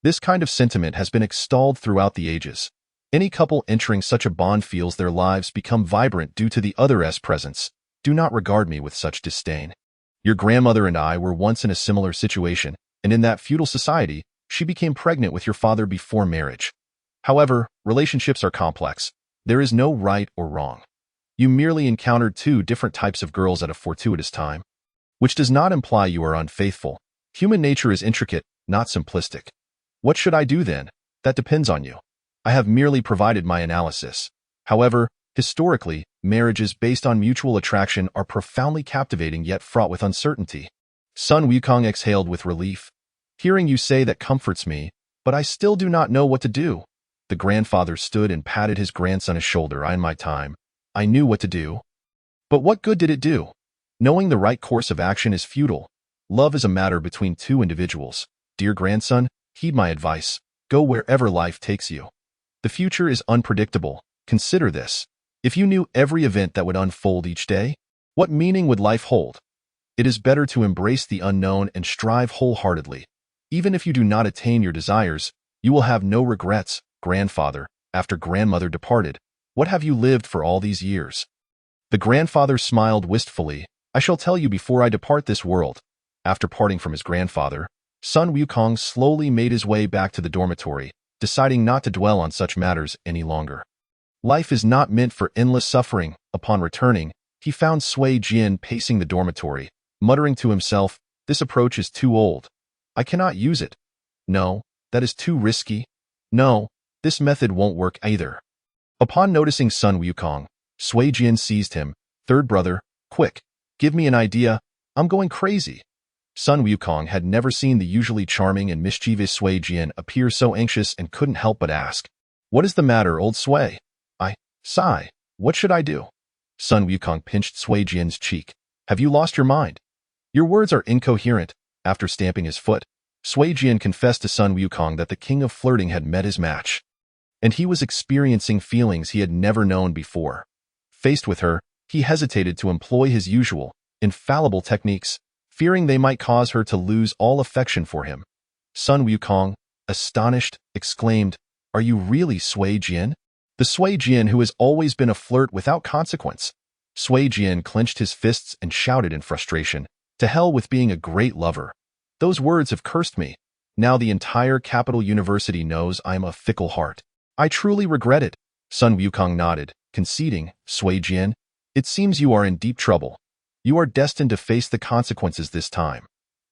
This kind of sentiment has been extolled throughout the ages. Any couple entering such a bond feels their lives become vibrant due to the other's presence. Do not regard me with such disdain. Your grandmother and I were once in a similar situation, and in that feudal society, she became pregnant with your father before marriage. However, relationships are complex. There is no right or wrong. You merely encountered two different types of girls at a fortuitous time, which does not imply you are unfaithful. Human nature is intricate, not simplistic. What should I do then? That depends on you. I have merely provided my analysis. However, historically, marriages based on mutual attraction are profoundly captivating yet fraught with uncertainty. Sun Wukong exhaled with relief. Hearing you say that comforts me, but I still do not know what to do. The grandfather stood and patted his grandson's shoulder. In my time, I knew what to do. But what good did it do? Knowing the right course of action is futile. Love is a matter between two individuals. Dear grandson, heed my advice. Go wherever life takes you. The future is unpredictable. Consider this. If you knew every event that would unfold each day, what meaning would life hold? It is better to embrace the unknown and strive wholeheartedly. Even if you do not attain your desires, you will have no regrets. Grandfather, after grandmother departed, what have you lived for all these years? The grandfather smiled wistfully. I shall tell you before I depart this world. After parting from his grandfather, Sun Wukong slowly made his way back to the dormitory, deciding not to dwell on such matters any longer. Life is not meant for endless suffering. Upon returning, he found Sui Jian pacing the dormitory, muttering to himself, this approach is too old. I cannot use it. No, that is too risky. No, this method won't work either. Upon noticing Sun Wukong, Sui Jian seized him. Third brother, quick, give me an idea. I'm going crazy. Sun Wukong had never seen the usually charming and mischievous Sui Jian appear so anxious and couldn't help but ask. What is the matter, old Sui? Sigh. What should I do? Sun Wukong pinched Sui Jian's cheek. Have you lost your mind? Your words are incoherent. After stamping his foot, Sui Jian confessed to Sun Wukong that the king of flirting had met his match, and he was experiencing feelings he had never known before. Faced with her, he hesitated to employ his usual, infallible techniques, fearing they might cause her to lose all affection for him. Sun Wukong, astonished, exclaimed, Are you really Sui Jian? The Sui Jian who has always been a flirt without consequence. Sui Jian clenched his fists and shouted in frustration, To hell with being a great lover. Those words have cursed me. Now the entire capital university knows I am a fickle heart. I truly regret it. Sun Wukong nodded, conceding, Sui Jian, it seems you are in deep trouble. You are destined to face the consequences this time.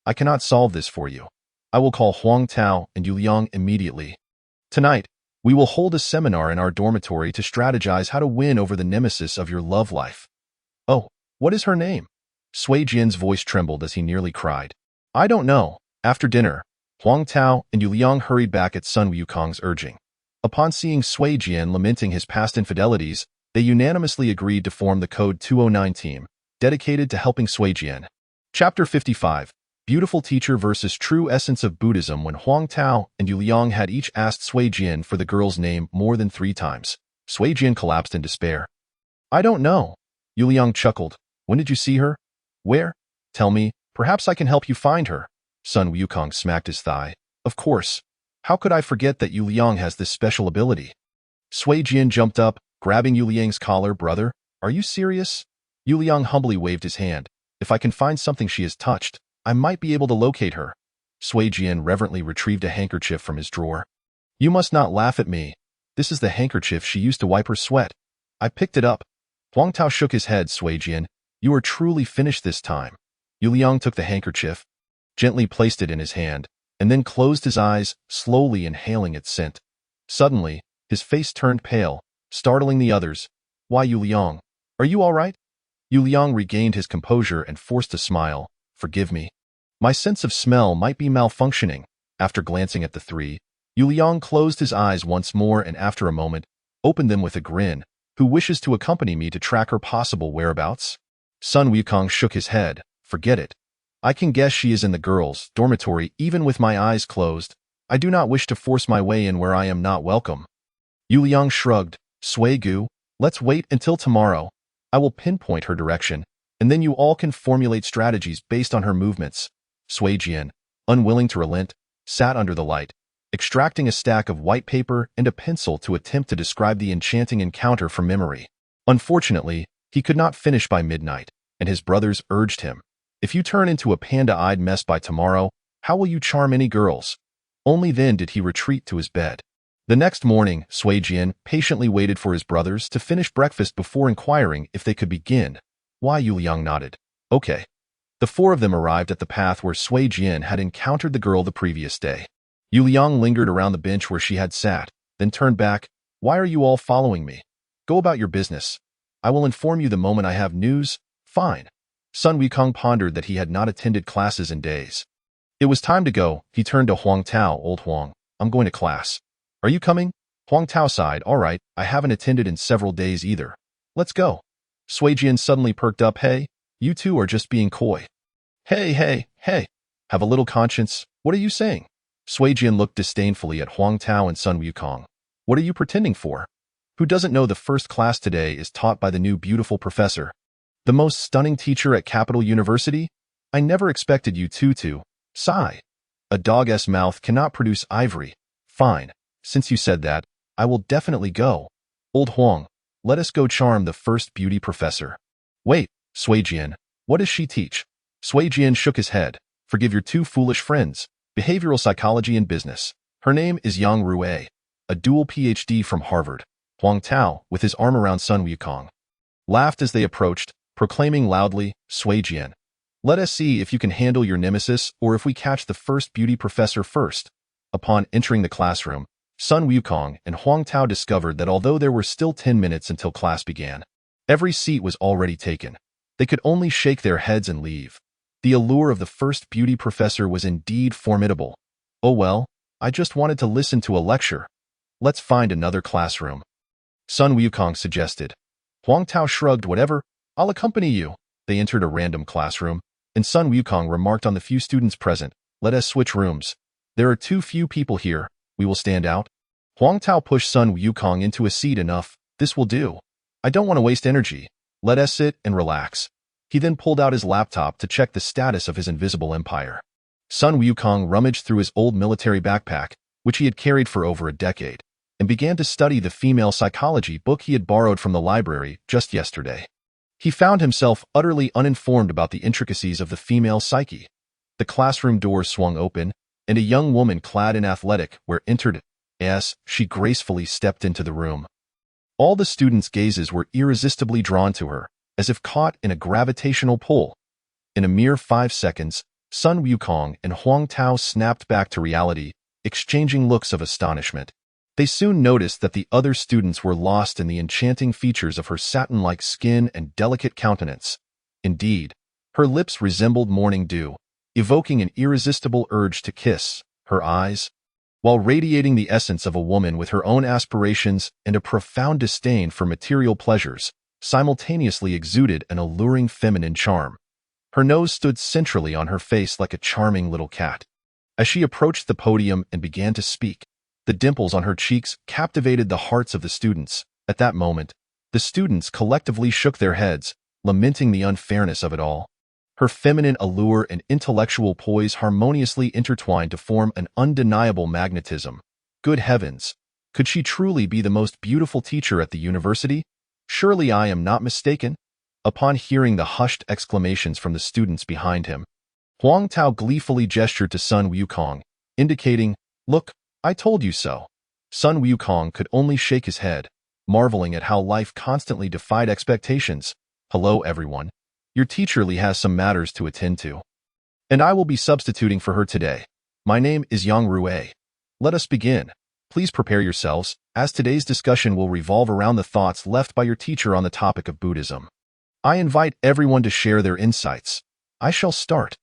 I cannot solve this for you. I will call Huang Tao and Yu Liang immediately. Tonight, we will hold a seminar in our dormitory to strategize how to win over the nemesis of your love life. Oh, what is her name? Sui Jian's voice trembled as he nearly cried. I don't know. After dinner, Huang Tao and Yu Liang hurried back at Sun Wukong's urging. Upon seeing Sui Jian lamenting his past infidelities, they unanimously agreed to form the Code 209 team, dedicated to helping Sui Jian. Chapter 55. Beautiful Teacher versus True Essence of Buddhism. When Huang Tao and Yu Liang had each asked Sui Jian for the girl's name more than 3 times, Sui Jian collapsed in despair. I don't know. Yu Liang chuckled. When did you see her? Where? Tell me, perhaps I can help you find her. Sun Wukong smacked his thigh. Of course. How could I forget that Yu Liang has this special ability? Sui Jian jumped up, grabbing Yu Liang's collar. Brother, are you serious? Yu Liang humbly waved his hand. If I can find something she has touched, I might be able to locate her. Sui Jian reverently retrieved a handkerchief from his drawer. You must not laugh at me. This is the handkerchief she used to wipe her sweat. I picked it up. Huang Tao shook his head. Sui Jian, you are truly finished this time. Yu Liang took the handkerchief, gently placed it in his hand, and then closed his eyes, slowly inhaling its scent. Suddenly, his face turned pale, startling the others. "Why, Yu Liang? Are you all right?" Yu Liang regained his composure and forced a smile. "Forgive me. My sense of smell might be malfunctioning." After glancing at the three, Yu Liang closed his eyes once more and after a moment, opened them with a grin. "Who wishes to accompany me to track her possible whereabouts?" Sun Wukong shook his head. "Forget it. I can guess she is in the girls' dormitory even with my eyes closed. I do not wish to force my way in where I am not welcome." Yu Liang shrugged. "Sui Gu, let's wait until tomorrow. I will pinpoint her direction, and then you all can formulate strategies based on her movements." Sui Jian, unwilling to relent, sat under the light, extracting a stack of white paper and a pencil to attempt to describe the enchanting encounter from memory. Unfortunately, he could not finish by midnight, and his brothers urged him. "If you turn into a panda-eyed mess by tomorrow, how will you charm any girls?" Only then did he retreat to his bed. The next morning, Sui Jian patiently waited for his brothers to finish breakfast before inquiring if they could begin. Why, Yu Liang nodded. "Okay." The four of them arrived at the path where Sui Jian had encountered the girl the previous day. Yu Liang lingered around the bench where she had sat, then turned back. "Why are you all following me? Go about your business. I will inform you the moment I have news." "Fine." Sun Wukong pondered that he had not attended classes in days. It was time to go. He turned to Huang Tao. "Old Huang, I'm going to class. Are you coming?" Huang Tao sighed. "All right, I haven't attended in several days either. Let's go." Sui Jian suddenly perked up. "Hey, you two are just being coy." Hey. Have a little conscience. What are you saying?" Sui Jian looked disdainfully at Huang Tao and Sun Wukong. "What are you pretending for? Who doesn't know the first class today is taught by the new beautiful professor? The most stunning teacher at Capital University? I never expected you two to." Sigh. "A dog's mouth cannot produce ivory." "Fine. Since you said that, I will definitely go. Old Huang, let us go charm the first beauty professor." "Wait, Sui Jian, what does she teach?" Sui Jian shook his head. "Forgive your two foolish friends. Behavioral psychology and business. Her name is Yang Rui, a dual PhD from Harvard." Huang Tao, with his arm around Sun Wukong, laughed as they approached, proclaiming loudly, "Sui Jian, let us see if you can handle your nemesis or if we catch the first beauty professor first." Upon entering the classroom, Sun Wukong and Huang Tao discovered that although there were still 10 minutes until class began, every seat was already taken. They could only shake their heads and leave. The allure of the first beauty professor was indeed formidable. "Oh well, I just wanted to listen to a lecture. Let's find another classroom," Sun Wukong suggested. Huang Tao shrugged. "Whatever, I'll accompany you." They entered a random classroom, and Sun Wukong remarked on the few students present, "Let us switch rooms. There are too few people here. We will stand out." Huang Tao pushed Sun Wukong into a seat. "Enough. This will do. I don't want to waste energy. Let us sit and relax." He then pulled out his laptop to check the status of his invisible empire. Sun Wukong rummaged through his old military backpack, which he had carried for over a decade, and began to study the female psychology book he had borrowed from the library just yesterday. He found himself utterly uninformed about the intricacies of the female psyche. The classroom doors swung open, and a young woman clad in athletic wear entered. As she gracefully stepped into the room, all the students' gazes were irresistibly drawn to her, as if caught in a gravitational pull. In a mere 5 seconds, Sun Wukong and Huang Tao snapped back to reality, exchanging looks of astonishment. They soon noticed that the other students were lost in the enchanting features of her satin-like skin and delicate countenance. Indeed, her lips resembled morning dew, evoking an irresistible urge to kiss. Her eyes, while radiating the essence of a woman with her own aspirations and a profound disdain for material pleasures, simultaneously exuded an alluring feminine charm. Her nose stood centrally on her face like a charming little cat. As she approached the podium and began to speak, the dimples on her cheeks captivated the hearts of the students. At that moment, the students collectively shook their heads, lamenting the unfairness of it all. Her feminine allure and intellectual poise harmoniously intertwined to form an undeniable magnetism. Good heavens! Could she truly be the most beautiful teacher at the university? Surely I am not mistaken? Upon hearing the hushed exclamations from the students behind him, Huang Tao gleefully gestured to Sun Wukong, indicating, "Look, I told you so." Sun Wukong could only shake his head, marveling at how life constantly defied expectations. "Hello, everyone. Your teacher Li has some matters to attend to, and I will be substituting for her today." My name is Yang Rue. Let us begin. Please prepare yourselves, as today's discussion will revolve around the thoughts left by your teacher on the topic of Buddhism. I invite everyone to share their insights. I shall start.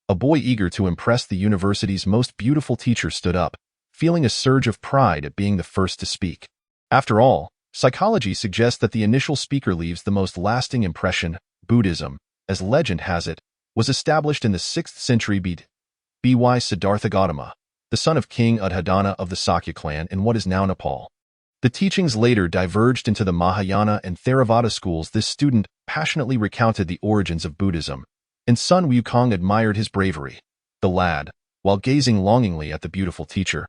A boy eager to impress the university's most beautiful teacher stood up, feeling a surge of pride at being the first to speak. After all, psychology suggests that the initial speaker leaves the most lasting impression. Buddhism, as legend has it, was established in the 6th century B.Y. Siddhartha Gautama, the son of King Udhadana of the Sakya clan in what is now Nepal. The teachings later diverged into the Mahayana and Theravada schools. This student passionately recounted the origins of Buddhism, and Sun Wukong admired his bravery. The lad, while gazing longingly at the beautiful teacher,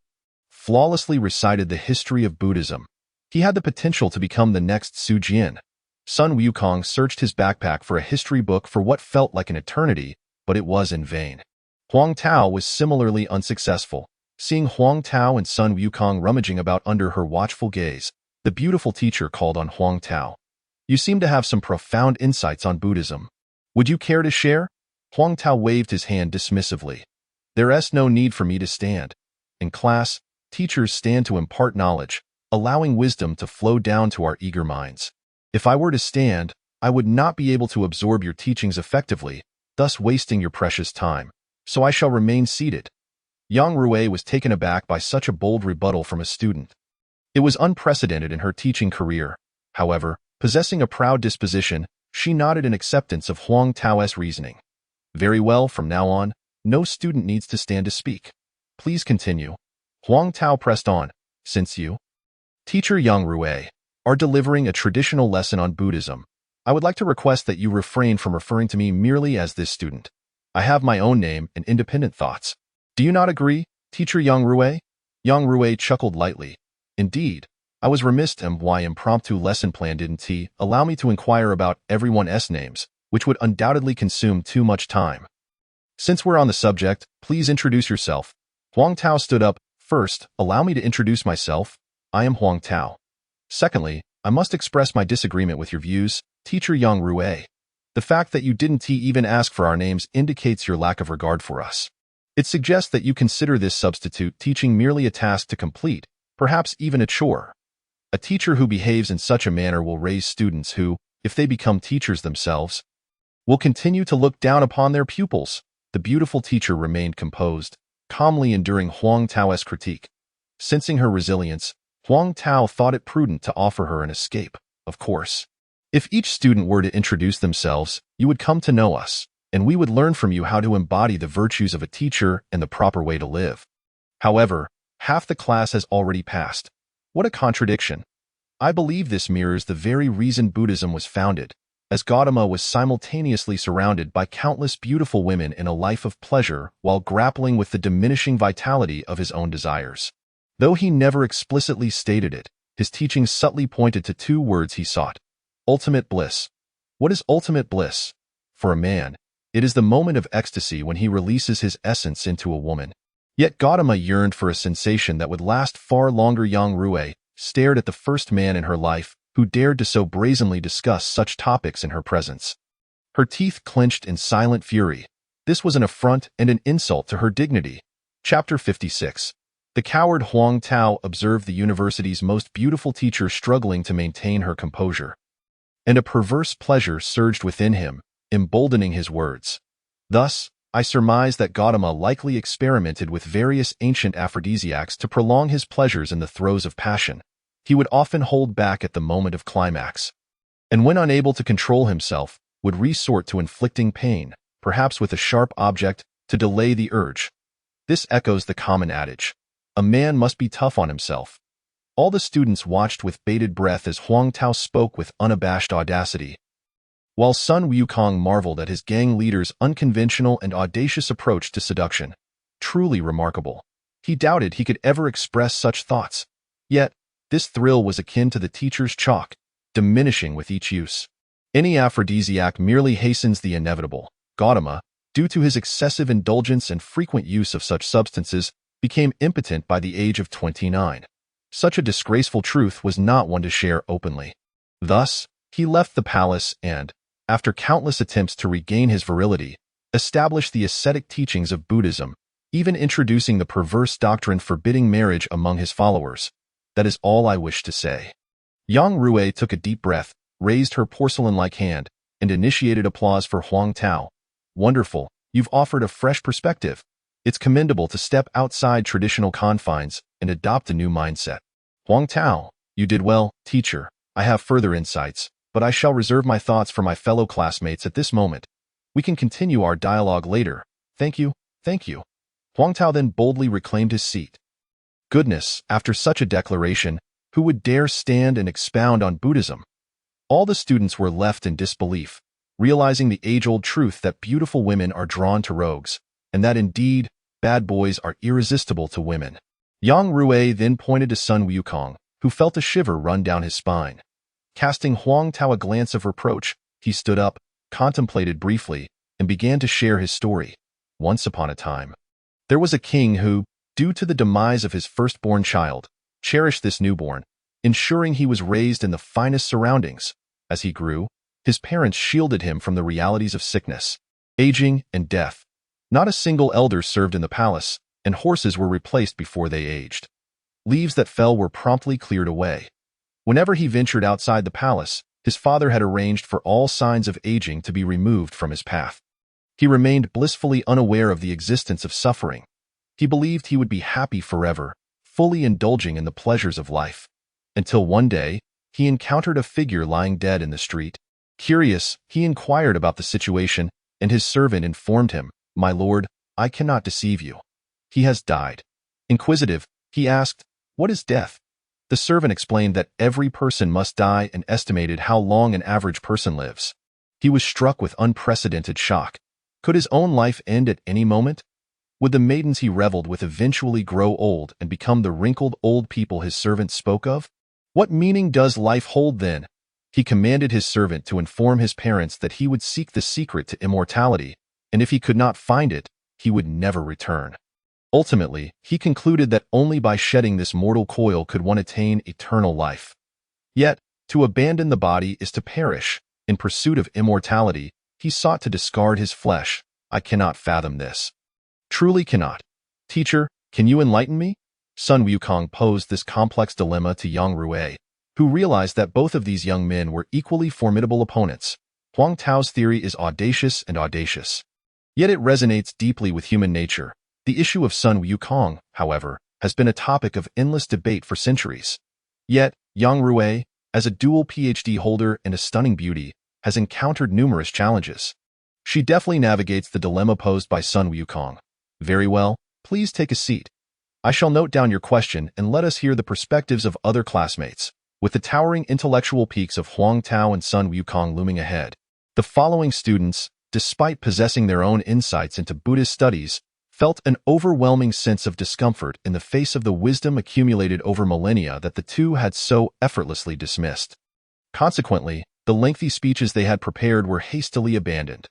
flawlessly recited the history of Buddhism. He had the potential to become the next Sujin. Sun Wukong searched his backpack for a history book for what felt like an eternity, but it was in vain. Huang Tao was similarly unsuccessful. Seeing Huang Tao and Sun Wukong rummaging about under her watchful gaze, the beautiful teacher called on Huang Tao. You seem to have some profound insights on Buddhism. Would you care to share? Huang Tao waved his hand dismissively. There's no need for me to stand. In class, teachers stand to impart knowledge, allowing wisdom to flow down to our eager minds. If I were to stand, I would not be able to absorb your teachings effectively, thus wasting your precious time. So I shall remain seated. Yang Rue was taken aback by such a bold rebuttal from a student. It was unprecedented in her teaching career. However, possessing a proud disposition, she nodded in acceptance of Huang Tao's reasoning. Very well, from now on, no student needs to stand to speak. Please continue. Huang Tao pressed on. Since you, Teacher Yang Rue, are delivering a traditional lesson on Buddhism, I would like to request that you refrain from referring to me merely as this student. I have my own name and independent thoughts. Do you not agree, Teacher Yang Rue? Yang Rue chuckled lightly. Indeed, I was remiss in my impromptu lesson plan didn't allow me to inquire about everyone's names, which would undoubtedly consume too much time. Since we're on the subject, please introduce yourself. Huang Tao stood up. First, allow me to introduce myself. I am Huang Tao. Secondly, I must express my disagreement with your views, Teacher Yang Rue. The fact that you didn't even ask for our names indicates your lack of regard for us. It suggests that you consider this substitute teaching merely a task to complete, perhaps even a chore. A teacher who behaves in such a manner will raise students who, if they become teachers themselves, will continue to look down upon their pupils. The beautiful teacher remained composed, calmly enduring Huang Tao's critique. Sensing her resilience, Huang Tao thought it prudent to offer her an escape. Of course, if each student were to introduce themselves, you would come to know us, and we would learn from you how to embody the virtues of a teacher and the proper way to live. However, half the class has already passed. What a contradiction. I believe this mirrors the very reason Buddhism was founded, as Gautama was simultaneously surrounded by countless beautiful women in a life of pleasure while grappling with the diminishing vitality of his own desires. Though he never explicitly stated it, his teachings subtly pointed to two words he sought: ultimate bliss. What is ultimate bliss? For a man, it is the moment of ecstasy when he releases his essence into a woman. Yet Gautama yearned for a sensation that would last far longer. Yang Rue stared at the first man in her life who dared to so brazenly discuss such topics in her presence. Her teeth clenched in silent fury. This was an affront and an insult to her dignity. Chapter 56. The coward Huang Tao observed the university's most beautiful teacher struggling to maintain her composure, and a perverse pleasure surged within him, emboldening his words. Thus, I surmise that Gautama likely experimented with various ancient aphrodisiacs to prolong his pleasures in the throes of passion. He would often hold back at the moment of climax, and when unable to control himself, would resort to inflicting pain, perhaps with a sharp object, to delay the urge. This echoes the common adage, a man must be tough on himself. All the students watched with bated breath as Huang Tao spoke with unabashed audacity, while Sun Wukong marveled at his gang leader's unconventional and audacious approach to seduction. Truly remarkable. He doubted he could ever express such thoughts. Yet, this thrill was akin to the teacher's chalk, diminishing with each use. Any aphrodisiac merely hastens the inevitable. Gautama, due to his excessive indulgence and frequent use of such substances, became impotent by the age of 29. Such a disgraceful truth was not one to share openly. Thus, he left the palace and, after countless attempts to regain his virility, established the ascetic teachings of Buddhism, even introducing the perverse doctrine forbidding marriage among his followers. That is all I wish to say. Yang Rui took a deep breath, raised her porcelain-like hand, and initiated applause for Huang Tao. Wonderful, you've offered a fresh perspective. It's commendable to step outside traditional confines and adopt a new mindset. Huang Tao, you did well, teacher. I have further insights, but I shall reserve my thoughts for my fellow classmates at this moment. We can continue our dialogue later. Thank you, thank you. Huang Tao then boldly reclaimed his seat. Goodness, after such a declaration, who would dare stand and expound on Buddhism? All the students were left in disbelief, realizing the age-old truth that beautiful women are drawn to rogues, and that indeed, bad boys are irresistible to women. Yang Rui then pointed to Sun Wukong, who felt a shiver run down his spine. Casting Huang Tao a glance of reproach, he stood up, contemplated briefly, and began to share his story. Once upon a time, there was a king who, due to the demise of his firstborn child, cherished this newborn, ensuring he was raised in the finest surroundings. As he grew, his parents shielded him from the realities of sickness, aging, and death. Not a single elder served in the palace, and horses were replaced before they aged. Leaves that fell were promptly cleared away. Whenever he ventured outside the palace, his father had arranged for all signs of aging to be removed from his path. He remained blissfully unaware of the existence of suffering. He believed he would be happy forever, fully indulging in the pleasures of life. Until one day, he encountered a figure lying dead in the street. Curious, he inquired about the situation, and his servant informed him, "My lord, I cannot deceive you. He has died." Inquisitive, he asked, "What is death?" The servant explained that every person must die and estimated how long an average person lives. He was struck with unprecedented shock. Could his own life end at any moment? Would the maidens he reveled with eventually grow old and become the wrinkled old people his servant spoke of? What meaning does life hold then? He commanded his servant to inform his parents that he would seek the secret to immortality, and if he could not find it, he would never return. Ultimately, he concluded that only by shedding this mortal coil could one attain eternal life. Yet, to abandon the body is to perish. In pursuit of immortality, he sought to discard his flesh. I cannot fathom this. Truly cannot. Teacher, can you enlighten me? Sun Wukong posed this complex dilemma to Yang Rui, who realized that both of these young men were equally formidable opponents. Huang Tao's theory is audacious and audacious. Yet it resonates deeply with human nature. The issue of Sun Wukong, however, has been a topic of endless debate for centuries. Yet, Yang Rui, as a dual PhD holder and a stunning beauty, has encountered numerous challenges. She deftly navigates the dilemma posed by Sun Wukong. Very well, please take a seat. I shall note down your question and let us hear the perspectives of other classmates. With the towering intellectual peaks of Huang Tao and Sun Wukong looming ahead, the following students, despite possessing their own insights into Buddhist studies, felt an overwhelming sense of discomfort in the face of the wisdom accumulated over millennia that the two had so effortlessly dismissed. Consequently, the lengthy speeches they had prepared were hastily abandoned.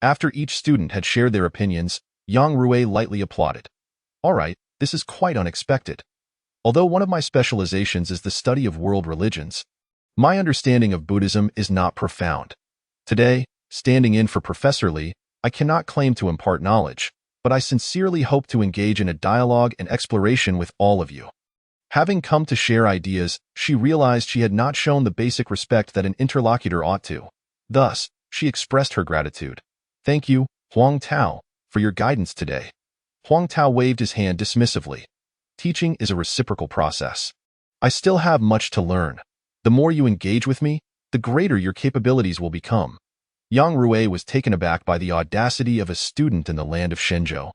After each student had shared their opinions, Yang Rui lightly applauded. All right, this is quite unexpected. Although one of my specializations is the study of world religions, my understanding of Buddhism is not profound. Today, standing in for Professor Li, I cannot claim to impart knowledge, but I sincerely hope to engage in a dialogue and exploration with all of you. Having come to share ideas, she realized she had not shown the basic respect that an interlocutor ought to. Thus, she expressed her gratitude. Thank you, Huang Tao, for your guidance today. Huang Tao waved his hand dismissively. Teaching is a reciprocal process. I still have much to learn. The more you engage with me, the greater your capabilities will become. Yang Rui was taken aback by the audacity of a student in the land of Shenzhou,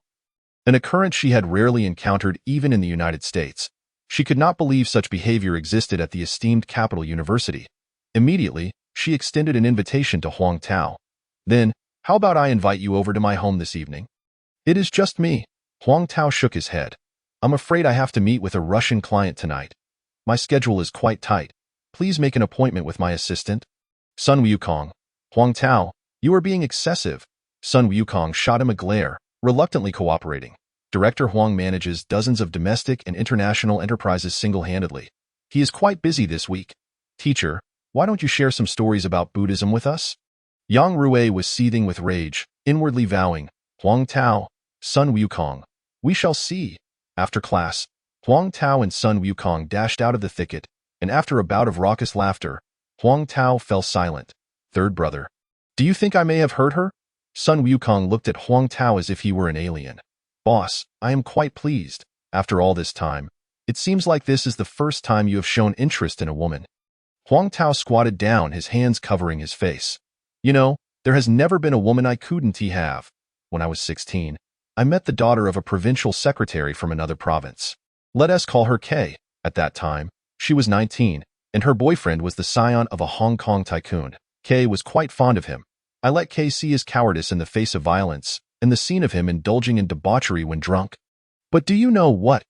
an occurrence she had rarely encountered even in the United States. She could not believe such behavior existed at the esteemed capital university. Immediately, she extended an invitation to Huang Tao. Then, how about I invite you over to my home this evening? It is just me. Huang Tao shook his head. I'm afraid I have to meet with a Russian client tonight. My schedule is quite tight. Please make an appointment with my assistant. Sun Wukong. Huang Tao, you are being excessive. Sun Wukong shot him a glare, reluctantly cooperating. Director Huang manages dozens of domestic and international enterprises single-handedly. He is quite busy this week. Teacher, why don't you share some stories about Buddhism with us? Yang Rui was seething with rage, inwardly vowing, Huang Tao, Sun Wukong, We shall see. After class, Huang Tao and Sun Wukong dashed out of the thicket, and after a bout of raucous laughter, Huang Tao fell silent. Third brother. Do you think I may have hurt her? Sun Wukong looked at Huang Tao as if he were an alien. Boss, I am quite pleased. After all this time, it seems like this is the first time you have shown interest in a woman. Huang Tao squatted down, his hands covering his face. You know, there has never been a woman I couldn't have. When I was 16, I met the daughter of a provincial secretary from another province. Let us call her Kay. At that time, she was 19, and her boyfriend was the scion of a Hong Kong tycoon. Kay was quite fond of him. I let Kay see his cowardice in the face of violence, and the scene of him indulging in debauchery when drunk. But do you know what?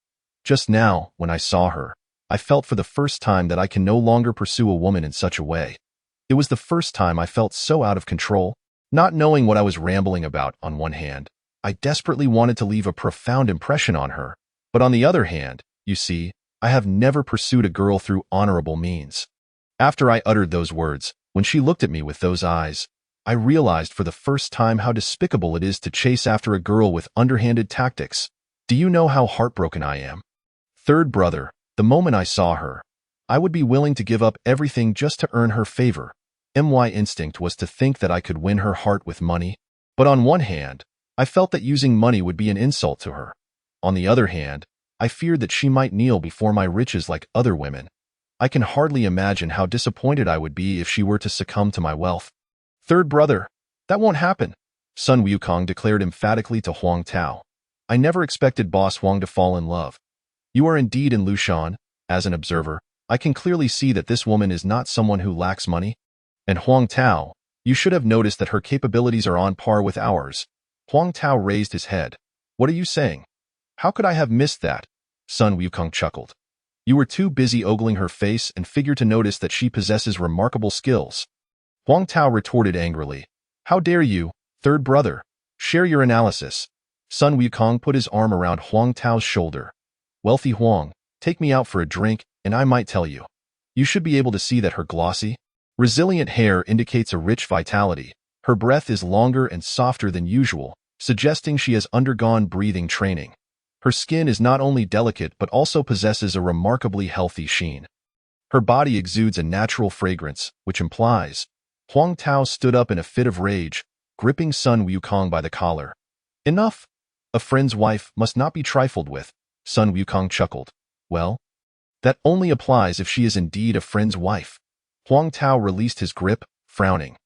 Just now, when I saw her, I felt for the first time that I can no longer pursue a woman in such a way. It was the first time I felt so out of control, not knowing what I was rambling about. On one hand, I desperately wanted to leave a profound impression on her, but on the other hand, you see, I have never pursued a girl through honorable means. After I uttered those words, when she looked at me with those eyes, I realized for the first time how despicable it is to chase after a girl with underhanded tactics. Do you know how heartbroken I am? Third brother, the moment I saw her, I would be willing to give up everything just to earn her favor. My instinct was to think that I could win her heart with money, but on one hand, I felt that using money would be an insult to her. On the other hand, I feared that she might kneel before my riches like other women. I can hardly imagine how disappointed I would be if she were to succumb to my wealth. Third brother, that won't happen, Sun Wukong declared emphatically to Huang Tao. I never expected Boss Huang to fall in love. You are indeed in Lushan. As an observer, I can clearly see that this woman is not someone who lacks money. And Huang Tao, you should have noticed that her capabilities are on par with ours. Huang Tao raised his head. What are you saying? How could I have missed that? Sun Wukong chuckled. You were too busy ogling her face and figured to notice that she possesses remarkable skills. Huang Tao retorted angrily. How dare you, third brother? Share your analysis. Sun Wukong put his arm around Huang Tao's shoulder. Wealthy Huang, take me out for a drink, and I might tell you. You should be able to see that her glossy, resilient hair indicates a rich vitality. Her breath is longer and softer than usual, suggesting she has undergone breathing training. Her skin is not only delicate but also possesses a remarkably healthy sheen. Her body exudes a natural fragrance, which implies. Huang Tao stood up in a fit of rage, gripping Sun Wukong by the collar. Enough! A friend's wife must not be trifled with, Sun Wukong chuckled. Well, that only applies if she is indeed a friend's wife. Huang Tao released his grip, frowning.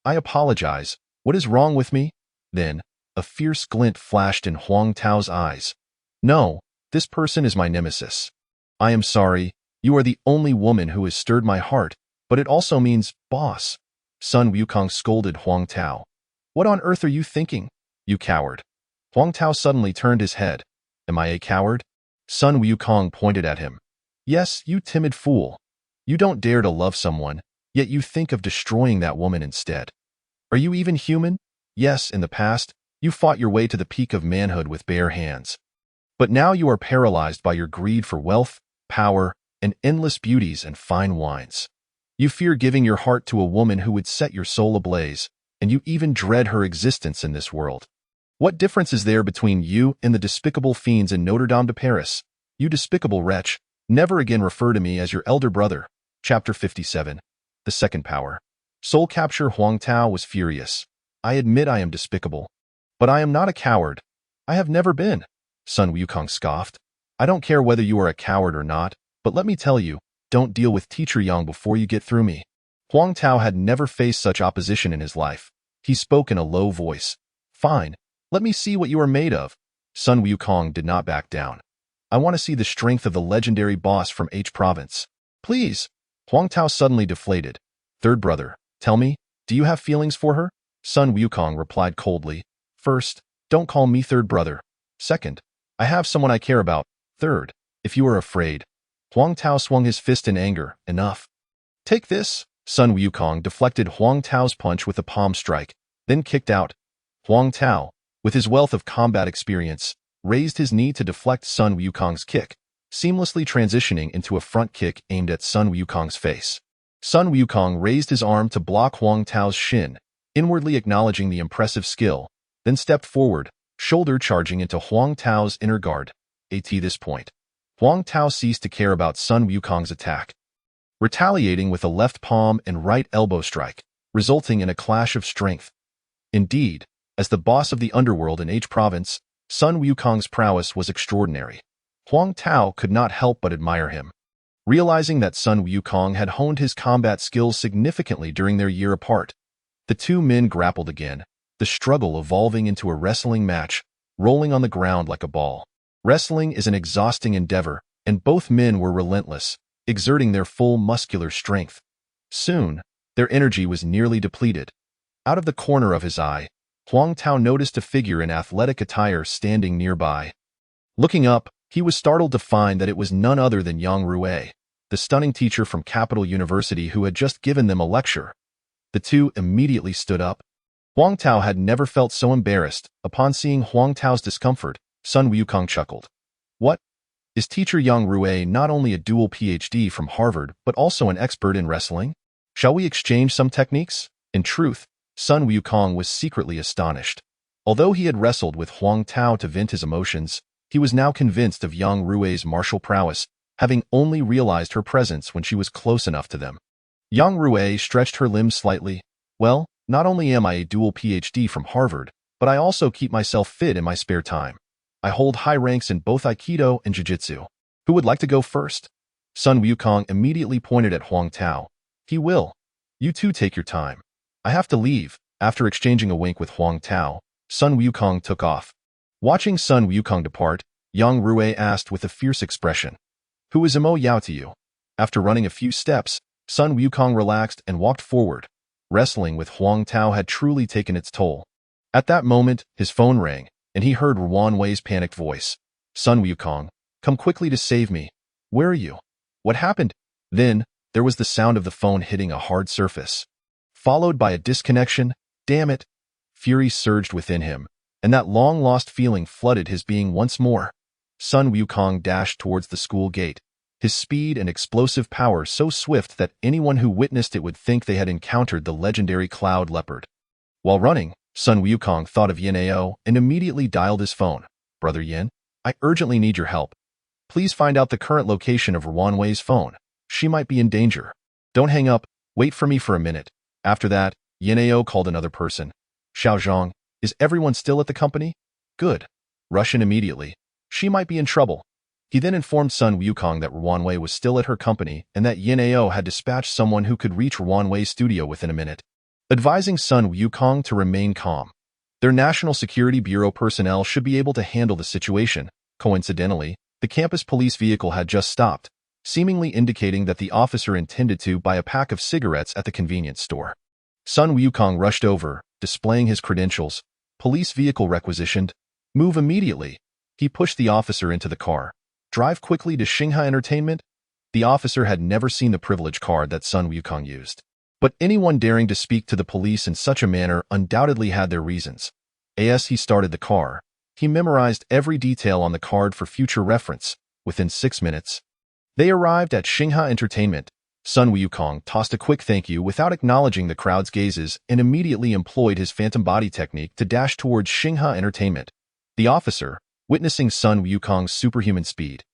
I apologize. What is wrong with me? Then, a fierce glint flashed in Huang Tao's eyes. No, this person is my nemesis. I am sorry, you are the only woman who has stirred my heart, but it also means boss. Sun Wukong scolded Huang Tao. What on earth are you thinking, you coward? Huang Tao suddenly turned his head. Am I a coward? Sun Wukong pointed at him. Yes, you timid fool. You don't dare to love someone, yet you think of destroying that woman instead. Are you even human? Yes, in the past, you fought your way to the peak of manhood with bare hands. But now you are paralyzed by your greed for wealth, power, and endless beauties and fine wines. You fear giving your heart to a woman who would set your soul ablaze, and you even dread her existence in this world. What difference is there between you and the despicable fiends in Notre Dame de Paris? You despicable wretch, never again refer to me as your elder brother. Chapter 57. The Second Power. Soul Capture. Huang Tao was furious. I admit I am despicable. But I am not a coward. I have never been. Sun Wukong scoffed. I don't care whether you are a coward or not, but let me tell you, don't deal with Teacher Yang before you get through me. Huang Tao had never faced such opposition in his life. He spoke in a low voice. Fine, let me see what you are made of. Sun Wukong did not back down. I want to see the strength of the legendary boss from H province. Please. Huang Tao suddenly deflated. Third brother, tell me, do you have feelings for her? Sun Wukong replied coldly. First, don't call me third brother. Second, I have someone I care about. Third, if you are afraid. Huang Tao swung his fist in anger. Enough. Take this. Sun Wukong deflected Huang Tao's punch with a palm strike, then kicked out. Huang Tao, with his wealth of combat experience, raised his knee to deflect Sun Wukong's kick, seamlessly transitioning into a front kick aimed at Sun Wukong's face. Sun Wukong raised his arm to block Huang Tao's shin, inwardly acknowledging the impressive skill, then stepped forward, shoulder charging into Huang Tao's inner guard. At this point, Huang Tao ceased to care about Sun Wukong's attack, retaliating with a left palm and right elbow strike, resulting in a clash of strength. Indeed, as the boss of the underworld in H province, Sun Wukong's prowess was extraordinary. Huang Tao could not help but admire him. Realizing that Sun Wukong had honed his combat skills significantly during their year apart, the two men grappled again, the struggle evolving into a wrestling match, rolling on the ground like a ball. Wrestling is an exhausting endeavor, and both men were relentless, exerting their full muscular strength. Soon, their energy was nearly depleted. Out of the corner of his eye, Huang Tao noticed a figure in athletic attire standing nearby. Looking up, he was startled to find that it was none other than Yang Rui, the stunning teacher from Capital University who had just given them a lecture. The two immediately stood up. Huang Tao had never felt so embarrassed. Upon seeing Huang Tao's discomfort, Sun Wukong chuckled. What? Is teacher Yang Rui not only a dual PhD from Harvard, but also an expert in wrestling? Shall we exchange some techniques? In truth, Sun Wukong was secretly astonished. Although he had wrestled with Huang Tao to vent his emotions, he was now convinced of Yang Rui's martial prowess, having only realized her presence when she was close enough to them. Yang Rui stretched her limbs slightly. Well, not only am I a dual PhD from Harvard, but I also keep myself fit in my spare time. I hold high ranks in both Aikido and Jiu-Jitsu. Who would like to go first? Sun Wukong immediately pointed at Huang Tao. He will. You two take your time. I have to leave. After exchanging a wink with Huang Tao, Sun Wukong took off. Watching Sun Wukong depart, Yang Rui asked with a fierce expression, "Who is Mo Yao to you?" After running a few steps, Sun Wukong relaxed and walked forward. Wrestling with Huang Tao had truly taken its toll. At that moment, his phone rang, and he heard Ruan Wei's panicked voice. "Sun Wukong, come quickly to save me. Where are you? What happened?" Then, there was the sound of the phone hitting a hard surface, followed by a disconnection. Damn it! Fury surged within him, and that long-lost feeling flooded his being once more. Sun Wukong dashed towards the school gate, his speed and explosive power so swift that anyone who witnessed it would think they had encountered the legendary Cloud Leopard. While running, Sun Wukong thought of Yin Ao and immediately dialed his phone. "Brother Yin, I urgently need your help. Please find out the current location of Ruan Wei's phone. She might be in danger. Don't hang up, wait for me for a minute." After that, Yin Ao called another person. "Xiao Zhang, is everyone still at the company?" "Good. Rush in immediately. She might be in trouble." He then informed Sun Wukong that Ruan Wei was still at her company and that Yin Ao had dispatched someone who could reach Ruan Wei's studio within a minute, advising Sun Wukong to remain calm. Their National Security Bureau personnel should be able to handle the situation. Coincidentally, the campus police vehicle had just stopped, seemingly indicating that the officer intended to buy a pack of cigarettes at the convenience store. Sun Wukong rushed over, displaying his credentials. "Police vehicle requisitioned. Move immediately." He pushed the officer into the car. "Drive quickly to Xingha Entertainment." The officer had never seen the privilege card that Sun Wukong used, but anyone daring to speak to the police in such a manner undoubtedly had their reasons. As he started the car, he memorized every detail on the card for future reference. Within 6 minutes, they arrived at Xingha Entertainment. Sun Wukong tossed a quick thank you without acknowledging the crowd's gazes and immediately employed his phantom body technique to dash towards Xingha Entertainment. The officer, witnessing Sun Wukong's superhuman speed,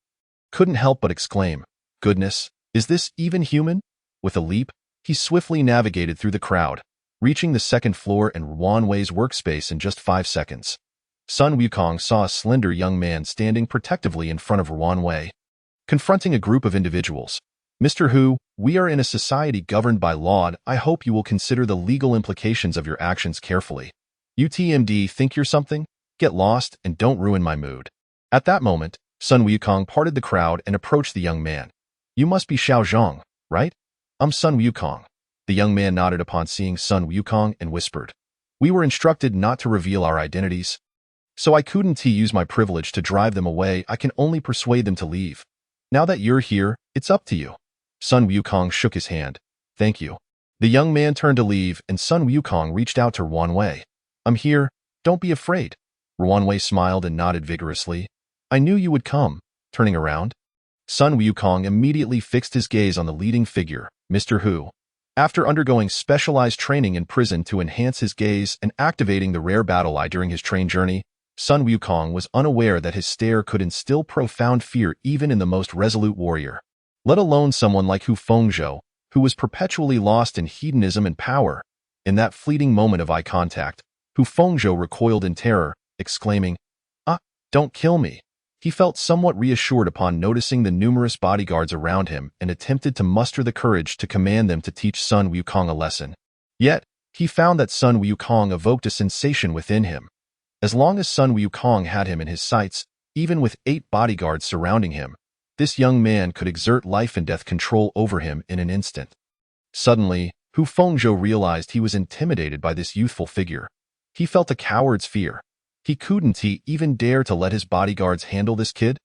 couldn't help but exclaim, "Goodness, is this even human?" With a leap, he swiftly navigated through the crowd, reaching the second floor and Ruan Wei's workspace in just 5 seconds. Sun Wukong saw a slender young man standing protectively in front of Ruan Wei, confronting a group of individuals. "Mr. Hu, we are in a society governed by law. I hope you will consider the legal implications of your actions carefully. UTMD think you're something? Get lost and don't ruin my mood." At that moment, Sun Wukong parted the crowd and approached the young man. "You must be Xiao Zhang, right?" "I'm Sun Wukong." The young man nodded upon seeing Sun Wukong and whispered, "We were instructed not to reveal our identities, so I couldn't use my privilege to drive them away. I can only persuade them to leave. Now that you're here, it's up to you." Sun Wukong shook his hand. "Thank you." The young man turned to leave and Sun Wukong reached out to Ruan Wei. "I'm here, don't be afraid." Ruan Wei smiled and nodded vigorously. "I knew you would come." Turning around, Sun Wukong immediately fixed his gaze on the leading figure, Mr. Hu. After undergoing specialized training in prison to enhance his gaze and activating the rare battle eye during his train journey, Sun Wukong was unaware that his stare could instill profound fear even in the most resolute warrior, let alone someone like Hu Fengzhou, who was perpetually lost in hedonism and power. In that fleeting moment of eye contact, Hu Fengzhou recoiled in terror, exclaiming, "Ah, don't kill me." He felt somewhat reassured upon noticing the numerous bodyguards around him and attempted to muster the courage to command them to teach Sun Wukong a lesson. Yet, he found that Sun Wukong evoked a sensation within him. As long as Sun Wukong had him in his sights, even with 8 bodyguards surrounding him, this young man could exert life and death control over him in an instant. Suddenly, Hu Fengzhou realized he was intimidated by this youthful figure. He felt a coward's fear. Couldn't he even dare to let his bodyguards handle this kid?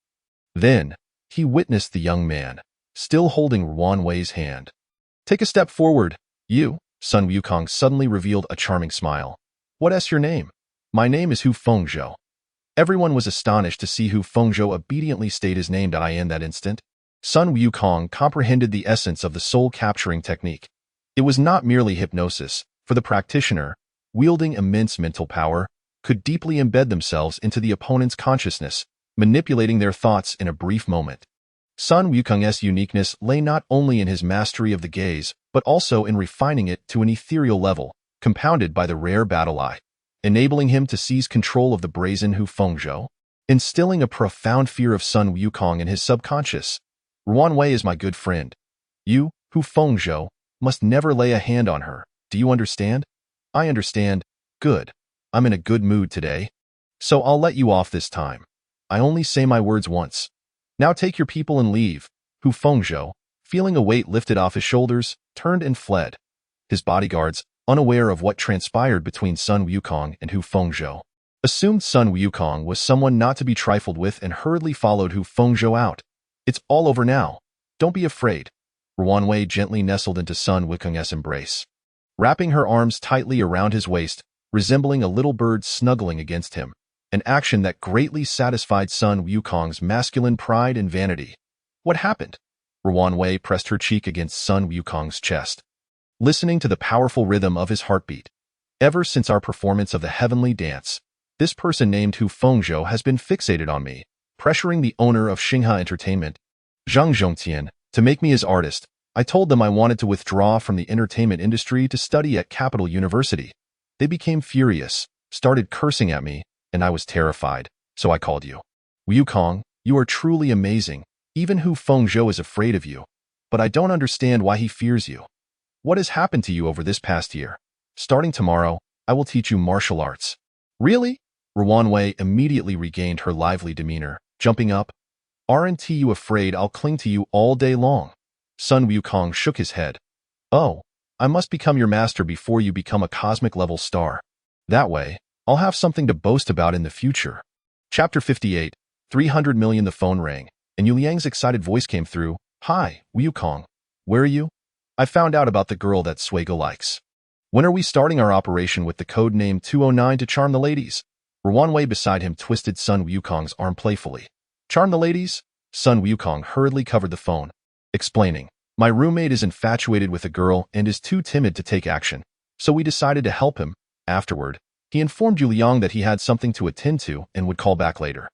Then, he witnessed the young man, still holding Ruan Wei's hand. "Take a step forward, you," Sun Wukong suddenly revealed a charming smile. "What's your name?" "My name is Hu Fengzhou." Everyone was astonished to see Hu Fengzhou obediently state his name. In that instant, Sun Wukong comprehended the essence of the soul-capturing technique. It was not merely hypnosis, for the practitioner, wielding immense mental power, could deeply embed themselves into the opponent's consciousness, manipulating their thoughts in a brief moment. Sun Wukong's uniqueness lay not only in his mastery of the gaze, but also in refining it to an ethereal level, compounded by the rare battle eye, enabling him to seize control of the brazen Hu Fengzhou, instilling a profound fear of Sun Wukong in his subconscious. "Ruan Wei is my good friend. You, Hu Fengzhou, must never lay a hand on her. Do you understand?" "I understand. Good. I'm in a good mood today, so I'll let you off this time. I only say my words once. Now take your people and leave." Hu Fengzhou, feeling a weight lifted off his shoulders, turned and fled. His bodyguards, unaware of what transpired between Sun Wukong and Hu Fengzhou, assumed Sun Wukong was someone not to be trifled with and hurriedly followed Hu Fengzhou out. "It's all over now. Don't be afraid." Ruan Wei gently nestled into Sun Wukong's embrace, wrapping her arms tightly around his waist, resembling a little bird snuggling against him, an action that greatly satisfied Sun Wukong's masculine pride and vanity. "What happened?" Ruan Wei pressed her cheek against Sun Wukong's chest, listening to the powerful rhythm of his heartbeat. "Ever since our performance of the heavenly dance, this person named Hu Fengzhou has been fixated on me, pressuring the owner of Xinghe Entertainment, Zhang Zhongtian, to make me his artist. I told them I wanted to withdraw from the entertainment industry to study at Capital University. They became furious, started cursing at me, and I was terrified, so I called you. Wukong, you are truly amazing. Even Hu Fengzhou is afraid of you, but I don't understand why he fears you. What has happened to you over this past year? Starting tomorrow, I will teach you martial arts." "Really?" Ruan Wei immediately regained her lively demeanor, jumping up. "Aren't you afraid I'll cling to you all day long?" Sun Wukong shook his head. "Oh, I must become your master before you become a cosmic-level star. That way, I'll have something to boast about in the future." Chapter 58, 300 million. The phone rang, and Yu Liang's excited voice came through. "Hi, Wukong. Where are you? I found out about the girl that Suigo likes. When are we starting our operation with the code name 209 to charm the ladies?" Ruan Wei beside him twisted Sun Wukong's arm playfully. "Charm the ladies?" Sun Wukong hurriedly covered the phone, explaining, "My roommate is infatuated with a girl and is too timid to take action, so we decided to help him." Afterward, he informed Yu Liang that he had something to attend to and would call back later.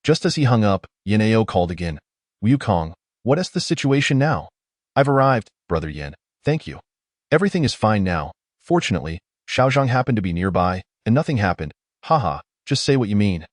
Just as he hung up, Yaneo called again. "Wukong, what is the situation now?" "I've arrived, Brother Yan. Thank you. Everything is fine now. Fortunately, Xiaozhang happened to be nearby, and nothing happened. Haha, just say what you mean."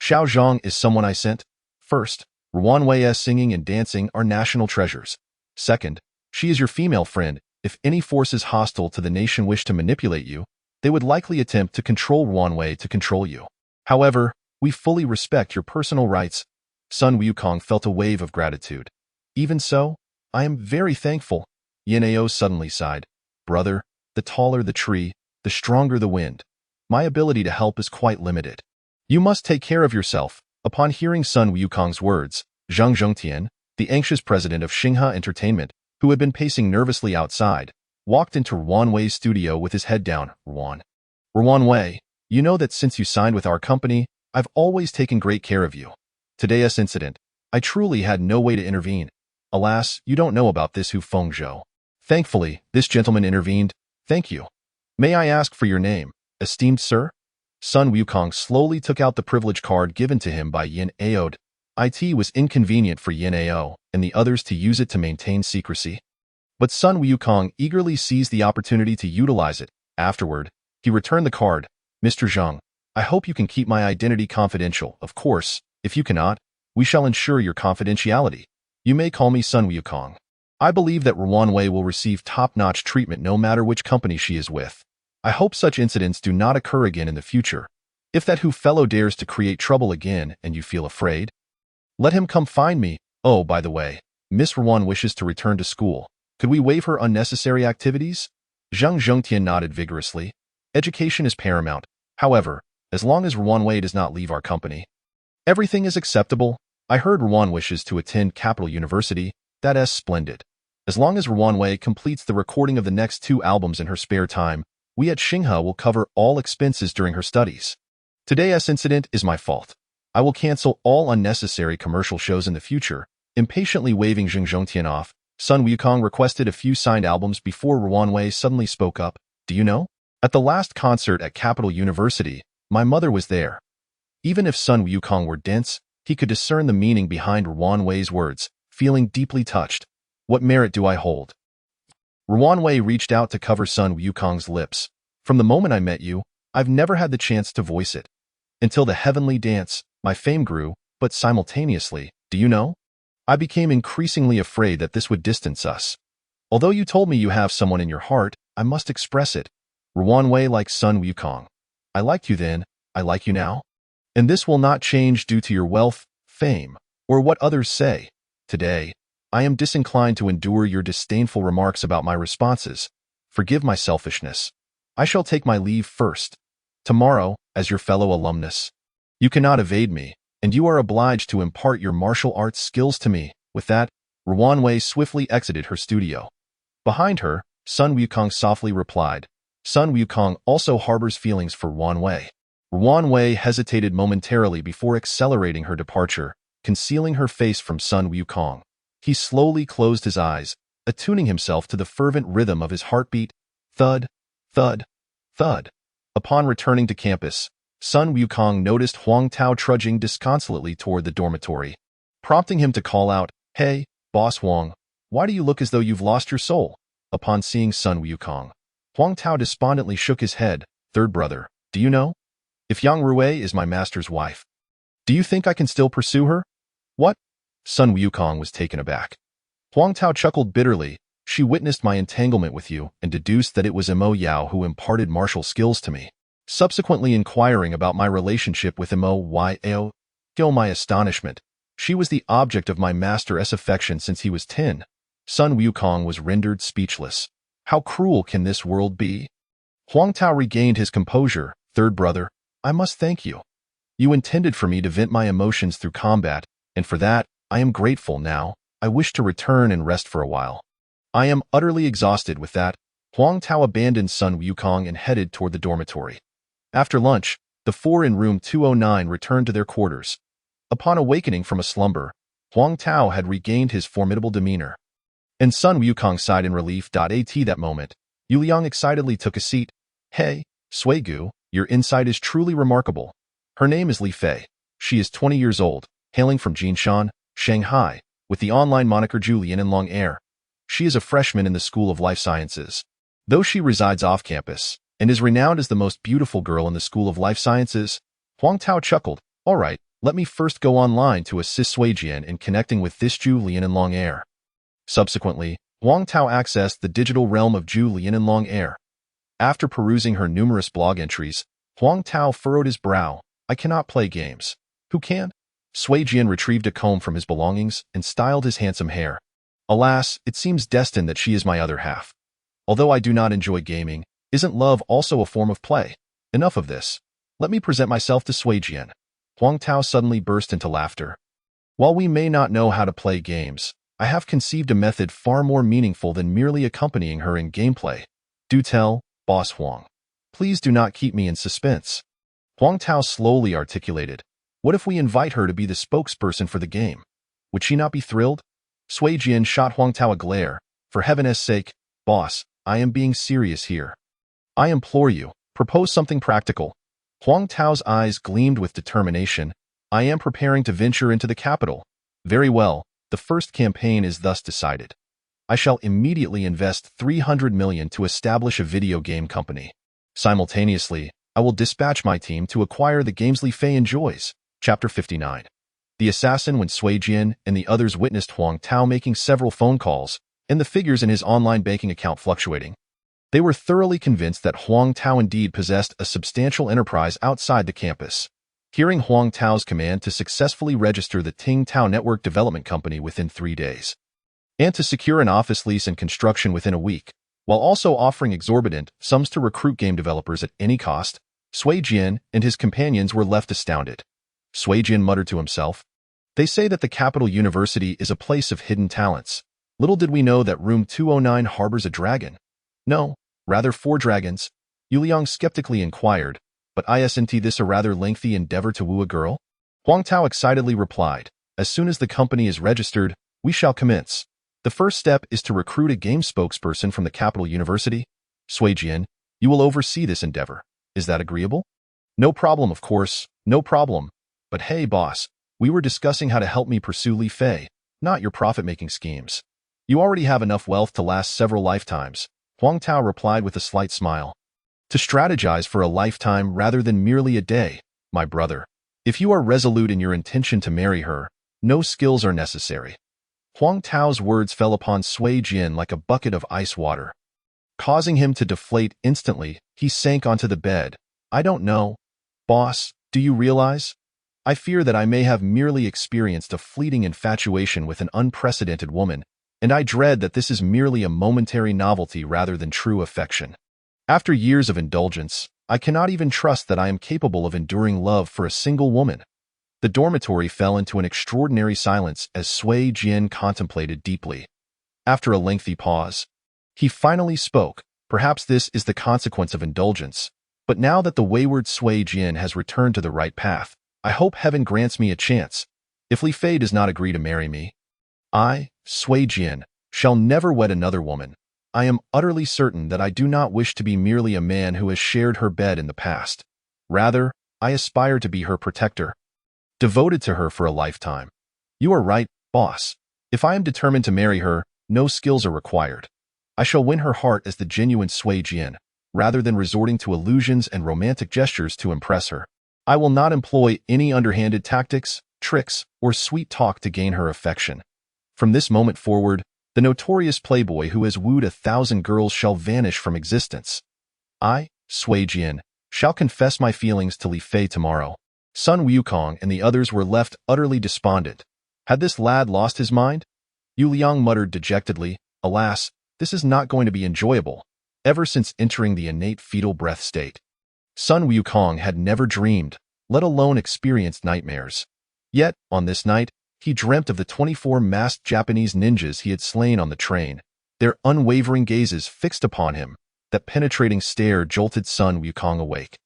"Xiaozhang is someone I sent. First, Ruan Wei's singing and dancing are national treasures. Second, she is your female friend. If any forces hostile to the nation wish to manipulate you, they would likely attempt to control Ruan Wei to control you. However, we fully respect your personal rights." Sun Wukong felt a wave of gratitude. "Even so, I am very thankful." Yaneo suddenly sighed. "Brother, the taller the tree, the stronger the wind. My ability to help is quite limited. You must take care of yourself." Upon hearing Sun Wukong's words, Zhang Zhongtian, the anxious president of Xinghe Entertainment, who had been pacing nervously outside, walked into Ruan Wei's studio with his head down. Ruan Wei, you know that since you signed with our company, I've always taken great care of you. Today's incident, I truly had no way to intervene. Alas, you don't know about this Hu Fengzhou. Thankfully, this gentleman intervened. Thank you. May I ask for your name, esteemed sir?" Sun Wukong slowly took out the privilege card given to him by Yin Ao. It was inconvenient for Yin Ao and the others to use it to maintain secrecy. But Sun Wukong eagerly seized the opportunity to utilize it. Afterward, he returned the card. Mr. Zhang, I hope you can keep my identity confidential. Of course, if you cannot, we shall ensure your confidentiality. You may call me Sun Wukong. I believe that Ruan Wei will receive top-notch treatment no matter which company she is with. I hope such incidents do not occur again in the future. If that fellow dares to create trouble again and you feel afraid, let him come find me. Oh, by the way, Miss Ruan wishes to return to school. Could we waive her unnecessary activities? Zhang Zhongtian nodded vigorously. Education is paramount. However, as long as Ruan Wei does not leave our company, everything is acceptable. I heard Ruan wishes to attend Capital University. That's splendid. As long as Ruan Wei completes the recording of the next 2 albums in her spare time, we at Xinghe will cover all expenses during her studies. Today's incident is my fault. I will cancel all unnecessary commercial shows in the future. Impatiently waving Zhang Zhongtian off, Sun Wukong requested a few signed albums before Ruan Wei suddenly spoke up. Do you know? At the last concert at Capital University, my mother was there. Even if Sun Wukong were dense, he could discern the meaning behind Ruan Wei's words, feeling deeply touched. What merit do I hold? Ruan Wei reached out to cover Sun Wukong's lips. From the moment I met you, I've never had the chance to voice it. Until the heavenly dance, my fame grew, but simultaneously, do you know? I became increasingly afraid that this would distance us. Although you told me you have someone in your heart, I must express it. Ruan Wei likes Sun Wukong. I liked you then, I like you now. And this will not change due to your wealth, fame, or what others say. Today, I am disinclined to endure your disdainful remarks about my responses. Forgive my selfishness. I shall take my leave first. Tomorrow, as your fellow alumnus. You cannot evade me, and you are obliged to impart your martial arts skills to me. With that, Ruan Wei swiftly exited her studio. Behind her, Sun Wukong softly replied. Sun Wukong also harbors feelings for Ruan Wei. Ruan Wei hesitated momentarily before accelerating her departure, concealing her face from Sun Wukong. He slowly closed his eyes, attuning himself to the fervent rhythm of his heartbeat. Thud, thud, thud. Upon returning to campus, Sun Wukong noticed Huang Tao trudging disconsolately toward the dormitory, prompting him to call out, Hey, Boss Huang, why do you look as though you've lost your soul? Upon seeing Sun Wukong, Huang Tao despondently shook his head. Third brother, do you know? If Yang Rui is my master's wife, do you think I can still pursue her? What? Sun Wukong was taken aback. Huang Tao chuckled bitterly. She witnessed my entanglement with you and deduced that it was Mo Yao who imparted martial skills to me. Subsequently inquiring about my relationship with Mo Yao, to my astonishment, she was the object of my master's affection since he was 10. Sun Wukong was rendered speechless. How cruel can this world be? Huang Tao regained his composure. Third brother, I must thank you. You intended for me to vent my emotions through combat, and for that, I am grateful now. I wish to return and rest for a while. I am utterly exhausted with that. Huang Tao abandoned Sun Wukong and headed toward the dormitory. After lunch, the 4 in room 209 returned to their quarters. Upon awakening from a slumber, Huang Tao had regained his formidable demeanor. And Sun Wukong sighed in relief. At that moment, Yu Liang excitedly took a seat. Hey, Suigu, your insight is truly remarkable. Her name is Li Fei. She is 20 years old, hailing from Jinshan, Shanghai, with the online moniker Julian in long air. She is a freshman in the School of Life Sciences. Though she resides off campus and is renowned as the most beautiful girl in the School of Life Sciences, Huang Tao chuckled. All right, let me first go online to assist Suijian in connecting with this Julian in long air. Subsequently, Huang Tao accessed the digital realm of Julian in long air. After perusing her numerous blog entries, Huang Tao furrowed his brow. I cannot play games. Who can? Suijian retrieved a comb from his belongings and styled his handsome hair. Alas, it seems destined that she is my other half. Although I do not enjoy gaming, isn't love also a form of play? Enough of this. Let me present myself to Suijian. Huang Tao suddenly burst into laughter. While we may not know how to play games, I have conceived a method far more meaningful than merely accompanying her in gameplay. Do tell, Boss Huang. Please do not keep me in suspense. Huang Tao slowly articulated. What if we invite her to be the spokesperson for the game? Would she not be thrilled? Suijian shot Huang Tao a glare. For heaven's sake, boss, I am being serious here. I implore you, propose something practical. Huang Tao's eyes gleamed with determination. I am preparing to venture into the capital. Very well, the first campaign is thus decided. I shall immediately invest 300 million to establish a video game company. Simultaneously, I will dispatch my team to acquire the games Li Fei enjoys. Chapter 59. The assassin when Sui Jian and the others witnessed Huang Tao making several phone calls and the figures in his online banking account fluctuating. They were thoroughly convinced that Huang Tao indeed possessed a substantial enterprise outside the campus. Hearing Huang Tao's command to successfully register the Ting Tao Network Development Company within 3 days, and to secure an office lease and construction within a week, while also offering exorbitant sums to recruit game developers at any cost, Sui Jian and his companions were left astounded. Sui Jian muttered to himself, "They say that the capital university is a place of hidden talents. Little did we know that room 209 harbors a dragon." "No, rather 4 dragons," Yu Liang skeptically inquired, "but isn't this a rather lengthy endeavor to woo a girl?" Huang Tao excitedly replied, "As soon as the company is registered, we shall commence. The first step is to recruit a game spokesperson from the capital university. Sui Jian, you will oversee this endeavor. Is that agreeable?" "No problem, of course, no problem. But hey, boss, we were discussing how to help me pursue Li Fei, not your profit-making schemes. You already have enough wealth to last several lifetimes," Huang Tao replied with a slight smile. "To strategize for a lifetime rather than merely a day, my brother. If you are resolute in your intention to marry her, no skills are necessary." Huang Tao's words fell upon Sui Jian like a bucket of ice water. Causing him to deflate instantly, he sank onto the bed. "I don't know. Boss, do you realize? I fear that I may have merely experienced a fleeting infatuation with an unprecedented woman, and I dread that this is merely a momentary novelty rather than true affection. After years of indulgence, I cannot even trust that I am capable of enduring love for a single woman." The dormitory fell into an extraordinary silence as Sui Jian contemplated deeply. After a lengthy pause, he finally spoke. "Perhaps this is the consequence of indulgence, but now that the wayward Sui Jian has returned to the right path, I hope heaven grants me a chance. If Li Fei does not agree to marry me, I, Sui Jian, shall never wed another woman. I am utterly certain that I do not wish to be merely a man who has shared her bed in the past. Rather, I aspire to be her protector, devoted to her for a lifetime." "You are right, boss. If I am determined to marry her, no skills are required. I shall win her heart as the genuine Sui Jian, rather than resorting to illusions and romantic gestures to impress her. I will not employ any underhanded tactics, tricks, or sweet talk to gain her affection. From this moment forward, the notorious playboy who has wooed 1,000 girls shall vanish from existence. I, Sui Jian, shall confess my feelings to Li Fei tomorrow." Sun Wukong and the others were left utterly despondent. Had this lad lost his mind? Yu Liang muttered dejectedly, "Alas, this is not going to be enjoyable." Ever since entering the innate fetal breath state, Sun Wukong had never dreamed, let alone experienced nightmares. Yet, on this night, he dreamt of the 24 masked Japanese ninjas he had slain on the train, their unwavering gazes fixed upon him. That penetrating stare jolted Sun Wukong awake.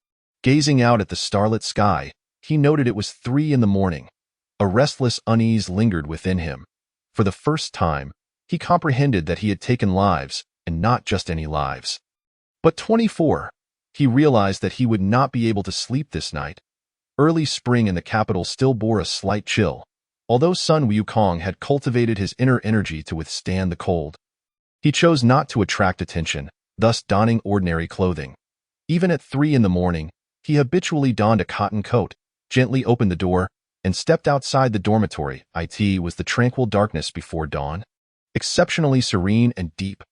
Gazing out at the starlit sky, he noted it was 3 in the morning. A restless unease lingered within him. For the first time, he comprehended that he had taken lives, and not just any lives, but 24. He realized that he would not be able to sleep this night. Early spring in the capital still bore a slight chill, although Sun Wukong had cultivated his inner energy to withstand the cold. He chose not to attract attention, thus donning ordinary clothing. Even at 3 in the morning, he habitually donned a cotton coat, gently opened the door, and stepped outside the dormitory. It was the tranquil darkness before dawn, exceptionally serene and deep.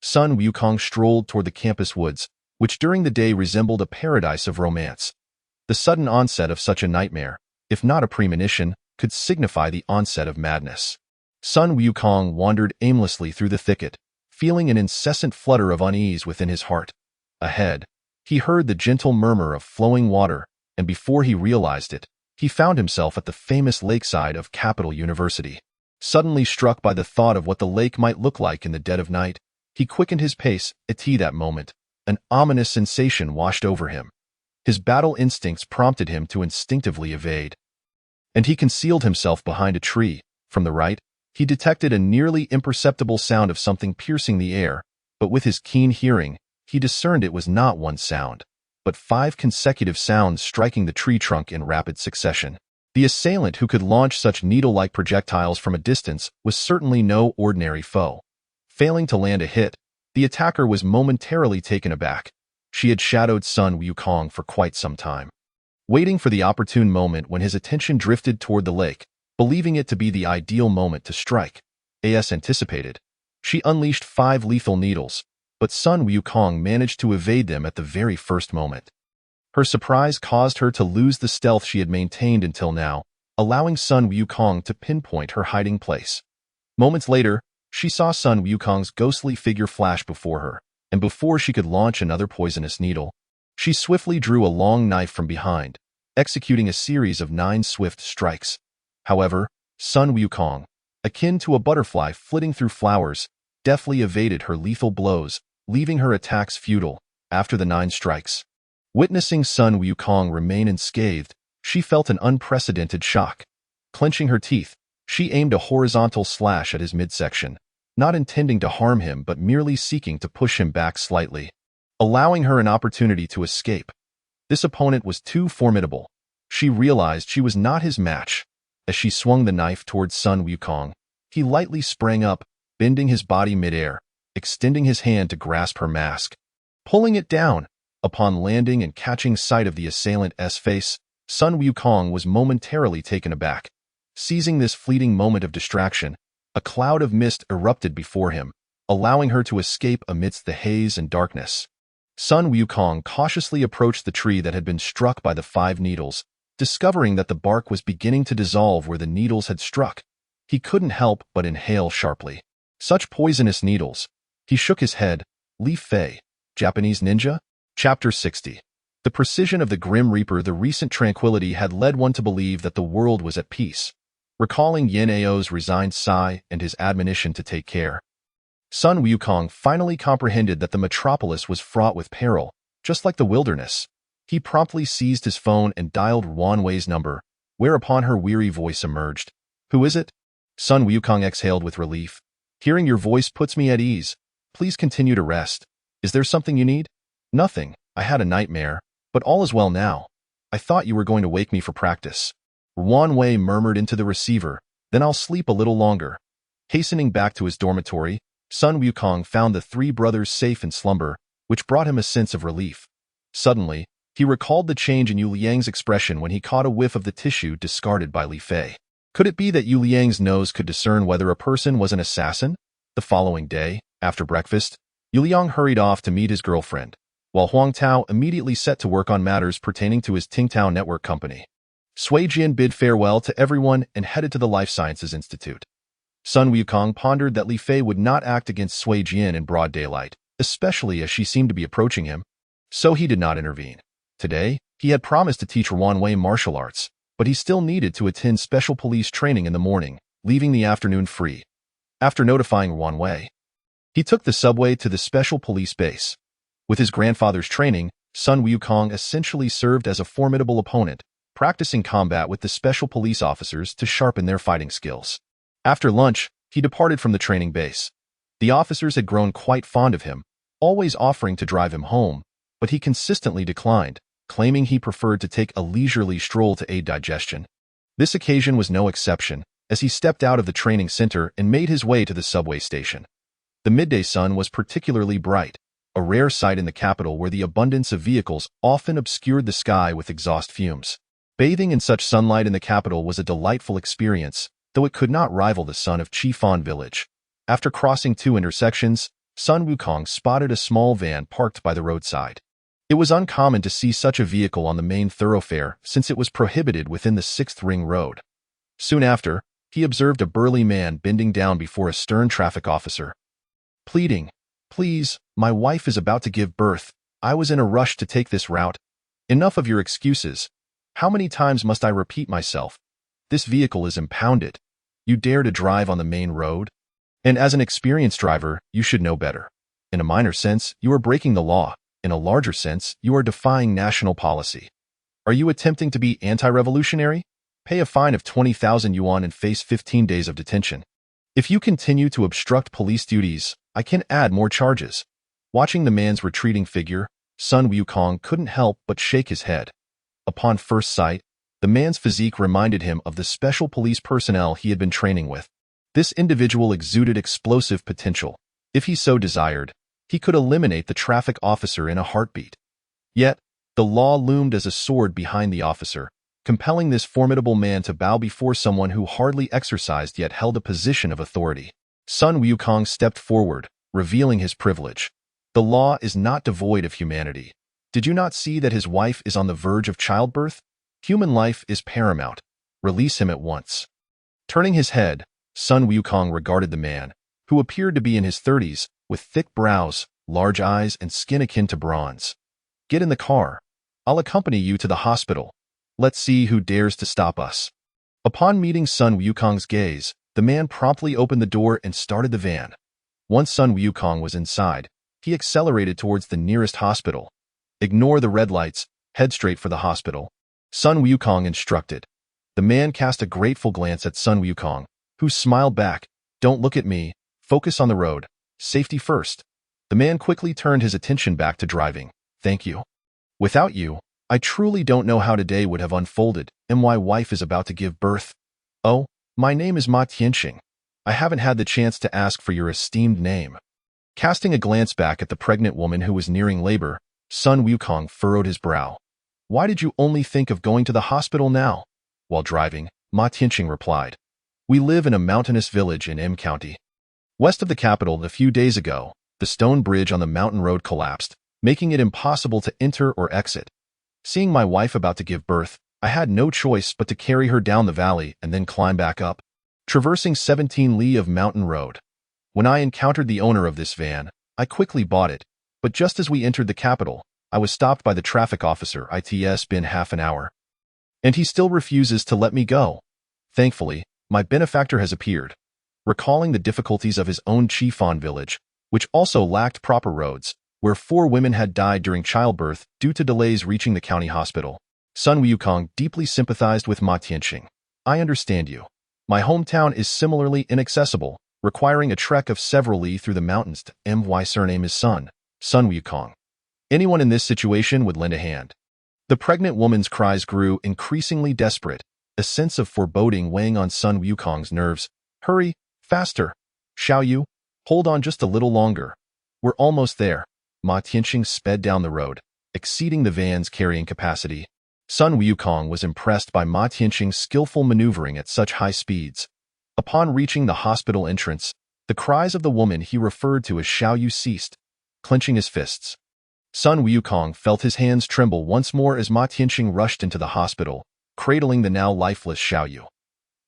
Sun Wukong strolled toward the campus woods, which during the day resembled a paradise of romance. The sudden onset of such a nightmare, if not a premonition, could signify the onset of madness. Sun Wukong wandered aimlessly through the thicket, feeling an incessant flutter of unease within his heart. Ahead, he heard the gentle murmur of flowing water, and before he realized it, he found himself at the famous lakeside of Capital University. Suddenly struck by the thought of what the lake might look like in the dead of night, he quickened his pace. At that moment, an ominous sensation washed over him. His battle instincts prompted him to instinctively evade, and he concealed himself behind a tree. From the right, he detected a nearly imperceptible sound of something piercing the air, but with his keen hearing, he discerned it was not one sound. but 5 consecutive sounds striking the tree trunk in rapid succession. The assailant who could launch such needle-like projectiles from a distance was certainly no ordinary foe. Failing to land a hit, the attacker was momentarily taken aback. She had shadowed Sun Wukong for quite some time. Waiting for the opportune moment when his attention drifted toward the lake, believing it to be the ideal moment to strike, as anticipated, she unleashed 5 lethal needles, but Sun Wukong managed to evade them at the very first moment. Her surprise caused her to lose the stealth she had maintained until now, allowing Sun Wukong to pinpoint her hiding place. Moments later, she saw Sun Wukong's ghostly figure flash before her, and before she could launch another poisonous needle, she swiftly drew a long knife from behind, executing a series of 9 swift strikes. However, Sun Wukong, akin to a butterfly flitting through flowers, deftly evaded her lethal blows, leaving her attacks futile. After the 9 strikes, witnessing Sun Wukong remain unscathed, she felt an unprecedented shock. Clenching her teeth, she aimed a horizontal slash at his midsection, not intending to harm him but merely seeking to push him back slightly, allowing her an opportunity to escape. This opponent was too formidable. She realized she was not his match. As she swung the knife towards Sun Wukong, he lightly sprang up, bending his body midair, extending his hand to grasp her mask. Pulling it down, upon landing and catching sight of the assailant's face, Sun Wukong was momentarily taken aback. Seizing this fleeting moment of distraction, a cloud of mist erupted before him, allowing her to escape amidst the haze and darkness. Sun Wukong cautiously approached the tree that had been struck by the 5 needles, discovering that the bark was beginning to dissolve where the needles had struck. He couldn't help but inhale sharply. Such poisonous needles. He shook his head. Li Fei, Japanese ninja? Chapter 60. The precision of the Grim Reaper. The recent tranquility had led one to believe that the world was at peace. Recalling Yin Ao's resigned sigh and his admonition to take care, Sun Wukong finally comprehended that the metropolis was fraught with peril, just like the wilderness. He promptly seized his phone and dialed Wan Wei's number, whereupon her weary voice emerged. "Who is it?" Sun Wukong exhaled with relief. "Hearing your voice puts me at ease. Please continue to rest. Is there something you need?" "Nothing. I had a nightmare, but all is well now. I thought you were going to wake me for practice." Wan Wei murmured into the receiver, "Then I'll sleep a little longer." Hastening back to his dormitory, Sun Wukong found the 3 brothers safe in slumber, which brought him a sense of relief. Suddenly, he recalled the change in Yu Liang's expression when he caught a whiff of the tissue discarded by Li Fei. Could it be that Yu Liang's nose could discern whether a person was an assassin? The following day, after breakfast, Yu Liang hurried off to meet his girlfriend, while Huang Tao immediately set to work on matters pertaining to his Tingtao network company. Sui Jian bid farewell to everyone and headed to the Life Sciences Institute. Sun Wukong pondered that Li Fei would not act against Sui Jian in broad daylight, especially as she seemed to be approaching him. So he did not intervene. Today, he had promised to teach Wan Wei martial arts, but he still needed to attend special police training in the morning, leaving the afternoon free. After notifying Wan Wei, he took the subway to the special police base. With his grandfather's training, Sun Wukong essentially served as a formidable opponent, practicing combat with the special police officers to sharpen their fighting skills. After lunch, he departed from the training base. The officers had grown quite fond of him, always offering to drive him home, but he consistently declined, claiming he preferred to take a leisurely stroll to aid digestion. This occasion was no exception, as he stepped out of the training center and made his way to the subway station. The midday sun was particularly bright, a rare sight in the capital where the abundance of vehicles often obscured the sky with exhaust fumes. Bathing in such sunlight in the capital was a delightful experience, though it could not rival the sun of Qifan village. After crossing 2 intersections, Sun Wukong spotted a small van parked by the roadside. It was uncommon to see such a vehicle on the main thoroughfare since it was prohibited within the 6th Ring Road. Soon after, he observed a burly man bending down before a stern traffic officer, pleading, "Please, my wife is about to give birth. I was in a rush to take this route. Enough of your excuses. How many times must I repeat myself? This vehicle is impounded. You dare to drive on the main road? And as an experienced driver, you should know better. In a minor sense, you are breaking the law. In a larger sense, you are defying national policy. Are you attempting to be anti-revolutionary? Pay a fine of 20,000 yuan and face 15 days of detention. If you continue to obstruct police duties, I can add more charges." Watching the man's retreating figure, Sun Wukong couldn't help but shake his head. Upon first sight, the man's physique reminded him of the special police personnel he had been training with. This individual exuded explosive potential. If he so desired, he could eliminate the traffic officer in a heartbeat. Yet, the law loomed as a sword behind the officer, compelling this formidable man to bow before someone who hardly exercised yet held a position of authority. Sun Wukong stepped forward, revealing his privilege. The law is not devoid of humanity. Did you not see that his wife is on the verge of childbirth? Human life is paramount. Release him at once. Turning his head, Sun Wukong regarded the man, who appeared to be in his 30s, with thick brows, large eyes, and skin akin to bronze. Get in the car. I'll accompany you to the hospital. Let's see who dares to stop us. Upon meeting Sun Wukong's gaze, the man promptly opened the door and started the van. Once Sun Wukong was inside, he accelerated towards the nearest hospital. Ignore the red lights, head straight for the hospital, Sun Wukong instructed. The man cast a grateful glance at Sun Wukong, who smiled back. Don't look at me, focus on the road, safety first. The man quickly turned his attention back to driving. Thank you. Without you, I truly don't know how today would have unfolded, and my wife is about to give birth. Oh, my name is Ma Tianxing. I haven't had the chance to ask for your esteemed name. Casting a glance back at the pregnant woman who was nearing labor, Sun Wukong furrowed his brow. Why did you only think of going to the hospital now? While driving, Ma Tianxing replied. We live in a mountainous village in M County. West of the capital, a few days ago, the stone bridge on the mountain road collapsed, making it impossible to enter or exit. Seeing my wife about to give birth, I had no choice but to carry her down the valley and then climb back up, traversing 17 li of mountain road. When I encountered the owner of this van, I quickly bought it, but just as we entered the capital, I was stopped by the traffic officer. It's been half an hour. And he still refuses to let me go. Thankfully, my benefactor has appeared. Recalling the difficulties of his own Chifan village, which also lacked proper roads, where 4 women had died during childbirth due to delays reaching the county hospital, Sun Wukong deeply sympathized with Ma Tianxing. I understand you. My hometown is similarly inaccessible, requiring a trek of several li through the mountains. My surname is Sun Wukong. Anyone in this situation would lend a hand. The pregnant woman's cries grew increasingly desperate, a sense of foreboding weighing on Sun Wukong's nerves. Hurry, faster. Xiaoyu, hold on just a little longer. We're almost there. Ma Tianxing sped down the road, exceeding the van's carrying capacity. Sun Wukong was impressed by Ma Tianxing's skillful maneuvering at such high speeds. Upon reaching the hospital entrance, the cries of the woman he referred to as Xiaoyu ceased. Clenching his fists, Sun Wukong felt his hands tremble once more as Ma Tianxing rushed into the hospital, cradling the now lifeless Xiaoyu.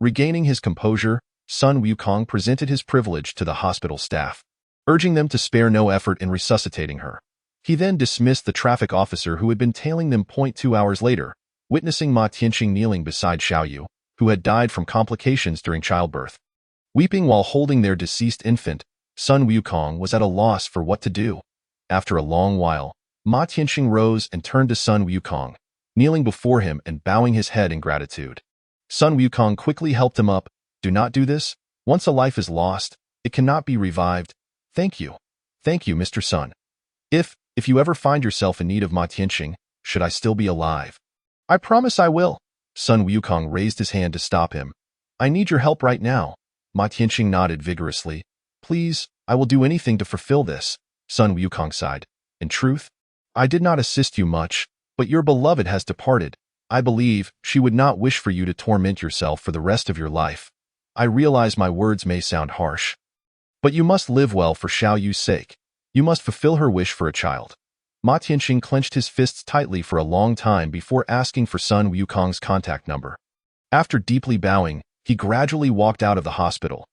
Regaining his composure, Sun Wukong presented his privilege to the hospital staff, urging them to spare no effort in resuscitating her. He then dismissed the traffic officer who had been tailing them. 2 hours later, witnessing Ma Tianxing kneeling beside Xiaoyu, who had died from complications during childbirth. Weeping while holding their deceased infant, Sun Wukong was at a loss for what to do. After a long while, Ma Tianxing rose and turned to Sun Wukong, kneeling before him and bowing his head in gratitude. Sun Wukong quickly helped him up. Do not do this. Once a life is lost, it cannot be revived. Thank you. Thank you, Mr. Sun. If you ever find yourself in need of Ma Tianxing, should I still be alive? I promise I will. Sun Wukong raised his hand to stop him. I need your help right now. Ma Tianxing nodded vigorously. Please, I will do anything to fulfill this. Sun Wukong sighed. In truth, I did not assist you much, but your beloved has departed. I believe she would not wish for you to torment yourself for the rest of your life. I realize my words may sound harsh, but you must live well for Xiaoyu's sake. You must fulfill her wish for a child. Ma Tianxing clenched his fists tightly for a long time before asking for Sun Wukong's contact number. After deeply bowing, he gradually walked out of the hospital.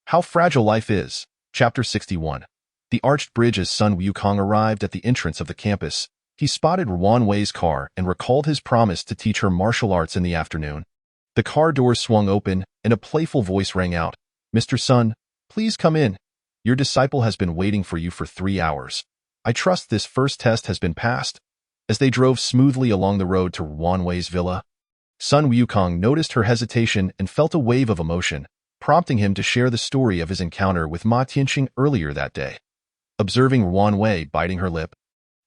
How fragile life is. Chapter 61. The arched bridge. As Sun Wukong arrived at the entrance of the campus, he spotted Ruan Wei's car and recalled his promise to teach her martial arts in the afternoon. The car door swung open, and a playful voice rang out. Mr. Sun, please come in. Your disciple has been waiting for you for 3 hours. I trust this first test has been passed. As they drove smoothly along the road to Ruan Wei's villa, Sun Wukong noticed her hesitation and felt a wave of emotion, prompting him to share the story of his encounter with Ma Tianxing earlier that day. Observing Ruan Wei biting her lip,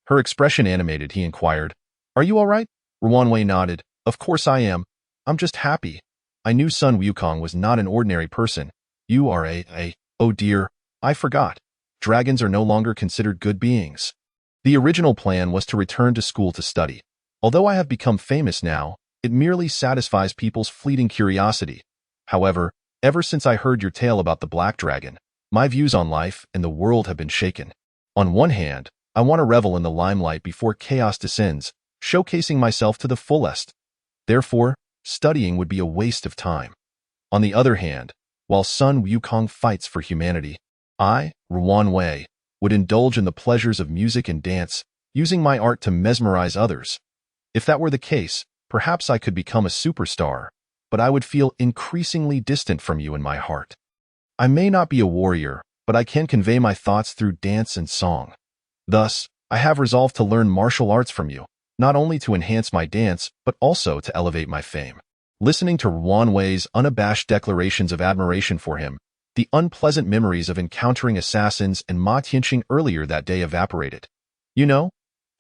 Her expression animated, he inquired, "Are you all right?" Ruanwei nodded. "Of course I am. I'm just happy. I knew Sun Wukong was not an ordinary person. You are oh dear, I forgot. Dragons are no longer considered good beings. The original plan was to return to school to study. Although I have become famous now, it merely satisfies people's fleeting curiosity. However, ever since I heard your tale about the Black Dragon, my views on life and the world have been shaken. On one hand, I want to revel in the limelight before chaos descends, showcasing myself to the fullest. Therefore, studying would be a waste of time. On the other hand, while Sun Wukong fights for humanity, I, Ruanwei, would indulge in the pleasures of music and dance, using my art to mesmerize others. If that were the case, perhaps I could become a superstar, but I would feel increasingly distant from you in my heart. I may not be a warrior, but I can convey my thoughts through dance and song. Thus, I have resolved to learn martial arts from you, not only to enhance my dance, but also to elevate my fame." Listening to Ruanwei's unabashed declarations of admiration for him, the unpleasant memories of encountering assassins and Ma Tianqing earlier that day evaporated. You know,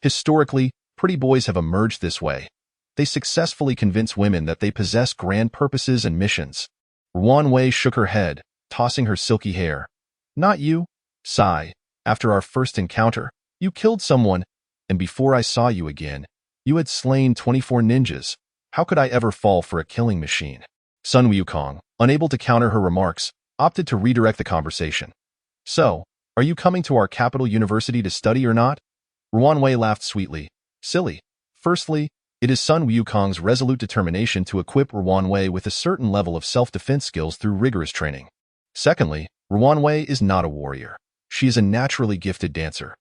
historically, pretty boys have emerged this way. They successfully convince women that they possess grand purposes and missions. Ruanwei shook her head, tossing her silky hair. "Not you, Sai. After our first encounter, you killed someone, and before I saw you again, you had slain 24 ninjas. How could I ever fall for a killing machine?" Sun Wukong, unable to counter her remarks, opted to redirect the conversation. "So, are you coming to our capital university to study or not?" Ruanwei laughed sweetly. "Silly. Firstly, it is Sun Wukong's resolute determination to equip Ruanwei with a certain level of self-defense skills through rigorous training. Secondly, Ruanwei is not a warrior. She is a naturally gifted dancer.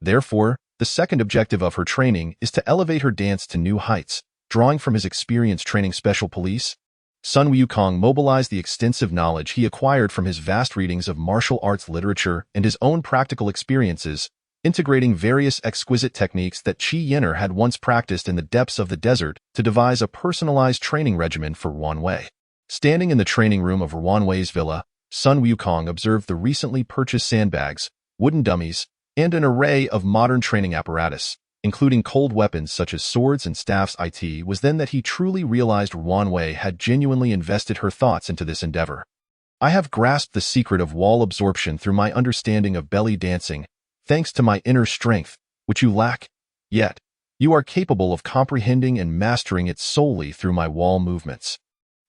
Therefore, the second objective of her training is to elevate her dance to new heights, drawing from his experience training special police. Sun Wukong mobilized the extensive knowledge he acquired from his vast readings of martial arts literature and his own practical experiences, integrating various exquisite techniques that Qi Yin'er had once practiced in the depths of the desert to devise a personalized training regimen for Ruanwei. Standing in the training room of Ruanwei's villa, Sun Wukong observed the recently purchased sandbags, wooden dummies, and an array of modern training apparatus, including cold weapons such as swords and staffs. It was then that he truly realized Ruanwei had genuinely invested her thoughts into this endeavor. "I have grasped the secret of wall absorption through my understanding of belly dancing, thanks to my inner strength, which you lack. Yet, you are capable of comprehending and mastering it solely through my wall movements.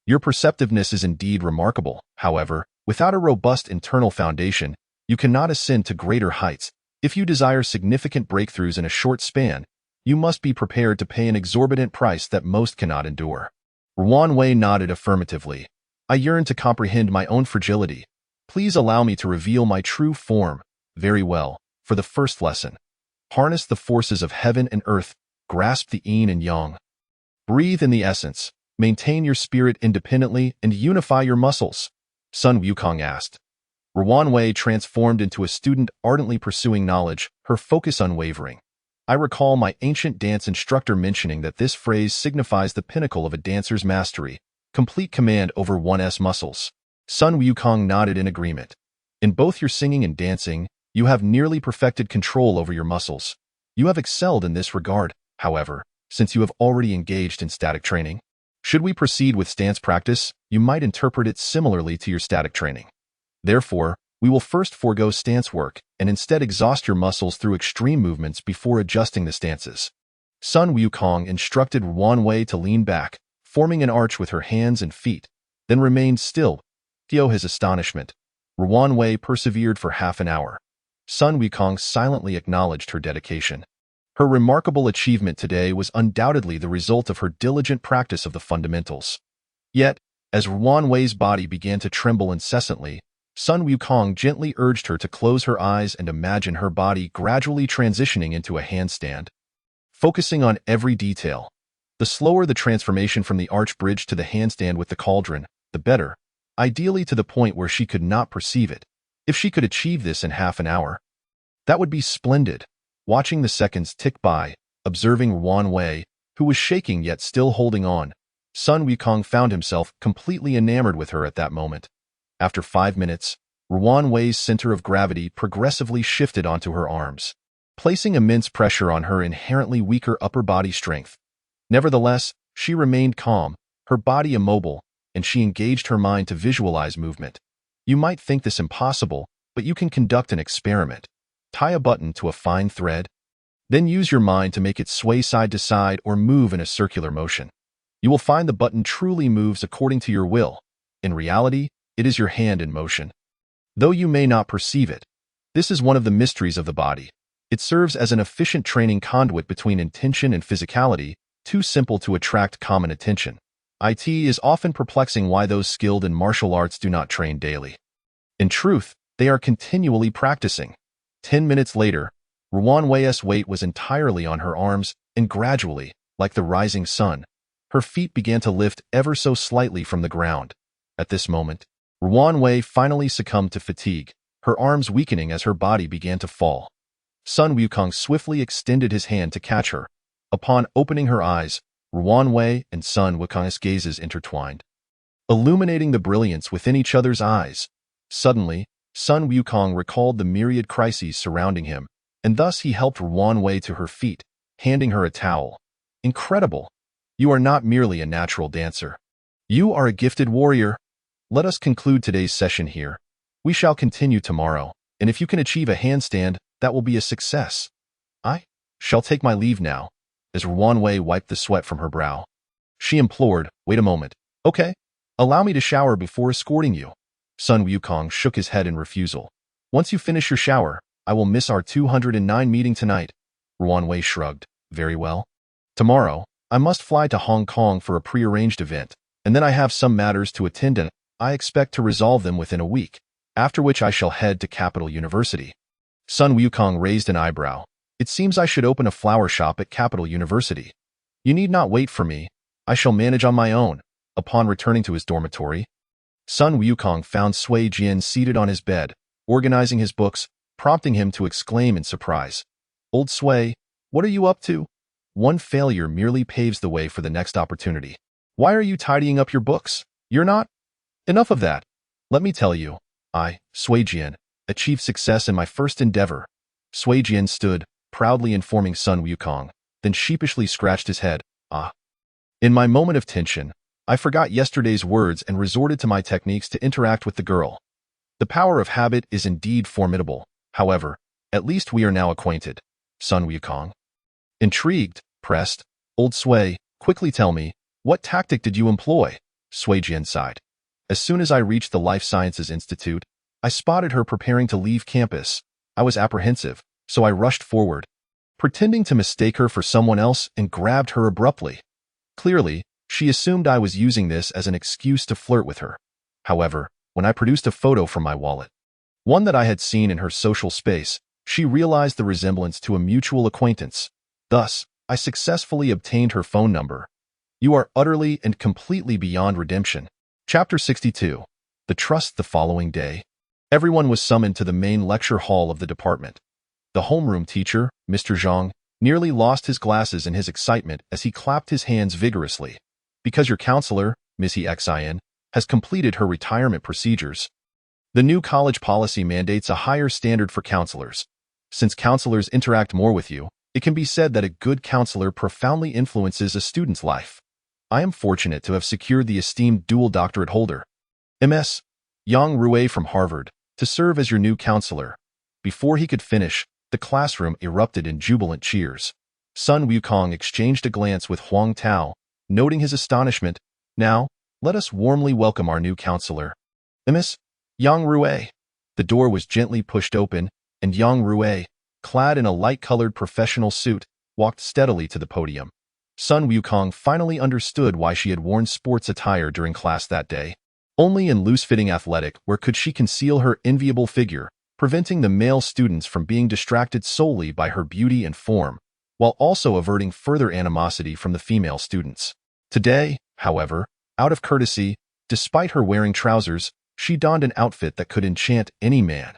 Your perceptiveness is indeed remarkable. However, without a robust internal foundation, you cannot ascend to greater heights. If you desire significant breakthroughs in a short span, you must be prepared to pay an exorbitant price that most cannot endure." Ruanwei nodded affirmatively. "I yearn to comprehend my own fragility. Please allow me to reveal my true form." "Very well. For the first lesson, harness the forces of heaven and earth, grasp the yin and yang. Breathe in the essence, maintain your spirit independently, and unify your muscles," Sun Wukong asked. Ruanwei transformed into a student ardently pursuing knowledge, her focus unwavering. "I recall my ancient dance instructor mentioning that this phrase signifies the pinnacle of a dancer's mastery, complete command over one's muscles." Sun Wukong nodded in agreement. "In both your singing and dancing, you have nearly perfected control over your muscles. You have excelled in this regard, however, since you have already engaged in static training. Should we proceed with stance practice, you might interpret it similarly to your static training. Therefore, we will first forego stance work and instead exhaust your muscles through extreme movements before adjusting the stances." Sun Wukong instructed Ruanwei to lean back, forming an arch with her hands and feet, then remained still. To his astonishment, Ruanwei persevered for half an hour. Sun Wukong silently acknowledged her dedication. Her remarkable achievement today was undoubtedly the result of her diligent practice of the fundamentals. Yet, as Ruanwei's body began to tremble incessantly, Sun Wukong gently urged her to close her eyes and imagine her body gradually transitioning into a handstand. Focusing on every detail. The slower the transformation from the arch bridge to the handstand with the cauldron, the better, ideally to the point where she could not perceive it. If she could achieve this in half an hour, that would be splendid. Watching the seconds tick by, observing Ruanwei, who was shaking yet still holding on, Sun Wukong found himself completely enamored with her at that moment. After 5 minutes, Ruanwei's center of gravity progressively shifted onto her arms. placing immense pressure on her inherently weaker upper body strength. Nevertheless, she remained calm, her body immobile, and she engaged her mind to visualize movement. You might think this impossible, but you can conduct an experiment. Tie a button to a fine thread, then use your mind to make it sway side to side or move in a circular motion. You will find the button truly moves according to your will. In reality, it is your hand in motion. Though you may not perceive it, this is one of the mysteries of the body. It serves as an efficient training conduit between intention and physicality, too simple to attract common attention. It is often perplexing why those skilled in martial arts do not train daily. In truth, they are continually practicing. 10 minutes later, Ruan Wei's weight was entirely on her arms, and gradually, like the rising sun, her feet began to lift ever so slightly from the ground. At this moment, Ruan Wei finally succumbed to fatigue, her arms weakening as her body began to fall. Sun Wukong swiftly extended his hand to catch her. Upon opening her eyes, Ruan Wei and Sun Wukong's gazes intertwined, illuminating the brilliance within each other's eyes. Suddenly, Sun Wukong recalled the myriad crises surrounding him, and thus he helped Ruan Wei to her feet, handing her a towel. Incredible! You are not merely a natural dancer. You are a gifted warrior. Let us conclude today's session here. We shall continue tomorrow, and if you can achieve a handstand, that will be a success. I shall take my leave now. As Ruan Wei wiped the sweat from her brow, she implored, "Wait a moment. Okay, allow me to shower before escorting you." Sun Wukong shook his head in refusal. "Once you finish your shower, I will miss our 209 meeting tonight." Ruan Wei shrugged. "Very well. Tomorrow, I must fly to Hong Kong for a prearranged event, and then I have some matters to attend and I expect to resolve them within a week, after which I shall head to Capital University." Sun Wukong raised an eyebrow. "It seems I should open a flower shop at Capital University. You need not wait for me. I shall manage on my own." Upon returning to his dormitory, Sun Wukong found Sui Jian seated on his bed, organizing his books, prompting him to exclaim in surprise, "Old Sui, what are you up to? One failure merely paves the way for the next opportunity. Why are you tidying up your books? You're not? Enough of that. Let me tell you, I, Sui Jian, achieved success in my first endeavor." Sui Jian stood, proudly informing Sun Wukong, then sheepishly scratched his head. "Ah. In my moment of tension, I forgot yesterday's words and resorted to my techniques to interact with the girl. The power of habit is indeed formidable. However, at least we are now acquainted." Sun Wukong, intrigued, pressed, "Old Sui, quickly tell me, what tactic did you employ?" Sui Jian sighed. "As soon as I reached the Life Sciences Institute, I spotted her preparing to leave campus. I was apprehensive, so I rushed forward, pretending to mistake her for someone else and grabbed her abruptly. Clearly, she assumed I was using this as an excuse to flirt with her. However, when I produced a photo from my wallet, one that I had seen in her social space, she realized the resemblance to a mutual acquaintance. Thus, I successfully obtained her phone number. You are utterly and completely beyond redemption." Chapter 62. The Trust. The following day, everyone was summoned to the main lecture hall of the department. The homeroom teacher, Mr. Zhang, nearly lost his glasses in his excitement as he clapped his hands vigorously. "Because your counselor, Ms. Xin, has completed her retirement procedures. The new college policy mandates a higher standard for counselors. Since counselors interact more with you, it can be said that a good counselor profoundly influences a student's life. I am fortunate to have secured the esteemed dual doctorate holder, Ms. Yang Rui from Harvard, to serve as your new counselor." Before he could finish, the classroom erupted in jubilant cheers. Sun Wukong exchanged a glance with Huang Tao, noting his astonishment. "Now, let us warmly welcome our new counselor, Ms. Yang Rui." The door was gently pushed open, and Yang Rui, clad in a light-colored professional suit, walked steadily to the podium. Sun Wukong finally understood why she had worn sports attire during class that day. Only in loose-fitting athletic wear could she conceal her enviable figure, preventing the male students from being distracted solely by her beauty and form, while also averting further animosity from the female students. Today, however, out of courtesy, despite her wearing trousers, she donned an outfit that could enchant any man.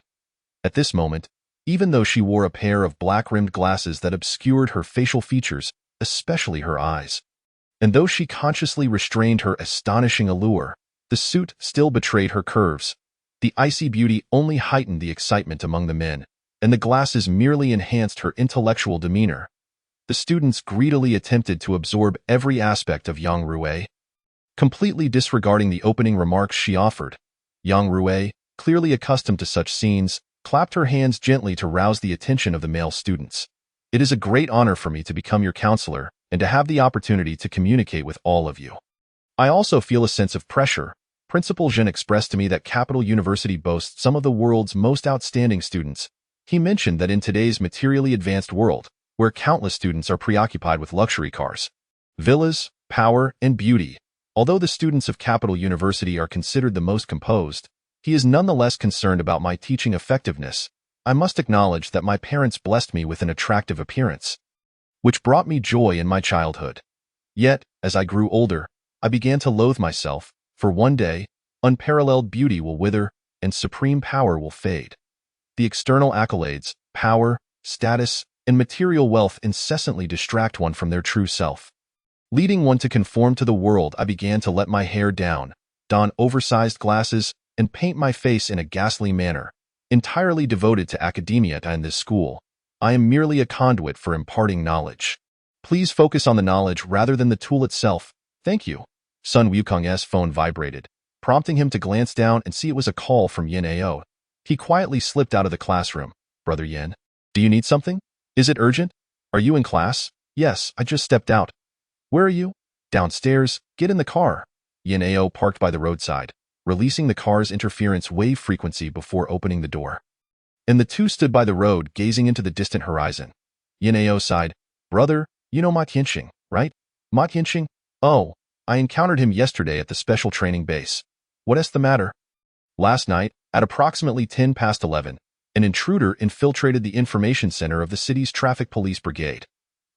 At this moment, even though she wore a pair of black-rimmed glasses that obscured her facial features, especially her eyes, and though she consciously restrained her astonishing allure, the suit still betrayed her curves. The icy beauty only heightened the excitement among the men, and the glasses merely enhanced her intellectual demeanor. The students greedily attempted to absorb every aspect of Yang Rui, completely disregarding the opening remarks she offered. Yang Rui, clearly accustomed to such scenes, clapped her hands gently to rouse the attention of the male students. It is a great honor for me to become your counselor and to have the opportunity to communicate with all of you. I also feel a sense of pressure. Principal Zhen expressed to me that Capital University boasts some of the world's most outstanding students. He mentioned that in today's materially advanced world, where countless students are preoccupied with luxury cars, villas, power, and beauty, although the students of Capital University are considered the most composed, he is nonetheless concerned about my teaching effectiveness. I must acknowledge that my parents blessed me with an attractive appearance, which brought me joy in my childhood. Yet, as I grew older, I began to loathe myself, for one day, unparalleled beauty will wither, and supreme power will fade. The external accolades, power, status, and material wealth incessantly distract one from their true self. Leading one to conform to the world, I began to let my hair down, don oversized glasses, and paint my face in a ghastly manner. Entirely devoted to academia and this school, I am merely a conduit for imparting knowledge. Please focus on the knowledge rather than the tool itself. Thank you. Sun Wukong's phone vibrated, prompting him to glance down and see it was a call from Yin Ao. He quietly slipped out of the classroom. Brother Yin, do you need something? Is it urgent? Are you in class? Yes, I just stepped out. Where are you? Downstairs. Get in the car. Yin Ao parked by the roadside, releasing the car's interference wave frequency before opening the door. And the two stood by the road, gazing into the distant horizon. Yin Ao sighed. Brother, you know Ma Tianxing, right? Ma Tianxing? Oh, I encountered him yesterday at the special training base. What's the matter? Last night, at approximately 11:10, an intruder infiltrated the information center of the city's traffic police brigade.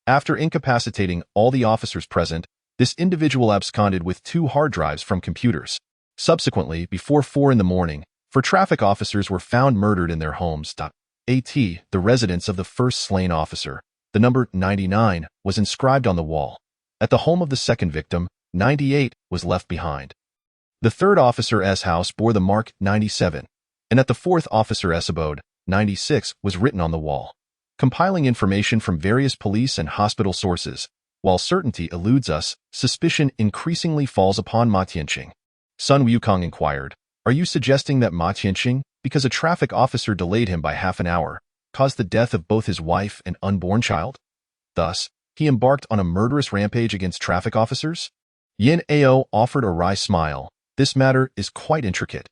After incapacitating all the officers present, this individual absconded with 2 hard drives from computers. Subsequently, before 4 in the morning, 4 traffic officers were found murdered in their homes. The residence of the first slain officer, the number 99, was inscribed on the wall. At the home of the second victim, 98 was left behind. The third officer's house bore the mark 97, and at the fourth officer's abode, 96 was written on the wall. Compiling information from various police and hospital sources, while certainty eludes us, suspicion increasingly falls upon Ma Tianxing. Sun Wukong inquired, are you suggesting that Ma Tianxing, because a traffic officer delayed him by half an hour, caused the death of both his wife and unborn child? Thus, he embarked on a murderous rampage against traffic officers? Yin Ao offered a wry smile. This matter is quite intricate.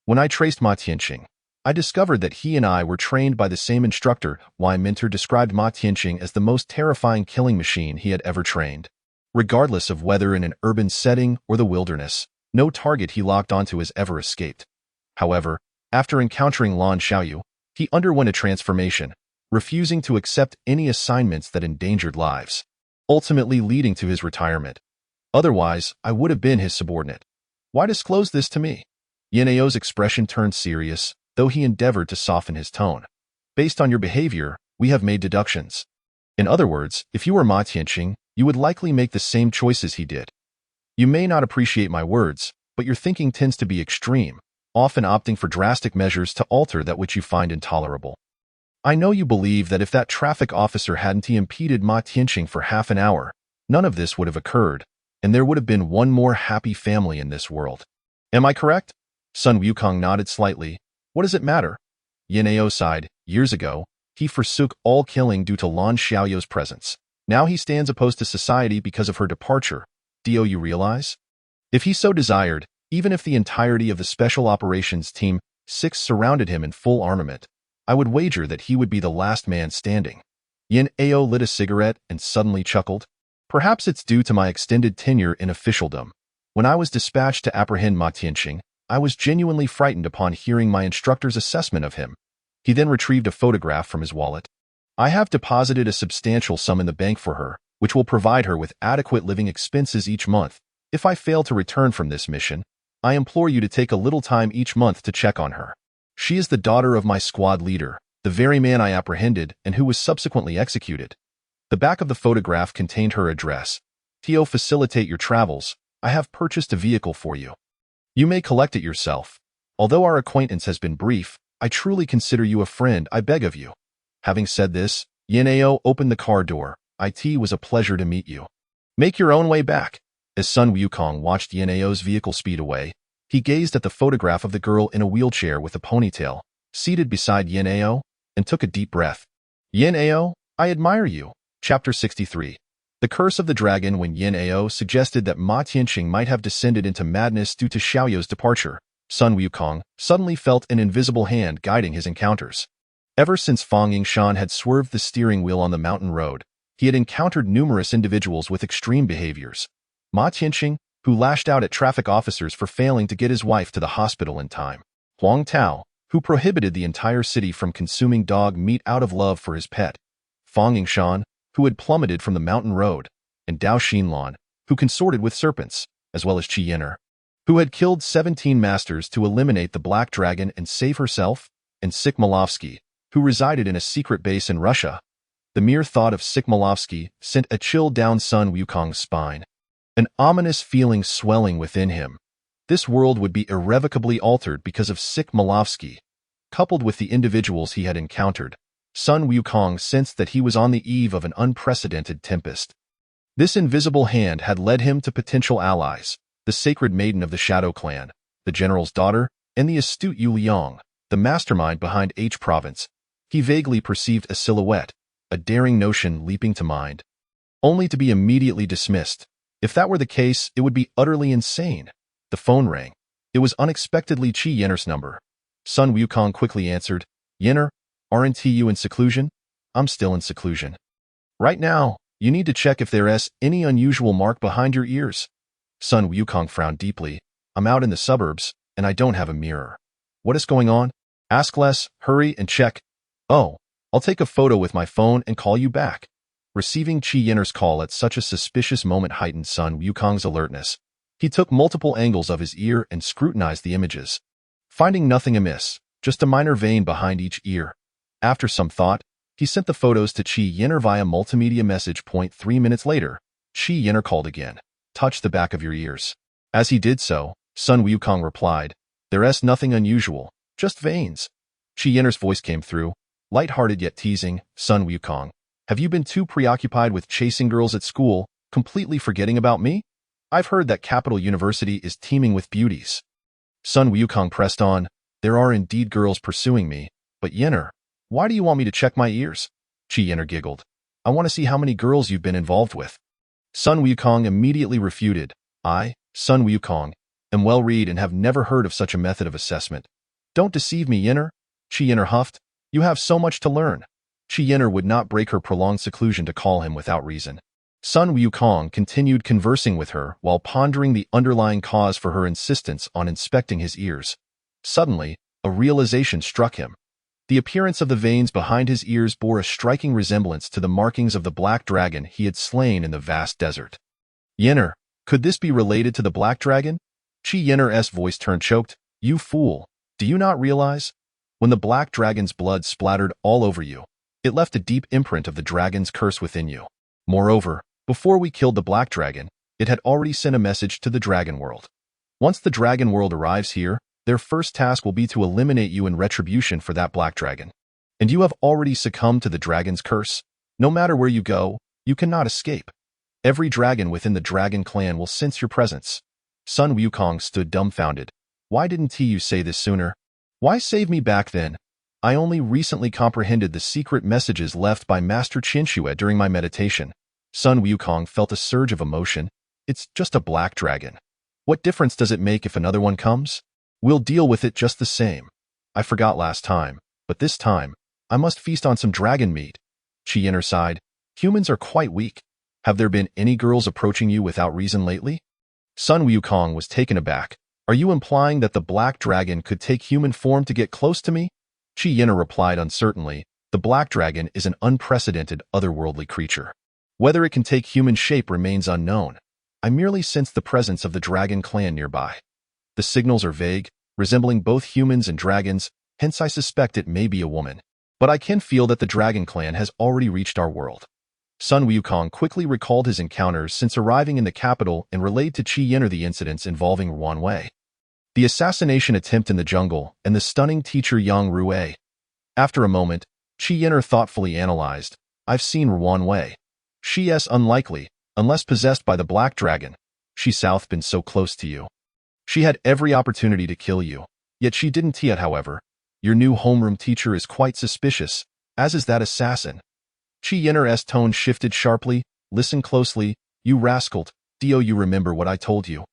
When I traced Ma Tianxing, I discovered that he and I were trained by the same instructor. My mentor described Ma Tianxing as the most terrifying killing machine he had ever trained. Regardless of whether in an urban setting or the wilderness, no target he locked onto has ever escaped. However, after encountering Lan Xiaoyu, he underwent a transformation, refusing to accept any assignments that endangered lives, ultimately leading to his retirement. Otherwise, I would have been his subordinate. Why disclose this to me? Yin Ao's expression turned serious, though he endeavored to soften his tone. Based on your behavior, we have made deductions. In other words, if you were Ma Tianxing, you would likely make the same choices he did. You may not appreciate my words, but your thinking tends to be extreme, often opting for drastic measures to alter that which you find intolerable. I know you believe that if that traffic officer hadn't impeded Ma Tianxing for half an hour, none of this would have occurred, and there would have been one more happy family in this world. Am I correct? Sun Wukong nodded slightly. What does it matter? Yin Ao sighed. Years ago, he forsook all killing due to Lan Xiaoyu's presence. Now he stands opposed to society because of her departure. Do you realize? If he so desired, even if the entirety of the Special Operations Team 6 surrounded him in full armament, I would wager that he would be the last man standing. Yin Ao lit a cigarette and suddenly chuckled. Perhaps it's due to my extended tenure in officialdom. When I was dispatched to apprehend Ma Tianxing, I was genuinely frightened upon hearing my instructor's assessment of him. He then retrieved a photograph from his wallet. I have deposited a substantial sum in the bank for her, which will provide her with adequate living expenses each month. If I fail to return from this mission, I implore you to take a little time each month to check on her. She is the daughter of my squad leader, the very man I apprehended and who was subsequently executed. The back of the photograph contained her address. To facilitate your travels, I have purchased a vehicle for you. You may collect it yourself. Although our acquaintance has been brief, I truly consider you a friend. I beg of you. Having said this, Yin Ao opened the car door. "It was a pleasure to meet you. Make your own way back." As Sun Wukong watched Yin Ao's vehicle speed away, he gazed at the photograph of the girl in a wheelchair with a ponytail, seated beside Yin Ao, and took a deep breath. "Yin Ao, I admire you." Chapter 63. The Curse of the Dragon. When Yin Ao suggested that Ma Tianqing might have descended into madness due to Xiaoyou's departure, Sun Wukong suddenly felt an invisible hand guiding his encounters. Ever since Fang Yingshan had swerved the steering wheel on the mountain road, he had encountered numerous individuals with extreme behaviors. Ma Tianqing, who lashed out at traffic officers for failing to get his wife to the hospital in time. Huang Tao, who prohibited the entire city from consuming dog meat out of love for his pet. Fang Yingshan, who had plummeted from the mountain road, and Dao Xinlan, who consorted with serpents, as well as Qi Yin'er, who had killed 17 masters to eliminate the Black Dragon and save herself, and Sikmalovsky, who resided in a secret base in Russia. The mere thought of Sikmalovsky sent a chill down Sun Wukong's spine, an ominous feeling swelling within him. This world would be irrevocably altered because of Sikmalovsky. Coupled with the individuals he had encountered, Sun Wukong sensed that he was on the eve of an unprecedented tempest. This invisible hand had led him to potential allies, the sacred maiden of the Shadow Clan, the general's daughter, and the astute Yu Liang, the mastermind behind H Province. He vaguely perceived a silhouette, a daring notion leaping to mind, only to be immediately dismissed. If that were the case, it would be utterly insane. The phone rang. It was unexpectedly Qi Yin'er's number. Sun Wukong quickly answered. "Yin'er, aren't you in seclusion?" "I'm still in seclusion. Right now, you need to check if there's any unusual mark behind your ears." Sun Wukong frowned deeply. "I'm out in the suburbs, and I don't have a mirror." "What is going on?" "Ask less, hurry and check." "Oh, I'll take a photo with my phone and call you back." Receiving Qi Yin'er's call at such a suspicious moment heightened Sun Wukong's alertness. He took multiple angles of his ear and scrutinized the images, finding nothing amiss, just a minor vein behind each ear. After some thought, he sent the photos to Qi Yin'er via multimedia message. 3 minutes later, Qi Yin'er called again. "Touch the back of your ears." As he did so, Sun Wukong replied, "There's nothing unusual, just veins." Qi Yin'er's voice came through, light-hearted yet teasing. "Sun Wukong, have you been too preoccupied with chasing girls at school, completely forgetting about me? I've heard that Capital University is teeming with beauties." Sun Wukong pressed on. "There are indeed girls pursuing me, but Yin'er, why do you want me to check my ears?" Qi Yin'er giggled. "I want to see how many girls you've been involved with." Sun Wukong immediately refuted. "I, Sun Wukong, am well-read and have never heard of such a method of assessment." "Don't deceive me, Yin'er." Qi Yin'er huffed. "You have so much to learn." Qi Yin'er would not break her prolonged seclusion to call him without reason. Sun Wukong continued conversing with her while pondering the underlying cause for her insistence on inspecting his ears. Suddenly, a realization struck him. The appearance of the veins behind his ears bore a striking resemblance to the markings of the black dragon he had slain in the vast desert. "Yin'er, could this be related to the black dragon?" Qi Yin'er's voice turned choked. "You fool, do you not realize? When the black dragon's blood splattered all over you, it left a deep imprint of the dragon's curse within you. Moreover, before we killed the black dragon, it had already sent a message to the dragon world. Once the dragon world arrives here, their first task will be to eliminate you in retribution for that black dragon. And you have already succumbed to the dragon's curse. No matter where you go, you cannot escape. Every dragon within the dragon clan will sense your presence." Sun Wukong stood dumbfounded. "Why didn't you say this sooner? Why save me back then? I only recently comprehended the secret messages left by Master Qinxue during my meditation." Sun Wukong felt a surge of emotion. "It's just a black dragon. What difference does it make if another one comes? We'll deal with it just the same. I forgot last time, but this time, I must feast on some dragon meat." Qi Yin'er sighed. "Humans are quite weak. Have there been any girls approaching you without reason lately?" Sun Wukong was taken aback. "Are you implying that the black dragon could take human form to get close to me?" Qi Yin'er replied uncertainly. "The black dragon is an unprecedented otherworldly creature. Whether it can take human shape remains unknown. I merely sense the presence of the dragon clan nearby. The signals are vague, resembling both humans and dragons, hence I suspect it may be a woman. But I can feel that the dragon clan has already reached our world." Sun Wukong quickly recalled his encounters since arriving in the capital and relayed to Qi Yin'er the incidents involving Wan Wei, the assassination attempt in the jungle, and the stunning teacher Yang Rue. After a moment, Qi Yin'er thoughtfully analyzed. I've seen Ruan Wei. She's unlikely, unless possessed by the Black Dragon. She South been so close to you. She had every opportunity to kill you, yet she didn't yet, however. Your new homeroom teacher is quite suspicious, as is that assassin. Qi Yin'er's tone shifted sharply. Listen closely, you rascal. Do you remember what I told you?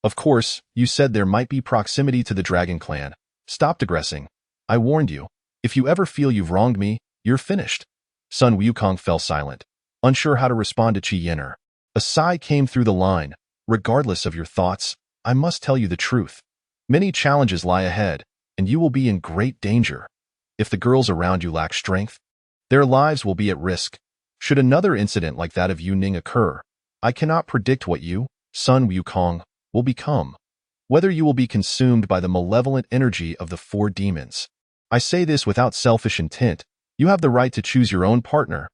Of course, you said there might be proximity to the Dragon Clan. Stop digressing. I warned you. If you ever feel you've wronged me, you're finished. Sun Wukong fell silent, unsure how to respond to Qi Yin'er. A sigh came through the line. Regardless of your thoughts, I must tell you the truth. Many challenges lie ahead, and you will be in great danger. If the girls around you lack strength, their lives will be at risk. Should another incident like that of Yu Ning occur, I cannot predict what you, Sun Wukong, will become. Whether you will be consumed by the malevolent energy of the four demons. I say this without selfish intent. You have the right to choose your own partner,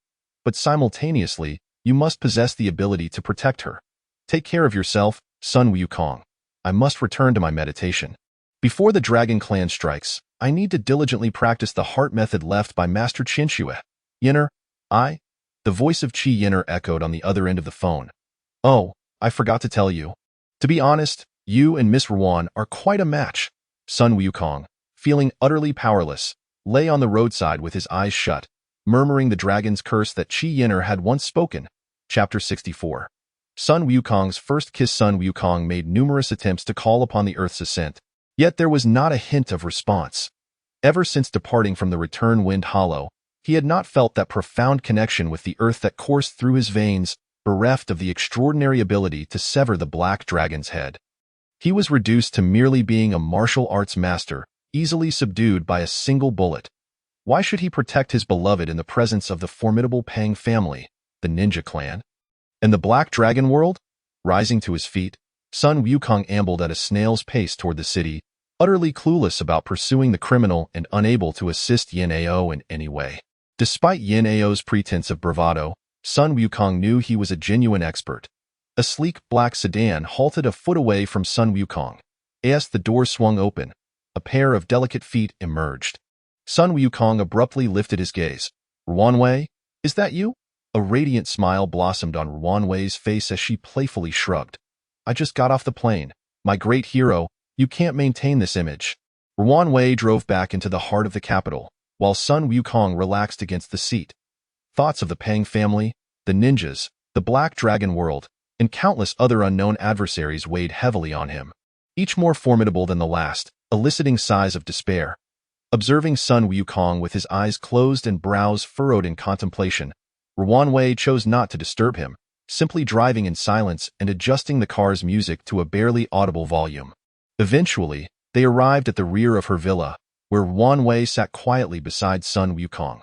but simultaneously, you must possess the ability to protect her. Take care of yourself, Sun Wukong. I must return to my meditation. Before the Dragon Clan strikes, I need to diligently practice the heart method left by Master Qinxue. Yin'er, the voice of Qi Yin'er echoed on the other end of the phone. Oh, I forgot to tell you. To be honest, you and Miss Ruan are quite a match. Sun Wukong, feeling utterly powerless, lay on the roadside with his eyes shut, murmuring the dragon's curse that Qi Yin'er had once spoken. Chapter 64. Sun Wukong's first kiss. Sun Wukong made numerous attempts to call upon the Earth's ascent, yet there was not a hint of response. Ever since departing from the Return Wind Hollow, he had not felt that profound connection with the Earth that coursed through his veins, bereft of the extraordinary ability to sever the Black Dragon's head. He was reduced to merely being a martial arts master, easily subdued by a single bullet. Why should he protect his beloved in the presence of the formidable Pang family, the ninja clan? And the Black Dragon world? Rising to his feet, Sun Wukong ambled at a snail's pace toward the city, utterly clueless about pursuing the criminal and unable to assist Yin Ao in any way. Despite Yin Ao's pretense of bravado, Sun Wukong knew he was a genuine expert. A sleek black sedan halted a foot away from Sun Wukong. As the door swung open, a pair of delicate feet emerged. Sun Wukong abruptly lifted his gaze. Ruan Wei, is that you? A radiant smile blossomed on Ruan Wei's face as she playfully shrugged. I just got off the plane. My great hero, you can't maintain this image. Ruan Wei drove back into the heart of the capital, while Sun Wukong relaxed against the seat. Thoughts of the Pang family, the ninjas, the Black Dragon world, and countless other unknown adversaries weighed heavily on him, each more formidable than the last, eliciting sighs of despair. Observing Sun Wukong with his eyes closed and brows furrowed in contemplation, Ruan Wei chose not to disturb him, simply driving in silence and adjusting the car's music to a barely audible volume. Eventually, they arrived at the rear of her villa, where Ruan Wei sat quietly beside Sun Wukong.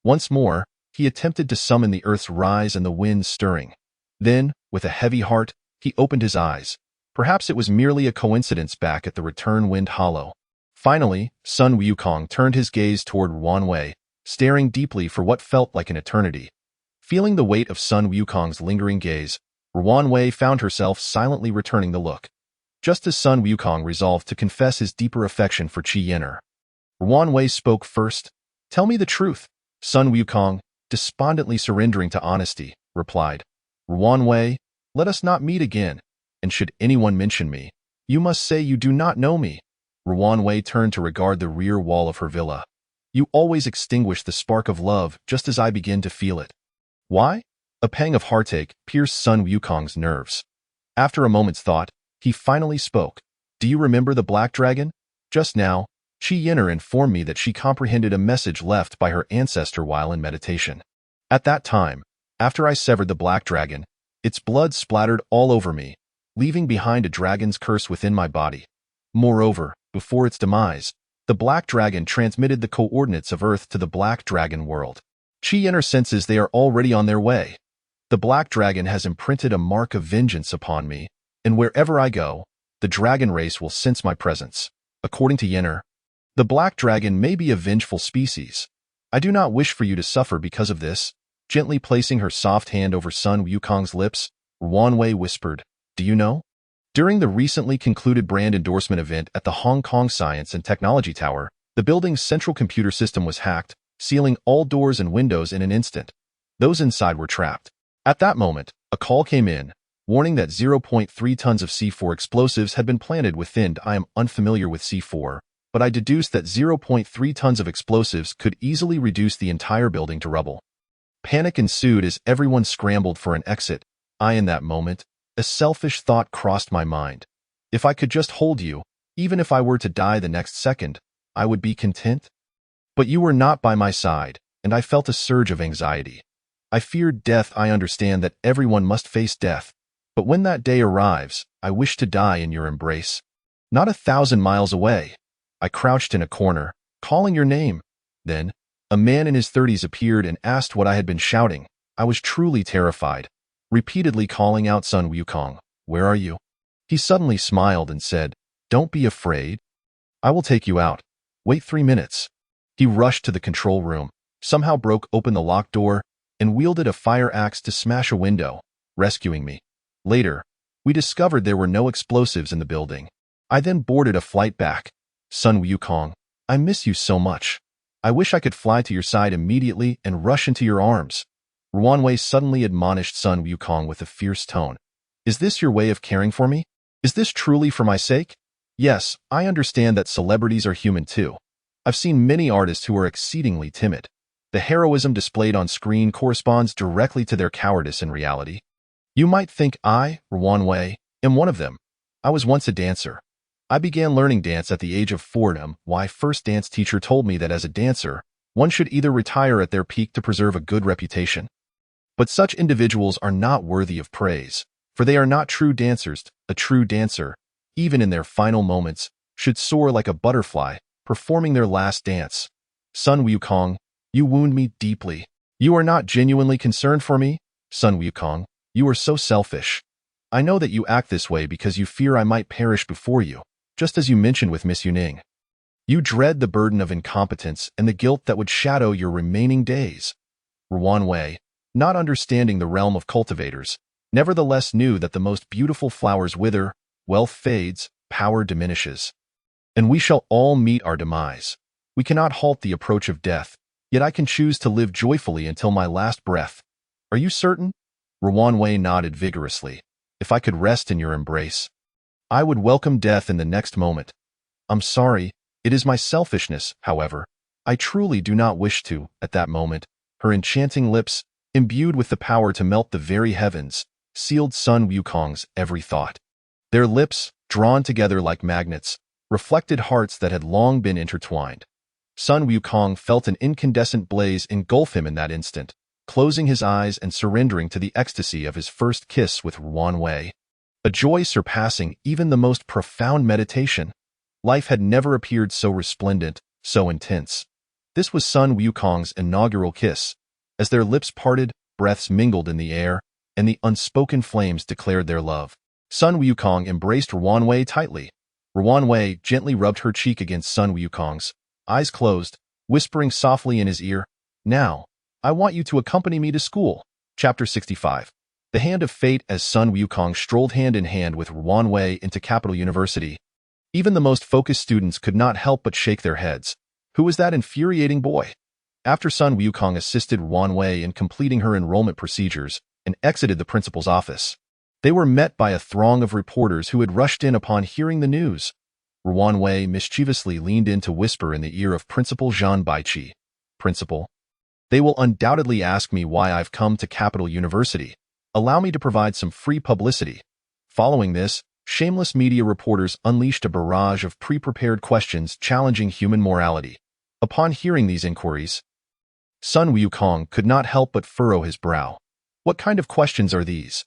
Once more, he attempted to summon the earth's rise and the winds stirring. Then, with a heavy heart, he opened his eyes. Perhaps it was merely a coincidence back at the Return Wind Hollow. Finally, Sun Wukong turned his gaze toward Ruan Wei, staring deeply for what felt like an eternity. Feeling the weight of Sun Wukong's lingering gaze, Ruan Wei found herself silently returning the look. Just as Sun Wukong resolved to confess his deeper affection for Qi Yin'er, Ruan Wei spoke first. Tell me the truth. Sun Wukong, despondently surrendering to honesty, replied. Ruan Wei, let us not meet again, and should anyone mention me, you must say you do not know me. Ruan Wei turned to regard the rear wall of her villa. You always extinguish the spark of love just as I begin to feel it. Why? A pang of heartache pierced Sun Wukong's nerves. After a moment's thought, he finally spoke. Do you remember the Black Dragon? Just now, Qi Yin'er informed me that she comprehended a message left by her ancestor while in meditation. At that time, after I severed the Black Dragon, its blood splattered all over me, leaving behind a dragon's curse within my body. Moreover, before its demise, the Black Dragon transmitted the coordinates of Earth to the Black Dragon world. Qi Yin'er senses they are already on their way. The Black Dragon has imprinted a mark of vengeance upon me, and wherever I go, the dragon race will sense my presence. According to Yin'er, the Black Dragon may be a vengeful species. I do not wish for you to suffer because of this. Gently placing her soft hand over Sun Wukong's lips, Ruan Wei whispered, Do you know? During the recently concluded brand endorsement event at the Hong Kong Science and Technology Tower, the building's central computer system was hacked, sealing all doors and windows in an instant. Those inside were trapped. At that moment, a call came in, warning that 0.3 tons of C4 explosives had been planted within. I am unfamiliar with C4, but I deduced that 0.3 tons of explosives could easily reduce the entire building to rubble. Panic ensued as everyone scrambled for an exit. In that moment, a selfish thought crossed my mind. If I could just hold you, even if I were to die the next second, I would be content. But you were not by my side, and I felt a surge of anxiety. I feared death. I understand that everyone must face death, but when that day arrives, I wish to die in your embrace. Not 1,000 miles away. I crouched in a corner, calling your name. Then, a man in his 30s appeared and asked what I had been shouting. I was truly terrified, repeatedly calling out, Sun Wukong, where are you? He suddenly smiled and said, don't be afraid. I will take you out. Wait 3 minutes. He rushed to the control room, somehow broke open the locked door, and wielded a fire axe to smash a window, rescuing me. Later, we discovered there were no explosives in the building. I then boarded a flight back. Sun Wukong, I miss you so much. I wish I could fly to your side immediately and rush into your arms. Ruanwei suddenly admonished Sun Wukong with a fierce tone. Is this your way of caring for me? Is this truly for my sake? Yes, I understand that celebrities are human too. I've seen many artists who are exceedingly timid. The heroism displayed on screen corresponds directly to their cowardice in reality. You might think I, Ruanwei, am one of them. I was once a dancer. I began learning dance at the age of 4. My first dance teacher told me that as a dancer, one should either retire at their peak to preserve a good reputation. But such individuals are not worthy of praise, for they are not true dancers. A true dancer, even in their final moments, should soar like a butterfly, performing their last dance. Sun Wukong, you wound me deeply. You are not genuinely concerned for me? Sun Wukong, you are so selfish. I know that you act this way because you fear I might perish before you, just as you mentioned with Miss Yuning. You dread the burden of incompetence and the guilt that would shadow your remaining days. Ruanwei, not understanding the realm of cultivators, nevertheless knew that the most beautiful flowers wither, wealth fades, power diminishes. And we shall all meet our demise. We cannot halt the approach of death, yet I can choose to live joyfully until my last breath. Are you certain? Ruanwei nodded vigorously. If I could rest in your embrace, I would welcome death in the next moment. I'm sorry, it is my selfishness, however. I truly do not wish to, at that moment. Her enchanting lips, imbued with the power to melt the very heavens, sealed Sun Wukong's every thought. Their lips, drawn together like magnets, reflected hearts that had long been intertwined. Sun Wukong felt an incandescent blaze engulf him in that instant, closing his eyes and surrendering to the ecstasy of his first kiss with Ruanwei. A joy surpassing even the most profound meditation. Life had never appeared so resplendent, so intense. This was Sun Wukong's inaugural kiss. As their lips parted, breaths mingled in the air, and the unspoken flames declared their love. Sun Wukong embraced Ruanwei tightly. Ruanwei gently rubbed her cheek against Sun Wukong's, eyes closed, whispering softly in his ear, Now, I want you to accompany me to school. Chapter 65. The hand of fate as Sun Wukong strolled hand in hand with Ruanwei into Capital University. Even the most focused students could not help but shake their heads. Who was that infuriating boy? After Sun Wukong assisted Ruanwei in completing her enrollment procedures and exited the principal's office, they were met by a throng of reporters who had rushed in upon hearing the news. Ruanwei mischievously leaned in to whisper in the ear of Principal Zhang Baiqi. Principal, they will undoubtedly ask me why I've come to Capital University. Allow me to provide some free publicity. Following this, shameless media reporters unleashed a barrage of pre-prepared questions challenging human morality. Upon hearing these inquiries, Sun Wukong could not help but furrow his brow. What kind of questions are these?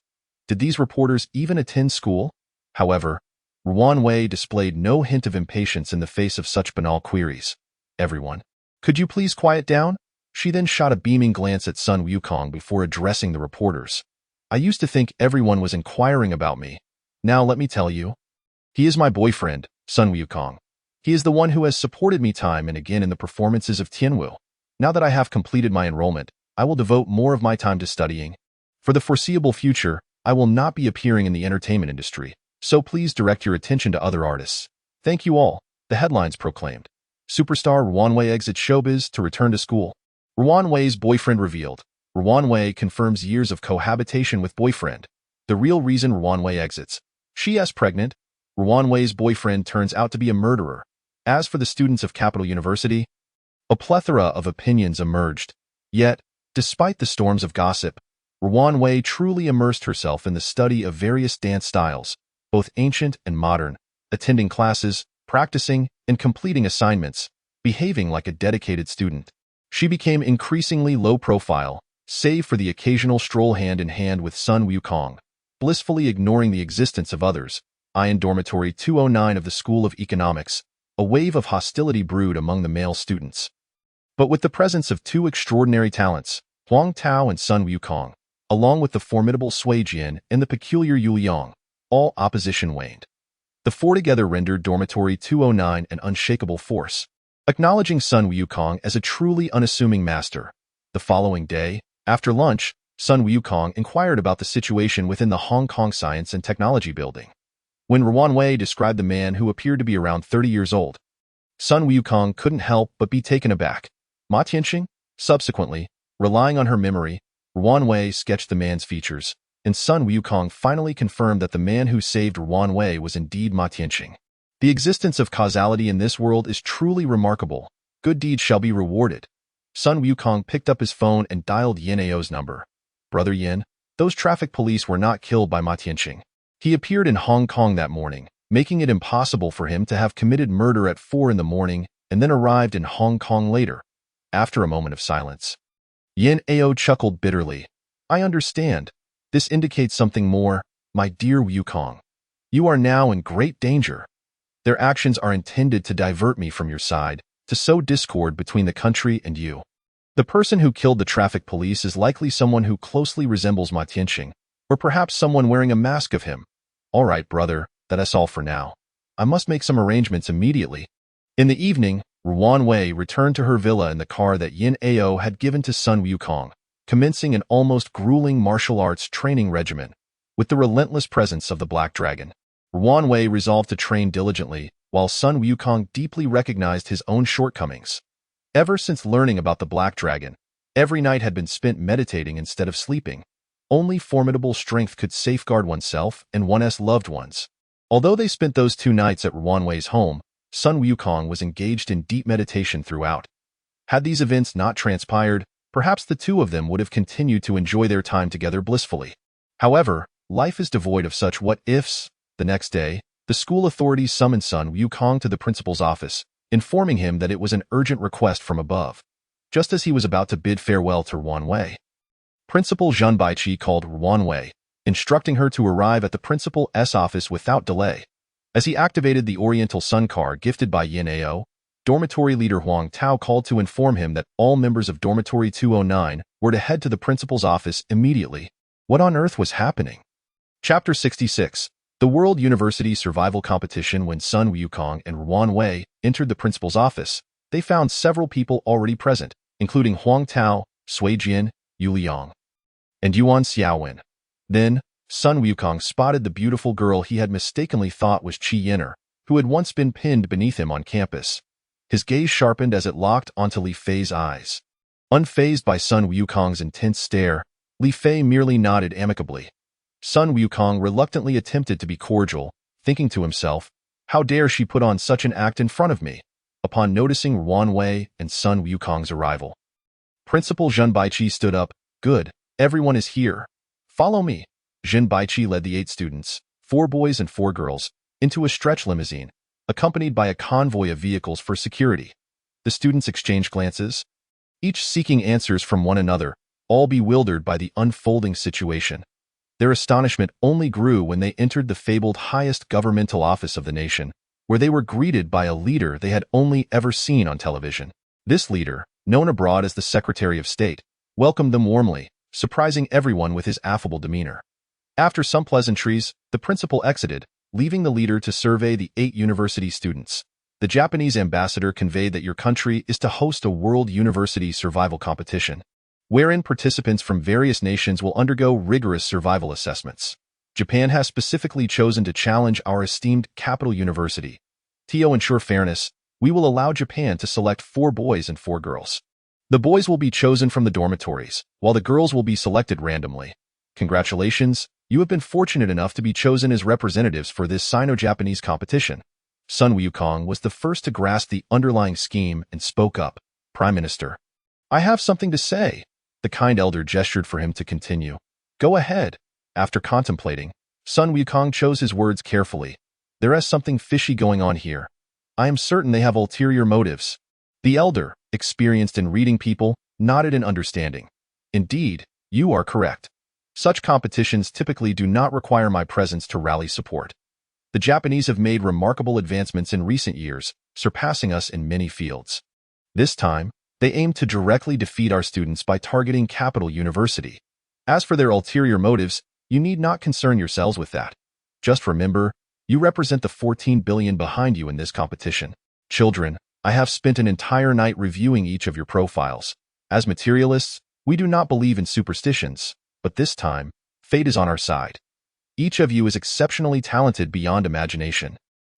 Did these reporters even attend school? However, Ruanwei displayed no hint of impatience in the face of such banal queries. Everyone, could you please quiet down? She then shot a beaming glance at Sun Wukong before addressing the reporters. I used to think everyone was inquiring about me. Now let me tell you. He is my boyfriend, Sun Wukong. He is the one who has supported me time and again in the performances of Tianwu. Now that I have completed my enrollment, I will devote more of my time to studying. For the foreseeable future, I will not be appearing in the entertainment industry, so please direct your attention to other artists. Thank you all, the headlines proclaimed. Superstar Ruanwei exits showbiz to return to school. Ruan Wei's boyfriend revealed. Ruan Wei confirms years of cohabitation with boyfriend. The real reason Ruan Wei exits. She is pregnant. Ruan Wei's boyfriend turns out to be a murderer. As for the students of Capital University, a plethora of opinions emerged. Yet, despite the storms of gossip, Ruan Wei truly immersed herself in the study of various dance styles, both ancient and modern, attending classes, practicing, and completing assignments, behaving like a dedicated student. She became increasingly low profile, save for the occasional stroll hand in hand with Sun Wukong, blissfully ignoring the existence of others. In Dormitory 209 of the School of Economics, a wave of hostility brewed among the male students. But with the presence of two extraordinary talents, Huang Tao and Sun Wukong, along with the formidable Sui Jian and the peculiar Yu Liang, all opposition waned. The four together rendered Dormitory 209 an unshakable force, acknowledging Sun Wukong as a truly unassuming master. The following day, after lunch, Sun Wukong inquired about the situation within the Hong Kong Science and Technology Building. When Ruan Wei described the man who appeared to be around 30 years old, Sun Wukong couldn't help but be taken aback. Ma Tianqing? Subsequently, relying on her memory, Ruan Wei sketched the man's features, and Sun Wukong finally confirmed that the man who saved Ruan Wei was indeed Ma Tianqing. The existence of causality in this world is truly remarkable. Good deeds shall be rewarded. Sun Wukong picked up his phone and dialed Yin Ao's number. Brother Yin, those traffic police were not killed by Ma Tianqing. He appeared in Hong Kong that morning, making it impossible for him to have committed murder at 4 in the morning and then arrived in Hong Kong later. After a moment of silence, Yin Ao chuckled bitterly. I understand. This indicates something more, my dear Wukong. You are now in great danger. Their actions are intended to divert me from your side, to sow discord between the country and you. The person who killed the traffic police is likely someone who closely resembles Ma Tianqing, or perhaps someone wearing a mask of him. All right, brother, that's all for now. I must make some arrangements immediately. In the evening, Ruan Wei returned to her villa in the car that Yin Ao had given to Sun Wukong, commencing an almost grueling martial arts training regimen. With the relentless presence of the Black Dragon, Ruan Wei resolved to train diligently, while Sun Wukong deeply recognized his own shortcomings. Ever since learning about the Black Dragon, every night had been spent meditating instead of sleeping. Only formidable strength could safeguard oneself and one's loved ones. Although they spent those 2 nights at Ruan Wei's home, Sun Wukong was engaged in deep meditation throughout. Had these events not transpired, perhaps the two of them would have continued to enjoy their time together blissfully. However, life is devoid of such what-ifs. The next day, the school authorities summoned Sun Wukong to the principal's office, informing him that it was an urgent request from above. Just as he was about to bid farewell to Ruan Wei, Principal Zhang Baiqi called Ruan Wei, instructing her to arrive at the principal's office without delay. As he activated the Oriental Sun car gifted by Yin Ao, dormitory leader Huang Tao called to inform him that all members of Dormitory 209 were to head to the principal's office immediately. What on earth was happening? Chapter 66. The World University Survival Competition. When Sun Wukong and Ruan Wei entered the principal's office, they found several people already present, including Huang Tao, Sui Jian, Yu Liang, and Yuan Xiaowen. Then, Sun Wukong spotted the beautiful girl he had mistakenly thought was Qi Yin'er, who had once been pinned beneath him on campus. His gaze sharpened as it locked onto Li Fei's eyes. Unfazed by Sun Wukong's intense stare, Li Fei merely nodded amicably. Sun Wukong reluctantly attempted to be cordial, thinking to himself, how dare she put on such an act in front of me? Upon noticing Ruan Wei and Sun Wukong's arrival, Principal Zhang Baiqi stood up. Good, everyone is here. Follow me. Zhang Baiqi led the 8 students, 4 boys and 4 girls, into a stretch limousine, accompanied by a convoy of vehicles for security. The students exchanged glances, each seeking answers from one another, all bewildered by the unfolding situation. Their astonishment only grew when they entered the fabled highest governmental office of the nation, where they were greeted by a leader they had only ever seen on television. This leader, known abroad as the Secretary of State, welcomed them warmly, surprising everyone with his affable demeanor. After some pleasantries, the principal exited, leaving the leader to survey the 8 university students. The Japanese ambassador conveyed that your country is to host a World University Survival Competition, wherein participants from various nations will undergo rigorous survival assessments. Japan has specifically chosen to challenge our esteemed Capital University. To ensure fairness, we will allow Japan to select 4 boys and 4 girls. The boys will be chosen from the dormitories, while the girls will be selected randomly. Congratulations, you have been fortunate enough to be chosen as representatives for this Sino-Japanese competition. Sun Wukong was the first to grasp the underlying scheme and spoke up. Prime Minister, I have something to say. The kind elder gestured for him to continue. Go ahead. After contemplating, Sun Wukong chose his words carefully. There is something fishy going on here. I am certain they have ulterior motives. The elder, experienced in reading people, nodded in understanding. Indeed, you are correct. Such competitions typically do not require my presence to rally support. The Japanese have made remarkable advancements in recent years, surpassing us in many fields. This time, they aim to directly defeat our students by targeting Capital University. As for their ulterior motives, you need not concern yourselves with that. Just remember, you represent the 14 billion behind you in this competition. Children, I have spent an entire night reviewing each of your profiles. As materialists, we do not believe in superstitions, but this time, fate is on our side. Each of you is exceptionally talented beyond imagination.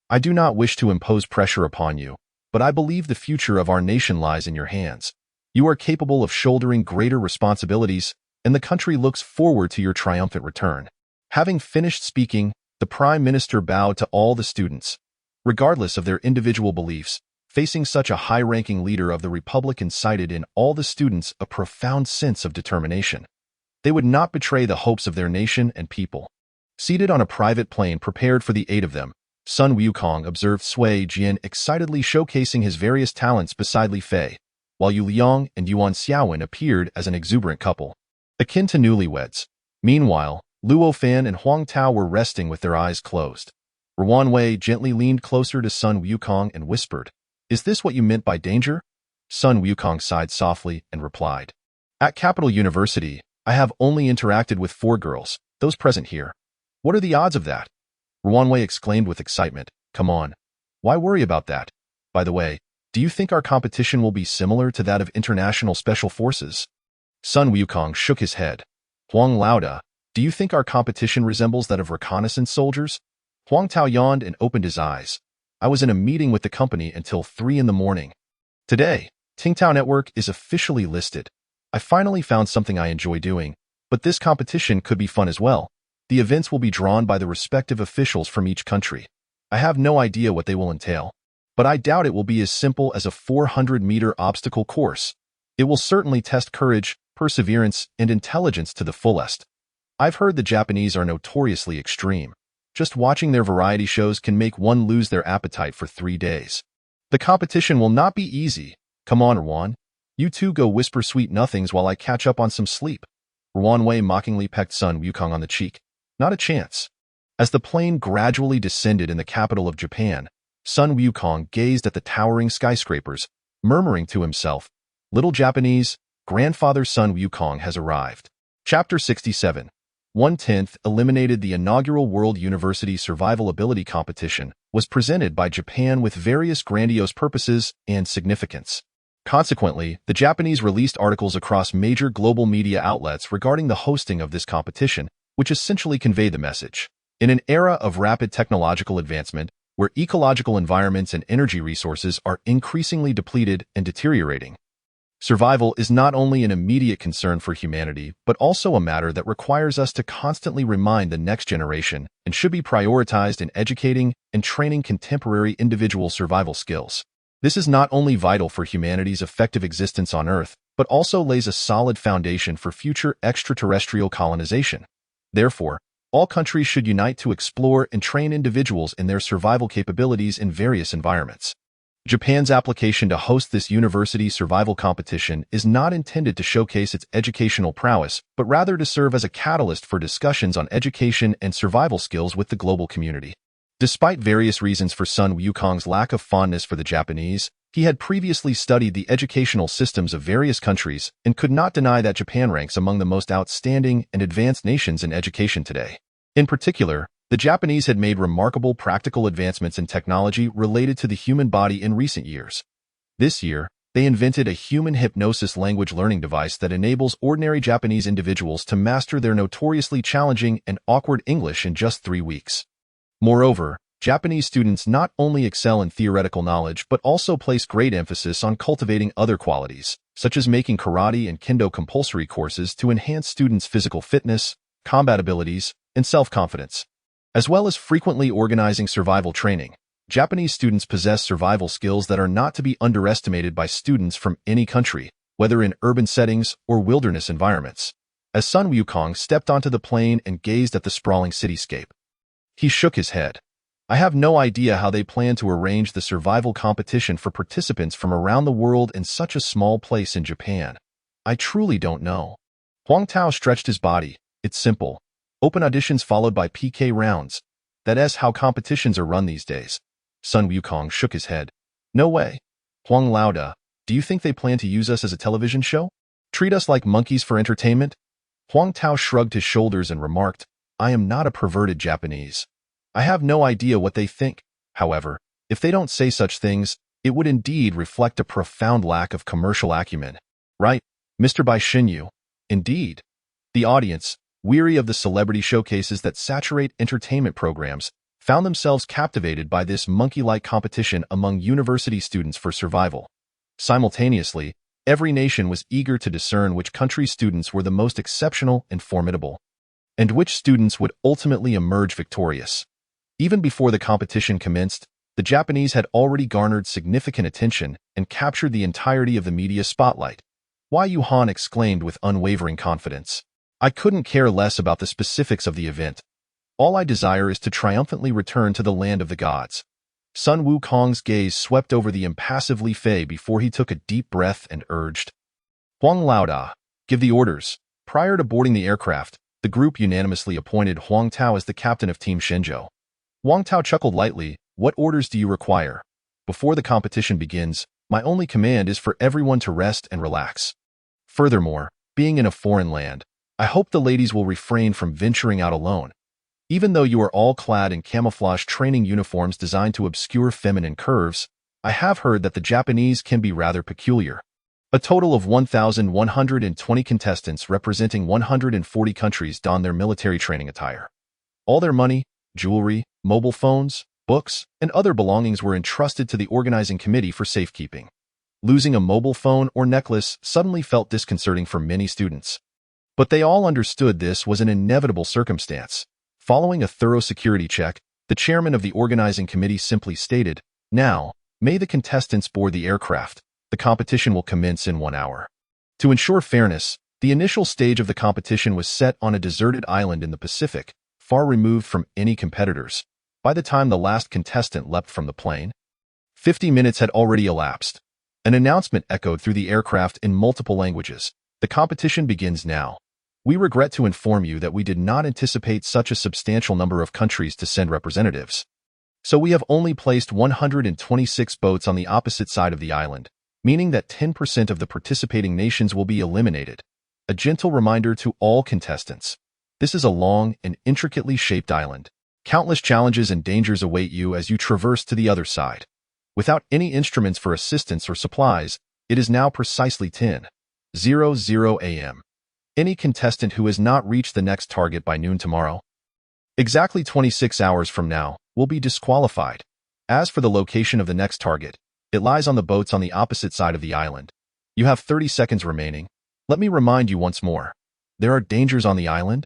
I do not wish to impose pressure upon you, but I believe the future of our nation lies in your hands. You are capable of shouldering greater responsibilities, and the country looks forward to your triumphant return. Having finished speaking, the Prime Minister bowed to all the students. Regardless of their individual beliefs, facing such a high-ranking leader of the Republic incited in all the students a profound sense of determination. They would not betray the hopes of their nation and people. Seated on a private plane prepared for the 8 of them, Sun Wukong observed Sui Jian excitedly showcasing his various talents beside Li Fei, while Yu Liang and Yuan Xiaowen appeared as an exuberant couple, akin to newlyweds. Meanwhile, Luo Fan and Huang Tao were resting with their eyes closed. Ruan Wei gently leaned closer to Sun Wukong and whispered, "Is this what you meant by danger?" Sun Wukong sighed softly and replied, "At Capital University, I have only interacted with 4 girls, those present here. What are the odds of that?" Ruan Wei exclaimed with excitement, "Come on. Why worry about that? By the way, do you think our competition will be similar to that of international special forces?" Sun Wukong shook his head. "Huang Laoda, do you think our competition resembles that of reconnaissance soldiers?" Huang Tao yawned and opened his eyes. "I was in a meeting with the company until 3 in the morning. Today, Tingtao Network is officially listed. I finally found something I enjoy doing, but this competition could be fun as well. The events will be drawn by the respective officials from each country. I have no idea what they will entail, but I doubt it will be as simple as a 400-meter obstacle course. It will certainly test courage, perseverance, and intelligence to the fullest. I've heard the Japanese are notoriously extreme. Just watching their variety shows can make one lose their appetite for 3 days. The competition will not be easy. Come on, Ruan. You two go whisper sweet nothings while I catch up on some sleep." Ruan Wei mockingly pecked Sun Wukong on the cheek. Not a chance. As the plane gradually descended in the capital of Japan, Sun Wukong gazed at the towering skyscrapers, murmuring to himself, "Little Japanese, Grandfather Sun Wukong has arrived." Chapter 67. 1/10 eliminated the inaugural World University Survival Ability Competition was presented by Japan with various grandiose purposes and significance. Consequently, the Japanese released articles across major global media outlets regarding the hosting of this competition, which essentially convey the message. In an era of rapid technological advancement, where ecological environments and energy resources are increasingly depleted and deteriorating, survival is not only an immediate concern for humanity, but also a matter that requires us to constantly remind the next generation and should be prioritized in educating and training contemporary individual survival skills. This is not only vital for humanity's effective existence on Earth, but also lays a solid foundation for future extraterrestrial colonization. Therefore, all countries should unite to explore and train individuals in their survival capabilities in various environments. Japan's application to host this university survival competition is not intended to showcase its educational prowess, but rather to serve as a catalyst for discussions on education and survival skills with the global community. Despite various reasons for Sun Wukong's lack of fondness for the Japanese, he had previously studied the educational systems of various countries and could not deny that Japan ranks among the most outstanding and advanced nations in education today. In particular, the Japanese had made remarkable practical advancements in technology related to the human body in recent years. This year, they invented a human hypnosis language learning device that enables ordinary Japanese individuals to master their notoriously challenging and awkward English in just 3 weeks. Moreover, Japanese students not only excel in theoretical knowledge but also place great emphasis on cultivating other qualities, such as making karate and kendo compulsory courses to enhance students' physical fitness, combat abilities, and self-confidence, as well as frequently organizing survival training. Japanese students possess survival skills that are not to be underestimated by students from any country, whether in urban settings or wilderness environments. As Sun Wukong stepped onto the plane and gazed at the sprawling cityscape, he shook his head. I have no idea how they plan to arrange the survival competition for participants from around the world in such a small place in Japan. I truly don't know. Huang Tao stretched his body. It's simple. Open auditions followed by PK rounds. That's how competitions are run these days. Sun Wukong shook his head. No way. Huang Laoda, do you think they plan to use us as a television show? Treat us like monkeys for entertainment? Huang Tao shrugged his shoulders and remarked, I am not a perverted Japanese. I have no idea what they think. However, if they don't say such things, it would indeed reflect a profound lack of commercial acumen. Right, Mr. Bai Xinyu? Indeed. The audience, weary of the celebrity showcases that saturate entertainment programs, found themselves captivated by this monkey-like competition among university students for survival. Simultaneously, every nation was eager to discern which country's students were the most exceptional and formidable, and which students would ultimately emerge victorious. Even before the competition commenced, the Japanese had already garnered significant attention and captured the entirety of the media spotlight. Wai Yuhan exclaimed with unwavering confidence. I couldn't care less about the specifics of the event. All I desire is to triumphantly return to the land of the gods. Sun Wukong's gaze swept over the impassive Li Fei before he took a deep breath and urged. Huang Laoda, give the orders. Prior to boarding the aircraft, the group unanimously appointed Huang Tao as the captain of Team Shenzhou. Huang Tao chuckled lightly. What orders do you require? Before the competition begins, my only command is for everyone to rest and relax. Furthermore, being in a foreign land, I hope the ladies will refrain from venturing out alone. Even though you are all clad in camouflage training uniforms designed to obscure feminine curves, I have heard that the Japanese can be rather peculiar. A total of 1,120 contestants representing 140 countries don their military training attire. All their money, jewelry, mobile phones, books, and other belongings were entrusted to the organizing committee for safekeeping. Losing a mobile phone or necklace suddenly felt disconcerting for many students. But they all understood this was an inevitable circumstance. Following a thorough security check, the chairman of the organizing committee simply stated, Now, may the contestants board the aircraft. The competition will commence in 1 hour. To ensure fairness, the initial stage of the competition was set on a deserted island in the Pacific, far removed from any competitors. By the time the last contestant leapt from the plane, 50 minutes had already elapsed. An announcement echoed through the aircraft in multiple languages. The competition begins now. We regret to inform you that we did not anticipate such a substantial number of countries to send representatives. So we have only placed 126 boats on the opposite side of the island, meaning that 10% of the participating nations will be eliminated. A gentle reminder to all contestants. This is a long and intricately shaped island. Countless challenges and dangers await you as you traverse to the other side. Without any instruments for assistance or supplies, it is now precisely 10:00 a.m. Any contestant who has not reached the next target by noon tomorrow, exactly 26 hours from now, will be disqualified. As for the location of the next target, it lies on the boats on the opposite side of the island. You have 30 seconds remaining. Let me remind you once more. There are dangers on the island.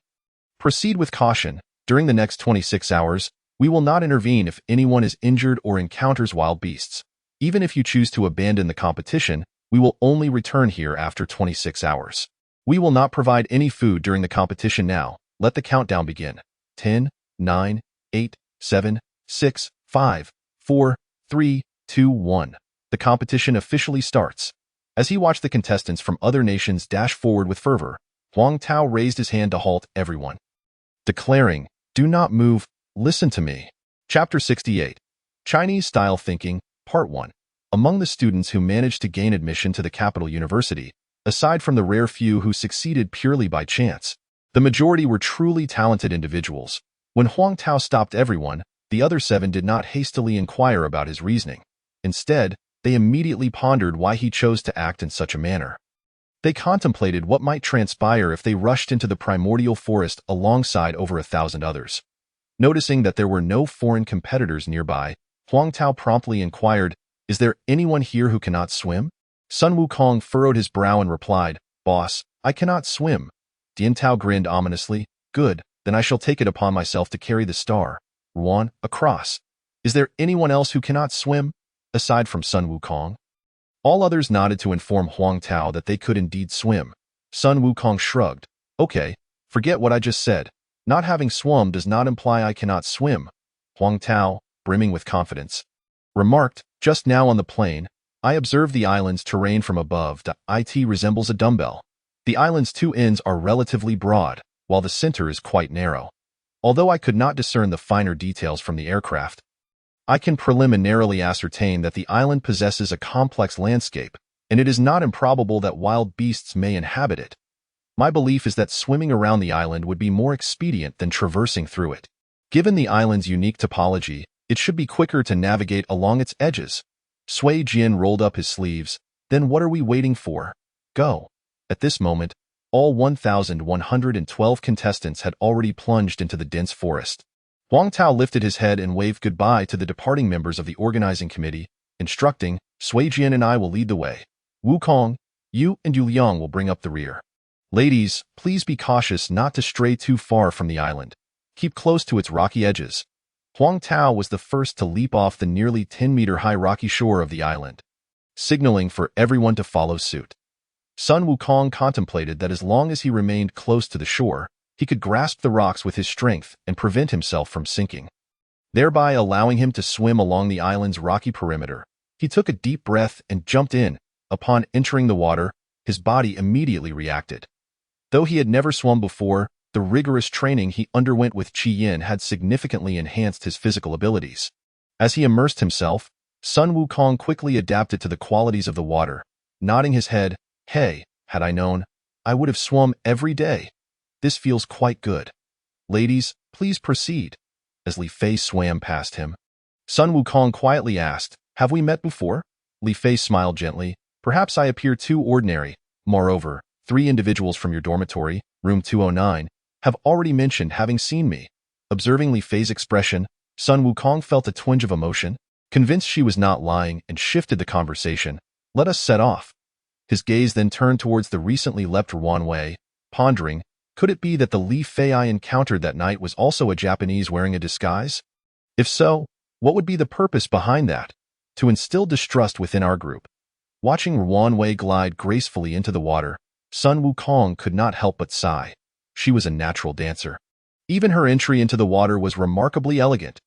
Proceed with caution. During the next 26 hours, we will not intervene if anyone is injured or encounters wild beasts. Even if you choose to abandon the competition, we will only return here after 26 hours. We will not provide any food during the competition now. Let the countdown begin. 10, 9, 8, 7, 6, 5, 4, 3, 2, 1. The competition officially starts. As he watched the contestants from other nations dash forward with fervor, Huang Tao raised his hand to halt everyone, declaring, Do not move, listen to me. Chapter 68. Chinese-Style Thinking, Part 1. Among the students who managed to gain admission to the capital university, aside from the rare few who succeeded purely by chance, the majority were truly talented individuals. When Huang Tao stopped everyone, the other 7 did not hastily inquire about his reasoning. Instead, they immediately pondered why he chose to act in such a manner. They contemplated what might transpire if they rushed into the primordial forest alongside over 1,000 others. Noticing that there were no foreign competitors nearby, Huang Tao promptly inquired, "Is there anyone here who cannot swim?" Sun Wukong furrowed his brow and replied, "Boss, I cannot swim." Dian Tao grinned ominously, "Good, then I shall take it upon myself to carry the star, Ruan, across. Is there anyone else who cannot swim, aside from Sun Wukong?" All others nodded to inform Huang Tao that they could indeed swim. Sun Wukong shrugged, "Okay, forget what I just said. Not having swum does not imply I cannot swim." Huang Tao, brimming with confidence, remarked, "Just now on the plain, I observed the island's terrain from above. It resembles a dumbbell. The island's two ends are relatively broad, while the center is quite narrow. Although I could not discern the finer details from the aircraft, I can preliminarily ascertain that the island possesses a complex landscape, and it is not improbable that wild beasts may inhabit it. My belief is that swimming around the island would be more expedient than traversing through it. Given the island's unique topology, it should be quicker to navigate along its edges." Sui Jian rolled up his sleeves. "Then what are we waiting for? Go." At this moment, all 1,112 contestants had already plunged into the dense forest. Huang Tao lifted his head and waved goodbye to the departing members of the organizing committee, instructing, "Sui Jian and I will lead the way. Wukong, you and Yu Liang will bring up the rear. Ladies, please be cautious not to stray too far from the island. Keep close to its rocky edges." Huang Tao was the first to leap off the nearly 10-meter-high rocky shore of the island, signaling for everyone to follow suit. Sun Wukong contemplated that as long as he remained close to the shore, he could grasp the rocks with his strength and prevent himself from sinking, thereby allowing him to swim along the island's rocky perimeter. He took a deep breath and jumped in. Upon entering the water, his body immediately reacted. Though he had never swum before, the rigorous training he underwent with Qi Yin had significantly enhanced his physical abilities. As he immersed himself, Sun Wukong quickly adapted to the qualities of the water, nodding his head, "Hey, had I known, I would have swum every day. This feels quite good. Ladies, please proceed." As Li Fei swam past him, Sun Wukong quietly asked, "Have we met before?" Li Fei smiled gently, "Perhaps I appear too ordinary. Moreover, 3 individuals from your dormitory, room 209, have already mentioned having seen me." Observing Li Fei's expression, Sun Wukong felt a twinge of emotion. Convinced she was not lying and shifted the conversation, "Let us set off." His gaze then turned towards the recently left Ruan Wei, pondering, could it be that the Li Fei I encountered that night was also a Japanese wearing a disguise? If so, what would be the purpose behind that? To instill distrust within our group. Watching Ruan Wei glide gracefully into the water, Sun Wukong could not help but sigh. She was a natural dancer. Even her entry into the water was remarkably elegant.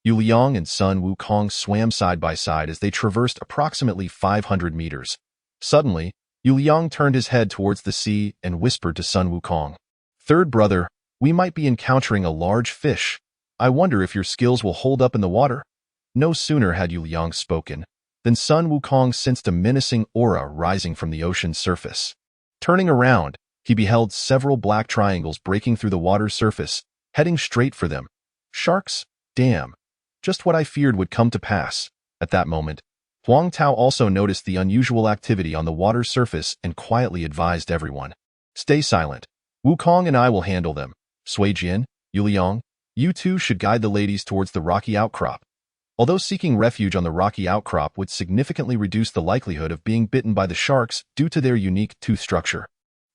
Yu Liang and Sun Wukong swam side by side as they traversed approximately 500 meters. Suddenly, Yu Liang turned his head towards the sea and whispered to Sun Wukong, "Third brother, we might be encountering a large fish. I wonder if your skills will hold up in the water." No sooner had Yu Liang spoken than Sun Wukong sensed a menacing aura rising from the ocean's surface. Turning around, he beheld several black triangles breaking through the water's surface, heading straight for them. Sharks? Damn. Just what I feared would come to pass. At that moment, Huang Tao also noticed the unusual activity on the water's surface and quietly advised everyone, "Stay silent. Wukong and I will handle them. Sui Jian, Yu Liang, you two should guide the ladies towards the rocky outcrop." Although seeking refuge on the rocky outcrop would significantly reduce the likelihood of being bitten by the sharks due to their unique tooth structure,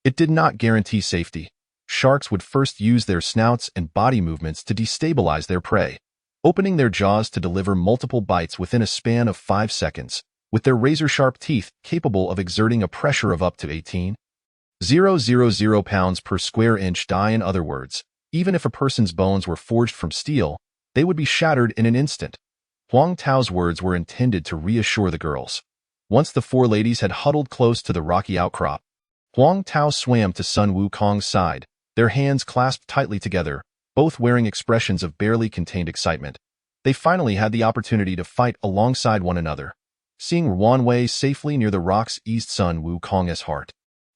it did not guarantee safety. Sharks would first use their snouts and body movements to destabilize their prey, opening their jaws to deliver multiple bites within a span of 5 seconds, with their razor-sharp teeth capable of exerting a pressure of up to 18,000 pounds per square inch. In other words, even if a person's bones were forged from steel, they would be shattered in an instant. Huang Tao's words were intended to reassure the girls. Once the 4 ladies had huddled close to the rocky outcrop, Huang Tao swam to Sun Wukong's side, their hands clasped tightly together, both wearing expressions of barely contained excitement. They finally had the opportunity to fight alongside one another. Seeing Ruan Wei safely near the rocks eased Sun Wukong's heart.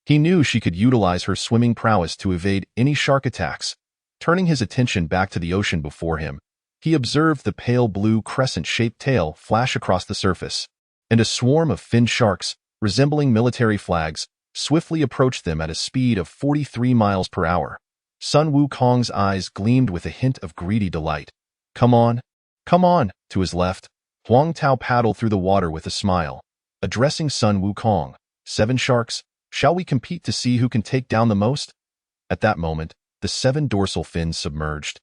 He knew she could utilize her swimming prowess to evade any shark attacks. Turning his attention back to the ocean before him, he observed the pale blue crescent-shaped tail flash across the surface, and a swarm of finned sharks, resembling military flags, swiftly approached them at a speed of 43 miles per hour. Sun Wukong's eyes gleamed with a hint of greedy delight. Come on, come on. To his left, Huang Tao paddled through the water with a smile, addressing Sun Wukong. 7 sharks, shall we compete to see who can take down the most? At that moment, the 7 dorsal fins submerged,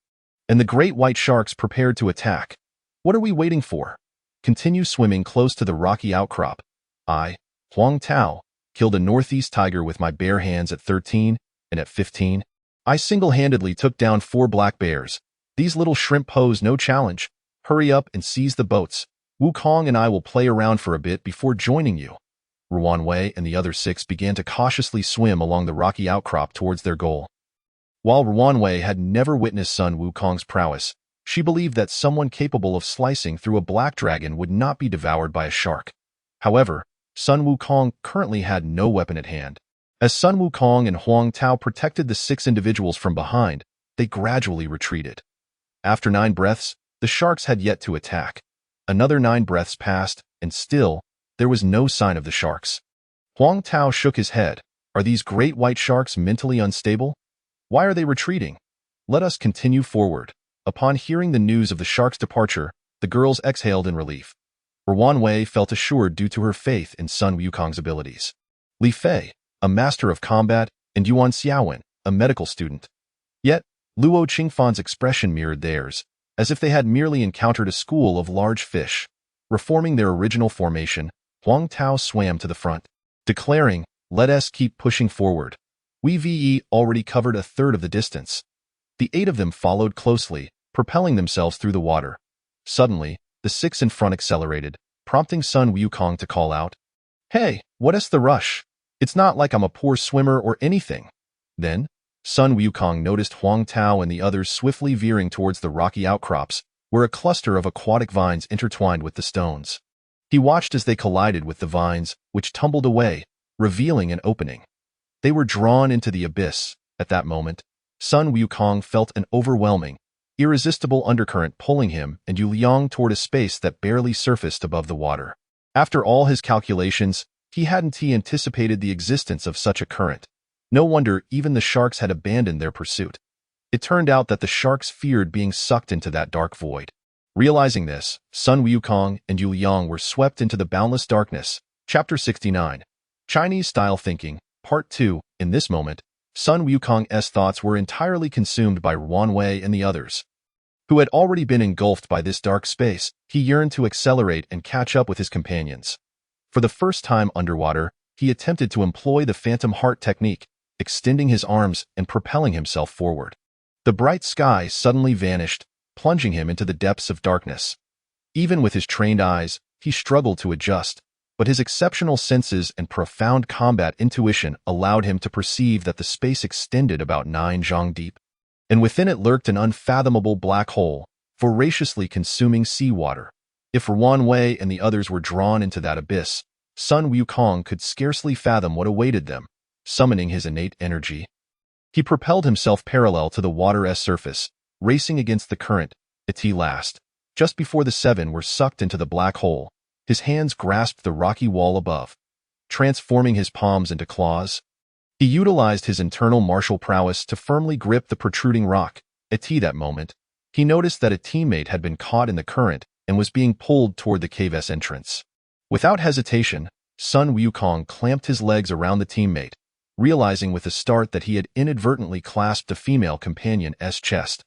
and the great white sharks prepared to attack. What are we waiting for? Continue swimming close to the rocky outcrop. I, Huang Tao, killed a northeast tiger with my bare hands at 13, and at 15, I single-handedly took down 4 black bears. These little shrimp pose no challenge. Hurry up and seize the boats. Wukong and I will play around for a bit before joining you. Ruan Wei and the other 6 began to cautiously swim along the rocky outcrop towards their goal. While Ruan Wei had never witnessed Sun Wukong's prowess, she believed that someone capable of slicing through a black dragon would not be devoured by a shark. However, Sun Wukong currently had no weapon at hand. As Sun Wukong and Huang Tao protected the 6 individuals from behind, they gradually retreated. After 9 breaths, the sharks had yet to attack. Another 9 breaths passed, and still, there was no sign of the sharks. Huang Tao shook his head. Are these great white sharks mentally unstable? Why are they retreating? Let us continue forward. Upon hearing the news of the shark's departure, the girls exhaled in relief. Ruan Wei felt assured due to her faith in Sun Wukong's abilities. Li Fei, a master of combat, and Yuan Xiaowen, a medical student. Yet, Luo Qingfan's expression mirrored theirs, as if they had merely encountered a school of large fish. Reforming their original formation, Huang Tao swam to the front, declaring, "Let us keep pushing forward." We already covered a third of the distance. The 8 of them followed closely, propelling themselves through the water. Suddenly, the 6 in front accelerated, prompting Sun Wukong to call out, "Hey, what's the rush? It's not like I'm a poor swimmer or anything." Then, Sun Wukong noticed Huang Tao and the others swiftly veering towards the rocky outcrops, where a cluster of aquatic vines intertwined with the stones. He watched as they collided with the vines, which tumbled away, revealing an opening. They were drawn into the abyss. At that moment, Sun Wukong felt an overwhelming, irresistible undercurrent pulling him and Yu Liang toward a space that barely surfaced above the water. After all his calculations, he hadn't anticipated the existence of such a current. No wonder even the sharks had abandoned their pursuit. It turned out that the sharks feared being sucked into that dark void. Realizing this, Sun Wukong and Yu Liang were swept into the boundless darkness. Chapter 69. Chinese-style thinking, Part 2. In this moment, Sun Wukong's thoughts were entirely consumed by Ruan Wei and the others, who had already been engulfed by this dark space. He yearned to accelerate and catch up with his companions. For the first time underwater, he attempted to employ the phantom heart technique, extending his arms and propelling himself forward. The bright sky suddenly vanished, plunging him into the depths of darkness. Even with his trained eyes, he struggled to adjust, but his exceptional senses and profound combat intuition allowed him to perceive that the space extended about 9 zhang deep, and within it lurked an unfathomable black hole, voraciously consuming seawater. If Ruan Wei and the others were drawn into that abyss, Sun Wukong could scarcely fathom what awaited them. Summoning his innate energy, he propelled himself parallel to the water's surface, racing against the current. At last, just before the 7 were sucked into the black hole, his hands grasped the rocky wall above. Transforming his palms into claws, he utilized his internal martial prowess to firmly grip the protruding rock. At that moment, he noticed that a teammate had been caught in the current and was being pulled toward the cave's entrance. Without hesitation, Sun Wukong clamped his legs around the teammate, realizing with a start that he had inadvertently clasped a female companion's chest.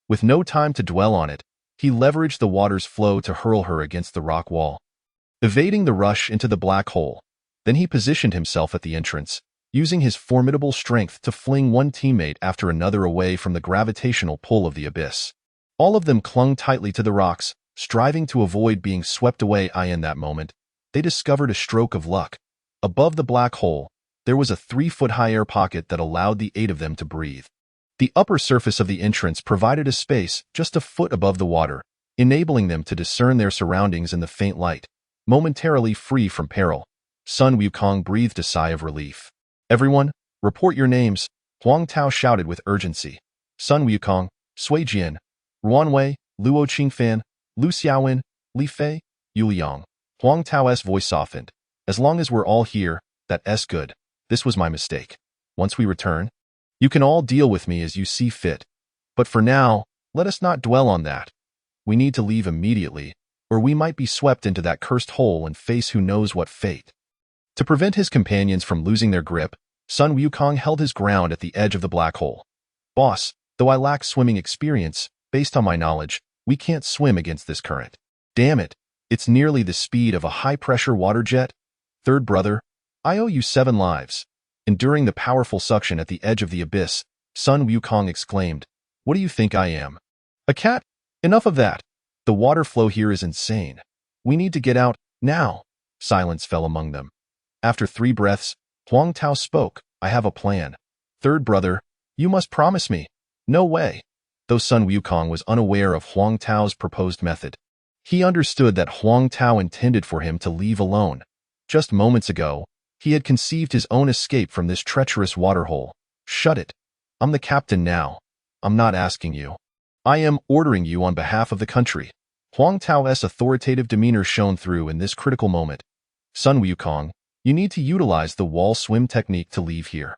With no time to dwell on it, he leveraged the water's flow to hurl her against the rock wall, evading the rush into the black hole. Then he positioned himself at the entrance, using his formidable strength to fling one teammate after another away from the gravitational pull of the abyss. All of them clung tightly to the rocks, striving to avoid being swept away. In that moment, they discovered a stroke of luck. Above the black hole, there was a 3-foot-high air pocket that allowed the 8 of them to breathe. The upper surface of the entrance provided a space just a foot above the water, enabling them to discern their surroundings in the faint light. Momentarily free from peril, Sun Wukong breathed a sigh of relief. "Everyone, report your names," Huang Tao shouted with urgency. Sun Wukong, Sui Jian, Ruan Wei, Luo Qingfan, Lu Xiaowen, Li Fei, Yu Liang. Huang Tao's voice softened. "As long as we're all here, that's good. This was my mistake. Once we return, You can all deal with me as you see fit. But for now, let us not dwell on that. We need to leave immediately, or we might be swept into that cursed hole and face who knows what fate. To prevent his companions from losing their grip, Sun Wukong held his ground at the edge of the black hole. Boss, though I lack swimming experience, based on my knowledge, we can't swim against this current. Damn it, it's nearly the speed of a high-pressure water jet. Third brother, I owe you 7 lives. Enduring the powerful suction at the edge of the abyss, Sun Wukong exclaimed, "What do you think I am? A cat? Enough of that. The water flow here is insane. We need to get out, now." Silence fell among them. After 3 breaths, Huang Tao spoke, "I have a plan. Third brother, you must promise me." "No way." Though Sun Wukong was unaware of Huang Tao's proposed method, he understood that Huang Tao intended for him to leave alone. Just moments ago, he had conceived his own escape from this treacherous waterhole. "Shut it. I'm the captain now. I'm not asking you. I am ordering you on behalf of the country." Huang Tao's authoritative demeanor shone through in this critical moment. "Sun Wukong, you need to utilize the wall swim technique to leave here.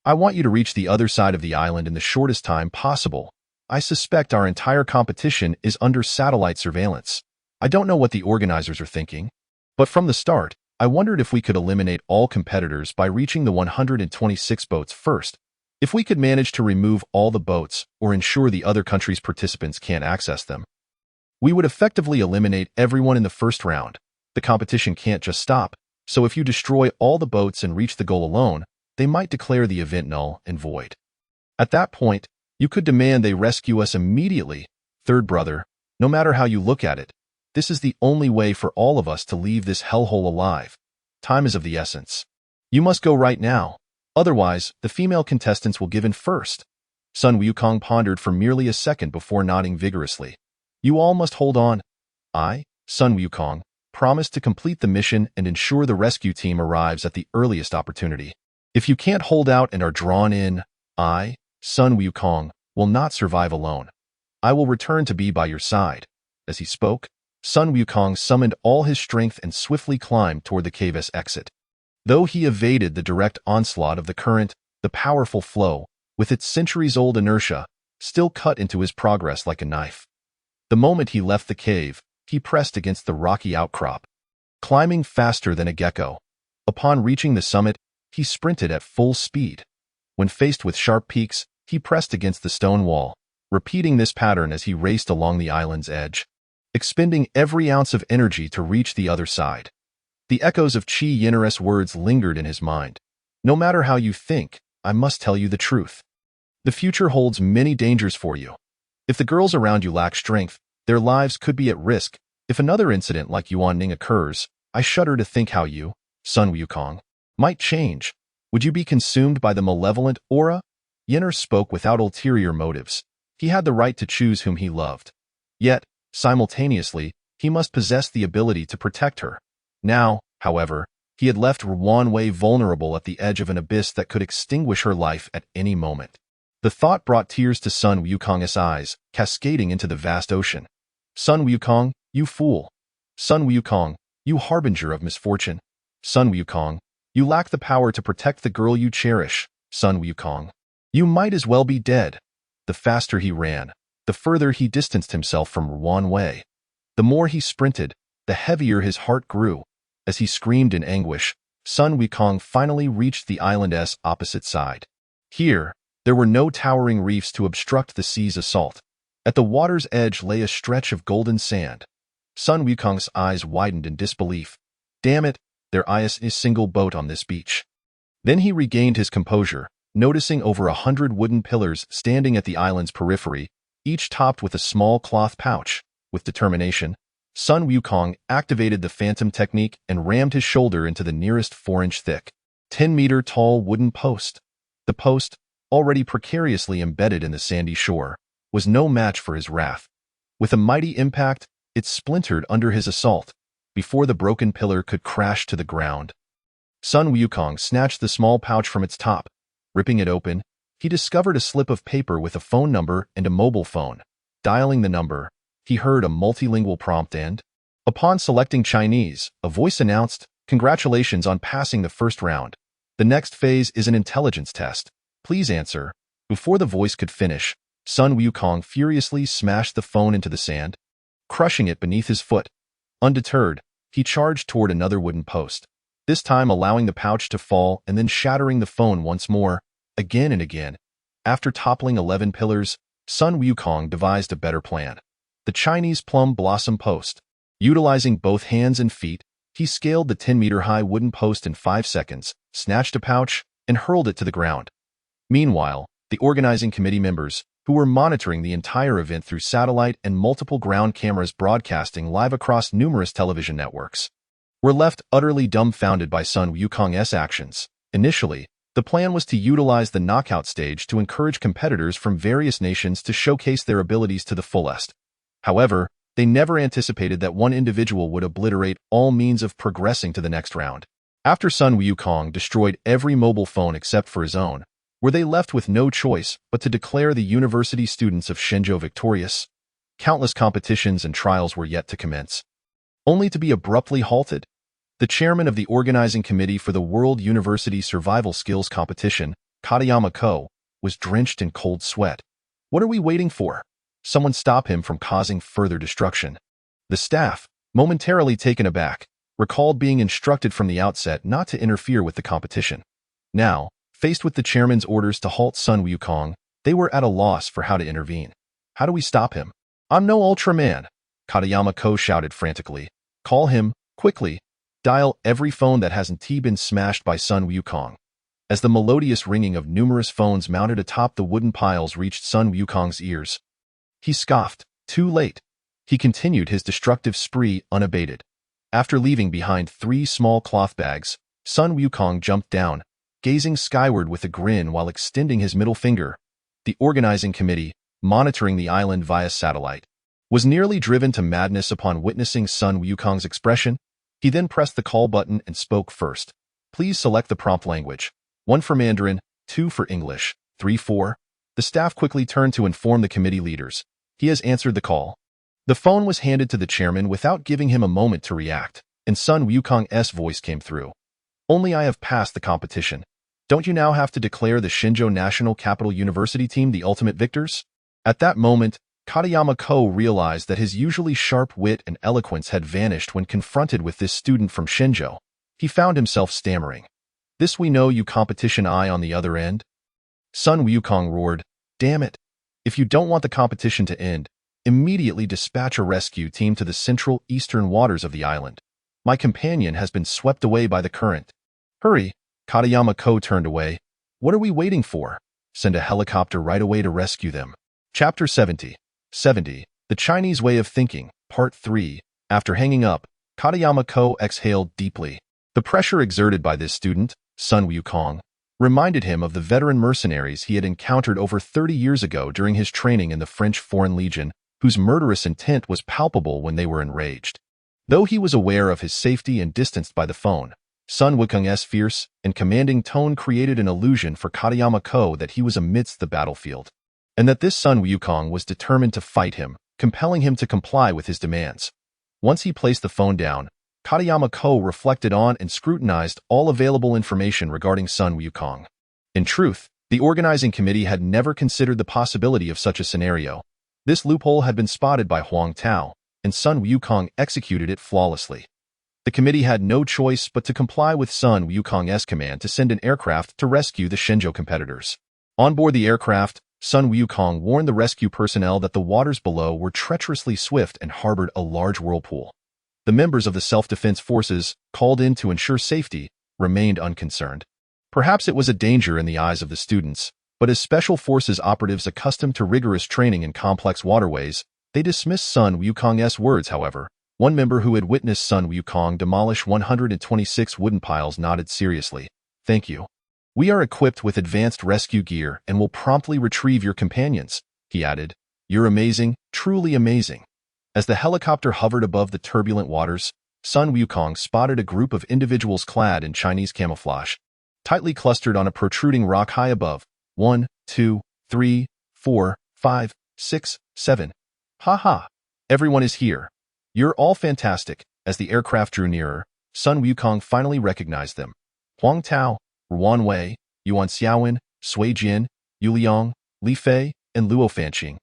I want you to reach the other side of the island in the shortest time possible. I suspect our entire competition is under satellite surveillance. I don't know what the organizers are thinking, but from the start, I wondered if we could eliminate all competitors by reaching the 126 boats first. If we could manage to remove all the boats or ensure the other country's participants can't access them, we would effectively eliminate everyone in the first round. The competition can't just stop, so if you destroy all the boats and reach the goal alone, they might declare the event null and void. At that point, you could demand they rescue us immediately. Third brother, no matter how you look at it, this is the only way for all of us to leave this hellhole alive. Time is of the essence. You must go right now. Otherwise, the female contestants will give in first." Sun Wukong pondered for merely a second before nodding vigorously. "You all must hold on. I, Sun Wukong, promise to complete the mission and ensure the rescue team arrives at the earliest opportunity. If you can't hold out and are drawn in, I, Sun Wukong, will not survive alone. I will return to be by your side." As he spoke, Sun Wukong summoned all his strength and swiftly climbed toward the cave's exit. Though he evaded the direct onslaught of the current, the powerful flow, with its centuries-old inertia, still cut into his progress like a knife. The moment he left the cave, he pressed against the rocky outcrop, climbing faster than a gecko. Upon reaching the summit, he sprinted at full speed. When faced with sharp peaks, he pressed against the stone wall, repeating this pattern as he raced along the island's edge, expending every ounce of energy to reach the other side. The echoes of Qi Yinner's words lingered in his mind. "No matter how you think, I must tell you the truth. The future holds many dangers for you. If the girls around you lack strength, their lives could be at risk. If another incident like Yuan Ning occurs, I shudder to think how you, Sun Wukong, might change. Would you be consumed by the malevolent aura?" Yinner spoke without ulterior motives. He had the right to choose whom he loved. Yet, simultaneously, he must possess the ability to protect her. Now, however, he had left Ruan Wei vulnerable at the edge of an abyss that could extinguish her life at any moment. The thought brought tears to Sun Wukong's eyes, cascading into the vast ocean. "Sun Wukong, you fool! Sun Wukong, you harbinger of misfortune! Sun Wukong, you lack the power to protect the girl you cherish! Sun Wukong, you might as well be dead!" The faster he ran, the further he distanced himself from Ruan Wei. The more he sprinted, the heavier his heart grew. As he screamed in anguish, Sun Wukong finally reached the island's opposite side. Here, there were no towering reefs to obstruct the sea's assault. At the water's edge lay a stretch of golden sand. Sun Wukong's eyes widened in disbelief. Damn it, there is a single boat on this beach. Then he regained his composure, noticing over 100 wooden pillars standing at the island's periphery, each topped with a small cloth pouch. With determination, Sun Wukong activated the phantom technique and rammed his shoulder into the nearest 4-inch thick, 10-meter-tall wooden post. The post, already precariously embedded in the sandy shore, was no match for his wrath. With a mighty impact, it splintered under his assault, before the broken pillar could crash to the ground. Sun Wukong snatched the small pouch from its top. Ripping it open, he discovered a slip of paper with a phone number and a mobile phone. Dialing the number, he heard a multilingual prompt and, upon selecting Chinese, a voice announced, "Congratulations on passing the first round. The next phase is an intelligence test. Please answer, Before the voice could finish, Sun Wukong furiously smashed the phone into the sand, crushing it beneath his foot. Undeterred, he charged toward another wooden post, this time allowing the pouch to fall and then shattering the phone once more, again and again. After toppling 11 pillars, Sun Wukong devised a better plan. The Chinese plum blossom post. Utilizing both hands and feet, he scaled the 10-meter-high wooden post in 5 seconds, snatched a pouch, and hurled it to the ground. Meanwhile, the organizing committee members, who were monitoring the entire event through satellite and multiple ground cameras broadcasting live across numerous television networks, were left utterly dumbfounded by Sun Wukong's actions. Initially, the plan was to utilize the knockout stage to encourage competitors from various nations to showcase their abilities to the fullest. However, they never anticipated that one individual would obliterate all means of progressing to the next round. After Sun Wukong destroyed every mobile phone except for his own, were they left with no choice but to declare the university students of Shenzhou victorious? Countless competitions and trials were yet to commence, only to be abruptly halted. The chairman of the organizing committee for the World University Survival Skills Competition, Katayama Ko, was drenched in cold sweat. What are we waiting for? Someone stop him from causing further destruction. The staff, momentarily taken aback, recalled being instructed from the outset not to interfere with the competition. Now, faced with the chairman's orders to halt Sun Wukong, they were at a loss for how to intervene. How do we stop him? I'm no Ultraman, Katayama Ko shouted frantically. Call him, quickly. Dial every phone that hasn't been smashed by Sun Wukong. As the melodious ringing of numerous phones mounted atop the wooden piles reached Sun Wukong's ears, he scoffed. Too late. He continued his destructive spree unabated. After leaving behind 3 small cloth bags, Sun Wukong jumped down, gazing skyward with a grin while extending his middle finger. The organizing committee, monitoring the island via satellite, was nearly driven to madness upon witnessing Sun Wukong's expression. He then pressed the call button and spoke first. Please select the prompt language. 1 for Mandarin, 2 for English, 3 for... The staff quickly turned to inform the committee leaders. He has answered the call. The phone was handed to the chairman without giving him a moment to react, and Sun Wukong's voice came through. Only I have passed the competition. Don't you now have to declare the Shenzhou National Capital University team the ultimate victors? At that moment, Katayama Ko realized that his usually sharp wit and eloquence had vanished when confronted with this student from Shenzhou. He found himself stammering. This we know, you competition eye on the other end? Sun Wukong roared, damn it. If you don't want the competition to end, immediately dispatch a rescue team to the central eastern waters of the island. My companion has been swept away by the current. Hurry, Katayama Ko turned away. What are we waiting for? Send a helicopter right away to rescue them. Chapter 70. The Chinese Way of Thinking, Part 3. After hanging up, Katayama Ko exhaled deeply. The pressure exerted by this student, Sun Wukong, reminded him of the veteran mercenaries he had encountered over 30 years ago during his training in the French Foreign Legion, whose murderous intent was palpable when they were enraged. Though he was aware of his safety and distanced by the phone, Sun Wukong's fierce and commanding tone created an illusion for Katayama Ko that he was amidst the battlefield, and that this Sun Wukong was determined to fight him, compelling him to comply with his demands. Once he placed the phone down, Katayama Ko reflected on and scrutinized all available information regarding Sun Wukong. In truth, the organizing committee had never considered the possibility of such a scenario. This loophole had been spotted by Huang Tao, and Sun Wukong executed it flawlessly. The committee had no choice but to comply with Sun Wukong's command to send an aircraft to rescue the Shenzhou competitors. On board the aircraft, Sun Wukong warned the rescue personnel that the waters below were treacherously swift and harbored a large whirlpool. The members of the self-defense forces, called in to ensure safety, remained unconcerned. Perhaps it was a danger in the eyes of the students, but as special forces operatives accustomed to rigorous training in complex waterways, they dismissed Sun Wukong's words. However, one member who had witnessed Sun Wukong demolish 126 wooden piles nodded seriously. Thank you. We are equipped with advanced rescue gear and will promptly retrieve your companions, he added. You're amazing, truly amazing. As the helicopter hovered above the turbulent waters, Sun Wukong spotted a group of individuals clad in Chinese camouflage, tightly clustered on a protruding rock high above. 1, 2, 3, 4, 5, 6, 7. Ha ha. Everyone is here. You're all fantastic. As the aircraft drew nearer, Sun Wukong finally recognized them. Huang Tao, Ruan Wei, Yuan Xiaowen, Sui Jin, Yu Liang, Li Fei, and Luo Fanqing.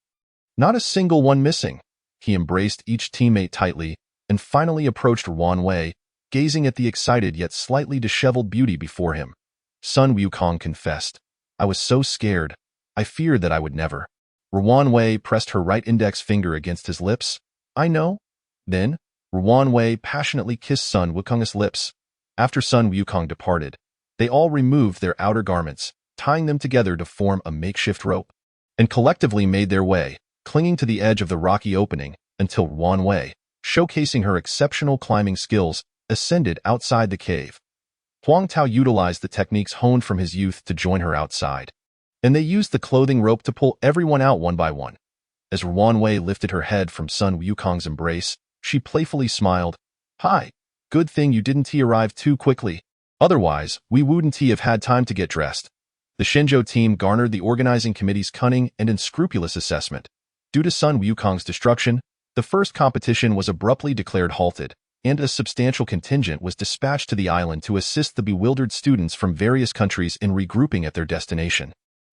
Not a single one missing. He embraced each teammate tightly and finally approached Ruan Wei, gazing at the excited yet slightly disheveled beauty before him. Sun Wukong confessed, "I was so scared. I feared that I would never." Ruan Wei pressed her right index finger against his lips. "I know." Then, Ruan Wei passionately kissed Sun Wukong's lips. After Sun Wukong departed, they all removed their outer garments, tying them together to form a makeshift rope, and collectively made their way, clinging to the edge of the rocky opening, until Ruan Wei, showcasing her exceptional climbing skills, ascended outside the cave. Huang Tao utilized the techniques honed from his youth to join her outside, and they used the clothing rope to pull everyone out one by one. As Ruan Wei lifted her head from Sun Wukong's embrace, she playfully smiled. "Hi, good thing you didn't arrive too quickly. Otherwise, we wouldn't have had time to get dressed." The Shenzhou team garnered the organizing committee's cunning and unscrupulous assessment. Due to Sun Wukong's destruction, the first competition was abruptly declared halted, and a substantial contingent was dispatched to the island to assist the bewildered students from various countries in regrouping at their destination.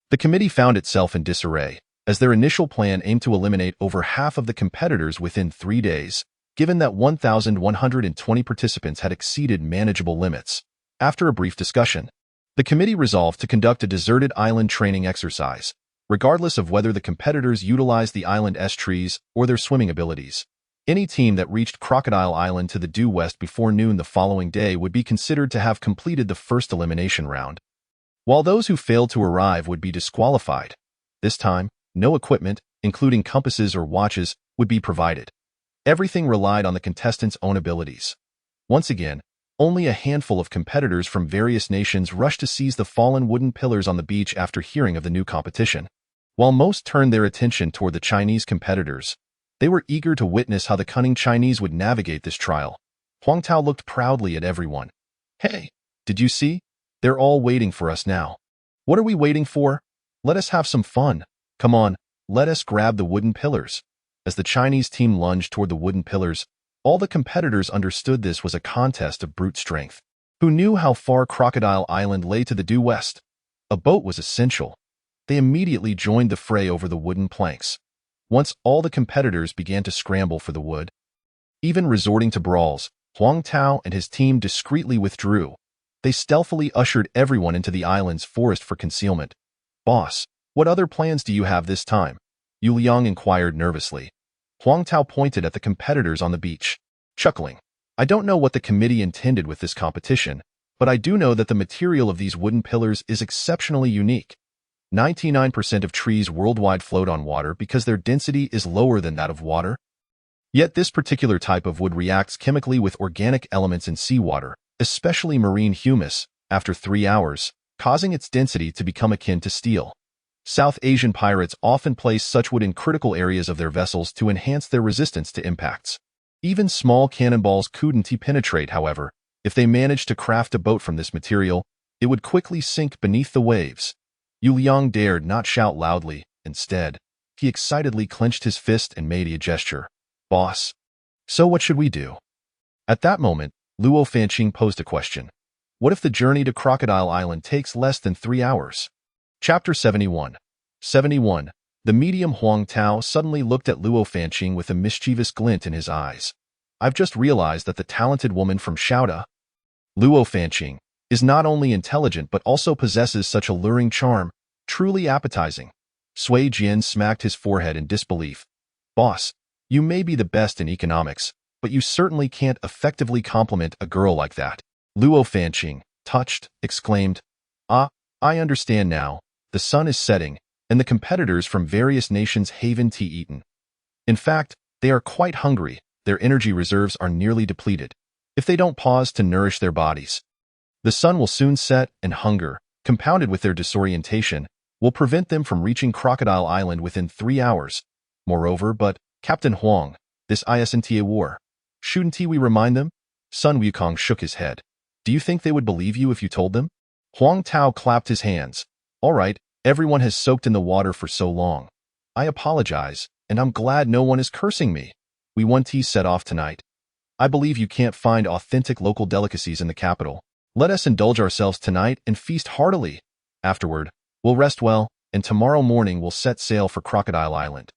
The committee found itself in disarray, as their initial plan aimed to eliminate over half of the competitors within 3 days, given that 1,120 participants had exceeded manageable limits. After a brief discussion, the committee resolved to conduct a deserted island training exercise, regardless of whether the competitors utilized the island's trees or their swimming abilities. Any team that reached Crocodile Island to the due west before noon the following day would be considered to have completed the first elimination round, while those who failed to arrive would be disqualified. This time, no equipment, including compasses or watches, would be provided. Everything relied on the contestants' own abilities. Once again, only a handful of competitors from various nations rushed to seize the fallen wooden pillars on the beach after hearing of the new competition. While most turned their attention toward the Chinese competitors, they were eager to witness how the cunning Chinese would navigate this trial. Huang Tao looked proudly at everyone. "Hey, did you see? They're all waiting for us now. What are we waiting for? Let us have some fun. Come on, let us grab the wooden pillars." As the Chinese team lunged toward the wooden pillars, all the competitors understood this was a contest of brute strength. Who knew how far Crocodile Island lay to the due west? A boat was essential. They immediately joined the fray over the wooden planks. Once all the competitors began to scramble for the wood, even resorting to brawls, Huang Tao and his team discreetly withdrew. They stealthily ushered everyone into the island's forest for concealment. "Boss, what other plans do you have this time?" Yu Liang inquired nervously. Huang Tao pointed at the competitors on the beach, chuckling. "I don't know what the committee intended with this competition, but I do know that the material of these wooden pillars is exceptionally unique. 99% of trees worldwide float on water because their density is lower than that of water. Yet this particular type of wood reacts chemically with organic elements in seawater, especially marine humus, after 3 hours, causing its density to become akin to steel. South Asian pirates often place such wood in critical areas of their vessels to enhance their resistance to impacts. Even small cannonballs couldn't penetrate, however. If they managed to craft a boat from this material, it would quickly sink beneath the waves." Yu Liang dared not shout loudly. Instead, he excitedly clenched his fist and made a gesture. "Boss, so what should we do?" At that moment, Luo Fanqing posed a question. "What if the journey to Crocodile Island takes less than 3 hours? Chapter 71. 71. The medium Huang Tao suddenly looked at Luo Fanqing with a mischievous glint in his eyes. "I've just realized that the talented woman from Shaoda, Luo Fanqing, is not only intelligent but also possesses such alluring charm, truly appetizing." Sui Jian smacked his forehead in disbelief. "Boss, you may be the best in economics, but you certainly can't effectively compliment a girl like that." Luo Fanqing, touched, exclaimed, "Ah, I understand now. The sun is setting, and the competitors from various nations haven't tea eaten. In fact, they are quite hungry. Their energy reserves are nearly depleted. If they don't pause to nourish their bodies, the sun will soon set, and hunger, compounded with their disorientation, will prevent them from reaching Crocodile Island within 3 hours. Moreover, but, Captain Huang, this isn't a war. Shouldn't we remind them?" Sun Wukong shook his head. "Do you think they would believe you if you told them?" Huang Tao clapped his hands. "All right, everyone has soaked in the water for so long. I apologize, and I'm glad no one is cursing me. We want tea set off tonight. I believe you can't find authentic local delicacies in the capital. Let us indulge ourselves tonight and feast heartily. Afterward, we'll rest well, and tomorrow morning we'll set sail for Crocodile Island.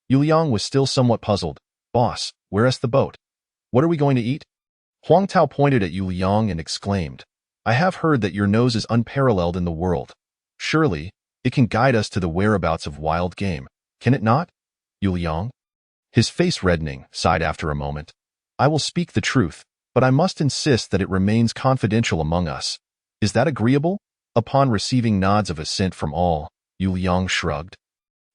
Yu Liang was still somewhat puzzled. Boss, where's the boat? What are we going to eat? Huang Tao pointed at Yu Liang and exclaimed, I have heard that your nose is unparalleled in the world. Surely, it can guide us to the whereabouts of wild game, can it not? Yu Liang? His face reddening, sighed after a moment. I will speak the truth, but I must insist that it remains confidential among us. Is that agreeable? Upon receiving nods of assent from all, Yu Liang shrugged.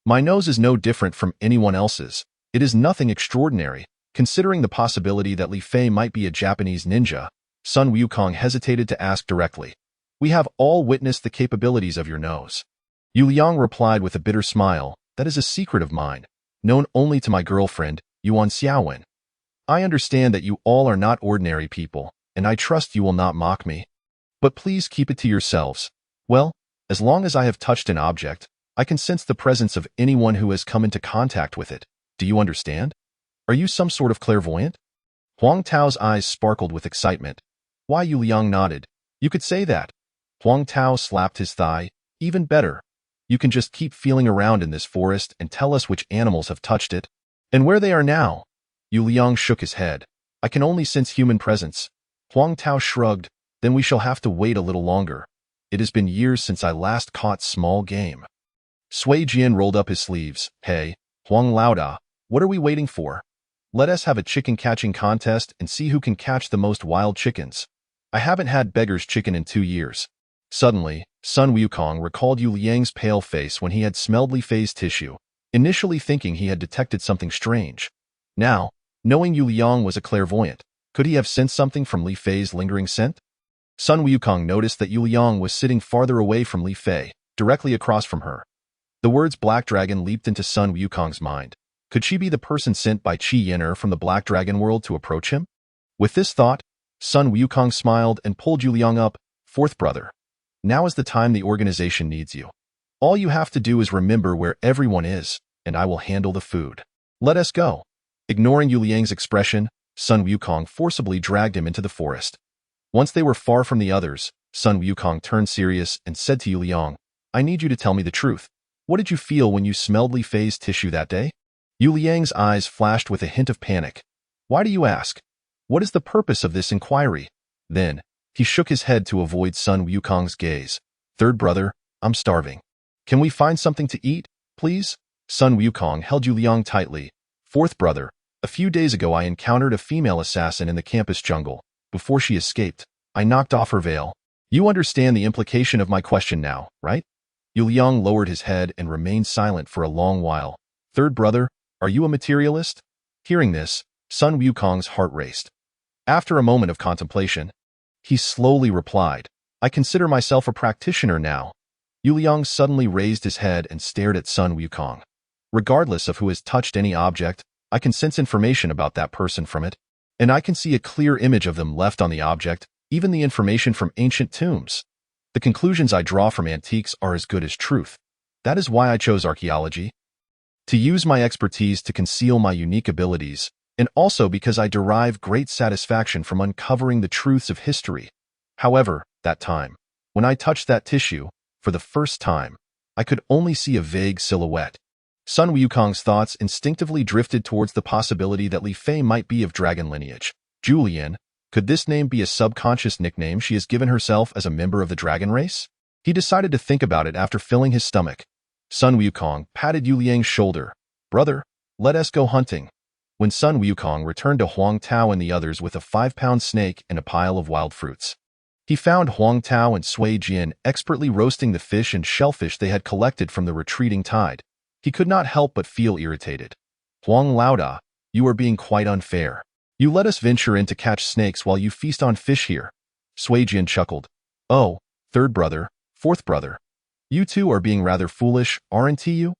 My nose is no different from anyone else's. It is nothing extraordinary, considering the possibility that Li Fei might be a Japanese ninja. Sun Wukong hesitated to ask directly. We have all witnessed the capabilities of your nose. Yu Liang replied with a bitter smile, that is a secret of mine, known only to my girlfriend, Yuan Xiaowen. I understand that you all are not ordinary people, and I trust you will not mock me. But please keep it to yourselves. Well, as long as I have touched an object, I can sense the presence of anyone who has come into contact with it. Do you understand? Are you some sort of clairvoyant? Huang Tao's eyes sparkled with excitement. Why, Yu Liang nodded. You could say that. Huang Tao slapped his thigh. Even better. You can just keep feeling around in this forest and tell us which animals have touched it, and where they are now. Yu Liang shook his head. I can only sense human presence. Huang Tao shrugged. Then we shall have to wait a little longer. It has been years since I last caught small game. Sui Jian rolled up his sleeves. Hey, Huang Laoda, what are we waiting for? Let us have a chicken catching contest and see who can catch the most wild chickens. I haven't had beggar's chicken in 2 years. Suddenly, Sun Wukong recalled Yu Liang's pale face when he had smelled Li Fei's tissue, initially thinking he had detected something strange. Now, knowing Yu Liang was a clairvoyant, could he have sensed something from Li Fei's lingering scent? Sun Wukong noticed that Yu Liang was sitting farther away from Li Fei, directly across from her. The words Black Dragon leaped into Sun Wukong's mind. Could she be the person sent by Qi Yin'er from the Black Dragon world to approach him? With this thought, Sun Wukong smiled and pulled Yu Liang up. Fourth brother. Now is the time the organization needs you. All you have to do is remember where everyone is, and I will handle the food. Let us go. Ignoring Yu Liang's expression, Sun Wukong forcibly dragged him into the forest. Once they were far from the others, Sun Wukong turned serious and said to Yu Liang, I need you to tell me the truth. What did you feel when you smelled Li Fei's tissue that day? Yu Liang's eyes flashed with a hint of panic. Why do you ask? What is the purpose of this inquiry? Then, he shook his head to avoid Sun Wukong's gaze. Third brother, I'm starving. Can we find something to eat, please? Sun Wukong held Yu Liang tightly. Fourth brother, a few days ago I encountered a female assassin in the campus jungle. Before she escaped, I knocked off her veil. You understand the implication of my question now, right? Yu Liang lowered his head and remained silent for a long while. Third brother, are you a materialist? Hearing this, Sun Wukong's heart raced. After a moment of contemplation, he slowly replied, I consider myself a practitioner now. Yu Liang suddenly raised his head and stared at Sun Wukong. Regardless of who has touched any object, I can sense information about that person from it, and I can see a clear image of them left on the object, even the information from ancient tombs. The conclusions I draw from antiques are as good as truth. That is why I chose archaeology. To use my expertise to conceal my unique abilities, and also because I derive great satisfaction from uncovering the truths of history. However, that time, when I touched that tissue, for the first time, I could only see a vague silhouette. Sun Wukong's thoughts instinctively drifted towards the possibility that Li Fei might be of dragon lineage. Julian, could this name be a subconscious nickname she has given herself as a member of the dragon race? He decided to think about it after filling his stomach. Sun Wukong patted Yu Liang's shoulder. Brother, let us go hunting. When Sun Wukong returned to Huang Tao and the others with a 5-pound snake and a pile of wild fruits, he found Huang Tao and Sui Jian expertly roasting the fish and shellfish they had collected from the retreating tide. He could not help but feel irritated. Huang Laoda, you are being quite unfair. You let us venture in to catch snakes while you feast on fish here. Sui Jian chuckled. Oh, third brother, fourth brother. You two are being rather foolish, aren't you?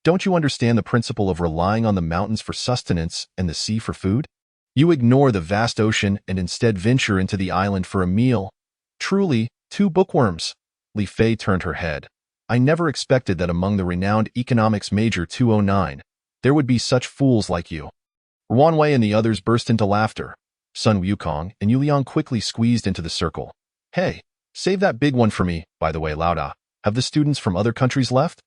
Don't you understand the principle of relying on the mountains for sustenance and the sea for food? You ignore the vast ocean and instead venture into the island for a meal. Truly, two bookworms. Li Fei turned her head. I never expected that among the renowned economics major 209, there would be such fools like you. Ruan Wei and the others burst into laughter. Sun Wukong and Yu Liang quickly squeezed into the circle. Hey, save that big one for me, by the way, Lauda. Have the students from other countries left?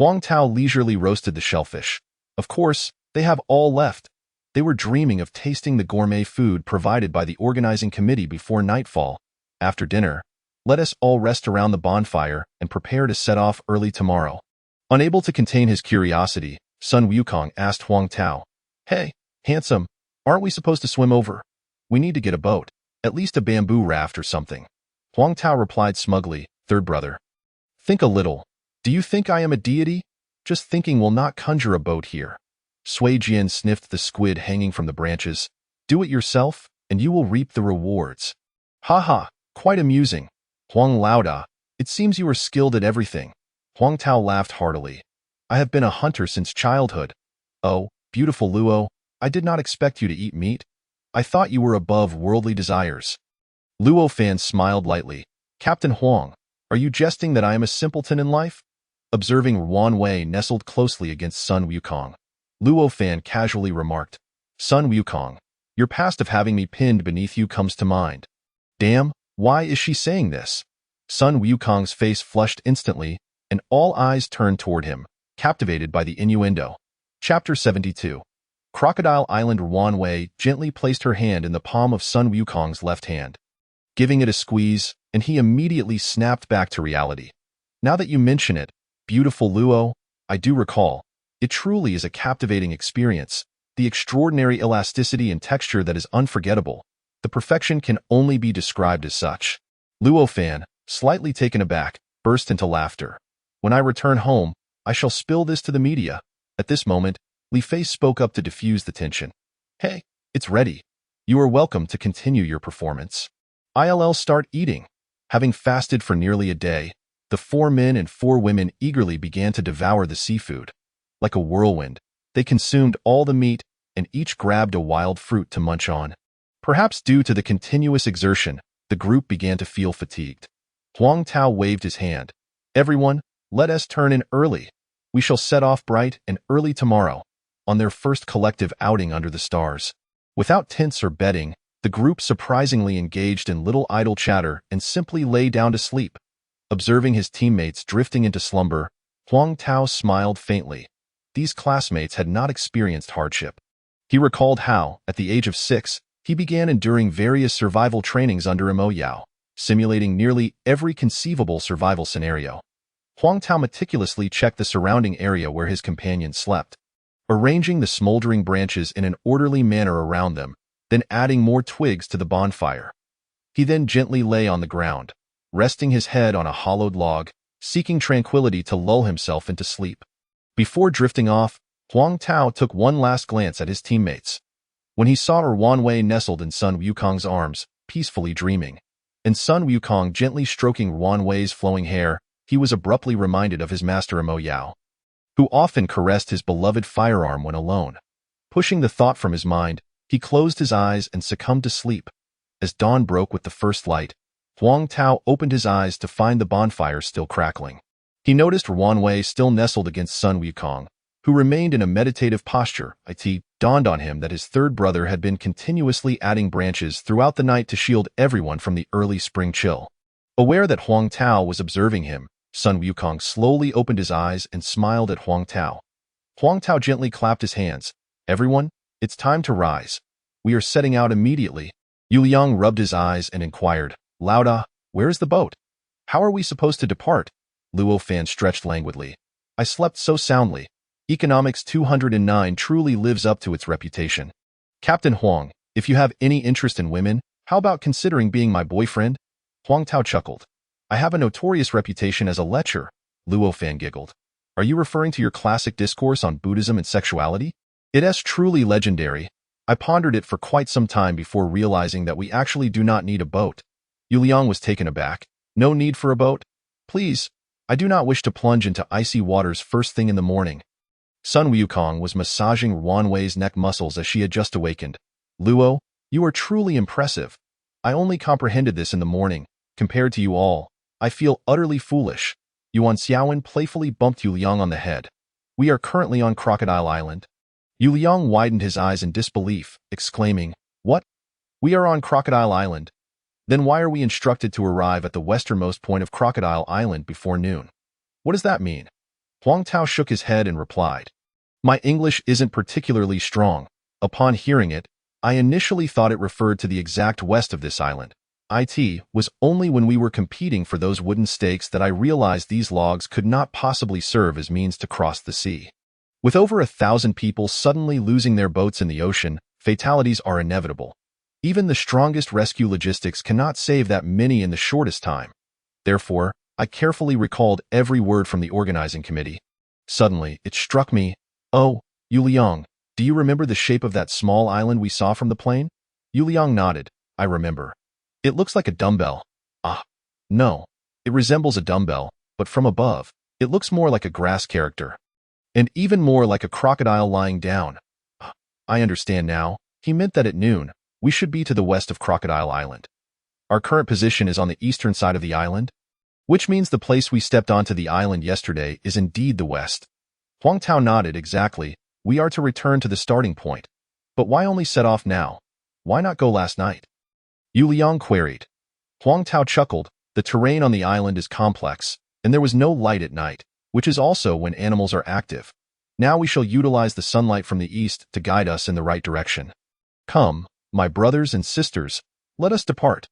Huang Tao leisurely roasted the shellfish. Of course, they have all left. They were dreaming of tasting the gourmet food provided by the organizing committee before nightfall. After dinner, let us all rest around the bonfire and prepare to set off early tomorrow. Unable to contain his curiosity, Sun Wukong asked Huang Tao, "Hey, handsome, aren't we supposed to swim over? We need to get a boat, at least a bamboo raft or something." Huang Tao replied smugly, "Third brother, think a little. Do you think I am a deity? Just thinking will not conjure a boat here." Sui Jian sniffed the squid hanging from the branches. "Do it yourself, and you will reap the rewards." "Ha ha, quite amusing. Huang Laoda, it seems you are skilled at everything." Huang Tao laughed heartily. "I have been a hunter since childhood." "Oh, beautiful Luo, I did not expect you to eat meat. I thought you were above worldly desires." Luo Fan smiled lightly. "Captain Huang, are you jesting that I am a simpleton in life?" Observing Wan Wei nestled closely against Sun Wukong, Luo Fan casually remarked, "Sun Wukong, your past of having me pinned beneath you comes to mind." "Damn, why is she saying this?" Sun Wukong's face flushed instantly, and all eyes turned toward him, captivated by the innuendo. Chapter 72. Crocodile Island. Wan Wei gently placed her hand in the palm of Sun Wukong's left hand, giving it a squeeze, and he immediately snapped back to reality. "Now that you mention it, beautiful Luo, I do recall. It truly is a captivating experience, the extraordinary elasticity and texture that is unforgettable. The perfection can only be described as such." Luo Fan, slightly taken aback, burst into laughter. "When I return home, I shall spill this to the media." At this moment, Li Fei spoke up to diffuse the tension. "Hey, it's ready. You are welcome to continue your performance." ILL start eating. Having fasted for nearly a day, the 4 men and 4 women eagerly began to devour the seafood. Like a whirlwind, they consumed all the meat and each grabbed a wild fruit to munch on. Perhaps due to the continuous exertion, the group began to feel fatigued. Huang Tao waved his hand. "Everyone, let us turn in early. We shall set off bright and early tomorrow, on their first collective outing under the stars." Without tents or bedding, the group surprisingly engaged in little idle chatter and simply lay down to sleep. Observing his teammates drifting into slumber, Huang Tao smiled faintly. These classmates had not experienced hardship. He recalled how, at the age of 6, he began enduring various survival trainings under Mo Yao, simulating nearly every conceivable survival scenario. Huang Tao meticulously checked the surrounding area where his companions slept, arranging the smoldering branches in an orderly manner around them, then adding more twigs to the bonfire. He then gently lay on the ground, resting his head on a hollowed log, seeking tranquility to lull himself into sleep. Before drifting off, Huang Tao took one last glance at his teammates. When he saw Wan Wei nestled in Sun Wukong's arms, peacefully dreaming, and Sun Wukong gently stroking Wan Wei's flowing hair, he was abruptly reminded of his master Mo Yao, who often caressed his beloved firearm when alone. Pushing the thought from his mind, he closed his eyes and succumbed to sleep. As dawn broke with the first light, Huang Tao opened his eyes to find the bonfire still crackling. He noticed Wan Wei still nestled against Sun Wukong, who remained in a meditative posture. It dawned on him that his third brother had been continuously adding branches throughout the night to shield everyone from the early spring chill. Aware that Huang Tao was observing him, Sun Wukong slowly opened his eyes and smiled at Huang Tao. Huang Tao gently clapped his hands. "Everyone, it's time to rise. We are setting out immediately." Yu Liang rubbed his eyes and inquired, "Lauda, where is the boat? How are we supposed to depart?" Luo Fan stretched languidly. "I slept so soundly. Economics 209 truly lives up to its reputation." "Captain Huang, if you have any interest in women, how about considering being my boyfriend?" Huang Tao chuckled. "I have a notorious reputation as a lecher," Luo Fan giggled. "Are you referring to your classic discourse on Buddhism and sexuality? It is truly legendary. I pondered it for quite some time before realizing that we actually do not need a boat." Yu Liang was taken aback. "No need for a boat? Please, I do not wish to plunge into icy waters first thing in the morning." Sun Wukong was massaging Wan Wei's neck muscles as she had just awakened. "Luo, you are truly impressive. I only comprehended this in the morning. Compared to you all, I feel utterly foolish." Yuan Xiaowen playfully bumped Yu Liang on the head. "We are currently on Crocodile Island." Yu Liang widened his eyes in disbelief, exclaiming, "What? We are on Crocodile Island? Then why are we instructed to arrive at the westernmost point of Crocodile Island before noon? What does that mean?" Huang Tao shook his head and replied, "My English isn't particularly strong. Upon hearing it, I initially thought it referred to the exact west of this island. It was only when we were competing for those wooden stakes that I realized these logs could not possibly serve as means to cross the sea. With over 1,000 people suddenly losing their boats in the ocean, fatalities are inevitable. Even the strongest rescue logistics cannot save that many in the shortest time. Therefore, I carefully recalled every word from the organizing committee. Suddenly, it struck me, oh, Yu Liang, do you remember the shape of that small island we saw from the plane?" Yu Liang nodded. "I remember. It looks like a dumbbell." "Ah, no. It resembles a dumbbell, but from above, it looks more like a grass character. And even more like a crocodile lying down." "Ah, I understand now. He meant that at noon, we should be to the west of Crocodile Island. Our current position is on the eastern side of the island, which means the place we stepped onto the island yesterday is indeed the west." Huang Tao nodded. "Exactly. We are to return to the starting point. But why only set off now? Why not go last night?" Yu Liang queried. Huang Tao chuckled. "The terrain on the island is complex, and there was no light at night, which is also when animals are active. Now we shall utilize the sunlight from the east to guide us in the right direction. Come, my brothers and sisters, let us depart."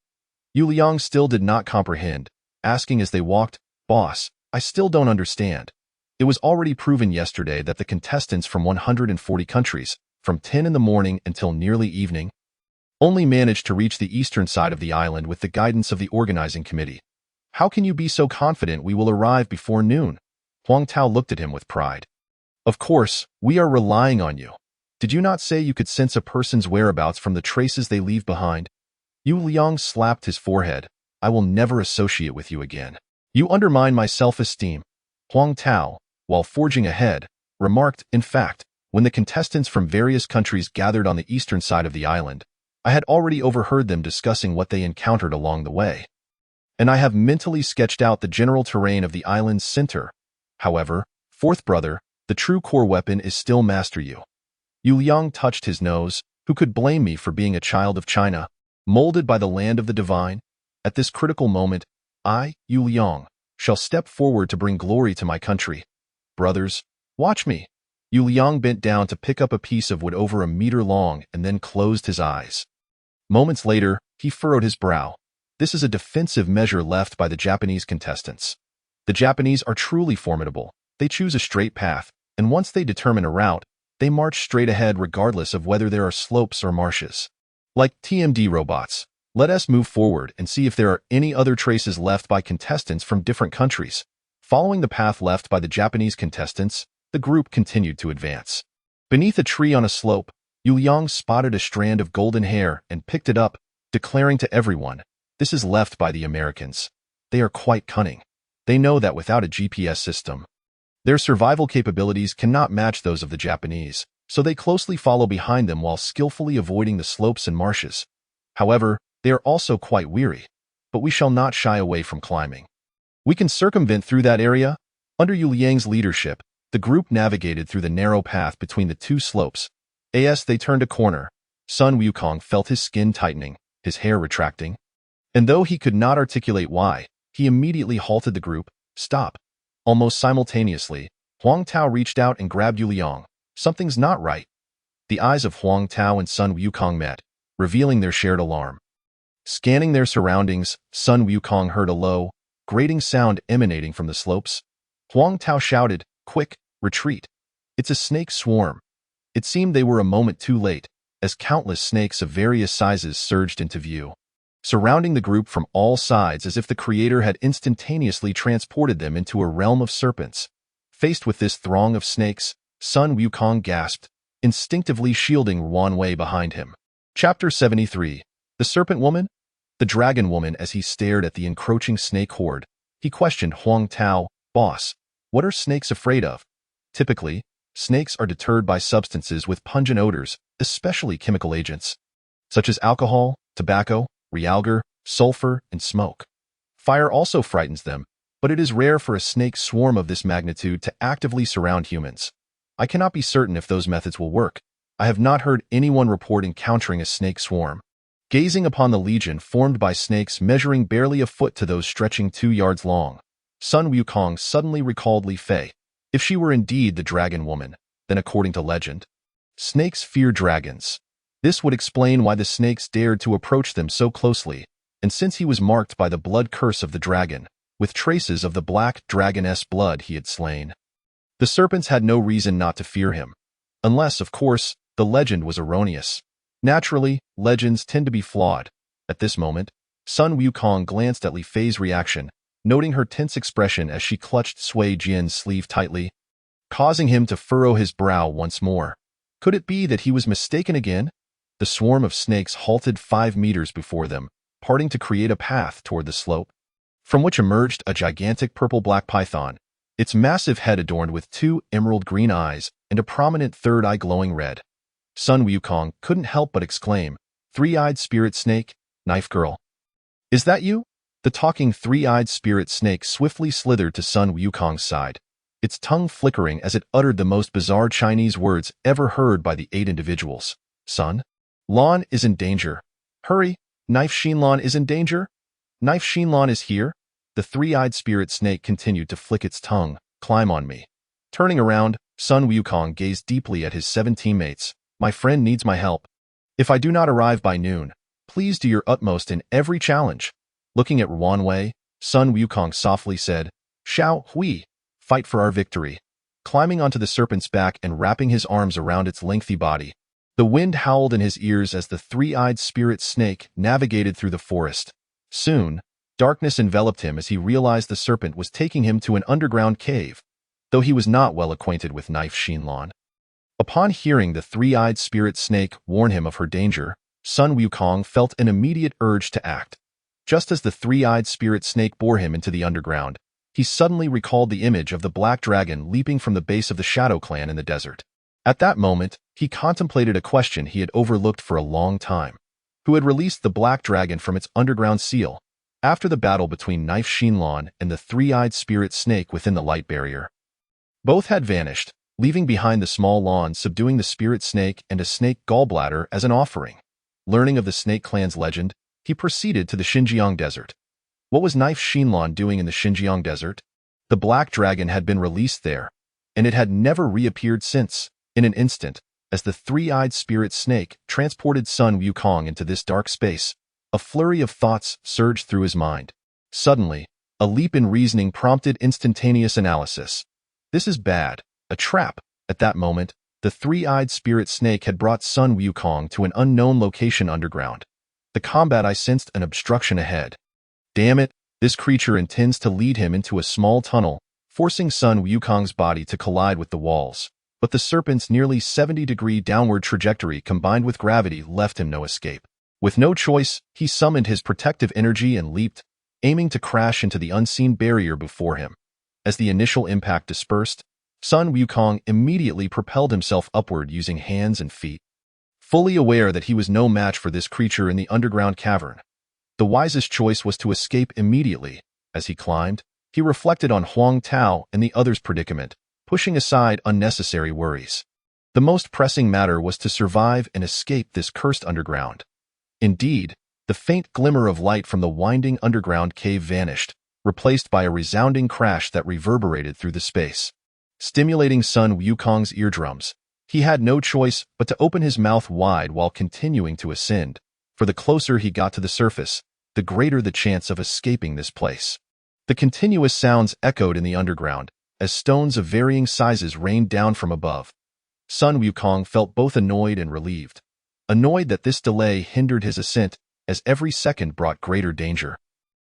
Yu Liang still did not comprehend, asking as they walked, "Boss, I still don't understand. It was already proven yesterday that the contestants from 140 countries, from 10 in the morning until nearly evening, only managed to reach the eastern side of the island with the guidance of the organizing committee. How can you be so confident we will arrive before noon?" Huang Tao looked at him with pride. "Of course, we are relying on you. Did you not say you could sense a person's whereabouts from the traces they leave behind?" Yu Liang slapped his forehead. "I will never associate with you again. You undermine my self-esteem." Huang Tao, while forging ahead, remarked, "In fact, when the contestants from various countries gathered on the eastern side of the island, I had already overheard them discussing what they encountered along the way. And I have mentally sketched out the general terrain of the island's center. However, fourth brother, the true core weapon is still Master Yu." Yu Liang touched his nose. "Who could blame me for being a child of China, molded by the land of the divine? At this critical moment, I, Yu Liang, shall step forward to bring glory to my country. Brothers, watch me." Yu Liang bent down to pick up a piece of wood over a meter long and then closed his eyes. Moments later, he furrowed his brow. This is a defensive measure left by the Japanese contestants. The Japanese are truly formidable. They choose a straight path, and once they determine a route, they march straight ahead regardless of whether there are slopes or marshes. Like TMD robots, let us move forward and see if there are any other traces left by contestants from different countries. Following the path left by the Japanese contestants, the group continued to advance. Beneath a tree on a slope, Yu Liang spotted a strand of golden hair and picked it up, declaring to everyone, "This is left by the Americans. They are quite cunning. They know that without a GPS system, their survival capabilities cannot match those of the Japanese, so they closely follow behind them while skillfully avoiding the slopes and marshes. However, they are also quite weary, but we shall not shy away from climbing. We can circumvent through that area." Under Yu Liang's leadership, the group navigated through the narrow path between the two slopes. As they turned a corner, Sun Wukong felt his skin tightening, his hair retracting. And though he could not articulate why, he immediately halted the group. "Stop." Almost simultaneously, Huang Tao reached out and grabbed Yu Liang. "Something's not right." The eyes of Huang Tao and Sun Wukong met, revealing their shared alarm. Scanning their surroundings, Sun Wukong heard a low, grating sound emanating from the slopes. Huang Tao shouted, "Quick, retreat. It's a snake swarm." It seemed they were a moment too late, as countless snakes of various sizes surged into view, surrounding the group from all sides as if the Creator had instantaneously transported them into a realm of serpents. Faced with this throng of snakes, Sun Wukong gasped, instinctively shielding Wan Wei behind him. Chapter 73. The Serpent Woman? The Dragon Woman. As he stared at the encroaching snake horde, he questioned Huang Tao, "Boss, what are snakes afraid of?" Typically, snakes are deterred by substances with pungent odors, especially chemical agents, such as alcohol, tobacco, realgar, sulfur, and smoke. Fire also frightens them, but it is rare for a snake swarm of this magnitude to actively surround humans. I cannot be certain if those methods will work. I have not heard anyone report encountering a snake swarm. Gazing upon the legion formed by snakes measuring barely a foot to those stretching 2 yards long, Sun Wukong suddenly recalled Li Fei. If she were indeed the dragon woman, then according to legend, snakes fear dragons. This would explain why the snakes dared to approach them so closely, and since he was marked by the blood curse of the dragon, with traces of the black dragoness blood he had slain, the serpents had no reason not to fear him. Unless, of course, the legend was erroneous. Naturally, legends tend to be flawed. At this moment, Sun Wukong glanced at Li Fei's reaction, noting her tense expression as she clutched Sui Jian's sleeve tightly, causing him to furrow his brow once more. Could it be that he was mistaken again? The swarm of snakes halted 5 meters before them, parting to create a path toward the slope, from which emerged a gigantic purple-black python, its massive head adorned with 2 emerald-green eyes and a prominent third eye glowing red. Sun Wukong couldn't help but exclaim, "Three-eyed spirit snake, knife girl. Is that you?" The talking three-eyed spirit snake swiftly slithered to Sun Wukong's side, its tongue flickering as it uttered the most bizarre Chinese words ever heard by the 8 individuals. "Sun Lan is in danger. Hurry, Knife Shinlan is in danger. Knife Shinlan is here." The three-eyed spirit snake continued to flick its tongue. "Climb on me." Turning around, Sun Wukong gazed deeply at his 7 teammates. "My friend needs my help. If I do not arrive by noon, please do your utmost in every challenge." Looking at Wan Wei, Sun Wukong softly said, "Xiao Hui, fight for our victory." Climbing onto the serpent's back and wrapping his arms around its lengthy body, the wind howled in his ears as the three-eyed spirit snake navigated through the forest. Soon, darkness enveloped him as he realized the serpent was taking him to an underground cave, though he was not well acquainted with Knife Shinlan. Upon hearing the three-eyed spirit snake warn him of her danger, Sun Wukong felt an immediate urge to act. Just as the three-eyed spirit snake bore him into the underground, he suddenly recalled the image of the black dragon leaping from the base of the Shadow Clan in the desert. At that moment, he contemplated a question he had overlooked for a long time. Who had released the black dragon from its underground seal after the battle between Knife Shinlan and the three-eyed spirit snake within the light barrier? Both had vanished, leaving behind the small lawn subduing the spirit snake and a snake gallbladder as an offering. Learning of the snake clan's legend, he proceeded to the Xinjiang desert. What was Knife Shinlan doing in the Xinjiang desert? The black dragon had been released there, and it had never reappeared since. In an instant, as the three-eyed spirit snake transported Sun Wukong into this dark space, a flurry of thoughts surged through his mind. Suddenly, a leap in reasoning prompted instantaneous analysis. This is bad, a trap. At that moment, the three-eyed spirit snake had brought Sun Wukong to an unknown location underground. The combat I sensed an obstruction ahead. Damn it, this creature intends to lead him into a small tunnel, forcing Sun Wukong's body to collide with the walls. But the serpent's nearly 70-degree downward trajectory combined with gravity left him no escape. With no choice, he summoned his protective energy and leaped, aiming to crash into the unseen barrier before him. As the initial impact dispersed, Sun Wukong immediately propelled himself upward using hands and feet. Fully aware that he was no match for this creature in the underground cavern, the wisest choice was to escape immediately. As he climbed, he reflected on Huang Tao and the others' predicament, pushing aside unnecessary worries. The most pressing matter was to survive and escape this cursed underground. Indeed, the faint glimmer of light from the winding underground cave vanished, replaced by a resounding crash that reverberated through the space, stimulating Sun Wukong's eardrums. He had no choice but to open his mouth wide while continuing to ascend, for the closer he got to the surface, the greater the chance of escaping this place. The continuous sounds echoed in the underground, as stones of varying sizes rained down from above. Sun Wukong felt both annoyed and relieved. Annoyed that this delay hindered his ascent, as every second brought greater danger.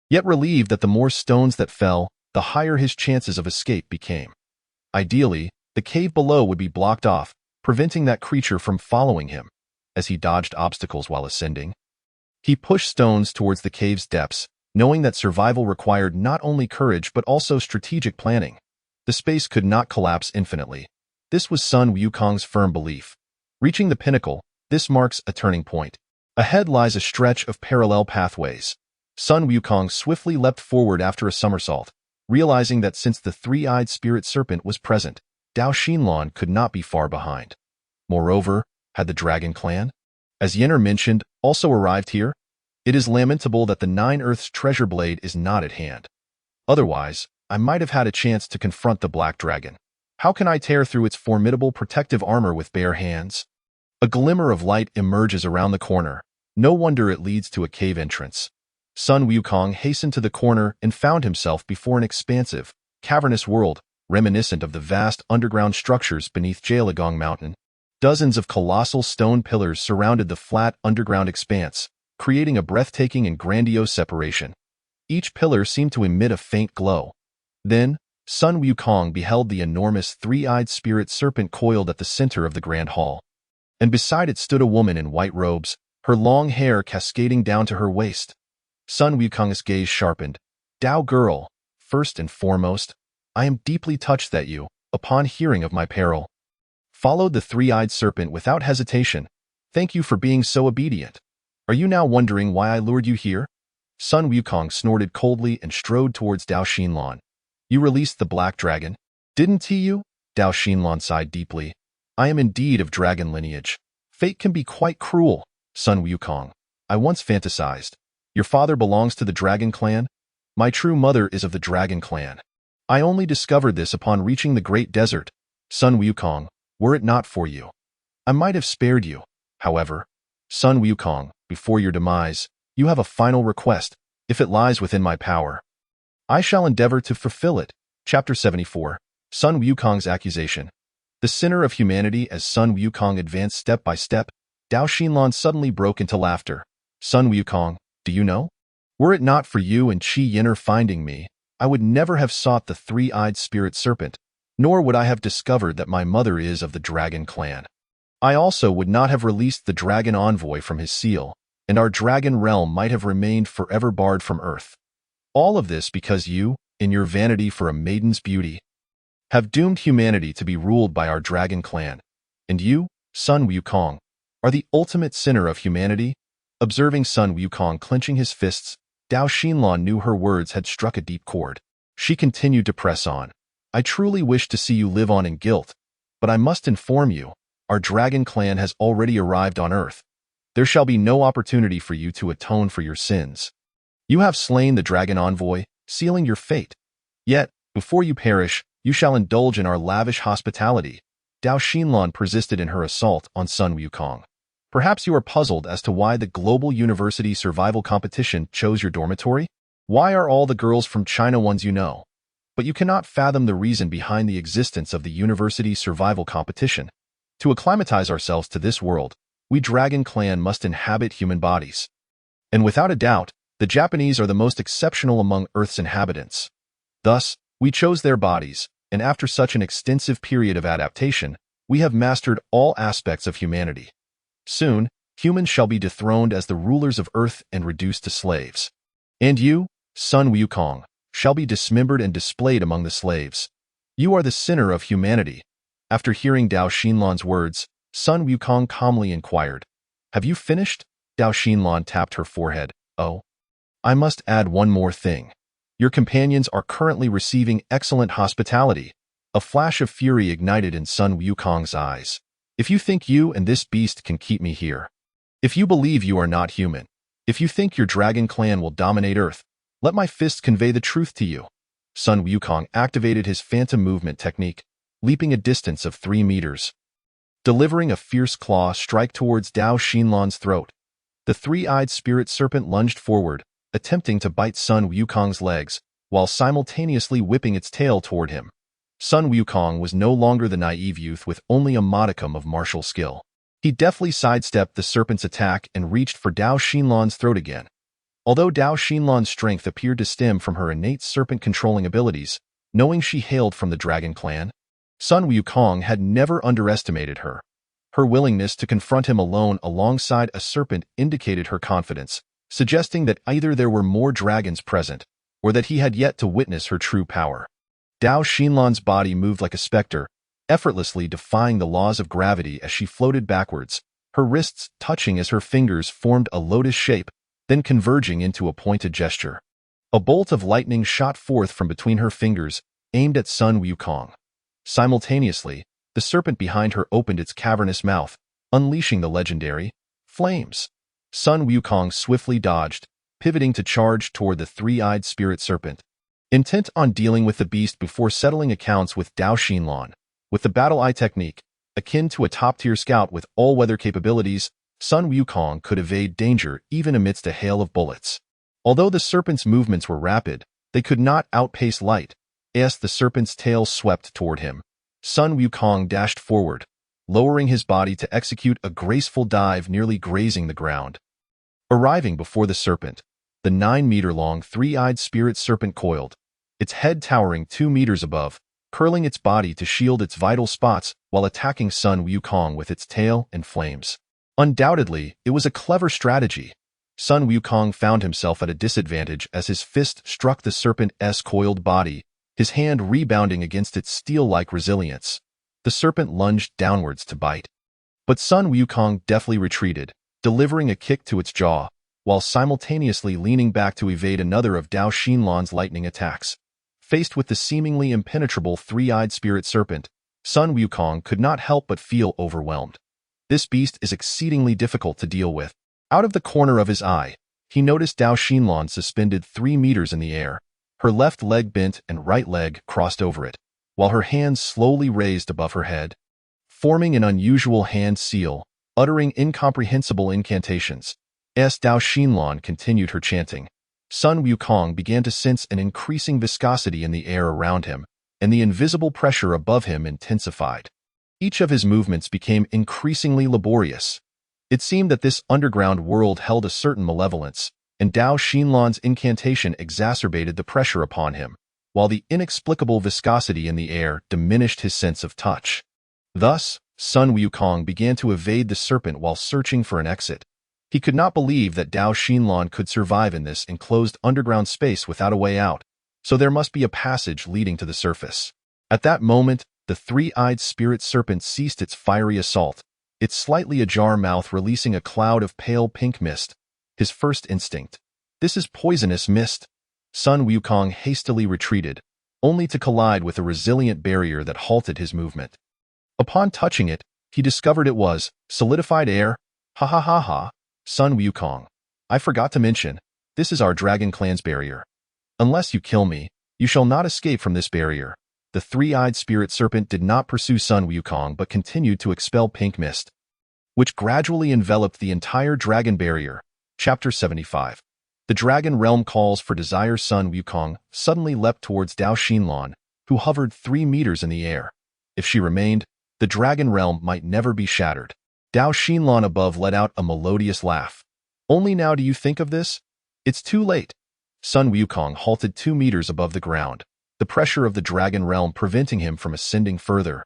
Yet relieved that the more stones that fell, the higher his chances of escape became. Ideally, the cave below would be blocked off, preventing that creature from following him. As he dodged obstacles while ascending, he pushed stones towards the cave's depths, knowing that survival required not only courage but also strategic planning. The space could not collapse infinitely. This was Sun Wukong's firm belief. Reaching the pinnacle, this marks a turning point. Ahead lies a stretch of parallel pathways. Sun Wukong swiftly leapt forward after a somersault, realizing that since the three-eyed spirit serpent was present, Dao Xinlan could not be far behind. Moreover, had the Dragon Clan, as Yenner mentioned, also arrived here? It is lamentable that the Nine Earths treasure blade is not at hand. Otherwise, I might have had a chance to confront the Black Dragon. How can I tear through its formidable protective armor with bare hands? A glimmer of light emerges around the corner. No wonder it leads to a cave entrance. Sun Wukong hastened to the corner and found himself before an expansive, cavernous world, reminiscent of the vast underground structures beneath Jialigong Mountain. Dozens of colossal stone pillars surrounded the flat underground expanse, creating a breathtaking and grandiose separation. Each pillar seemed to emit a faint glow. Then, Sun Wukong beheld the enormous three-eyed spirit serpent coiled at the center of the grand hall. And beside it stood a woman in white robes, her long hair cascading down to her waist. Sun Wukong's gaze sharpened. "Dao girl, first and foremost, I am deeply touched that you, upon hearing of my peril, followed the three-eyed serpent without hesitation. Thank you for being so obedient. Are you now wondering why I lured you here?" Sun Wukong snorted coldly and strode towards Dao Xinlan. "You released the black dragon, didn't you?" Dao Xinlan sighed deeply. "I am indeed of dragon lineage. Fate can be quite cruel, Sun Wukong. I once fantasized. Your father belongs to the dragon clan? My true mother is of the dragon clan. I only discovered this upon reaching the great desert. Sun Wukong, were it not for you, I might have spared you. However, Sun Wukong, before your demise, you have a final request, if it lies within my power. I shall endeavor to fulfill it." Chapter 74. Sun Wukong's Accusation. The sinner of humanity. As Sun Wukong advanced step by step, Dao Xinlan suddenly broke into laughter. "Sun Wukong, do you know? Were it not for you and Qi Yin'er finding me, I would never have sought the three-eyed spirit serpent, nor would I have discovered that my mother is of the dragon clan. I also would not have released the dragon envoy from his seal, and our dragon realm might have remained forever barred from earth. All of this because you, in your vanity for a maiden's beauty, have doomed humanity to be ruled by our dragon clan. And you, Sun Wukong, are the ultimate sinner of humanity." Observing Sun Wukong clenching his fists, Dao Xinlan knew her words had struck a deep chord. She continued to press on. "I truly wish to see you live on in guilt, but I must inform you, our dragon clan has already arrived on Earth. There shall be no opportunity for you to atone for your sins. You have slain the dragon envoy, sealing your fate. Yet, before you perish, you shall indulge in our lavish hospitality." Dao Xinlan persisted in her assault on Sun Wukong. "Perhaps you are puzzled as to why the global university survival competition chose your dormitory? Why are all the girls from China ones you know? But you cannot fathom the reason behind the existence of the university survival competition. To acclimatize ourselves to this world, we Dragon Clan must inhabit human bodies. And without a doubt, the Japanese are the most exceptional among Earth's inhabitants. Thus, we chose their bodies, and after such an extensive period of adaptation, we have mastered all aspects of humanity. Soon, humans shall be dethroned as the rulers of Earth and reduced to slaves. And you, Sun Wukong, shall be dismembered and displayed among the slaves. You are the sinner of humanity." After hearing Dao Xinlan's words, Sun Wukong calmly inquired, "Have you finished?" Dao Xinlan tapped her forehead. "Oh, I must add one more thing. Your companions are currently receiving excellent hospitality." A flash of fury ignited in Sun Wukong's eyes. "If you think you and this beast can keep me here, if you believe you are not human, if you think your dragon clan will dominate Earth, let my fist convey the truth to you." Sun Wukong activated his phantom movement technique, leaping a distance of 3 meters. Delivering a fierce claw strike towards Dao Xinlan's throat, the three-eyed spirit serpent lunged forward, attempting to bite Sun Wukong's legs, while simultaneously whipping its tail toward him. Sun Wukong was no longer the naive youth with only a modicum of martial skill. He deftly sidestepped the serpent's attack and reached for Dao Xinlan's throat again. Although Dao Xinlan's strength appeared to stem from her innate serpent-controlling abilities, knowing she hailed from the Dragon Clan, Sun Wukong had never underestimated her. Her willingness to confront him alone alongside a serpent indicated her confidence, suggesting that either there were more dragons present, or that he had yet to witness her true power. Dao Xinlan's body moved like a specter, effortlessly defying the laws of gravity as she floated backwards, her wrists touching as her fingers formed a lotus shape, then converging into a pointed gesture. A bolt of lightning shot forth from between her fingers, aimed at Sun Wukong. Simultaneously, the serpent behind her opened its cavernous mouth, unleashing the legendary flames. Sun Wukong swiftly dodged, pivoting to charge toward the three-eyed spirit serpent. Intent on dealing with the beast before settling accounts with Dao Xinlan, With the battle eye technique, akin to a top-tier scout with all-weather capabilities, Sun Wukong could evade danger even amidst a hail of bullets. Although the serpent's movements were rapid, they could not outpace light. As the serpent's tail swept toward him, Sun Wukong dashed forward, lowering his body to execute a graceful dive, nearly grazing the ground. Arriving before the serpent, the 9-meter-long three-eyed spirit serpent coiled, its head towering 2 meters above, curling its body to shield its vital spots while attacking Sun Wukong with its tail and flames. Undoubtedly, it was a clever strategy. Sun Wukong found himself at a disadvantage as his fist struck the serpent's coiled body, his hand rebounding against its steel-like resilience. The serpent lunged downwards to bite. But Sun Wukong deftly retreated, delivering a kick to its jaw, while simultaneously leaning back to evade another of Dao Xinlan's lightning attacks. Faced with the seemingly impenetrable three-eyed spirit serpent, Sun Wukong could not help but feel overwhelmed. This beast is exceedingly difficult to deal with. Out of the corner of his eye, he noticed Dao Xinlan suspended 3 meters in the air, her left leg bent and right leg crossed over it, while her hands slowly raised above her head, forming an unusual hand seal, uttering incomprehensible incantations. As Dao Xinlan continued her chanting, Sun Wukong began to sense an increasing viscosity in the air around him, and the invisible pressure above him intensified. Each of his movements became increasingly laborious. It seemed that this underground world held a certain malevolence, and Dao Xinlan's incantation exacerbated the pressure upon him, while the inexplicable viscosity in the air diminished his sense of touch. Thus, Sun Wukong began to evade the serpent while searching for an exit. He could not believe that Dao Xinlan could survive in this enclosed underground space without a way out, so there must be a passage leading to the surface. At that moment, the three-eyed spirit serpent ceased its fiery assault, its slightly ajar mouth releasing a cloud of pale pink mist. His first instinct. This is poisonous mist. Sun Wukong hastily retreated, only to collide with a resilient barrier that halted his movement. Upon touching it, he discovered it was solidified air. Ha ha ha ha. Sun Wukong, I forgot to mention, this is our Dragon Clan's barrier. Unless you kill me, you shall not escape from this barrier. The three-eyed spirit serpent did not pursue Sun Wukong but continued to expel pink mist, which gradually enveloped the entire dragon barrier. Chapter 75. The Dragon Realm calls for desire. Sun Wukong suddenly leapt towards Dao Xinlan, who hovered 3 meters in the air. If she remained, the Dragon Realm might never be shattered. Dao Xinlan above let out a melodious laugh. Only now do you think of this? It's too late. Sun Wukong halted 2 meters above the ground, the pressure of the Dragon Realm preventing him from ascending further.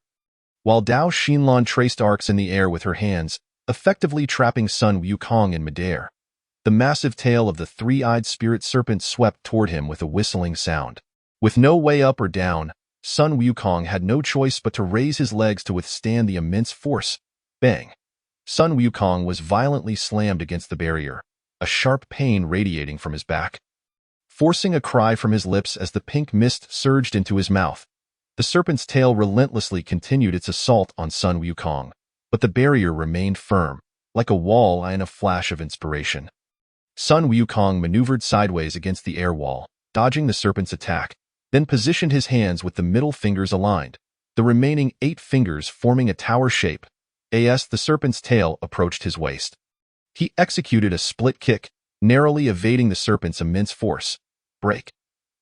While Dao Xinlan traced arcs in the air with her hands, effectively trapping Sun Wukong in midair. The massive tail of the three-eyed spirit serpent swept toward him with a whistling sound. With no way up or down, Sun Wukong had no choice but to raise his legs to withstand the immense force. Bang! Sun Wukong was violently slammed against the barrier, a sharp pain radiating from his back, forcing a cry from his lips as the pink mist surged into his mouth. The serpent's tail relentlessly continued its assault on Sun Wukong, but the barrier remained firm, like a wall in a flash of inspiration. Sun Wukong maneuvered sideways against the air wall, dodging the serpent's attack, then positioned his hands with the middle fingers aligned, the remaining 8 fingers forming a tower shape. As the serpent's tail approached his waist, he executed a split kick, narrowly evading the serpent's immense force. Break.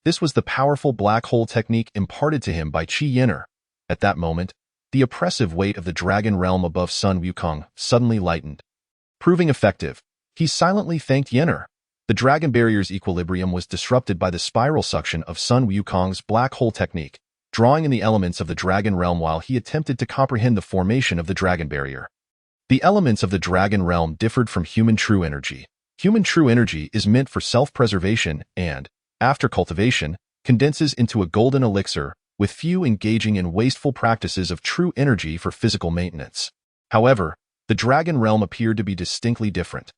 This was the powerful black hole technique imparted to him by Qi Yenner. At that moment, the oppressive weight of the Dragon Realm above Sun Wukong suddenly lightened. Proving effective, he silently thanked Yenner. The dragon barrier's equilibrium was disrupted by the spiral suction of Sun Wukong's black hole technique, drawing in the elements of the Dragon Realm while he attempted to comprehend the formation of the dragon barrier. The elements of the Dragon Realm differed from human true energy. Human true energy is meant for self-preservation and, after cultivation, condenses into a golden elixir, with few engaging in wasteful practices of true energy for physical maintenance. However, the Dragon Realm appeared to be distinctly different.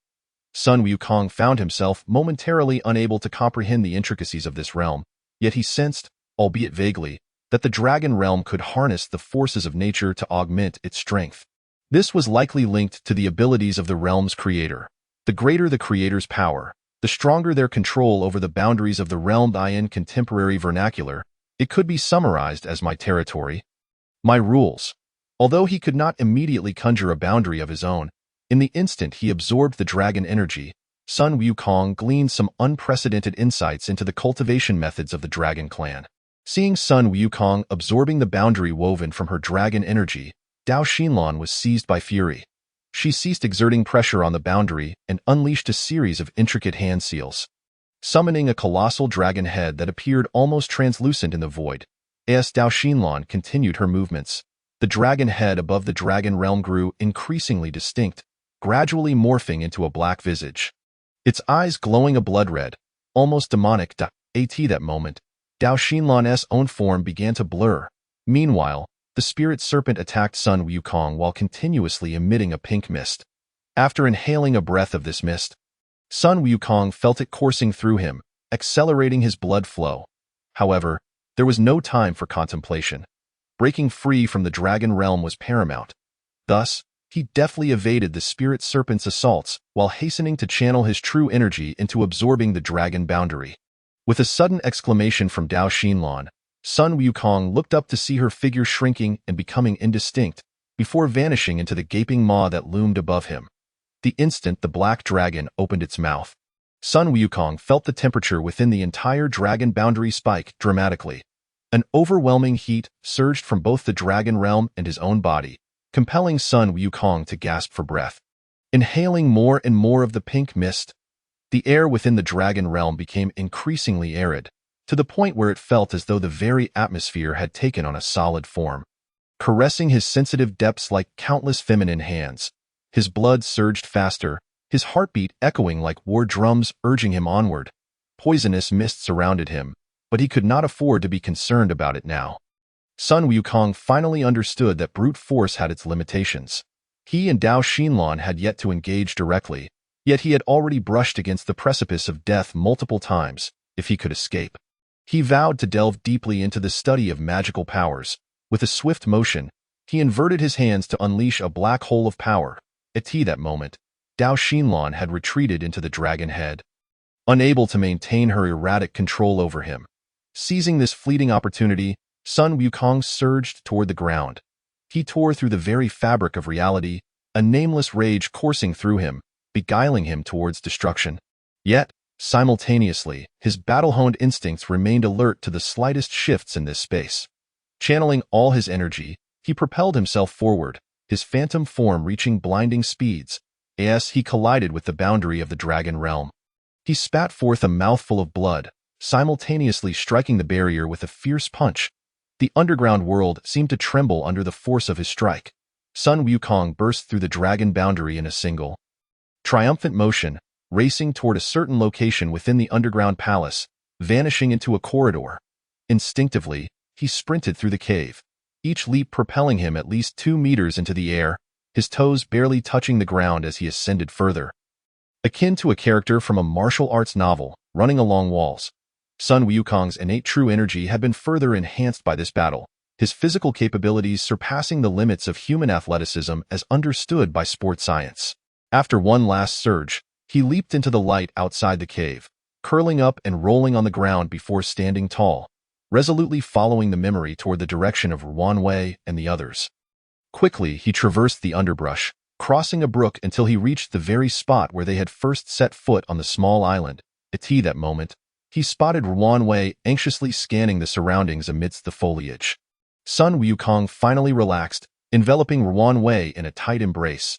Sun Wukong found himself momentarily unable to comprehend the intricacies of this realm, yet he sensed, albeit vaguely, that the Dragon Realm could harness the forces of nature to augment its strength. This was likely linked to the abilities of the realm's creator. The greater the creator's power, the stronger their control over the boundaries of the realm. In contemporary vernacular, it could be summarized as my territory. My rules. Although he could not immediately conjure a boundary of his own, in the instant he absorbed the dragon energy, Sun Wukong gleaned some unprecedented insights into the cultivation methods of the dragon clan. Seeing Sun Wukong absorbing the boundary woven from her dragon energy, Dao Xinlan was seized by fury. She ceased exerting pressure on the boundary and unleashed a series of intricate hand seals. Summoning a colossal dragon head that appeared almost translucent in the void, as Dao Xinlan continued her movements, the dragon head above the dragon realm grew increasingly distinct, gradually morphing into a black visage. Its eyes glowing a blood red, almost demonic. At that moment, Dao Xinlan's own form began to blur. Meanwhile, the spirit serpent attacked Sun Wukong while continuously emitting a pink mist. After inhaling a breath of this mist, Sun Wukong felt it coursing through him, accelerating his blood flow. However, there was no time for contemplation. Breaking free from the dragon realm was paramount. Thus, he deftly evaded the spirit serpent's assaults while hastening to channel his true energy into absorbing the dragon boundary. With a sudden exclamation from Dao Xinlan, Sun Wukong looked up to see her figure shrinking and becoming indistinct, before vanishing into the gaping maw that loomed above him. The instant the black dragon opened its mouth, Sun Wukong felt the temperature within the entire dragon boundary spike dramatically. An overwhelming heat surged from both the dragon realm and his own body, compelling Sun Wukong to gasp for breath. Inhaling more and more of the pink mist, the air within the dragon realm became increasingly arid, to the point where it felt as though the very atmosphere had taken on a solid form. Caressing his sensitive depths like countless feminine hands, his blood surged faster, his heartbeat echoing like war drums urging him onward. Poisonous mist surrounded him, but he could not afford to be concerned about it now. Sun Wukong finally understood that brute force had its limitations. He and Dao Xinlan had yet to engage directly, yet he had already brushed against the precipice of death multiple times, if he could escape. He vowed to delve deeply into the study of magical powers. With a swift motion, he inverted his hands to unleash a black hole of power. At that moment, Dao Xinlan had retreated into the dragon head, unable to maintain her erratic control over him. Seizing this fleeting opportunity, Sun Wukong surged toward the ground. He tore through the very fabric of reality, a nameless rage coursing through him, beguiling him towards destruction. Yet, simultaneously, his battle-honed instincts remained alert to the slightest shifts in this space. Channeling all his energy, he propelled himself forward, his phantom form reaching blinding speeds, as he collided with the boundary of the dragon realm. He spat forth a mouthful of blood, simultaneously striking the barrier with a fierce punch. The underground world seemed to tremble under the force of his strike. Sun Wukong burst through the dragon boundary in a single, triumphant motion, racing toward a certain location within the underground palace, vanishing into a corridor. Instinctively, he sprinted through the cave, each leap propelling him at least 2 meters into the air, his toes barely touching the ground as he ascended further. Akin to a character from a martial arts novel, running along walls, Sun Wukong's innate true energy had been further enhanced by this battle, his physical capabilities surpassing the limits of human athleticism as understood by sports science. After one last surge, he leaped into the light outside the cave, curling up and rolling on the ground before standing tall, resolutely following the memory toward the direction of Ruanwei and the others. Quickly, he traversed the underbrush, crossing a brook until he reached the very spot where they had first set foot on the small island. At that moment, he spotted Ruanwei anxiously scanning the surroundings amidst the foliage. Sun Wukong finally relaxed, enveloping Ruanwei in a tight embrace.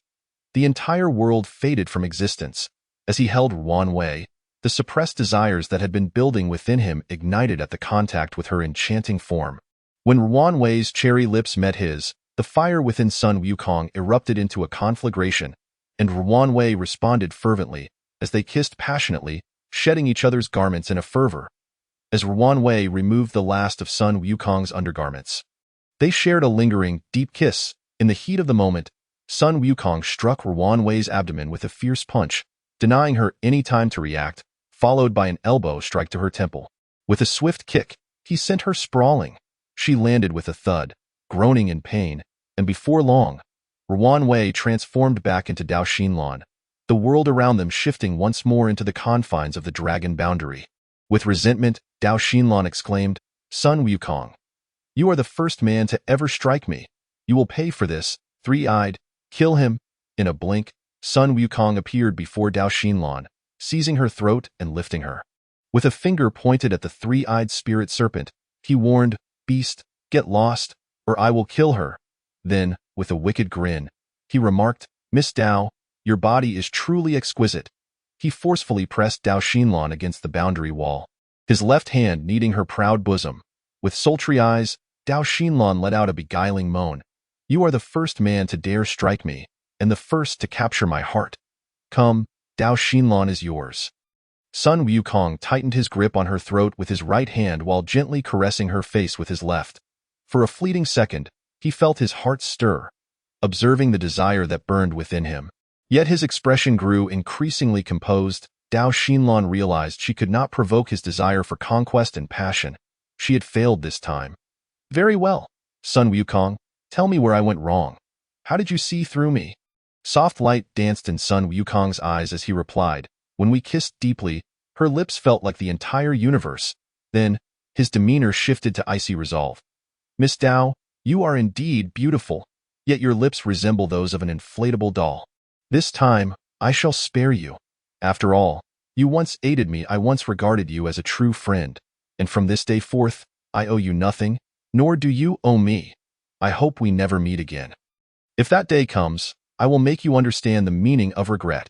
The entire world faded from existence. As he held Ruanwei, the suppressed desires that had been building within him ignited at the contact with her enchanting form. When Ruanwei's cherry lips met his, the fire within Sun Wukong erupted into a conflagration, and Ruanwei responded fervently, as they kissed passionately, shedding each other's garments in a fervor. As Ruanwei removed the last of Sun Wukong's undergarments, they shared a lingering, deep kiss. In the heat of the moment, Sun Wukong struck Ruanwei's abdomen with a fierce punch, denying her any time to react, followed by an elbow strike to her temple. With a swift kick, he sent her sprawling. She landed with a thud, groaning in pain, and before long, Ruanwei transformed back into Dao Xinlan, the world around them shifting once more into the confines of the dragon boundary. With resentment, Dao Xinlan exclaimed, "Sun Wukong, You are the first man to ever strike me. You will pay for this, three-eyed. Kill him. In a blink, Sun Wukong appeared before Dao Xinlan, seizing her throat and lifting her. With a finger pointed at the three-eyed spirit serpent, he warned, "Beast, get lost, or I will kill her." Then, with a wicked grin, he remarked, "Miss Dao, your body is truly exquisite." He forcefully pressed Dao Xinlan against the boundary wall, his left hand kneading her proud bosom. With sultry eyes, Dao Xinlan let out a beguiling moan. "You are the first man to dare strike me, and the first to capture my heart. Come, Dao Xinlan is yours." Sun Wukong tightened his grip on her throat with his right hand while gently caressing her face with his left. For a fleeting second, he felt his heart stir, observing the desire that burned within him. Yet his expression grew increasingly composed. Dao Xinlan realized she could not provoke his desire for conquest and passion. She had failed this time. "Very well, Sun Wukong, tell me where I went wrong. How did you see through me?" Soft light danced in Sun Wukong's eyes as he replied, "When we kissed deeply, her lips felt like the entire universe." Then, his demeanor shifted to icy resolve. "Miss Dao, you are indeed beautiful, yet your lips resemble those of an inflatable doll. This time, I shall spare you. After all, you once aided me. I once regarded you as a true friend, and from this day forth, I owe you nothing, nor do you owe me. I hope we never meet again. If that day comes, I will make you understand the meaning of regret."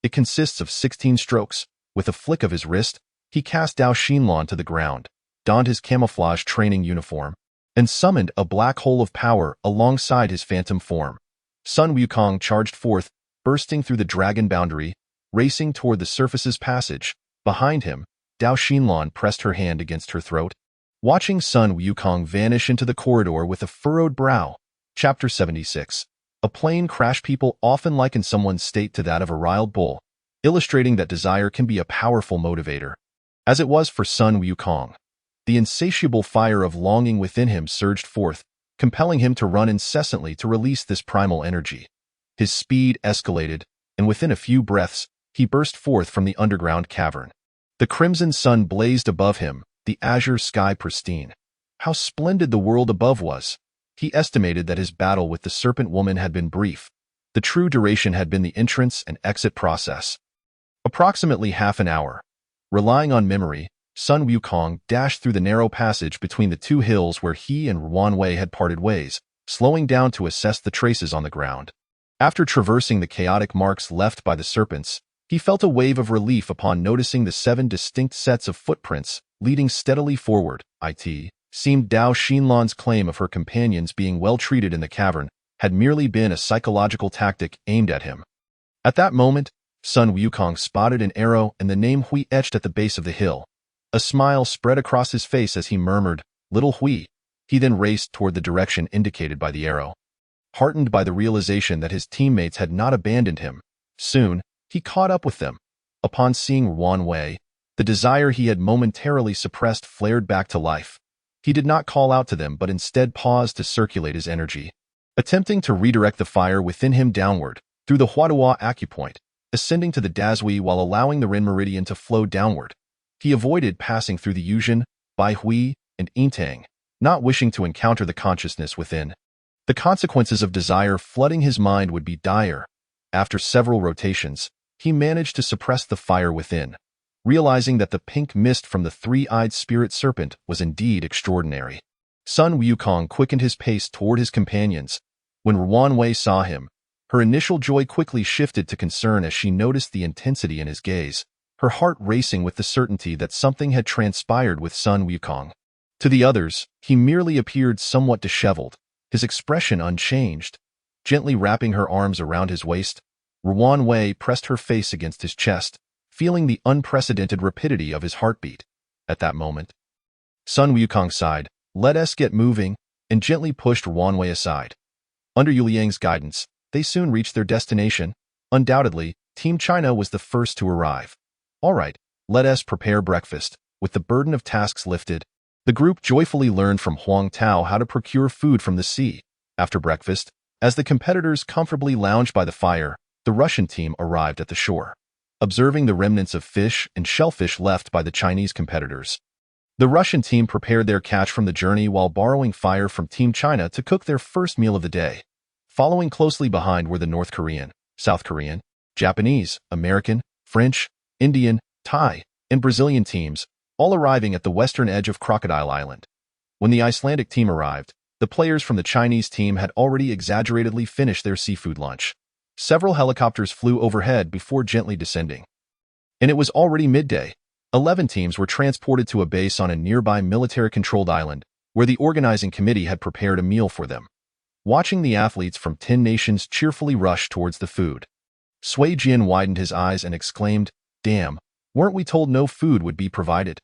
It consists of 16 strokes. With a flick of his wrist, he cast Dao Xinlan to the ground, donned his camouflage training uniform, and summoned a black hole of power alongside his phantom form. Sun Wukong charged forth, bursting through the dragon boundary, racing toward the surface's passage. Behind him, Dao Xinlan pressed her hand against her throat, watching Sun Wukong vanish into the corridor with a furrowed brow. Chapter 76. A plane crash. People often liken someone's state to that of a riled bull, illustrating that desire can be a powerful motivator. As it was for Sun Wukong. The insatiable fire of longing within him surged forth, compelling him to run incessantly to release this primal energy. His speed escalated, and within a few breaths, he burst forth from the underground cavern. The crimson sun blazed above him, the azure sky pristine. How splendid the world above was! He estimated that his battle with the serpent woman had been brief. The true duration had been the entrance and exit process. Approximately half an hour. Relying on memory, Sun Wukong dashed through the narrow passage between the two hills where he and Ruanwei had parted ways, slowing down to assess the traces on the ground. After traversing the chaotic marks left by the serpents, he felt a wave of relief upon noticing the 7 distinct sets of footprints leading steadily forward. It seemed Dao Xinlan's claim of her companions being well treated in the cavern had merely been a psychological tactic aimed at him. At that moment, Sun Wukong spotted an arrow and the name Hui etched at the base of the hill. A smile spread across his face as he murmured, "Little Hui." He then raced toward the direction indicated by the arrow. Heartened by the realization that his teammates had not abandoned him, soon, he caught up with them. Upon seeing Ruanwei, the desire he had momentarily suppressed flared back to life. He did not call out to them but instead paused to circulate his energy, attempting to redirect the fire within him downward, through the Huadua acupoint, ascending to the Dazhui while allowing the Ren meridian to flow downward. He avoided passing through the Yuzhen, Baihui, and Yintang, not wishing to encounter the consciousness within. The consequences of desire flooding his mind would be dire. After several rotations, he managed to suppress the fire within, realizing that the pink mist from the three-eyed spirit serpent was indeed extraordinary. Sun Wukong quickened his pace toward his companions. When Ruanwei saw him, her initial joy quickly shifted to concern as she noticed the intensity in his gaze, her heart racing with the certainty that something had transpired with Sun Wukong. To the others, he merely appeared somewhat disheveled, his expression unchanged. Gently wrapping her arms around his waist, Ruanwei pressed her face against his chest, feeling the unprecedented rapidity of his heartbeat. At that moment, Sun Wukong sighed, "Let us get moving," and gently pushed Ruanwei aside. Under Yuliang's guidance, they soon reached their destination. Undoubtedly, Team China was the first to arrive. "All right, let us prepare breakfast." With the burden of tasks lifted, the group joyfully learned from Huang Tao how to procure food from the sea. After breakfast, as the competitors comfortably lounged by the fire, the Russian team arrived at the shore. Observing the remnants of fish and shellfish left by the Chinese competitors, The Russian team prepared their catch from the journey while borrowing fire from Team China to cook their first meal of the day. Following closely behind were the North Korean, South Korean, Japanese, American, French, Indian, Thai, and Brazilian teams, all arriving at the western edge of Crocodile Island. When the Icelandic team arrived, the players from the Chinese team had already exaggeratedly finished their seafood lunch. Several helicopters flew overhead before gently descending. And it was already midday. 11 teams were transported to a base on a nearby military-controlled island, where the organizing committee had prepared a meal for them. Watching the athletes from 10 nations cheerfully rush towards the food, Sui Jian widened his eyes and exclaimed, "Damn, weren't we told no food would be provided?"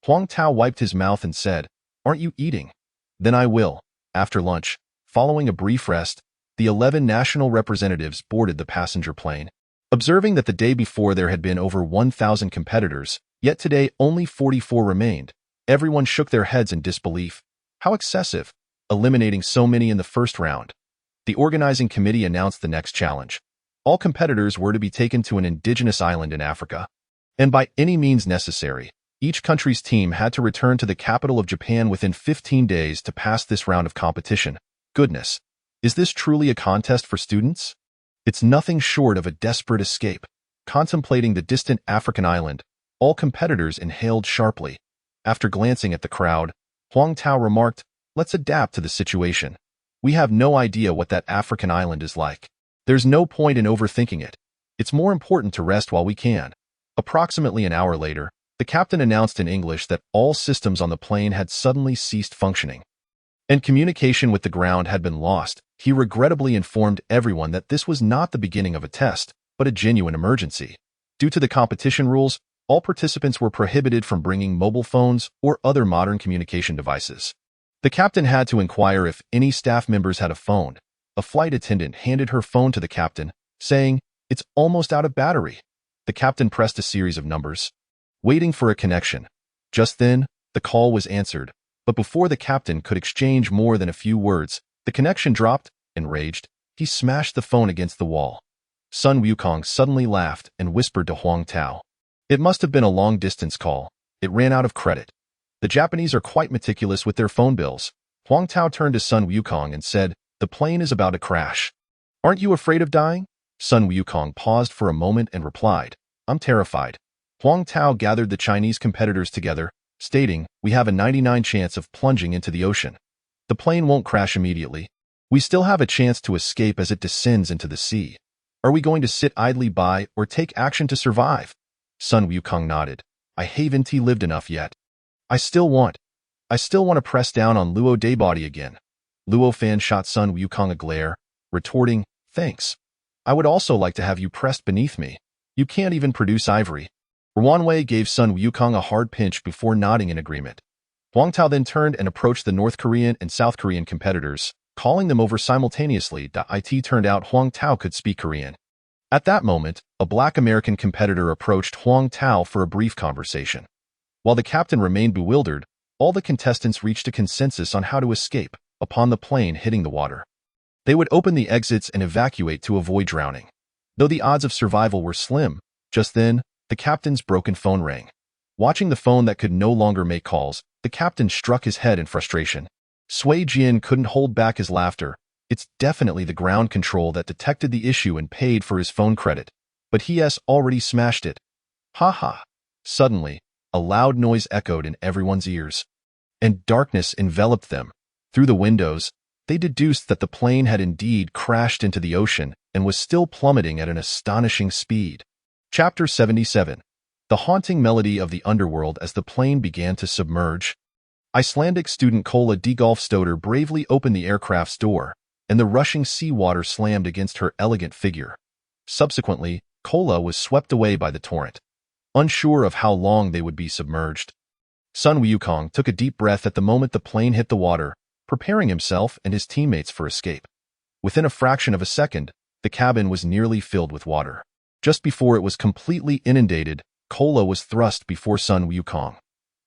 Huang Tao wiped his mouth and said, "Aren't you eating? Then I will." After lunch, following a brief rest, the 11 national representatives boarded the passenger plane. Observing that the day before there had been over 1,000 competitors, yet today only 44 remained, everyone shook their heads in disbelief. How excessive, eliminating so many in the first round. The organizing committee announced the next challenge. All competitors were to be taken to an indigenous island in Africa. And by any means necessary, each country's team had to return to the capital of Japan within 15 days to pass this round of competition. Goodness, is this truly a contest for students? It's nothing short of a desperate escape. Contemplating the distant African island, all competitors inhaled sharply. After glancing at the crowd, Huang Tao remarked, "Let's adapt to the situation. We have no idea what that African island is like. There's no point in overthinking it. It's more important to rest while we can." Approximately an hour later, the captain announced in English that all systems on the plane had suddenly ceased functioning, and communication with the ground had been lost. He regrettably informed everyone that this was not the beginning of a test, but a genuine emergency. Due to the competition rules, all participants were prohibited from bringing mobile phones or other modern communication devices. The captain had to inquire if any staff members had a phone. A flight attendant handed her phone to the captain, saying, "It's almost out of battery." The captain pressed a series of numbers, waiting for a connection. Just then, the call was answered, but before the captain could exchange more than a few words, the connection dropped. Enraged, he smashed the phone against the wall. Sun Wukong suddenly laughed and whispered to Huang Tao, "It must have been a long-distance call. It ran out of credit." The Japanese are quite meticulous with their phone bills. Huang Tao turned to Sun Wukong and said, "The plane is about to crash. Aren't you afraid of dying?" Sun Wukong paused for a moment and replied, "I'm terrified." Huang Tao gathered the Chinese competitors together, stating, "We have a 99% chance of plunging into the ocean. The plane won't crash immediately. We still have a chance to escape as it descends into the sea. Are we going to sit idly by or take action to survive?" Sun Wukong nodded. "I haven't lived enough yet. I still want to press down on Luo Daybody again." Luo Fan shot Sun Wukong a glare, retorting, "Thanks. I would also like to have you pressed beneath me. You can't even produce ivory." Wanwei gave Sun Wukong a hard pinch before nodding in agreement. Huang Tao then turned and approached the North Korean and South Korean competitors, calling them over simultaneously. It turned out Huang Tao could speak Korean. At that moment, a black American competitor approached Huang Tao for a brief conversation. While the captain remained bewildered, all the contestants reached a consensus on how to escape upon the plane hitting the water. They would open the exits and evacuate to avoid drowning. Though the odds of survival were slim, just then, the captain's broken phone rang. Watching the phone that could no longer make calls, the captain struck his head in frustration. Sui Jian couldn't hold back his laughter. It's definitely the ground control that detected the issue and paid for his phone credit. But he's already smashed it. Ha ha. Suddenly, a loud noise echoed in everyone's ears, and darkness enveloped them. Through the windows, they deduced that the plane had indeed crashed into the ocean and was still plummeting at an astonishing speed. Chapter 77. The haunting melody of the underworld as the plane began to submerge. Icelandic student Kola Dgolfsdóttir bravely opened the aircraft's door, and the rushing seawater slammed against her elegant figure. Subsequently, Kola was swept away by the torrent. Unsure of how long they would be submerged, Sun Wukong took a deep breath at the moment the plane hit the water, preparing himself and his teammates for escape. Within a fraction of a second, the cabin was nearly filled with water. Just before it was completely inundated, Kola was thrust before Sun Wukong.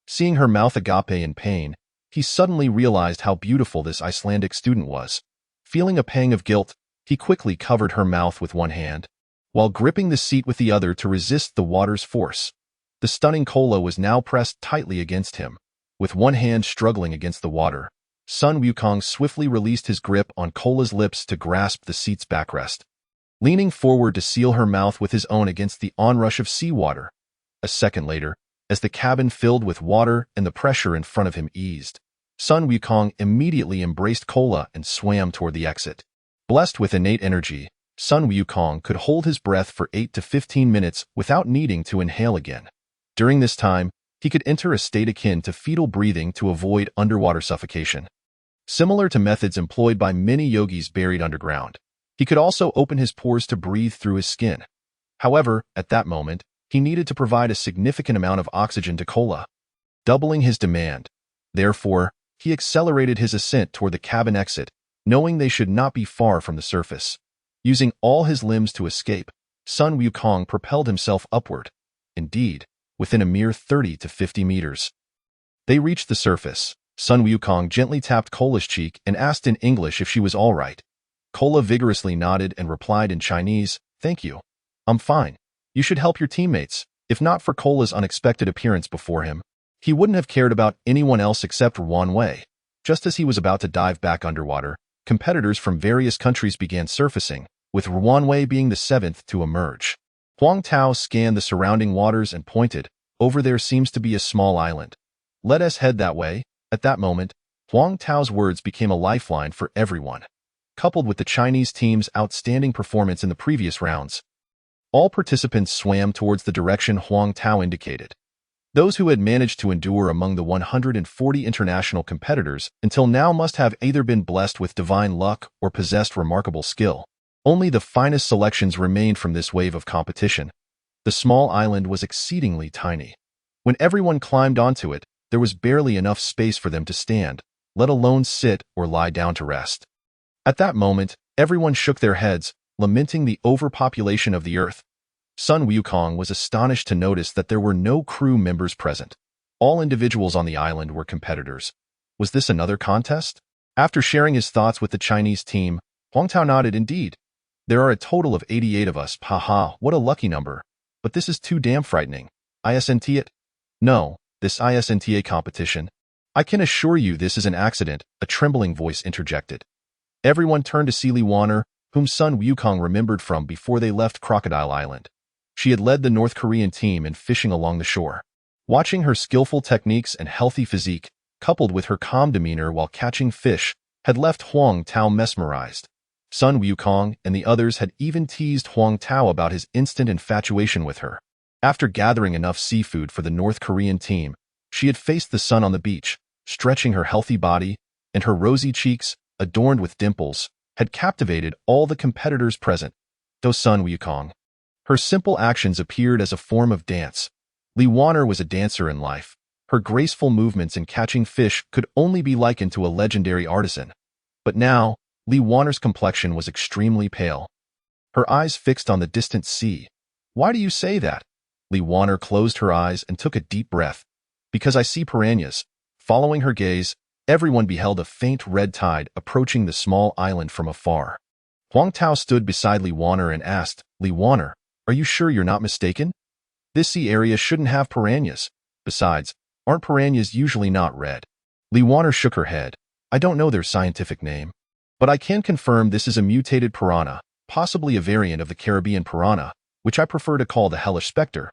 Seeing her mouth agape in pain, he suddenly realized how beautiful this Icelandic student was. Feeling a pang of guilt, he quickly covered her mouth with one hand, while gripping the seat with the other to resist the water's force. The stunning Kola was now pressed tightly against him. With one hand struggling against the water, Sun Wukong swiftly released his grip on Cola's lips to grasp the seat's backrest, leaning forward to seal her mouth with his own against the onrush of seawater. A second later, as the cabin filled with water and the pressure in front of him eased, Sun Wukong immediately embraced Cola and swam toward the exit. Blessed with innate energy, Sun Wukong could hold his breath for 8 to 15 minutes without needing to inhale again. During this time, he could enter a state akin to fetal breathing to avoid underwater suffocation. Similar to methods employed by many yogis buried underground, he could also open his pores to breathe through his skin. However, at that moment, he needed to provide a significant amount of oxygen to Cola, doubling his demand. Therefore, he accelerated his ascent toward the cabin exit, knowing they should not be far from the surface. Using all his limbs to escape, Sun Wukong propelled himself upward. Indeed, within a mere 30 to 50 meters. They reached the surface. Sun Wukong gently tapped Cola's cheek and asked in English if she was all right. Cola vigorously nodded and replied in Chinese, "Thank you. I'm fine. You should help your teammates." If not for Cola's unexpected appearance before him, he wouldn't have cared about anyone else except Wan Wei. Just as he was about to dive back underwater, competitors from various countries began surfacing, with Wan Wei being the 7th to emerge. Huang Tao scanned the surrounding waters and pointed, "Over there seems to be a small island. Let us head that way." At that moment, Huang Tao's words became a lifeline for everyone. Coupled with the Chinese team's outstanding performance in the previous rounds, all participants swam towards the direction Huang Tao indicated. Those who had managed to endure among the 140 international competitors until now must have either been blessed with divine luck or possessed remarkable skill. Only the finest selections remained from this wave of competition. The small island was exceedingly tiny. When everyone climbed onto it, there was barely enough space for them to stand, let alone sit or lie down to rest. At that moment, everyone shook their heads, lamenting the overpopulation of the earth. Sun Wukong was astonished to notice that there were no crew members present. All individuals on the island were competitors. Was this another contest? After sharing his thoughts with the Chinese team, Huang Tao nodded. "Indeed. There are a total of 88 of us. Haha, what a lucky number. But this is too damn frightening. Isn't it? No, this isn't a competition. I can assure you this is an accident," a trembling voice interjected. Everyone turned to see Li Wanner, whom Sun Wukong remembered from before they left Crocodile Island. She had led the North Korean team in fishing along the shore. Watching her skillful techniques and healthy physique, coupled with her calm demeanor while catching fish, had left Huang Tao mesmerized. Sun Wukong and the others had even teased Huang Tao about his instant infatuation with her. After gathering enough seafood for the North Korean team, she had faced the sun on the beach, stretching her healthy body, and her rosy cheeks, adorned with dimples, had captivated all the competitors present, though Sun Wukong. Her simple actions appeared as a form of dance. Li Wanner was a dancer in life. Her graceful movements in catching fish could only be likened to a legendary artisan. But now, Li Wanner's complexion was extremely pale. Her eyes fixed on the distant sea. "Why do you say that?" Li Wanner closed her eyes and took a deep breath. "Because I see piranhas." Following her gaze, everyone beheld a faint red tide approaching the small island from afar. Huang Tao stood beside Li Wanner and asked, "Li Wanner, are you sure you're not mistaken? This sea area shouldn't have piranhas. Besides, aren't piranhas usually not red?" Li Wanner shook her head. "I don't know their scientific name, but I can confirm this is a mutated piranha, possibly a variant of the Caribbean piranha, which I prefer to call the hellish specter.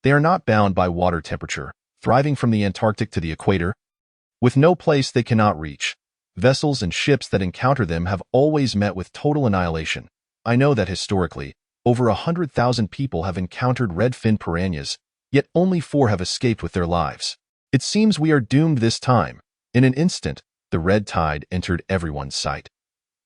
They are not bound by water temperature, thriving from the Antarctic to the equator, with no place they cannot reach. Vessels and ships that encounter them have always met with total annihilation. I know that historically, over 100,000 people have encountered red-finned piranhas, yet only 4 have escaped with their lives. It seems we are doomed this time." In an instant, the red tide entered everyone's sight.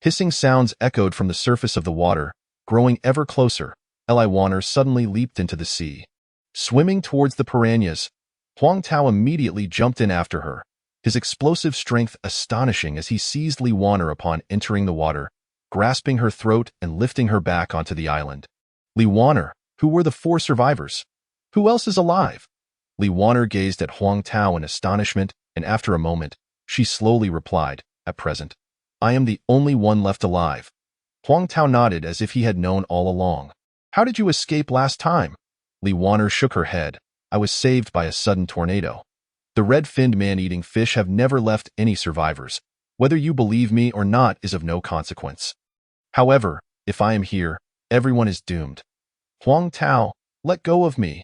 Hissing sounds echoed from the surface of the water, growing ever closer. Li Wanner suddenly leaped into the sea. Swimming towards the piranhas, Huang Tao immediately jumped in after her, his explosive strength astonishing as he seized Li Wanner upon entering the water, grasping her throat and lifting her back onto the island. "Li Wanner, who were the 4 survivors? Who else is alive?" Li Wanner gazed at Huang Tao in astonishment, and after a moment, she slowly replied, "At present, I am the only one left alive." Huang Tao nodded as if he had known all along. "How did you escape last time?" Li Wanner shook her head. "I was saved by a sudden tornado." The red-finned man-eating fish have never left any survivors. Whether you believe me or not is of no consequence. However, if I am here, everyone is doomed. Huang Tao, let go of me.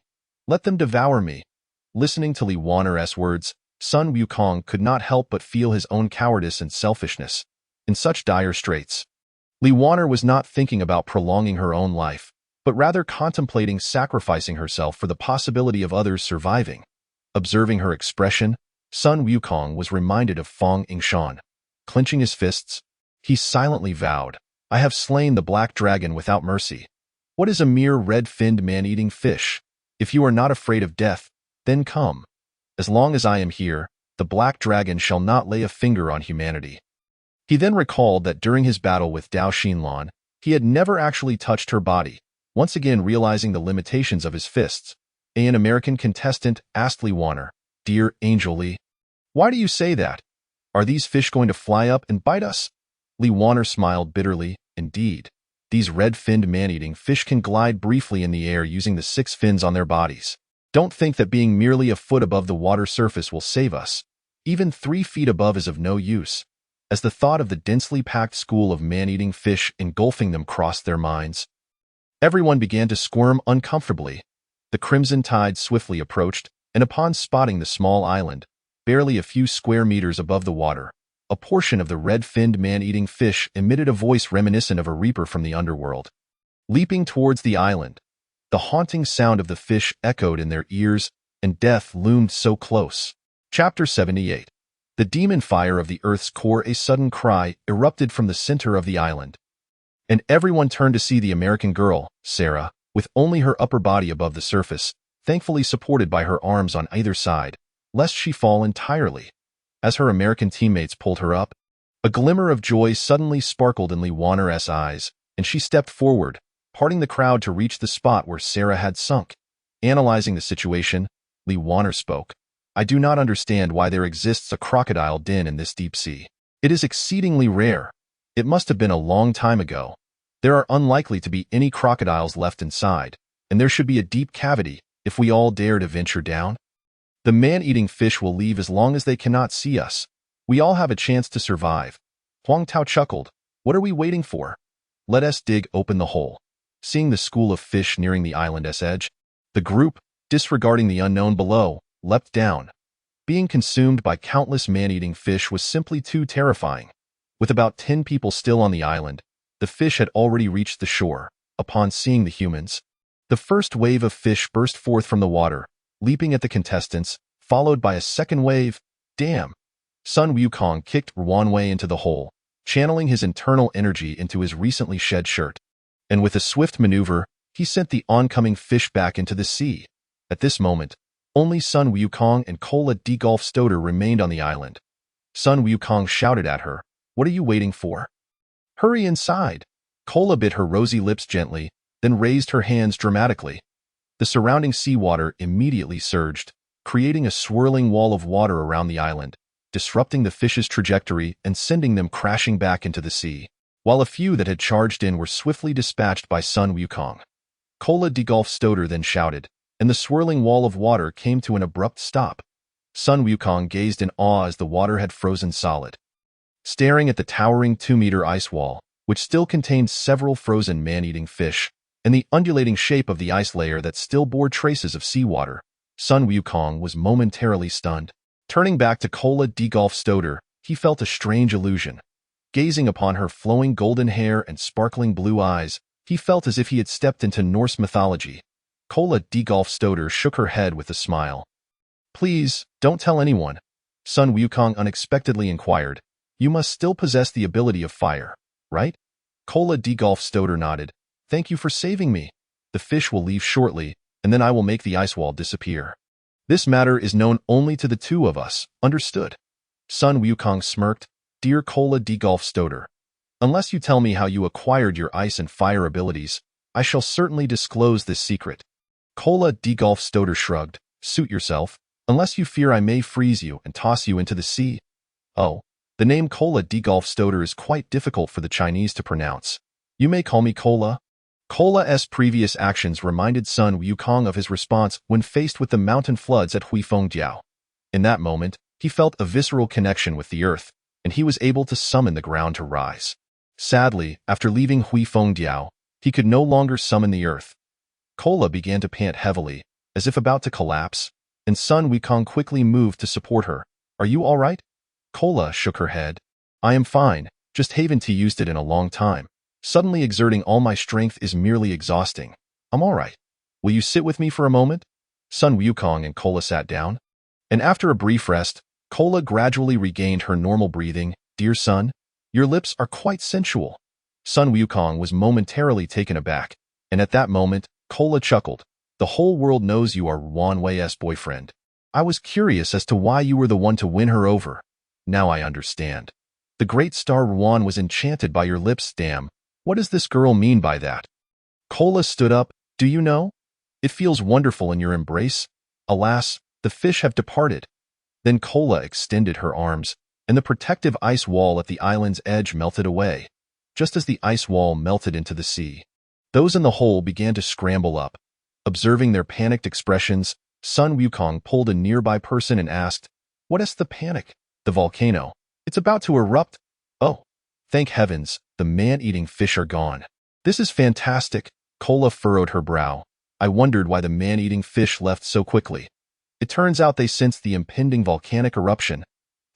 Let them devour me. Listening to Li Wanner's words, Sun Wukong could not help but feel his own cowardice and selfishness. In such dire straits, Li Wanner was not thinking about prolonging her own life, but rather contemplating sacrificing herself for the possibility of others surviving. Observing her expression, Sun Wukong was reminded of Feng Yingshan. Clenching his fists, he silently vowed, I have slain the black dragon without mercy. What is a mere red-finned man-eating fish? If you are not afraid of death, then come. As long as I am here, the black dragon shall not lay a finger on humanity. He then recalled that during his battle with Dao Xinlan, he had never actually touched her body. Once again realizing the limitations of his fists, an American contestant asked Li Wanner, Dear Angel Li, why do you say that? Are these fish going to fly up and bite us? Li Wanner smiled bitterly. Indeed, these red-finned man-eating fish can glide briefly in the air using the 6 fins on their bodies. Don't think that being merely a foot above the water surface will save us. Even 3 feet above is of no use. As the thought of the densely packed school of man-eating fish engulfing them crossed their minds, everyone began to squirm uncomfortably. The crimson tide swiftly approached, and upon spotting the small island, barely a few square meters above the water, a portion of the red-finned man-eating fish emitted a voice reminiscent of a reaper from the underworld. Leaping towards the island, the haunting sound of the fish echoed in their ears, and death loomed so close. Chapter 78. The demon fire of the earth's core. A sudden cry erupted from the center of the island, and everyone turned to see the American girl, Sarah, with only her upper body above the surface, thankfully supported by her arms on either side, lest she fall entirely. As her American teammates pulled her up, a glimmer of joy suddenly sparkled in Li Wanner's eyes, and she stepped forward, parting the crowd to reach the spot where Sarah had sunk. Analyzing the situation, Li Wanner spoke. I do not understand why there exists a crocodile den in this deep sea. It is exceedingly rare. It must have been a long time ago. There are unlikely to be any crocodiles left inside, and there should be a deep cavity if we all dare to venture down. The man-eating fish will leave as long as they cannot see us. We all have a chance to survive. Huang Tao chuckled. What are we waiting for? Let us dig open the hole. Seeing the school of fish nearing the island's edge, the group, disregarding the unknown below, leapt down. Being consumed by countless man-eating fish was simply too terrifying. With about 10 people still on the island, the fish had already reached the shore. Upon seeing the humans, the first wave of fish burst forth from the water, leaping at the contestants, followed by a second wave. Damn! Sun Wukong kicked Wanwei into the hole, channeling his internal energy into his recently shed shirt. And with a swift maneuver, he sent the oncoming fish back into the sea. At this moment, only Sun Wukong and Kola Degolf Stoder remained on the island. Sun Wukong shouted at her, What are you waiting for? Hurry inside. Kola bit her rosy lips gently, then raised her hands dramatically. The surrounding seawater immediately surged, creating a swirling wall of water around the island, disrupting the fish's trajectory and sending them crashing back into the sea, while a few that had charged in were swiftly dispatched by Sun Wukong. Kola Degolf Stoder then shouted, and the swirling wall of water came to an abrupt stop. Sun Wukong gazed in awe as the water had frozen solid. Staring at the towering 2-meter ice wall, which still contained several frozen man-eating fish, and the undulating shape of the ice layer that still bore traces of seawater, Sun Wukong was momentarily stunned. Turning back to Kola Degolf Stoder, he felt a strange illusion. Gazing upon her flowing golden hair and sparkling blue eyes, he felt as if he had stepped into Norse mythology. Kola Degolf Stoder shook her head with a smile. Please, don't tell anyone, Sun Wukong unexpectedly inquired. You must still possess the ability of fire, right? Kola Degolf Stoder nodded. Thank you for saving me. The fish will leave shortly, and then I will make the ice wall disappear. This matter is known only to the two of us, understood? Sun Wukong smirked. Dear Kola Degolf Stoder, unless you tell me how you acquired your ice and fire abilities, I shall certainly disclose this secret. Kola Degolf Stoder shrugged. Suit yourself, unless you fear I may freeze you and toss you into the sea. Oh, the name Kola Degolf Stoder is quite difficult for the Chinese to pronounce. You may call me Kola. Kola's previous actions reminded Sun Wukong of his response when faced with the mountain floods at Huifengjiao. In that moment, he felt a visceral connection with the earth, and he was able to summon the ground to rise. Sadly, after leaving Huifengdiao, he could no longer summon the earth. Kola began to pant heavily, as if about to collapse, and Sun Wukong quickly moved to support her. "Are you all right?" Kola shook her head. "I am fine, just haven't used it in a long time. Suddenly exerting all my strength is merely exhausting. I'm all right. Will you sit with me for a moment?" Sun Wukong and Kola sat down, and after a brief rest, Kola gradually regained her normal breathing. "Dear son, your lips are quite sensual." Sun Wukong was momentarily taken aback, and at that moment, Kola chuckled. "The whole world knows you are Wan Wei's boyfriend. I was curious as to why you were the one to win her over. Now I understand. The great star Wan was enchanted by your lips. Damn, what does this girl mean by that?" Kola stood up. "Do you know? It feels wonderful in your embrace. Alas, the fish have departed." Then Kola extended her arms, and the protective ice wall at the island's edge melted away, just as the ice wall melted into the sea. Those in the hole began to scramble up. Observing their panicked expressions, Sun Wukong pulled a nearby person and asked, "What is the panic?" "The volcano. It's about to erupt." "Oh, thank heavens, the man-eating fish are gone." "This is fantastic." Kola furrowed her brow. "I wondered why the man-eating fish left so quickly. It turns out they sensed the impending volcanic eruption."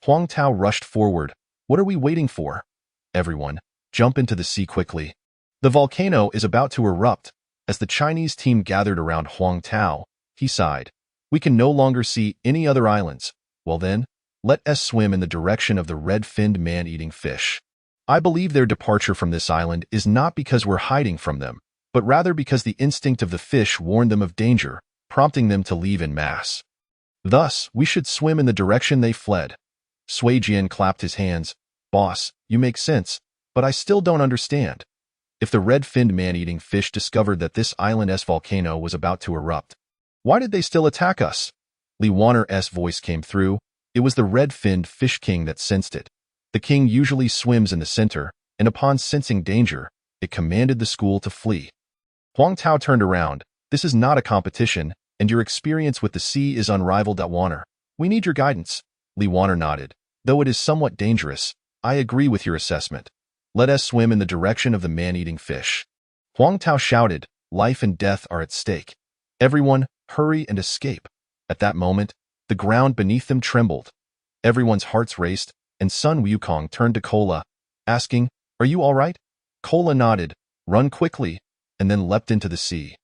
Huang Tao rushed forward. "What are we waiting for? Everyone, jump into the sea quickly. The volcano is about to erupt." As the Chinese team gathered around Huang Tao, he sighed. "We can no longer see any other islands. Well then, let us swim in the direction of the red-finned man-eating fish. I believe their departure from this island is not because we're hiding from them, but rather because the instinct of the fish warned them of danger, prompting them to leave en masse. Thus, we should swim in the direction they fled." Sui Jian clapped his hands. "Boss, you make sense, but I still don't understand. If the red-finned man-eating fish discovered that this island's volcano was about to erupt, why did they still attack us?" Li Wanner's voice came through. "It was the red-finned fish king that sensed it. The king usually swims in the center, and upon sensing danger, it commanded the school to flee." Huang Tao turned around. "This is not a competition, and your experience with the sea is unrivaled at Wanner. We need your guidance." Li Wanner nodded. "Though it is somewhat dangerous, I agree with your assessment. Let us swim in the direction of the man-eating fish." Huang Tao shouted, "Life and death are at stake. Everyone, hurry and escape." At that moment, the ground beneath them trembled. Everyone's hearts raced, and Sun Wukong turned to Kola, asking, "Are you all right?" Kola nodded, "Run quickly," and then leapt into the sea.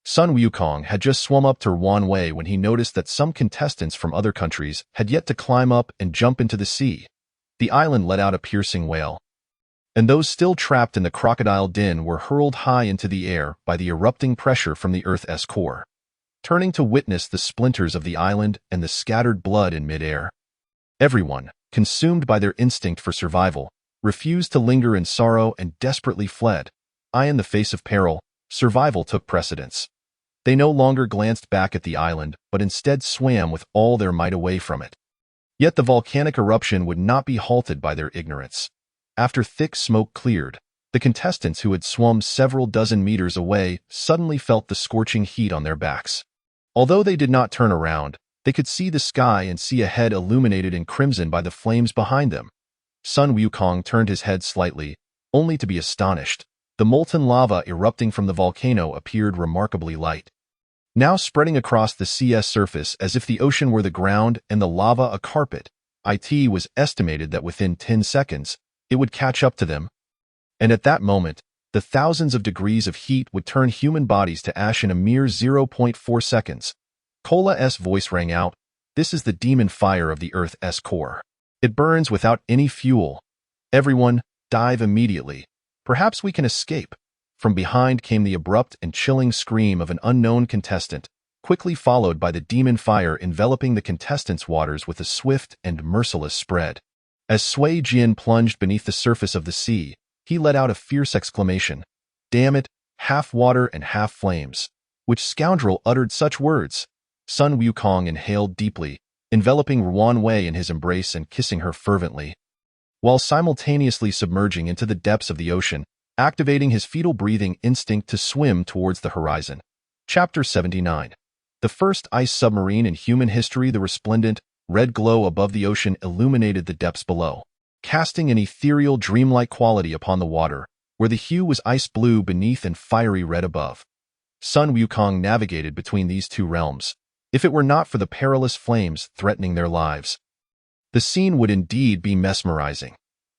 Sun Wukong had just swum up to Wan Wei when he noticed that some contestants from other countries had yet to climb up and jump into the sea. The island let out a piercing wail, and those still trapped in the crocodile den were hurled high into the air by the erupting pressure from the Earth's core, turning to witness the splinters of the island and the scattered blood in midair. Everyone, consumed by their instinct for survival, refused to linger in sorrow and desperately fled. In the face of peril, survival took precedence. They no longer glanced back at the island, but instead swam with all their might away from it. Yet the volcanic eruption would not be halted by their ignorance. After thick smoke cleared, the contestants who had swum several dozen meters away suddenly felt the scorching heat on their backs. Although they did not turn around, they could see the sky and see a head illuminated in crimson by the flames behind them. Sun Wukong turned his head slightly, only to be astonished. The molten lava erupting from the volcano appeared remarkably light, now spreading across the sea's surface as if the ocean were the ground and the lava a carpet. It was estimated that within 10 seconds, it would catch up to them. And at that moment, the thousands of degrees of heat would turn human bodies to ash in a mere 0.4 seconds. Kola's voice rang out, "This is the demon fire of the Earth's core. It burns without any fuel. Everyone, dive immediately. Perhaps we can escape." From behind came the abrupt and chilling scream of an unknown contestant, quickly followed by the demon fire enveloping the contestants' waters with a swift and merciless spread. As Sui Jian plunged beneath the surface of the sea, he let out a fierce exclamation. "Damn it, half water and half flames. Which scoundrel uttered such words?" Sun Wukong inhaled deeply, enveloping Wan Wei in his embrace and kissing her fervently, while simultaneously submerging into the depths of the ocean, activating his fetal breathing instinct to swim towards the horizon. Chapter 79. The first ice submarine in human history, the resplendent, red glow above the ocean illuminated the depths below, casting an ethereal, dreamlike quality upon the water, where the hue was ice blue beneath and fiery red above. Sun Wukong navigated between these two realms, if it were not for the perilous flames threatening their lives. The scene would indeed be mesmerizing.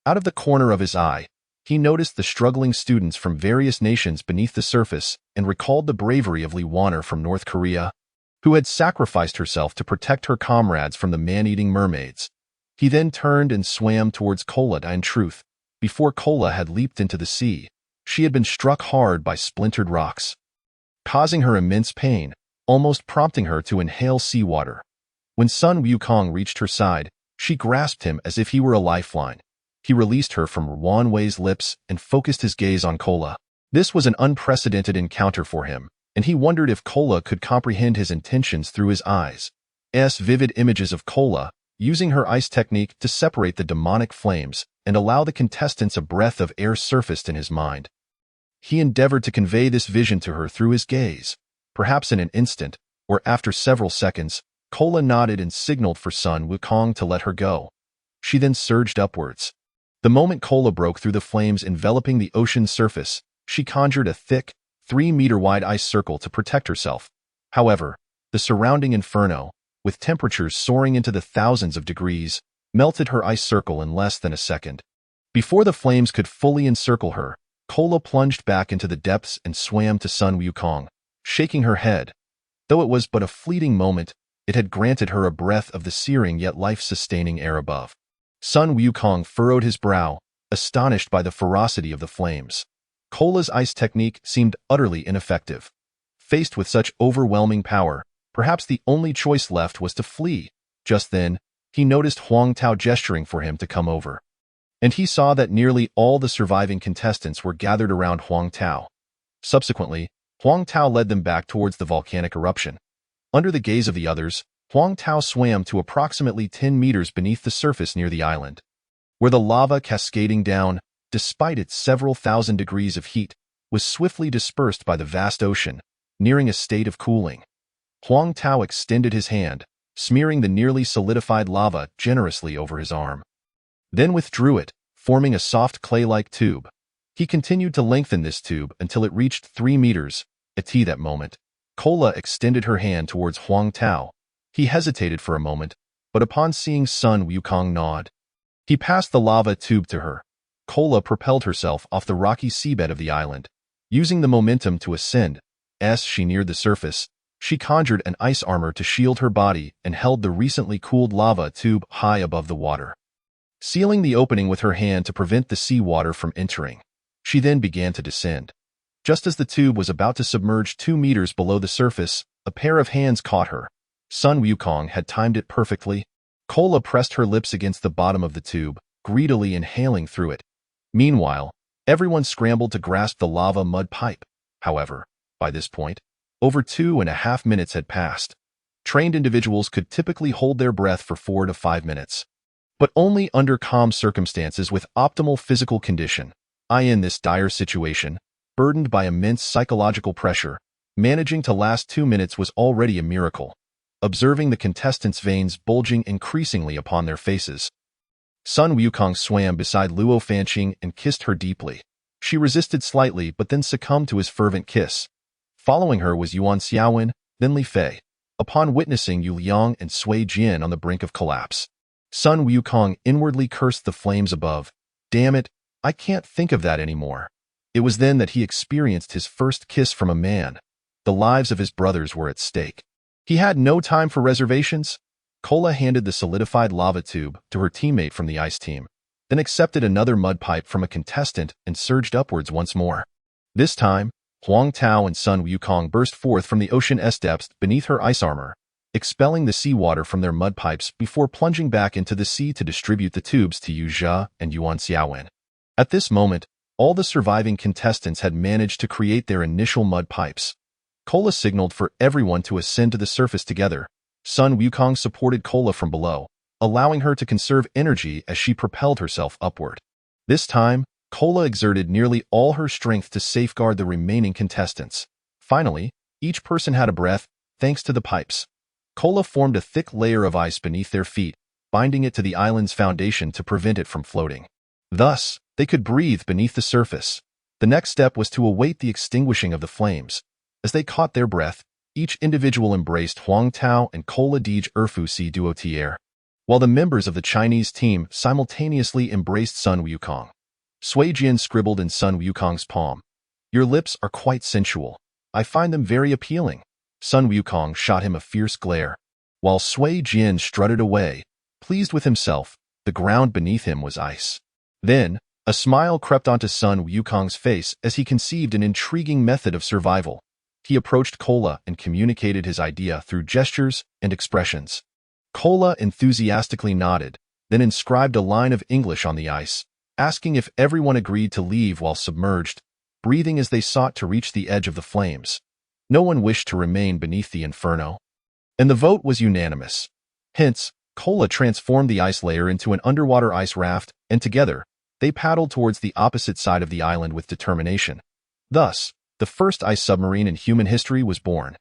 Out of the corner of his eye, he noticed the struggling students from various nations beneath the surface and recalled the bravery of Lee Warner from North Korea, who had sacrificed herself to protect her comrades from the man-eating mermaids. He then turned and swam towards Kola. In truth, before Kola had leaped into the sea, she had been struck hard by splintered rocks, causing her immense pain, almost prompting her to inhale seawater. When Sun Wukong reached her side, she grasped him as if he were a lifeline. He released her from Wan Wei's lips and focused his gaze on Kola. This was an unprecedented encounter for him, and he wondered if Kola could comprehend his intentions through his eyes. Vivid images of Kola, using her ice technique to separate the demonic flames and allow the contestants a breath of air surfaced in his mind. He endeavored to convey this vision to her through his gaze. Perhaps in an instant, or after several seconds, Kola nodded and signaled for Sun Wukong to let her go. She then surged upwards. The moment Kola broke through the flames enveloping the ocean's surface, she conjured a thick, 3-meter-wide ice circle to protect herself. However, the surrounding inferno, with temperatures soaring into the thousands of degrees, melted her ice circle in less than a second. Before the flames could fully encircle her, Kola plunged back into the depths and swam to Sun Wukong, shaking her head. Though it was but a fleeting moment, it had granted her a breath of the searing yet life-sustaining air above. Sun Wukong furrowed his brow, astonished by the ferocity of the flames. Kola's ice technique seemed utterly ineffective. Faced with such overwhelming power, perhaps the only choice left was to flee. Just then, he noticed Huang Tao gesturing for him to come over, and he saw that nearly all the surviving contestants were gathered around Huang Tao. Subsequently, Huang Tao led them back towards the volcanic eruption. Under the gaze of the others, Huang Tao swam to approximately 10 meters beneath the surface near the island, where the lava cascading down, despite its several thousand degrees of heat, was swiftly dispersed by the vast ocean, nearing a state of cooling. Huang Tao extended his hand, smearing the nearly solidified lava generously over his arm, then withdrew it, forming a soft clay-like tube. He continued to lengthen this tube until it reached 3 meters. At that moment, Kola extended her hand towards Huang Tao. He hesitated for a moment, but upon seeing Sun Wukong nod, he passed the lava tube to her. Kola propelled herself off the rocky seabed of the island, using the momentum to ascend. As she neared the surface, she conjured an ice armor to shield her body and held the recently cooled lava tube high above the water, sealing the opening with her hand to prevent the seawater from entering. She then began to descend. Just as the tube was about to submerge 2 meters below the surface, a pair of hands caught her. Sun Wukong had timed it perfectly. Kola pressed her lips against the bottom of the tube, greedily inhaling through it. Meanwhile, everyone scrambled to grasp the lava mud pipe. However, by this point, over 2.5 minutes had passed. Trained individuals could typically hold their breath for 4 to 5 minutes, but only under calm circumstances with optimal physical condition. In this dire situation, burdened by immense psychological pressure, managing to last 2 minutes was already a miracle. Observing the contestants' veins bulging increasingly upon their faces, Sun Wukong swam beside Luo Fanqing and kissed her deeply. She resisted slightly but then succumbed to his fervent kiss. Following her was Yuan Xiaowen, then Li Fei. Upon witnessing Yu Liang and Sui Jian on the brink of collapse, Sun Wukong inwardly cursed the flames above. Damn it, I can't think of that anymore. It was then that he experienced his first kiss from a man. The lives of his brothers were at stake. He had no time for reservations. Kola handed the solidified lava tube to her teammate from the ice team, then accepted another mud pipe from a contestant and surged upwards once more. This time, Huang Tao and Sun Wukong burst forth from the ocean's depths beneath her ice armor, expelling the seawater from their mud pipes before plunging back into the sea to distribute the tubes to Yu Zhe and Yuan Xiaowen. At this moment, all the surviving contestants had managed to create their initial mud pipes. Kola signaled for everyone to ascend to the surface together. Sun Wukong supported Kola from below, allowing her to conserve energy as she propelled herself upward. This time, Kola exerted nearly all her strength to safeguard the remaining contestants. Finally, each person had a breath, thanks to the pipes. Kola formed a thick layer of ice beneath their feet, binding it to the island's foundation to prevent it from floating. Thus, they could breathe beneath the surface. The next step was to await the extinguishing of the flames. As they caught their breath, each individual embraced Huang Tao and Kola Dij Erfu Si Duotier, while the members of the Chinese team simultaneously embraced Sun Wukong. Sui Jian scribbled in Sun Wukong's palm, "Your lips are quite sensual. I find them very appealing." Sun Wukong shot him a fierce glare, while Sui Jian strutted away, pleased with himself. The ground beneath him was ice. Then, a smile crept onto Sun Wukong's face as he conceived an intriguing method of survival. He approached Kola and communicated his idea through gestures and expressions. Kola enthusiastically nodded, then inscribed a line of English on the ice, asking if everyone agreed to leave while submerged, breathing as they sought to reach the edge of the flames. No one wished to remain beneath the inferno, and the vote was unanimous. Hence, Kola transformed the ice layer into an underwater ice raft, and together, they paddled towards the opposite side of the island with determination. Thus, the first ice submarine in human history was born.